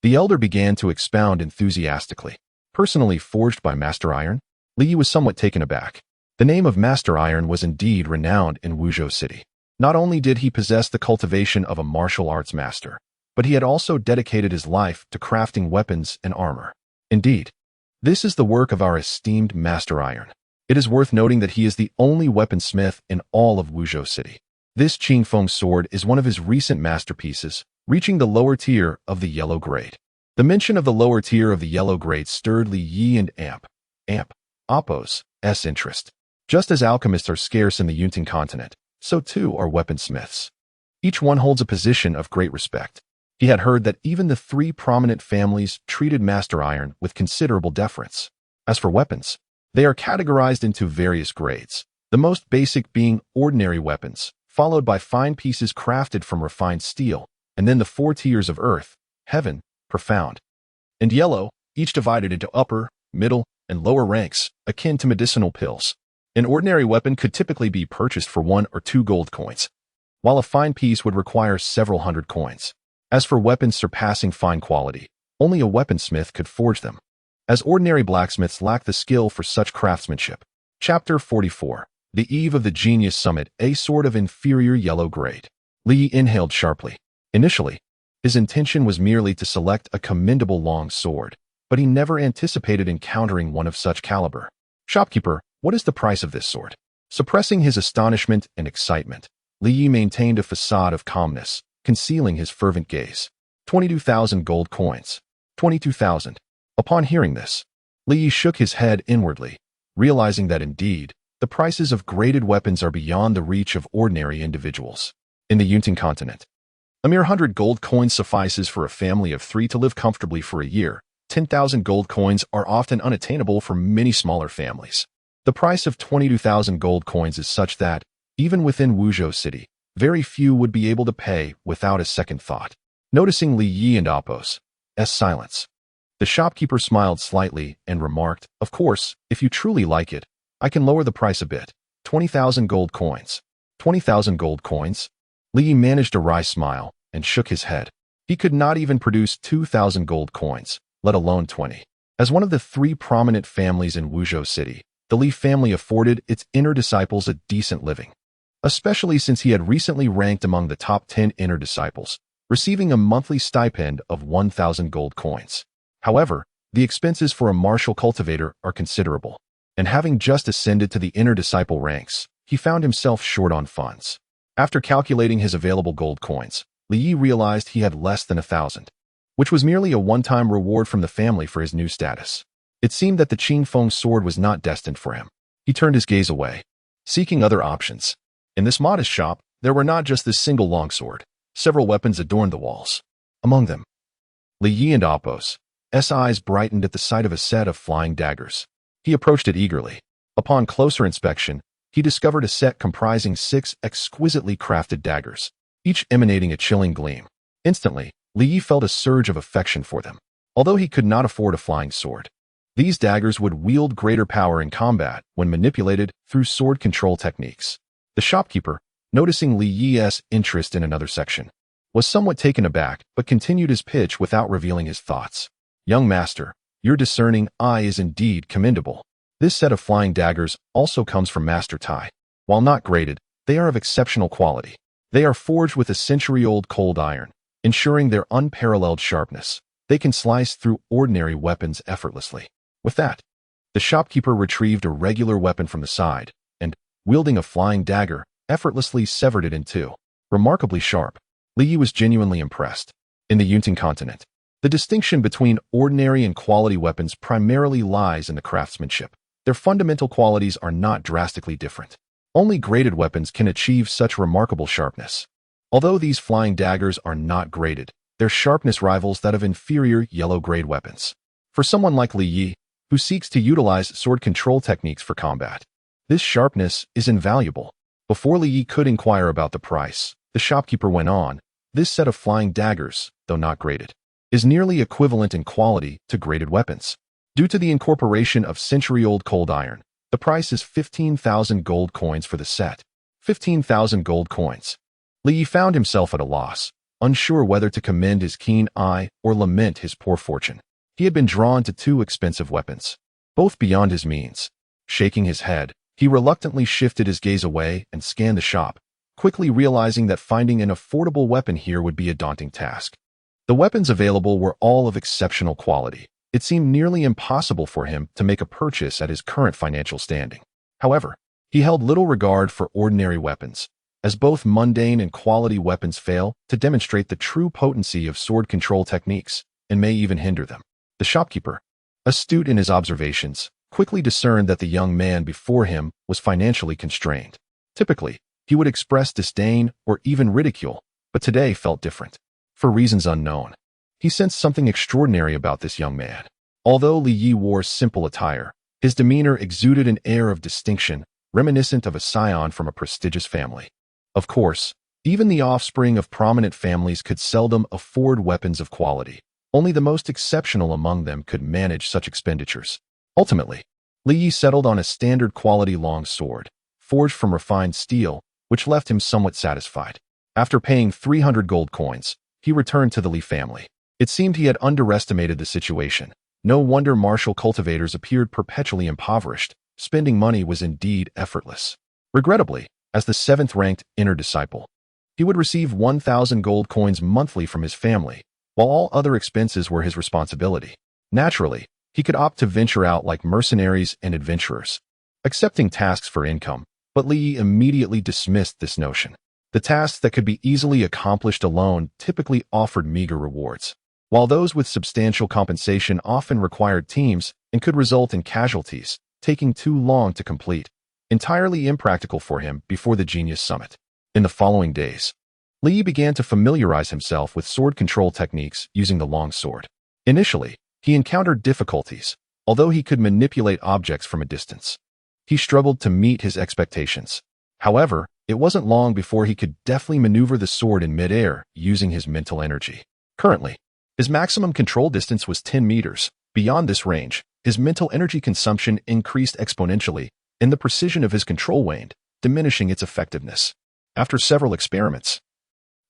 the elder began to expound enthusiastically. Personally forged by Master Iron, Li Yi was somewhat taken aback. The name of Master Iron was indeed renowned in Wuzhou City. Not only did he possess the cultivation of a martial arts master, but he had also dedicated his life to crafting weapons and armor. Indeed, this is the work of our esteemed Master Iron. It is worth noting that he is the only weaponsmith in all of Wuzhou City. This Qingfeng sword is one of his recent masterpieces, reaching the lower tier of the yellow grade. The mention of the lower tier of the yellow grade stirred Li Yi and Appo's interest. Just as alchemists are scarce in the Yunting continent, so too are weaponsmiths. Each one holds a position of great respect. He had heard that even the 3 prominent families treated Master Iron with considerable deference. As for weapons, they are categorized into various grades, the most basic being ordinary weapons, followed by fine pieces crafted from refined steel, and then the 4 tiers of earth, heaven, profound, and yellow, each divided into upper, middle, and lower ranks, akin to medicinal pills. An ordinary weapon could typically be purchased for 1 or 2 gold coins, while a fine piece would require several hundred coins. As for weapons surpassing fine quality, only a weaponsmith could forge them, as ordinary blacksmiths lack the skill for such craftsmanship. Chapter 44. The Eve of the Genius Summit, a sword of inferior yellow grade. Li inhaled sharply. Initially, his intention was merely to select a commendable long sword, but he never anticipated encountering one of such caliber. Shopkeeper, what is the price of this sword? Suppressing his astonishment and excitement, Li Yi maintained a facade of calmness, concealing his fervent gaze. 22,000 gold coins. 22,000. Upon hearing this, Li Yi shook his head inwardly, realizing that indeed, the prices of graded weapons are beyond the reach of ordinary individuals. In the Yunting continent, a mere 100 gold coins suffices for a family of 3 to live comfortably for a year. 10,000 gold coins are often unattainable for many smaller families. The price of 22,000 gold coins is such that, even within Wuzhou City, very few would be able to pay without a second thought. Noticing Li Yi and Appo's silence, the shopkeeper smiled slightly and remarked, "Of course, if you truly like it, I can lower the price a bit. 20,000 gold coins. 20,000 gold coins?" Li Yi managed a wry smile and shook his head. He could not even produce 2,000 gold coins, let alone 20. As one of the 3 prominent families in Wuzhou City, the Li family afforded its inner disciples a decent living. especially since he had recently ranked among the top 10 inner disciples, receiving a monthly stipend of 1,000 gold coins. However, the expenses for a martial cultivator are considerable, and having just ascended to the inner disciple ranks, he found himself short on funds. After calculating his available gold coins, Li Yi realized he had less than 1,000, which was merely a one-time reward from the family for his new status. It seemed that the Qing Feng sword was not destined for him. He turned his gaze away, seeking other options. In this modest shop, there were not just this single longsword. Several weapons adorned the walls. Among them, Li Yi and Appo's eyes brightened at the sight of a set of flying daggers. He approached it eagerly. Upon closer inspection, he discovered a set comprising 6 exquisitely crafted daggers, each emanating a chilling gleam. Instantly, Li Yi felt a surge of affection for them. Although he could not afford a flying sword, these daggers would wield greater power in combat when manipulated through sword control techniques. The shopkeeper, noticing Li Yi's interest in another section, was somewhat taken aback but continued his pitch without revealing his thoughts. "Young master, your discerning eye is indeed commendable. This set of flying daggers also comes from Master Tai. While not graded, they are of exceptional quality. They are forged with a century-old cold iron, ensuring their unparalleled sharpness. They can slice through ordinary weapons effortlessly." With that, the shopkeeper retrieved a regular weapon from the side and, wielding a flying dagger, effortlessly severed it in two. Remarkably sharp, Li Yi was genuinely impressed. In the Yunting continent, the distinction between ordinary and quality weapons primarily lies in the craftsmanship. Their fundamental qualities are not drastically different. Only graded weapons can achieve such remarkable sharpness. Although these flying daggers are not graded, their sharpness rivals that of inferior yellow-grade weapons. For someone like Li Yi, who seeks to utilize sword control techniques for combat, this sharpness is invaluable. Before Li Yi could inquire about the price, the shopkeeper went on. "This set of flying daggers, though not graded, is nearly equivalent in quality to graded weapons. Due to the incorporation of century-old cold iron, the price is 15,000 gold coins for the set." 15,000 gold coins. Li Yi found himself at a loss, unsure whether to commend his keen eye or lament his poor fortune. He had been drawn to 2 expensive weapons, both beyond his means. Shaking his head, he reluctantly shifted his gaze away and scanned the shop, quickly realizing that finding an affordable weapon here would be a daunting task. The weapons available were all of exceptional quality. It seemed nearly impossible for him to make a purchase at his current financial standing. However, he held little regard for ordinary weapons, as both mundane and quality weapons fail to demonstrate the true potency of sword control techniques and may even hinder them. The shopkeeper, astute in his observations, quickly discerned that the young man before him was financially constrained. Typically, he would express disdain or even ridicule, but today felt different. For reasons unknown, he sensed something extraordinary about this young man. Although Li Yi wore simple attire, his demeanor exuded an air of distinction, reminiscent of a scion from a prestigious family. Of course, even the offspring of prominent families could seldom afford weapons of quality. Only the most exceptional among them could manage such expenditures. Ultimately, Li Yi settled on a standard quality long sword, forged from refined steel, which left him somewhat satisfied. After paying 300 gold coins, he returned to the Li family. It seemed he had underestimated the situation. No wonder martial cultivators appeared perpetually impoverished. Spending money was indeed effortless. Regrettably, as the 7th-ranked inner disciple, he would receive 1,000 gold coins monthly from his family, while all other expenses were his responsibility. Naturally, he could opt to venture out like mercenaries and adventurers, accepting tasks for income, but Li Yi immediately dismissed this notion. The tasks that could be easily accomplished alone typically offered meager rewards, while those with substantial compensation often required teams and could result in casualties, taking too long to complete. Entirely impractical for him before the Genius Summit. In the following days, Li Yi began to familiarize himself with sword control techniques using the long sword. Initially, he encountered difficulties, although he could manipulate objects from a distance. He struggled to meet his expectations. However, it wasn't long before he could deftly maneuver the sword in midair using his mental energy. Currently, his maximum control distance was 10 meters. Beyond this range, his mental energy consumption increased exponentially, and the precision of his control waned, diminishing its effectiveness. After several experiments,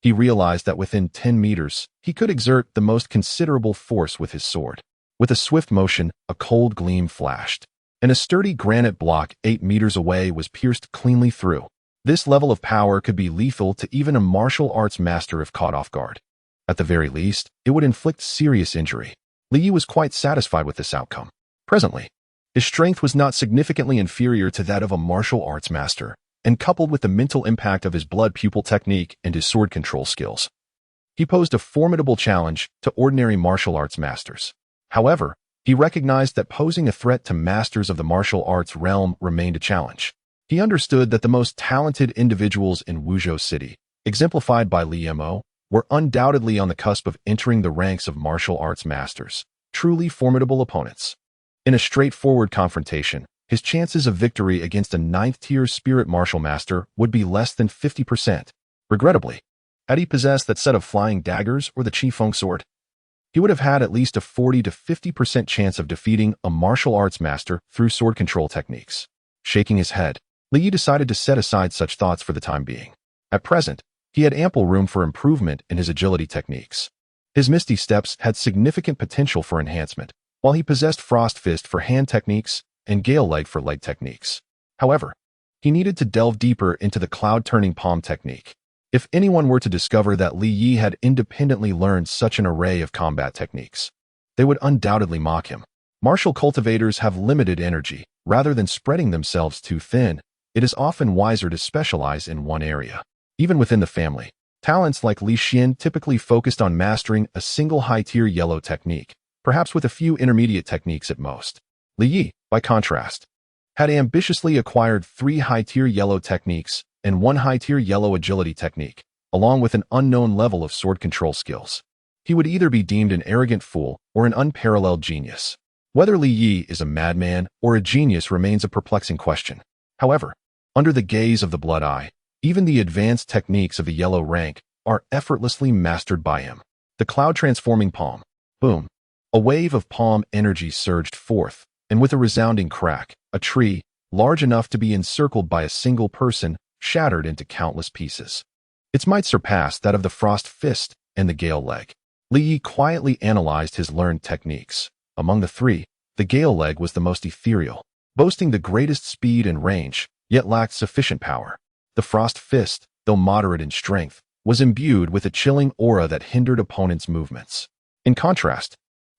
he realized that within 10 meters, he could exert the most considerable force with his sword. With a swift motion, a cold gleam flashed, and a sturdy granite block 8 meters away was pierced cleanly through. This level of power could be lethal to even a martial arts master if caught off guard. At the very least, it would inflict serious injury. Li Yi was quite satisfied with this outcome. Presently, his strength was not significantly inferior to that of a martial arts master, and coupled with the mental impact of his blood pupil technique and his sword control skills, he posed a formidable challenge to ordinary martial arts masters. However, he recognized that posing a threat to masters of the martial arts realm remained a challenge. He understood that the most talented individuals in Wuzhou City, exemplified by Li Mo, were undoubtedly on the cusp of entering the ranks of martial arts masters, truly formidable opponents. In a straightforward confrontation, his chances of victory against a 9th-tier spirit martial master would be less than 50%. Regrettably, had he possessed that set of flying daggers or the Qifeng sword, he would have had at least a 40 to 50% chance of defeating a martial arts master through sword control techniques. Shaking his head, Li Yi decided to set aside such thoughts for the time being. At present, he had ample room for improvement in his agility techniques. His Misty Steps had significant potential for enhancement, while he possessed Frost Fist for hand techniques and Gale Leg for leg techniques. However, he needed to delve deeper into the cloud-turning palm technique. If anyone were to discover that Li Yi had independently learned such an array of combat techniques, they would undoubtedly mock him. Martial cultivators have limited energy. Rather than spreading themselves too thin, it is often wiser to specialize in one area. Even within the family, talents like Li Xian typically focused on mastering a single high-tier yellow technique, perhaps with a few intermediate techniques at most. Li Yi, by contrast, had ambitiously acquired 3 high-tier yellow techniques and 1 high-tier yellow agility technique, along with an unknown level of sword control skills. He would either be deemed an arrogant fool or an unparalleled genius. Whether Li Yi is a madman or a genius remains a perplexing question. However, under the gaze of the Blood Eye, even the advanced techniques of the yellow rank are effortlessly mastered by him. The cloud-transforming palm. Boom. A wave of palm energy surged forth, and with a resounding crack, a tree, large enough to be encircled by a single person, shattered into countless pieces. Its might surpassed that of the Frost Fist and the Gale Leg. Li Yi quietly analyzed his learned techniques. Among the 3, the Gale Leg was the most ethereal, boasting the greatest speed and range, yet lacked sufficient power. The Frost Fist, though moderate in strength, was imbued with a chilling aura that hindered opponents' movements. In contrast,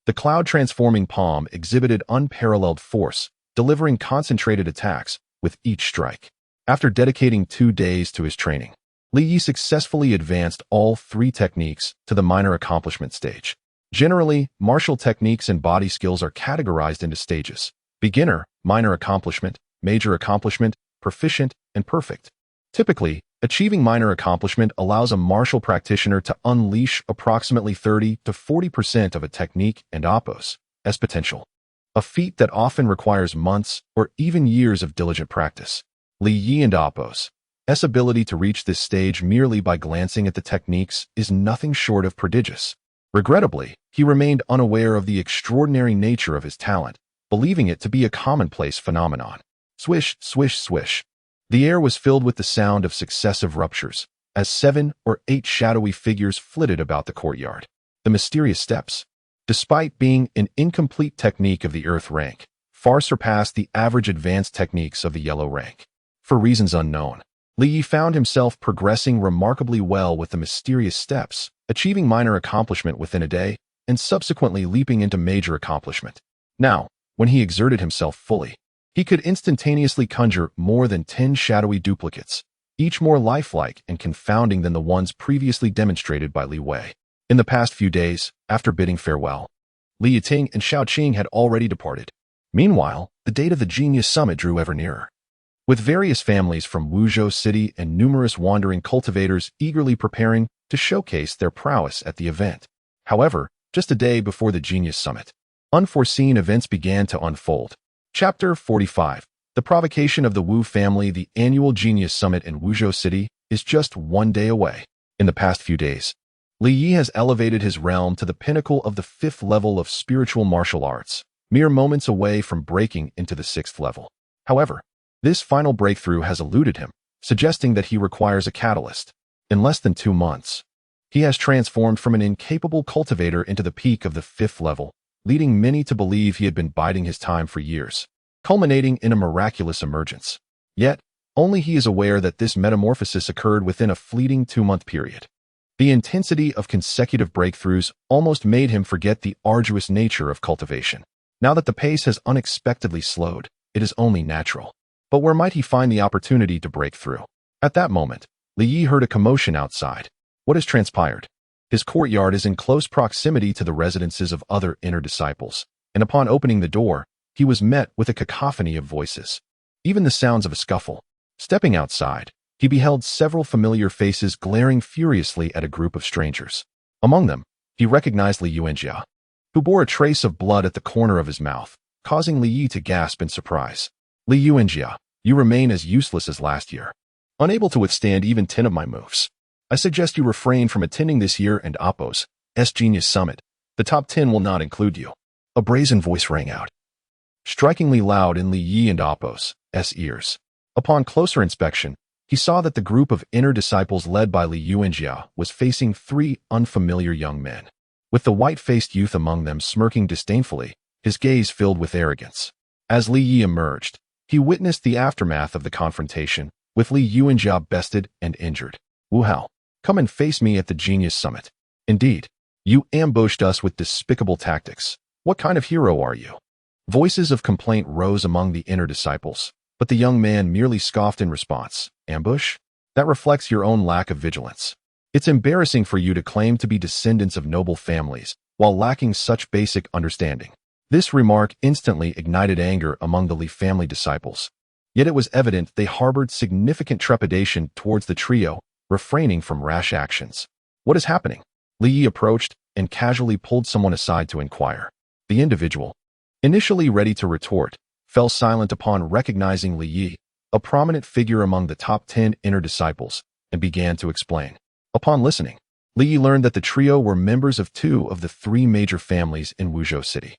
the cloud-transforming palm exhibited unparalleled force, delivering concentrated attacks with each strike. After dedicating 2 days to his training, Li Yi successfully advanced all 3 techniques to the minor accomplishment stage. Generally, martial techniques and body skills are categorized into stages: beginner, minor accomplishment, major accomplishment, proficient, and perfect. Typically, achieving minor accomplishment allows a martial practitioner to unleash approximately 30 to 40% of a technique and oppos as potential, a feat that often requires months or even years of diligent practice. Li Yi and oppos' ability to reach this stage merely by glancing at the techniques is nothing short of prodigious. Regrettably, he remained unaware of the extraordinary nature of his talent, believing it to be a commonplace phenomenon. Swish, swish, swish. The air was filled with the sound of successive ruptures, as 7 or 8 shadowy figures flitted about the courtyard. The mysterious steps, despite being an incomplete technique of the earth rank, far surpassed the average advanced techniques of the yellow rank. For reasons unknown, Li Yi found himself progressing remarkably well with the mysterious steps, achieving minor accomplishment within a day, and subsequently leaping into major accomplishment. Now, when he exerted himself fully, he could instantaneously conjure more than 10 shadowy duplicates, each more lifelike and confounding than the ones previously demonstrated by Li Wei. In the past few days, after bidding farewell, Li Yiting and Xiao Qing had already departed. Meanwhile, the date of the Genius Summit drew ever nearer, with various families from Wuzhou City and numerous wandering cultivators eagerly preparing to showcase their prowess at the event. However, just a day before the Genius Summit, unforeseen events began to unfold. Chapter 45. The provocation of the Wu family. The annual Genius Summit in Wuzhou City is just 1 day away. In the past few days, Li Yi has elevated his realm to the pinnacle of the 5th level of spiritual martial arts, mere moments away from breaking into the 6th level. However, this final breakthrough has eluded him, suggesting that he requires a catalyst. In less than 2 months, he has transformed from an incapable cultivator into the peak of the 5th level, leading many to believe he had been biding his time for years, culminating in a miraculous emergence. Yet, Only he is aware that this metamorphosis occurred within a fleeting 2-month period. The intensity of consecutive breakthroughs almost made him forget the arduous nature of cultivation. Now that the pace has unexpectedly slowed, it is only natural. But where might he find the opportunity to break through? At that moment, Li Yi heard a commotion outside. What has transpired? His courtyard is in close proximity to the residences of other inner disciples, and upon opening the door, he was met with a cacophony of voices, even the sounds of a scuffle. Stepping outside, he beheld several familiar faces glaring furiously at a group of strangers. Among them, he recognized Li Yuanjia, who bore a trace of blood at the corner of his mouth, causing Li Yi to gasp in surprise. Li Yuanjia, you remain as useless as last year. Unable to withstand even 10 of my moves. I suggest you refrain from attending this year and Appo's Genius Summit. The top 10 will not include you. A brazen voice rang out, strikingly loud in Li Yi and Appo's ears. Upon closer inspection, he saw that the group of inner disciples led by Li Yuanjia was facing 3 unfamiliar young men, with the white-faced youth among them smirking disdainfully, his gaze filled with arrogance. As Li Yi emerged, he witnessed the aftermath of the confrontation, with Li Yuanjia bested and injured. Wu Hao, come and face me at the Genius Summit. Indeed, you ambushed us with despicable tactics. What kind of hero are you? Voices of complaint rose among the inner disciples, but the young man merely scoffed in response. Ambush? That reflects your own lack of vigilance. It's embarrassing for you to claim to be descendants of noble families while lacking such basic understanding. This remark instantly ignited anger among the Li family disciples. Yet it was evident they harbored significant trepidation towards the trio, refraining from rash actions. What is happening? Li Yi approached and casually pulled someone aside to inquire. The individual, initially ready to retort, fell silent upon recognizing Li Yi, a prominent figure among the top 10 inner disciples, and began to explain. Upon listening, Li Yi learned that the trio were members of 2 of the 3 major families in Wuzhou City.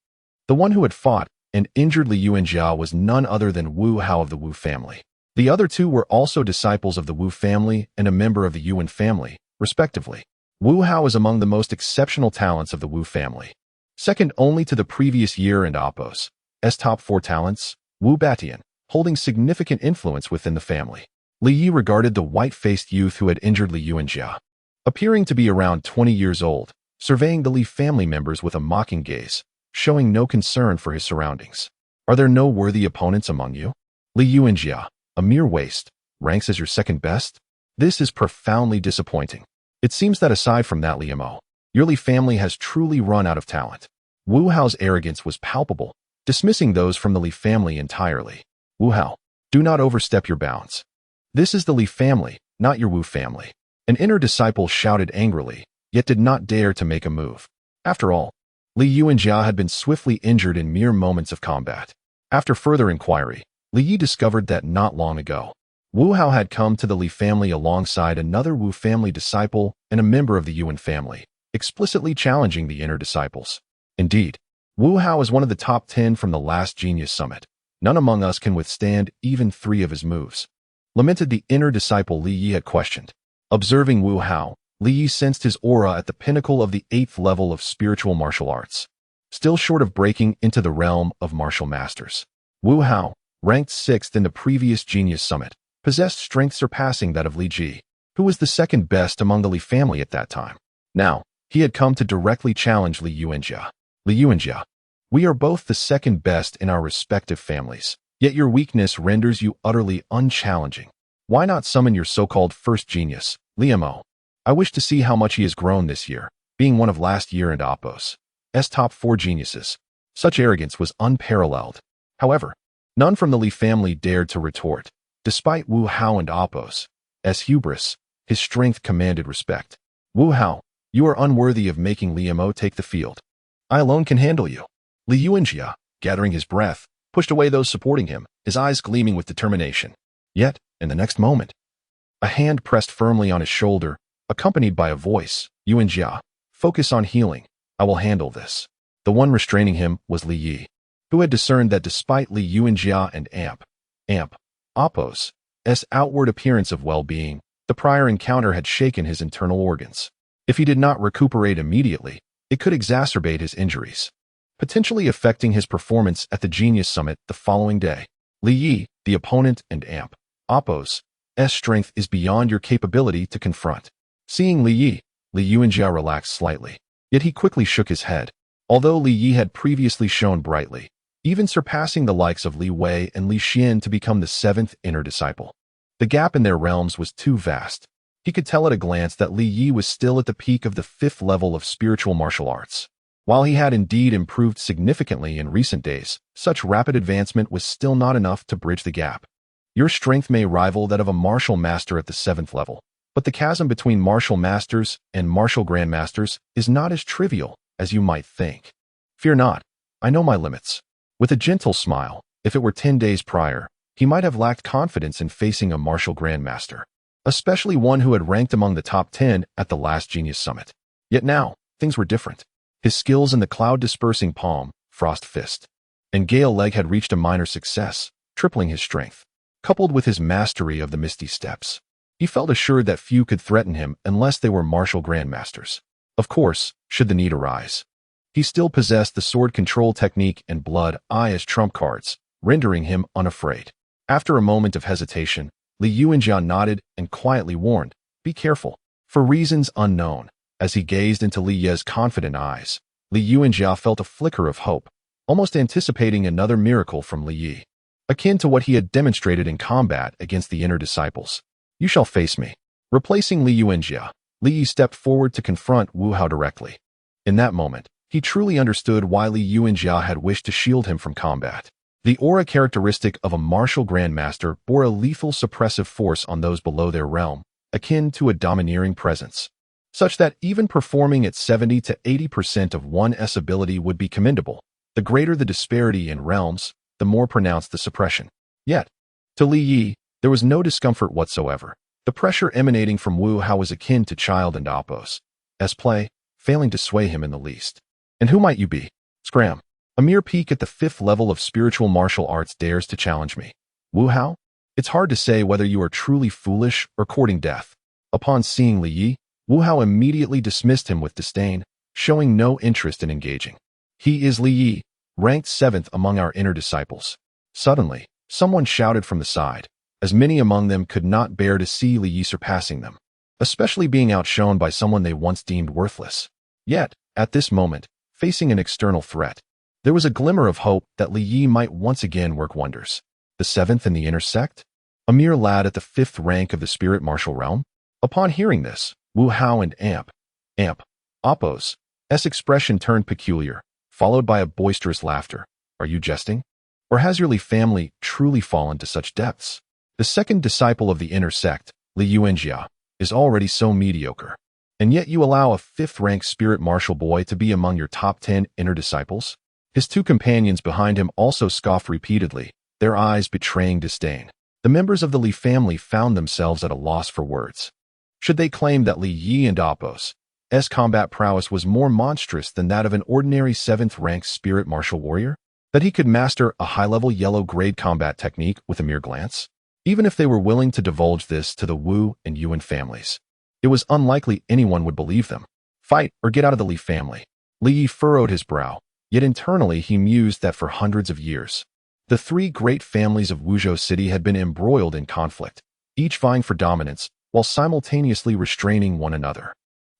The one who had fought and injured Li Yuanjia was none other than Wu Hao of the Wu family. The other 2 were also disciples of the Wu family and a member of the Yuan family, respectively. Wu Hao is among the most exceptional talents of the Wu family, second only to the previous year and Appo's top 4 talents, Wu Batian, holding significant influence within the family. Li Yi regarded the white-faced youth who had injured Li Yuanjia, appearing to be around 20 years old, surveying the Li family members with a mocking gaze, showing no concern for his surroundings. Are there no worthy opponents among you? Li Yuanjia, a mere waste, ranks as your second best? This is profoundly disappointing. It seems that aside from that Li Mo, your Li family has truly run out of talent. Wu Hao's arrogance was palpable, dismissing those from the Li family entirely. Wu Hao, do not overstep your bounds. This is the Li family, not your Wu family. An inner disciple shouted angrily, yet did not dare to make a move. After all, Li Yuanjia had been swiftly injured in mere moments of combat. After further inquiry, Li Yi discovered that not long ago, Wu Hao had come to the Li family alongside another Wu family disciple and a member of the Yuan family, explicitly challenging the inner disciples. Indeed, Wu Hao is one of the top 10 from the last Genius Summit. None among us can withstand even 3 of his moves. Lamented the inner disciple Li Yi had questioned. Observing Wu Hao, Li Yi sensed his aura at the pinnacle of the 8th level of spiritual martial arts, still short of breaking into the realm of martial masters. Wu Hao, ranked 6th in the previous Genius Summit, possessed strength surpassing that of Li Ji, who was the second best among the Li family at that time. Now, he had come to directly challenge Li Yuanjia. Li Yuanjia, we are both the second best in our respective families, yet your weakness renders you utterly unchallenging. Why not summon your so-called first genius, Li Mo? I wish to see how much he has grown this year, being one of last year and Appo's top 4 geniuses. Such arrogance was unparalleled. However, none from the Li family dared to retort. Despite Wu Hao and Appo's hubris, his strength commanded respect. Wu Hao, you are unworthy of making Li Mo take the field. I alone can handle you. Li Yuanjia, gathering his breath, pushed away those supporting him, his eyes gleaming with determination. Yet, in the next moment, a hand pressed firmly on his shoulder, accompanied by a voice. Yuanjia, focus on healing. I will handle this. The one restraining him was Li Yi, who had discerned that despite Li Yuanjia and Appo's outward appearance of well-being, the prior encounter had shaken his internal organs. If he did not recuperate immediately, it could exacerbate his injuries, potentially affecting his performance at the Genius Summit the following day. Li Yi, the opponent and Apos. S strength is beyond your capability to confront. Seeing Li Yuanjia relaxed slightly. Yet he quickly shook his head. Although Li Yi had previously shone brightly, even surpassing the likes of Li Wei and Li Xian to become the seventh inner disciple, the gap in their realms was too vast. He could tell at a glance that Li Yi was still at the peak of the fifth level of spiritual martial arts. While he had indeed improved significantly in recent days, such rapid advancement was still not enough to bridge the gap. Your strength may rival that of a martial master at the seventh level, but the chasm between martial masters and martial grandmasters is not as trivial as you might think. Fear not, I know my limits. With a gentle smile, if it were 10 days prior, he might have lacked confidence in facing a martial grandmaster, especially one who had ranked among the top 10 at the last Genius Summit. Yet now, things were different. His skills in the cloud-dispersing palm, frost fist, and gale leg had reached a minor success, tripling his strength. Coupled with his mastery of the misty steps, he felt assured that few could threaten him unless they were martial grandmasters. Of course, should the need arise. He still possessed the sword control technique and blood eye as trump cards, rendering him unafraid. After a moment of hesitation, Li Yuanjia nodded and quietly warned, "Be careful." For reasons unknown, as he gazed into Li Ye's confident eyes, Li Yuanjia felt a flicker of hope, almost anticipating another miracle from Li Yi, akin to what he had demonstrated in combat against the inner disciples. "You shall face me." Replacing Li Yuanjia, Li Yi stepped forward to confront Wu Hao directly. In that moment, he truly understood why Li Yuanjia had wished to shield him from combat. The aura characteristic of a martial grandmaster bore a lethal suppressive force on those below their realm, akin to a domineering presence, such that even performing at 70 to 80% of one's ability would be commendable. The greater the disparity in realms, the more pronounced the suppression. Yet, to Li Yi, there was no discomfort whatsoever. The pressure emanating from Wu Hao was akin to child and Apos' play, failing to sway him in the least. "And who might you be?" "Scram. A mere peak at the fifth level of spiritual martial arts dares to challenge me." "Wu Hao? It's hard to say whether you are truly foolish or courting death." Upon seeing Li Yi, Wu Hao immediately dismissed him with disdain, showing no interest in engaging. "He is Li Yi, ranked 7th among our inner disciples." Suddenly, someone shouted from the side, as many among them could not bear to see Li Yi surpassing them, especially being outshone by someone they once deemed worthless. Yet, at this moment, facing an external threat, there was a glimmer of hope that Li Yi might once again work wonders. The 7th in the inner sect? A mere lad at the 5th rank of the spirit martial realm? Upon hearing this, Wu Hao and Apos' expression turned peculiar, followed by a boisterous laughter. "Are you jesting? Or has your Li family truly fallen to such depths? The second disciple of the inner sect, Li Yuanjia, is already so mediocre, and yet you allow a 5th-rank spirit martial boy to be among your top 10 inner disciples?" His two companions behind him also scoffed repeatedly, their eyes betraying disdain. The members of the Li family found themselves at a loss for words. Should they claim that Li Yi and Apos' combat prowess was more monstrous than that of an ordinary 7th-rank spirit martial warrior? That he could master a high-level yellow-grade combat technique with a mere glance? Even if they were willing to divulge this to the Wu and Yuan families, it was unlikely anyone would believe them. Fight or get out of the Li family. Li Yi furrowed his brow, yet internally he mused that for hundreds of years, the three great families of Wuzhou City had been embroiled in conflict, each vying for dominance while simultaneously restraining one another.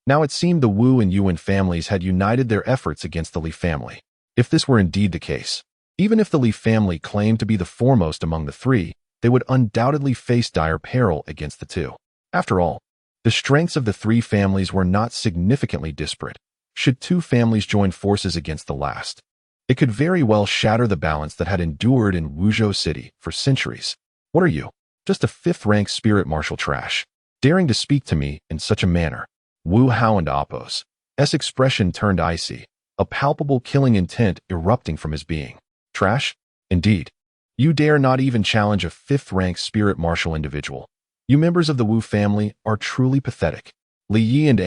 Now it seemed the Wu and Yuan families had united their efforts against the Li family. If this were indeed the case, even if the Li family claimed to be the foremost among the three, they would undoubtedly face dire peril against the two. After all, the strengths of the three families were not significantly disparate. Should two families join forces against the last, it could very well shatter the balance that had endured in Wuzhou City for centuries. "What are you? Just a 5th-rank spirit martial trash, daring to speak to me in such a manner?" Wu Hao and Apos' expression turned icy, a palpable killing intent erupting from his being. "Trash? Indeed. You dare not even challenge a 5th-rank spirit martial individual. You members of the Wu family are truly pathetic." Li Yi and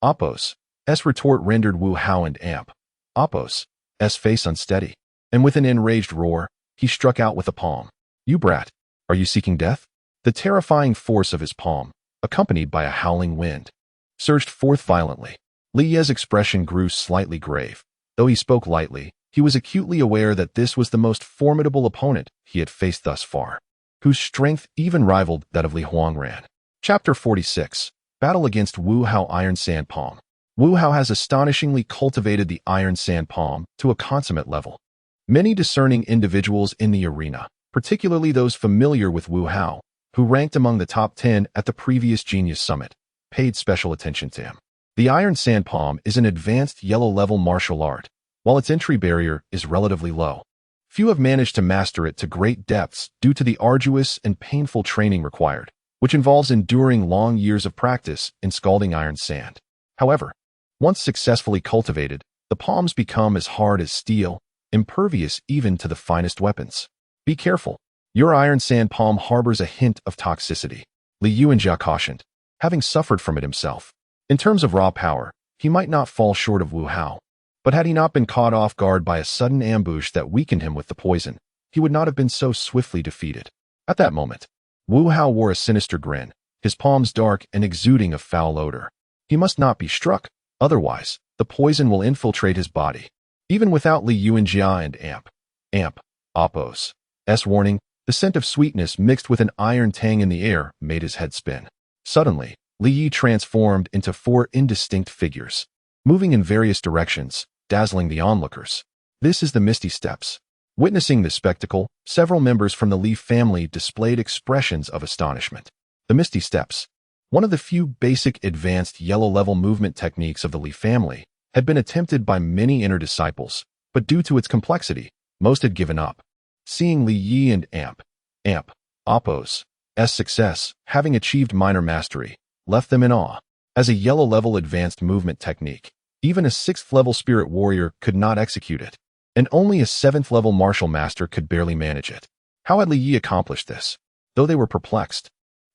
Apos' retort rendered Wu Hao and Apos' face unsteady, and with an enraged roar, he struck out with a palm. "You brat, are you seeking death?" The terrifying force of his palm, accompanied by a howling wind, surged forth violently. Li Ye's expression grew slightly grave. Though he spoke lightly, he was acutely aware that this was the most formidable opponent he had faced thus far. whose strength even rivaled that of Li Huangran. Chapter 46. Battle against Wu Hao Iron Sand Palm. Wu Hao has astonishingly cultivated the Iron Sand Palm to a consummate level. Many discerning individuals in the arena, particularly those familiar with Wu Hao, who ranked among the top 10 at the previous Genius Summit, paid special attention to him. The Iron Sand Palm is an advanced yellow-level martial art, while its entry barrier is relatively low. Few have managed to master it to great depths due to the arduous and painful training required, which involves enduring long years of practice in scalding iron sand. However, once successfully cultivated, the palms become as hard as steel, impervious even to the finest weapons. Be careful. Your iron sand palm harbors a hint of toxicity. Li Yuanjia cautioned, having suffered from it himself. In terms of raw power, he might not fall short of Wu Hao, but had he not been caught off guard by a sudden ambush that weakened him with the poison, he would not have been so swiftly defeated. At that moment, Wu Hao wore a sinister grin, his palms dark and exuding a foul odor. He must not be struck, otherwise, the poison will infiltrate his body. Even without Li Yuanjia and Appo's warning, the scent of sweetness mixed with an iron tang in the air made his head spin. Suddenly, Li Yi transformed into 4 indistinct figures, moving in various directions, dazzling the onlookers. This is the Misty Steps. Witnessing this spectacle, several members from the Li family displayed expressions of astonishment. The Misty Steps, one of the few basic advanced yellow-level movement techniques of the Li family, had been attempted by many inner disciples, but due to its complexity, most had given up. Seeing Li Yi and Appo's success, having achieved minor mastery, left them in awe. As a yellow-level advanced movement technique, even a 6th-level spirit warrior could not execute it, and only a 7th-level martial master could barely manage it. How had Li Yi accomplished this? Though they were perplexed,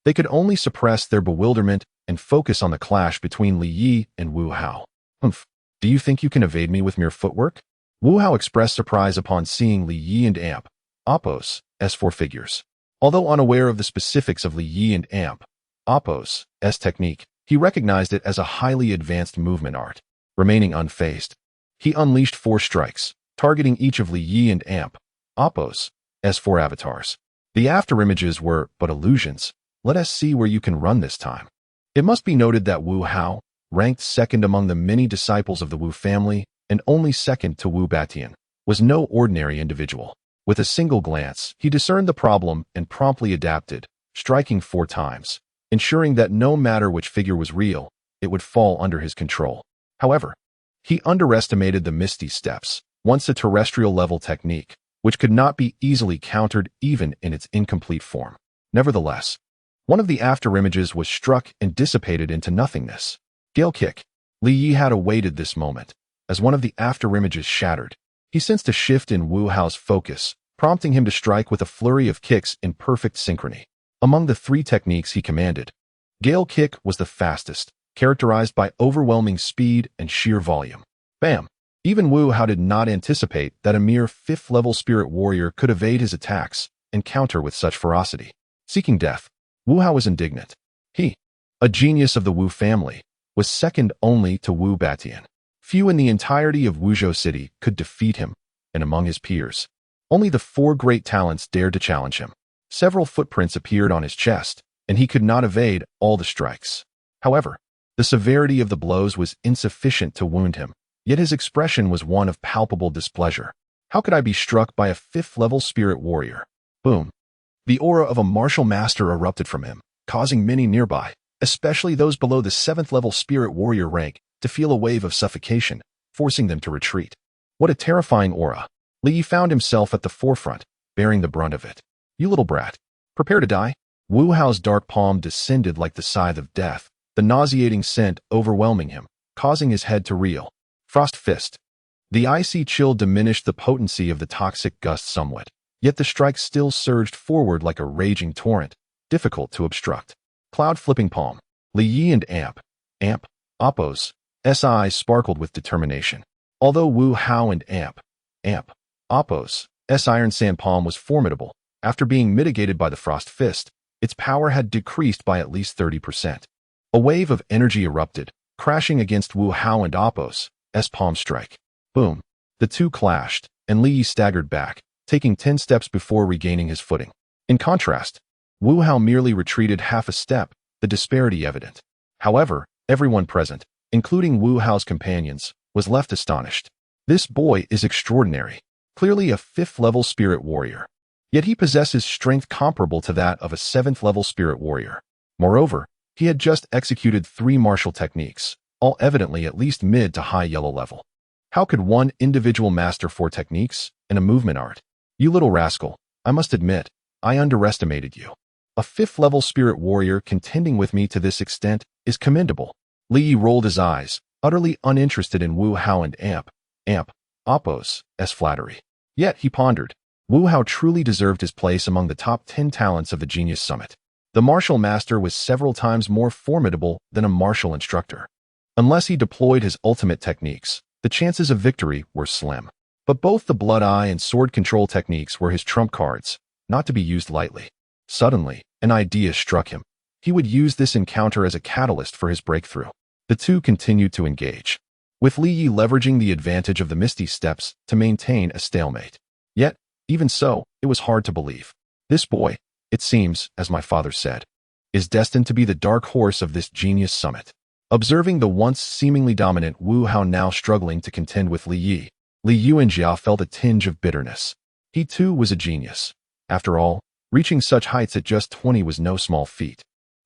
they could only suppress their bewilderment and focus on the clash between Li Yi and Wu Hao. Do you think you can evade me with mere footwork? Wu Hao expressed surprise upon seeing Li Yi and Appo's 4 figures. Although unaware of the specifics of Li Yi and Appo's technique, he recognized it as a highly advanced movement art. Remaining unfazed, he unleashed 4 strikes, targeting each of Li Yi and Appo's 4 avatars. The afterimages were but illusions. Let us see where you can run this time. It must be noted that Wu Hao, ranked second among the many disciples of the Wu family and only second to Wu Batian, was no ordinary individual. With a single glance, he discerned the problem and promptly adapted, striking 4 times, ensuring that no matter which figure was real, it would fall under his control. However, he underestimated the Misty Steps, once a terrestrial-level technique, which could not be easily countered even in its incomplete form. Nevertheless, one of the afterimages was struck and dissipated into nothingness. Gale kick. Li Yi had awaited this moment. As one of the afterimages shattered, he sensed a shift in Wu Hao's focus, prompting him to strike with a flurry of kicks in perfect synchrony. Among the 3 techniques he commanded, Gale kick was the fastest, characterized by overwhelming speed and sheer volume. Bam! Even Wu Hao did not anticipate that a mere 5th-level spirit warrior could evade his attacks and counter with such ferocity. Seeking death, Wu Hao was indignant. He, a genius of the Wu family, was second only to Wu Batian. Few in the entirety of Wuzhou City could defeat him, and among his peers, only the 4 great talents dared to challenge him. Several footprints appeared on his chest, and he could not evade all the strikes. However, the severity of the blows was insufficient to wound him, yet his expression was one of palpable displeasure. How could I be struck by a 5th-level spirit warrior? Boom! The aura of a martial master erupted from him, causing many nearby, especially those below the 7th-level spirit warrior rank, to feel a wave of suffocation, forcing them to retreat. What a terrifying aura! Li Yi found himself at the forefront, bearing the brunt of it. You little brat. Prepare to die? Wu Hao's dark palm descended like the scythe of death, the nauseating scent overwhelming him, causing his head to reel. Frost fist. The icy chill diminished the potency of the toxic gust somewhat, yet the strike still surged forward like a raging torrent, difficult to obstruct. Cloud flipping palm. Li Yi and Appo's eyes sparkled with determination. Although Wu Hao and Appo's iron sand palm was formidable, after being mitigated by the frost fist, its power had decreased by at least 30%. A wave of energy erupted, crashing against Wu Hao and Appo's palm strike. Boom! The 2 clashed, and Li Yi staggered back, taking 10 steps before regaining his footing. In contrast, Wu Hao merely retreated half a step, the disparity evident. However, everyone present, including Wu Hao's companions, was left astonished. This boy is extraordinary, clearly a 5th-level spirit warrior. Yet he possesses strength comparable to that of a 7th-level spirit warrior. Moreover, he had just executed 3 martial techniques, all evidently at least mid to high yellow level. How could one individual master 4 techniques and a movement art? You little rascal, I must admit, I underestimated you. A 5th-level spirit warrior contending with me to this extent is commendable. Li Yi rolled his eyes, utterly uninterested in Wu Hao and Appo's flattery. Yet, he pondered, Wu Hao truly deserved his place among the top 10 talents of the Genius Summit. The martial master was several times more formidable than a martial instructor. Unless he deployed his ultimate techniques, the chances of victory were slim. But both the blood eye and sword control techniques were his trump cards, not to be used lightly. Suddenly, an idea struck him. He would use this encounter as a catalyst for his breakthrough. The two continued to engage, with Li Yi leveraging the advantage of the Misty Steps to maintain a stalemate. Yet, even so, it was hard to believe. This boy, it seems, as my father said, is destined to be the dark horse of this Genius Summit. Observing the once seemingly dominant Wu Hao now struggling to contend with Li Yi, Li Yuanjia felt a tinge of bitterness. He too was a genius. After all, reaching such heights at just 20 was no small feat,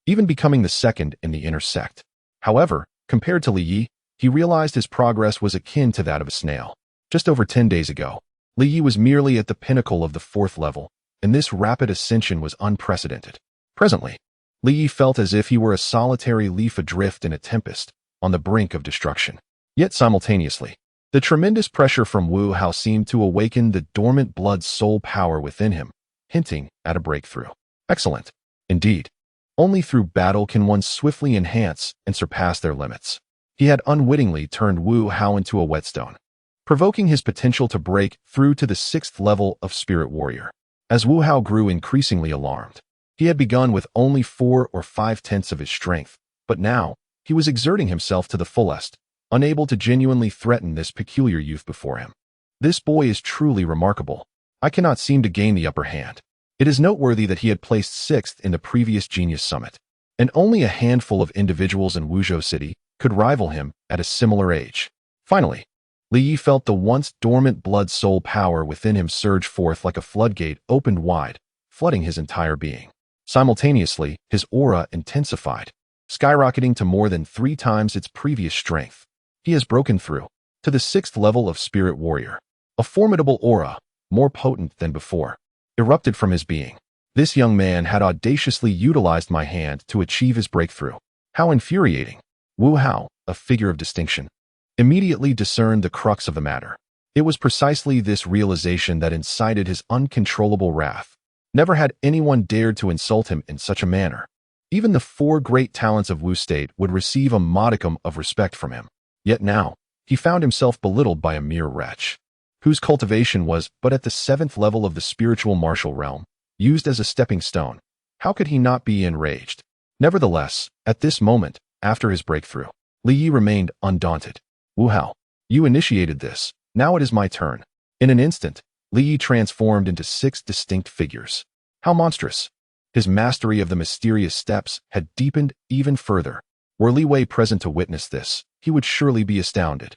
even becoming the second in the inner sect. However, compared to Li Yi, he realized his progress was akin to that of a snail. Just over 10 days ago, Li Yi was merely at the pinnacle of the 4th level, and this rapid ascension was unprecedented. Presently, Li Yi felt as if he were a solitary leaf adrift in a tempest, on the brink of destruction. Yet simultaneously, the tremendous pressure from Wu Hao seemed to awaken the dormant blood soul power within him, hinting at a breakthrough. Excellent. Indeed, only through battle can one swiftly enhance and surpass their limits. He had unwittingly turned Wu Hao into a whetstone, provoking his potential to break through to the 6th level of spirit warrior. As Wu Hao grew increasingly alarmed, he had begun with only 4 or 5/10 of his strength, but now he was exerting himself to the fullest, unable to genuinely threaten this peculiar youth before him. This boy is truly remarkable. I cannot seem to gain the upper hand. It is noteworthy that he had placed 6th in the previous Genius Summit, and only a handful of individuals in Wuzhou City could rival him at a similar age. Finally, Li Yi felt the once dormant blood soul power within him surge forth like a floodgate opened wide, flooding his entire being. Simultaneously, his aura intensified, skyrocketing to more than 3 times its previous strength. He has broken through to the 6th level of spirit warrior. A formidable aura, more potent than before, erupted from his being. This young man had audaciously utilized my hand to achieve his breakthrough. How infuriating! Wu Hao, a figure of distinction, immediately discerned the crux of the matter. It was precisely this realization that incited his uncontrollable wrath. Never had anyone dared to insult him in such a manner. Even the 4 great talents of Wu State would receive a modicum of respect from him. Yet now, he found himself belittled by a mere wretch, whose cultivation was but at the 7th level of the spiritual martial realm, used as a stepping stone. How could he not be enraged? Nevertheless, at this moment, after his breakthrough, Li Yi remained undaunted. Wu Hao, you initiated this. Now it is my turn. In an instant, Li Yi transformed into 6 distinct figures. How monstrous! His mastery of the mysterious steps had deepened even further. Were Li Wei present to witness this, he would surely be astounded.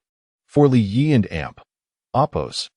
For Li Yi and Appo's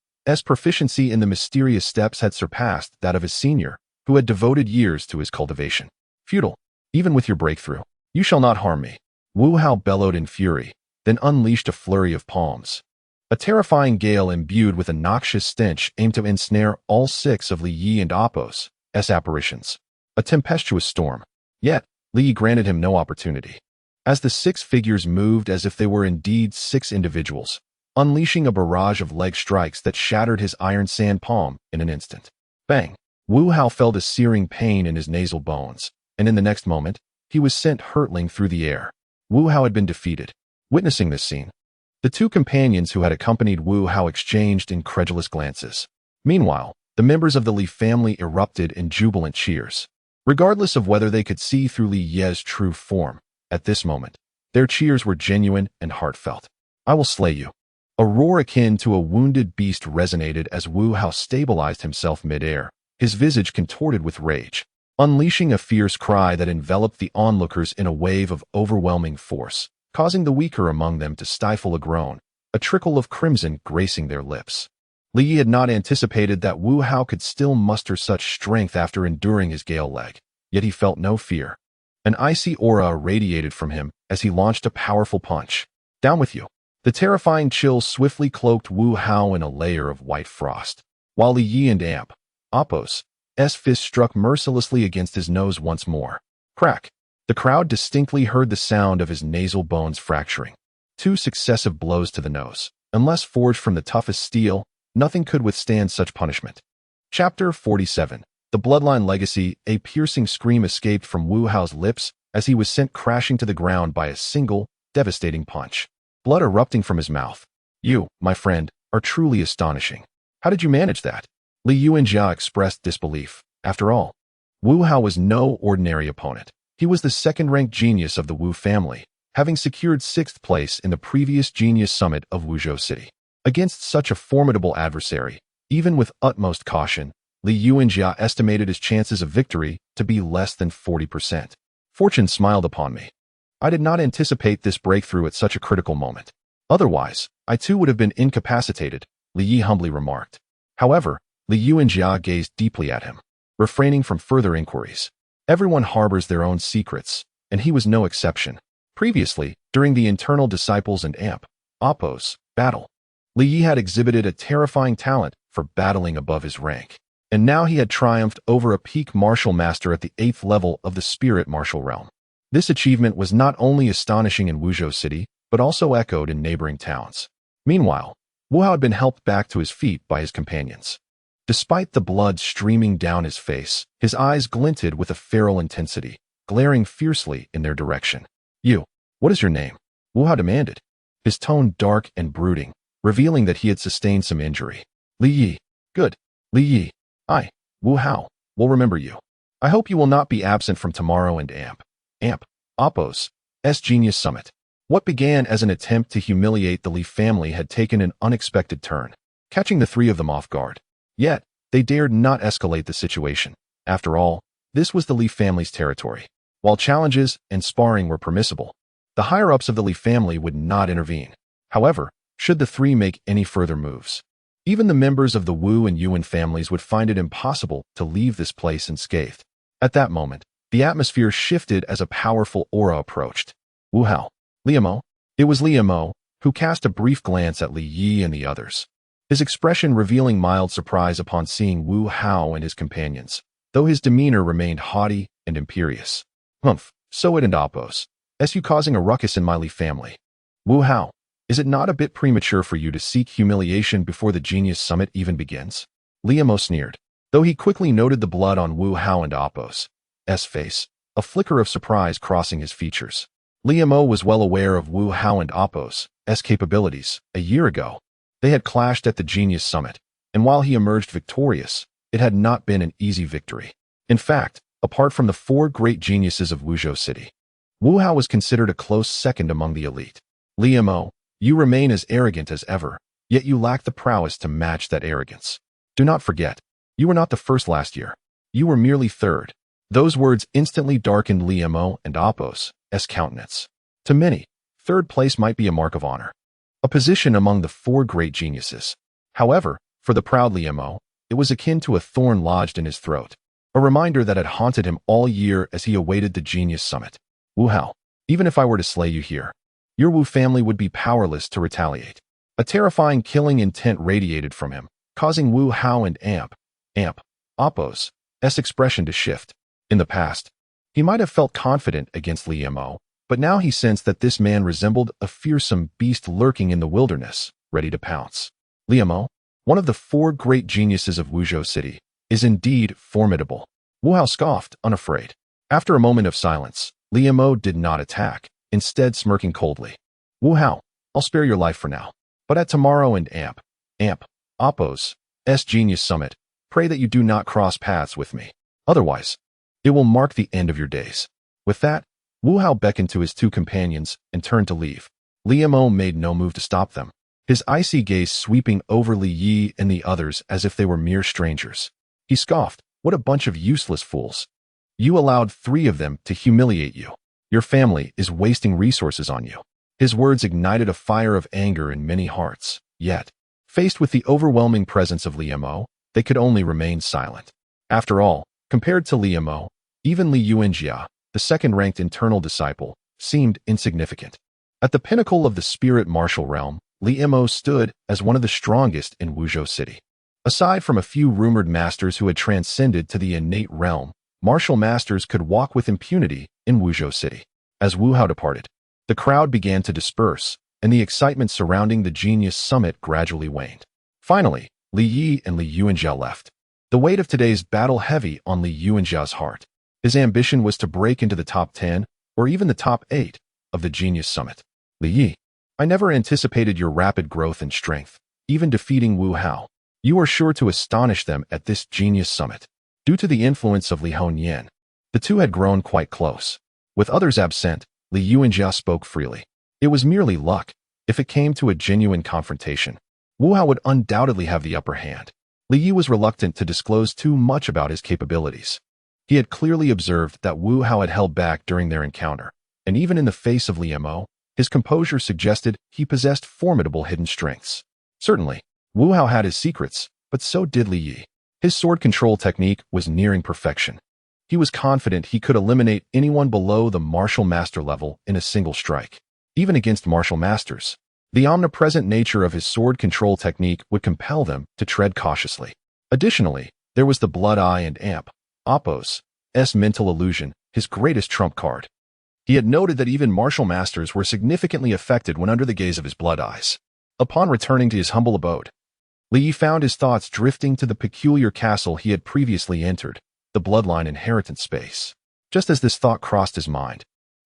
proficiency in the mysterious steps had surpassed that of his senior, who had devoted years to his cultivation. Futile, even with your breakthrough, you shall not harm me. Wu Hao bellowed in fury, then unleashed a flurry of palms. A terrifying gale imbued with a noxious stench aimed to ensnare all 6 of Li Yi and Appo's apparitions. A tempestuous storm. Yet, Li Yi granted him no opportunity. As the 6 figures moved as if they were indeed 6 individuals, unleashing a barrage of leg strikes that shattered his iron sand palm in an instant. Bang! Wu Hao felt a searing pain in his nasal bones, and in the next moment, he was sent hurtling through the air. Wu Hao had been defeated. Witnessing this scene, the 2 companions who had accompanied Wu Hao exchanged incredulous glances. Meanwhile, the members of the Li family erupted in jubilant cheers. Regardless of whether they could see through Li Ye's true form, at this moment, their cheers were genuine and heartfelt. I will slay you. A roar akin to a wounded beast resonated as Wu Hao stabilized himself mid-air, his visage contorted with rage, unleashing a fierce cry that enveloped the onlookers in a wave of overwhelming force, causing the weaker among them to stifle a groan, a trickle of crimson gracing their lips. Li Yi had not anticipated that Wu Hao could still muster such strength after enduring his gale leg, yet he felt no fear. An icy aura radiated from him as he launched a powerful punch. Down with you. The terrifying chill swiftly cloaked Wu Hao in a layer of white frost, while Li Yi and Apos' fist struck mercilessly against his nose once more. Crack! The crowd distinctly heard the sound of his nasal bones fracturing. 2 successive blows to the nose. Unless forged from the toughest steel, nothing could withstand such punishment. Chapter 47. The Bloodline Legacy. A piercing scream escaped from Wu Hao's lips as he was sent crashing to the ground by a single, devastating punch. Blood erupting from his mouth. You, my friend, are truly astonishing. How did you manage that? Li Yuanjia expressed disbelief. After all, Wu Hao was no ordinary opponent. He was the second-ranked genius of the Wu family, having secured 6th place in the previous Genius Summit of Wuzhou City. Against such a formidable adversary, even with utmost caution, Li Yuanjia estimated his chances of victory to be less than 40%. Fortune smiled upon me. I did not anticipate this breakthrough at such a critical moment. Otherwise, I too would have been incapacitated, Li Yi humbly remarked. However, Li Yuanjia gazed deeply at him, refraining from further inquiries. Everyone harbors their own secrets, and he was no exception. Previously, during the internal disciples and Apos battle, Li Yi had exhibited a terrifying talent for battling above his rank, and now he had triumphed over a peak martial master at the 8th level of the spirit martial realm. This achievement was not only astonishing in Wuzhou City, but also echoed in neighboring towns. Meanwhile, Wu Hao had been helped back to his feet by his companions. Despite the blood streaming down his face, his eyes glinted with a feral intensity, glaring fiercely in their direction. You, what is your name? Wu Hao demanded, his tone dark and brooding, revealing that he had sustained some injury. Li Yi. Good. Li Yi. I, Wu Hao, will remember you. I hope you will not be absent from tomorrow and Apos' Genius Summit. What began as an attempt to humiliate the Li family had taken an unexpected turn, catching the 3 of them off guard. Yet, they dared not escalate the situation. After all, this was the Li family's territory. While challenges and sparring were permissible, the higher-ups of the Li family would not intervene. However, should the 3 make any further moves, even the members of the Wu and Yuan families would find it impossible to leave this place unscathed. At that moment, the atmosphere shifted as a powerful aura approached. Wu Hao. Liamo. It was Liamo, who cast a brief glance at Li Yi and the others, his expression revealing mild surprise upon seeing Wu Hao and his companions, though his demeanor remained haughty and imperious. Humph, so it and Apos. You causing a ruckus in my Li family. Wu Hao, is it not a bit premature for you to seek humiliation before the Genius Summit even begins? Liamo sneered, though he quickly noted the blood on Wu Hao and Apos' face, a flicker of surprise crossing his features. Liamo was well aware of Wu Hao and Apos' capabilities. A year ago, they had clashed at the Genius Summit, and while he emerged victorious, it had not been an easy victory. In fact, apart from the 4 great geniuses of Wuzhou City, Wu Hao was considered a close second among the elite. Liamo, you remain as arrogant as ever, yet you lack the prowess to match that arrogance. Do not forget, you were not the first last year. You were merely 3rd. Those words instantly darkened Liamo and Apos' countenance. To many, 3rd place might be a mark of honor, a position among the 4 great geniuses. However, for the proud Liamo, it was akin to a thorn lodged in his throat, a reminder that had haunted him all year as he awaited the Genius Summit. Wu Hao, even if I were to slay you here, your Wu family would be powerless to retaliate. A terrifying killing intent radiated from him, causing Wu Hao and Apos' expression to shift. In the past, he might have felt confident against Liamo, but now he sensed that this man resembled a fearsome beast lurking in the wilderness, ready to pounce. Liamo, one of the 4 great geniuses of Wuzhou City, is indeed formidable. Wu Hao scoffed, unafraid. After a moment of silence, Liamo did not attack, instead smirking coldly. Wu Hao, I'll spare your life for now, but at tomorrow and Apos' Genius Summit, pray that you do not cross paths with me. Otherwise, it will mark the end of your days. With that, Wu Hao beckoned to his 2 companions and turned to leave. Liamo made no move to stop them, his icy gaze sweeping over Li Yi and the others as if they were mere strangers. He scoffed, What a bunch of useless fools. You allowed 3 of them to humiliate you. Your family is wasting resources on you. His words ignited a fire of anger in many hearts. Yet, faced with the overwhelming presence of Liemo, they could only remain silent. After all, compared to Liemo, even Li Yuanjia, the second-ranked internal disciple, seemed insignificant. At the pinnacle of the spirit martial realm, Liemo stood as one of the strongest in Wuzhou City. Aside from a few rumored masters who had transcended to the innate realm, martial masters could walk with impunity in Wuzhou City. As Wu Hao departed, the crowd began to disperse, and the excitement surrounding the Genius Summit gradually waned. Finally, Li Yi and Li Yuanjia left. The weight of today's battle heavy on Li Yuanjia's heart. His ambition was to break into the top 10, or even the top 8, of the Genius Summit. Li Yi, I never anticipated your rapid growth and strength, even defeating Wu Hao. You are sure to astonish them at this Genius Summit. Due to the influence of Li Hongyan, the two had grown quite close. With others absent, Li Yuanjia spoke freely. It was merely luck. If it came to a genuine confrontation, Wu Hao would undoubtedly have the upper hand. Li Yi was reluctant to disclose too much about his capabilities. He had clearly observed that Wu Hao had held back during their encounter, and even in the face of Liemo, his composure suggested he possessed formidable hidden strengths. Certainly, Wu Hao had his secrets, but so did Li Yi. His sword control technique was nearing perfection. He was confident he could eliminate anyone below the martial master level in a single strike. Even against martial masters, the omnipresent nature of his sword control technique would compel them to tread cautiously. Additionally, there was the Blood Eye and Amp, Oppos, mental illusion, his greatest trump card. He had noted that even martial masters were significantly affected when under the gaze of his blood eyes. Upon returning to his humble abode, Li Yi found his thoughts drifting to the peculiar castle he had previously entered, the Bloodline inheritance space. Just as this thought crossed his mind,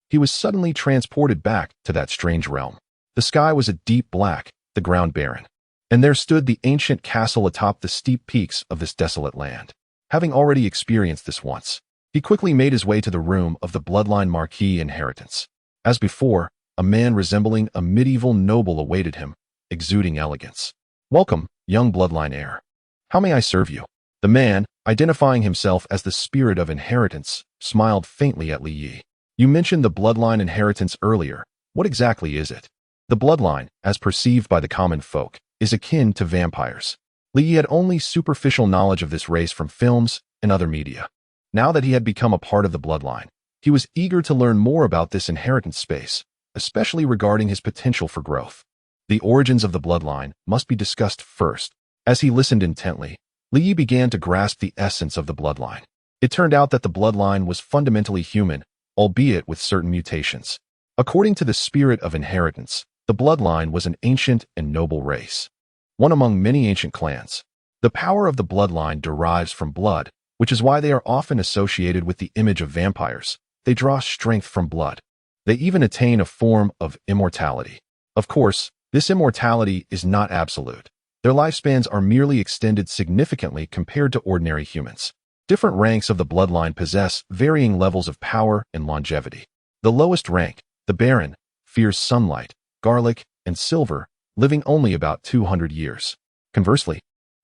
he was suddenly transported back to that strange realm. The sky was a deep black, the ground barren, and there stood the ancient castle atop the steep peaks of this desolate land. Having already experienced this once, he quickly made his way to the room of the Bloodline Marquis inheritance. As before, a man resembling a medieval noble awaited him, exuding elegance. Welcome, young Bloodline heir. How may I serve you? The man, identifying himself as the spirit of inheritance, smiled faintly at Li Yi. You mentioned the Bloodline inheritance earlier. What exactly is it? The Bloodline, as perceived by the common folk, is akin to vampires. Li Yi had only superficial knowledge of this race from films and other media. Now that he had become a part of the Bloodline, he was eager to learn more about this inheritance space, especially regarding his potential for growth. The origins of the Bloodline must be discussed first. As he listened intently, Li Yi began to grasp the essence of the Bloodline. It turned out that the Bloodline was fundamentally human, albeit with certain mutations. According to the spirit of inheritance, the Bloodline was an ancient and noble race, one among many ancient clans. The power of the Bloodline derives from blood, which is why they are often associated with the image of vampires. They draw strength from blood. They even attain a form of immortality. Of course, this immortality is not absolute. Their lifespans are merely extended significantly compared to ordinary humans. Different ranks of the Bloodline possess varying levels of power and longevity. The lowest rank, the Baron, fears sunlight, garlic, and silver, living only about 200 years. Conversely,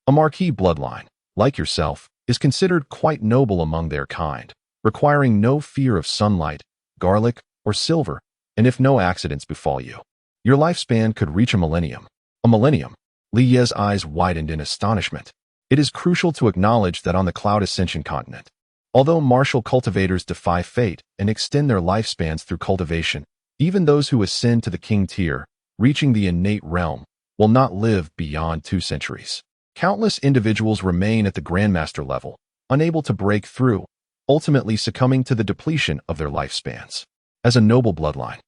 a Marquis Bloodline, like yourself, is considered quite noble among their kind, requiring no fear of sunlight, garlic, or silver, and if no accidents befall you, your lifespan could reach a millennium. A millennium? Li Ye's eyes widened in astonishment. It is crucial to acknowledge that on the Cloud Ascension continent, although martial cultivators defy fate and extend their lifespans through cultivation, even those who ascend to the king tier, reaching the innate realm, will not live beyond 2 centuries. Countless individuals remain at the Grandmaster level, unable to break through, ultimately succumbing to the depletion of their lifespans. As a noble bloodline,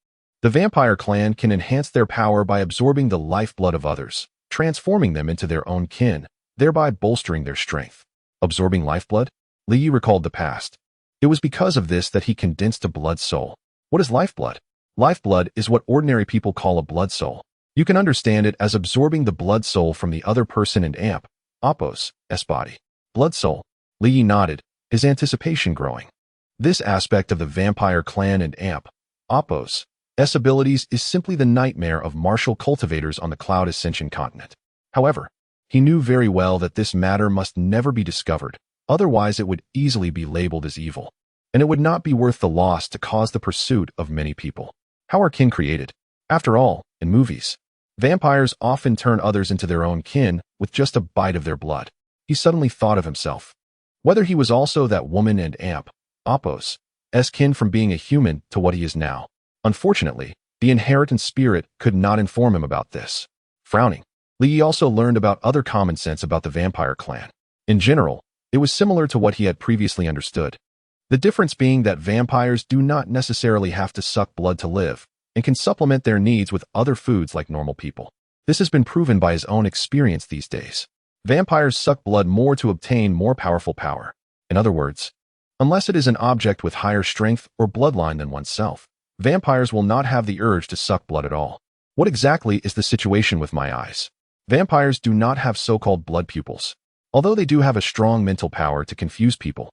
the vampire clan can enhance their power by absorbing the lifeblood of others, transforming them into their own kin, thereby bolstering their strength. Absorbing lifeblood? Li Yi recalled the past. It was because of this that he condensed a blood soul. What is lifeblood? Lifeblood is what ordinary people call a blood soul. You can understand it as absorbing the blood soul from the other person and Amp, Oppos, body. Blood soul. Li Yi nodded, his anticipation growing. This aspect of the vampire clan and Amp, Oppos, abilities is simply the nightmare of martial cultivators on the Cloud Ascension continent. However, he knew very well that this matter must never be discovered, Otherwise, it would easily be labeled as evil, and it would not be worth the loss to cause the pursuit of many people. How are kin created? After all, in movies, vampires often turn others into their own kin with just a bite of their blood. He suddenly thought of himself. Whether he was also that woman and Oppos, kin from being a human to what he is now. Unfortunately, the inheritance spirit could not inform him about this. Frowning, Lee also learned about other common sense about the vampire clan. In general, it was similar to what he had previously understood. The difference being that vampires do not necessarily have to suck blood to live, and can supplement their needs with other foods like normal people. This has been proven by his own experience these days. Vampires suck blood more to obtain more powerful power. In other words, unless it is an object with higher strength or bloodline than oneself, vampires will not have the urge to suck blood at all. What exactly is the situation with my eyes? Vampires do not have so-called blood pupils. Although they do have a strong mental power to confuse people,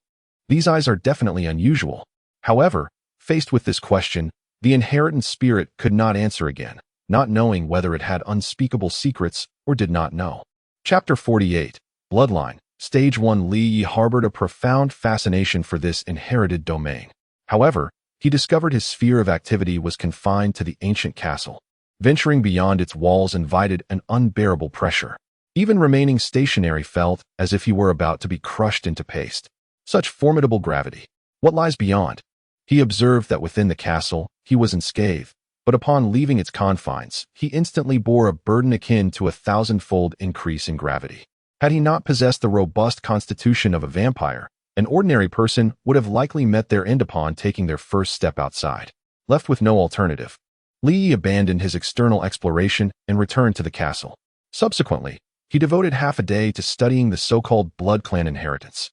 these eyes are definitely unusual. However, faced with this question, the inheritance spirit could not answer again, not knowing whether it had unspeakable secrets or did not know. Chapter 48, Bloodline. Stage 1. Lee harbored a profound fascination for this inherited domain. However, he discovered his sphere of activity was confined to the ancient castle. Venturing beyond its walls invited an unbearable pressure. Even remaining stationary felt as if he were about to be crushed into paste. Such formidable gravity. What lies beyond? He observed that within the castle, he was unscathed, but upon leaving its confines, he instantly bore a burden akin to a 1,000-fold increase in gravity. Had he not possessed the robust constitution of a vampire, an ordinary person would have likely met their end upon taking their first step outside. Left with no alternative, Lee abandoned his external exploration and returned to the castle. Subsequently, he devoted half a day to studying the so-called Blood Clan inheritance.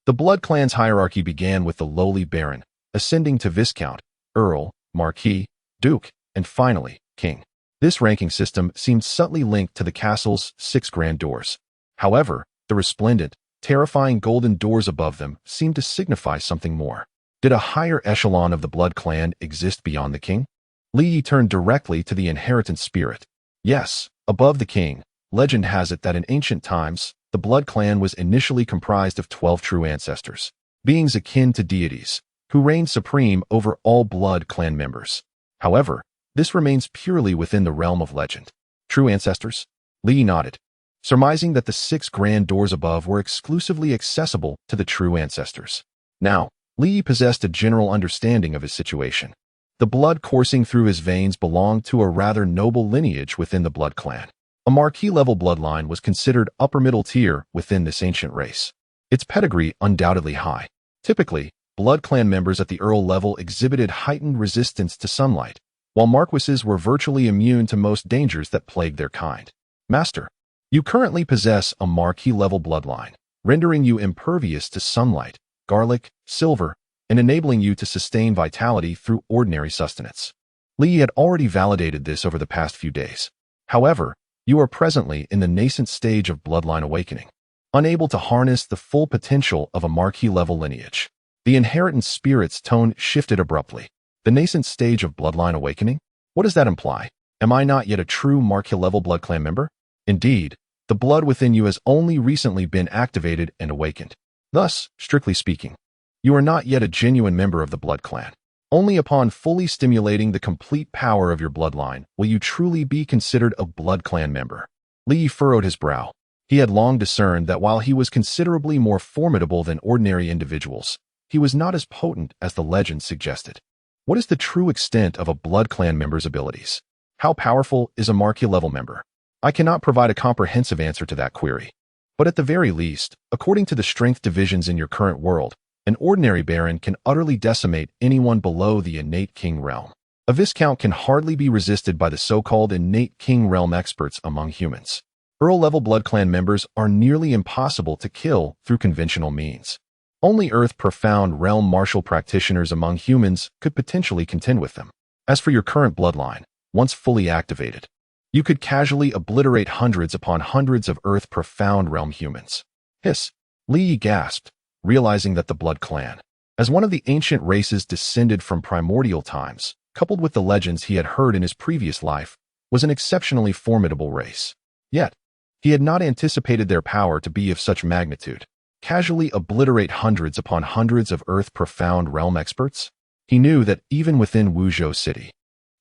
The Blood Clan's hierarchy began with the lowly Baron, ascending to Viscount, Earl, Marquis, Duke, and finally, King. This ranking system seemed subtly linked to the castle's 6 grand doors. However, the resplendent, terrifying golden doors above them seemed to signify something more. Did a higher echelon of the Blood Clan exist beyond the King? Lee turned directly to the inheritance spirit. Yes, above the King, legend has it that in ancient times, the Blood Clan was initially comprised of 12 true ancestors, beings akin to deities, who reigned supreme over all Blood Clan members. However, this remains purely within the realm of legend. True ancestors? Lee nodded, surmising that the 6 grand doors above were exclusively accessible to the true ancestors. Now, Lee possessed a general understanding of his situation. The blood coursing through his veins belonged to a rather noble lineage within the Blood Clan. A Marquis-level bloodline was considered upper-middle tier within this ancient race. Its pedigree undoubtedly high. Typically, Blood Clan members at the Earl level exhibited heightened resistance to sunlight, while Marquises were virtually immune to most dangers that plagued their kind. Master, you currently possess a Marquis-level bloodline, rendering you impervious to sunlight, garlic, silver, and enabling you to sustain vitality through ordinary sustenance. Lee had already validated this over the past few days. However, you are presently in the nascent stage of bloodline awakening, unable to harness the full potential of a Marquis-level lineage. The inheritance spirit's tone shifted abruptly. The nascent stage of bloodline awakening? What does that imply? Am I not yet a true Marquis-level Blood Clan member? Indeed, the blood within you has only recently been activated and awakened. Thus, strictly speaking, you are not yet a genuine member of the Blood Clan. Only upon fully stimulating the complete power of your bloodline will you truly be considered a Blood Clan member. Lee furrowed his brow. He had long discerned that while he was considerably more formidable than ordinary individuals, he was not as potent as the legend suggested. What is the true extent of a Blood Clan member's abilities? How powerful is a Marquis-level member? I cannot provide a comprehensive answer to that query. But at the very least, according to the strength divisions in your current world, an ordinary Baron can utterly decimate anyone below the innate King realm. A Viscount can hardly be resisted by the so-called innate King realm experts among humans. Earl-level Blood Clan members are nearly impossible to kill through conventional means. Only Earth-profound realm martial practitioners among humans could potentially contend with them. As for your current bloodline, once fully activated, you could casually obliterate hundreds upon hundreds of Earth-profound realm humans. Hiss. Lee gasped, realizing that the Blood Clan, as one of the ancient races descended from primordial times, coupled with the legends he had heard in his previous life, was an exceptionally formidable race. Yet, he had not anticipated their power to be of such magnitude. casually obliterate hundreds upon hundreds of Earth-profound realm experts? He knew that even within Wuzhou City,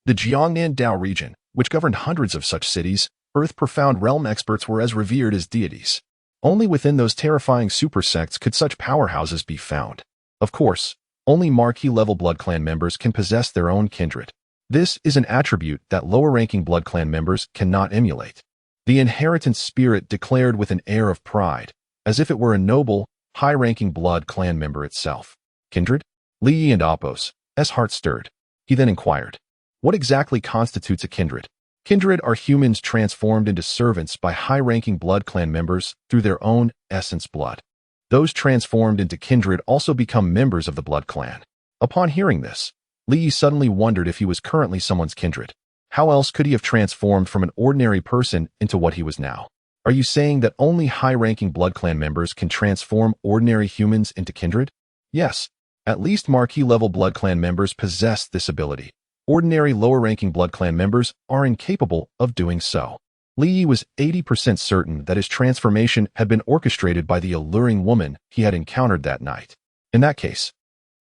the Jiangnan Dao region, which governed hundreds of such cities, Earth-profound realm experts were as revered as deities. Only within those terrifying super sects could such powerhouses be found. Of course, only marquee-level Blood Clan members can possess their own kindred. This is an attribute that lower-ranking Blood Clan members cannot emulate. The inheritance spirit declared with an air of pride, as if it were a noble, high-ranking Blood Clan member itself. Kindred? Li Yi and Apos' heart stirred. He then inquired, what exactly constitutes a kindred? Kindred are humans transformed into servants by high-ranking Blood Clan members through their own essence blood. Those transformed into kindred also become members of the Blood Clan. Upon hearing this, Li Yi suddenly wondered if he was currently someone's kindred. How else could he have transformed from an ordinary person into what he was now? Are you saying that only high-ranking Blood Clan members can transform ordinary humans into kindred? Yes, at least marquee-level Blood Clan members possess this ability. Ordinary lower-ranking Blood Clan members are incapable of doing so. Li Yi was 80% certain that his transformation had been orchestrated by the alluring woman he had encountered that night. In that case,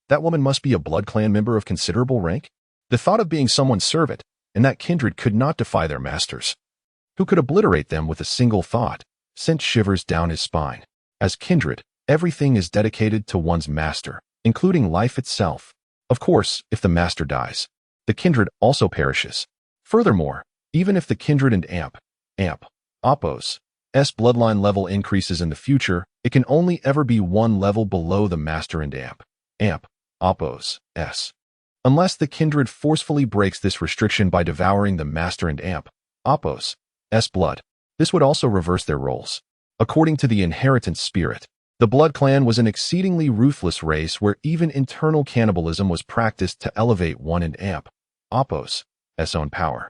that woman must be a Blood Clan member of considerable rank? The thought of being someone's servant and that kindred could not defy their masters, who could obliterate them with a single thought, sent shivers down his spine. As kindred, everything is dedicated to one's master, including life itself. Of course, if the master dies, the kindred also perishes. Furthermore, even if the kindred and Apos' bloodline level increases in the future, it can only ever be one level below the master and Apos'. Unless the kindred forcefully breaks this restriction by devouring the master and Apos' blood, this would also reverse their roles. According to the inheritance spirit, the Blood Clan was an exceedingly ruthless race where even internal cannibalism was practiced to elevate one and Apos' own power,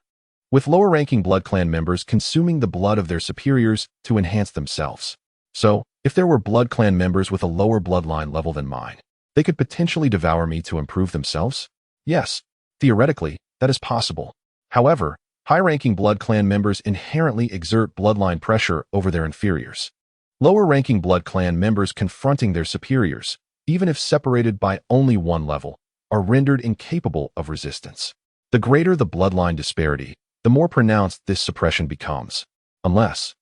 with lower-ranking Blood Clan members consuming the blood of their superiors to enhance themselves. So, if there were Blood Clan members with a lower bloodline level than mine, they could potentially devour me to improve themselves? Yes, theoretically, that is possible. However, high-ranking Blood Clan members inherently exert bloodline pressure over their inferiors. Lower-ranking Blood Clan members confronting their superiors, even if separated by only one level, are rendered incapable of resistance. The greater the bloodline disparity, the more pronounced this suppression becomes. Unless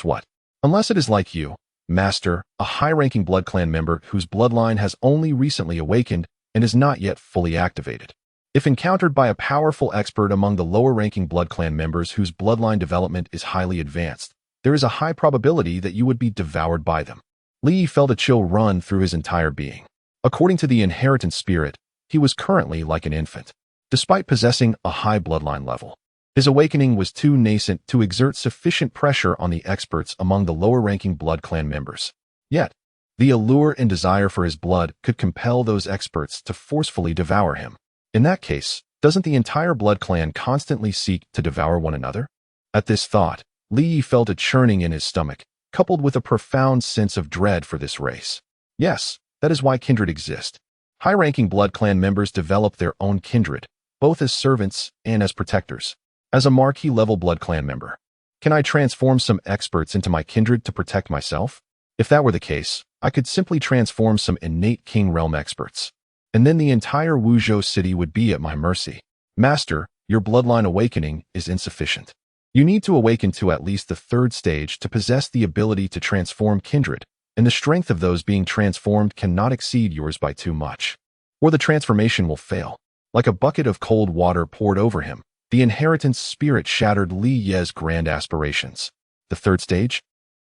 what? Unless it is like you, Master, a high-ranking Blood Clan member whose bloodline has only recently awakened and is not yet fully activated. If encountered by a powerful expert among the lower-ranking Blood Clan members whose bloodline development is highly advanced, there is a high probability that you would be devoured by them. Li Yi felt a chill run through his entire being. According to the inheritance spirit, he was currently like an infant. Despite possessing a high bloodline level, his awakening was too nascent to exert sufficient pressure on the experts among the lower-ranking Blood Clan members. Yet, the allure and desire for his blood could compel those experts to forcefully devour him. In that case, doesn't the entire Blood Clan constantly seek to devour one another? At this thought, Li Yi felt a churning in his stomach, coupled with a profound sense of dread for this race. Yes, that is why kindred exist. High-ranking Blood Clan members develop their own kindred, both as servants and as protectors. As a marquee-level Blood Clan member, can I transform some experts into my kindred to protect myself? If that were the case, I could simply transform some innate King Realm experts, and then the entire Wuzhou City would be at my mercy. Master, your bloodline awakening is insufficient. You need to awaken to at least the third stage to possess the ability to transform kindred, and the strength of those being transformed cannot exceed yours by too much, or the transformation will fail. Like a bucket of cold water poured over him, the inheritance spirit shattered Li Ye's grand aspirations. The third stage?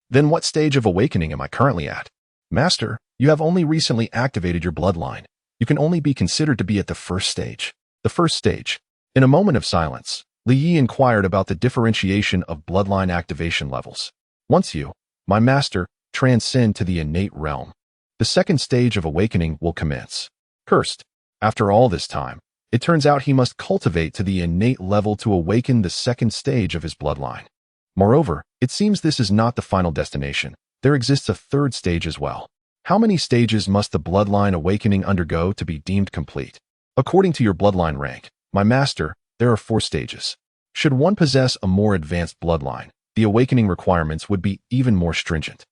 Then what stage of awakening am I currently at? Master, you have only recently activated your bloodline. You can only be considered to be at the first stage. The first stage. In a moment of silence, Li Yi inquired about the differentiation of bloodline activation levels. Once you, my master, transcend to the innate realm, the second stage of awakening will commence. Cursed. After all this time, it turns out he must cultivate to the innate level to awaken the second stage of his bloodline. Moreover, it seems this is not the final destination. There exists a third stage as well. How many stages must the bloodline awakening undergo to be deemed complete? According to your bloodline rank, my master, there are 4 stages. Should one possess a more advanced bloodline, the awakening requirements would be even more stringent.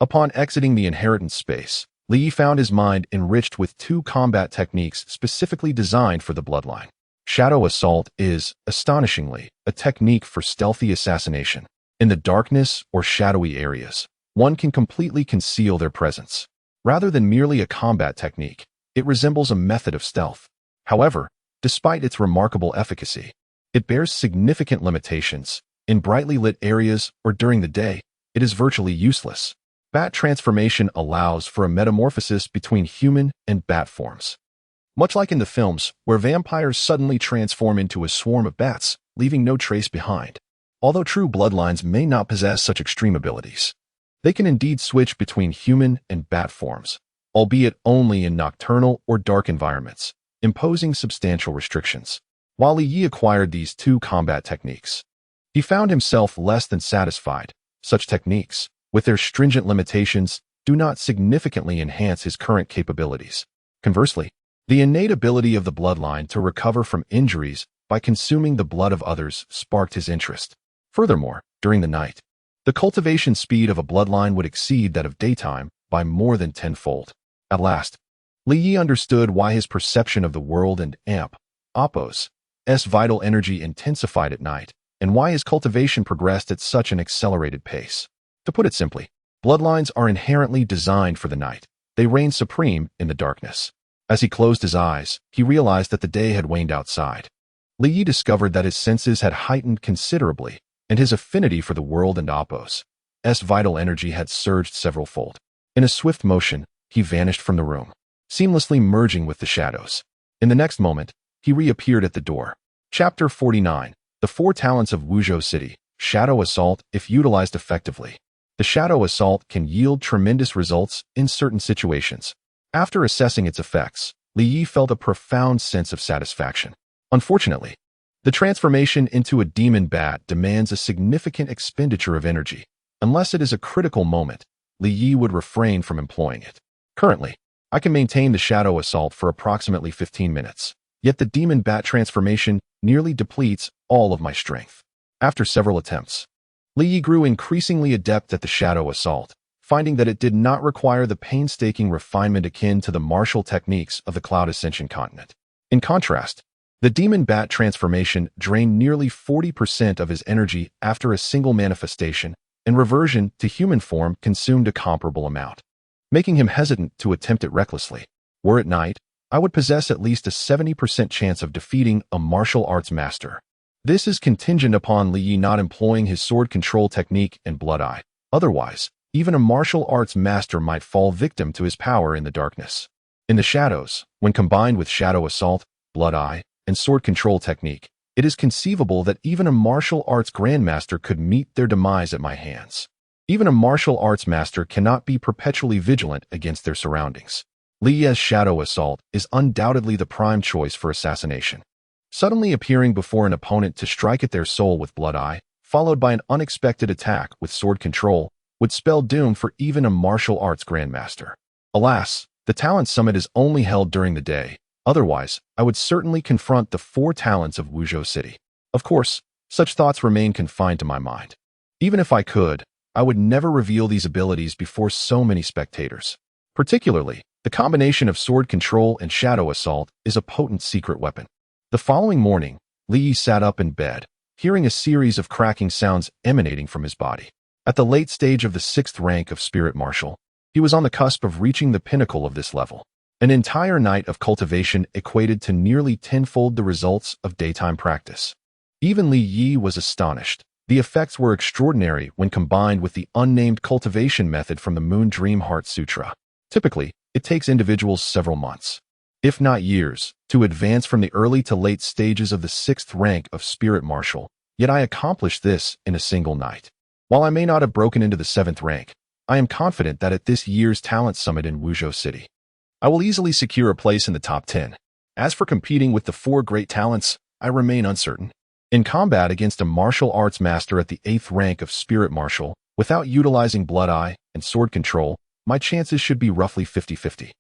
Upon exiting the inheritance space, Li Yi found his mind enriched with two combat techniques specifically designed for the bloodline. Shadow Assault is, astonishingly, a technique for stealthy assassination. In the darkness or shadowy areas, one can completely conceal their presence. Rather than merely a combat technique, it resembles a method of stealth. However, despite its remarkable efficacy, it bears significant limitations. In brightly lit areas or during the day, it is virtually useless. Bat transformation allows for a metamorphosis between human and bat forms. Much like in the films, where vampires suddenly transform into a swarm of bats, leaving no trace behind. Although true bloodlines may not possess such extreme abilities, they can indeed switch between human and bat forms, albeit only in nocturnal or dark environments, imposing substantial restrictions. While Li Yi acquired these two combat techniques, he found himself less than satisfied. Such techniques, with their stringent limitations, do not significantly enhance his current capabilities. Conversely, the innate ability of the bloodline to recover from injuries by consuming the blood of others sparked his interest. Furthermore, during the night, the cultivation speed of a bloodline would exceed that of daytime by more than tenfold. At last, Li Yi understood why his perception of the world and Oppos's vital energy intensified at night, and why his cultivation progressed at such an accelerated pace. To put it simply, bloodlines are inherently designed for the night. They reign supreme in the darkness. As he closed his eyes, he realized that the day had waned outside. Li Yi discovered that his senses had heightened considerably, and his affinity for the world and Oppos's vital energy had surged several-fold. In a swift motion, he vanished from the room, seamlessly merging with the shadows. In the next moment, he reappeared at the door. Chapter 49. The Four Talents of Wuzhou City. Shadow Assault. If utilized effectively, the Shadow Assault can yield tremendous results in certain situations. After assessing its effects, Li Yi felt a profound sense of satisfaction. Unfortunately, the transformation into a demon bat demands a significant expenditure of energy. Unless it is a critical moment, Li Yi would refrain from employing it. Currently, I can maintain the Shadow Assault for approximately 15 minutes, yet the demon bat transformation nearly depletes all of my strength. After several attempts, Li Yi grew increasingly adept at the Shadow Assault, finding that it did not require the painstaking refinement akin to the martial techniques of the Cloud Ascension continent. In contrast, the demon bat transformation drained nearly 40% of his energy after a single manifestation, and reversion to human form consumed a comparable amount, making him hesitant to attempt it recklessly. Were it night, I would possess at least a 70% chance of defeating a martial arts master. This is contingent upon Li Yi not employing his sword control technique and blood eye. Otherwise, even a martial arts master might fall victim to his power in the darkness. In the shadows, when combined with Shadow Assault, blood eye, and sword control technique, it is conceivable that even a martial arts grandmaster could meet their demise at my hands. Even a martial arts master cannot be perpetually vigilant against their surroundings. Li Yi's Shadow Assault is undoubtedly the prime choice for assassination. Suddenly appearing before an opponent to strike at their soul with blood eye, followed by an unexpected attack with sword control, would spell doom for even a martial arts grandmaster. Alas, the talent summit is only held during the day. Otherwise, I would certainly confront the four talents of Wuzhou City. Of course, such thoughts remain confined to my mind. Even if I could, I would never reveal these abilities before so many spectators. Particularly, the combination of sword control and Shadow Assault is a potent secret weapon. The following morning, Li Yi sat up in bed, hearing a series of cracking sounds emanating from his body. At the late stage of the 6th rank of Spirit Marshal, he was on the cusp of reaching the pinnacle of this level. An entire night of cultivation equated to nearly tenfold the results of daytime practice. Even Li Yi was astonished. The effects were extraordinary when combined with the unnamed cultivation method from the Moon Dream Heart Sutra. Typically, it takes individuals several months, if not years, to advance from the early to late stages of the 6th rank of Spirit Marshal, yet I accomplished this in a single night. While I may not have broken into the 7th rank, I am confident that at this year's Talent Summit in Wuzhou City, I will easily secure a place in the top 10. As for competing with the 4 great talents, I remain uncertain. In combat against a martial arts master at the 8th rank of Spirit Marshal, without utilizing blood eye and sword control, my chances should be roughly 50-50.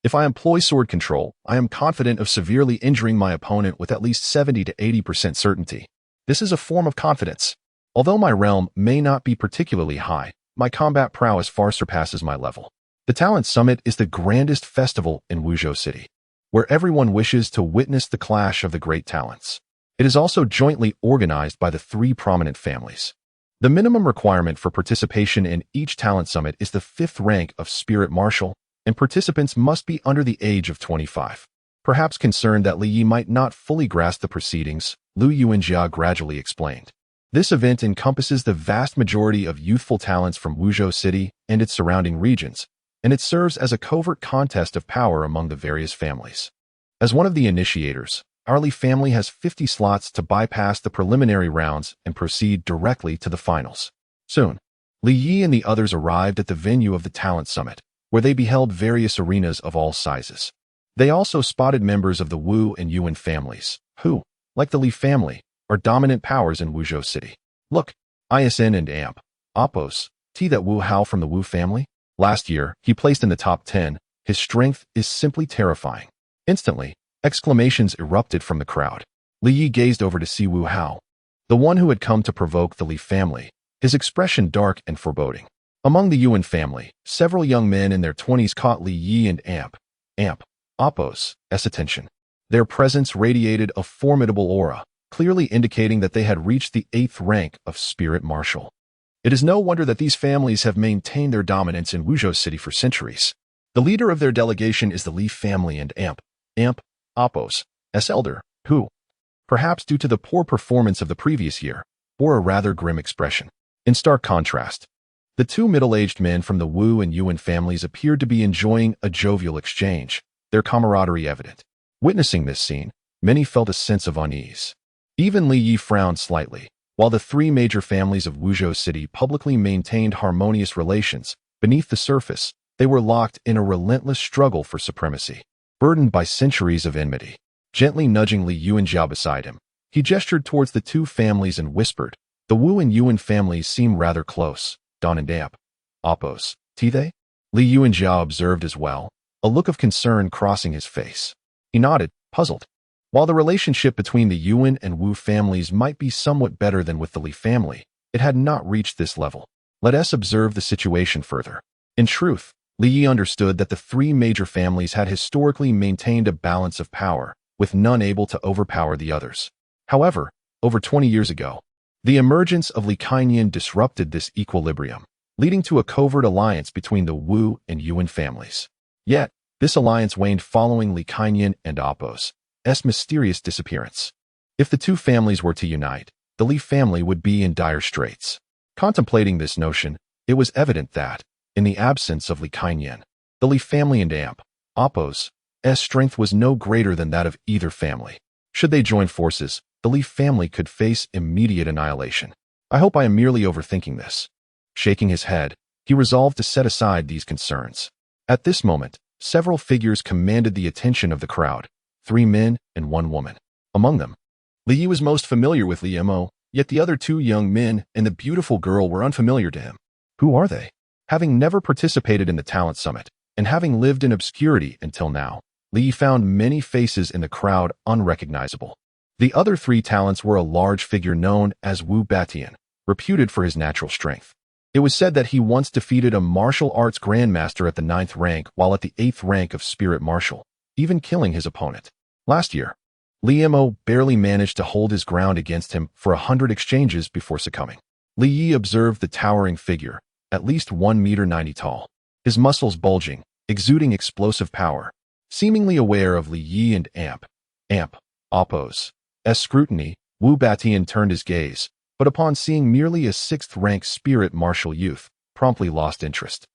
If I employ sword control, I am confident of severely injuring my opponent with at least 70 to 80% certainty. This is a form of confidence. Although my realm may not be particularly high, My combat prowess far surpasses my level. The Talent Summit is the grandest festival in Wuzhou City, where everyone wishes to witness the clash of the great talents. It is also jointly organized by the three prominent families. The minimum requirement for participation in each Talent Summit is the 5th rank of Spirit Marshal, and participants must be under the age of 25. Perhaps concerned that Li Yi might not fully grasp the proceedings, Lu Yuanjia gradually explained. This event encompasses the vast majority of youthful talents from Wuzhou City and its surrounding regions, and it serves as a covert contest of power among the various families. As one of the initiators, our Li family has 50 slots to bypass the preliminary rounds and proceed directly to the finals. Soon, Li Yi and the others arrived at the venue of the Talent Summit, where they beheld various arenas of all sizes. They also spotted members of the Wu and Yuan families, who, like the Li family, are dominant powers in Wuzhou City. Look, ISN and AMP, Oppos, T that Wu Hao from the Wu family. Last year, he placed in the top 10. His strength is simply terrifying. Instantly, exclamations erupted from the crowd. Li Yi gazed over to see Wu Hao, the one who had come to provoke the Li family, his expression dark and foreboding. Among the Yuan family, several young men in their 20s caught Li Yi and AMP, Oppos' attention. Their presence radiated a formidable aura, clearly indicating that they had reached the 8th rank of Spirit Marshal. It is no wonder that these families have maintained their dominance in Wuzhou City for centuries. The leader of their delegation is the Li family and AMP, Oppos' elder, who, perhaps due to the poor performance of the previous year, bore a rather grim expression. In stark contrast, the two middle-aged men from the Wu and Yuan families appeared to be enjoying a jovial exchange, their camaraderie evident. Witnessing this scene, many felt a sense of unease. Even Li Yi frowned slightly. While the three major families of Wuzhou City publicly maintained harmonious relations, beneath the surface, they were locked in a relentless struggle for supremacy, burdened by centuries of enmity. Gently nudging Li Yuanjia beside him, he gestured towards the two families and whispered, "The Wu and Yuan families seem rather close. Don and Amp, Oppos, they?" Li Yuanjia observed as well, a look of concern crossing his face. He nodded, puzzled. While the relationship between the Yuan and Wu families might be somewhat better than with the Li family, it had not reached this level. Let us observe the situation further. In truth, Li Yi understood that the three major families had historically maintained a balance of power, with none able to overpower the others. However, over 20 years ago, the emergence of Li Kainian disrupted this equilibrium, leading to a covert alliance between the Wu and Yuan families. Yet, this alliance waned following Li Kainian and Oppos' mysterious disappearance. If the two families were to unite, the Li family would be in dire straits. Contemplating this notion, it was evident that, in the absence of Li Kainian, the Li family and AMP, Oppos' strength was no greater than that of either family. Should they join forces, the Li family could face immediate annihilation. I hope I am merely overthinking this. Shaking his head, he resolved to set aside these concerns. At this moment, several figures commanded the attention of the crowd, 3 men and 1 woman. Among them, Li Yi was most familiar with Li Mo, yet the other 2 young men and the beautiful girl were unfamiliar to him. Who are they? Having never participated in the Talent Summit, and having lived in obscurity until now, Li Yi found many faces in the crowd unrecognizable. The other 3 talents were a large figure known as Wu Batian, reputed for his natural strength. It was said that he once defeated a martial arts grandmaster at the 9th rank while at the 8th rank of Spirit Marshal, even killing his opponent. Last year, Li Mo barely managed to hold his ground against him for 100 exchanges before succumbing. Li Yi observed the towering figure, at least 1.90 meters tall, his muscles bulging, exuding explosive power. Seemingly aware of Li Yi and AMP, Oppos' scrutiny, Wu Batian turned his gaze, but upon seeing merely a 6th-rank Spirit Marshal youth, promptly lost interest.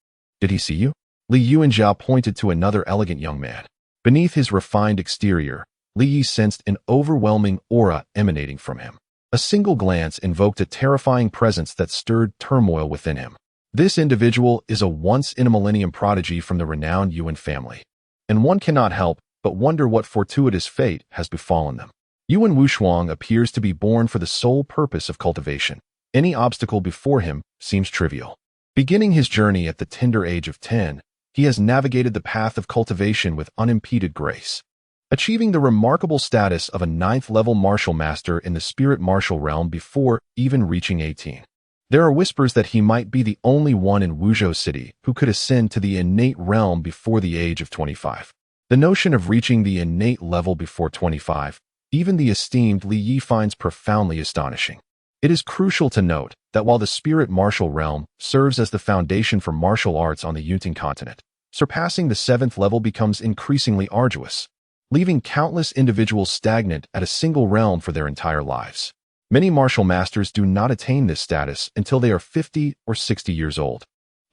"Did he see you?" Li Yuanjia pointed to another elegant young man. Beneath his refined exterior, Li Yi sensed an overwhelming aura emanating from him. A single glance invoked a terrifying presence that stirred turmoil within him. This individual is a once-in-a-millennium prodigy from the renowned Yuan family, and one cannot help but wonder what fortuitous fate has befallen them. Yuan Wushuang appears to be born for the sole purpose of cultivation. Any obstacle before him seems trivial. Beginning his journey at the tender age of 10, he has navigated the path of cultivation with unimpeded grace, achieving the remarkable status of a 9th-level martial master in the Spirit Martial realm before even reaching 18. There are whispers that he might be the only one in Wuzhou City who could ascend to the innate realm before the age of 25. The notion of reaching the innate level before 25, even the esteemed Li Yi finds profoundly astonishing. It is crucial to note that while the spirit martial realm serves as the foundation for martial arts on the Yunting continent, surpassing the 7th level becomes increasingly arduous, leaving countless individuals stagnant at a single realm for their entire lives. Many martial masters do not attain this status until they are 50 or 60 years old.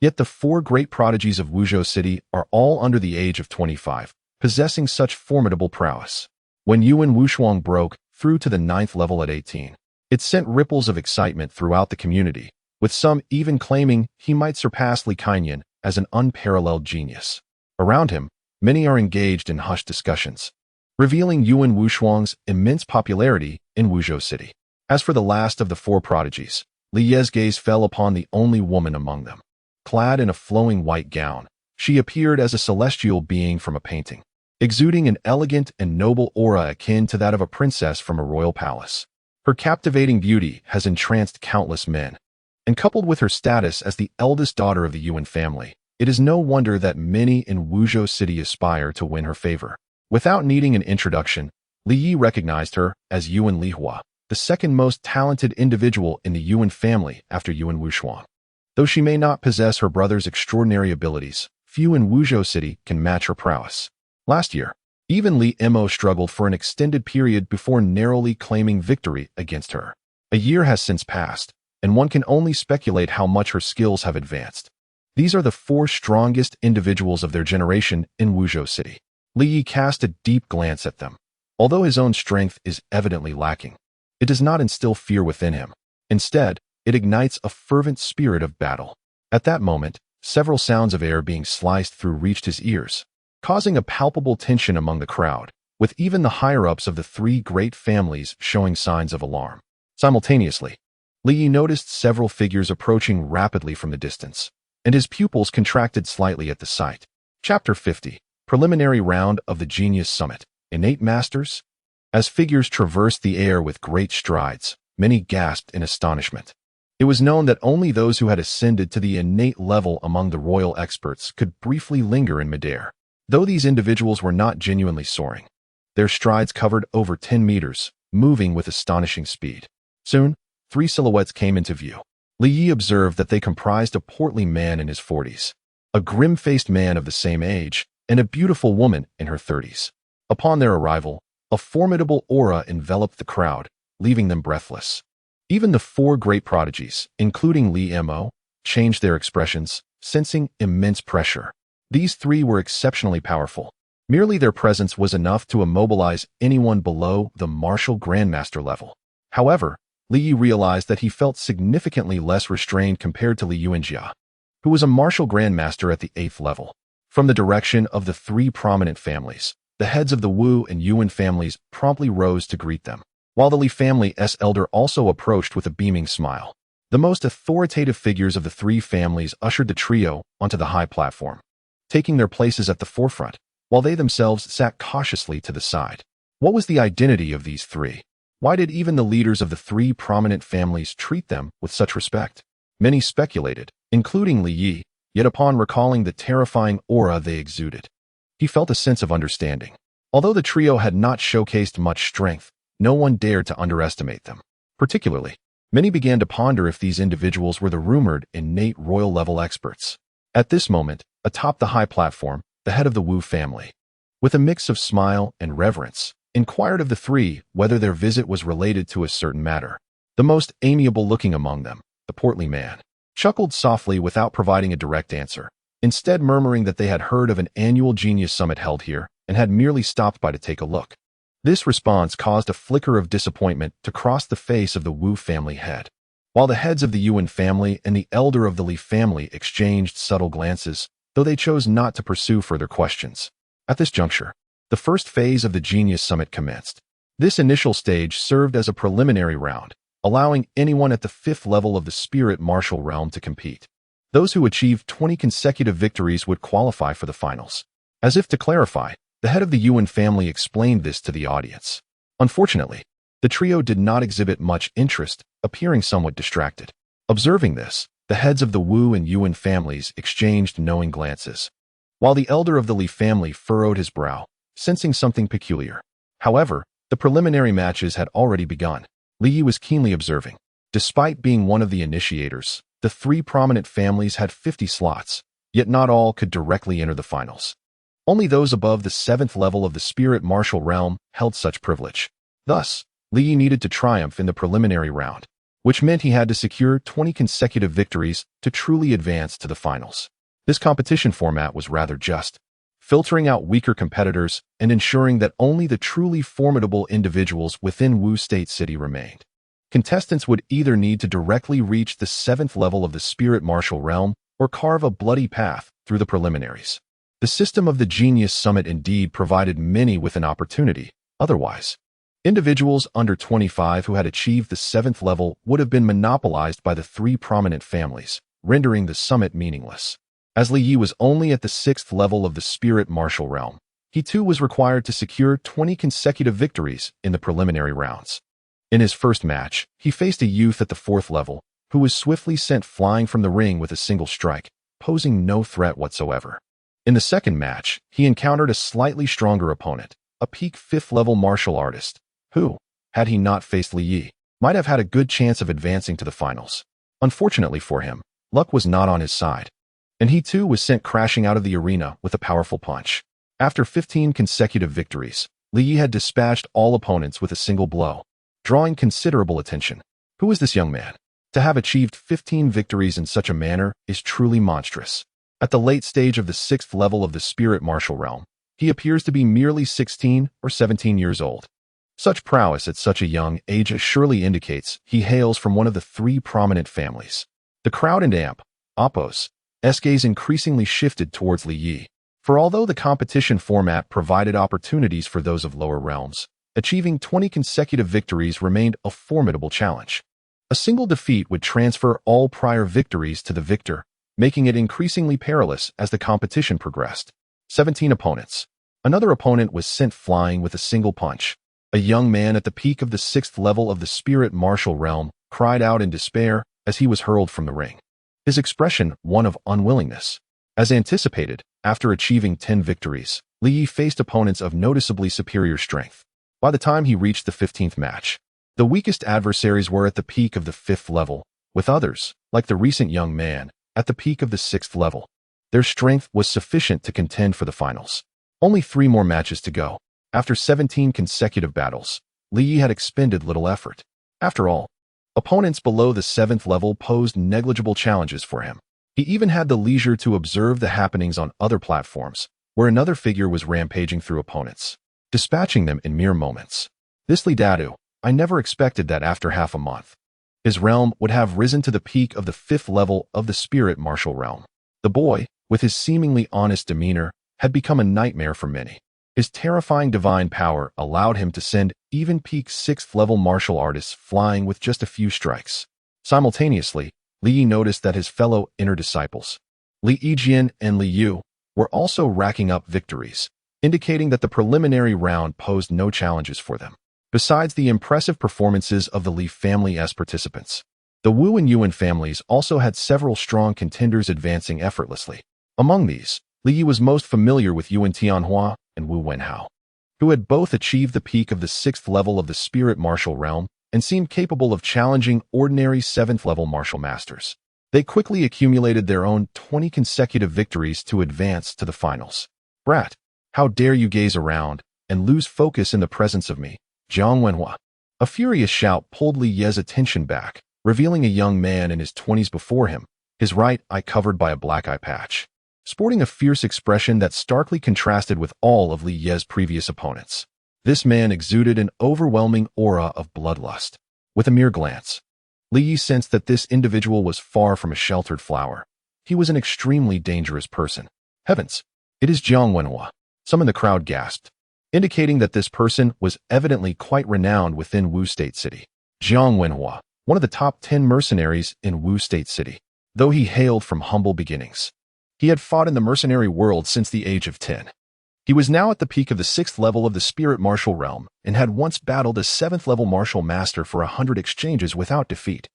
Yet the 4 great prodigies of Wuzhou City are all under the age of 25, possessing such formidable prowess. When Yuan Wushuang broke through to the 9th level at 18, it sent ripples of excitement throughout the community, with some even claiming he might surpass Li Kaiyan as an unparalleled genius. Around him, many are engaged in hushed discussions, revealing Yuan Wushuang's immense popularity in Wuzhou City. As for the last of the 4 prodigies, Li Ye's gaze fell upon the only woman among them. Clad in a flowing white gown, she appeared as a celestial being from a painting, exuding an elegant and noble aura akin to that of a princess from a royal palace. Her captivating beauty has entranced countless men, and coupled with her status as the eldest daughter of the Yuan family, it is no wonder that many in Wuzhou City aspire to win her favor. Without needing an introduction, Li Yi recognized her as Yuan Lihua, the second most talented individual in the Yuan family after Yuan Wushuang. Though she may not possess her brother's extraordinary abilities, few in Wuzhou City can match her prowess. Last year, even Li Mo struggled for an extended period before narrowly claiming victory against her. A year has since passed, and one can only speculate how much her skills have advanced. These are the 4 strongest individuals of their generation in Wuzhou City. Li Yi cast a deep glance at them. Although his own strength is evidently lacking, it does not instill fear within him. Instead, it ignites a fervent spirit of battle. At that moment, several sounds of air being sliced through reached his ears, causing a palpable tension among the crowd, with even the higher-ups of the 3 great families showing signs of alarm. Simultaneously, Li Yi noticed several figures approaching rapidly from the distance, and his pupils contracted slightly at the sight. Chapter 50. Preliminary Round of the Genius Summit. Innate Masters? As figures traversed the air with great strides, many gasped in astonishment. It was known that only those who had ascended to the innate level among the royal experts could briefly linger in midair. Though these individuals were not genuinely soaring, their strides covered over 10 meters, moving with astonishing speed. Soon, 3 silhouettes came into view. Li Yi observed that they comprised a portly man in his 40s, a grim-faced man of the same age, and a beautiful woman in her 30s. Upon their arrival, a formidable aura enveloped the crowd, leaving them breathless. Even the 4 great prodigies, including Li Mo, changed their expressions, sensing immense pressure. These 3 were exceptionally powerful. Merely their presence was enough to immobilize anyone below the martial grandmaster level. However, Li Yi realized that he felt significantly less restrained compared to Li Yuanjia, who was a martial grandmaster at the 8th level. From the direction of the 3 prominent families, the heads of the Wu and Yuan families promptly rose to greet them, while the Li family's elder also approached with a beaming smile. The most authoritative figures of the 3 families ushered the trio onto the high platform, taking their places at the forefront, while they themselves sat cautiously to the side. What was the identity of these 3? Why did even the leaders of the 3 prominent families treat them with such respect? Many speculated, including Li Yi, yet upon recalling the terrifying aura they exuded, he felt a sense of understanding. Although the trio had not showcased much strength, no one dared to underestimate them. Particularly, many began to ponder if these individuals were the rumored innate royal-level experts. At this moment, atop the high platform, the head of the Wu family, with a mix of smile and reverence, inquired of the 3 whether their visit was related to a certain matter. The most amiable-looking among them, the portly man, chuckled softly without providing a direct answer, instead murmuring that they had heard of an annual genius summit held here and had merely stopped by to take a look. This response caused a flicker of disappointment to cross the face of the Wu family head. While the heads of the Yuan family and the elder of the Li family exchanged subtle glances, though they chose not to pursue further questions. At this juncture, the first phase of the Genius Summit commenced. This initial stage served as a preliminary round, allowing anyone at the 5th level of the spirit martial realm to compete. Those who achieved 20 consecutive victories would qualify for the finals. As if to clarify, the head of the Yuan family explained this to the audience. Unfortunately, the trio did not exhibit much interest, appearing somewhat distracted. Observing this, the heads of the Wu and Yuan families exchanged knowing glances, while the elder of the Li family furrowed his brow, sensing something peculiar. However, the preliminary matches had already begun. Li Yi was keenly observing. Despite being one of the initiators, the three prominent families had 50 slots, yet not all could directly enter the finals. Only those above the 7th level of the spirit martial realm held such privilege. Thus, Li Yi needed to triumph in the preliminary round, which meant he had to secure 20 consecutive victories to truly advance to the finals. This competition format was rather just, filtering out weaker competitors and ensuring that only the truly formidable individuals within Wu State City remained. Contestants would either need to directly reach the 7th level of the spirit martial realm or carve a bloody path through the preliminaries. The system of the Genius Summit indeed provided many with an opportunity. Otherwise, individuals under 25 who had achieved the 7th level would have been monopolized by the three prominent families, rendering the summit meaningless. As Li Yi was only at the 6th level of the spirit martial realm, he too was required to secure 20 consecutive victories in the preliminary rounds. In his first match, he faced a youth at the 4th level, who was swiftly sent flying from the ring with a single strike, posing no threat whatsoever. In the second match, he encountered a slightly stronger opponent, a peak 5th level martial artist, who, had he not faced Li Yi, might have had a good chance of advancing to the finals. Unfortunately for him, luck was not on his side, and he too was sent crashing out of the arena with a powerful punch. After 15 consecutive victories, Li Yi had dispatched all opponents with a single blow, drawing considerable attention. Who is this young man? To have achieved 15 victories in such a manner is truly monstrous. At the late stage of the 6th level of the spirit martial realm, he appears to be merely 16 or 17 years old. Such prowess at such a young age surely indicates he hails from one of the three prominent families. The crowd and Oppo's gaze increasingly shifted towards Li Yi, for although the competition format provided opportunities for those of lower realms, achieving 20 consecutive victories remained a formidable challenge. A single defeat would transfer all prior victories to the victor, making it increasingly perilous as the competition progressed. 17 opponents. Another opponent was sent flying with a single punch. A young man at the peak of the 6th level of the spirit martial realm cried out in despair as he was hurled from the ring, his expression one of unwillingness. As anticipated, after achieving 10 victories, Li Yi faced opponents of noticeably superior strength. By the time he reached the 15th match, the weakest adversaries were at the peak of the 5th level, with others, like the recent young man, at the peak of the 6th level. Their strength was sufficient to contend for the finals. Only 3 more matches to go. After 17 consecutive battles, Li Yi had expended little effort. After all, opponents below the 7th level posed negligible challenges for him. He even had the leisure to observe the happenings on other platforms, where another figure was rampaging through opponents, dispatching them in mere moments. This Li Dadu, I never expected that after half a month, his realm would have risen to the peak of the 5th level of the spirit martial realm. The boy, with his seemingly honest demeanor, had become a nightmare for many. His terrifying divine power allowed him to send even peak 6th level martial artists flying with just a few strikes. Simultaneously, Li Yi noticed that his fellow inner disciples, Li Yijian and Li Yu, were also racking up victories, indicating that the preliminary round posed no challenges for them. Besides the impressive performances of the Li family's participants, the Wu and Yuan families also had several strong contenders advancing effortlessly. Among these, Li Yi was most familiar with Yuan Tianhua and Wu Wenhao, who had both achieved the peak of the 6th level of the spirit martial realm and seemed capable of challenging ordinary 7th level martial masters. They quickly accumulated their own 20 consecutive victories to advance to the finals. Brat, how dare you gaze around and lose focus in the presence of me, Jiang Wenhua. A furious shout pulled Li Ye's attention back, revealing a young man in his 20s before him, his right eye covered by a black eye patch, sporting a fierce expression that starkly contrasted with all of Li Ye's previous opponents. This man exuded an overwhelming aura of bloodlust. With a mere glance, Li Yi sensed that this individual was far from a sheltered flower. He was an extremely dangerous person. Heavens! It is Jiang Wenhua. Some in the crowd gasped, indicating that this person was evidently quite renowned within Wu State City. Jiang Wenhua, one of the top 10 mercenaries in Wu State City. Though he hailed from humble beginnings, he had fought in the mercenary world since the age of 10. He was now at the peak of the 6th level of the spirit martial realm and had once battled a 7th level martial master for 100 exchanges without defeat.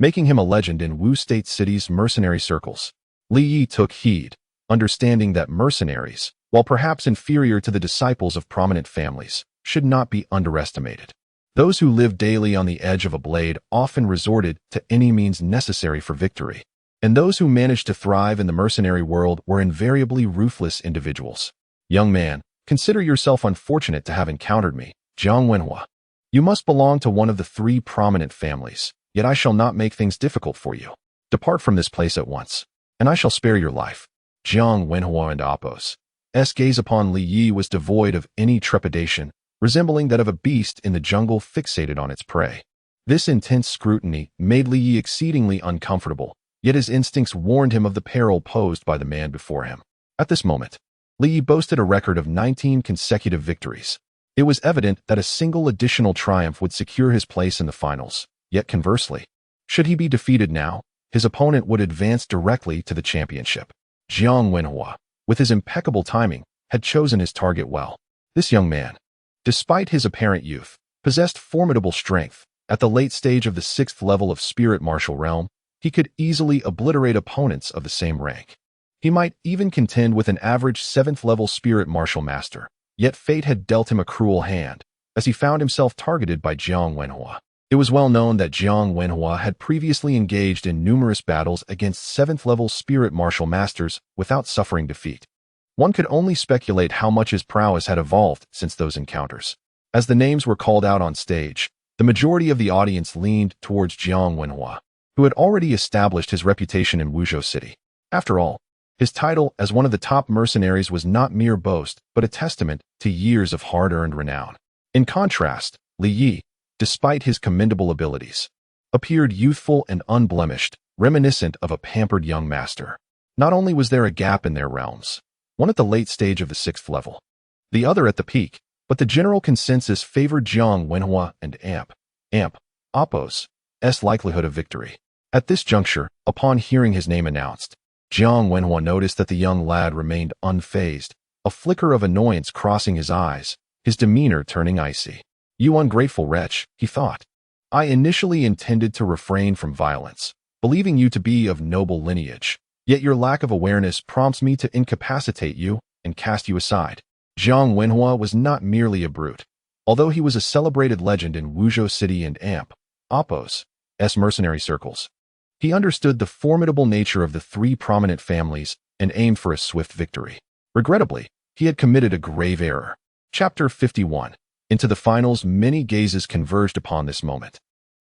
making him a legend in Wu State City's mercenary circles. Li Yi took heed, understanding that mercenaries, while perhaps inferior to the disciples of prominent families, should not be underestimated. Those who lived daily on the edge of a blade often resorted to any means necessary for victory, and those who managed to thrive in the mercenary world were invariably ruthless individuals. Young man, consider yourself unfortunate to have encountered me, Jiang Wenhua. You must belong to one of the three prominent families, yet I shall not make things difficult for you. Depart from this place at once, and I shall spare your life. Jiang Wenhua and Apos' gaze upon Li Yi was devoid of any trepidation, resembling that of a beast in the jungle fixated on its prey. This intense scrutiny made Li Yi exceedingly uncomfortable, yet his instincts warned him of the peril posed by the man before him. At this moment, Li Yi boasted a record of 19 consecutive victories. It was evident that a single additional triumph would secure his place in the finals, yet conversely, should he be defeated now, his opponent would advance directly to the championship. Jiang Wenhua, with his impeccable timing, had chosen his target well. This young man, despite his apparent youth, possessed formidable strength. At the late stage of the 6th level of Spirit Martial Realm, he could easily obliterate opponents of the same rank. He might even contend with an average 7th level Spirit Martial Master, yet fate had dealt him a cruel hand, as he found himself targeted by Jiang Wenhua. It was well known that Jiang Wenhua had previously engaged in numerous battles against 7th level Spirit Martial Masters without suffering defeat. One could only speculate how much his prowess had evolved since those encounters. As the names were called out on stage, the majority of the audience leaned towards Jiang Wenhua, who had already established his reputation in Wuzhou City. After all, his title as one of the top mercenaries was not mere boast, but a testament to years of hard-earned renown. In contrast, Li Yi, despite his commendable abilities, appeared youthful and unblemished, reminiscent of a pampered young master. Not only was there a gap in their realms, one at the late stage of the 6th level, the other at the peak, but the general consensus favored Jiang Wenhua and Apos' likelihood of victory. At this juncture, upon hearing his name announced, Jiang Wenhua noticed that the young lad remained unfazed, a flicker of annoyance crossing his eyes, his demeanor turning icy. You ungrateful wretch, he thought. I initially intended to refrain from violence, believing you to be of noble lineage, yet your lack of awareness prompts me to incapacitate you and cast you aside. Jiang Wenhua was not merely a brute. Although he was a celebrated legend in Wuzhou City and Apos' mercenary circles, he understood the formidable nature of the three prominent families and aimed for a swift victory. Regrettably, he had committed a grave error. Chapter 51. Into the finals, many gazes converged upon this moment.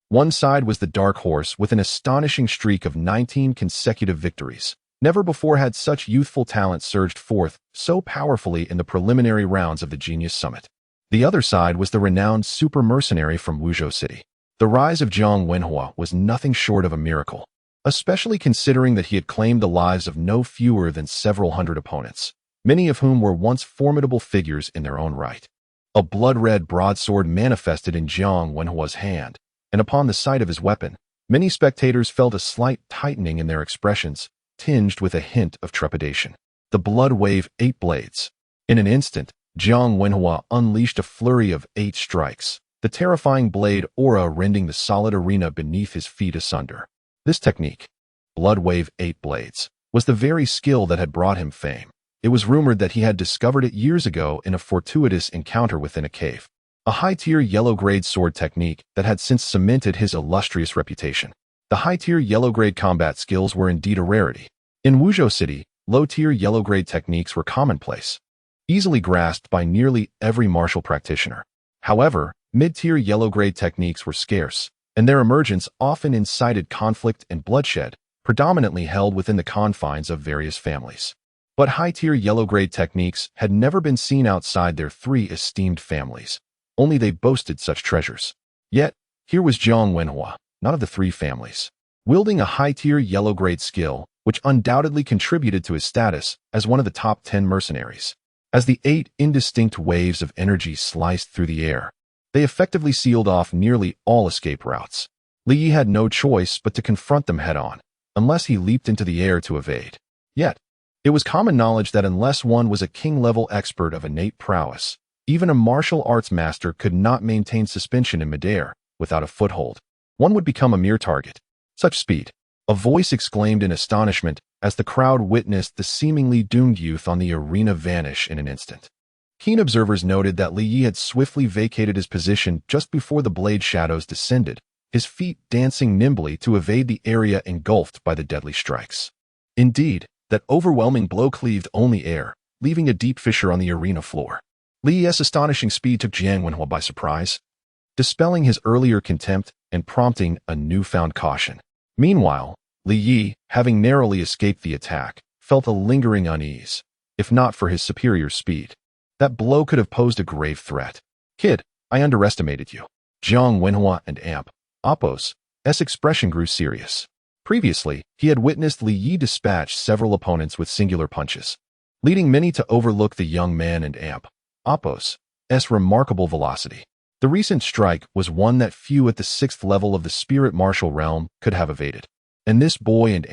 One side was the dark horse with an astonishing streak of 19 consecutive victories. Never before had such youthful talent surged forth so powerfully in the preliminary rounds of the Genius Summit. The other side was the renowned super mercenary from Wuzhou City. The rise of Jiang Wenhua was nothing short of a miracle, especially considering that he had claimed the lives of no fewer than several hundred opponents, many of whom were once formidable figures in their own right. A blood-red broadsword manifested in Jiang Wenhua's hand, and upon the sight of his weapon, many spectators felt a slight tightening in their expressions, tinged with a hint of trepidation. The blood wave 8 blades. In an instant, Jiang Wenhua unleashed a flurry of 8 strikes, the terrifying blade aura rending the solid arena beneath his feet asunder. This technique, blood wave 8 blades, was the very skill that had brought him fame. It was rumored that he had discovered it years ago in a fortuitous encounter within a cave, a high-tier yellow-grade sword technique that had since cemented his illustrious reputation. The high-tier yellow-grade combat skills were indeed a rarity. In Wuzhou City, low-tier yellow-grade techniques were commonplace, easily grasped by nearly every martial practitioner. However, mid-tier yellow-grade techniques were scarce, and their emergence often incited conflict and bloodshed, predominantly held within the confines of various families. But high-tier yellow-grade techniques had never been seen outside their 3 esteemed families. Only they boasted such treasures. Yet, here was Jiang Wenhua, not of the 3 families, wielding a high-tier yellow-grade skill, which undoubtedly contributed to his status as one of the top 10 mercenaries. As the 8 indistinct waves of energy sliced through the air, they effectively sealed off nearly all escape routes. Li Yi had no choice but to confront them head-on, unless he leaped into the air to evade. Yet, it was common knowledge that unless one was a king-level expert of innate prowess, even a martial arts master could not maintain suspension in midair without a foothold. One would become a mere target. Such speed! A voice exclaimed in astonishment as the crowd witnessed the seemingly doomed youth on the arena vanish in an instant. Keen observers noted that Li Yi had swiftly vacated his position just before the blade shadows descended, his feet dancing nimbly to evade the area engulfed by the deadly strikes. Indeed, that overwhelming blow cleaved only air, leaving a deep fissure on the arena floor. Li Yi's astonishing speed took Jiang Wenhua by surprise, dispelling his earlier contempt and prompting a newfound caution. Meanwhile, Li Yi, having narrowly escaped the attack, felt a lingering unease, if not for his superior speed. That blow could have posed a grave threat. Kid, I underestimated you. Jiang Wenhua and Apos' expression grew serious. Previously, he had witnessed Li Yi dispatch several opponents with singular punches, leading many to overlook the young man and Apos' remarkable velocity. The recent strike was one that few at the 6th level of the spirit martial realm could have evaded. And this boy and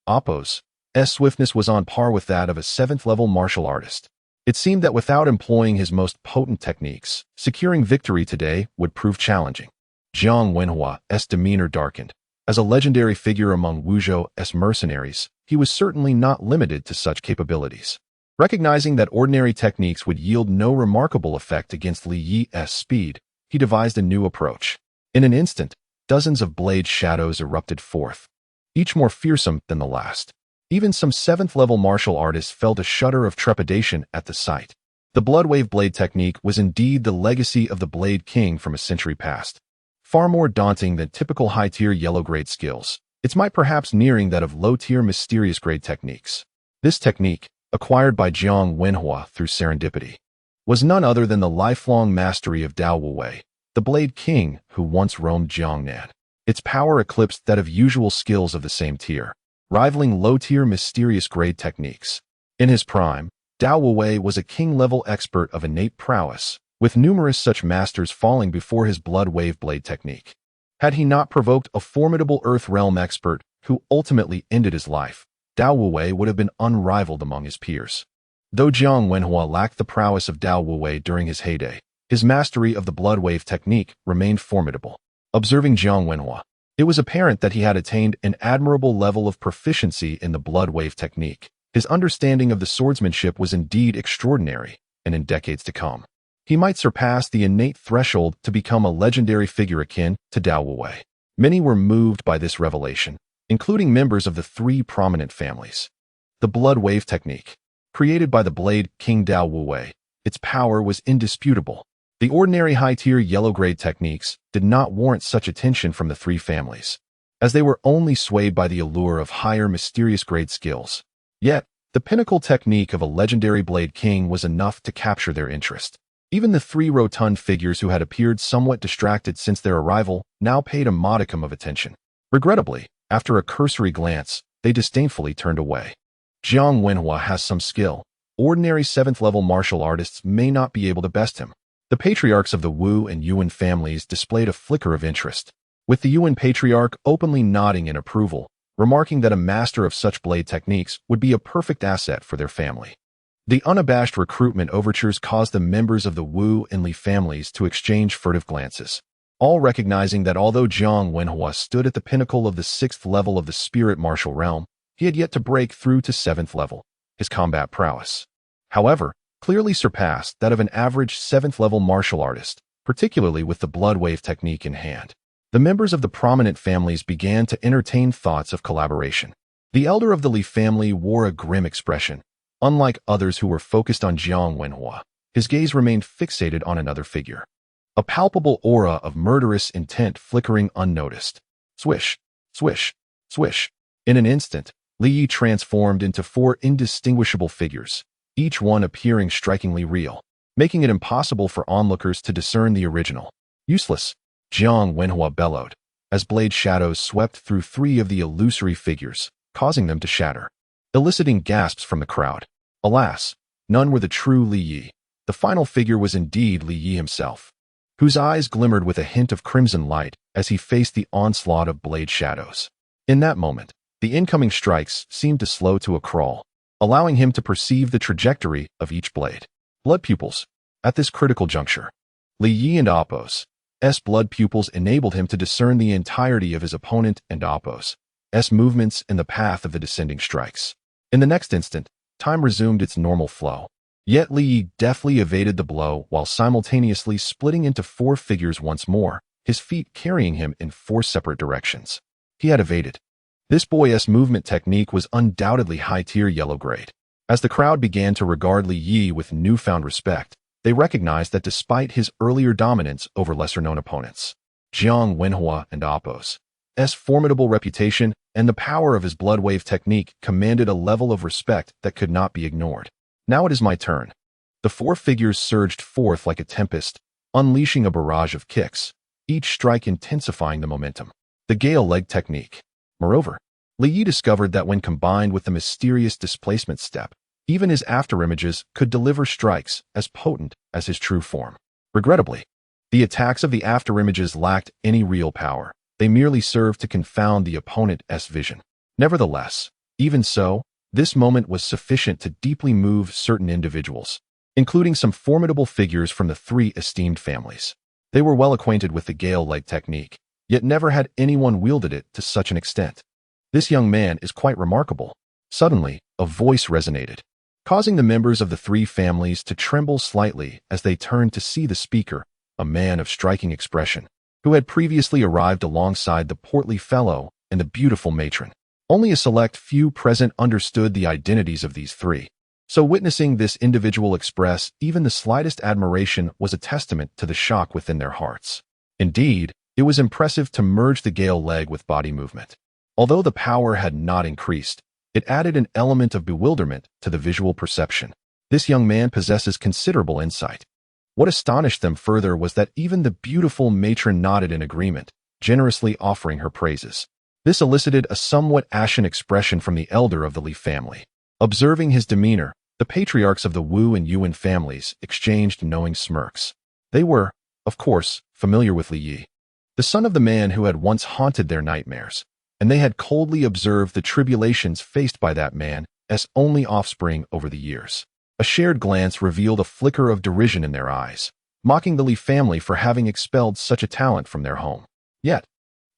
Apos' swiftness was on par with that of a 7th level martial artist. It seemed that without employing his most potent techniques, securing victory today would prove challenging. Jiang Wenhua's demeanor darkened. As a legendary figure among Wuzhou's mercenaries, he was certainly not limited to such capabilities. Recognizing that ordinary techniques would yield no remarkable effect against Li Yi's speed, he devised a new approach. In an instant, dozens of blade shadows erupted forth, each more fearsome than the last. Even some 7th level martial artists felt a shudder of trepidation at the sight. The Bloodwave blade technique was indeed the legacy of the Blade King from a century past. Far more daunting than typical high-tier yellow-grade skills, it's might perhaps nearing that of low-tier mysterious grade techniques. This technique, acquired by Jiang Wenhua through serendipity, was none other than the lifelong mastery of Dao Wuwei, the Blade King who once roamed Jiangnan. Its power eclipsed that of usual skills of the same tier, rivaling low-tier mysterious grade techniques. In his prime, Dao Wuwei was a king-level expert of innate prowess, with numerous such masters falling before his blood wave blade technique. Had he not provoked a formidable Earth Realm expert who ultimately ended his life, Dao Wuwei would have been unrivaled among his peers. Though Jiang Wenhua lacked the prowess of Dao Wuwei during his heyday, his mastery of the blood wave technique remained formidable. Observing Jiang Wenhua, it was apparent that he had attained an admirable level of proficiency in the blood wave technique. His understanding of the swordsmanship was indeed extraordinary, and in decades to come, he might surpass the innate threshold to become a legendary figure akin to Dao Wuwei. Many were moved by this revelation, including members of the 3 prominent families. The blood wave technique, created by the Blade King Dao Wuwei, its power was indisputable. The ordinary high-tier yellow-grade techniques did not warrant such attention from the 3 families, as they were only swayed by the allure of higher mysterious grade skills. Yet, the pinnacle technique of a legendary Blade King was enough to capture their interest. Even the 3 rotund figures who had appeared somewhat distracted since their arrival now paid a modicum of attention. Regrettably, after a cursory glance, they disdainfully turned away. Jiang Wenhua has some skill. Ordinary 7th level martial artists may not be able to best him. The patriarchs of the Wu and Yuan families displayed a flicker of interest, with the Yuan patriarch openly nodding in approval, remarking that a master of such blade techniques would be a perfect asset for their family. The unabashed recruitment overtures caused the members of the Wu and Li families to exchange furtive glances, all recognizing that although Jiang Wenhua stood at the pinnacle of the 6th level of the spirit martial realm, he had yet to break through to 7th level. His combat prowess, however, clearly surpassed that of an average 7th level martial artist, particularly with the blood wave technique in hand. The members of the prominent families began to entertain thoughts of collaboration. The elder of the Li family wore a grim expression. Unlike others who were focused on Jiang Wenhua, his gaze remained fixated on another figure. A palpable aura of murderous intent flickering unnoticed. Swish, swish, swish. In an instant, Li Yi transformed into 4 indistinguishable figures, each one appearing strikingly real, making it impossible for onlookers to discern the original. Useless, Jiang Wenhua bellowed, as blade shadows swept through 3 of the illusory figures, causing them to shatter, eliciting gasps from the crowd. Alas, none were the true Li Yi. The final figure was indeed Li Yi himself, whose eyes glimmered with a hint of crimson light as he faced the onslaught of blade shadows. In that moment, the incoming strikes seemed to slow to a crawl, allowing him to perceive the trajectory of each blade. Blood pupils. At this critical juncture, Li Yi and Apos' blood pupils enabled him to discern the entirety of his opponent and oppo's movements in the path of the descending strikes. In the next instant, time resumed its normal flow. Yet Li Yi deftly evaded the blow while simultaneously splitting into four figures once more, his feet carrying him in four separate directions. He had evaded. This boy's movement technique was undoubtedly high-tier yellow grade. As the crowd began to regard Li Yi with newfound respect, they recognized that despite his earlier dominance over lesser-known opponents, Jiang Wenhua and Oppo's formidable reputation and the power of his blood wave technique commanded a level of respect that could not be ignored. Now it is my turn. The four figures surged forth like a tempest, unleashing a barrage of kicks, each strike intensifying the momentum. The Gale Leg Technique. Moreover, Li Yi discovered that when combined with the mysterious displacement step, even his afterimages could deliver strikes as potent as his true form. Regrettably, the attacks of the afterimages lacked any real power. They merely served to confound the opponent's vision. Nevertheless, even so, this moment was sufficient to deeply move certain individuals, including some formidable figures from the three esteemed families. They were well acquainted with the Gale Leg Technique, yet never had anyone wielded it to such an extent. This young man is quite remarkable. Suddenly, a voice resonated, causing the members of the three families to tremble slightly as they turned to see the speaker, a man of striking expression, who had previously arrived alongside the portly fellow and the beautiful matron. Only a select few present understood the identities of these three, so witnessing this individual express even the slightest admiration was a testament to the shock within their hearts. Indeed, it was impressive to merge the Gale Leg with body movement. Although the power had not increased, it added an element of bewilderment to the visual perception. This young man possesses considerable insight. What astonished them further was that even the beautiful matron nodded in agreement, generously offering her praises. This elicited a somewhat ashen expression from the elder of the Li family. Observing his demeanor, the patriarchs of the Wu and Yuan families exchanged knowing smirks. They were, of course, familiar with Li Yi, the son of the man who had once haunted their nightmares, and they had coldly observed the tribulations faced by that man's only offspring over the years. A shared glance revealed a flicker of derision in their eyes, mocking the Li family for having expelled such a talent from their home. Yet,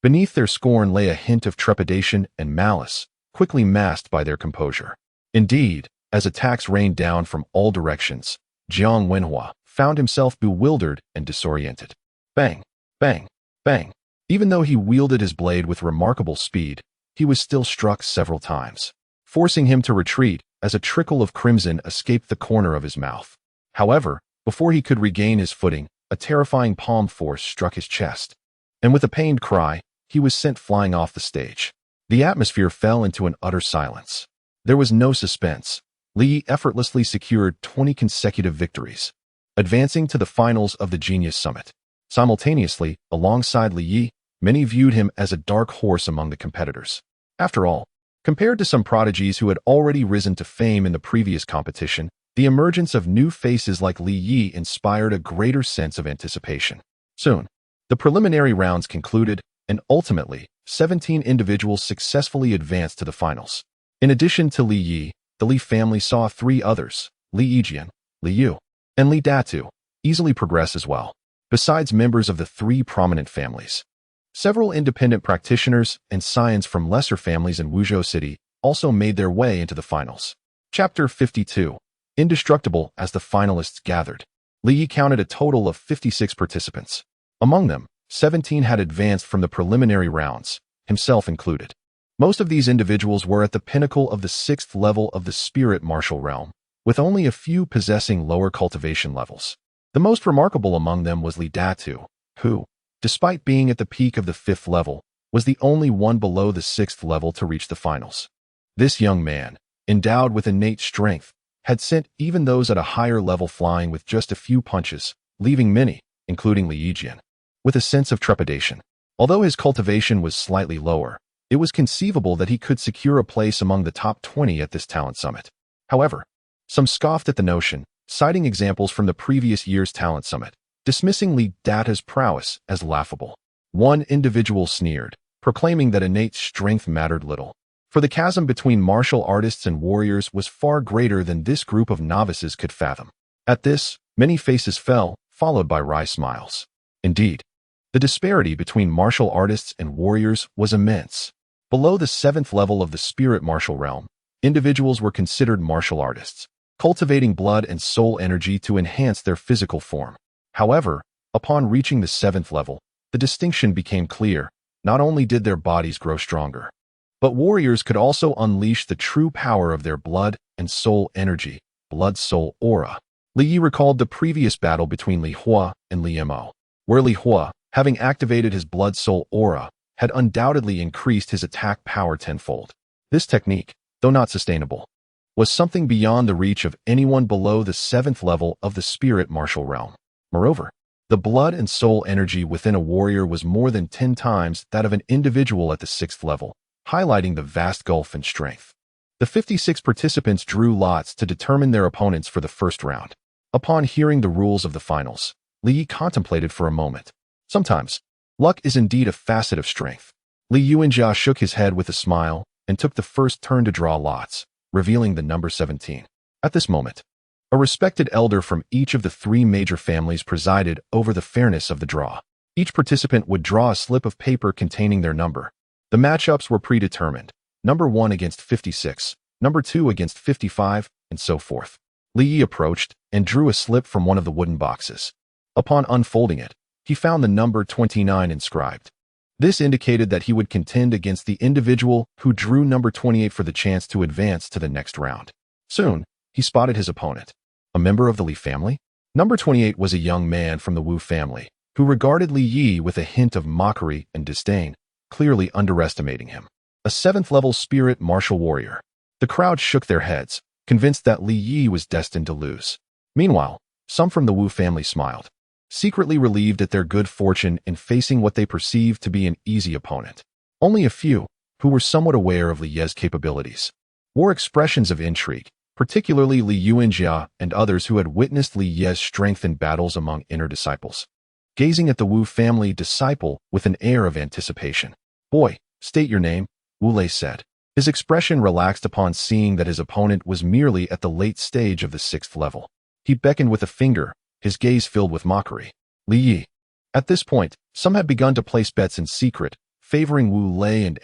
beneath their scorn lay a hint of trepidation and malice, quickly masked by their composure. Indeed, as attacks rained down from all directions, Jiang Wenhua found himself bewildered and disoriented. Bang, bang, bang. Even though he wielded his blade with remarkable speed, he was still struck several times, forcing him to retreat as a trickle of crimson escaped the corner of his mouth. However, before he could regain his footing, a terrifying palm force struck his chest, and with a pained cry, he was sent flying off the stage. The atmosphere fell into an utter silence. There was no suspense. Li Yi effortlessly secured 20 consecutive victories, advancing to the finals of the Genius Summit. Simultaneously, alongside Li Yi, many viewed him as a dark horse among the competitors. After all, compared to some prodigies who had already risen to fame in the previous competition, the emergence of new faces like Li Yi inspired a greater sense of anticipation. Soon, the preliminary rounds concluded, and ultimately, 17 individuals successfully advanced to the finals. In addition to Li Yi, the Li family saw three others, Li Yijian, Li Yu, and Li Datu, easily progress as well, besides members of the three prominent families. Several independent practitioners and scions from lesser families in Wuzhou City also made their way into the finals. Chapter 52. Indestructible. As the finalists gathered, Li Yi counted a total of 56 participants. Among them, 17 had advanced from the preliminary rounds, himself included. Most of these individuals were at the pinnacle of the 6th level of the spirit martial realm, with only a few possessing lower cultivation levels. The most remarkable among them was Li Datu, who, despite being at the peak of the 5th level, was the only one below the 6th level to reach the finals. This young man, endowed with innate strength, had sent even those at a higher level flying with just a few punches, leaving many, including Li Yijian, with a sense of trepidation. Although his cultivation was slightly lower, it was conceivable that he could secure a place among the top 20 at this talent summit. However, some scoffed at the notion, citing examples from the previous year's talent summit, dismissing Li Datu's prowess as laughable. One individual sneered, proclaiming that innate strength mattered little, for the chasm between martial artists and warriors was far greater than this group of novices could fathom. At this, many faces fell, followed by wry smiles. Indeed, The disparity between martial artists and warriors was immense. Below the 7th level of the spirit martial realm, individuals were considered martial artists, cultivating blood and soul energy to enhance their physical form. However, upon reaching the 7th level, the distinction became clear. Not only did their bodies grow stronger, but warriors could also unleash the true power of their blood and soul energy, blood-soul aura. Li Yi recalled the previous battle between Li Hua and Li Mo, where Li Hua, having activated his blood-soul aura, had undoubtedly increased his attack power tenfold. This technique, though not sustainable, was something beyond the reach of anyone below the 7th level of the spirit martial realm. Moreover, the blood and soul energy within a warrior was more than 10 times that of an individual at the 6th level, highlighting the vast gulf in strength. The 56 participants drew lots to determine their opponents for the first round. Upon hearing the rules of the finals, Li Yi contemplated for a moment. Sometimes, luck is indeed a facet of strength. Li Yuanjia shook his head with a smile and took the first turn to draw lots, revealing the number 17. At this moment, a respected elder from each of the 3 major families presided over the fairness of the draw. Each participant would draw a slip of paper containing their number. The matchups were predetermined, number 1 against 56, number 2 against 55, and so forth. Li Yi approached and drew a slip from one of the wooden boxes. Upon unfolding it, he found the number 29 inscribed. This indicated that he would contend against the individual who drew number 28 for the chance to advance to the next round. Soon, he spotted his opponent, a member of the Li family. Number 28 was a young man from the Wu family, who regarded Li Yi with a hint of mockery and disdain, clearly underestimating him. A 7th-level spirit martial warrior. The crowd shook their heads, convinced that Li Yi was destined to lose. Meanwhile, some from the Wu family smiled, secretly relieved at their good fortune in facing what they perceived to be an easy opponent. Only a few, who were somewhat aware of Li Ye's capabilities, wore expressions of intrigue, particularly Li Yuanjia and others who had witnessed Li Ye's strength in battles among inner disciples. Gazing at the Wu family disciple with an air of anticipation. "Boy, state your name," Wu Lei said. His expression relaxed upon seeing that his opponent was merely at the late stage of the 6th level. He beckoned with a finger, his gaze filled with mockery. Li Yi. At this point, some had begun to place bets in secret, favoring Wu Lei and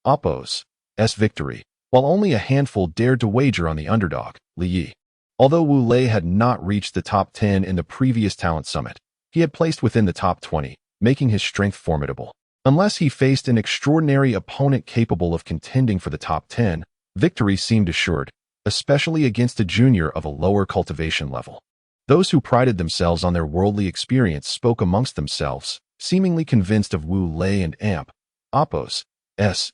Oppo's victory, while only a handful dared to wager on the underdog, Li Yi. Although Wu Lei had not reached the top 10 in the previous talent summit, he had placed within the top 20, making his strength formidable. Unless he faced an extraordinary opponent capable of contending for the top 10, victory seemed assured, especially against a junior of a lower cultivation level. Those who prided themselves on their worldly experience spoke amongst themselves, seemingly convinced of Wu Lei and Oppo's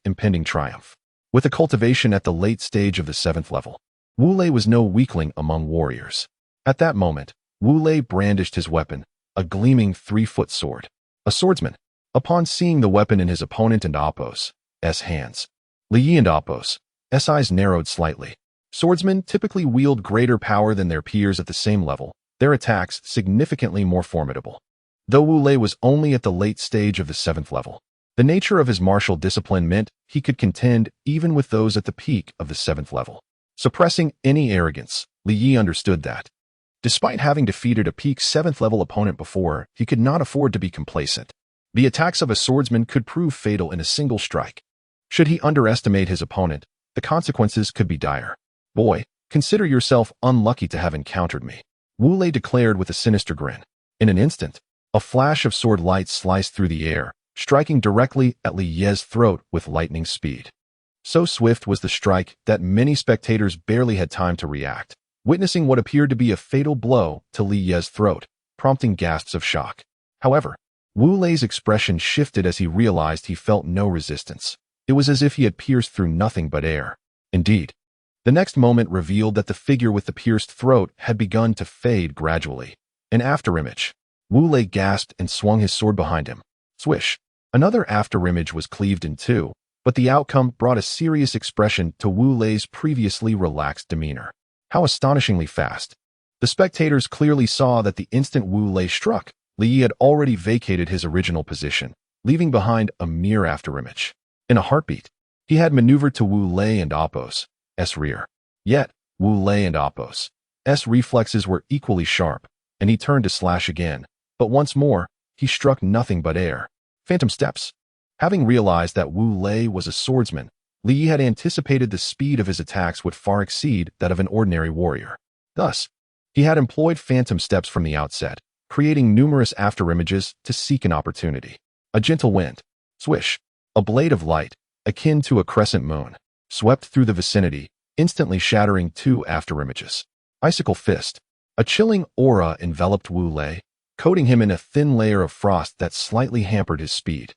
impending triumph. With a cultivation at the late stage of the 7th level, Wu Lei was no weakling among warriors. At that moment, Wu Lei brandished his weapon, a gleaming 3-foot sword. A swordsman. Upon seeing the weapon in his opponent and Oppo's hands, Li Yi and Oppo's eyes narrowed slightly. Swordsmen typically wield greater power than their peers at the same level, their attacks significantly more formidable. Though Wu Lei was only at the late stage of the 7th level, the nature of his martial discipline meant he could contend even with those at the peak of the 7th level. Suppressing any arrogance, Li Yi understood that, despite having defeated a peak 7th level opponent before, he could not afford to be complacent. The attacks of a swordsman could prove fatal in a single strike. Should he underestimate his opponent, the consequences could be dire. "Boy, consider yourself unlucky to have encountered me," Wu Lei declared with a sinister grin. In an instant, a flash of sword light sliced through the air, striking directly at Li Ye's throat with lightning speed. So swift was the strike that many spectators barely had time to react, witnessing what appeared to be a fatal blow to Li Ye's throat, prompting gasps of shock. However, Wu Lei's expression shifted as he realized he felt no resistance. It was as if he had pierced through nothing but air. Indeed, the next moment revealed that the figure with the pierced throat had begun to fade gradually. An afterimage. Wu Lei gasped and swung his sword behind him. Swish. Another afterimage was cleaved in two, but the outcome brought a serious expression to Wu Lei's previously relaxed demeanor. How astonishingly fast. The spectators clearly saw that the instant Wu Lei struck, Li Yi had already vacated his original position, leaving behind a mere afterimage. In a heartbeat, he had maneuvered to Wu Lei and Oppo's rear. Yet, Wu Lei and Oppo's reflexes were equally sharp, and he turned to slash again, but once more, he struck nothing but air. Phantom steps. Having realized that Wu Lei was a swordsman, Li Yi had anticipated the speed of his attacks would far exceed that of an ordinary warrior. Thus, he had employed phantom steps from the outset, creating numerous afterimages to seek an opportunity. A gentle wind, swish, a blade of light, akin to a crescent moon, swept through the vicinity, instantly shattering 2 afterimages. Icicle fist. A chilling aura enveloped Wu Lei, coating him in a thin layer of frost that slightly hampered his speed.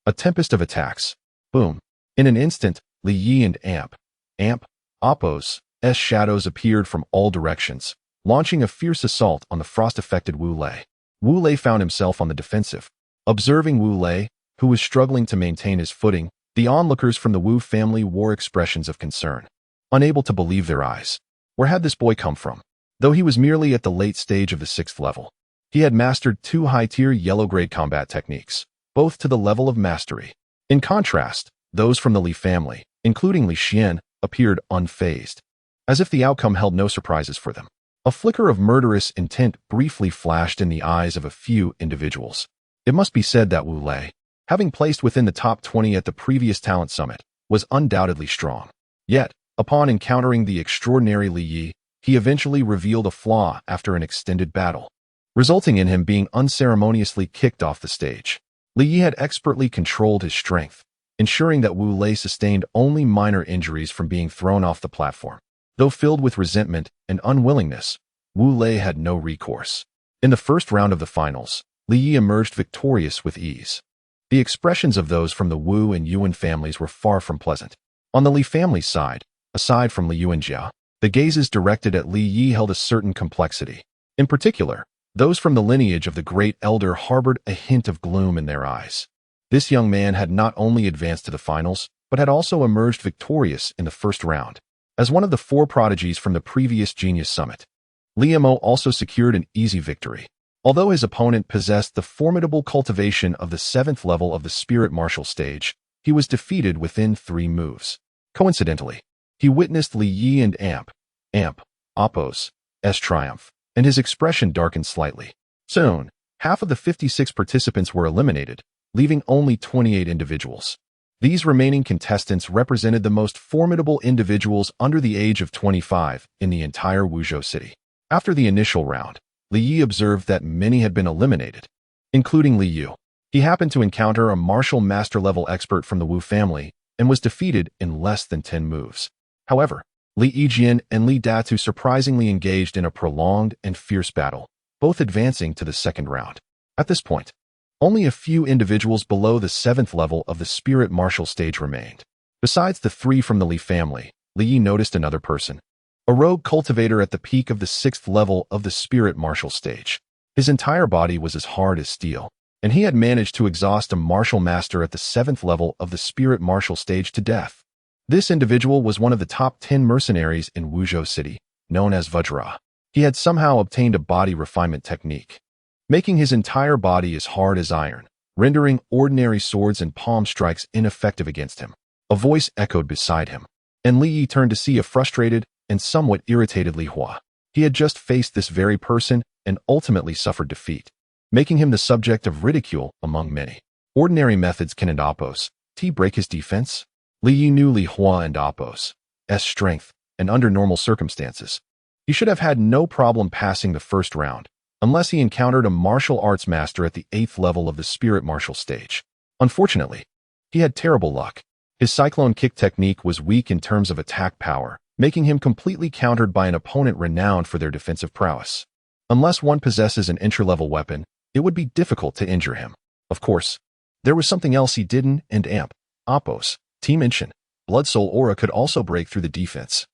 A tempest of attacks. Boom. In an instant, Li Yi and Appo's shadows appeared from all directions, launching a fierce assault on the frost-affected Wu Lei. Wu Lei found himself on the defensive. Observing Wu Lei, who was struggling to maintain his footing, the onlookers from the Wu family wore expressions of concern, unable to believe their eyes. Where had this boy come from? Though he was merely at the late stage of the 6th level, he had mastered 2 high-tier yellow-grade combat techniques, both to the level of mastery. In contrast, those from the Li family, including Li Xian, appeared unfazed, as if the outcome held no surprises for them. A flicker of murderous intent briefly flashed in the eyes of a few individuals. It must be said that Wu Lei, having placed within the top 20 at the previous talent summit, was undoubtedly strong. Yet, upon encountering the extraordinary Li Yi, he eventually revealed a flaw after an extended battle, resulting in him being unceremoniously kicked off the stage. Li Yi had expertly controlled his strength, ensuring that Wu Lei sustained only minor injuries from being thrown off the platform. Though filled with resentment and unwillingness, Wu Lei had no recourse. In the first round of the finals, Li Yi emerged victorious with ease. The expressions of those from the Wu and Yuan families were far from pleasant. On the Li family's side, aside from Li Yuan Jia, the gazes directed at Li Yi held a certain complexity. In particular, those from the lineage of the great elder harbored a hint of gloom in their eyes. This young man had not only advanced to the finals, but had also emerged victorious in the first round. As one of the 4 prodigies from the previous Genius Summit, Li Mo also secured an easy victory. Although his opponent possessed the formidable cultivation of the 7th level of the Spirit Martial stage, he was defeated within 3 moves. Coincidentally, he witnessed Li Yi and Appo's triumph, and his expression darkened slightly. Soon, half of the 56 participants were eliminated, leaving only 28 individuals. These remaining contestants represented the most formidable individuals under the age of 25 in the entire Wuzhou city. After the initial round, Li Yi observed that many had been eliminated, including Li Yu. He happened to encounter a martial master-level expert from the Wu family and was defeated in less than 10 moves. However, Li Yijian and Li Datu surprisingly engaged in a prolonged and fierce battle, both advancing to the second round. At this point, only a few individuals below the 7th level of the Spirit Martial stage remained. Besides the 3 from the Li family, Li Yi noticed another person, a rogue cultivator at the peak of the 6th level of the Spirit Martial stage. His entire body was as hard as steel, and he had managed to exhaust a martial master at the 7th level of the Spirit Martial stage to death. This individual was one of the top 10 mercenaries in Wuzhou City, known as Vajra. He had somehow obtained a body refinement technique, making his entire body as hard as iron, rendering ordinary swords and palm strikes ineffective against him. A voice echoed beside him, and Li Yi turned to see a frustrated and somewhat irritated Li Hua. He had just faced this very person and ultimately suffered defeat, making him the subject of ridicule among many. Ordinary methods can Appo's break his defense? Li Yi knew Li Hua and Appo's strength, and under normal circumstances, he should have had no problem passing the first round, unless he encountered a martial arts master at the 8th level of the Spirit Martial stage. Unfortunately, he had terrible luck. His cyclone kick technique was weak in terms of attack power, making him completely countered by an opponent renowned for their defensive prowess. Unless one possesses an entry-level weapon, it would be difficult to injure him. Of course, there was something else he didn't, and Appo's mention. Blood Soul Aura could also break through the defense.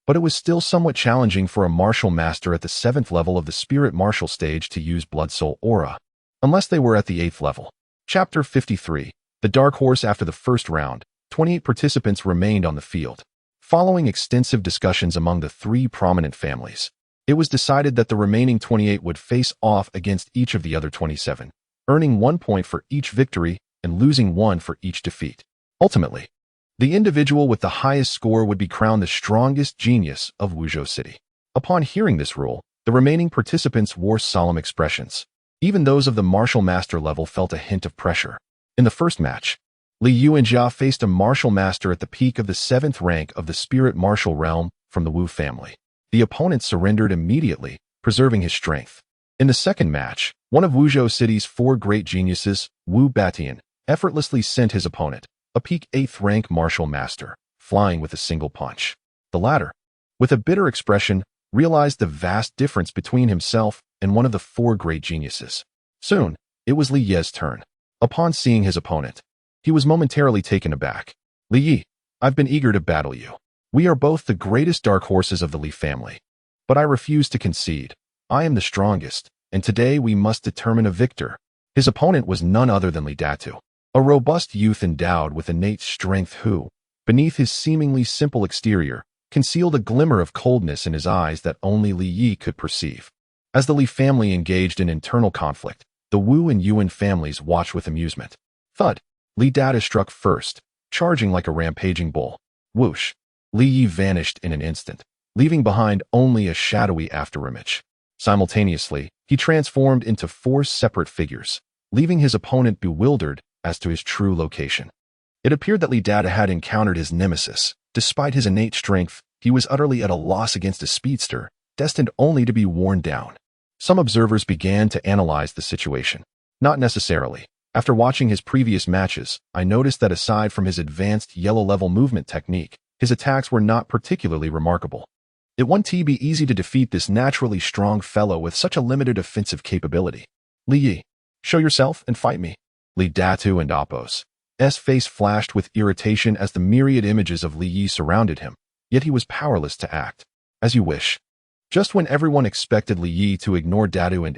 But it was still somewhat challenging for a martial master at the 7th level of the Spirit Martial stage to use Blood Soul Aura, unless they were at the 8th level. Chapter 53. The Dark Horse. After the first round, 28 participants remained on the field. Following extensive discussions among the 3 prominent families, it was decided that the remaining 28 would face off against each of the other 27, earning 1 point for each victory and losing 1 for each defeat. Ultimately, the individual with the highest score would be crowned the strongest genius of Wuzhou City. Upon hearing this rule, the remaining participants wore solemn expressions. Even those of the martial master level felt a hint of pressure. In the first match, Li Yu and Jia faced a martial master at the peak of the 7th rank of the spirit martial realm from the Wu family. The opponent surrendered immediately, preserving his strength. In the second match, one of Wuzhou City's 4 great geniuses, Wu Batian, effortlessly sent his opponent, a peak 8th rank martial master, flying with a single punch. The latter, with a bitter expression, realized the vast difference between himself and one of the 4 great geniuses. Soon, it was Li Ye's turn. Upon seeing his opponent, he was momentarily taken aback. Li Yi, I've been eager to battle you. We are both the greatest dark horses of the Li family. But I refuse to concede. I am the strongest, and today we must determine a victor. His opponent was none other than Li Datu, a robust youth endowed with innate strength who, beneath his seemingly simple exterior, concealed a glimmer of coldness in his eyes that only Li Yi could perceive. As the Li family engaged in internal conflict, the Wu and Yuan families watched with amusement. Thud! Li Datu struck first, charging like a rampaging bull. Whoosh! Li Yi vanished in an instant, leaving behind only a shadowy afterimage. Simultaneously, he transformed into 4 separate figures, leaving his opponent bewildered as to his true location. It appeared that Li Datu had encountered his nemesis. Despite his innate strength, he was utterly at a loss against a speedster, destined only to be worn down. Some observers began to analyze the situation. Not necessarily. After watching his previous matches, I noticed that aside from his advanced yellow-level movement technique, his attacks were not particularly remarkable. It wouldn't be easy to defeat this naturally strong fellow with such a limited offensive capability. Li Yi, show yourself and fight me. Li Datu and Appo's face flashed with irritation as the myriad images of Li Yi surrounded him, yet he was powerless to act. As you wish. Just when everyone expected Li Yi to ignore Datu and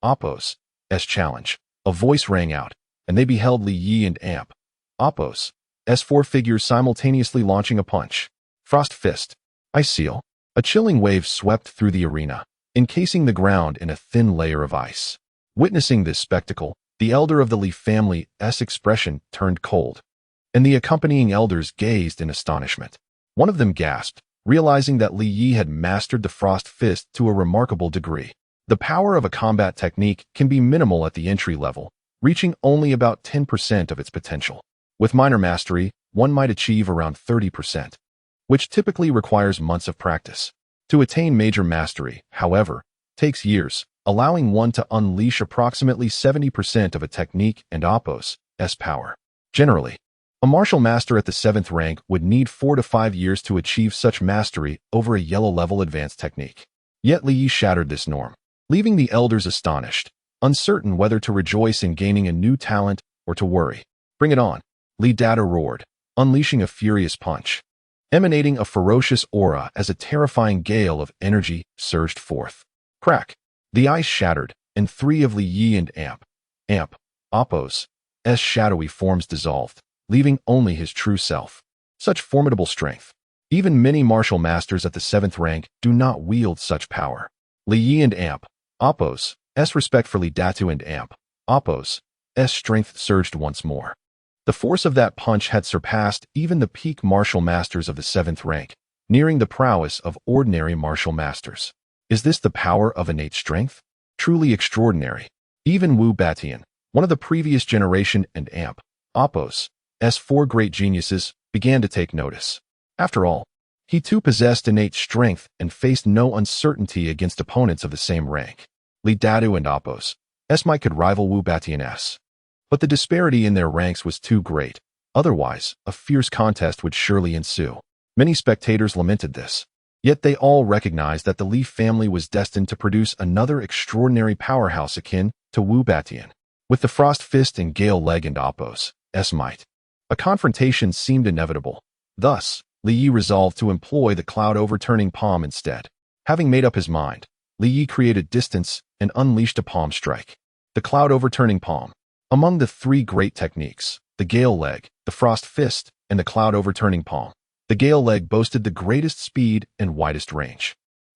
Appo's challenge, a voice rang out, and they beheld Li Yi and Appo's 4 figures simultaneously launching a punch. Frost Fist. Ice Seal. A chilling wave swept through the arena, encasing the ground in a thin layer of ice. Witnessing this spectacle, the elder of the Li family's expression turned cold, and the accompanying elders gazed in astonishment. One of them gasped, realizing that Li Yi had mastered the Frost Fist to a remarkable degree. The power of a combat technique can be minimal at the entry level, reaching only about 10% of its potential. With minor mastery, one might achieve around 30%, which typically requires months of practice. To attain major mastery, however, takes years, allowing one to unleash approximately 70% of a technique and Appo's power. Generally, a martial master at the 7th rank would need 4 to 5 years to achieve such mastery over a yellow-level advanced technique. Yet Li Yi shattered this norm, leaving the elders astonished, uncertain whether to rejoice in gaining a new talent or to worry. Bring it on! Li Datu roared, unleashing a furious punch. Emanating a ferocious aura as a terrifying gale of energy surged forth. Crack! The ice shattered, and 3 of Li Yi and Appo's shadowy forms dissolved, leaving only his true self. Such formidable strength. Even many martial masters at the 7th rank do not wield such power. Li Yi and Appo's respect for Li Datu and Appo's strength surged once more. The force of that punch had surpassed even the peak martial masters of the 7th rank, nearing the prowess of ordinary martial masters. Is this the power of innate strength? Truly extraordinary. Even Wu Batian, one of the previous generation, and Appo's 4 great geniuses, began to take notice. After all, he too possessed innate strength and faced no uncertainty against opponents of the same rank. Li Datu and Appo's might could rival Wu Batian's. But the disparity in their ranks was too great. Otherwise, a fierce contest would surely ensue. Many spectators lamented this. Yet they all recognized that the Li family was destined to produce another extraordinary powerhouse akin to Wu Batian. With the Frost Fist and Gale Leg and Appo's might, a confrontation seemed inevitable. Thus, Li Yi resolved to employ the cloud overturning palm instead. Having made up his mind, Li Yi created distance and unleashed a palm strike. The cloud overturning palm. Among the 3 great techniques, the Gale Leg, the Frost Fist, and the cloud overturning palm, the Gale Leg boasted the greatest speed and widest range.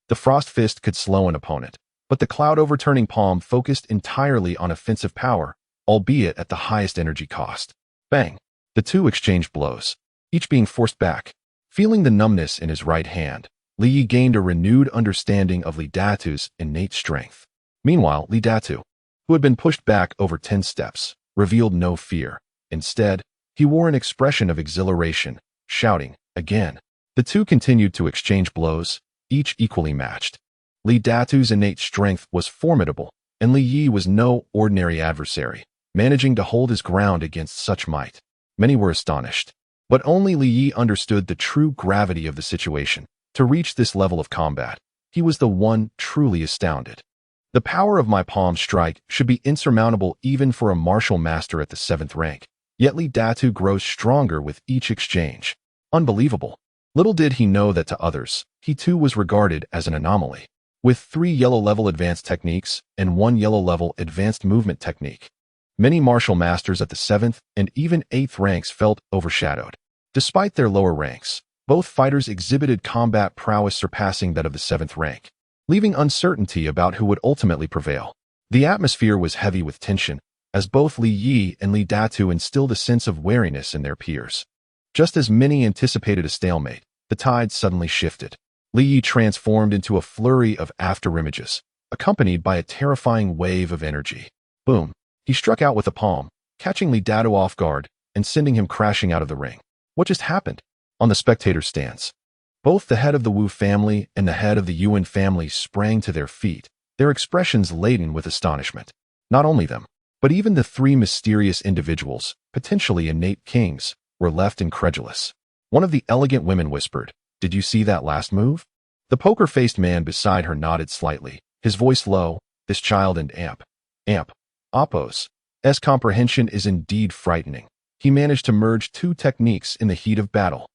The Frost Fist could slow an opponent, but the cloud overturning palm focused entirely on offensive power, albeit at the highest energy cost. Bang! The 2 exchanged blows, each being forced back. Feeling the numbness in his right hand, Li Yi gained a renewed understanding of Li Datu's innate strength. Meanwhile, Li Datu, who had been pushed back over 10 steps, revealed no fear. Instead, he wore an expression of exhilaration, shouting, again. The two continued to exchange blows, each equally matched. Li Datu's innate strength was formidable, and Li Yi was no ordinary adversary, managing to hold his ground against such might. Many were astonished. But only Li Yi understood the true gravity of the situation. To reach this level of combat, he was the one truly astounded. The power of my palm strike should be insurmountable even for a martial master at the 7th rank. Yet Li Datu grows stronger with each exchange. Unbelievable. Little did he know that to others, he too was regarded as an anomaly. With 3 yellow-level advanced techniques and 1 yellow-level advanced movement technique, many martial masters at the 7th and even 8th ranks felt overshadowed. Despite their lower ranks, both fighters exhibited combat prowess surpassing that of the 7th rank, leaving uncertainty about who would ultimately prevail. The atmosphere was heavy with tension, as both Li Yi and Li Datu instilled a sense of wariness in their peers. Just as many anticipated a stalemate, the tide suddenly shifted. Li Yi transformed into a flurry of afterimages, accompanied by a terrifying wave of energy. Boom! He struck out with a palm, catching Li Datu off guard and sending him crashing out of the ring. What just happened? On the spectator stands, both the head of the Wu family and the head of the Yuan family sprang to their feet, their expressions laden with astonishment. Not only them, but even the 3 mysterious individuals, potentially innate kings, were left incredulous. One of the elegant women whispered, "Did you see that last move?" The poker-faced man beside her nodded slightly, his voice low. This child and Appo's comprehension is indeed frightening. He managed to merge 2 techniques in the heat of battle.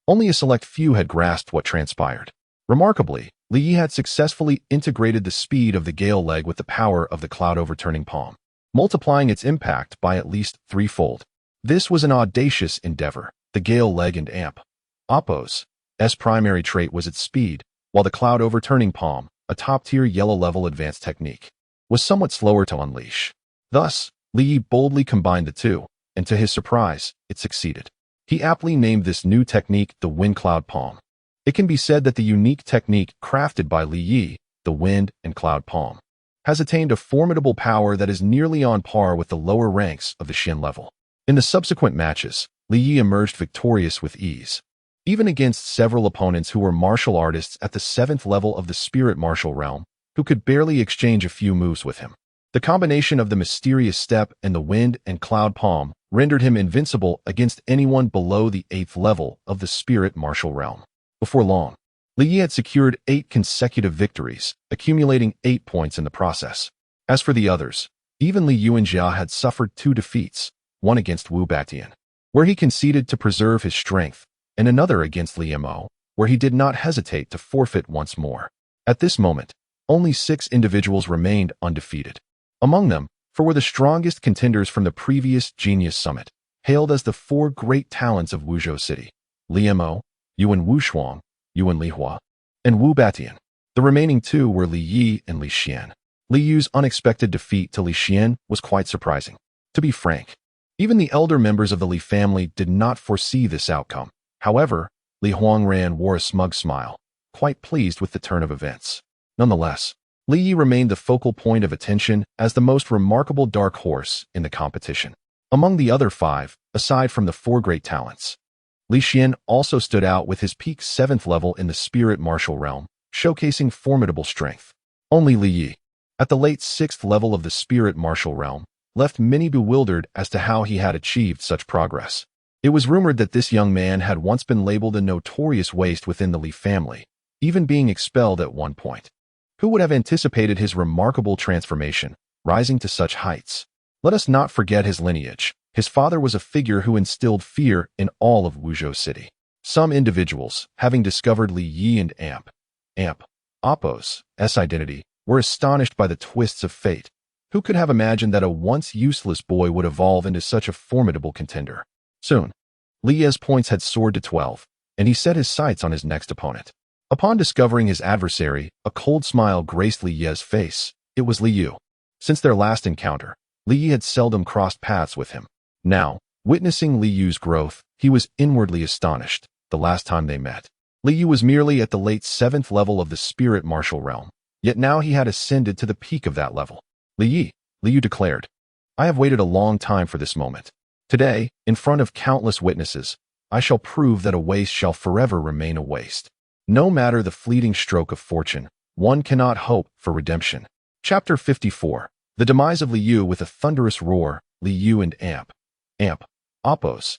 Only a select few had grasped what transpired. Remarkably, Li Yi had successfully integrated the speed of the gale leg with the power of the cloud-overturning palm, multiplying its impact by at least 3-fold. This was an audacious endeavor. The gale leg and Appo's primary trait was its speed, while the cloud-overturning palm, a top-tier yellow-level advanced technique, was somewhat slower to unleash. Thus, Li Yi boldly combined the two, and to his surprise, it succeeded. He aptly named this new technique the Wind Cloud Palm. It can be said that the unique technique crafted by Li Yi, the Wind and Cloud Palm, has attained a formidable power that is nearly on par with the lower ranks of the Shin level. In the subsequent matches, Li Yi emerged victorious with ease, even against several opponents who were martial artists at the 7th level of the spirit martial realm, who could barely exchange a few moves with him. The combination of the mysterious step and the Wind and Cloud Palm rendered him invincible against anyone below the 8th level of the spirit martial realm. Before long, Li Yi had secured 8 consecutive victories, accumulating 8 points in the process. As for the others, even Li Yuanjia had suffered 2 defeats, one against Wu Batian, where he conceded to preserve his strength, and another against Li Mo, where he did not hesitate to forfeit once more. At this moment, only 6 individuals remained undefeated. Among them, were the strongest contenders from the previous Genius Summit, hailed as the 4 great talents of Wuzhou City: Li Mo, Yuan Wushuang, Yuan Lihua, and Wu Batian. The remaining 2 were Li Yi and Li Xian. Li Yu's unexpected defeat to Li Xian was quite surprising. To be frank, even the elder members of the Li family did not foresee this outcome. However, Li Huangran wore a smug smile, quite pleased with the turn of events. Nonetheless, Li Yi remained the focal point of attention as the most remarkable dark horse in the competition. Among the other 5, aside from the 4 great talents, Li Xian also stood out with his peak 7th level in the spirit martial realm, showcasing formidable strength. Only Li Yi, at the late 6th level of the spirit martial realm, left many bewildered as to how he had achieved such progress. It was rumored that this young man had once been labeled a notorious waste within the Li family, even being expelled at one point. Who would have anticipated his remarkable transformation, rising to such heights? Let us not forget his lineage. His father was a figure who instilled fear in all of Wuzhou City. Some individuals, having discovered Li Yi and Appo's identity, were astonished by the twists of fate. Who could have imagined that a once useless boy would evolve into such a formidable contender? Soon, Li Yi's points had soared to 12, and he set his sights on his next opponent. Upon discovering his adversary, a cold smile graced Li Yi's face. It was Li Yu. Since their last encounter, Li Yi had seldom crossed paths with him. Now, witnessing Li Yu's growth, he was inwardly astonished. The last time they met, Li Yu was merely at the late 7th level of the spirit martial realm, yet now he had ascended to the peak of that level. Li Liu declared. I have waited a long time for this moment. Today, in front of countless witnesses, I shall prove that a waste shall forever remain a waste. No matter the fleeting stroke of fortune, one cannot hope for redemption. Chapter 54. The demise of Liu. With a thunderous roar, Liu and Apos'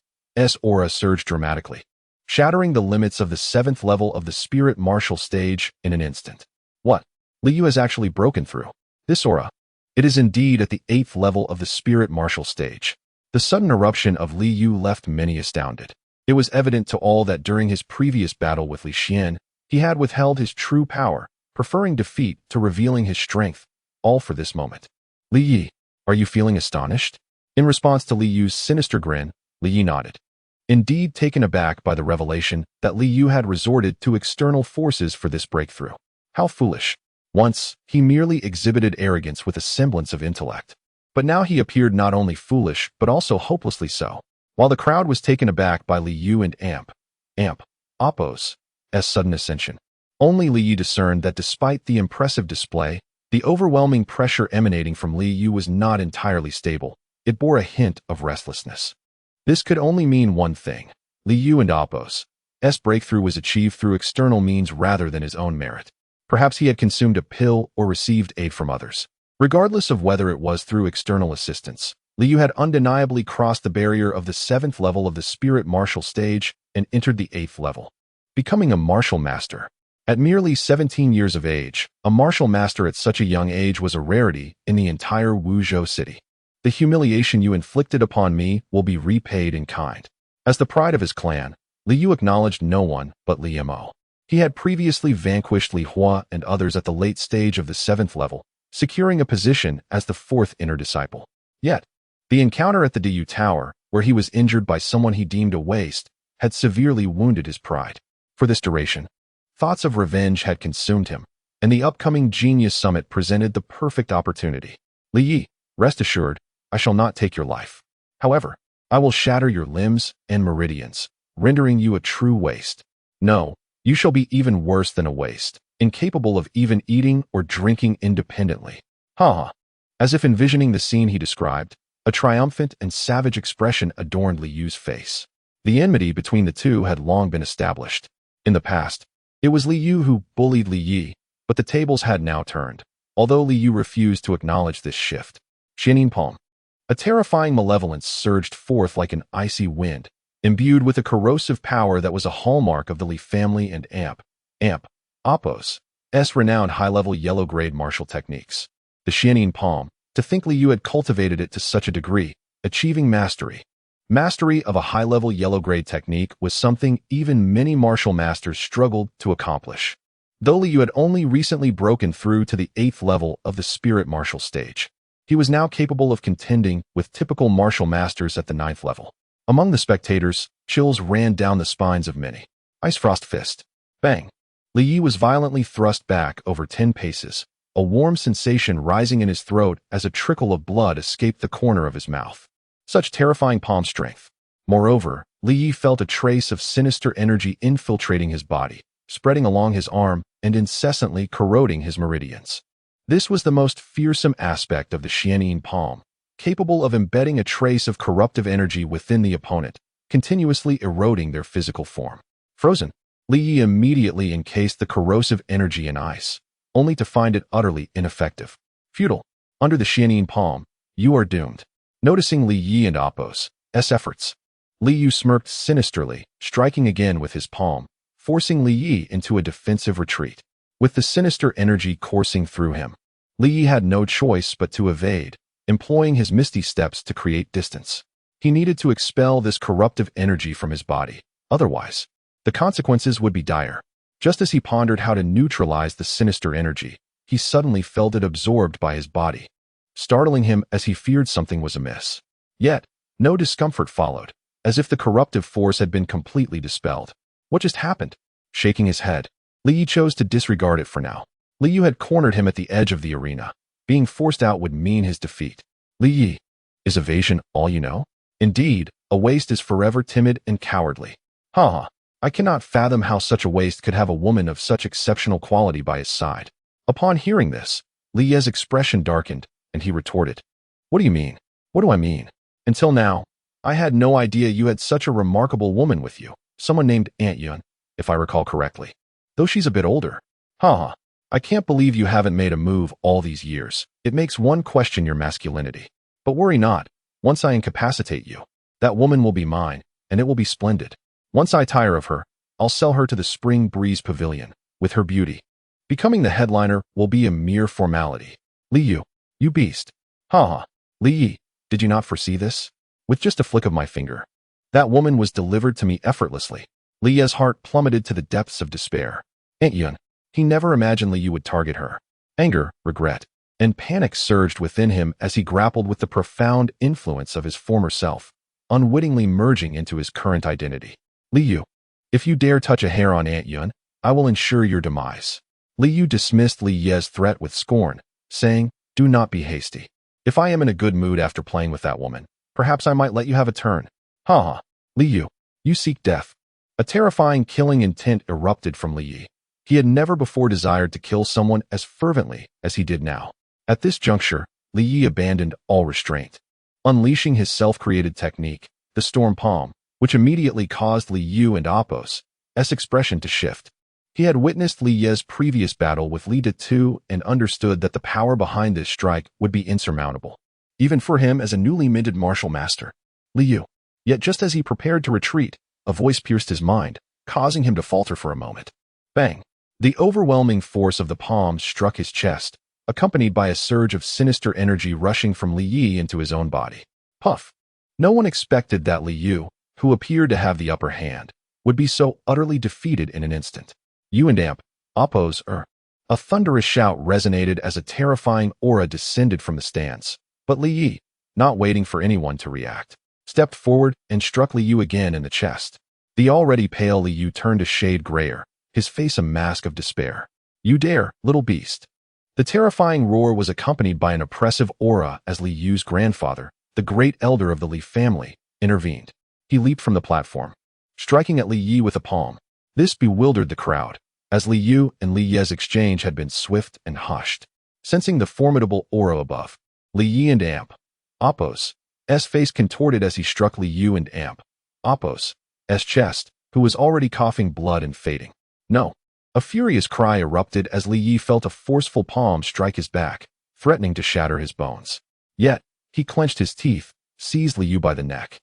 aura surged dramatically, shattering the limits of the 7th level of the spirit martial stage in an instant. What? Liu has actually broken through this aura. It is indeed at the 8th level of the spirit martial stage. The sudden eruption of Liu left many astounded. It was evident to all that during his previous battle with Li Xian, he had withheld his true power, preferring defeat to revealing his strength, all for this moment. Li Yi, are you feeling astonished? In response to Liu's sinister grin, Li Yi nodded. Indeed taken aback by the revelation that Liu had resorted to external forces for this breakthrough. How foolish. Once, he merely exhibited arrogance with a semblance of intellect. But now he appeared not only foolish, but also hopelessly so. While the crowd was taken aback by Liu and Apos' sudden ascension, only Liu discerned that despite the impressive display, the overwhelming pressure emanating from Liu was not entirely stable. It bore a hint of restlessness. This could only mean one thing. Liu and Apos' breakthrough was achieved through external means rather than his own merit. Perhaps he had consumed a pill or received aid from others. Regardless of whether it was through external assistance, Liu had undeniably crossed the barrier of the 7th level of the spirit martial stage and entered the 8th level, becoming a martial master. At merely 17 years of age, a martial master at such a young age was a rarity in the entire Wuzhou city. The humiliation you inflicted upon me will be repaid in kind. As the pride of his clan, Liu acknowledged no one but Li Mo. He had previously vanquished Li Hua and others at the late stage of the 7th level, securing a position as the 4th inner disciple. Yet, the encounter at the Diyu Tower, where he was injured by someone he deemed a waste, had severely wounded his pride. For this duration, thoughts of revenge had consumed him, and the upcoming Genius Summit presented the perfect opportunity. Li Yi, rest assured, I shall not take your life. However, I will shatter your limbs and meridians, rendering you a true waste. No, you shall be even worse than a waste, incapable of even eating or drinking independently. Ha! As if envisioning the scene he described, a triumphant and savage expression adorned Liu's face. The enmity between the two had long been established. In the past, it was Liu who bullied Li Yi, but the tables had now turned, although Liu refused to acknowledge this shift. Xianin Palm. A terrifying malevolence surged forth like an icy wind, imbued with a corrosive power that was a hallmark of the Li family and Apos' renowned high-level yellow-grade martial techniques. The Xianin Palm, to think Liu had cultivated it to such a degree, achieving mastery. Mastery of a high-level yellow-grade technique was something even many martial masters struggled to accomplish. Though Liu had only recently broken through to the 8th level of the spirit martial stage, he was now capable of contending with typical martial masters at the 9th level. Among the spectators, chills ran down the spines of many. Ice Frost Fist. Bang! Li Yi was violently thrust back over 10 paces, a warm sensation rising in his throat as a trickle of blood escaped the corner of his mouth. Such terrifying palm strength. Moreover, Li Yi felt a trace of sinister energy infiltrating his body, spreading along his arm and incessantly corroding his meridians. This was the most fearsome aspect of the Xianin Palm, capable of embedding a trace of corruptive energy within the opponent, continuously eroding their physical form. Frozen, Li Yi immediately encased the corrosive energy in ice, only to find it utterly ineffective. Futile. Under the Xianin Palm, you are doomed. Noticing Li Yi and Apos' efforts, Liu smirked sinisterly, striking again with his palm, forcing Li Yi into a defensive retreat. With the sinister energy coursing through him, Li Yi had no choice but to evade, employing his misty steps to create distance. He needed to expel this corruptive energy from his body, otherwise, the consequences would be dire. Just as he pondered how to neutralize the sinister energy, he suddenly felt it absorbed by his body, startling him as he feared something was amiss. Yet, no discomfort followed, as if the corruptive force had been completely dispelled. What just happened? Shaking his head, Li chose to disregard it for now. Liu had cornered him at the edge of the arena. Being forced out would mean his defeat. Li, is evasion all you know? Indeed, a waste is forever timid and cowardly. I cannot fathom how such a waste could have a woman of such exceptional quality by his side. Upon hearing this, Li's expression darkened, and he retorted, What do you mean? What do I mean? Until now, I had no idea you had such a remarkable woman with you, someone named Aunt Yun, if I recall correctly. Though she's a bit older. Haha, I can't believe you haven't made a move all these years. It makes one question your masculinity. But worry not, once I incapacitate you, that woman will be mine, and it will be splendid. Once I tire of her, I'll sell her to the Spring Breeze Pavilion, with her beauty. Becoming the headliner will be a mere formality. Li Yu, you beast. Haha, Li Yi, did you not foresee this? With just a flick of my finger, that woman was delivered to me effortlessly. Li Ye's heart plummeted to the depths of despair. Aunt Yun, he never imagined Li Yu would target her. Anger, regret, and panic surged within him as he grappled with the profound influence of his former self, unwittingly merging into his current identity. Li Yu, if you dare touch a hair on Aunt Yun, I will ensure your demise. Li Yu dismissed Li Ye's threat with scorn, saying, do not be hasty. If I am in a good mood after playing with that woman, perhaps I might let you have a turn. Haha, Li Yu, you seek death. A terrifying killing intent erupted from Li Yi. He had never before desired to kill someone as fervently as he did now. At this juncture, Li Yi abandoned all restraint, unleashing his self-created technique, the Storm Palm, which immediately caused Li Yu and Apos' expression to shift. He had witnessed Li Ye's previous battle with Li De and understood that the power behind this strike would be insurmountable, even for him as a newly minted martial master. Li Yu. Yet just as he prepared to retreat, a voice pierced his mind, causing him to falter for a moment. Bang! The overwhelming force of the palm struck his chest, accompanied by a surge of sinister energy rushing from Li Yi into his own body. Puff! No one expected that Li Yu, who appeared to have the upper hand, would be so utterly defeated in an instant. You and Apos. A thunderous shout resonated as a terrifying aura descended from the stands. But Li Yi, not waiting for anyone to react, stepped forward and struck Li Yu again in the chest. The already pale Li Yu turned a shade grayer, his face a mask of despair. You dare, little beast. The terrifying roar was accompanied by an oppressive aura as Li Yu's grandfather, the great elder of the Li family, intervened. He leaped from the platform, striking at Li Yi with a palm. This bewildered the crowd, as Li Yu and Li Ye's exchange had been swift and hushed. Sensing the formidable aura above, Li Yi and Apos' face contorted as he struck Li Yu and Apos' chest, who was already coughing blood and fading. No! A furious cry erupted as Li Yi felt a forceful palm strike his back, threatening to shatter his bones. Yet, he clenched his teeth, seized Li Yu by the neck,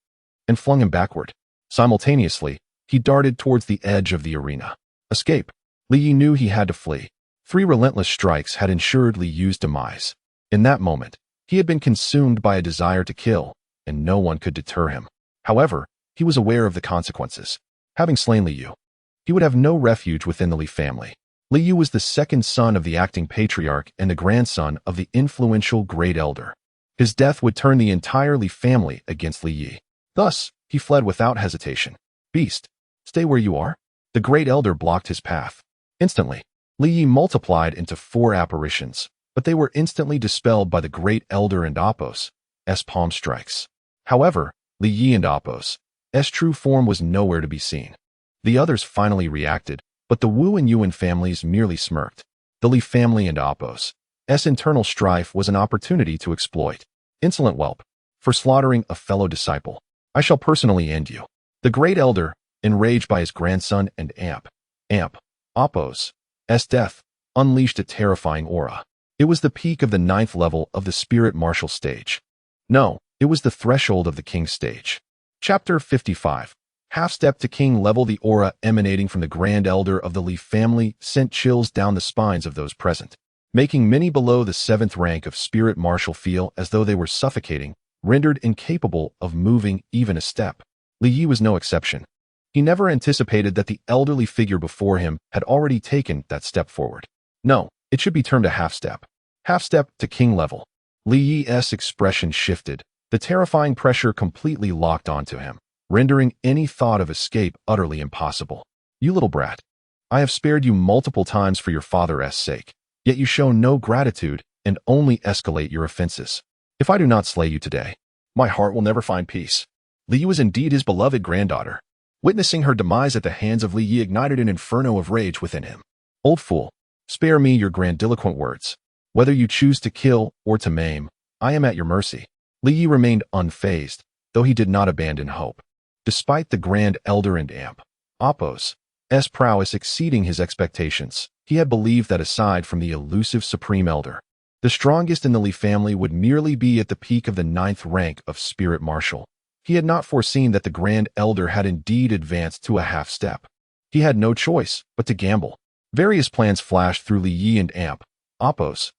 and flung him backward. Simultaneously, he darted towards the edge of the arena. Escape! Li Yi knew he had to flee. 3 relentless strikes had ensured Li Yu's demise. In that moment, he had been consumed by a desire to kill, and no one could deter him. However, he was aware of the consequences. Having slain Li Yu, he would have no refuge within the Li family. Li Yu was the second son of the acting patriarch and the grandson of the influential great elder. His death would turn the entire Li family against Li Yi. Thus, he fled without hesitation. Beast, stay where you are. The great elder blocked his path. Instantly, Li Yi multiplied into 4 apparitions, but they were instantly dispelled by the great elder and Apos' palm strikes. However, Li Yi and Apos' true form was nowhere to be seen. The others finally reacted, but the Wu and Yuan families merely smirked. The Li family and Apos' internal strife was an opportunity to exploit. Insolent whelp, for slaughtering a fellow disciple, I shall personally end you. The great elder, enraged by his grandson and Apos' death, unleashed a terrifying aura. It was the peak of the 9th level of the spirit martial stage. No, it was the threshold of the king stage. Chapter 55. Half-step to king level. The aura emanating from the grand elder of the Li family sent chills down the spines of those present, making many below the 7th rank of spirit martial feel as though they were suffocating, rendered incapable of moving even a step. Li Yi was no exception. He never anticipated that the elderly figure before him had already taken that step forward. No, it should be termed a half-step. Half-step to king level. Li Yi's expression shifted. The terrifying pressure completely locked onto him, rendering any thought of escape utterly impossible. You little brat. I have spared you multiple times for your father's sake, yet you show no gratitude and only escalate your offenses. If I do not slay you today, my heart will never find peace. Li Yi was indeed his beloved granddaughter. Witnessing her demise at the hands of Li Yi ignited an inferno of rage within him. Old fool, spare me your grandiloquent words. Whether you choose to kill or to maim, I am at your mercy. Li Yi remained unfazed, though he did not abandon hope. Despite the Grand Elder and Apos' prowess exceeding his expectations, he had believed that aside from the elusive Supreme Elder, the strongest in the Li family would merely be at the peak of the 9th rank of Spirit Marshal. He had not foreseen that the Grand Elder had indeed advanced to a half-step. He had no choice but to gamble. Various plans flashed through Li Yi and Apos'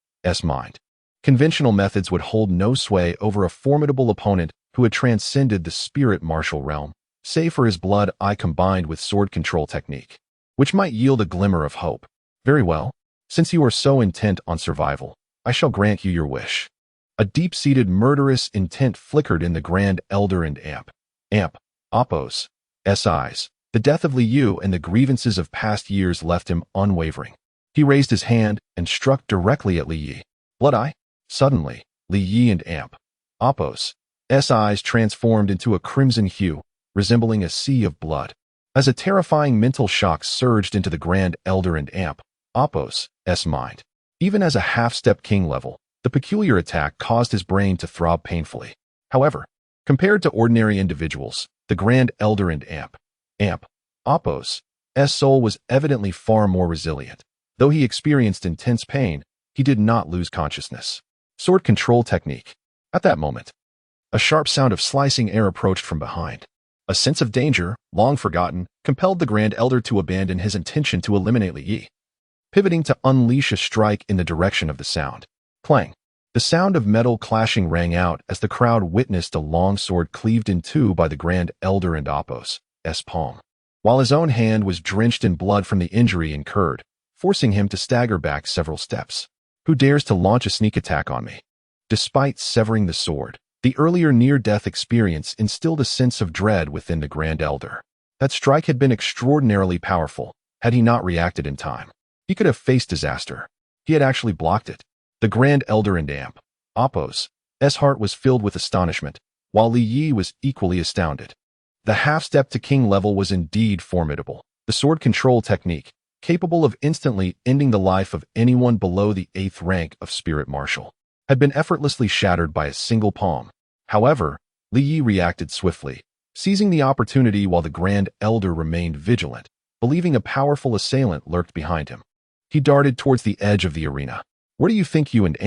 mind. Conventional methods would hold no sway over a formidable opponent who had transcended the Spirit Marshal realm, save for his blood eye combined with sword control technique, which might yield a glimmer of hope. Very well, since you are so intent on survival, I shall grant you your wish. A deep-seated murderous intent flickered in the Grand Elder and Apos' eyes. The death of Li Yu and the grievances of past years left him unwavering. He raised his hand and struck directly at Li Yi. Blood eye? Suddenly, Li Yi and Apos' eyes transformed into a crimson hue, resembling a sea of blood. As a terrifying mental shock surged into the Grand Elder and Apos' mind. Even as a half-step king level, the peculiar attack caused his brain to throb painfully. However, compared to ordinary individuals, the Grand Elder and Apos' soul was evidently far more resilient. Though he experienced intense pain, he did not lose consciousness. Sword control technique. At that moment, a sharp sound of slicing air approached from behind. A sense of danger, long forgotten, compelled the Grand Elder to abandon his intention to eliminate Li Yi, pivoting to unleash a strike in the direction of the sound. Clang. The sound of metal clashing rang out as the crowd witnessed a long sword cleaved in two by the Grand Elder and Apos' palm, while his own hand was drenched in blood from the injury incurred, forcing him to stagger back several steps. Who dares to launch a sneak attack on me? Despite severing the sword, the earlier near-death experience instilled a sense of dread within the Grand Elder. That strike had been extraordinarily powerful. Had he not reacted in time, he could have faced disaster. He had actually blocked it. The Grand Elder and Apos' heart was filled with astonishment, while Li Yi was equally astounded. The half-step to king level was indeed formidable. The sword control technique, capable of instantly ending the life of anyone below the 8th rank of Spirit Marshal, had been effortlessly shattered by a single palm. However, Li Yi reacted swiftly, seizing the opportunity while the Grand Elder remained vigilant, believing a powerful assailant lurked behind him. He darted towards the edge of the arena. Where do you think you and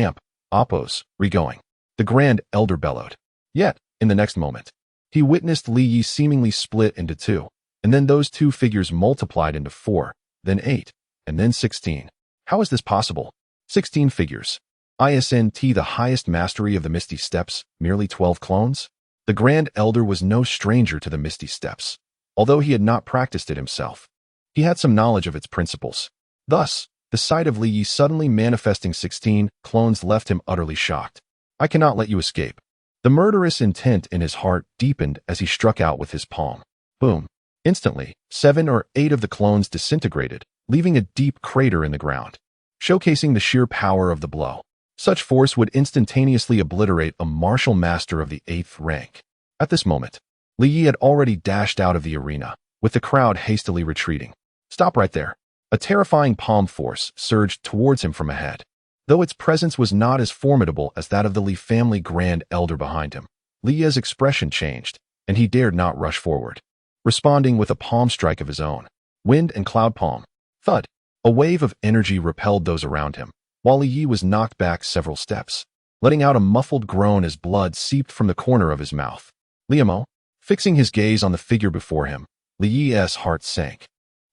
Apos are going? The Grand Elder bellowed. Yet, in the next moment, he witnessed Li Yi seemingly split into two, and then those two figures multiplied into 4, then 8, and then 16. How is this possible? 16 figures. Isn't the highest mastery of the Misty Steps, merely 12 clones? The Grand Elder was no stranger to the Misty Steps. Although he had not practiced it himself, he had some knowledge of its principles. Thus, the sight of Li Yi suddenly manifesting 16 clones left him utterly shocked. I cannot let you escape. The murderous intent in his heart deepened as he struck out with his palm. Boom. Instantly, 7 or 8 of the clones disintegrated, leaving a deep crater in the ground, showcasing the sheer power of the blow. Such force would instantaneously obliterate a martial master of the 8th rank. At this moment, Li Yi had already dashed out of the arena, with the crowd hastily retreating. Stop right there. A terrifying palm force surged towards him from ahead. Though its presence was not as formidable as that of the Li family Grand Elder behind him, Li Yi's expression changed, and he dared not rush forward, responding with a palm strike of his own. Wind and cloud palm. Thud. A wave of energy repelled those around him, while Li Yi was knocked back several steps, letting out a muffled groan as blood seeped from the corner of his mouth. Liamo, fixing his gaze on the figure before him, Li Yi's heart sank.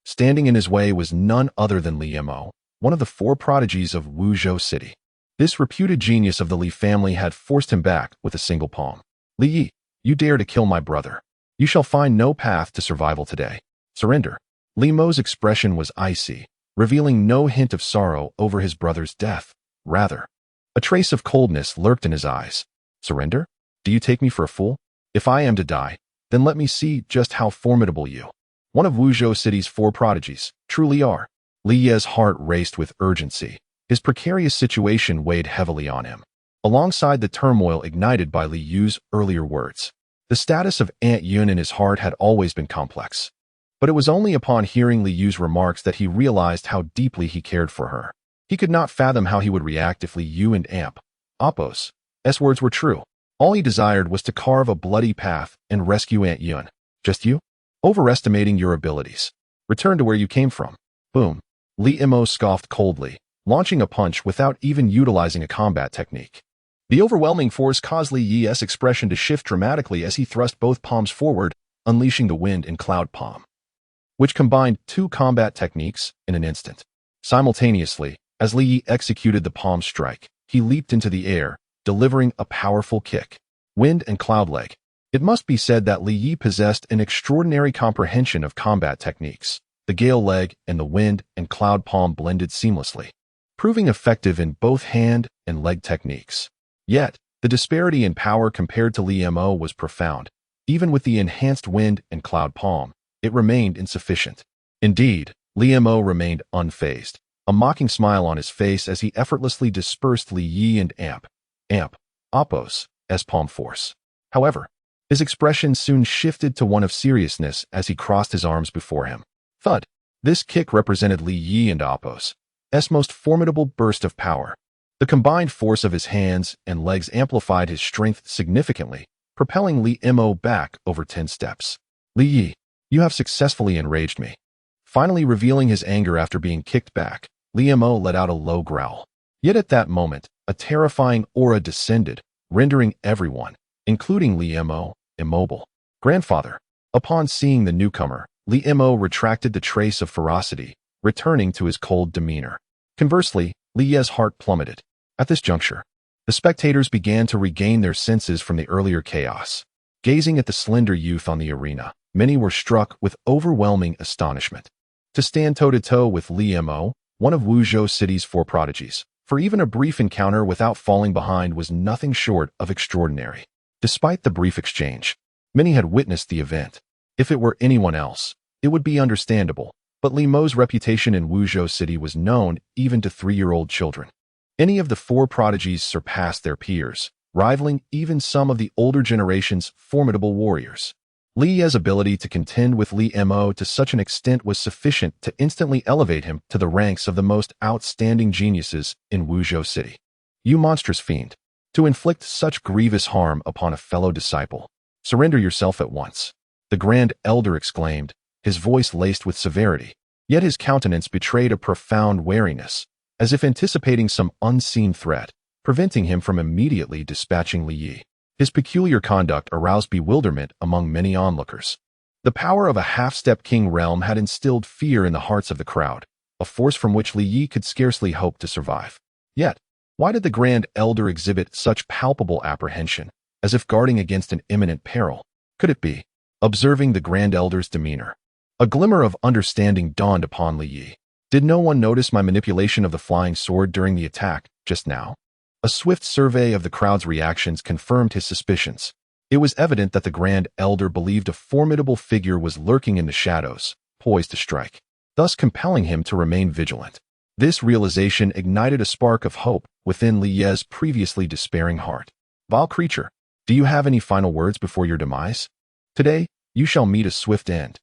Standing in his way was none other than Liamo, one of the 4 prodigies of Wuzhou City. This reputed genius of the Li family had forced him back with a single palm. Li Yi, you dare to kill my brother. You shall find no path to survival today. Surrender. Liamo's expression was icy, revealing no hint of sorrow over his brother's death. Rather, a trace of coldness lurked in his eyes. Surrender? Do you take me for a fool? If I am to die, then let me see just how formidable you, one of Wuzhou City's 4 prodigies, truly are. Li Yi's heart raced with urgency. His precarious situation weighed heavily on him, alongside the turmoil ignited by Li Yu's earlier words. The status of Aunt Yun in his heart had always been complex, but it was only upon hearing Li Yu's remarks that he realized how deeply he cared for her. He could not fathom how he would react if Li Yu and Apos' words were true. All he desired was to carve a bloody path and rescue Aunt Yun. Just you? Overestimating your abilities. Return to where you came from. Boom. Li Imo scoffed coldly, launching a punch without even utilizing a combat technique. The overwhelming force caused Li Yi's expression to shift dramatically as he thrust both palms forward, unleashing the wind and cloud palm, which combined two combat techniques in an instant. Simultaneously, as Li Yi executed the palm strike, he leaped into the air, delivering a powerful kick. Wind and cloud leg. It must be said that Li Yi possessed an extraordinary comprehension of combat techniques. The gale leg and the wind and cloud palm blended seamlessly, proving effective in both hand and leg techniques. Yet, the disparity in power compared to Li Mo was profound. Even with the enhanced wind and cloud palm, it remained insufficient. Indeed, Li Mo remained unfazed, a mocking smile on his face as he effortlessly dispersed Li Yi and Appos' palm force. However, his expression soon shifted to one of seriousness as he crossed his arms before him. Thud. This kick represented Li Yi and Appos' most formidable burst of power. The combined force of his hands and legs amplified his strength significantly, propelling Li Mo back over 10 steps. Li Yi, you have successfully enraged me. Finally revealing his anger after being kicked back, Li Mo let out a low growl. Yet at that moment, a terrifying aura descended, rendering everyone, including Li Mo, immobile. Grandfather. Upon seeing the newcomer, Li Mo retracted the trace of ferocity, returning to his cold demeanor. Conversely, Li Yi's heart plummeted. At this juncture, the spectators began to regain their senses from the earlier chaos. Gazing at the slender youth on the arena, many were struck with overwhelming astonishment. To stand toe-to-toe with Li Mo, one of Wuzhou City's 4 prodigies, for even a brief encounter without falling behind was nothing short of extraordinary. Despite the brief exchange, many had witnessed the event. If it were anyone else, it would be understandable, but Li Mo's reputation in Wuzhou City was known even to 3-year-old children. Any of the 4 prodigies surpassed their peers, rivaling even some of the older generation's formidable warriors. Li Yi's ability to contend with Li Mo to such an extent was sufficient to instantly elevate him to the ranks of the most outstanding geniuses in Wuzhou City. You monstrous fiend! To inflict such grievous harm upon a fellow disciple. Surrender yourself at once. The Grand Elder exclaimed, his voice laced with severity, yet his countenance betrayed a profound wariness, as if anticipating some unseen threat, preventing him from immediately dispatching Li Yi. His peculiar conduct aroused bewilderment among many onlookers. The power of a half-step king realm had instilled fear in the hearts of the crowd, a force from which Li Yi could scarcely hope to survive. Yet, why did the Grand Elder exhibit such palpable apprehension, as if guarding against an imminent peril? Could it be? Observing the Grand Elder's demeanor, a glimmer of understanding dawned upon Li Yi. Did no one notice my manipulation of the flying sword during the attack just now? A swift survey of the crowd's reactions confirmed his suspicions. It was evident that the Grand Elder believed a formidable figure was lurking in the shadows, poised to strike, thus compelling him to remain vigilant. This realization ignited a spark of hope within Li Yi's previously despairing heart. Vile creature, do you have any final words before your demise? Today, you shall meet a swift end.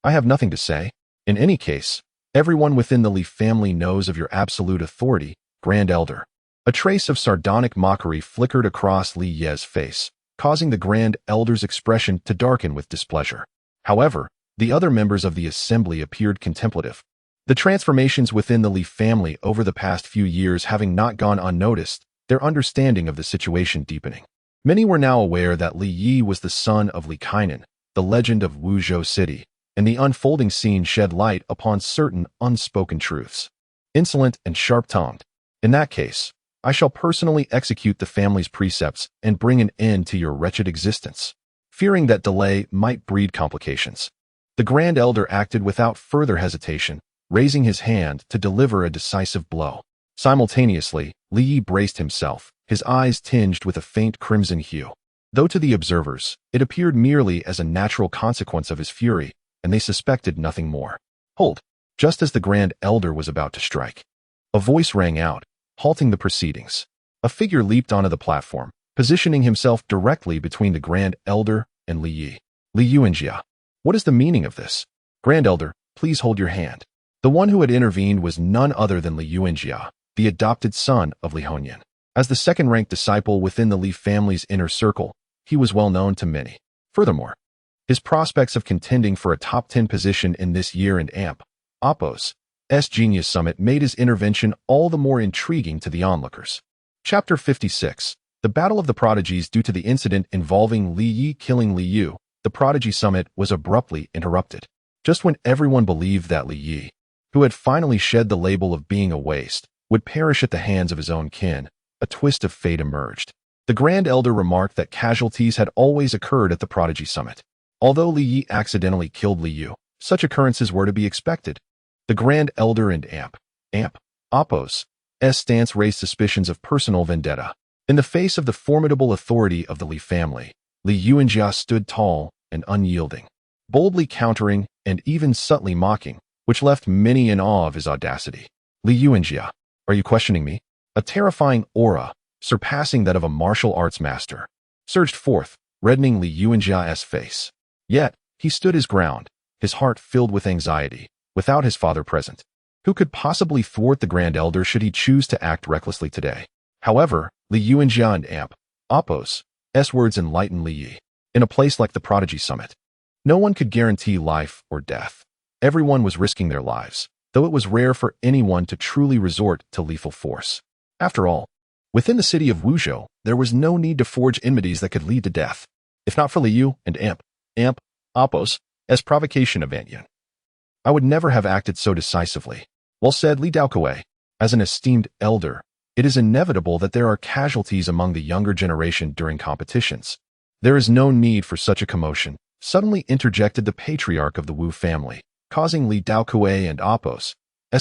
I have nothing to say. In any case, everyone within the Li family knows of your absolute authority, Grand Elder. A trace of sardonic mockery flickered across Li Yi's face, causing the Grand Elder's expression to darken with displeasure. However, the other members of the assembly appeared contemplative. The transformations within the Li family over the past few years having not gone unnoticed, their understanding of the situation deepening. Many were now aware that Li Yi was the son of Li Kainan, the legend of Wuzhou City, and the unfolding scene shed light upon certain unspoken truths. Insolent and sharp-tongued. In that case, I shall personally execute the family's precepts and bring an end to your wretched existence. Fearing that delay might breed complications, the Grand Elder acted without further hesitation, raising his hand to deliver a decisive blow. Simultaneously, Li Yi braced himself, his eyes tinged with a faint crimson hue. Though to the observers, it appeared merely as a natural consequence of his fury, and they suspected nothing more. Hold! Just as the Grand Elder was about to strike, a voice rang out, halting the proceedings. A figure leaped onto the platform, positioning himself directly between the Grand Elder and Li Yi. Li Yuanjia. What is the meaning of this? Grand Elder, please hold your hand. The one who had intervened was none other than Li Yuanjia, the adopted son of Li Hongyan. As the second-ranked disciple within the Li family's inner circle, he was well known to many. Furthermore, his prospects of contending for a top 10 position in this year and Oppos's Genius Summit made his intervention all the more intriguing to the onlookers. Chapter 56. The Battle of the Prodigies. Due to the incident involving Li Yi killing Li Yu, the Prodigy Summit was abruptly interrupted. Just when everyone believed that Li Yi, who had finally shed the label of being a waste, would perish at the hands of his own kin, a twist of fate emerged. The Grand Elder remarked that casualties had always occurred at the Prodigy Summit. Although Li Yi accidentally killed Li Yu, such occurrences were to be expected. The Grand Elder and Oppos's stance raised suspicions of personal vendetta. In the face of the formidable authority of the Li family, Li Yuanjia stood tall and unyielding, boldly countering and even subtly mocking, which left many in awe of his audacity. Li Yuanjia, are you questioning me? A terrifying aura, surpassing that of a martial arts master, surged forth, reddening Li Yuanjia's face. Yet, he stood his ground, his heart filled with anxiety, without his father present. Who could possibly thwart the Grand Elder should he choose to act recklessly today? However, Li Yuanjia and Oppos's words enlightened Li Yi. In a place like the Prodigy Summit, no one could guarantee life or death. Everyone was risking their lives, though it was rare for anyone to truly resort to lethal force. After all, within the city of Wuzhou, there was no need to forge enmities that could lead to death. If not for Li Yu and Oppos's provocation of Yun, I would never have acted so decisively. Well said, Li Daokuei. As an esteemed elder, it is inevitable that there are casualties among the younger generation during competitions. There is no need for such a commotion, suddenly interjected the patriarch of the Wu family, causing Li Daokuei and Oppos's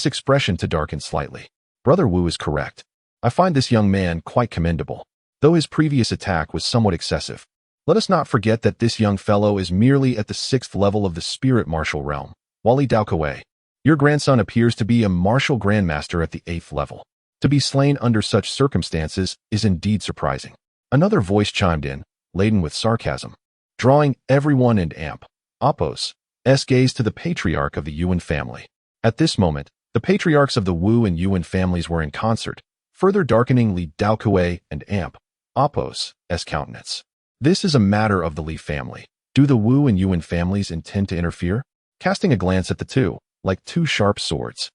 expression to darken slightly. Brother Wu is correct. I find this young man quite commendable, though his previous attack was somewhat excessive. Let us not forget that this young fellow is merely at the 6th level of the spirit martial realm, while Li Daokuei, your grandson appears to be a martial grandmaster at the 8th level. To be slain under such circumstances is indeed surprising. Another voice chimed in, laden with sarcasm, drawing everyone and Oppos's gaze to the patriarch of the Yuan family. At this moment, the patriarchs of the Wu and Yuan families were in concert, further darkening Li Daokuei and Oppos's countenance. This is a matter of the Li family. Do the Wu and Yuan families intend to interfere? Casting a glance at the two, like two sharp swords.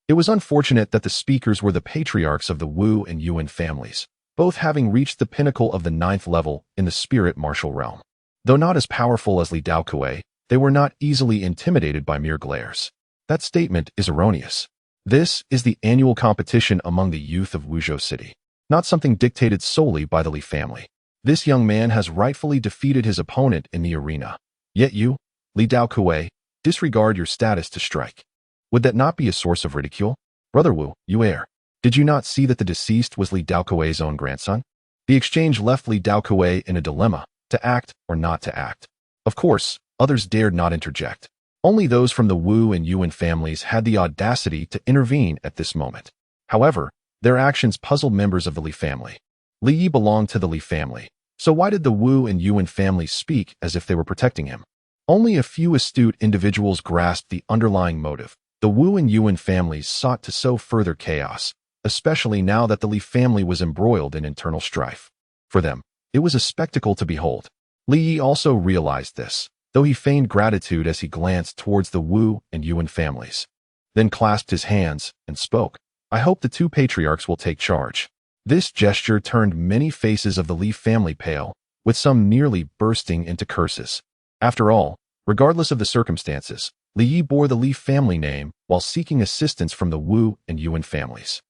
It was unfortunate that the speakers were the patriarchs of the Wu and Yuan families, both having reached the pinnacle of the 9th level in the spirit martial realm. Though not as powerful as Li Daokuei, they were not easily intimidated by mere glares. That statement is erroneous. This is the annual competition among the youth of Wuzhou City, not something dictated solely by the Li family. This young man has rightfully defeated his opponent in the arena. Yet you, Li Daokuei, disregard your status to strike. Would that not be a source of ridicule? Brother Wu, you err. Did you not see that the deceased was Li Daokuei's own grandson? The exchange left Li Daokuei in a dilemma, to act or not to act. Of course, others dared not interject. Only those from the Wu and Yuan families had the audacity to intervene at this moment. However, their actions puzzled members of the Li family. Li Yi belonged to the Li family, so why did the Wu and Yuan families speak as if they were protecting him? Only a few astute individuals grasped the underlying motive. The Wu and Yuan families sought to sow further chaos, especially now that the Li family was embroiled in internal strife. For them, it was a spectacle to behold. Li Yi also realized this, though he feigned gratitude as he glanced towards the Wu and Yuan families. Then clasped his hands and spoke. I hope the two patriarchs will take charge. This gesture turned many faces of the Li family pale, with some nearly bursting into curses. After all, regardless of the circumstances, Li Yi bore the Li family name while seeking assistance from the Wu and Yuan families,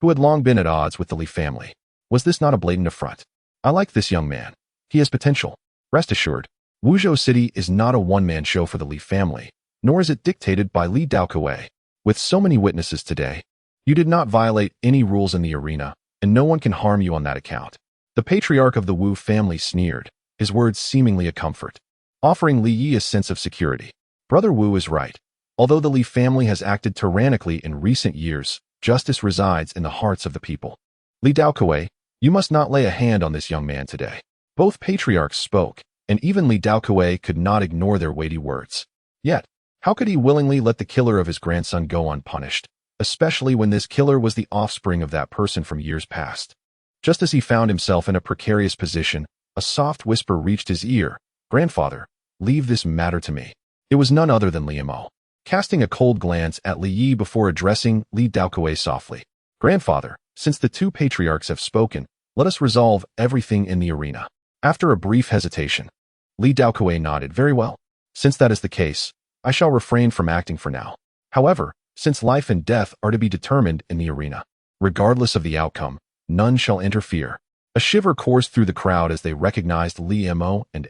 who had long been at odds with the Li family. Was this not a blatant affront? I like this young man. He has potential. Rest assured, Wuzhou City is not a one-man show for the Li family, nor is it dictated by Li Daokuei. With so many witnesses today, you did not violate any rules in the arena, and no one can harm you on that account. The patriarch of the Wu family sneered, his words seemingly a comfort, offering Li Yi a sense of security. Brother Wu is right. Although the Li family has acted tyrannically in recent years, justice resides in the hearts of the people. Li Daokuei, you must not lay a hand on this young man today. Both patriarchs spoke, and even Li Daokuei could not ignore their weighty words. Yet, how could he willingly let the killer of his grandson go unpunished, especially when this killer was the offspring of that person from years past? Just as he found himself in a precarious position, a soft whisper reached his ear. "Grandfather, leave this matter to me." It was none other than Li Yimou, casting a cold glance at Li Yi before addressing Li Daokuei softly. "Grandfather, since the two patriarchs have spoken, let us resolve everything in the arena." After a brief hesitation, Li Daokuei nodded. "Very well. Since that is the case, I shall refrain from acting for now. However, since life and death are to be determined in the arena, regardless of the outcome, none shall interfere." A shiver coursed through the crowd as they recognized Li Yimou and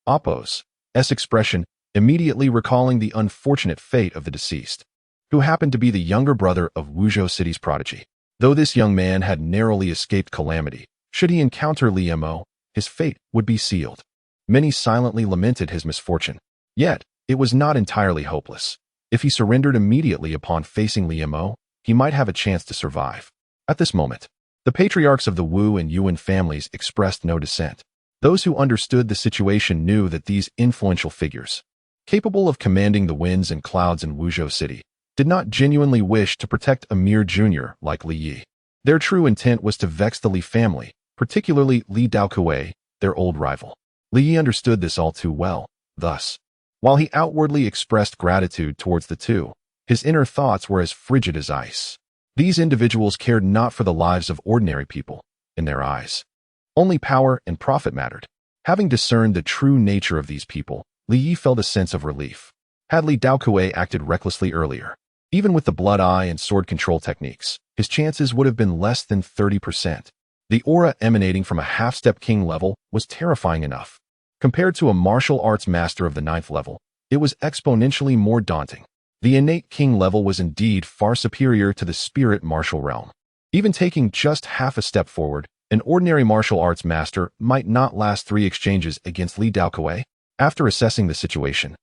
Appo's expression, immediately recalling the unfortunate fate of the deceased, who happened to be the younger brother of Wuzhou City's prodigy. Though this young man had narrowly escaped calamity, should he encounter Li Yimou, his fate would be sealed. Many silently lamented his misfortune. Yet, it was not entirely hopeless. If he surrendered immediately upon facing Li Yimou, he might have a chance to survive. At this moment, the patriarchs of the Wu and Yuan families expressed no dissent. Those who understood the situation knew that these influential figures, capable of commanding the winds and clouds in Wuzhou City, did not genuinely wish to protect a mere junior like Li Yi. Their true intent was to vex the Li family, particularly Li Daokuei, their old rival. Li Yi understood this all too well. Thus, while he outwardly expressed gratitude towards the two, his inner thoughts were as frigid as ice. These individuals cared not for the lives of ordinary people. In their eyes, only power and profit mattered. Having discerned the true nature of these people, Li Yi felt a sense of relief. Had Li Daokuei acted recklessly earlier, even with the blood eye and sword control techniques, his chances would have been less than 30%. The aura emanating from a half-step king level was terrifying enough. Compared to a martial arts master of the 9th level, it was exponentially more daunting. The innate king level was indeed far superior to the spirit martial realm. Even taking just half a step forward, an ordinary martial arts master might not last 3 exchanges against Li Daokuei. After assessing the situation,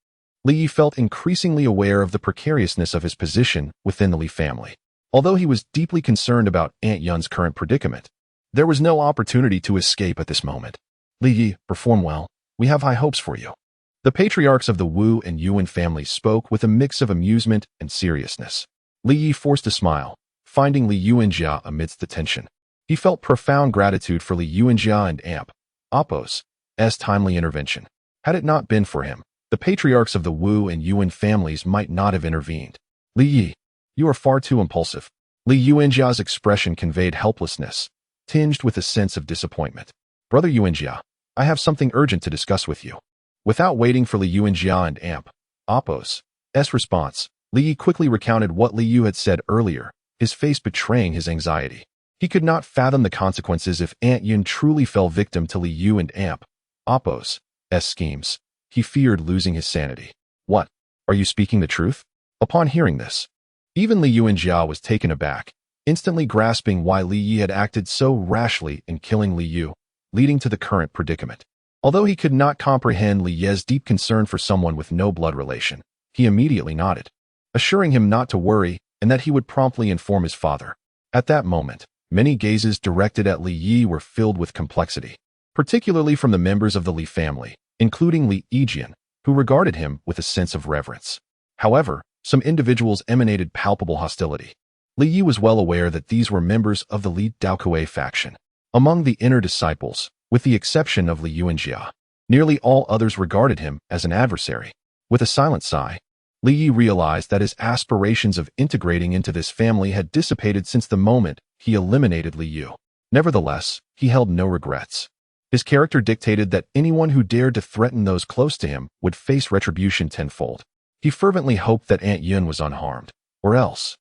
Li Yi felt increasingly aware of the precariousness of his position within the Li family. Although he was deeply concerned about Aunt Yun's current predicament, there was no opportunity to escape at this moment. "Li Yi, perform well. We have high hopes for you." The patriarchs of the Wu and Yuan families spoke with a mix of amusement and seriousness. Li Yi forced a smile, finding Li Yuanjia amidst the tension. He felt profound gratitude for Li Yuanjia and Appo's timely intervention. Had it not been for him, the patriarchs of the Wu and Yuan families might not have intervened. "Li Yi, you are far too impulsive." Li Yuanjia's expression conveyed helplessness, tinged with a sense of disappointment. "Brother Yuanjia, I have something urgent to discuss with you." Without waiting for Li Yuanjia and Appo's response, Li Yi quickly recounted what Li Yu had said earlier, his face betraying his anxiety. He could not fathom the consequences if Aunt Yun truly fell victim to Li Yu and Appo's schemes. He feared losing his sanity. "What? Are you speaking the truth?" Upon hearing this, even Li Yuanjia was taken aback, instantly grasping why Li Yi had acted so rashly in killing Li Yu, leading to the current predicament. Although he could not comprehend Li Ye's deep concern for someone with no blood relation, he immediately nodded, assuring him not to worry and that he would promptly inform his father. At that moment, many gazes directed at Li Yi were filled with complexity, particularly from the members of the Li family, including Li Yijian, who regarded him with a sense of reverence. However, some individuals emanated palpable hostility. Li Yi was well aware that these were members of the Li Daokuei faction. Among the inner disciples, with the exception of Li Yuanjia, nearly all others regarded him as an adversary. With a silent sigh, Li Yi realized that his aspirations of integrating into this family had dissipated since the moment he eliminated Li Yu. Nevertheless, he held no regrets. His character dictated that anyone who dared to threaten those close to him would face retribution tenfold. He fervently hoped that Aunt Yun was unharmed, or else.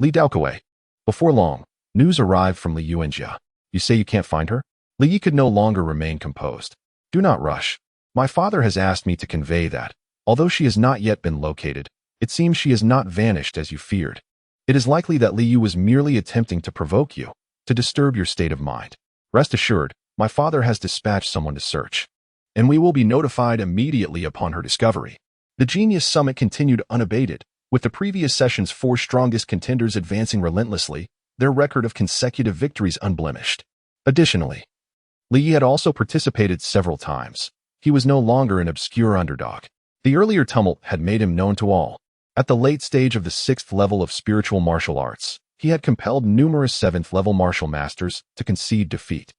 Li Daokuei. Before long, news arrived from Li Yuanjia. "You say you can't find her?" Li Yi could no longer remain composed. "Do not rush. My father has asked me to convey that, although she has not yet been located, it seems she has not vanished as you feared. It is likely that Li Yu was merely attempting to provoke you, to disturb your state of mind. Rest assured, my father has dispatched someone to search, and we will be notified immediately upon her discovery." The Genius Summit continued unabated, with the previous session's 4 strongest contenders advancing relentlessly, their record of consecutive victories unblemished. Additionally, Li Yi had also participated several times. He was no longer an obscure underdog. The earlier tumult had made him known to all. At the late stage of the 6th level of spiritual martial arts, he had compelled numerous 7th-level martial masters to concede defeat.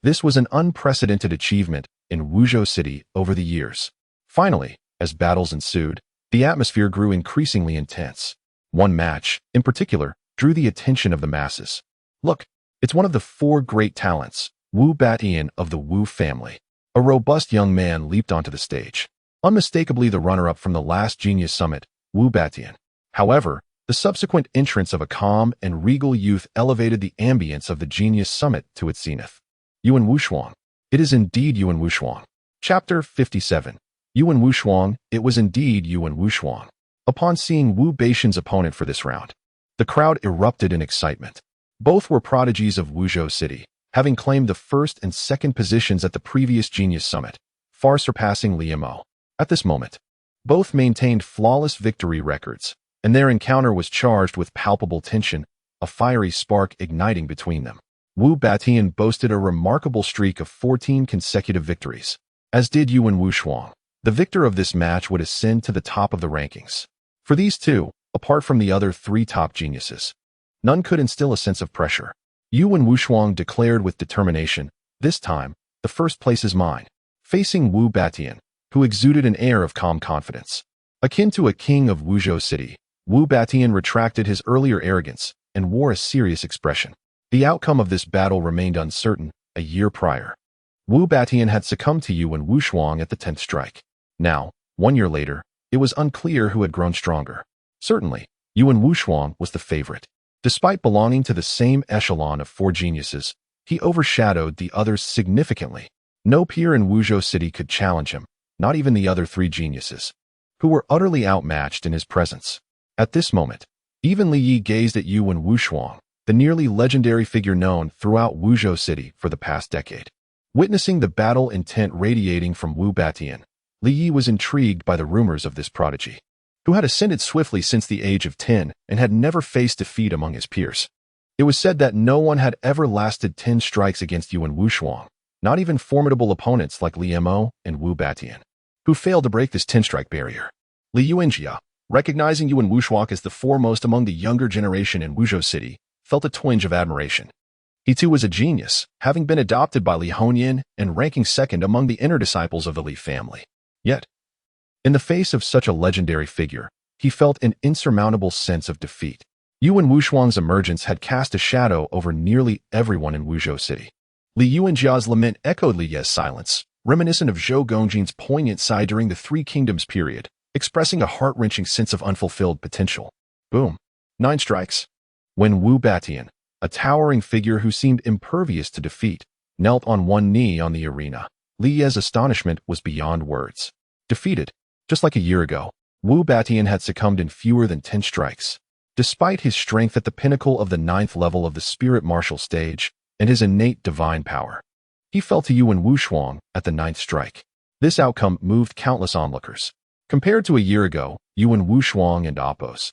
This was an unprecedented achievement in Wuzhou City over the years. Finally, as battles ensued, the atmosphere grew increasingly intense. One match, in particular, drew the attention of the masses. Look, it's one of the 4 great talents, Wu Batian of the Wu family. A robust young man leaped onto the stage. Unmistakably the runner-up from the last Genius Summit, Wu Batian. However, the subsequent entrance of a calm and regal youth elevated the ambience of the Genius Summit to its zenith. Yuan Wushuang. It is indeed Yuan Wushuang. Chapter 57. Yuan Wushuang. It was indeed Yuan Wushuang. Upon seeing Wu Batian's opponent for this round, the crowd erupted in excitement. Both were prodigies of Wuzhou City, having claimed the 1st and 2nd positions at the previous Genius Summit, far surpassing Li Mo. At this moment, both maintained flawless victory records, and their encounter was charged with palpable tension, a fiery spark igniting between them. Wu Batian boasted a remarkable streak of 14 consecutive victories, as did Yuan Wushuang. The victor of this match would ascend to the top of the rankings. For these two, apart from the other 3 top geniuses, none could instill a sense of pressure. Yuan Wushuang declared with determination, "This time, the first place is mine." Facing Wu Batian, who exuded an air of calm confidence. Akin to a king of Wuzhou City, Wu Batian retracted his earlier arrogance and wore a serious expression. The outcome of this battle remained uncertain. A year prior, Wu Batian had succumbed to Yuan Wushuang at the 10th strike. Now, 1 year later, it was unclear who had grown stronger. Certainly, Yuan Wushuang was the favorite. Despite belonging to the same echelon of 4 geniuses, he overshadowed the others significantly. No peer in Wuzhou City could challenge him, not even the other 3 geniuses, who were utterly outmatched in his presence. At this moment, even Li Yi gazed at Yuan Wushuang, the nearly legendary figure known throughout Wuzhou City for the past decade. Witnessing the battle intent radiating from Wu Batian, Li Yi was intrigued by the rumors of this prodigy, who had ascended swiftly since the age of 10 and had never faced defeat among his peers. It was said that no one had ever lasted 10 strikes against Yuan Wushuang, not even formidable opponents like Li Mo and Wu Batian, who failed to break this 10-strike barrier. Li Yuanjia, recognizing Yuan Wushuang as the foremost among the younger generation in Wuzhou City, felt a twinge of admiration. He too was a genius, having been adopted by Li Hongyan and ranking 2nd among the inner disciples of the Li family. Yet, in the face of such a legendary figure, he felt an insurmountable sense of defeat. Yuan Wushuang's emergence had cast a shadow over nearly everyone in Wuzhou City. Li Yuanjia's lament echoed Li Ye's silence, reminiscent of Zhou Gongjin's poignant sigh during the 3 Kingdoms period, expressing a heart-wrenching sense of unfulfilled potential. Boom. 9 strikes. When Wu Batian, a towering figure who seemed impervious to defeat, knelt on one knee on the arena, Li Ye's astonishment was beyond words. Defeated, just like a year ago, Wu Batian had succumbed in fewer than 10 strikes. Despite his strength at the pinnacle of the 9th level of the spirit martial stage and his innate divine power, he fell to Yuan Wushuang at the 9th strike. This outcome moved countless onlookers. Compared to a year ago, Yuan Wushuang and Apos'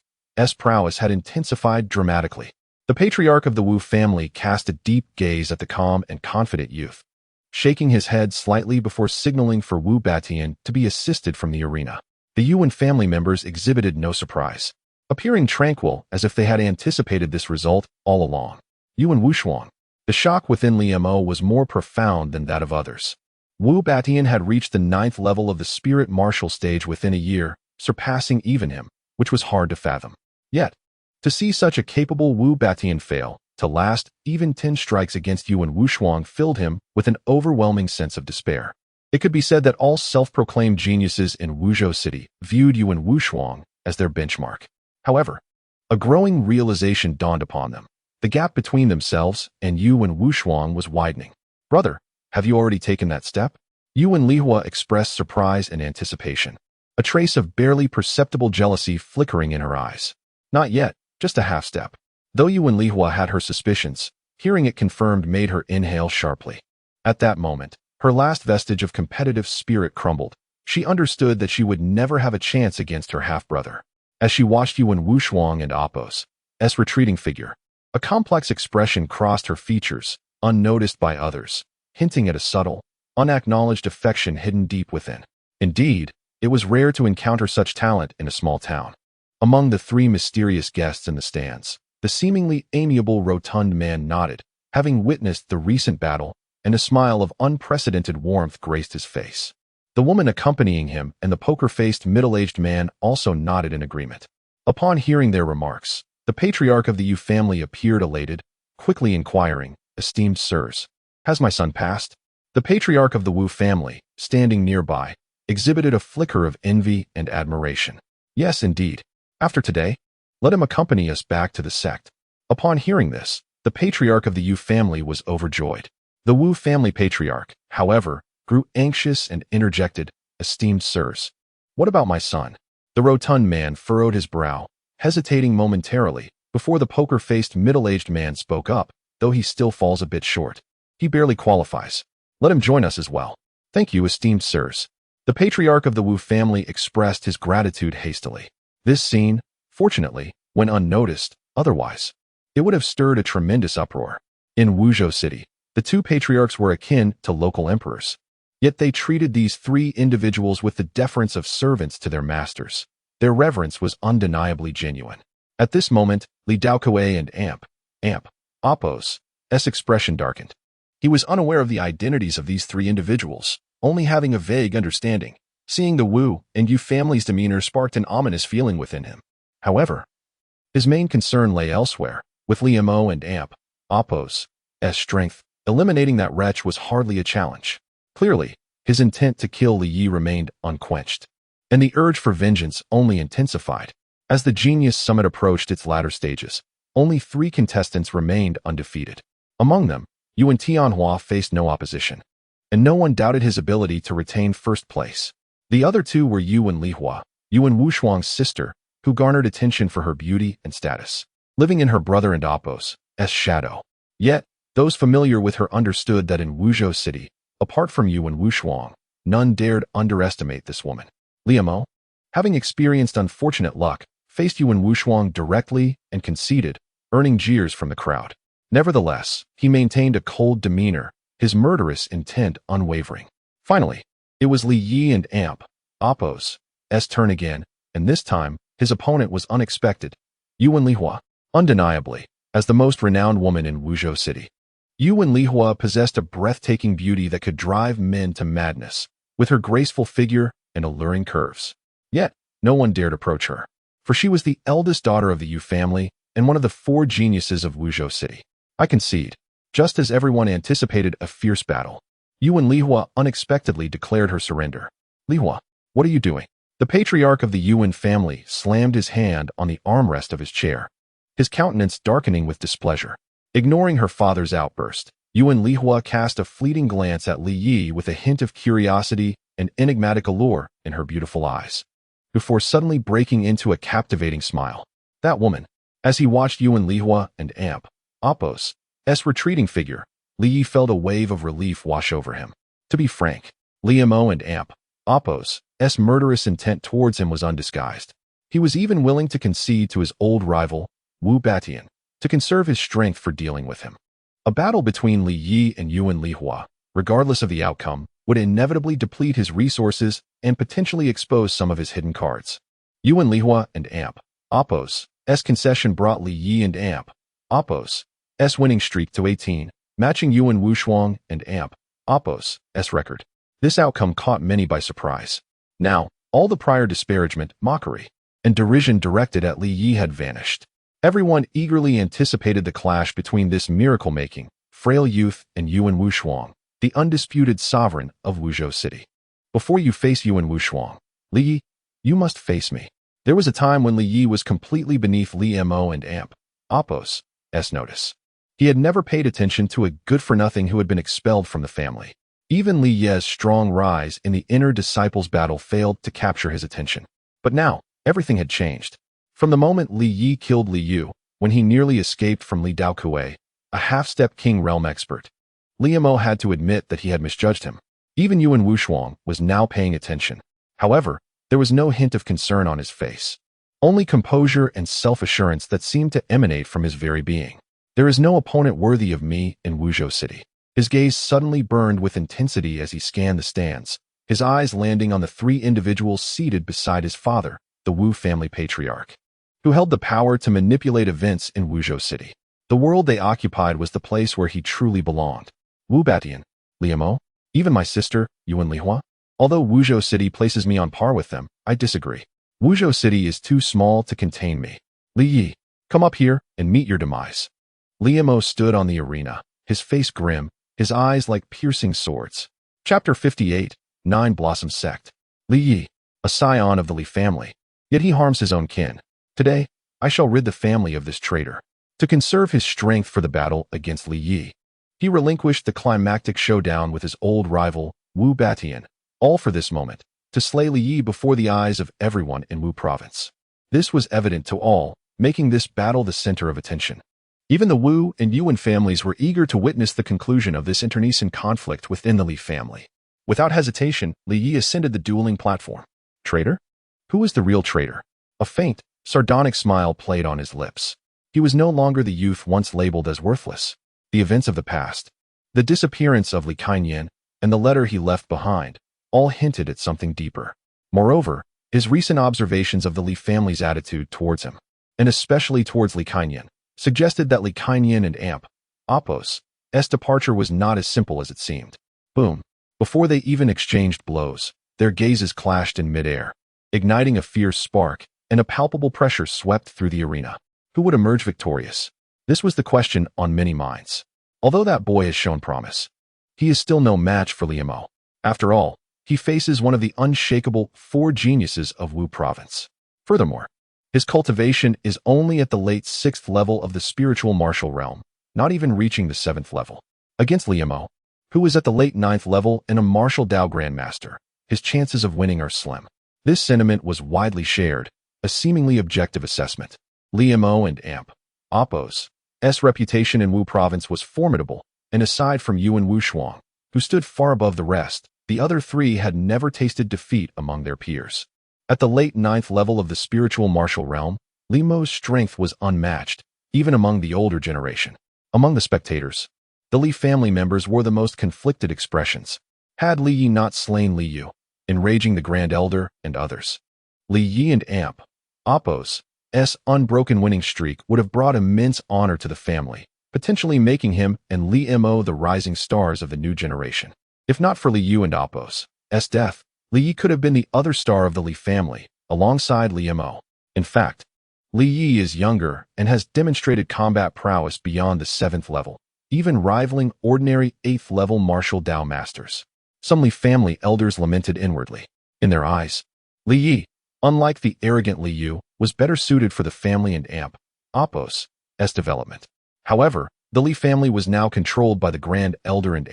prowess had intensified dramatically. The patriarch of the Wu family cast a deep gaze at the calm and confident youth, shaking his head slightly before signaling for Wu Batian to be assisted from the arena. The Yuan family members exhibited no surprise, appearing tranquil as if they had anticipated this result all along. Yuan Wushuang. The shock within Li Mo was more profound than that of others. Wu Batian had reached the 9th level of the spirit martial stage within a year, surpassing even him, which was hard to fathom. Yet, to see such a capable Wu Batian fail to last even 10 strikes against Yuan Wushuang filled him with an overwhelming sense of despair. It could be said that all self-proclaimed geniuses in Wuzhou City viewed Yuan Wushuang as their benchmark. However, a growing realization dawned upon them. The gap between themselves and Yuan Wushuang was widening. "Brother, have you already taken that step?" Yuan Lihua expressed surprise and anticipation, a trace of barely perceptible jealousy flickering in her eyes. "Not yet, just a half step." Though Yuan Lihua had her suspicions, hearing it confirmed made her inhale sharply. At that moment, her last vestige of competitive spirit crumbled. She understood that she would never have a chance against her half-brother. As she watched Yuan Wushuang and Apos' retreating figure, a complex expression crossed her features, unnoticed by others, hinting at a subtle, unacknowledged affection hidden deep within. Indeed, it was rare to encounter such talent in a small town. Among the 3 mysterious guests in the stands, The seemingly amiable rotund man nodded, having witnessed the recent battle, and a smile of unprecedented warmth graced his face. The woman accompanying him and the poker-faced middle-aged man also nodded in agreement. Upon hearing their remarks, the patriarch of the Yu family appeared elated, quickly inquiring, "Esteemed sirs, has my son passed?" The patriarch of the Wu family, standing nearby, exhibited a flicker of envy and admiration. "Yes, indeed. After today, let him accompany us back to the sect." Upon hearing this, the patriarch of the Yu family was overjoyed. The Wu family patriarch, however, grew anxious and interjected, "Esteemed sirs, what about my son?" The rotund man furrowed his brow, hesitating momentarily, before the poker-faced middle-aged man spoke up, though he still falls a bit short. "He barely qualifies. Let him join us as well." "Thank you, esteemed sirs." The patriarch of the Wu family expressed his gratitude hastily. This scene, fortunately, went unnoticed. Otherwise, it would have stirred a tremendous uproar. In Wuzhou City, the two patriarchs were akin to local emperors. Yet they treated these three individuals with the deference of servants to their masters. Their reverence was undeniably genuine. At this moment, Li Daokue and Appo's expression darkened. He was unaware of the identities of these three individuals, only having a vague understanding. Seeing the Wu and Yu family's demeanor sparked an ominous feeling within him. However, his main concern lay elsewhere, with Li Mo and Appo's strength. Eliminating that wretch was hardly a challenge. Clearly, his intent to kill Li Yi remained unquenched, and the urge for vengeance only intensified. As the Genius Summit approached its latter stages, only 3 contestants remained undefeated. Among them, Yuan Tianhua faced no opposition, and no one doubted his ability to retain first place. The other 2 were Yuan Lihua, Yuan Wushuang's sister, who garnered attention for her beauty and status, living in her brother and Appo's shadow. Yet, those familiar with her understood that in Wuzhou City, apart from Yuan Wushuang, none dared underestimate this woman. Li Mo, having experienced unfortunate luck, faced Yuan Wushuang directly and conceded, earning jeers from the crowd. Nevertheless, he maintained a cold demeanor, his murderous intent unwavering. Finally, it was Li Yi and Appo's turn again, and this time, his opponent was unexpected. Yuan Lihua, undeniably, as the most renowned woman in Wuzhou City. Yuan Lihua possessed a breathtaking beauty that could drive men to madness, with her graceful figure and alluring curves. Yet, no one dared approach her, for she was the eldest daughter of the Yu family and one of the 4 geniuses of Wuzhou City. I concede, just as everyone anticipated a fierce battle, Yuan Lihua unexpectedly declared her surrender. "Lihua, what are you doing?" The patriarch of the Yuan family slammed his hand on the armrest of his chair, his countenance darkening with displeasure. Ignoring her father's outburst, Yuan Lihua cast a fleeting glance at Li Yi with a hint of curiosity and enigmatic allure in her beautiful eyes, before suddenly breaking into a captivating smile. That woman, as he watched Yuan Lihua and Appo's retreating figure, Li Yi felt a wave of relief wash over him. To be frank, Li Mo and Appo's murderous intent towards him was undisguised. He was even willing to concede to his old rival, Wu Batian, to conserve his strength for dealing with him. A battle between Li Yi and Yuan Lihua, regardless of the outcome, would inevitably deplete his resources and potentially expose some of his hidden cards. Yuan Lihua and Appo's concession brought Li Yi and Appo's winning streak to 18, matching Yuan Wushuang and Appo's record. This outcome caught many by surprise. Now, all the prior disparagement, mockery, and derision directed at Li Yi had vanished. Everyone eagerly anticipated the clash between this miracle-making, frail youth and Yuan Wushuang, the undisputed sovereign of Wuzhou City. "Before you face Yuan Wushuang, Li Yi, you must face me." There was a time when Li Yi was completely beneath Li Mo and Appo's notice. He had never paid attention to a good-for-nothing who had been expelled from the family. Even Li Ye's strong rise in the inner disciples' battle failed to capture his attention. But now, everything had changed. From the moment Li Yi killed Li Yu, when he nearly escaped from Li Daokue, a half-step king realm expert, Li Mo had to admit that he had misjudged him. Even Yuan Wushuang was now paying attention. However, there was no hint of concern on his face. Only composure and self-assurance that seemed to emanate from his very being. "There is no opponent worthy of me in Wuzhou City." His gaze suddenly burned with intensity as he scanned the stands, his eyes landing on the 3 individuals seated beside his father, the Wu family patriarch. who held the power to manipulate events in Wuzhou City. The world they occupied was the place where he truly belonged. Wu Batian, Liemo, even my sister, Yuan Lihua. Although Wuzhou City places me on par with them, I disagree. Wuzhou City is too small to contain me. Li Yi, come up here and meet your demise. Liemo stood on the arena, his face grim, his eyes like piercing swords. Chapter 58, Nine Blossom Sect. Li Yi, a scion of the Li family, yet he harms his own kin. Today, I shall rid the family of this traitor. To conserve his strength for the battle against Li Yi, he relinquished the climactic showdown with his old rival, Wu Batian, all for this moment, to slay Li Yi before the eyes of everyone in Wu province. This was evident to all, making this battle the center of attention. Even the Wu and Yuan families were eager to witness the conclusion of this internecine conflict within the Li family. Without hesitation, Li Yi ascended the dueling platform. Traitor? Who is the real traitor? A faint, sardonic smile played on his lips. He was no longer the youth once labeled as worthless. The events of the past, the disappearance of Li Kainyan, and the letter he left behind, all hinted at something deeper. Moreover, his recent observations of the Li family's attitude towards him, and especially towards Li Kainyan, suggested that Li Kainyan and Oppos' departure was not as simple as it seemed. Boom. Before they even exchanged blows, their gazes clashed in midair, igniting a fierce spark, and a palpable pressure swept through the arena. Who would emerge victorious? This was the question on many minds. Although that boy has shown promise, he is still no match for Liemo. After all, he faces one of the unshakable four geniuses of Wu province. Furthermore, his cultivation is only at the late 6th level of the spiritual martial realm, not even reaching the 7th level. Against Liemo, who is at the late 9th level and a martial Dao grandmaster, his chances of winning are slim. This sentiment was widely shared, a seemingly objective assessment. Liemo and Oppos' reputation in Wu province was formidable, and aside from Yuan Wushuang, who stood far above the rest, the other three had never tasted defeat among their peers. At the late 9th level of the spiritual martial realm, Liemo's strength was unmatched, even among the older generation. Among the spectators, the Li family members wore the most conflicted expressions. Had Li Yi not slain Li Yu, enraging the Grand Elder and others, Li Yi and Oppos' unbroken winning streak would have brought immense honor to the family, potentially making him and Liemo the rising stars of the new generation. If not for Li Yu and Oppos' death, Li Yi could have been the other star of the Li family, alongside Liemo. In fact, Li Yi is younger and has demonstrated combat prowess beyond the 7th level, even rivaling ordinary 8th level martial Dao masters. Some Li family elders lamented inwardly. In their eyes, Li Yi, unlike the arrogant Li Yu, was better suited for the family and Oppos' development. However, the Li family was now controlled by the Grand Elder and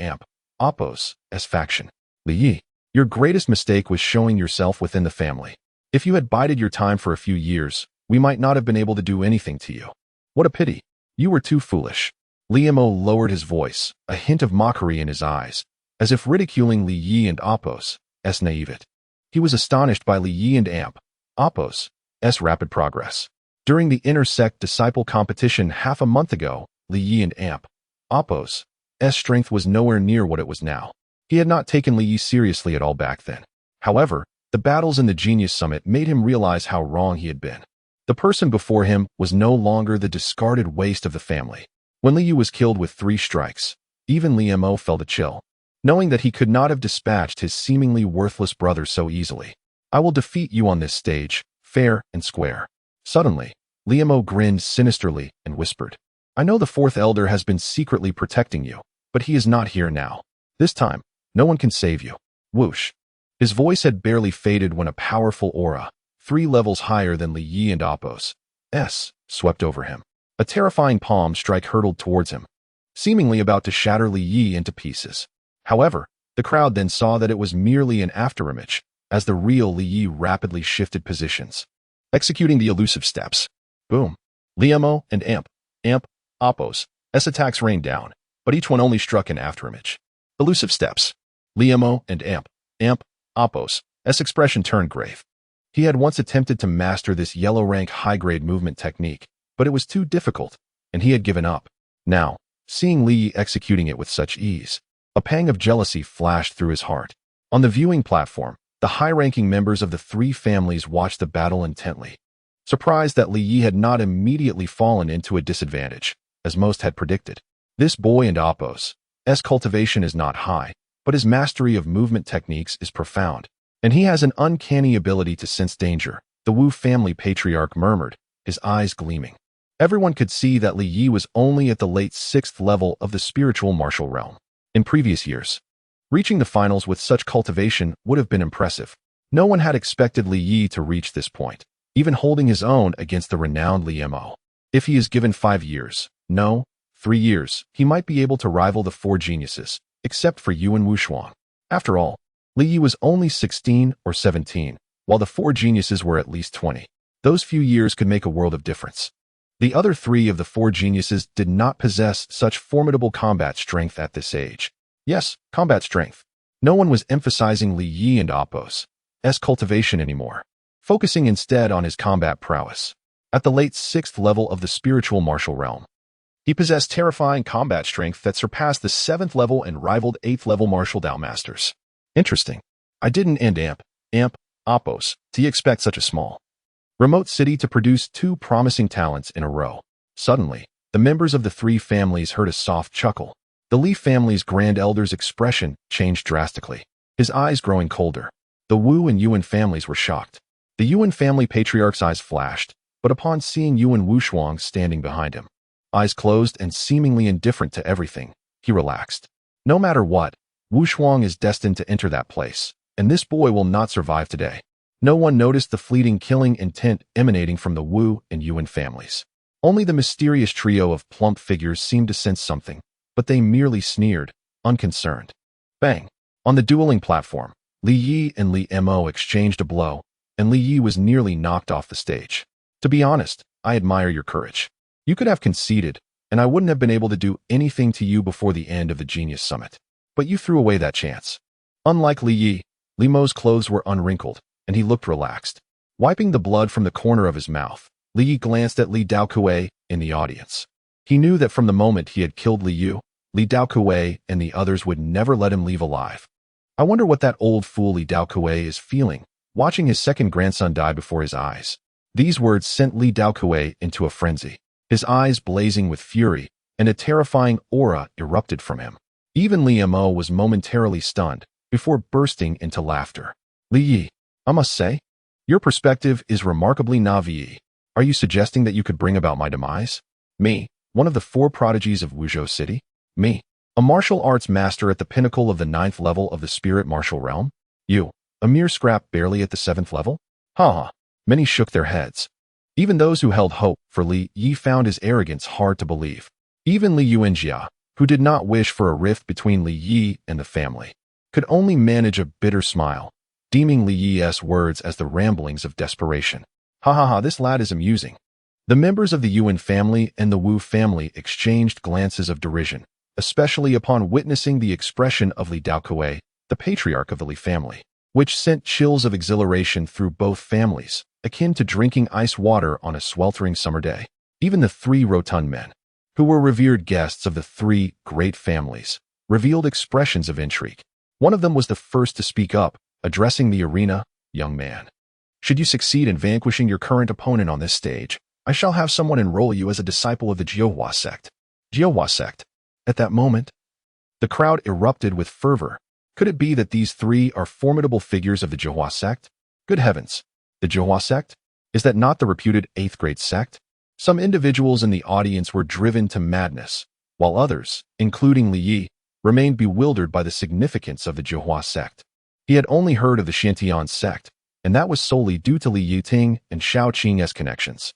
Oppos' faction. Li Yi, your greatest mistake was showing yourself within the family. If you had bided your time for a few years, we might not have been able to do anything to you. What a pity. You were too foolish. Liemo lowered his voice, a hint of mockery in his eyes, as if ridiculing Li Yi and Oppos' naivete. He was astonished by Li Yi and Oppos' rapid progress. During the intersect disciple competition half a month ago, Li Yi and Oppos' strength was nowhere near what it was now. He had not taken Li Yi seriously at all back then. However, the battles in the Genius Summit made him realize how wrong he had been. The person before him was no longer the discarded waste of the family. When Li Yu was killed with 3 strikes, even Liemo felt a chill, knowing that he could not have dispatched his seemingly worthless brother so easily. I will defeat you on this stage, fair and square. Suddenly, Liemo grinned sinisterly and whispered, I know the 4th elder has been secretly protecting you, but he is not here now. This time, no one can save you. Whoosh. His voice had barely faded when a powerful aura, 3 levels higher than Li Yi and Oppos' swept over him. A terrifying palm strike hurtled towards him, seemingly about to shatter Li Yi into pieces. However, the crowd then saw that it was merely an afterimage, as the real Li Yi rapidly shifted positions, executing the elusive steps. Boom. Liemo and Oppos' attacks rained down, but each one only struck an afterimage. Elusive steps. Liemo and Oppos' expression turned grave. He had once attempted to master this yellow rank high-grade movement technique, but it was too difficult, and he had given up. Now, seeing Li Yi executing it with such ease, a pang of jealousy flashed through his heart. On the viewing platform, the high-ranking members of the 3 families watched the battle intently. surprised that Li Yi had not immediately fallen into a disadvantage, as most had predicted. This boy and Appo's cultivation is not high, but his mastery of movement techniques is profound, and he has an uncanny ability to sense danger, the Wu family patriarch murmured, his eyes gleaming. Everyone could see that Li Yi was only at the late 6th level of the spiritual martial realm. In previous years, reaching the finals with such cultivation would have been impressive. No one had expected Li Yi to reach this point, even holding his own against the renowned Li Mo. If he is given 5 years, no, 3 years, he might be able to rival the 4 geniuses, except for Yuan Wushuang. After all, Li Yi was only 16 or 17, while the 4 geniuses were at least 20. Those few years could make a world of difference. The other 3 of the 4 geniuses did not possess such formidable combat strength at this age. Yes, combat strength. No one was emphasizing Li Yi and Appo's cultivation anymore, focusing instead on his combat prowess. At the late 6th level of the spiritual martial realm, he possessed terrifying combat strength that surpassed the 7th level and rivaled 8th level martial Dao masters. Interesting. I didn't Appo's to expect such a small remote city to produce 2 promising talents in a row. Suddenly, the members of the 3 families heard a soft chuckle. The Li family's grand elder's expression changed drastically, his eyes growing colder. The Wu and Yuan families were shocked. The Yuan family patriarch's eyes flashed, but upon seeing Yuan Wushuang standing behind him, eyes closed and seemingly indifferent to everything, he relaxed. No matter what, Wushuang is destined to enter that place, and this boy will not survive today. No one noticed the fleeting killing intent emanating from the Wu and Yuan families. Only the mysterious trio of plump figures seemed to sense something, but they merely sneered, unconcerned. Bang! On the dueling platform, Li Yi and Li Mo exchanged a blow, and Li Yi was nearly knocked off the stage. To be honest, I admire your courage. You could have conceded, and I wouldn't have been able to do anything to you before the end of the Genius Summit. But you threw away that chance. Unlike Li Yi, Li Mo's clothes were unwrinkled, and he looked relaxed. Wiping the blood from the corner of his mouth, Li Yi glanced at Li Daokui in the audience. He knew that from the moment he had killed Li Yu, Li Daokui and the others would never let him leave alive. I wonder what that old fool Li Daokui is feeling, watching his second grandson die before his eyes. These words sent Li Daokui into a frenzy, his eyes blazing with fury, and a terrifying aura erupted from him. Even Li Mo was momentarily stunned, before bursting into laughter. Li Yi, I must say, your perspective is remarkably naïve. Are you suggesting that you could bring about my demise? Me, one of the 4 prodigies of Wuzhou City? Me, a martial arts master at the pinnacle of the 9th level of the spirit martial realm? You, a mere scrap barely at the 7th level? Ha! Many shook their heads. Even those who held hope for Li Yi found his arrogance hard to believe. Even Li Yuanjia, who did not wish for a rift between Li Yi and the family, could only manage a bitter smile, deeming Li Yi's words as the ramblings of desperation. Ha, this lad is amusing. The members of the Yuan family and the Wu family exchanged glances of derision, especially upon witnessing the expression of Li Daokui, the patriarch of the Li family, which sent chills of exhilaration through both families, akin to drinking ice water on a sweltering summer day. Even the 3 rotund men, who were revered guests of the 3 great families, revealed expressions of intrigue. One of them was the first to speak up, addressing the arena. Young man, should you succeed in vanquishing your current opponent on this stage, I shall have someone enroll you as a disciple of the Jiuhua sect. Jiuhua sect. At that moment, the crowd erupted with fervor. Could it be that these 3 are formidable figures of the Jiuhua sect? Good heavens! The Jiuhua sect? Is that not the reputed 8th grade sect? Some individuals in the audience were driven to madness, while others, including Li Yi, remained bewildered by the significance of the Jiuhua sect. He had only heard of the Shantian sect, and that was solely due to Li Yuting and Shao Qing's connections.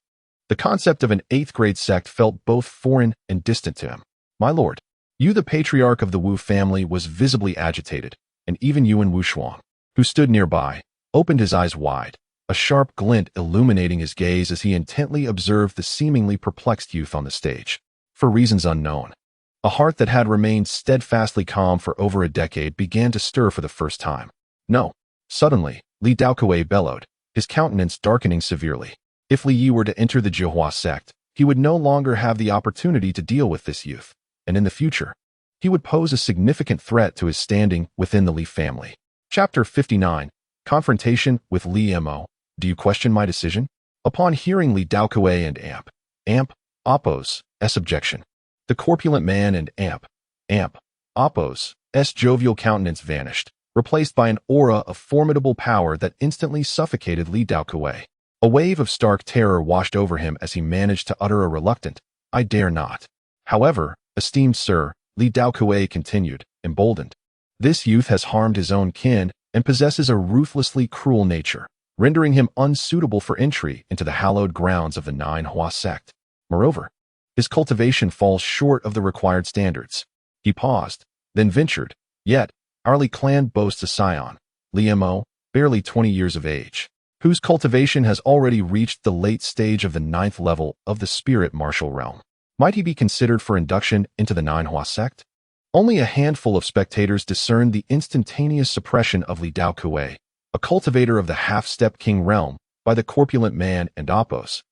The concept of an 8th grade sect felt both foreign and distant to him. My lord, you, the patriarch of the Wu family, was visibly agitated, and even Yuan Wushuang, who stood nearby, opened his eyes wide, a sharp glint illuminating his gaze as he intently observed the seemingly perplexed youth on the stage. For reasons unknown, a heart that had remained steadfastly calm for over a decade began to stir for the first time. No. Suddenly, Li Daokui bellowed, his countenance darkening severely. If Li Yi were to enter the Jiuhua sect, he would no longer have the opportunity to deal with this youth, and in the future, he would pose a significant threat to his standing within the Li family. Chapter 59. Confrontation with Li Mo. Do you question my decision? Upon hearing Li Daokue and Amp, Oppo's objection, the corpulent man and Amp, Oppo's jovial countenance vanished, replaced by an aura of formidable power that instantly suffocated Li Daokue. A wave of stark terror washed over him as he managed to utter a reluctant, "I dare not." However, esteemed sir, Li Daokue continued, emboldened. This youth has harmed his own kin and possesses a ruthlessly cruel nature, rendering him unsuitable for entry into the hallowed grounds of the Nine Hua sect. Moreover, his cultivation falls short of the required standards. He paused, then ventured, "Yet, our Li clan boasts a scion, Li Mo, barely 20 years of age, whose cultivation has already reached the late stage of the 9th level of the spirit martial realm. Might he be considered for induction into the Nine Hua sect?" Only a handful of spectators discerned the instantaneous suppression of Li Daokue, a cultivator of the half-step king realm, by the corpulent man and Oppo's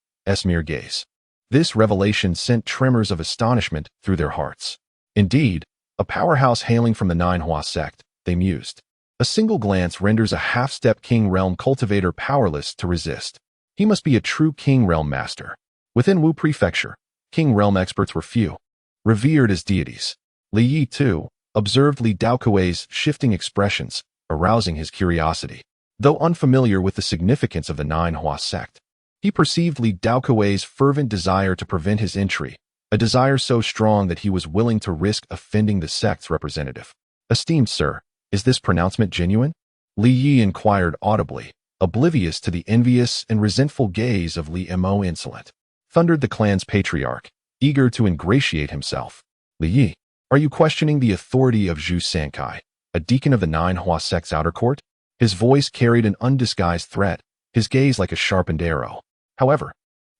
mere gaze. This revelation sent tremors of astonishment through their hearts. Indeed, a powerhouse hailing from the Nine Hua sect, they mused. A single glance renders a half-step king realm cultivator powerless to resist. He must be a true king realm master. Within Wu Prefecture, king realm experts were few, revered as deities. Li Yi, too, observed Li Daokue's shifting expressions, arousing his curiosity. Though unfamiliar with the significance of the Nine Hua sect, he perceived Li Daokue's fervent desire to prevent his entry, a desire so strong that he was willing to risk offending the sect's representative. "Esteemed sir, is this pronouncement genuine?" Li Yi inquired audibly, oblivious to the envious and resentful gaze of Li Mo. "Insolent," thundered the clan's patriarch, eager to ingratiate himself. "Li Yi, are you questioning the authority of Zhu Sankai, a deacon of the Nine Hua sect's outer court?" His voice carried an undisguised threat, his gaze like a sharpened arrow. However,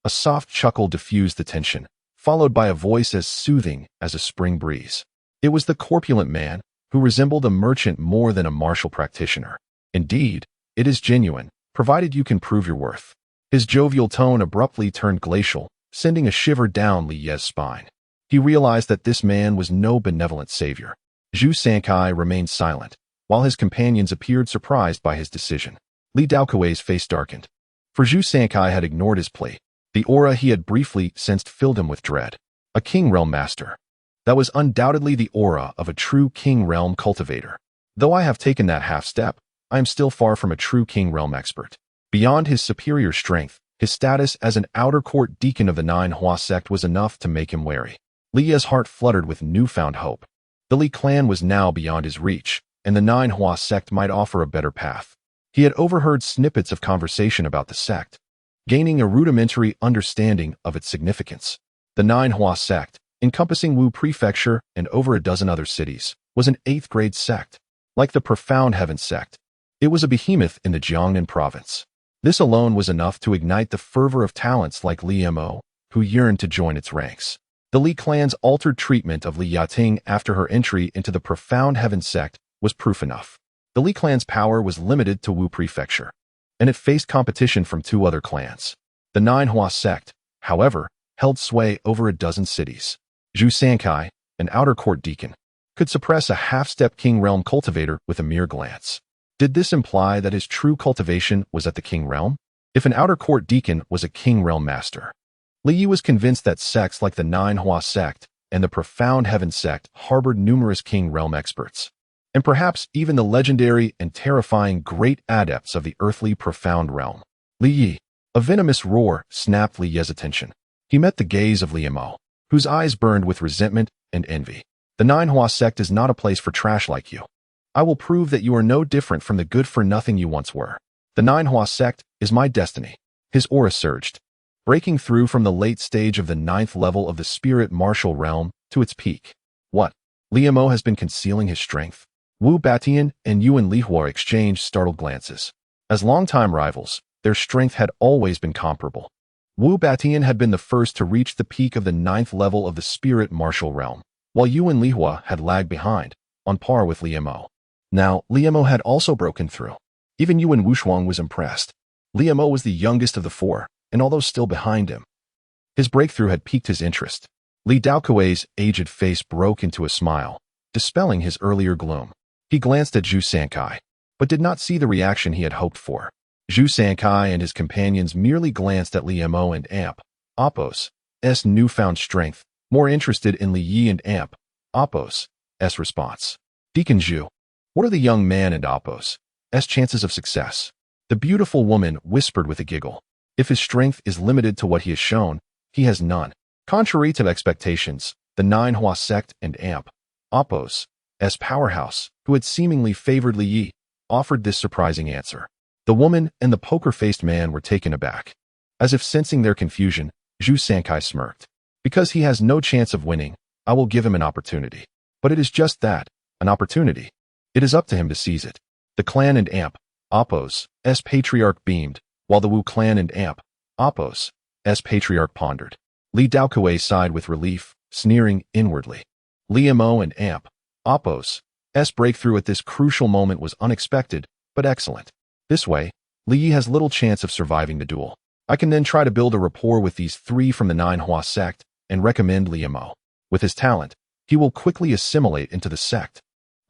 a soft chuckle diffused the tension, followed by a voice as soothing as a spring breeze. It was the corpulent man, who resembled a merchant more than a martial practitioner. "Indeed, it is genuine, provided you can prove your worth." His jovial tone abruptly turned glacial, sending a shiver down Li Ye's spine. He realized that this man was no benevolent savior. Zhu Sankai remained silent, while his companions appeared surprised by his decision. Li Daokue's face darkened. For Zhu Sankai had ignored his plea. The aura he had briefly sensed filled him with dread. A king realm master. That was undoubtedly the aura of a true king realm cultivator. Though I have taken that half step, I am still far from a true king realm expert. Beyond his superior strength, his status as an outer court deacon of the Nine Hua sect was enough to make him wary. Li Ye's heart fluttered with newfound hope. The Li clan was now beyond his reach, and the Nine Hua sect might offer a better path. He had overheard snippets of conversation about the sect, gaining a rudimentary understanding of its significance. The Nine Hua sect, encompassing Wu Prefecture and over a dozen other cities, was an 8th-grade sect. Like the Profound Heaven sect, it was a behemoth in the Jiangnan province. This alone was enough to ignite the fervor of talents like Li Mo, who yearned to join its ranks. The Li clan's altered treatment of Li Yating after her entry into the Profound Heaven sect was proof enough. The Li clan's power was limited to Wu Prefecture, and it faced competition from 2 other clans. The Nine Hua sect, however, held sway over a dozen cities. Zhu Sankai, an outer court deacon, could suppress a half-step king realm cultivator with a mere glance. Did this imply that his true cultivation was at the king realm? If an outer court deacon was a king realm master, Li Yi was convinced that sects like the Nine Hua sect and the Profound Heaven sect harbored numerous king realm experts, and perhaps even the legendary and terrifying great adepts of the earthly profound realm. Li Yi. A venomous roar snapped Li Ye's attention. He met the gaze of Li Mo, whose eyes burned with resentment and envy. "The Nine Hua sect is not a place for trash like you. I will prove that you are no different from the good-for-nothing you once were. The Nine Hua sect is my destiny." His aura surged, breaking through from the late stage of the 9th level of the spirit martial realm to its peak. What? Li Mo has been concealing his strength? Wu Batian and Yuan Lihua exchanged startled glances. As longtime rivals, their strength had always been comparable. Wu Batian had been the first to reach the peak of the 9th level of the spirit martial realm, while Yuan Lihua had lagged behind, on par with Li Mo. Now, Li Mo had also broken through. Even Yuan Wushuang was impressed. Li Mo was the youngest of the 4, and although still behind him, his breakthrough had piqued his interest. Li Daokue's aged face broke into a smile, dispelling his earlier gloom. He glanced at Zhu Sankai, but did not see the reaction he had hoped for. Zhu Sankai and his companions merely glanced at Li Mo and Amp, Apos, S newfound strength, more interested in Li Yi and Amp, Apos, S response. Deacon Zhu, what are the young man and Apos, S chances of success? The beautiful woman whispered with a giggle. If his strength is limited to what he has shown, he has none. Contrary to expectations, the Nine Hua sect and Amp, Apos, S powerhouse, who had seemingly favored Li Yi, offered this surprising answer. The woman and the poker-faced man were taken aback. As if sensing their confusion, Zhu Sankai smirked. Because he has no chance of winning, I will give him an opportunity. But it is just that, an opportunity. It is up to him to seize it. The clan and Amp, Apos, S patriarch beamed, while the Wu clan and Amp, Apos, S patriarch pondered. Li Daokuei sighed with relief, sneering inwardly. Li Mo and Amp, Apos, S breakthrough at this crucial moment was unexpected, but excellent. This way, Li Yi has little chance of surviving the duel. I can then try to build a rapport with these three from the Nine Hua sect and recommend Li Mo. With his talent, he will quickly assimilate into the sect.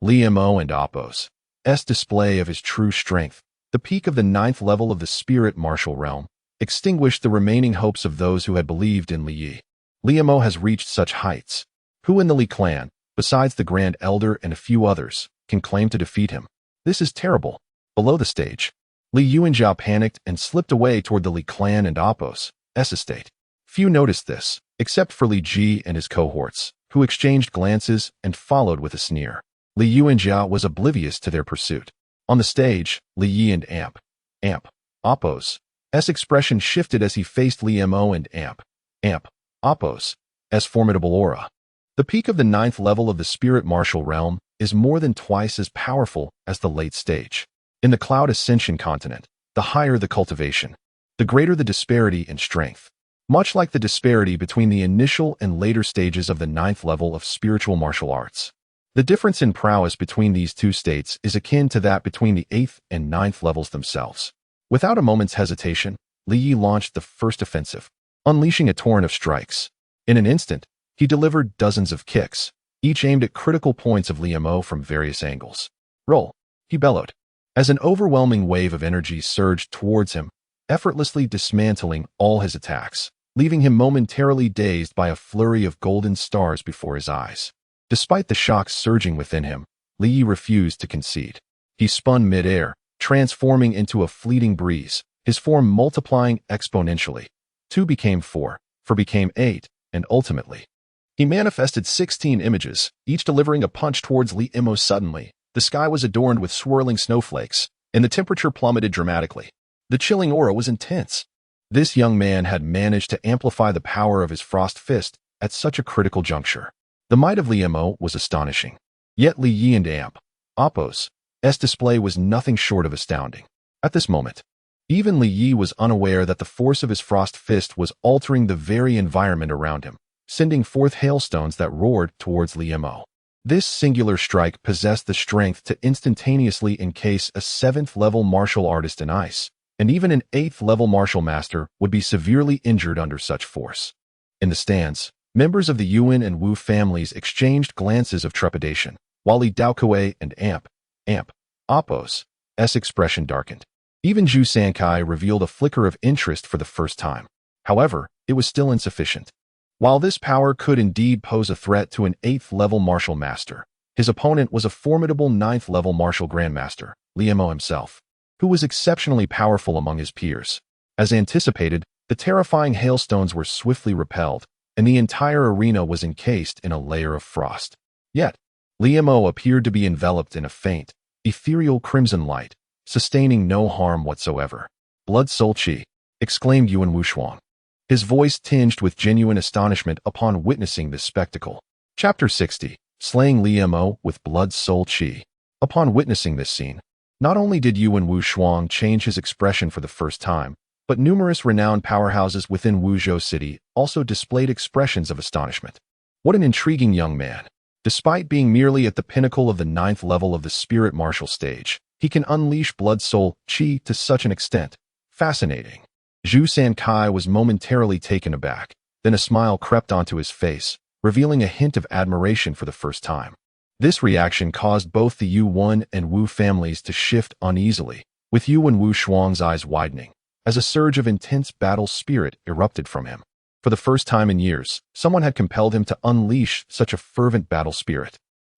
Li Mo and Apos, S display of his true strength, the peak of the 9th level of the spirit martial realm, extinguished the remaining hopes of those who had believed in Li Yi. Li Mo has reached such heights. Who in the Li clan, besides the Grand Elder and a few others, can claim to defeat him? This is terrible. Below the stage, Li Yuanjia panicked and slipped away toward the Li clan and Apos, S estate. Few noticed this, except for Li Ji and his cohorts, who exchanged glances and followed with a sneer. Li Yuanjia was oblivious to their pursuit. On the stage, Li Yi and Amp, Apos, S expression shifted as he faced Li Mo and Amp, Apos, S formidable aura. The peak of the 9th level of the spirit martial realm is more than twice as powerful as the late stage. In the Cloud Ascension continent, the higher the cultivation, the greater the disparity in strength. Much like the disparity between the initial and later stages of the 9th level of spiritual martial arts. The difference in prowess between these two states is akin to that between the 8th and 9th levels themselves. Without a moment's hesitation, Li Yi launched the first offensive, unleashing a torrent of strikes. In an instant, he delivered dozens of kicks, each aimed at critical points of Li Mo from various angles. Roll, he bellowed. As an overwhelming wave of energy surged towards him, effortlessly dismantling all his attacks, leaving him momentarily dazed by a flurry of golden stars before his eyes. Despite the shock surging within him, Li Yi refused to concede. He spun mid-air, transforming into a fleeting breeze, his form multiplying exponentially. 2 became 4, 4 became 8, and ultimately, he manifested 16 images, each delivering a punch towards Li Mo. Suddenly, the sky was adorned with swirling snowflakes, and the temperature plummeted dramatically. The chilling aura was intense. This young man had managed to amplify the power of his frost fist at such a critical juncture. The might of Li Mo was astonishing. Yet Li Yi and Amp, Apos, S display was nothing short of astounding. At this moment, even Li Yi was unaware that the force of his frost fist was altering the very environment around him, sending forth hailstones that roared towards Li Mo. This singular strike possessed the strength to instantaneously encase a 7th-level martial artist in ice, and even an 8th-level martial master would be severely injured under such force. In the stands, members of the Yuan and Wu families exchanged glances of trepidation, while Li Daokuei and Amp, Apos, S expression darkened. Even Zhu Sankai revealed a flicker of interest for the first time. However, it was still insufficient. While this power could indeed pose a threat to an 8th-level martial master, his opponent was a formidable 9th-level martial grandmaster, Li Mo himself, who was exceptionally powerful among his peers. As anticipated, the terrifying hailstones were swiftly repelled, and the entire arena was encased in a layer of frost. Yet, Li Mo appeared to be enveloped in a faint, ethereal crimson light, sustaining no harm whatsoever. Blood Soul Qi, exclaimed Yuan Wushuang, his voice tinged with genuine astonishment upon witnessing this spectacle. Chapter 60, Slaying Li Mo with Blood Soul Qi. Upon witnessing this scene, not only did Yuan Wushuang change his expression for the first time, but numerous renowned powerhouses within Wuzhou City also displayed expressions of astonishment. What an intriguing young man. Despite being merely at the pinnacle of the 9th level of the spirit martial stage, he can unleash Blood Soul Qi to such an extent. Fascinating. Zhu Sankai was momentarily taken aback, then a smile crept onto his face, revealing a hint of admiration for the first time. This reaction caused both the Yuan and Wu families to shift uneasily, with Yuan Wu Shuang's eyes widening, as a surge of intense battle spirit erupted from him. For the first time in years, someone had compelled him to unleash such a fervent battle spirit.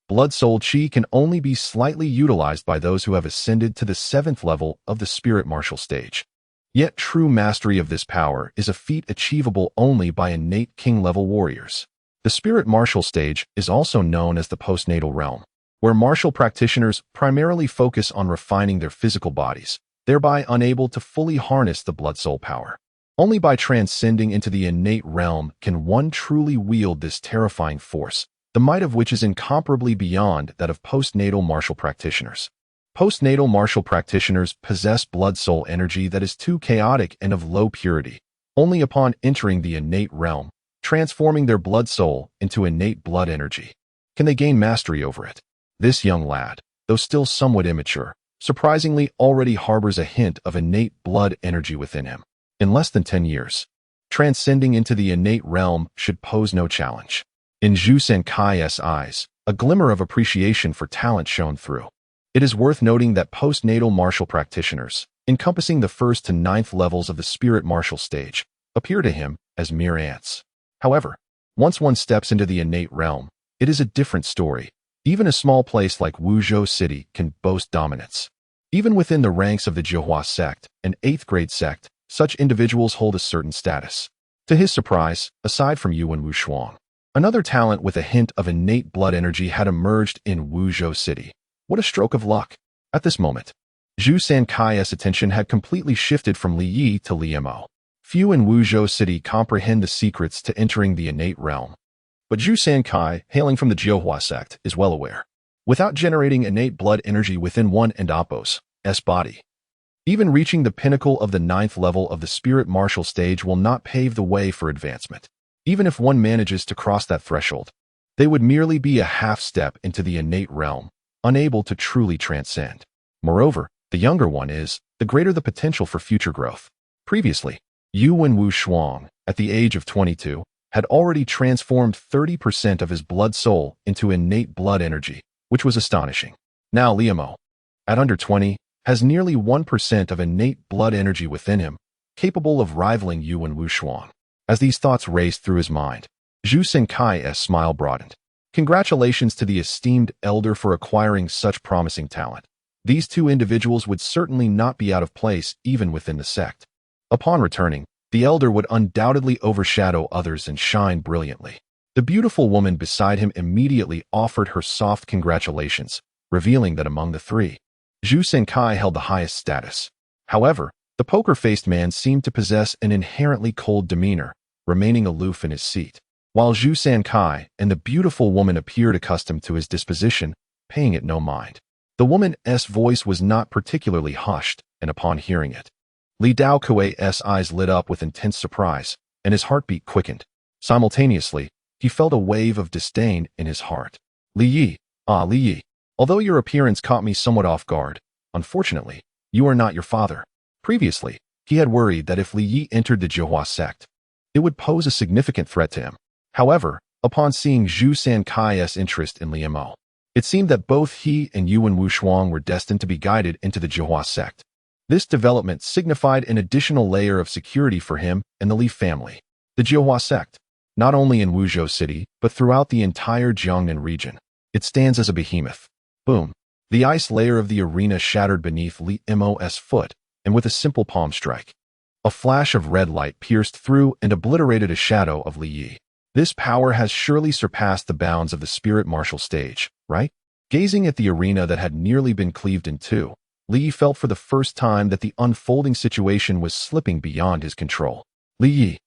Blood Soul Chi can only be slightly utilized by those who have ascended to the 7th level of the Spirit Martial stage. Yet true mastery of this power is a feat achievable only by innate king-level warriors. The Spirit Martial stage is also known as the postnatal realm, where martial practitioners primarily focus on refining their physical bodies, thereby unable to fully harness the blood soul power. Only by transcending into the innate realm can one truly wield this terrifying force, the might of which is incomparably beyond that of postnatal martial practitioners. Postnatal martial practitioners possess blood soul energy that is too chaotic and of low purity. Only upon entering the innate realm, transforming their blood soul into innate blood energy, can they gain mastery over it. This young lad, though still somewhat immature, surprisingly already harbors a hint of innate blood energy within him. In less than 10 years, transcending into the innate realm should pose no challenge. In Zhu Senkai's eyes, a glimmer of appreciation for talent shone through. It is worth noting that postnatal martial practitioners, encompassing the 1st to 9th levels of the spirit martial stage, appear to him as mere ants. However, once one steps into the innate realm, it is a different story. Even a small place like Wuzhou City can boast dominance. Even within the ranks of the Jihua sect, an 8th grade sect, such individuals hold a certain status. To his surprise, aside from Yuan Wu Shuang, another talent with a hint of innate blood energy had emerged in Wuzhou City. What a stroke of luck! At this moment, Zhu Sankai's attention had completely shifted from Li Yi to Li Mo. Few in Wuzhou City comprehend the secrets to entering the innate realm. But Zhu Sankai, hailing from the Jihua sect, is well aware. Without generating innate blood energy within one and Apos' body, even reaching the pinnacle of the 9th level of the spirit martial stage will not pave the way for advancement. Even if one manages to cross that threshold, they would merely be a half step into the innate realm, unable to truly transcend. Moreover, the younger one is, the greater the potential for future growth. Previously, Yuan Wu Shuang, at the age of 22, had already transformed 30% of his blood soul into innate blood energy, which was astonishing. Now Li Mo, at under 20, has nearly 1% of innate blood energy within him, capable of rivaling Yuan Wu Shuang. As these thoughts raced through his mind, Zhu Senkai's smile broadened. Congratulations to the esteemed elder for acquiring such promising talent. These two individuals would certainly not be out of place even within the sect. Upon returning, the elder would undoubtedly overshadow others and shine brilliantly. The beautiful woman beside him immediately offered her soft congratulations, revealing that among the three, Zhu Senkai held the highest status. However, the poker-faced man seemed to possess an inherently cold demeanor, remaining aloof in his seat, while Zhu Sankai and the beautiful woman appeared accustomed to his disposition, paying it no mind. The woman's voice was not particularly hushed, and upon hearing it, Li Dao Kuei's eyes lit up with intense surprise, and his heartbeat quickened. Simultaneously, he felt a wave of disdain in his heart. Li Yi, Li Yi, although your appearance caught me somewhat off guard, unfortunately, you are not your father. Previously, he had worried that if Li Yi entered the Jihua sect, it would pose a significant threat to him. However, upon seeing Zhu Sankai's interest in Li Mo, it seemed that both he and Yuan Wu Shuang were destined to be guided into the Jihua sect. This development signified an additional layer of security for him and the Li family. The Jihua sect, not only in Wuzhou City, but throughout the entire Jiangnan region, it stands as a behemoth. Boom. The ice layer of the arena shattered beneath Li Mo's foot, and with a simple palm strike, a flash of red light pierced through and obliterated a shadow of Li Yi. This power has surely surpassed the bounds of the spirit martial stage, right? Gazing at the arena that had nearly been cleaved in two, Li Yi felt for the first time that the unfolding situation was slipping beyond his control. Li Yi,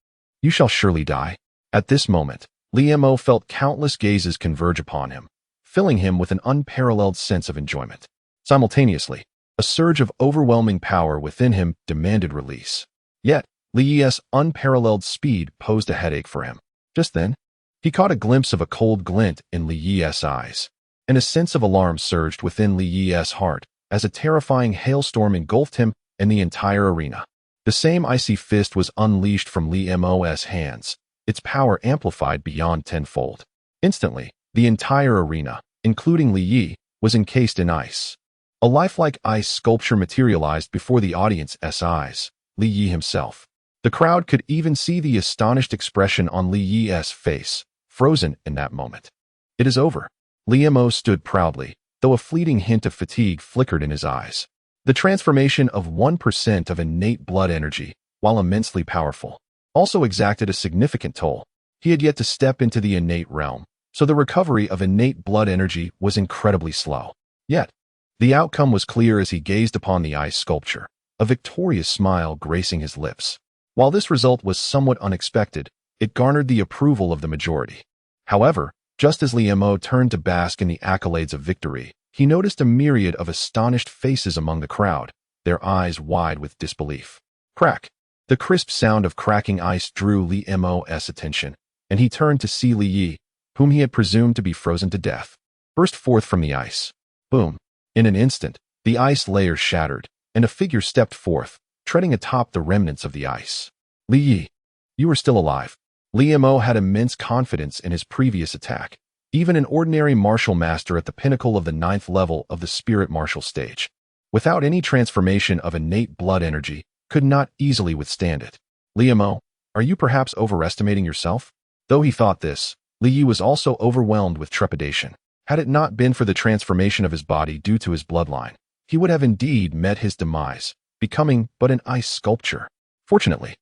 you shall surely die. At this moment, Li Mo felt countless gazes converge upon him, filling him with an unparalleled sense of enjoyment. Simultaneously, a surge of overwhelming power within him demanded release. Yet, Li Yi's unparalleled speed posed a headache for him. Just then, he caught a glimpse of a cold glint in Li Yi's eyes, and a sense of alarm surged within Li Yi's heart as a terrifying hailstorm engulfed him and the entire arena. The same icy fist was unleashed from Li Mo's hands, its power amplified beyond tenfold. Instantly, the entire arena, including Li Yi, was encased in ice. A lifelike ice sculpture materialized before the audience's eyes, Li Yi himself. The crowd could even see the astonished expression on Li Yi's face, frozen in that moment. It is over. Li Mo stood proudly, though a fleeting hint of fatigue flickered in his eyes. The transformation of 1% of innate blood energy, while immensely powerful, also exacted a significant toll. He had yet to step into the innate realm, so the recovery of innate blood energy was incredibly slow. Yet, the outcome was clear as he gazed upon the ice sculpture, a victorious smile gracing his lips. While this result was somewhat unexpected, it garnered the approval of the majority. However, just as Li Mo turned to bask in the accolades of victory, he noticed a myriad of astonished faces among the crowd, their eyes wide with disbelief. Crack! The crisp sound of cracking ice drew Li Mo's attention, and he turned to see Li Yi, whom he had presumed to be frozen to death, burst forth from the ice. Boom! In an instant, the ice layer shattered, and a figure stepped forth, treading atop the remnants of the ice. Li Yi, you are still alive. Li Mo had immense confidence in his previous attack. Even an ordinary martial master at the pinnacle of the 9th level of the spirit martial stage, without any transformation of innate blood energy, could not easily withstand it. Li Mo, are you perhaps overestimating yourself? Though he thought this, Li Yi was also overwhelmed with trepidation. Had it not been for the transformation of his body due to his bloodline, he would have indeed met his demise, becoming but an ice sculpture. Fortunately,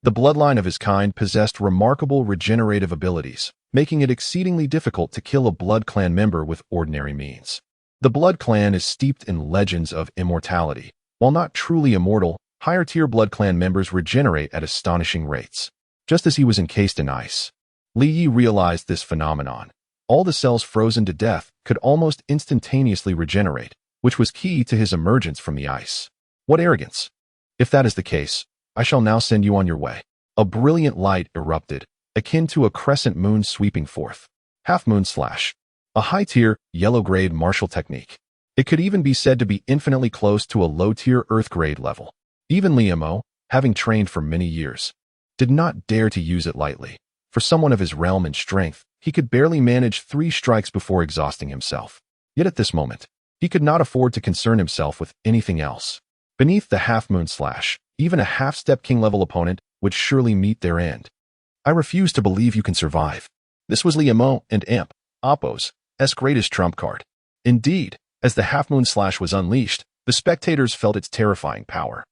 the bloodline of his kind possessed remarkable regenerative abilities, making it exceedingly difficult to kill a blood clan member with ordinary means. The blood clan is steeped in legends of immortality. While not truly immortal, higher-tier blood clan members regenerate at astonishing rates. Just as he was encased in ice, Li Yi realized this phenomenon. All the cells frozen to death could almost instantaneously regenerate, which was key to his emergence from the ice. What arrogance! If that is the case, I shall now send you on your way. A brilliant light erupted, akin to a crescent moon sweeping forth. Half-moon slash. A high-tier, yellow-grade martial technique. It could even be said to be infinitely close to a low-tier earth-grade level. Even Li Mo, having trained for many years, did not dare to use it lightly. For someone of his realm and strength, he could barely manage 3 strikes before exhausting himself. Yet at this moment, he could not afford to concern himself with anything else. Beneath the half-moon slash, even a half-step king-level opponent would surely meet their end. I refuse to believe you can survive. This was Li Mo and Amp, Oppo's greatest trump card. Indeed, as the half-moon slash was unleashed, the spectators felt its terrifying power.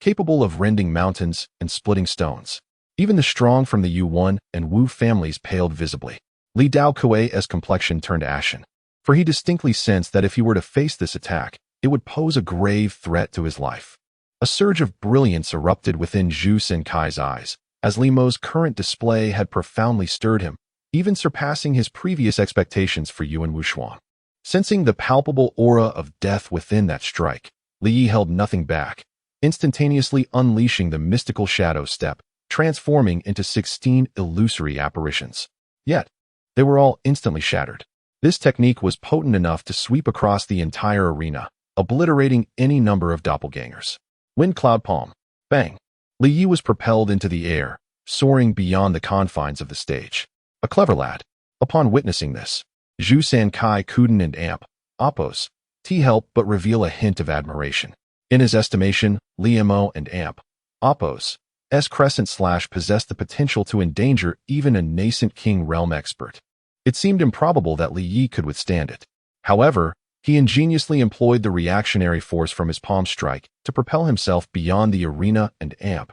Capable of rending mountains and splitting stones. Even the strong from the Yuan and Wu families paled visibly. Li Dao Kuei's complexion turned ashen, for he distinctly sensed that if he were to face this attack, it would pose a grave threat to his life. A surge of brilliance erupted within Zhu Senkai's eyes, as Li Mo's current display had profoundly stirred him, even surpassing his previous expectations for Yuan Wushuang. Sensing the palpable aura of death within that strike, Li Yi held nothing back, instantaneously unleashing the mystical shadow step, transforming into 16 illusory apparitions. Yet, they were all instantly shattered. This technique was potent enough to sweep across the entire arena, obliterating any number of doppelgangers. Wind cloud palm. Bang. Li Yi was propelled into the air, soaring beyond the confines of the stage. A clever lad. Upon witnessing this, Zhu Sankai, Kuden, and Amp, Oppo's, help but reveal a hint of admiration. In his estimation, Li Mo and Amp, Oppo's, crescent slash possessed the potential to endanger even a nascent king realm expert. It seemed improbable that Li Yi could withstand it. However, he ingeniously employed the reactionary force from his palm strike to propel himself beyond the arena and Amp,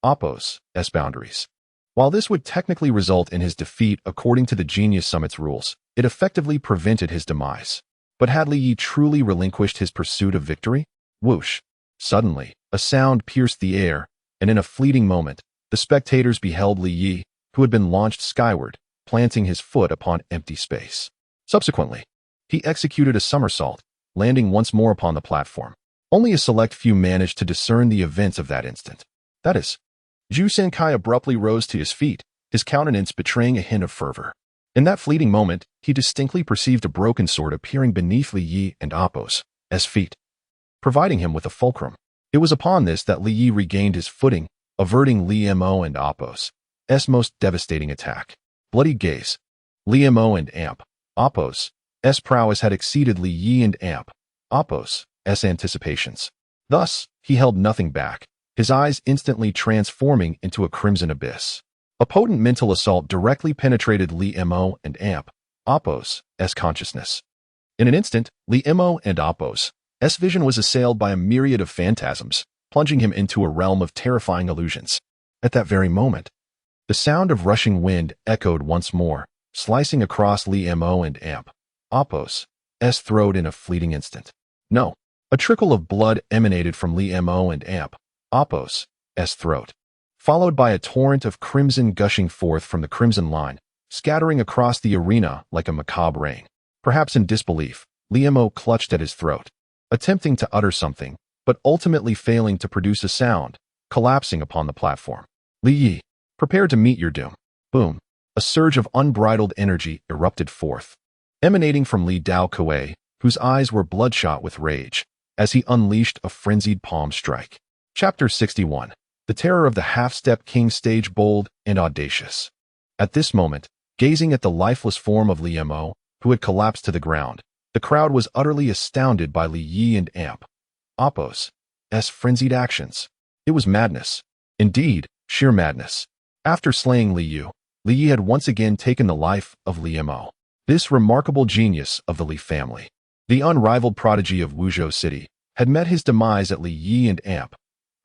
Oppo's, boundaries. While this would technically result in his defeat according to the Genius Summit's rules, it effectively prevented his demise. But had Li Yi truly relinquished his pursuit of victory? Whoosh! Suddenly, a sound pierced the air, and in a fleeting moment, the spectators beheld Li Yi, who had been launched skyward, planting his foot upon empty space. Subsequently, he executed a somersault, landing once more upon the platform. Only a select few managed to discern the events of that instant. That is, Zhu Senkai abruptly rose to his feet, his countenance betraying a hint of fervor. In that fleeting moment, he distinctly perceived a broken sword appearing beneath Li Yi and Oppo's feet, providing him with a fulcrum. It was upon this that Li Yi regained his footing, averting Li Mo and Oppo's most devastating attack. Bloody gaze. Li Mo and Amp, Oppo's prowess had exceeded Li Yi and Amp, Oppos' anticipations. Thus, he held nothing back, his eyes instantly transforming into a crimson abyss. A potent mental assault directly penetrated Li Mo and Oppos' consciousness. In an instant, Li Mo and Oppos' vision was assailed by a myriad of phantasms, plunging him into a realm of terrifying illusions. At that very moment, the sound of rushing wind echoed once more, slicing across Li Mo and Oppos' throat in a fleeting instant. No, a trickle of blood emanated from Li Mo and Oppos' throat, followed by a torrent of crimson gushing forth from the crimson line, scattering across the arena like a macabre rain. Perhaps in disbelief, Li Mo clutched at his throat, attempting to utter something, but ultimately failing to produce a sound, collapsing upon the platform. Li Yi, prepare to meet your doom. Boom. A surge of unbridled energy erupted forth, emanating from Li Dao Kuei, whose eyes were bloodshot with rage, as he unleashed a frenzied palm strike. Chapter 61. The Terror of the Half-Step King. Stage bold and audacious. At this moment, gazing at the lifeless form of Li Mo, who had collapsed to the ground, the crowd was utterly astounded by Li Yi and Oppos' frenzied actions. It was madness. Indeed, sheer madness. After slaying Li Yi had once again taken the life of Li Mo, this remarkable genius of the Li family. The unrivaled prodigy of Wuzhou City had met his demise at Li Yi and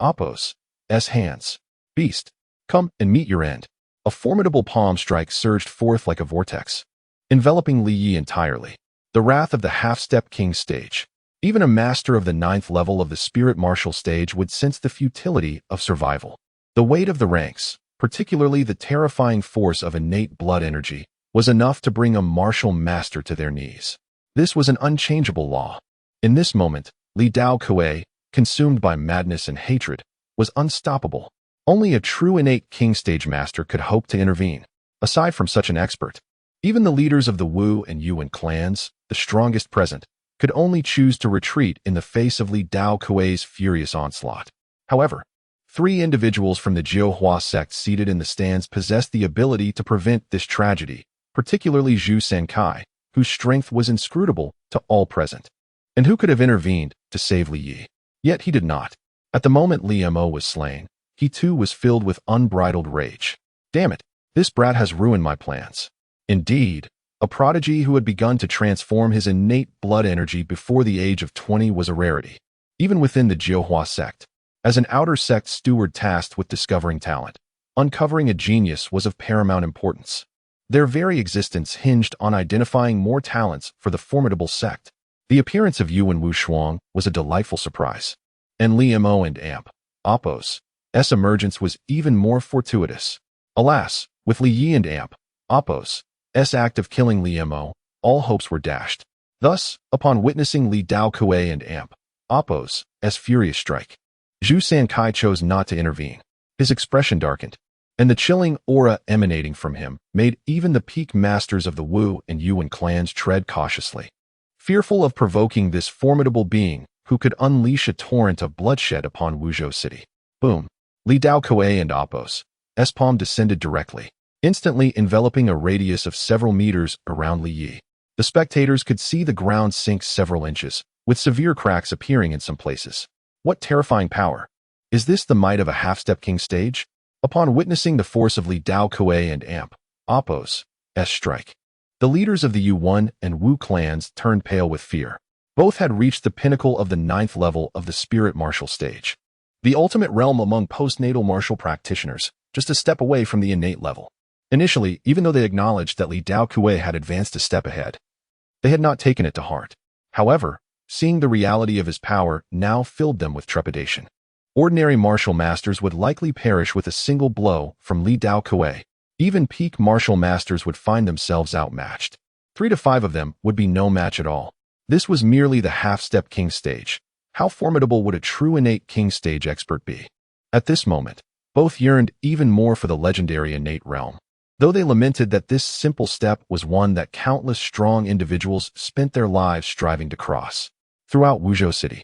Oppos' hands. Beast, come and meet your end. A formidable palm strike surged forth like a vortex, enveloping Li Yi entirely. The wrath of the half-step king stage. Even a master of the 9th level of the spirit martial stage would sense the futility of survival. The weight of the ranks, particularly the terrifying force of innate blood energy, was enough to bring a martial master to their knees. This was an unchangeable law. In this moment, Li Dao Kuei, consumed by madness and hatred, was unstoppable. Only a true innate king stage master could hope to intervene. Aside from such an expert, even the leaders of the Wu and Yuan clans, the strongest present, could only choose to retreat in the face of Li Dao Kuei's furious onslaught. However, 3 individuals from the Jiuhua sect seated in the stands possessed the ability to prevent this tragedy, particularly Zhu Sankai, whose strength was inscrutable to all present, and who could have intervened to save Li Yi. Yet he did not. At the moment Li Mo was slain, he too was filled with unbridled rage. Damn it, this brat has ruined my plans. Indeed, a prodigy who had begun to transform his innate blood energy before the age of 20 was a rarity, even within the Jiuhua sect. As an outer sect steward tasked with discovering talent, uncovering a genius was of paramount importance. Their very existence hinged on identifying more talents for the formidable sect. The appearance of Yuan Wushuang was a delightful surprise, and Li Mo and Oppos' emergence was even more fortuitous. Alas, with Li Yi and Oppos' act of killing Li Mo, all hopes were dashed. Thus, upon witnessing Li Dao Kuei and Oppos' furious strike, Zhu Sankai chose not to intervene. His expression darkened, and the chilling aura emanating from him made even the peak masters of the Wu and Yuan clans tread cautiously, fearful of provoking this formidable being who could unleash a torrent of bloodshed upon Wuzhou City. Boom! Li Dao Kuei and Oppos' palm descended directly, instantly enveloping a radius of several meters around Li Yi. The spectators could see the ground sink several inches, with severe cracks appearing in some places. What terrifying power! Is this the might of a half-step king stage? Upon witnessing the force of Li Dao Kuei and Oppos' strike, the leaders of the Yuan and Wu clans turned pale with fear. Both had reached the pinnacle of the 9th level of the spirit martial stage, the ultimate realm among postnatal martial practitioners, just a step away from the innate level. Initially, even though they acknowledged that Li Dao Kuei had advanced a step ahead, they had not taken it to heart. However, seeing the reality of his power now filled them with trepidation. Ordinary martial masters would likely perish with a single blow from Li Dao Kuei. Even peak martial masters would find themselves outmatched. 3 to 5 of them would be no match at all. This was merely the half-step king stage. How formidable would a true innate king stage expert be? At this moment, both yearned even more for the legendary innate realm, though they lamented that this simple step was one that countless strong individuals spent their lives striving to cross. Throughout Wuzhou City,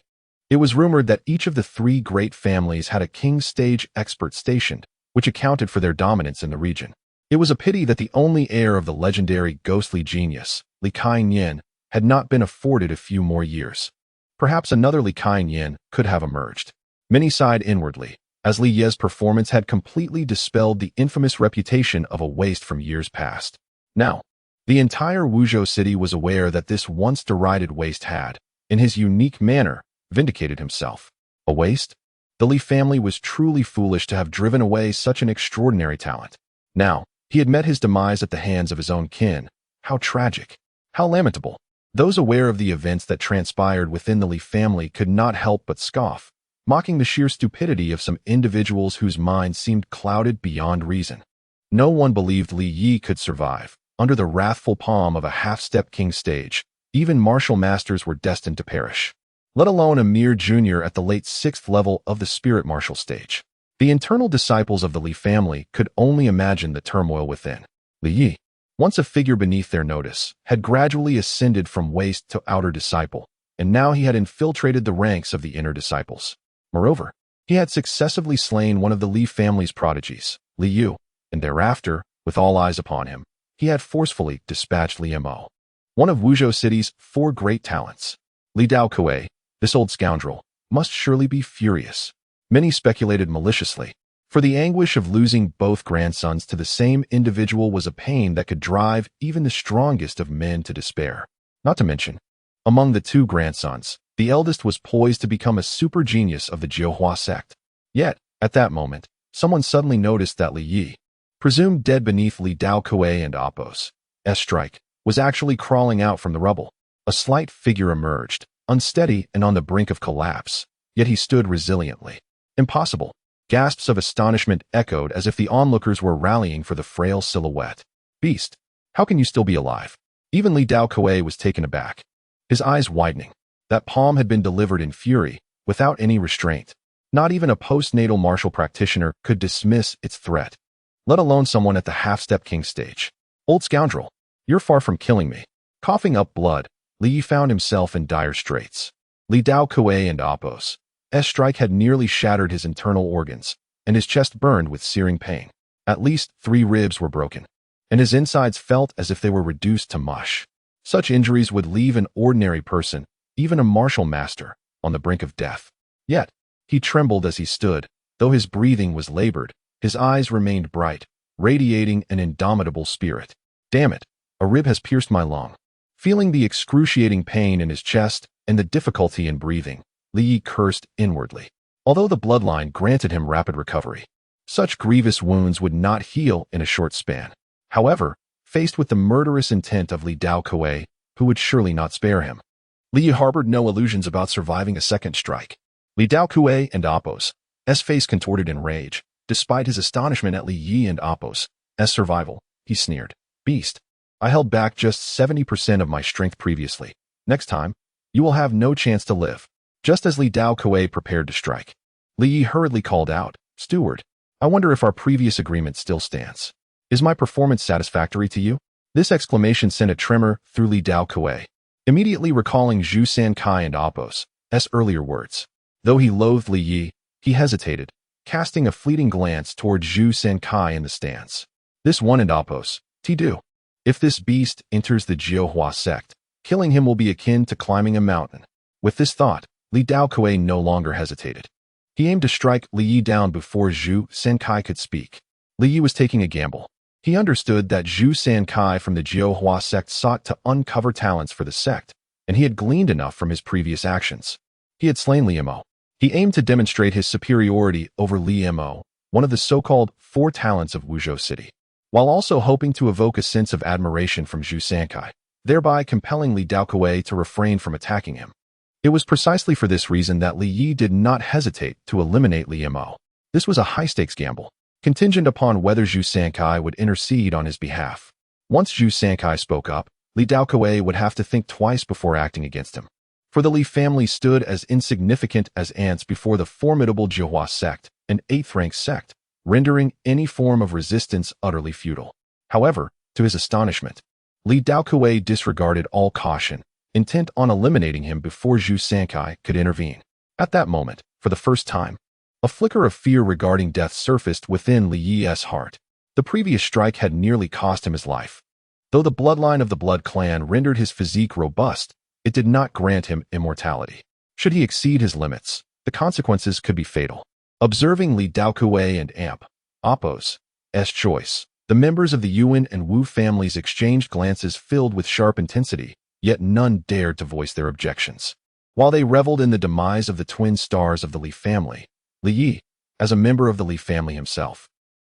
it was rumored that each of the 3 great families had a king stage expert stationed, which accounted for their dominance in the region. It was a pity that the only heir of the legendary ghostly genius, Li Kai Nian, had not been afforded a few more years. Perhaps another Li Yin could have emerged. Many sighed inwardly, as Li Ye's performance had completely dispelled the infamous reputation of a waste from years past. Now, the entire Wuzhou city was aware that this once derided waste had, in his unique manner, vindicated himself. A waste? The Li family was truly foolish to have driven away such an extraordinary talent. Now, he had met his demise at the hands of his own kin. How tragic. How lamentable. Those aware of the events that transpired within the Li family could not help but scoff, mocking the sheer stupidity of some individuals whose minds seemed clouded beyond reason. No one believed Li Yi could survive. Under the wrathful palm of a half-step king stage, even martial masters were destined to perish, let alone a mere junior at the late 6th level of the spirit martial stage. The internal disciples of the Li family could only imagine the turmoil within. Li Yi, once a figure beneath their notice, had gradually ascended from waste to outer disciple, and now he had infiltrated the ranks of the inner disciples. Moreover, he had successively slain one of the Li family's prodigies, Li Yu, and thereafter, with all eyes upon him, he had forcefully dispatched Li Mo, one of Wuzhou City's 4 great talents. Li Daokui, this old scoundrel, must surely be furious. Many speculated maliciously, for the anguish of losing both grandsons to the same individual was a pain that could drive even the strongest of men to despair. Not to mention, among the 2 grandsons, the eldest was poised to become a super genius of the Jiuhua sect. Yet, at that moment, someone suddenly noticed that Li Yi, presumed dead beneath Li Daokui and Appo's strike, was actually crawling out from the rubble. A slight figure emerged, unsteady and on the brink of collapse, yet he stood resiliently. Impossible. Gasps of astonishment echoed as if the onlookers were rallying for the frail silhouette. Beast, how can you still be alive? Even Li Daokui was taken aback, his eyes widening. That palm had been delivered in fury, without any restraint. Not even a postnatal martial practitioner could dismiss its threat, let alone someone at the half-step king stage. Old scoundrel, you're far from killing me. Coughing up blood, Li Yi found himself in dire straits. Li Daokui and Appo's strike had nearly shattered his internal organs, and his chest burned with searing pain. At least 3 ribs were broken, and his insides felt as if they were reduced to mush. Such injuries would leave an ordinary person, even a martial master, on the brink of death. Yet, he trembled as he stood. Though his breathing was labored, his eyes remained bright, radiating an indomitable spirit. Damn it, a rib has pierced my lung. Feeling the excruciating pain in his chest and the difficulty in breathing, Li Yi cursed inwardly. Although the bloodline granted him rapid recovery, such grievous wounds would not heal in a short span. However, faced with the murderous intent of Li Daokui, who would surely not spare him, Li Yi harbored no illusions about surviving a second strike. Li Daokui and Appo's face contorted in rage. Despite his astonishment at Li Yi and Appo's survival, he sneered. Beast, I held back just 70% of my strength previously. Next time, you will have no chance to live. Just as Li Daokui prepared to strike, Li Yi hurriedly called out, Steward, I wonder if our previous agreement still stands. Is my performance satisfactory to you? This exclamation sent a tremor through Li Daokui, immediately recalling Zhu Sankai and Appo's earlier words. Though he loathed Li Yi, he hesitated, casting a fleeting glance toward Zhu Sankai in the stands. This one and Appo's, do. If this beast enters the Jiuhua sect, killing him will be akin to climbing a mountain. With this thought, Li Daokui no longer hesitated. He aimed to strike Li Yi down before Zhu Sankai could speak. Li Yi was taking a gamble. He understood that Zhu Sankai from the Jiuhua sect sought to uncover talents for the sect, and he had gleaned enough from his previous actions. He had slain Li Mo. He aimed to demonstrate his superiority over Li Mo, one of the so-called 4 talents of Wuzhou City, while also hoping to evoke a sense of admiration from Zhu Sankai, thereby compelling Li Daokui to refrain from attacking him. It was precisely for this reason that Li Yi did not hesitate to eliminate Li Mo. This was a high-stakes gamble, contingent upon whether Zhu Sankai would intercede on his behalf. Once Zhu Sankai spoke up, Li Daokui would have to think twice before acting against him. For the Li family stood as insignificant as ants before the formidable Jiuhua sect, an 8th-rank sect, rendering any form of resistance utterly futile. However, to his astonishment, Li Daokui disregarded all caution, intent on eliminating him before Zhu Sankai could intervene. At that moment, for the first time, a flicker of fear regarding death surfaced within Li Yi's heart. The previous strike had nearly cost him his life. Though the bloodline of the Blood clan rendered his physique robust, it did not grant him immortality. Should he exceed his limits, the consequences could be fatal. Observing Li Daokuei and Appo's choice, the members of the Yuan and Wu families exchanged glances filled with sharp intensity, yet none dared to voice their objections. While they reveled in the demise of the twin stars of the Li family, Li Yi, as a member of the Li family himself,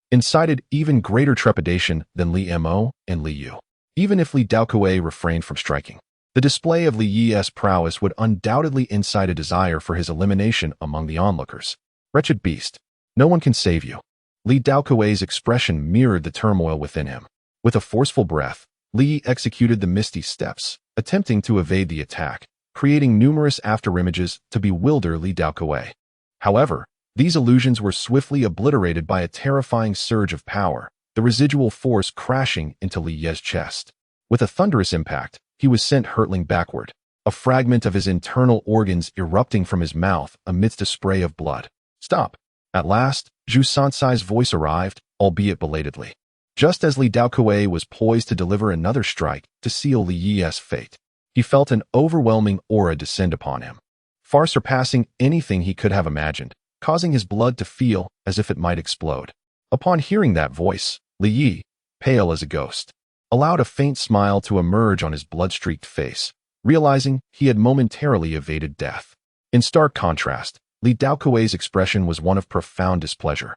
incited even greater trepidation than Li Mo and Li Yu. Even if Li Daokuei refrained from striking, the display of Li Yi's prowess would undoubtedly incite a desire for his elimination among the onlookers. Wretched beast, no one can save you. Li Daokuei's expression mirrored the turmoil within him. With a forceful breath, Li executed the misty steps, attempting to evade the attack, creating numerous afterimages to bewilder Li Daokuei. However, these illusions were swiftly obliterated by a terrifying surge of power, the residual force crashing into Li Yi's chest. With a thunderous impact, he was sent hurtling backward, a fragment of his internal organs erupting from his mouth amidst a spray of blood. Stop! At last, Zhu Sansai's voice arrived, albeit belatedly. Just as Li Daokuei was poised to deliver another strike to seal Li Yi's fate, he felt an overwhelming aura descend upon him, far surpassing anything he could have imagined, causing his blood to feel as if it might explode. Upon hearing that voice, Li Yi, pale as a ghost, allowed a faint smile to emerge on his blood-streaked face, realizing he had momentarily evaded death. In stark contrast, Li Daokuei's expression was one of profound displeasure,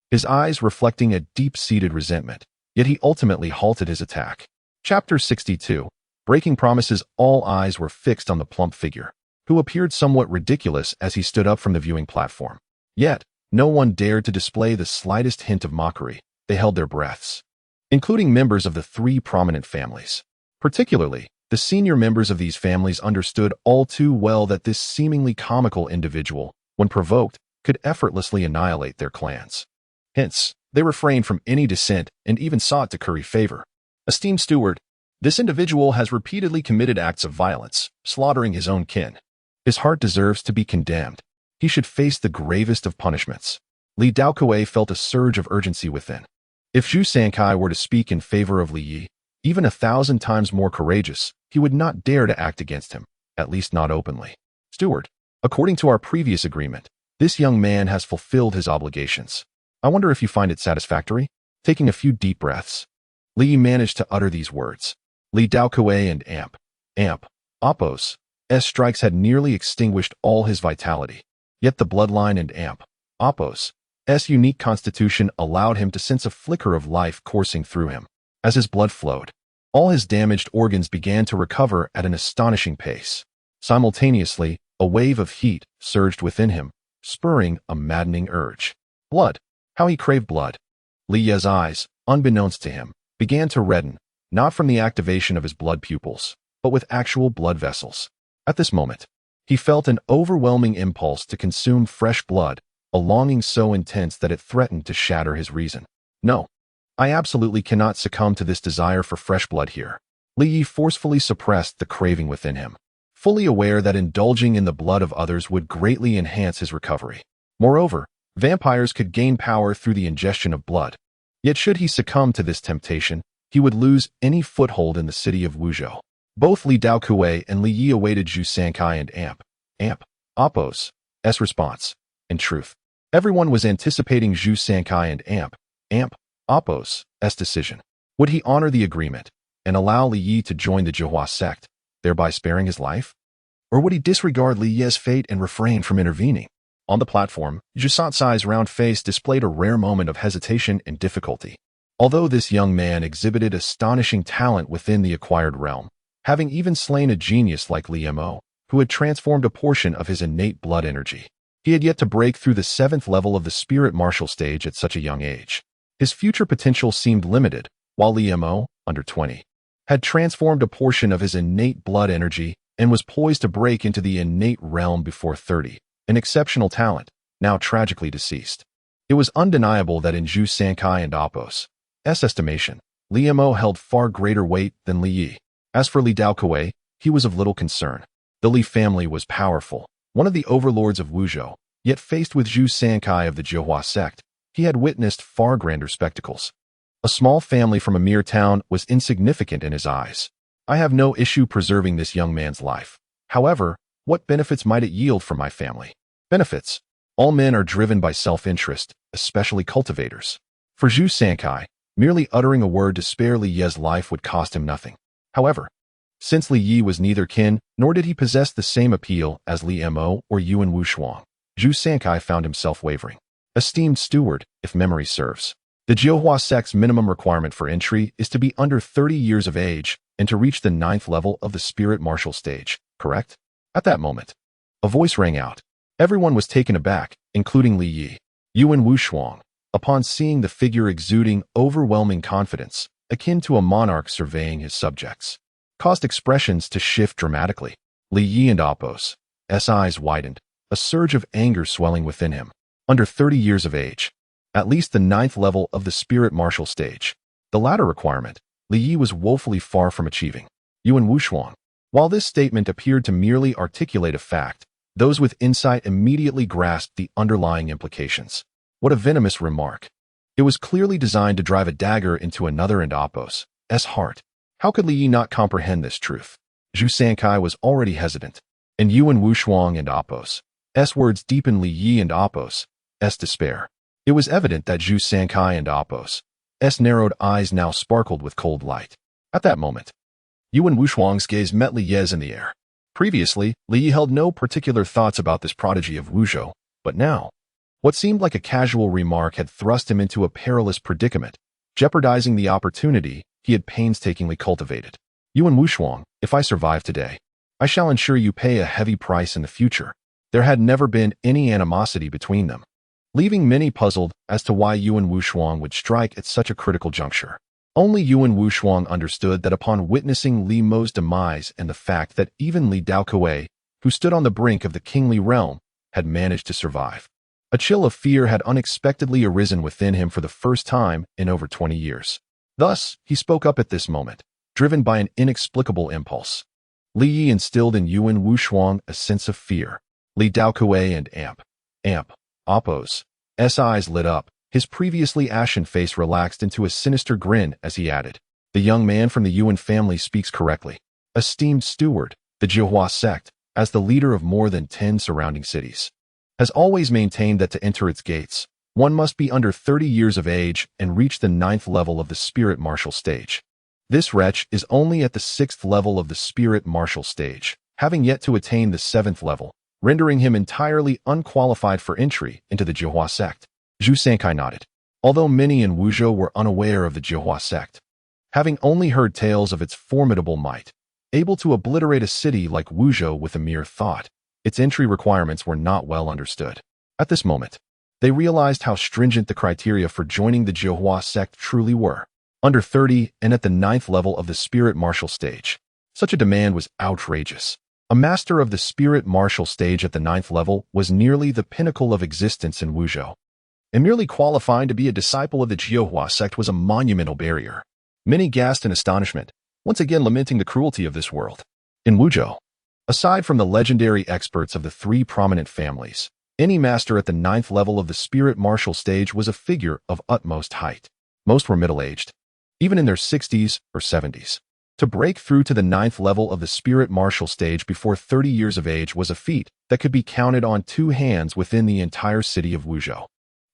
his eyes reflecting a deep-seated resentment, yet he ultimately halted his attack. Chapter 62. Breaking promises. All eyes were fixed on the plump figure, who appeared somewhat ridiculous as he stood up from the viewing platform. Yet, no one dared to display the slightest hint of mockery. They held their breaths, including members of the three prominent families. Particularly, the senior members of these families understood all too well that this seemingly comical individual, when provoked, could effortlessly annihilate their clans. Hence, they refrained from any dissent and even sought to curry favor. Esteemed steward, this individual has repeatedly committed acts of violence, slaughtering his own kin. His heart deserves to be condemned. He should face the gravest of punishments. Li Daokuei felt a surge of urgency within. If Zhu Sankai were to speak in favor of Li Yi, even 1,000 times more courageous, he would not dare to act against him, at least not openly. Steward, according to our previous agreement, this young man has fulfilled his obligations. I wonder if you find it satisfactory? Taking a few deep breaths, Li managed to utter these words. Li Daokuei and Appo's strikes had nearly extinguished all his vitality, yet the bloodline and Appo's unique constitution allowed him to sense a flicker of life coursing through him. As his blood flowed, all his damaged organs began to recover at an astonishing pace. Simultaneously, a wave of heat surged within him, spurring a maddening urge. Blood! How he craved blood! Li Yi's eyes, unbeknownst to him, began to redden, not from the activation of his blood pupils, but with actual blood vessels. At this moment, he felt an overwhelming impulse to consume fresh blood, a longing so intense that it threatened to shatter his reason. No, I absolutely cannot succumb to this desire for fresh blood here. Li Yi forcefully suppressed the craving within him, fully aware that indulging in the blood of others would greatly enhance his recovery. Moreover, vampires could gain power through the ingestion of blood. Yet should he succumb to this temptation, he would lose any foothold in the city of Wuzhou. Both Li Daokuei and Li Yi awaited Zhu Sankai and Appo's response. In truth, everyone was anticipating Zhu Sankai and Appo's decision. Would he honor the agreement and allow Li Yi to join the Zhihua sect, thereby sparing his life? Or would he disregard Li Yi's fate and refrain from intervening? On the platform, Zhu Sansai's round face displayed a rare moment of hesitation and difficulty. Although this young man exhibited astonishing talent within the acquired realm, having even slain a genius like Li Mo, who had transformed a portion of his innate blood energy, he had yet to break through the 7th level of the spirit martial stage at such a young age. His future potential seemed limited, while Li Mo, under 20, had transformed a portion of his innate blood energy and was poised to break into the innate realm before 30, an exceptional talent, now tragically deceased. It was undeniable that in Zhu Sankai and Appo's estimation, Li Mo held far greater weight than Li Yi. As for Li Daokuei, he was of little concern. The Li family was powerful, one of the overlords of Wuzhou, yet faced with Zhu Sankai of the Zhihua sect, he had witnessed far grander spectacles. A small family from a mere town was insignificant in his eyes. I have no issue preserving this young man's life. However, What benefits might it yield for my family? Benefits. All men are driven by self-interest, especially cultivators. For Zhu Sankai, merely uttering a word to spare Li Ye's life would cost him nothing. However, since Li Yi was neither kin, nor did he possess the same appeal as Li Mo or Yuan Wushuang, Zhu Sankai found himself wavering. Esteemed steward, if memory serves, the Jiuhua sect's minimum requirement for entry is to be under 30 years of age and to reach the 9th level of the spirit martial stage, correct? At that moment, a voice rang out. Everyone was taken aback, including Li Yi. Yuan Wushuang, upon seeing the figure exuding overwhelming confidence, akin to a monarch surveying his subjects, caused expressions to shift dramatically. Li Yi and Apos' eyes widened, a surge of anger swelling within him. Under 30 years of age, at least the 9th level of the spirit martial stage. The latter requirement, Li Yi was woefully far from achieving. Yuan Wushuang. While this statement appeared to merely articulate a fact, those with insight immediately grasped the underlying implications. What a venomous remark. It was clearly designed to drive a dagger into another and Apos' heart. How could Li Yi not comprehend this truth? Zhu Sankai was already hesitant, and Yuan Wushuang and Apos' words deepened Li Yi and Apos' despair. It was evident that Zhu Sankai and Apos' narrowed eyes now sparkled with cold light. At that moment, Yuan Wushuang's gaze met Li Ye's in the air. Previously, Li Yi held no particular thoughts about this prodigy of Wuzhou, but now, what seemed like a casual remark had thrust him into a perilous predicament, jeopardizing the opportunity he had painstakingly cultivated. Yuan Wushuang, if I survive today, I shall ensure you pay a heavy price in the future. There had never been any animosity between them, leaving many puzzled as to why Yuan Wushuang would strike at such a critical juncture. Only Yuan Wushuang understood that upon witnessing Li Mo's demise and the fact that even Li Daokuei, who stood on the brink of the kingly realm, had managed to survive, a chill of fear had unexpectedly arisen within him for the first time in over 20 years. Thus, he spoke up at this moment, driven by an inexplicable impulse. Li Yi instilled in Yuan Wushuang a sense of fear. Li Daokuei and Apos' eyes lit up. His previously ashen face relaxed into a sinister grin as he added, "The young man from the Yuan family speaks correctly. Esteemed steward, the Jiuhua sect, as the leader of more than 10 surrounding cities, has always maintained that to enter its gates, one must be under 30 years of age and reach the 9th level of the spirit martial stage. This wretch is only at the 6th level of the spirit martial stage, having yet to attain the 7th level, rendering him entirely unqualified for entry into the Jiuhua sect." Zhu Sankai nodded. Although many in Wuzhou were unaware of the Jiuhua sect, having only heard tales of its formidable might, able to obliterate a city like Wuzhou with a mere thought, its entry requirements were not well understood. At this moment, they realized how stringent the criteria for joining the Jiuhua sect truly were. Under 30 and at the 9th level of the spirit martial stage. Such a demand was outrageous. A master of the spirit martial stage at the 9th level was nearly the pinnacle of existence in Wuzhou. And merely qualifying to be a disciple of the Jiuhua sect was a monumental barrier. Many gasped in astonishment, once again lamenting the cruelty of this world. In Wuzhou, aside from the legendary experts of the 3 prominent families, any master at the 9th level of the spirit martial stage was a figure of utmost height. Most were middle-aged, even in their 60s or 70s. To break through to the 9th level of the spirit martial stage before 30 years of age was a feat that could be counted on 2 hands within the entire city of Wuzhou.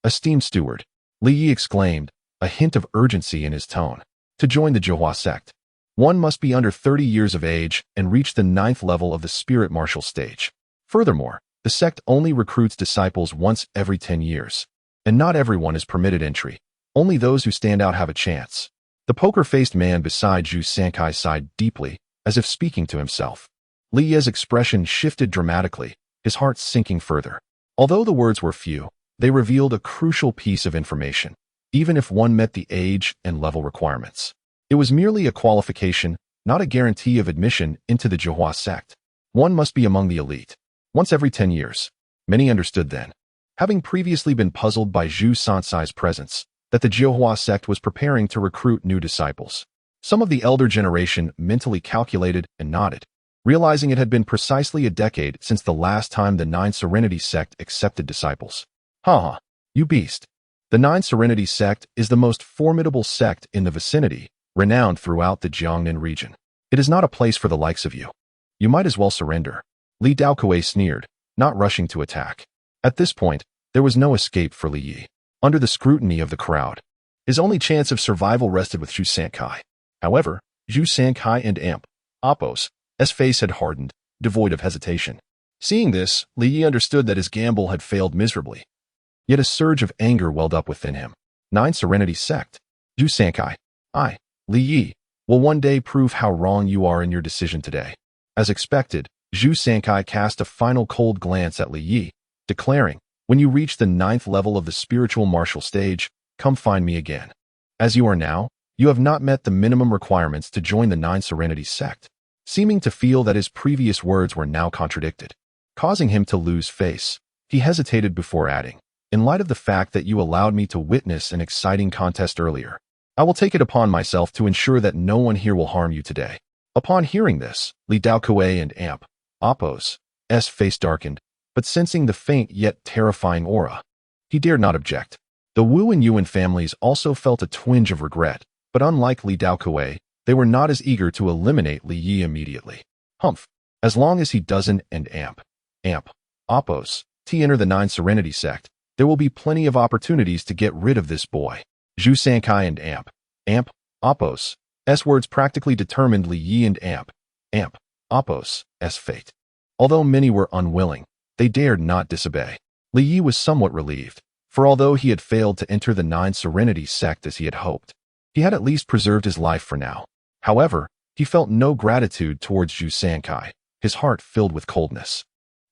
"Esteemed steward," Li Yi exclaimed, a hint of urgency in his tone. "To join the Jiuhua sect, one must be under 30 years of age and reach the 9th level of the spirit martial stage. Furthermore, the sect only recruits disciples once every 10 years, and not everyone is permitted entry. Only those who stand out have a chance." The poker-faced man beside Zhu Sankai sighed deeply, as if speaking to himself. Li Ye's expression shifted dramatically, his heart sinking further. Although the words were few, they revealed a crucial piece of information, even if one met the age and level requirements. It was merely a qualification, not a guarantee of admission into the Jiuhua sect. One must be among the elite, once every 10 years. Many understood then, having previously been puzzled by Zhu Sansai's presence, that the Jiuhua sect was preparing to recruit new disciples. Some of the elder generation mentally calculated and nodded, realizing it had been precisely a decade since the last time the 9 Serenity sect accepted disciples. "Ha, you beast. The 9 Serenity sect is the most formidable sect in the vicinity, renowned throughout the Jiangnan region. It is not a place for the likes of you. You might as well surrender." Li Daokuei sneered, not rushing to attack. At this point, there was no escape for Li Yi. Under the scrutiny of the crowd, his only chance of survival rested with Zhu Sankai. However, Zhu Sankai and Apos' face had hardened, devoid of hesitation. Seeing this, Li Yi understood that his gamble had failed miserably. Yet a surge of anger welled up within him. 9 Serenity Sect. Zhu Sankai, Li Yi, will one day prove how wrong you are in your decision today. As expected, Zhu Sankai cast a final cold glance at Li Yi, declaring, when you reach the 9th level of the spiritual martial stage, come find me again. As you are now, you have not met the minimum requirements to join the 9 Serenity Sect. Seeming to feel that his previous words were now contradicted, causing him to lose face, he hesitated before adding, in light of the fact that you allowed me to witness an exciting contest earlier, I will take it upon myself to ensure that no one here will harm you today. Upon hearing this, Li Daokuei and Apos' face darkened, but sensing the faint yet terrifying aura, he dared not object. The Wu and Yuan families also felt a twinge of regret, but unlike Li Daokuei, they were not as eager to eliminate Li Yi immediately. Humph. As long as he doesn't and Apos' enter the 9 Serenity Sect, there will be plenty of opportunities to get rid of this boy. Zhu Sankai and Apos' words practically determined Li Yi and Apos' fate. Although many were unwilling, they dared not disobey. Li Yi was somewhat relieved, for although he had failed to enter the 9 Serenity Sect as he had hoped, he had at least preserved his life for now. However, he felt no gratitude towards Zhu Sankai, his heart filled with coldness.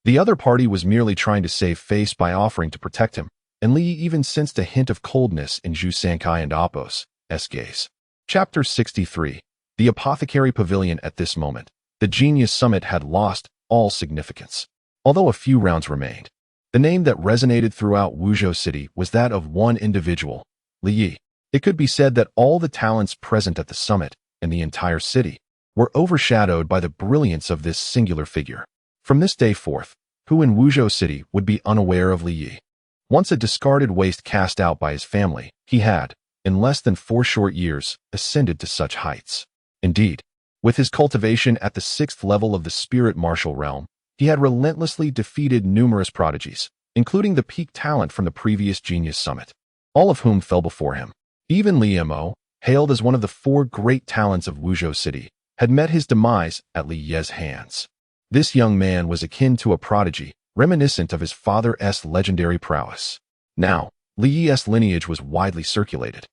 The other party was merely trying to save face by offering to protect him, and Li Yi even sensed a hint of coldness in Zhu Sankai and Apos' gaze. Chapter 63. The Apothecary Pavilion. At this moment, the Genius Summit had lost all significance. Although a few rounds remained, the name that resonated throughout Wuzhou City was that of one individual, Li Yi. It could be said that all the talents present at the summit and the entire city were overshadowed by the brilliance of this singular figure. From this day forth, who in Wuzhou City would be unaware of Li Yi? Once a discarded waste cast out by his family, he had, in less than 4 short years, ascended to such heights. Indeed, with his cultivation at the 6th level of the spirit martial realm, he had relentlessly defeated numerous prodigies, including the peak talent from the previous Genius Summit, all of whom fell before him. Even Li Mo, hailed as one of the 4 great talents of Wuzhou City, had met his demise at Li Ye's hands. This young man was akin to a prodigy, reminiscent of his father's legendary prowess. Now, Li Yi's lineage was widely circulated.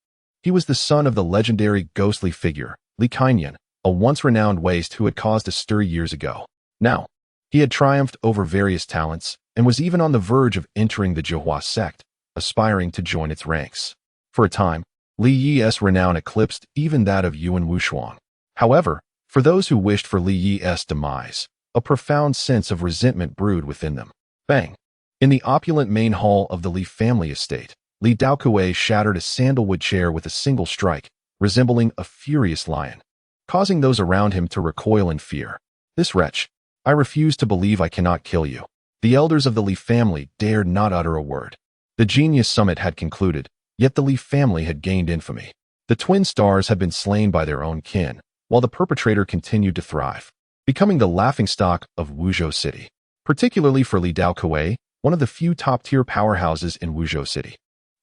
He was the son of the legendary ghostly figure, Li Qinyan, a once-renowned waste who had caused a stir years ago. Now, he had triumphed over various talents, and was even on the verge of entering the Zhihua sect, aspiring to join its ranks. For a time, Li Yi's renown eclipsed even that of Yuan Wushuang. However, for those who wished for Li Yi's demise, a profound sense of resentment brewed within them. Bang! In the opulent main hall of the Li family estate, Li Daokuei shattered a sandalwood chair with a single strike, resembling a furious lion, causing those around him to recoil in fear. This wretch! I refuse to believe I cannot kill you. The elders of the Li family dared not utter a word. The Genius Summit had concluded, yet the Li family had gained infamy. The twin stars had been slain by their own kin, while the perpetrator continued to thrive, becoming the laughingstock of Wuzhou City. Particularly for Li Daokuei, one of the few top-tier powerhouses in Wuzhou City.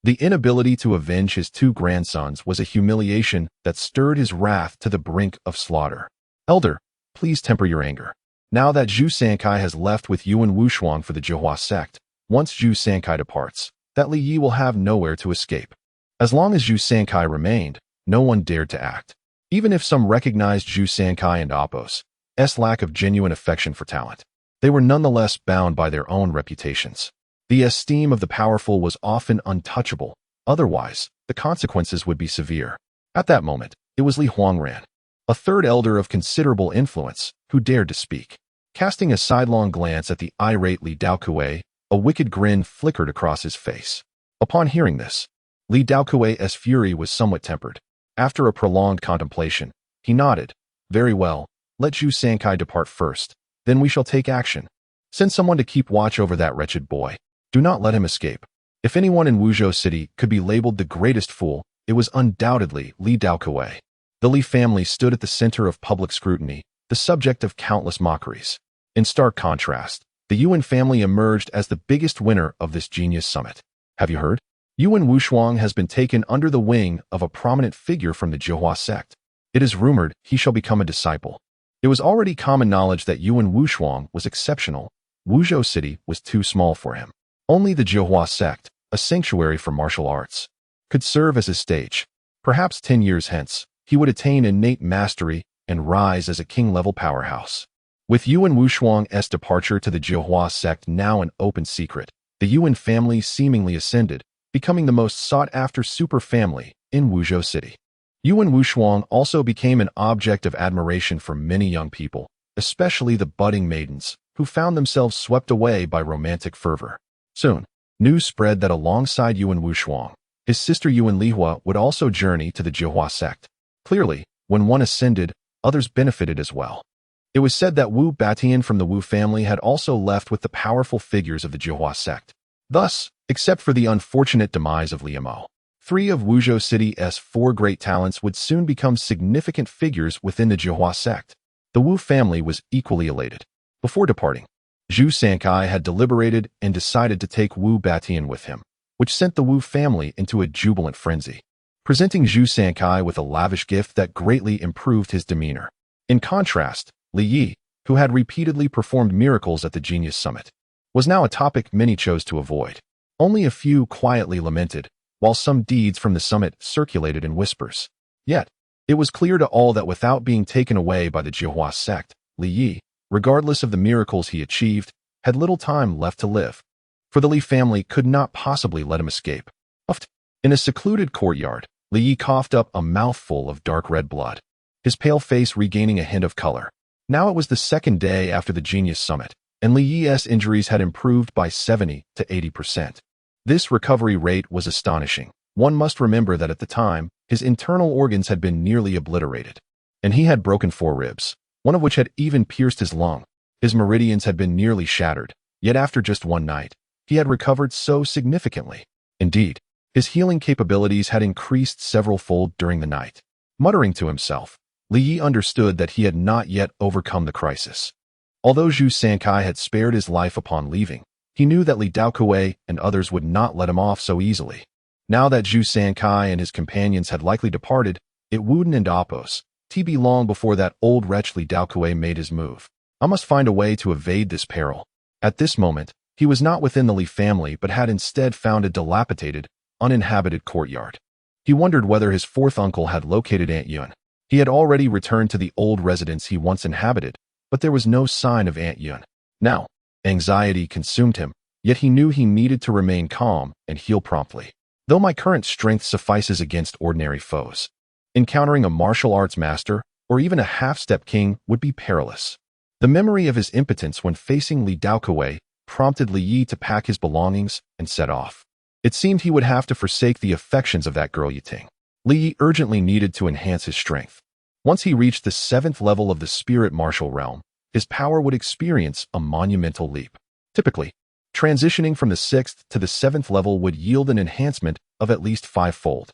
The inability to avenge his 2 grandsons was a humiliation that stirred his wrath to the brink of slaughter. Elder, please temper your anger. Now that Zhu Sankai has left with Yuan Wushuang for the Zhihua sect, once Zhu Sankai departs, that Li Yi will have nowhere to escape. As long as Zhu Sankai remained, no one dared to act. Even if some recognized Zhu Sankai and Apos' lack of genuine affection for talent, they were nonetheless bound by their own reputations. The esteem of the powerful was often untouchable, otherwise, the consequences would be severe. At that moment, it was Li Huangran, a 3rd elder of considerable influence, who dared to speak. Casting a sidelong glance at the irate Li Daokuei, a wicked grin flickered across his face. Upon hearing this, Li Daokuei's fury was somewhat tempered. After a prolonged contemplation, he nodded. Very well, let Zhu Sankai depart first, then we shall take action. Send someone to keep watch over that wretched boy. Do not let him escape. If anyone in Wuzhou City could be labeled the greatest fool, it was undoubtedly Li Daokuei. The Li family stood at the center of public scrutiny, the subject of countless mockeries. In stark contrast, the Yuan family emerged as the biggest winner of this genius summit. Have you heard? Yuan Wushuang has been taken under the wing of a prominent figure from the Jihua sect. It is rumored he shall become a disciple. It was already common knowledge that Yuan Wushuang was exceptional. Wuzhou City was too small for him. Only the Jihua sect, a sanctuary for martial arts, could serve as his stage. Perhaps 10 years hence, he would attain innate mastery and rise as a king-level powerhouse. With Yuan Wushuang's departure to the Jihua sect now an open secret, the Yuan family seemingly ascended, becoming the most sought-after super family in Wuzhou City. Yuan Wushuang also became an object of admiration for many young people, especially the budding maidens, who found themselves swept away by romantic fervor. Soon, news spread that alongside Yuan Wushuang, his sister Yuan Lihua would also journey to the Jihua sect. Clearly, when one ascended, others benefited as well. It was said that Wu Batian from the Wu family had also left with the powerful figures of the Jihua sect. Thus, except for the unfortunate demise of Liu Mo, 3 of Wuzhou City's 4 great talents would soon become significant figures within the Jihua sect. The Wu family was equally elated. Before departing, Zhu Sankai had deliberated and decided to take Wu Batian with him, which sent the Wu family into a jubilant frenzy, presenting Zhu Sankai with a lavish gift that greatly improved his demeanor. In contrast, Li Yi, who had repeatedly performed miracles at the Genius Summit, was now a topic many chose to avoid. Only a few quietly lamented, while some deeds from the summit circulated in whispers. Yet, it was clear to all that without being taken away by the Jihua sect, Li Yi, regardless of the miracles he achieved, had little time left to live. For the Li family could not possibly let him escape. In a secluded courtyard, Li Yi coughed up a mouthful of dark red blood, his pale face regaining a hint of color. Now it was the second day after the Genius Summit, and Li Yi's injuries had improved by 70 to 80%. This recovery rate was astonishing. One must remember that at the time, his internal organs had been nearly obliterated, and he had broken 4 ribs, one of which had even pierced his lung. His meridians had been nearly shattered, yet after just one night, he had recovered so significantly. Indeed, his healing capabilities had increased several-fold during the night. Muttering to himself, Li Yi understood that he had not yet overcome the crisis. Although Zhu Sankai had spared his life upon leaving, he knew that Li Daokui and others would not let him off so easily. Now that Zhu Sankai and his companions had likely departed, it wouldn't and oppose TB long before that old wretch Li Daokui made his move. I must find a way to evade this peril. At this moment, he was not within the Li family but had instead found a dilapidated, uninhabited courtyard. He wondered whether his 4th uncle had located Aunt Yun. He had already returned to the old residence he once inhabited, but there was no sign of Aunt Yun. Now, anxiety consumed him, yet he knew he needed to remain calm and heal promptly. Though my current strength suffices against ordinary foes, encountering a martial arts master or even a half-step king would be perilous. The memory of his impotence when facing Li Daokui prompted Li Yi to pack his belongings and set off. It seemed he would have to forsake the affections of that girl Yiting. Li Yi urgently needed to enhance his strength. Once he reached the 7th level of the spirit martial realm, his power would experience a monumental leap. Typically, transitioning from the 6th to the 7th level would yield an enhancement of at least 5-fold.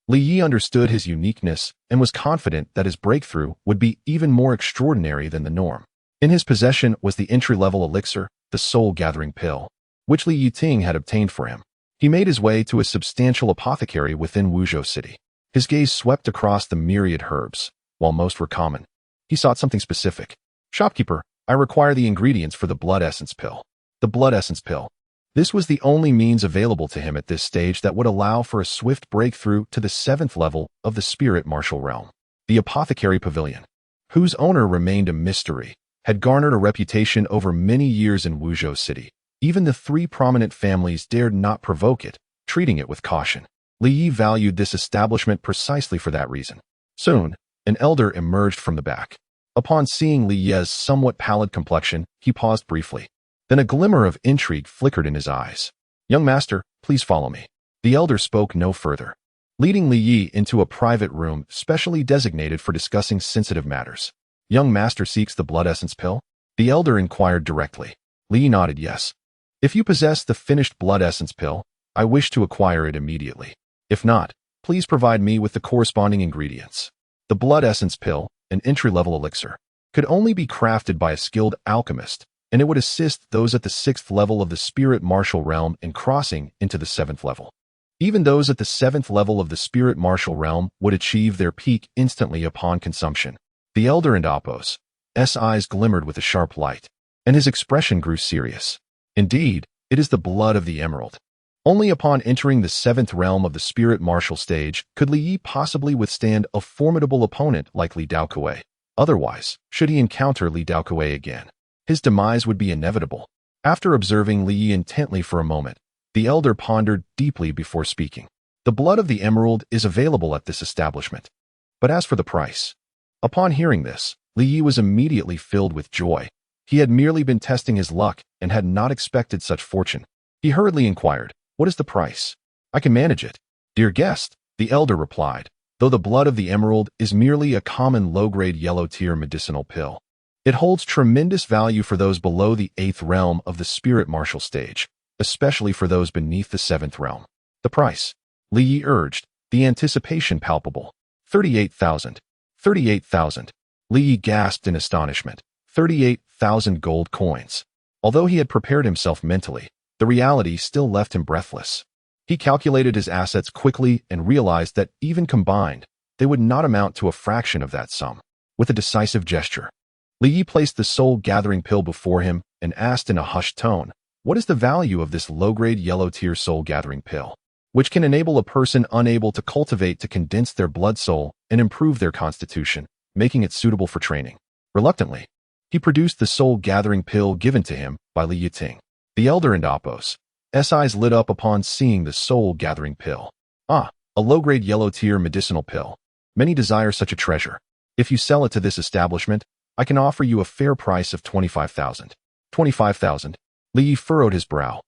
Li Yi understood his uniqueness and was confident that his breakthrough would be even more extraordinary than the norm. In his possession was the entry-level elixir, the soul-gathering pill, which Li Yiting had obtained for him. He made his way to a substantial apothecary within Wuzhou City. His gaze swept across the myriad herbs. While most were common, he sought something specific. Shopkeeper, I require the ingredients for the blood essence pill. The blood essence pill. This was the only means available to him at this stage that would allow for a swift breakthrough to the 7th level of the spirit martial realm. The apothecary pavilion, whose owner remained a mystery, had garnered a reputation over many years in Wuzhou City. Even the 3 prominent families dared not provoke it, treating it with caution. Li Yi valued this establishment precisely for that reason. Soon, an elder emerged from the back. Upon seeing Li Yi's somewhat pallid complexion, he paused briefly. Then a glimmer of intrigue flickered in his eyes. Young master, please follow me. The elder spoke no further, leading Li Yi into a private room specially designated for discussing sensitive matters. Young master seeks the blood essence pill? The elder inquired directly. Li Yi nodded yes. If you possess the finished blood essence pill, I wish to acquire it immediately. If not, please provide me with the corresponding ingredients. The blood essence pill, an entry-level elixir, could only be crafted by a skilled alchemist, and it would assist those at the 6th level of the spirit martial realm in crossing into the 7th level. Even those at the 7th level of the spirit martial realm would achieve their peak instantly upon consumption. The elder and Apos' eyes glimmered with a sharp light, and his expression grew serious. Indeed, it is the blood of the emerald. Only upon entering the 7th realm of the spirit martial stage could Li Yi possibly withstand a formidable opponent like Li Daokuei. Otherwise, should he encounter Li Daokuei again, his demise would be inevitable. After observing Li Yi intently for a moment, the elder pondered deeply before speaking. The blood of the emerald is available at this establishment. But as for the price, upon hearing this, Li Yi was immediately filled with joy. He had merely been testing his luck and had not expected such fortune. He hurriedly inquired, "What is the price?" "I can manage it, dear guest," the elder replied, "though the blood of the emerald is merely a common low-grade yellow-tier medicinal pill. It holds tremendous value for those below the 8th realm of the spirit martial stage, especially for those beneath the 7th realm." "The price?" Li Yi urged, the anticipation palpable. 38,000. 38,000. Li Yi gasped in astonishment. 38,000 gold coins. Although he had prepared himself mentally, the reality still left him breathless. He calculated his assets quickly and realized that, even combined, they would not amount to a fraction of that sum. With a decisive gesture, Li Yi placed the soul-gathering pill before him and asked in a hushed tone, "What is the value of this low-grade yellow-tier soul-gathering pill, which can enable a person unable to cultivate to condense their blood soul and improve their constitution, making it suitable for training?" Reluctantly, he produced the soul-gathering pill given to him by Li Yiting. The elder and Apos' eyes lit up upon seeing the soul-gathering pill. "Ah, a low-grade yellow-tier medicinal pill. Many desire such a treasure. If you sell it to this establishment, I can offer you a fair price of 25,000. 25,000. Li Yi furrowed his brow,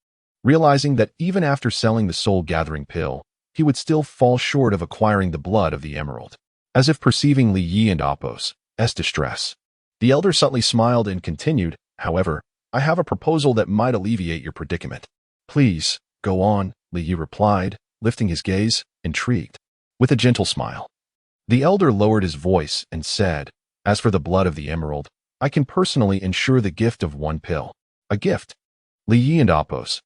realizing that even after selling the soul-gathering pill, he would still fall short of acquiring the blood of the emerald. As if perceiving Li Yi and Apos' distress, the elder subtly smiled and continued, "However, I have a proposal that might alleviate your predicament." "Please, go on," Li Yi replied, lifting his gaze, intrigued. With a gentle smile, the elder lowered his voice and said, "As for the blood of the emerald, I can personally ensure the gift of one pill." "A gift?" Li Yi and Apos'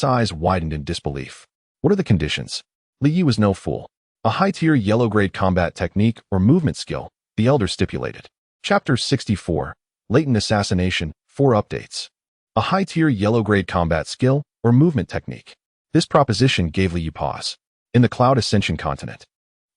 eyes widened in disbelief. "What are the conditions?" Li Yi was no fool. "A high-tier yellow-grade combat technique or movement skill," the elder stipulated. Chapter 64, Latent Assassination, 4 updates. A high-tier yellow-grade combat skill or movement technique. This proposition gave Li Yi pause. In the Cloud Ascension continent,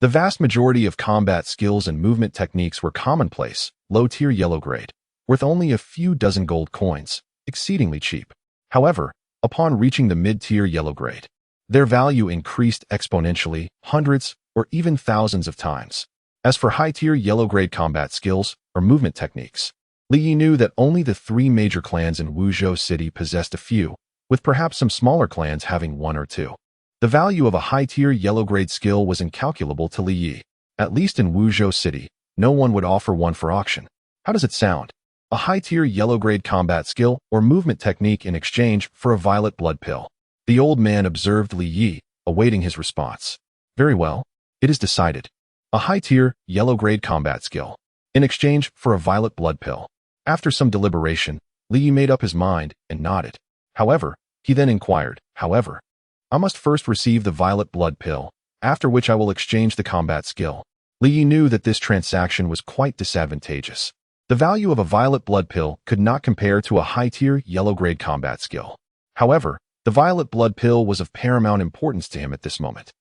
the vast majority of combat skills and movement techniques were commonplace, low-tier yellow-grade, worth only a few dozen gold coins, exceedingly cheap. However, upon reaching the mid-tier yellow-grade, their value increased exponentially, hundreds or even thousands of times. As for high-tier yellow-grade combat skills or movement techniques, Li Yi knew that only the 3 major clans in Wuzhou City possessed a few, with perhaps some smaller clans having 1 or 2. The value of a high-tier yellow-grade skill was incalculable to Li Yi. At least in Wuzhou City, no one would offer one for auction. How does it sound? A high-tier yellow-grade combat skill or movement technique in exchange for a violet blood pill. The old man observed Li Yi, awaiting his response. "Very well. It is decided. A high-tier, yellow-grade combat skill, in exchange for a violet blood pill." After some deliberation, Li Yi made up his mind and nodded. However, he then inquired, "However, I must first receive the violet blood pill, after which I will exchange the combat skill." Li Yi knew that this transaction was quite disadvantageous. The value of a violet blood pill could not compare to a high-tier, yellow-grade combat skill. However, the violet blood pill was of paramount importance to him at this moment.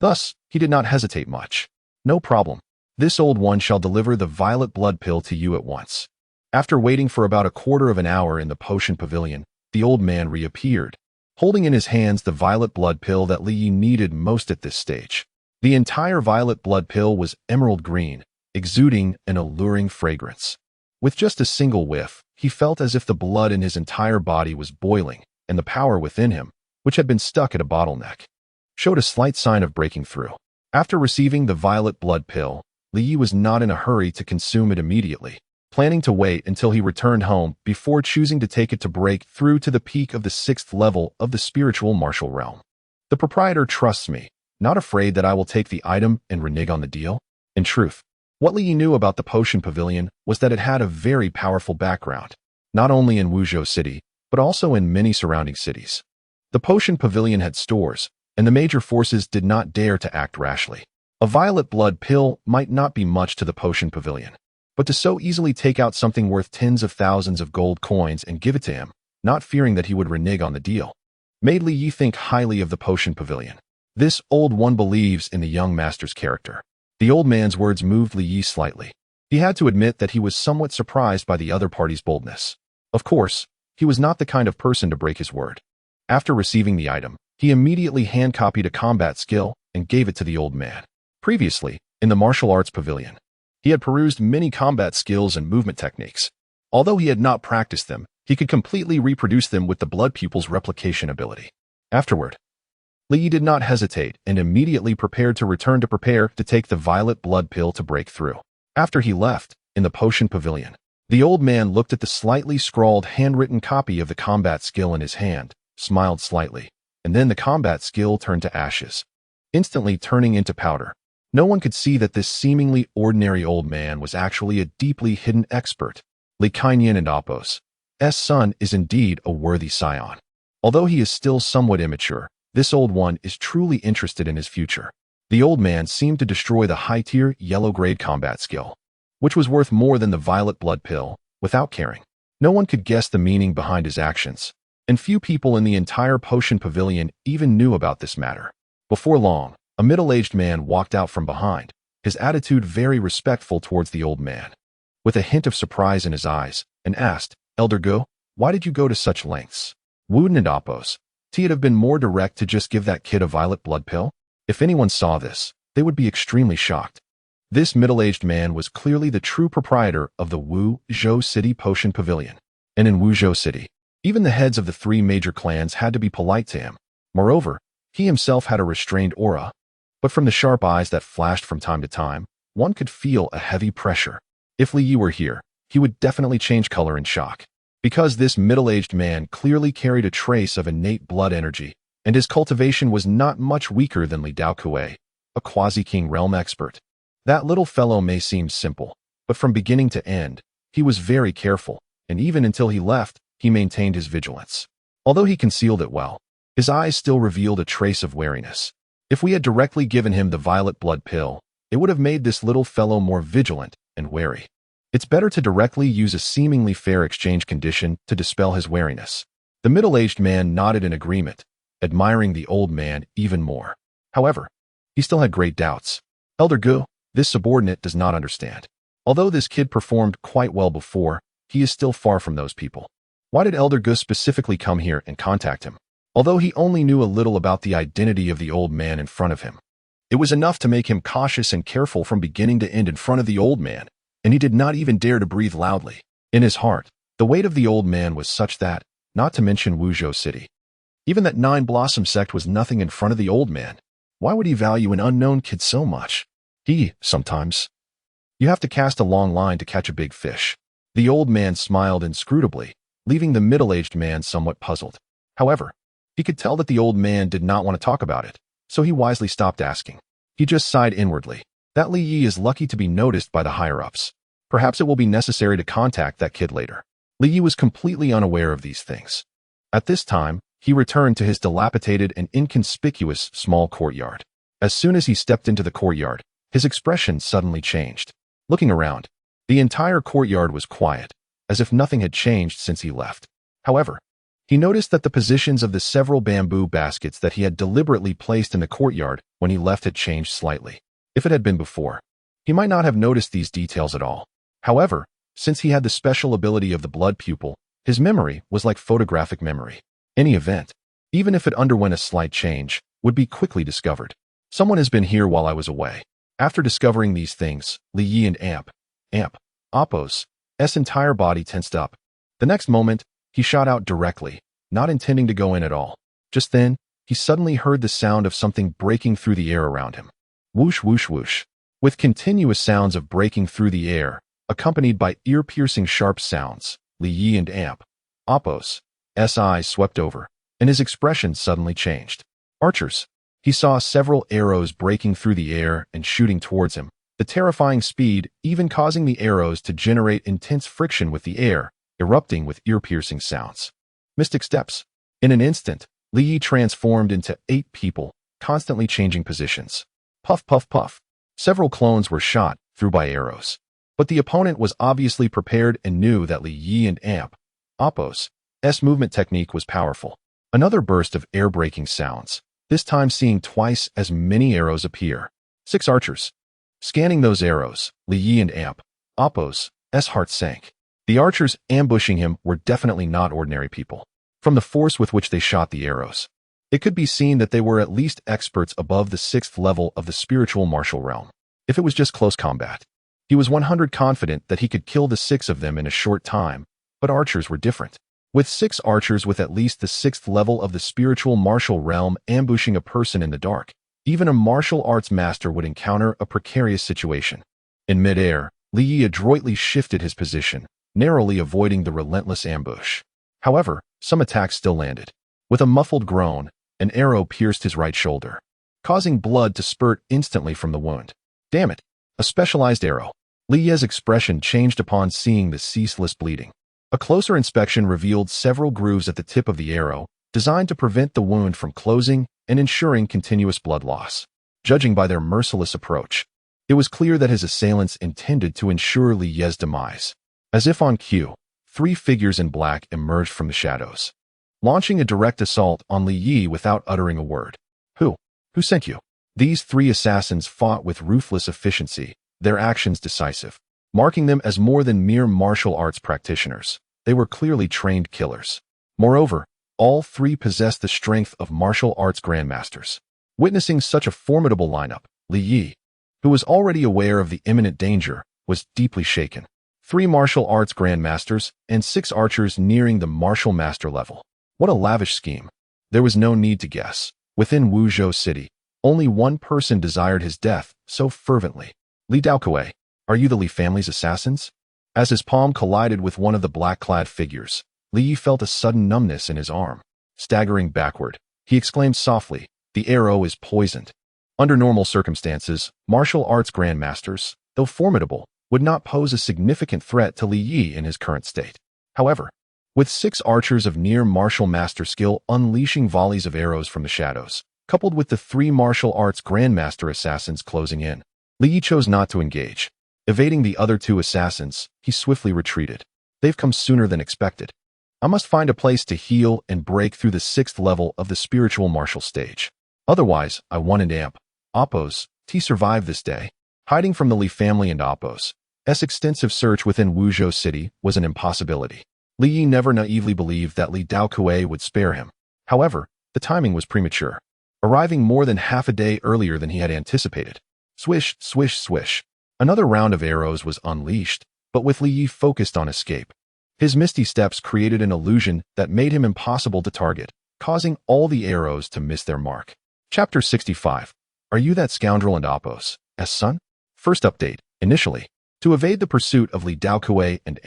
Thus, he did not hesitate much. "No problem. This old one shall deliver the violet blood pill to you at once." After waiting for about a quarter of an hour in the potion pavilion, the old man reappeared, holding in his hands the violet blood pill that Li Yi needed most at this stage. The entire violet blood pill was emerald green, exuding an alluring fragrance. With just a single whiff, he felt as if the blood in his entire body was boiling, and the power within him, which had been stuck at a bottleneck, showed a slight sign of breaking through. After receiving the violet blood pill, Li Yi was not in a hurry to consume it immediately, planning to wait until he returned home before choosing to take it to break through to the peak of the 6th level of the spiritual martial realm. "The proprietor trusts me, not afraid that I will take the item and renege on the deal." In truth, What Li Yi knew about the Potion Pavilion was that it had a very powerful background, not only in Wuzhou City, but also in many surrounding cities. The Potion Pavilion had stores, and the major forces did not dare to act rashly. A violet blood pill might not be much to the Potion Pavilion, but to so easily take out something worth tens of thousands of gold coins and give it to him, not fearing that he would renege on the deal, made Li Yi think highly of the Potion Pavilion. This old one believes in the young master's character. The old man's words moved Li Yi slightly. He had to admit that he was somewhat surprised by the other party's boldness. Of course, he was not the kind of person to break his word. After receiving the item, he immediately hand-copied a combat skill and gave it to the old man. Previously, in the martial arts pavilion, he had perused many combat skills and movement techniques. Although he had not practiced them, he could completely reproduce them with the blood pupil's replication ability. Afterward, Li Yi did not hesitate and immediately prepared to return to take the violet blood pill to break through. After he left, in the potion pavilion, the old man looked at the slightly scrawled handwritten copy of the combat skill in his hand, smiled slightly, and then the combat skill turned to ashes, instantly turning into powder. No one could see that this seemingly ordinary old man was actually a deeply hidden expert. Li Kainyan and Apos' son is indeed a worthy scion. Although he is still somewhat immature, this old one is truly interested in his future. The old man seemed to destroy the high-tier, yellow-grade combat skill, which was worth more than the violet blood pill, without caring. No one could guess the meaning behind his actions, and few people in the entire potion pavilion even knew about this matter. Before long, a middle-aged man walked out from behind, his attitude very respectful towards the old man, with a hint of surprise in his eyes, and asked, "Elder Go, why did you go to such lengths?" Wooden and Apos, it'd have been more direct to just give that kid a violet blood pill. If anyone saw this, they would be extremely shocked. This middle-aged man was clearly the true proprietor of the Wuzhou City Potion Pavilion. And in Wuzhou City, even the heads of the three major clans had to be polite to him. Moreover, he himself had a restrained aura, but from the sharp eyes that flashed from time to time, one could feel a heavy pressure. If Li Yi were here, he would definitely change color in shock. Because this middle-aged man clearly carried a trace of innate blood energy, and his cultivation was not much weaker than Li Daokue, a quasi-king realm expert. That little fellow may seem simple, but from beginning to end, he was very careful, and even until he left, he maintained his vigilance. Although he concealed it well, his eyes still revealed a trace of wariness. If we had directly given him the violet blood pill, it would have made this little fellow more vigilant and wary. It's better to directly use a seemingly fair exchange condition to dispel his wariness. The middle-aged man nodded in agreement, admiring the old man even more. However, he still had great doubts. Elder Gu, this subordinate does not understand. Although this kid performed quite well before, he is still far from those people. Why did Elder Gu specifically come here and contact him? Although he only knew a little about the identity of the old man in front of him, it was enough to make him cautious and careful from beginning to end in front of the old man, and he did not even dare to breathe loudly. In his heart, the weight of the old man was such that, not to mention Wuzhou City, even that Nine Blossom sect was nothing in front of the old man. Why would he value an unknown kid so much? Sometimes, you have to cast a long line to catch a big fish. The old man smiled inscrutably, leaving the middle-aged man somewhat puzzled. However, he could tell that the old man did not want to talk about it, so he wisely stopped asking. He just sighed inwardly. That Li Yi is lucky to be noticed by the higher-ups. Perhaps it will be necessary to contact that kid later. Li Yi was completely unaware of these things. At this time, he returned to his dilapidated and inconspicuous small courtyard. As soon as he stepped into the courtyard, his expression suddenly changed. Looking around, the entire courtyard was quiet, as if nothing had changed since he left. However, he noticed that the positions of the several bamboo baskets that he had deliberately placed in the courtyard when he left had changed slightly. If it had been before, he might not have noticed these details at all. However, since he had the special ability of the blood pupil, his memory was like photographic memory. Any event, even if it underwent a slight change, would be quickly discovered. Someone has been here while I was away. After discovering these things, Li Yi and Apos' entire body tensed up. The next moment, he shot out directly, not intending to go in at all. Just then, he suddenly heard the sound of something breaking through the air around him. Whoosh, whoosh, whoosh. With continuous sounds of breaking through the air, accompanied by ear-piercing sharp sounds, Li Yi and Apos' eyes swept over, and his expression suddenly changed. Archers. He saw several arrows breaking through the air and shooting towards him, the terrifying speed even causing the arrows to generate intense friction with the air, erupting with ear-piercing sounds. Mystic steps. In an instant, Li Yi transformed into 8 people, constantly changing positions. Puff, puff, puff. Several clones were shot through by arrows. But the opponent was obviously prepared and knew that Li Yi and Apos' movement technique was powerful. Another burst of air-breaking sounds, this time seeing twice as many arrows appear. 6 archers. Scanning those arrows, Li Yi and Apos' heart sank. The archers ambushing him were definitely not ordinary people. From the force with which they shot the arrows, it could be seen that they were at least experts above the 6th level of the spiritual martial realm. If it was just close combat, he was 100% confident that he could kill the 6 of them in a short time, but archers were different. With 6 archers with at least the 6th level of the spiritual martial realm ambushing a person in the dark, even a martial arts master would encounter a precarious situation. In midair, Li Yi adroitly shifted his position, narrowly avoiding the relentless ambush. However, some attacks still landed. With a muffled groan, an arrow pierced his right shoulder, causing blood to spurt instantly from the wound. Damn it! A specialized arrow. Li Yi's expression changed upon seeing the ceaseless bleeding. A closer inspection revealed several grooves at the tip of the arrow, designed to prevent the wound from closing and ensuring continuous blood loss. Judging by their merciless approach, it was clear that his assailants intended to ensure Li Yi's demise. As if on cue, 3 figures in black emerged from the shadows, launching a direct assault on Li Yi without uttering a word. Who sent you? These 3 assassins fought with ruthless efficiency, their actions decisive, marking them as more than mere martial arts practitioners. They were clearly trained killers. Moreover, all 3 possessed the strength of martial arts grandmasters. Witnessing such a formidable lineup, Li Yi, who was already aware of the imminent danger, was deeply shaken. 3 martial arts grandmasters and 6 archers nearing the martial master level. What a lavish scheme. There was no need to guess. Within Wuzhou City, only one person desired his death so fervently. Li Daokue, are you the Li family's assassins? As his palm collided with one of the black-clad figures, Li Yi felt a sudden numbness in his arm. Staggering backward, he exclaimed softly, "The arrow is poisoned." Under normal circumstances, martial arts grandmasters, though formidable, would not pose a significant threat to Li Yi in his current state. However, with 6 archers of near martial master skill unleashing volleys of arrows from the shadows, coupled with the 3 martial arts grandmaster assassins closing in, Li Yi chose not to engage. Evading the other 2 assassins, he swiftly retreated. They've come sooner than expected. I must find a place to heal and break through the 6th level of the spiritual martial stage. Otherwise, I want an Apos to survive this day. Hiding from the Li family and Apos' extensive search within Wuzhou City was an impossibility. Li Yi never naively believed that Li Daokue would spare him. However, the timing was premature, arriving more than half a day earlier than he had anticipated. Swish, swish, swish. Another round of arrows was unleashed, but with Li Yi focused on escape. His misty steps created an illusion that made him impossible to target, causing all the arrows to miss their mark. Chapter 65. Are you that scoundrel and Apos' son? First update. Initially, to evade the pursuit of Li Daokue and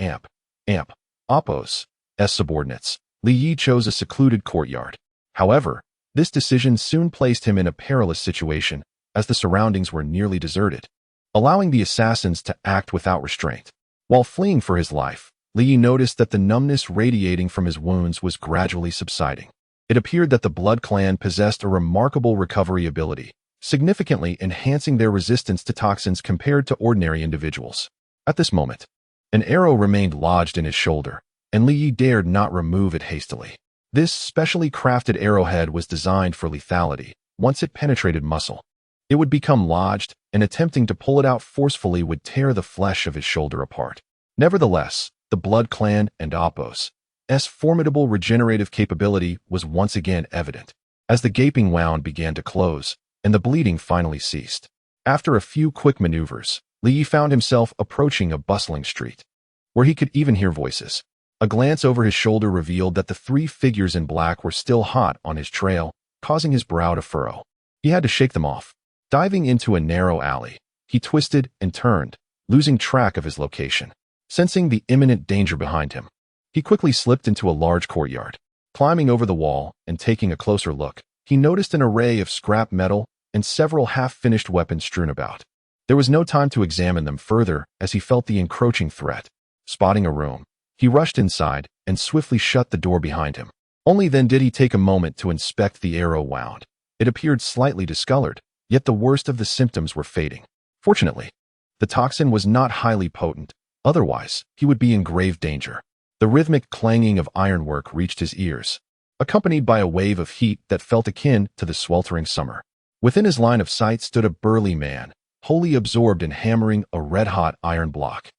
Apos' subordinates, Li Yi chose a secluded courtyard. However, this decision soon placed him in a perilous situation, as the surroundings were nearly deserted, allowing the assassins to act without restraint. While fleeing for his life, Li Yi noticed that the numbness radiating from his wounds was gradually subsiding. It appeared that the Blood Clan possessed a remarkable recovery ability, significantly enhancing their resistance to toxins compared to ordinary individuals. At this moment, an arrow remained lodged in his shoulder, and Li Yi dared not remove it hastily. This specially crafted arrowhead was designed for lethality. Once it penetrated muscle, it would become lodged, and attempting to pull it out forcefully would tear the flesh of his shoulder apart. Nevertheless, the Blood Clan and Apos' formidable regenerative capability was once again evident, as the gaping wound began to close, and the bleeding finally ceased. After a few quick maneuvers, Li Yi found himself approaching a bustling street, where he could even hear voices. A glance over his shoulder revealed that the 3 figures in black were still hot on his trail, causing his brow to furrow. He had to shake them off. Diving into a narrow alley, he twisted and turned, losing track of his location. Sensing the imminent danger behind him, he quickly slipped into a large courtyard. Climbing over the wall and taking a closer look, he noticed an array of scrap metal and several half-finished weapons strewn about. There was no time to examine them further as he felt the encroaching threat. Spotting a room, he rushed inside and swiftly shut the door behind him. Only then did he take a moment to inspect the arrow wound. It appeared slightly discolored, yet the worst of the symptoms were fading. Fortunately, the toxin was not highly potent, otherwise he would be in grave danger. The rhythmic clanging of ironwork reached his ears, accompanied by a wave of heat that felt akin to the sweltering summer. Within his line of sight stood a burly man, wholly absorbed in hammering a red-hot iron block.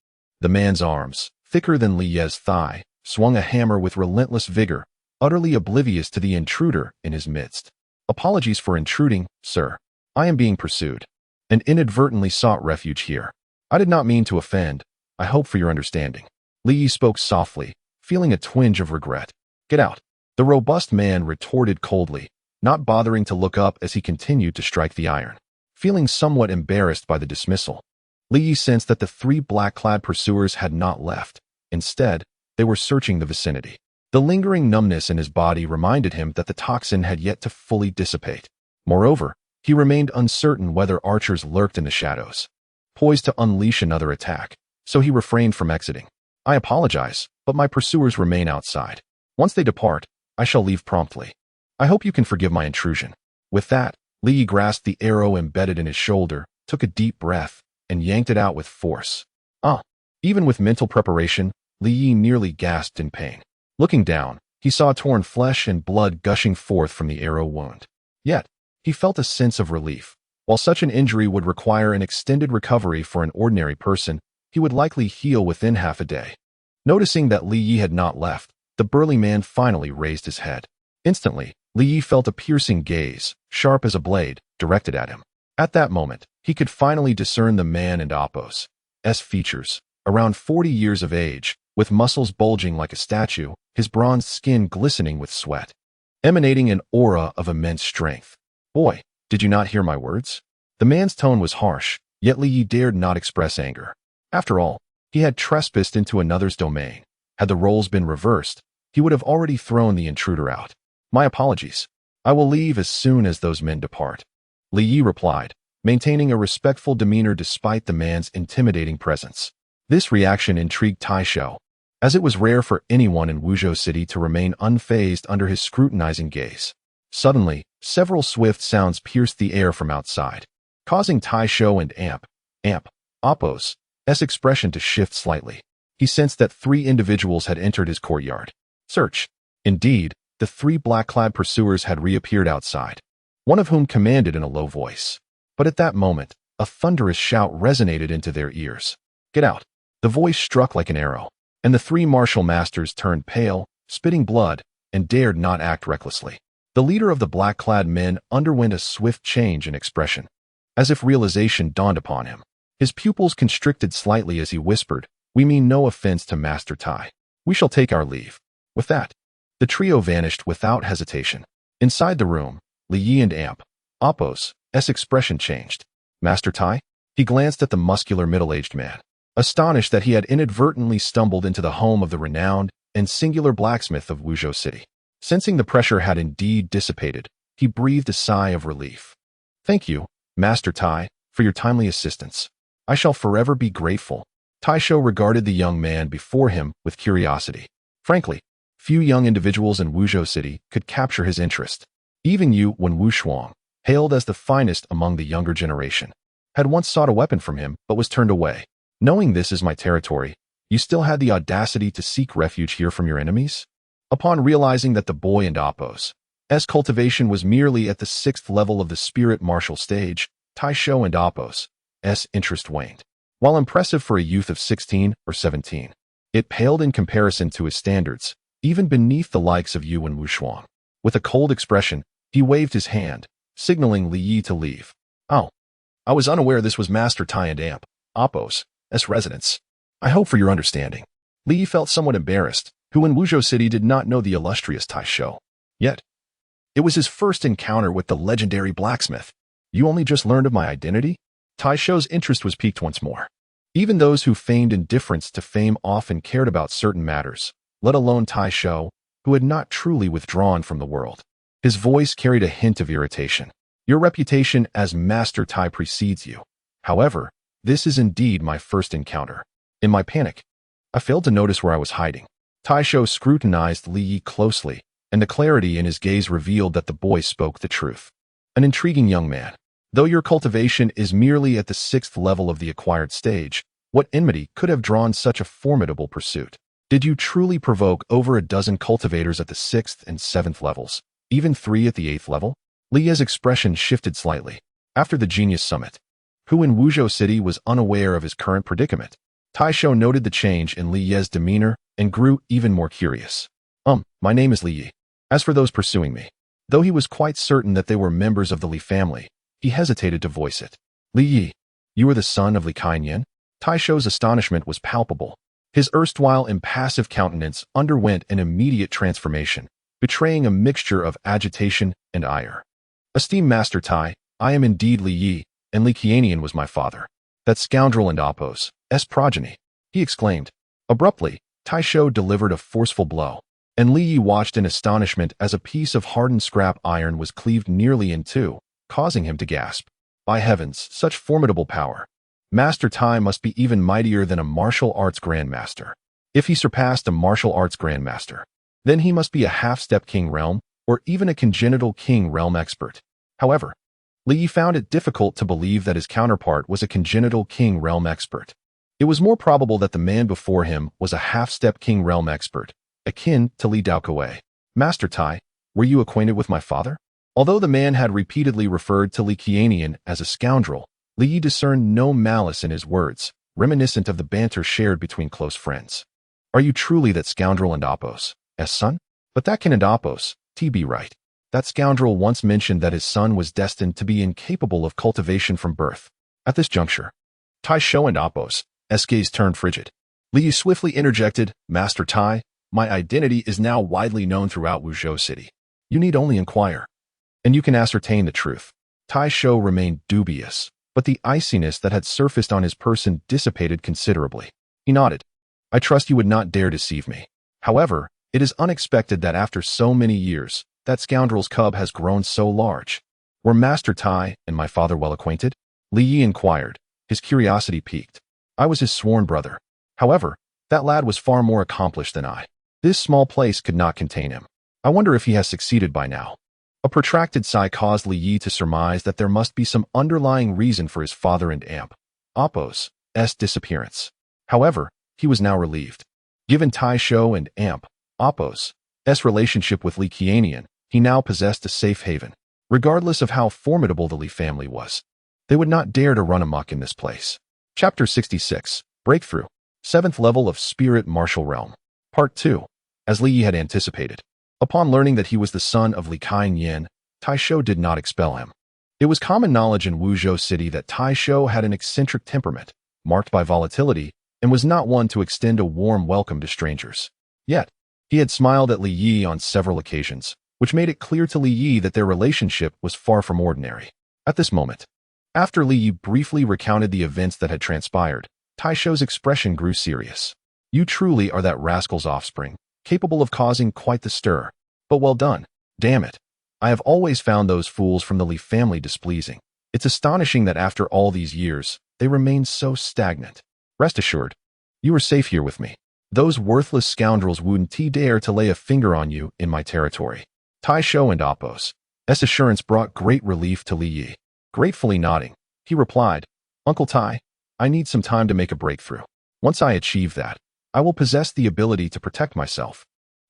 The man's arms, thicker than Li Ye's thigh, swung a hammer with relentless vigor, utterly oblivious to the intruder in his midst. "Apologies for intruding, sir. I am being pursued, and inadvertently sought refuge here. I did not mean to offend. I hope for your understanding." Li Yi spoke softly, feeling a twinge of regret. "Get out," the robust man retorted coldly, not bothering to look up as he continued to strike the iron. Feeling somewhat embarrassed by the dismissal, Li Yi sensed that the three black-clad pursuers had not left. Instead, they were searching the vicinity. The lingering numbness in his body reminded him that the toxin had yet to fully dissipate. Moreover, he remained uncertain whether archers lurked in the shadows, poised to unleash another attack, so he refrained from exiting. "I apologize, but my pursuers remain outside. Once they depart, I shall leave promptly. I hope you can forgive my intrusion." With that, Li Yi grasped the arrow embedded in his shoulder, took a deep breath, and yanked it out with force. Even with mental preparation, Li Yi nearly gasped in pain. Looking down, he saw torn flesh and blood gushing forth from the arrow wound. Yet, he felt a sense of relief. While such an injury would require an extended recovery for an ordinary person, he would likely heal within half a day. Noticing that Li Yi had not left, the burly man finally raised his head. Instantly, Li Yi felt a piercing gaze, sharp as a blade, directed at him. At that moment, he could finally discern the man and Apos' features. Around 40 years of age, with muscles bulging like a statue, his bronzed skin glistening with sweat, emanating an aura of immense strength. "Boy, did you not hear my words?" The man's tone was harsh, yet Li Yi dared not express anger. After all, he had trespassed into another's domain. Had the roles been reversed, he would have already thrown the intruder out. "My apologies. I will leave as soon as those men depart," Li Yi replied, maintaining a respectful demeanor despite the man's intimidating presence. This reaction intrigued Taisho, as it was rare for anyone in Wuzhou City to remain unfazed under his scrutinizing gaze. Suddenly, several swift sounds pierced the air from outside, causing Taisho and Apos' expression to shift slightly. He sensed that 3 individuals had entered his courtyard. Search. Indeed, the 3 black-clad pursuers had reappeared outside, one of whom commanded in a low voice. But at that moment, a thunderous shout resonated into their ears. "Get out!" The voice struck like an arrow, and the 3 martial masters turned pale, spitting blood, and dared not act recklessly. The leader of the black-clad men underwent a swift change in expression, as if realization dawned upon him. His pupils constricted slightly as he whispered, "We mean no offense to Master Tai. We shall take our leave." With that, the trio vanished without hesitation. Inside the room, Li Yi and Apos' expression changed. "Master Tai?" He glanced at the muscular middle-aged man, astonished that he had inadvertently stumbled into the home of the renowned and singular blacksmith of Wuzhou City. Sensing the pressure had indeed dissipated, he breathed a sigh of relief. "Thank you, Master Tai, for your timely assistance. I shall forever be grateful." Taisho regarded the young man before him with curiosity. Frankly, few young individuals in Wuzhou City could capture his interest. Even Yu Wen Wushuang, hailed as the finest among the younger generation, had once sought a weapon from him but was turned away. "Knowing this is my territory, you still had the audacity to seek refuge here from your enemies?" Upon realizing that the boy and Apos' cultivation was merely at the 6th level of the spirit martial stage, Taisho and Apos' interest waned. While impressive for a youth of 16 or 17, it paled in comparison to his standards, even beneath the likes of Yu Wen Wushuang. With a cold expression, he waved his hand, signaling Li Yi to leave. "Oh, I was unaware this was Master Tai and Apos' residence. I hope for your understanding." Li Yi felt somewhat embarrassed, who in Wuzhou City did not know the illustrious Taisho. Yet, it was his first encounter with the legendary blacksmith. "You only just learned of my identity?" Taisho's interest was piqued once more. Even those who feigned indifference to fame often cared about certain matters, let alone Taisho, who had not truly withdrawn from the world. His voice carried a hint of irritation. "Your reputation as Master Tai precedes you. However, this is indeed my first encounter. In my panic, I failed to notice where I was hiding. Taisho scrutinized Li Yi closely, and the clarity in his gaze revealed that the boy spoke the truth. An intriguing young man. Though your cultivation is merely at the 6th level of the acquired stage, what enmity could have drawn such a formidable pursuit? Did you truly provoke over a dozen cultivators at the 6th and 7th levels, even 3 at the 8th level? Li Yi's expression shifted slightly. After the Genius Summit, who in Wuzhou City was unaware of his current predicament? Taisho noted the change in Li Yi's demeanor and grew even more curious. My name is Li Yi. As for those pursuing me, though he was quite certain that they were members of the Li family, he hesitated to voice it. Li Yi, you are the son of Li Kaiyan? Taisho's astonishment was palpable. His erstwhile impassive countenance underwent an immediate transformation, betraying a mixture of agitation and ire. Esteemed Master Tai, I am indeed Li Yi, and Li Qianian was my father. That scoundrel and Apos, progeny, he exclaimed. Abruptly, Taisho delivered a forceful blow, and Li Yi watched in astonishment as a piece of hardened scrap iron was cleaved nearly in two, causing him to gasp. By heavens, such formidable power! Master Tai must be even mightier than a martial arts grandmaster. If he surpassed a martial arts grandmaster, then he must be a half-step king realm, or even a congenital king realm expert. However, Li Yi found it difficult to believe that his counterpart was a congenital king realm expert. It was more probable that the man before him was a half-step king realm expert, akin to Li Daokuei. Master Tai, were you acquainted with my father? Although the man had repeatedly referred to Li Qianian as a scoundrel, Li Yi discerned no malice in his words, reminiscent of the banter shared between close friends. Are you truly that scoundrel and Apos' son? But that can and Apos' be right. That scoundrel once mentioned that his son was destined to be incapable of cultivation from birth. At this juncture, Taisho and Apos' gaze turned frigid. Li Yi swiftly interjected, Master Tai, my identity is now widely known throughout Wuzhou City. You need only inquire, and you can ascertain the truth. Taisho remained dubious, but the iciness that had surfaced on his person dissipated considerably. He nodded. I trust you would not dare deceive me. However, it is unexpected that after so many years, that scoundrel's cub has grown so large. Were Master Tai and my father well acquainted? Li Yi inquired, his curiosity piqued. I was his sworn brother. However, that lad was far more accomplished than I. This small place could not contain him. I wonder if he has succeeded by now. A protracted sigh caused Li Yi to surmise that there must be some underlying reason for his father and Apos' disappearance. However, he was now relieved. Given Taisho and Apos' relationship with Li Qianian, he now possessed a safe haven. Regardless of how formidable the Li family was, they would not dare to run amok in this place. Chapter 66, Breakthrough, 7th Level of Spirit Martial Realm. Part 2. As Li Yi had anticipated, upon learning that he was the son of Li Kaiyan, Taisho did not expel him. It was common knowledge in Wuzhou City that Taisho had an eccentric temperament, marked by volatility, and was not one to extend a warm welcome to strangers. Yet, he had smiled at Li Yi on several occasions, which made it clear to Li Yi that their relationship was far from ordinary. At this moment, after Li Yi briefly recounted the events that had transpired, Taisho's expression grew serious. You truly are that rascal's offspring, capable of causing quite the stir. But well done. Damn it. I have always found those fools from the Li family displeasing. It's astonishing that after all these years, they remain so stagnant. Rest assured, you are safe here with me. Those worthless scoundrels wouldn't dare to lay a finger on you in my territory. Taisho and Apos' assurance brought great relief to Li Yi. Gratefully nodding, he replied, Uncle Tai, I need some time to make a breakthrough. Once I achieve that, I will possess the ability to protect myself.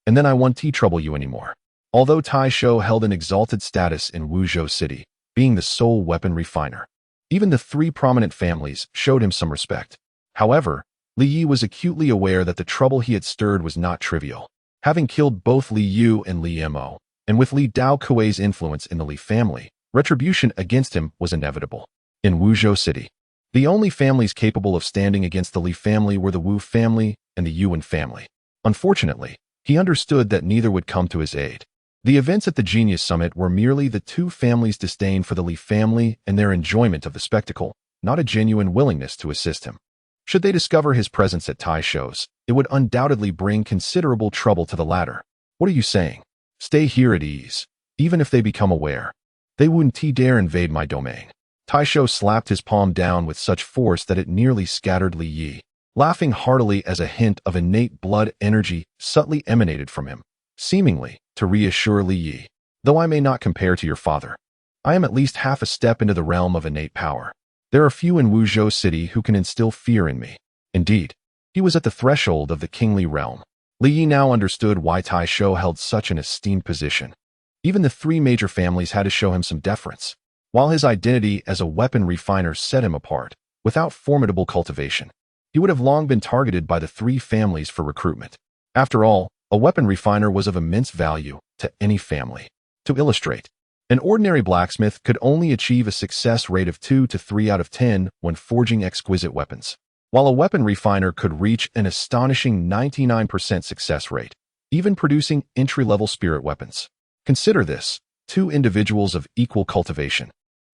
And then I won't trouble you anymore. Although Taisho held an exalted status in Wuzhou City, being the sole weapon refiner, even the 3 prominent families showed him some respect. However, Li Yi was acutely aware that the trouble he had stirred was not trivial. Having killed both Li Yu and Li Mo, and with Li Daokuei's influence in the Li family, retribution against him was inevitable. In Wuzhou City, the only families capable of standing against the Li family were the Wu family and the Yuan family. Unfortunately, he understood that neither would come to his aid. The events at the Genius Summit were merely the 2 families' disdain for the Li family and their enjoyment of the spectacle, not a genuine willingness to assist him. Should they discover his presence at Taisho's, it would undoubtedly bring considerable trouble to the latter. What are you saying? Stay here at ease. Even if they become aware, they wouldn't dare invade my domain. Taisho slapped his palm down with such force that it nearly scattered Li Yi, laughing heartily as a hint of innate blood energy subtly emanated from him, seemingly to reassure Li Yi. Though I may not compare to your father, I am at least half a step into the realm of innate power. There are few in Wuzhou City who can instill fear in me. Indeed, he was at the threshold of the kingly realm. Li Yi now understood why Taisho held such an esteemed position. Even the three major families had to show him some deference, while his identity as a weapon refiner set him apart. Without formidable cultivation, he would have long been targeted by the three families for recruitment. After all, a weapon refiner was of immense value to any family. To illustrate, an ordinary blacksmith could only achieve a success rate of 2 to 3 out of 10 when forging exquisite weapons, while a weapon refiner could reach an astonishing 99% success rate, even producing entry-level spirit weapons. Consider this: two individuals of equal cultivation,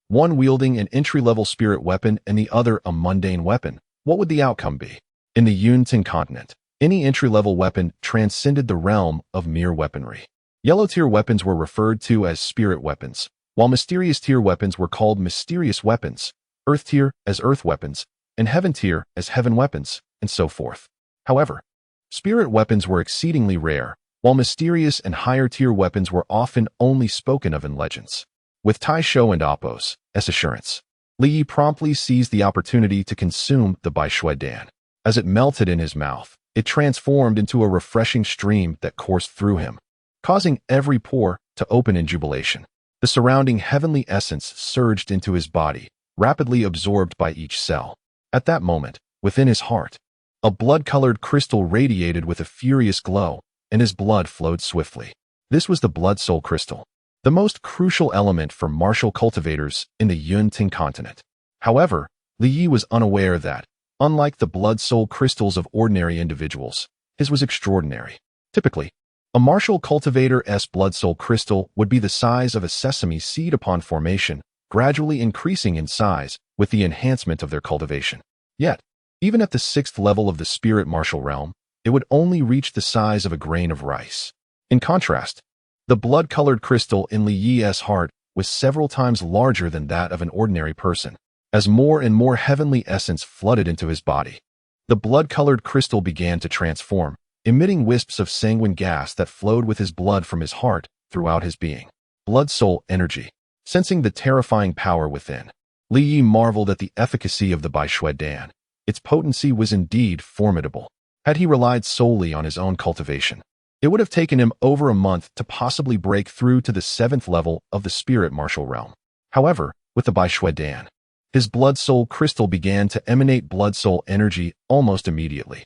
one wielding an entry-level spirit weapon and the other a mundane weapon. What would the outcome be? In the Yunting continent, any entry-level weapon transcended the realm of mere weaponry. Yellow-tier weapons were referred to as spirit weapons, while mysterious-tier weapons were called mysterious weapons, earth-tier as earth weapons, and heaven-tier as heaven weapons, and so forth. However, spirit weapons were exceedingly rare, while mysterious and higher-tier weapons were often only spoken of in legends. With Taisho and Appo's assurance, Li Yi promptly seized the opportunity to consume the Baishuedan. As it melted in his mouth, it transformed into a refreshing stream that coursed through him, causing every pore to open in jubilation. The surrounding heavenly essence surged into his body, rapidly absorbed by each cell. At that moment, within his heart, a blood-colored crystal radiated with a furious glow, and his blood flowed swiftly. This was the blood soul crystal, the most crucial element for martial cultivators in the Yunting continent. However, Li Yi was unaware that, unlike the blood soul crystals of ordinary individuals, his was extraordinary. Typically, a martial cultivator's blood soul crystal would be the size of a sesame seed upon formation, gradually increasing in size with the enhancement of their cultivation. Yet, even at the 6th level of the spirit martial realm, it would only reach the size of a grain of rice. In contrast, the blood-colored crystal in Li Yi's heart was several times larger than that of an ordinary person. As more and more heavenly essence flooded into his body, the blood-colored crystal began to transform, emitting wisps of sanguine gas that flowed with his blood from his heart throughout his being. Blood soul energy. Sensing the terrifying power within, Li Yi marveled at the efficacy of the Baishuedan. Its potency was indeed formidable. Had he relied solely on his own cultivation, it would have taken him over a month to possibly break through to the 7th level of the spirit martial realm. However, with the Baishuedan, his blood soul crystal began to emanate blood soul energy almost immediately.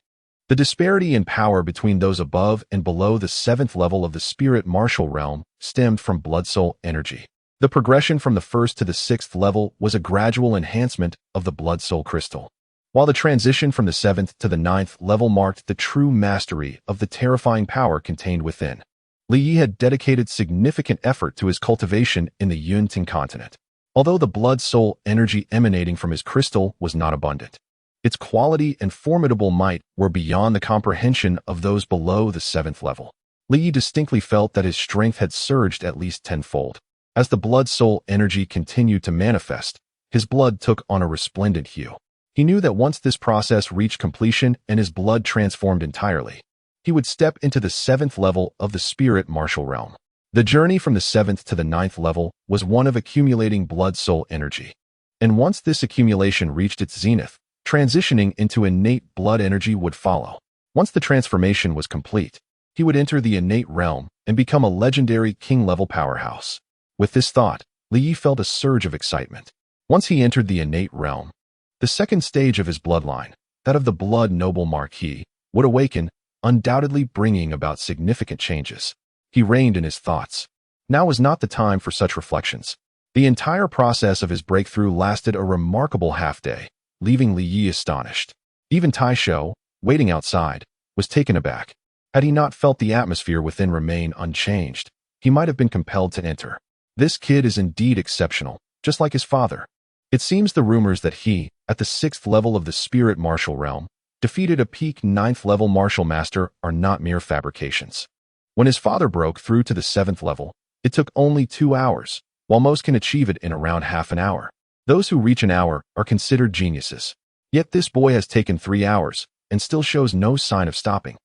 The disparity in power between those above and below the 7th level of the spirit martial realm stemmed from blood soul energy. The progression from the 1st to the 6th level was a gradual enhancement of the blood soul crystal, while the transition from the 7th to the 9th level marked the true mastery of the terrifying power contained within. Li Yi had dedicated significant effort to his cultivation in the Yunting continent. Although the blood soul energy emanating from his crystal was not abundant, its quality and formidable might were beyond the comprehension of those below the 7th level. Li Yi distinctly felt that his strength had surged at least tenfold. As the blood soul energy continued to manifest, his blood took on a resplendent hue. He knew that once this process reached completion and his blood transformed entirely, he would step into the 7th level of the spirit martial realm. The journey from the 7th to the 9th level was one of accumulating blood soul energy. And once this accumulation reached its zenith, transitioning into innate blood energy would follow. Once the transformation was complete, he would enter the innate realm and become a legendary king-level powerhouse. With this thought, Li Yi felt a surge of excitement. Once he entered the innate realm, the second stage of his bloodline, that of the blood noble marquis, would awaken, undoubtedly bringing about significant changes. He reined in his thoughts. Now was not the time for such reflections. The entire process of his breakthrough lasted a remarkable half-day, leaving Li Yi astonished. Even Taisho, waiting outside, was taken aback. Had he not felt the atmosphere within remain unchanged, he might have been compelled to enter. This kid is indeed exceptional, just like his father. It seems the rumors that he, at the 6th level of the spirit martial realm, defeated a peak 9th level martial master are not mere fabrications. When his father broke through to the 7th level, it took only 2 hours, while most can achieve it in around half an hour. Those who reach an hour are considered geniuses. Yet this boy has taken 3 hours and still shows no sign of stopping.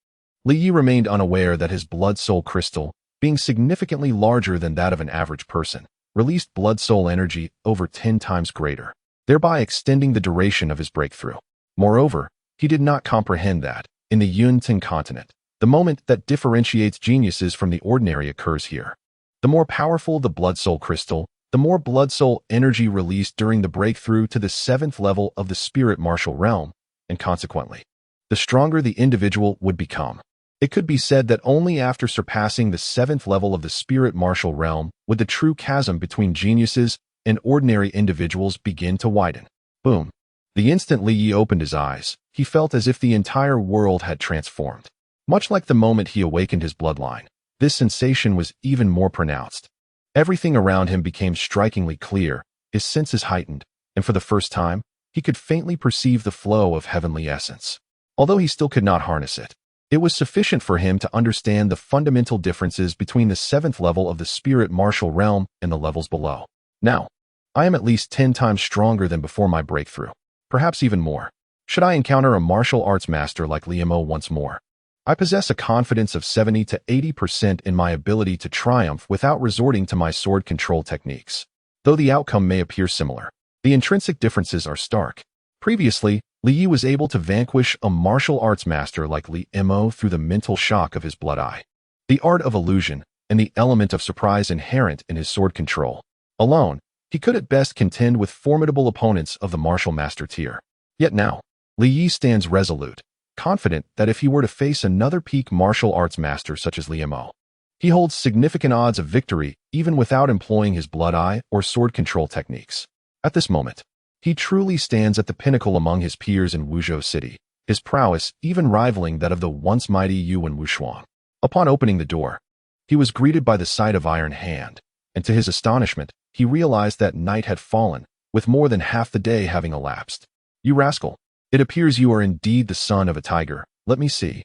Li Yi remained unaware that his blood soul crystal, being significantly larger than that of an average person, released blood soul energy over 10 times greater, thereby extending the duration of his breakthrough. Moreover, he did not comprehend that, in the Yunting continent, the moment that differentiates geniuses from the ordinary occurs here. The more powerful the blood soul crystal, the more blood soul energy released during the breakthrough to the 7th level of the spirit martial realm, and consequently, the stronger the individual would become. It could be said that only after surpassing the 7th level of the spirit martial realm would the true chasm between geniuses and ordinary individuals begin to widen. Boom. The instant Li Yi opened his eyes, he felt as if the entire world had transformed. Much like the moment he awakened his bloodline, this sensation was even more pronounced. Everything around him became strikingly clear, his senses heightened, and for the first time, he could faintly perceive the flow of heavenly essence. Although he still could not harness it, it was sufficient for him to understand the fundamental differences between the 7th level of the spirit martial realm and the levels below. Now, I am at least 10 times stronger than before my breakthrough, perhaps even more. Should I encounter a martial arts master like Li Yi once more, I possess a confidence of 70 to 80% in my ability to triumph without resorting to my sword control techniques. Though the outcome may appear similar, the intrinsic differences are stark. Previously, Li Yi was able to vanquish a martial arts master like Li Yi through the mental shock of his blood eye, the art of illusion, and the element of surprise inherent in his sword control. Alone, he could at best contend with formidable opponents of the martial master tier. Yet now, Li Yi stands resolute, confident that if he were to face another peak martial arts master such as Li Yi, he holds significant odds of victory even without employing his blood eye or sword control techniques. At this moment, he truly stands at the pinnacle among his peers in Wuzhou City, his prowess even rivaling that of the once mighty Yuan Wushuang. Upon opening the door, he was greeted by the sight of Iron Hand, and to his astonishment, he realized that night had fallen, with more than half the day having elapsed. "You rascal, it appears you are indeed the son of a tiger. Let me see."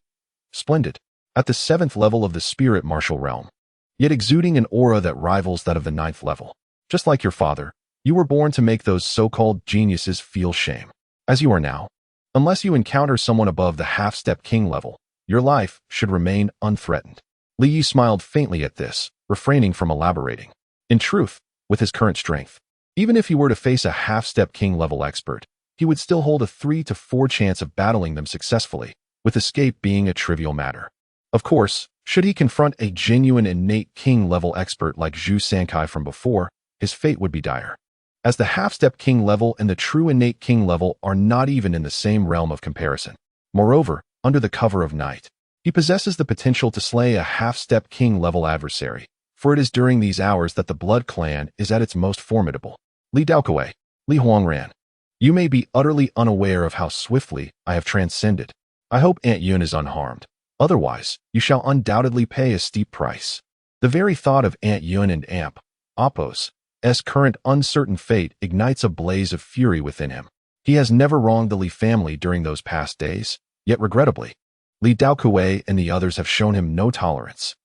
Splendid. At the 7th level of the spirit martial realm, yet exuding an aura that rivals that of the 9th level. Just like your father, you were born to make those so-called geniuses feel shame. As you are now, unless you encounter someone above the half-step king level, your life should remain unthreatened. Li Yi smiled faintly at this, refraining from elaborating. In truth, with his current strength, even if he were to face a half-step king level expert, he would still hold a 3 to 4 chance of battling them successfully, with escape being a trivial matter. Of course, should he confront a genuine innate king level expert like Zhu Sankai from before, his fate would be dire, as the half-step king level and the true innate king level are not even in the same realm of comparison. Moreover, under the cover of night, he possesses the potential to slay a half-step king level adversary, for it is during these hours that the blood clan is at its most formidable. Li Daokuei, Li Huangran, you may be utterly unaware of how swiftly I have transcended. I hope Aunt Yun is unharmed. Otherwise, you shall undoubtedly pay a steep price. The very thought of Aunt Yun and Amp, Apos, current uncertain fate ignites a blaze of fury within him. He has never wronged the Li family during those past days, yet regrettably, Li Daokuei and the others have shown him no tolerance.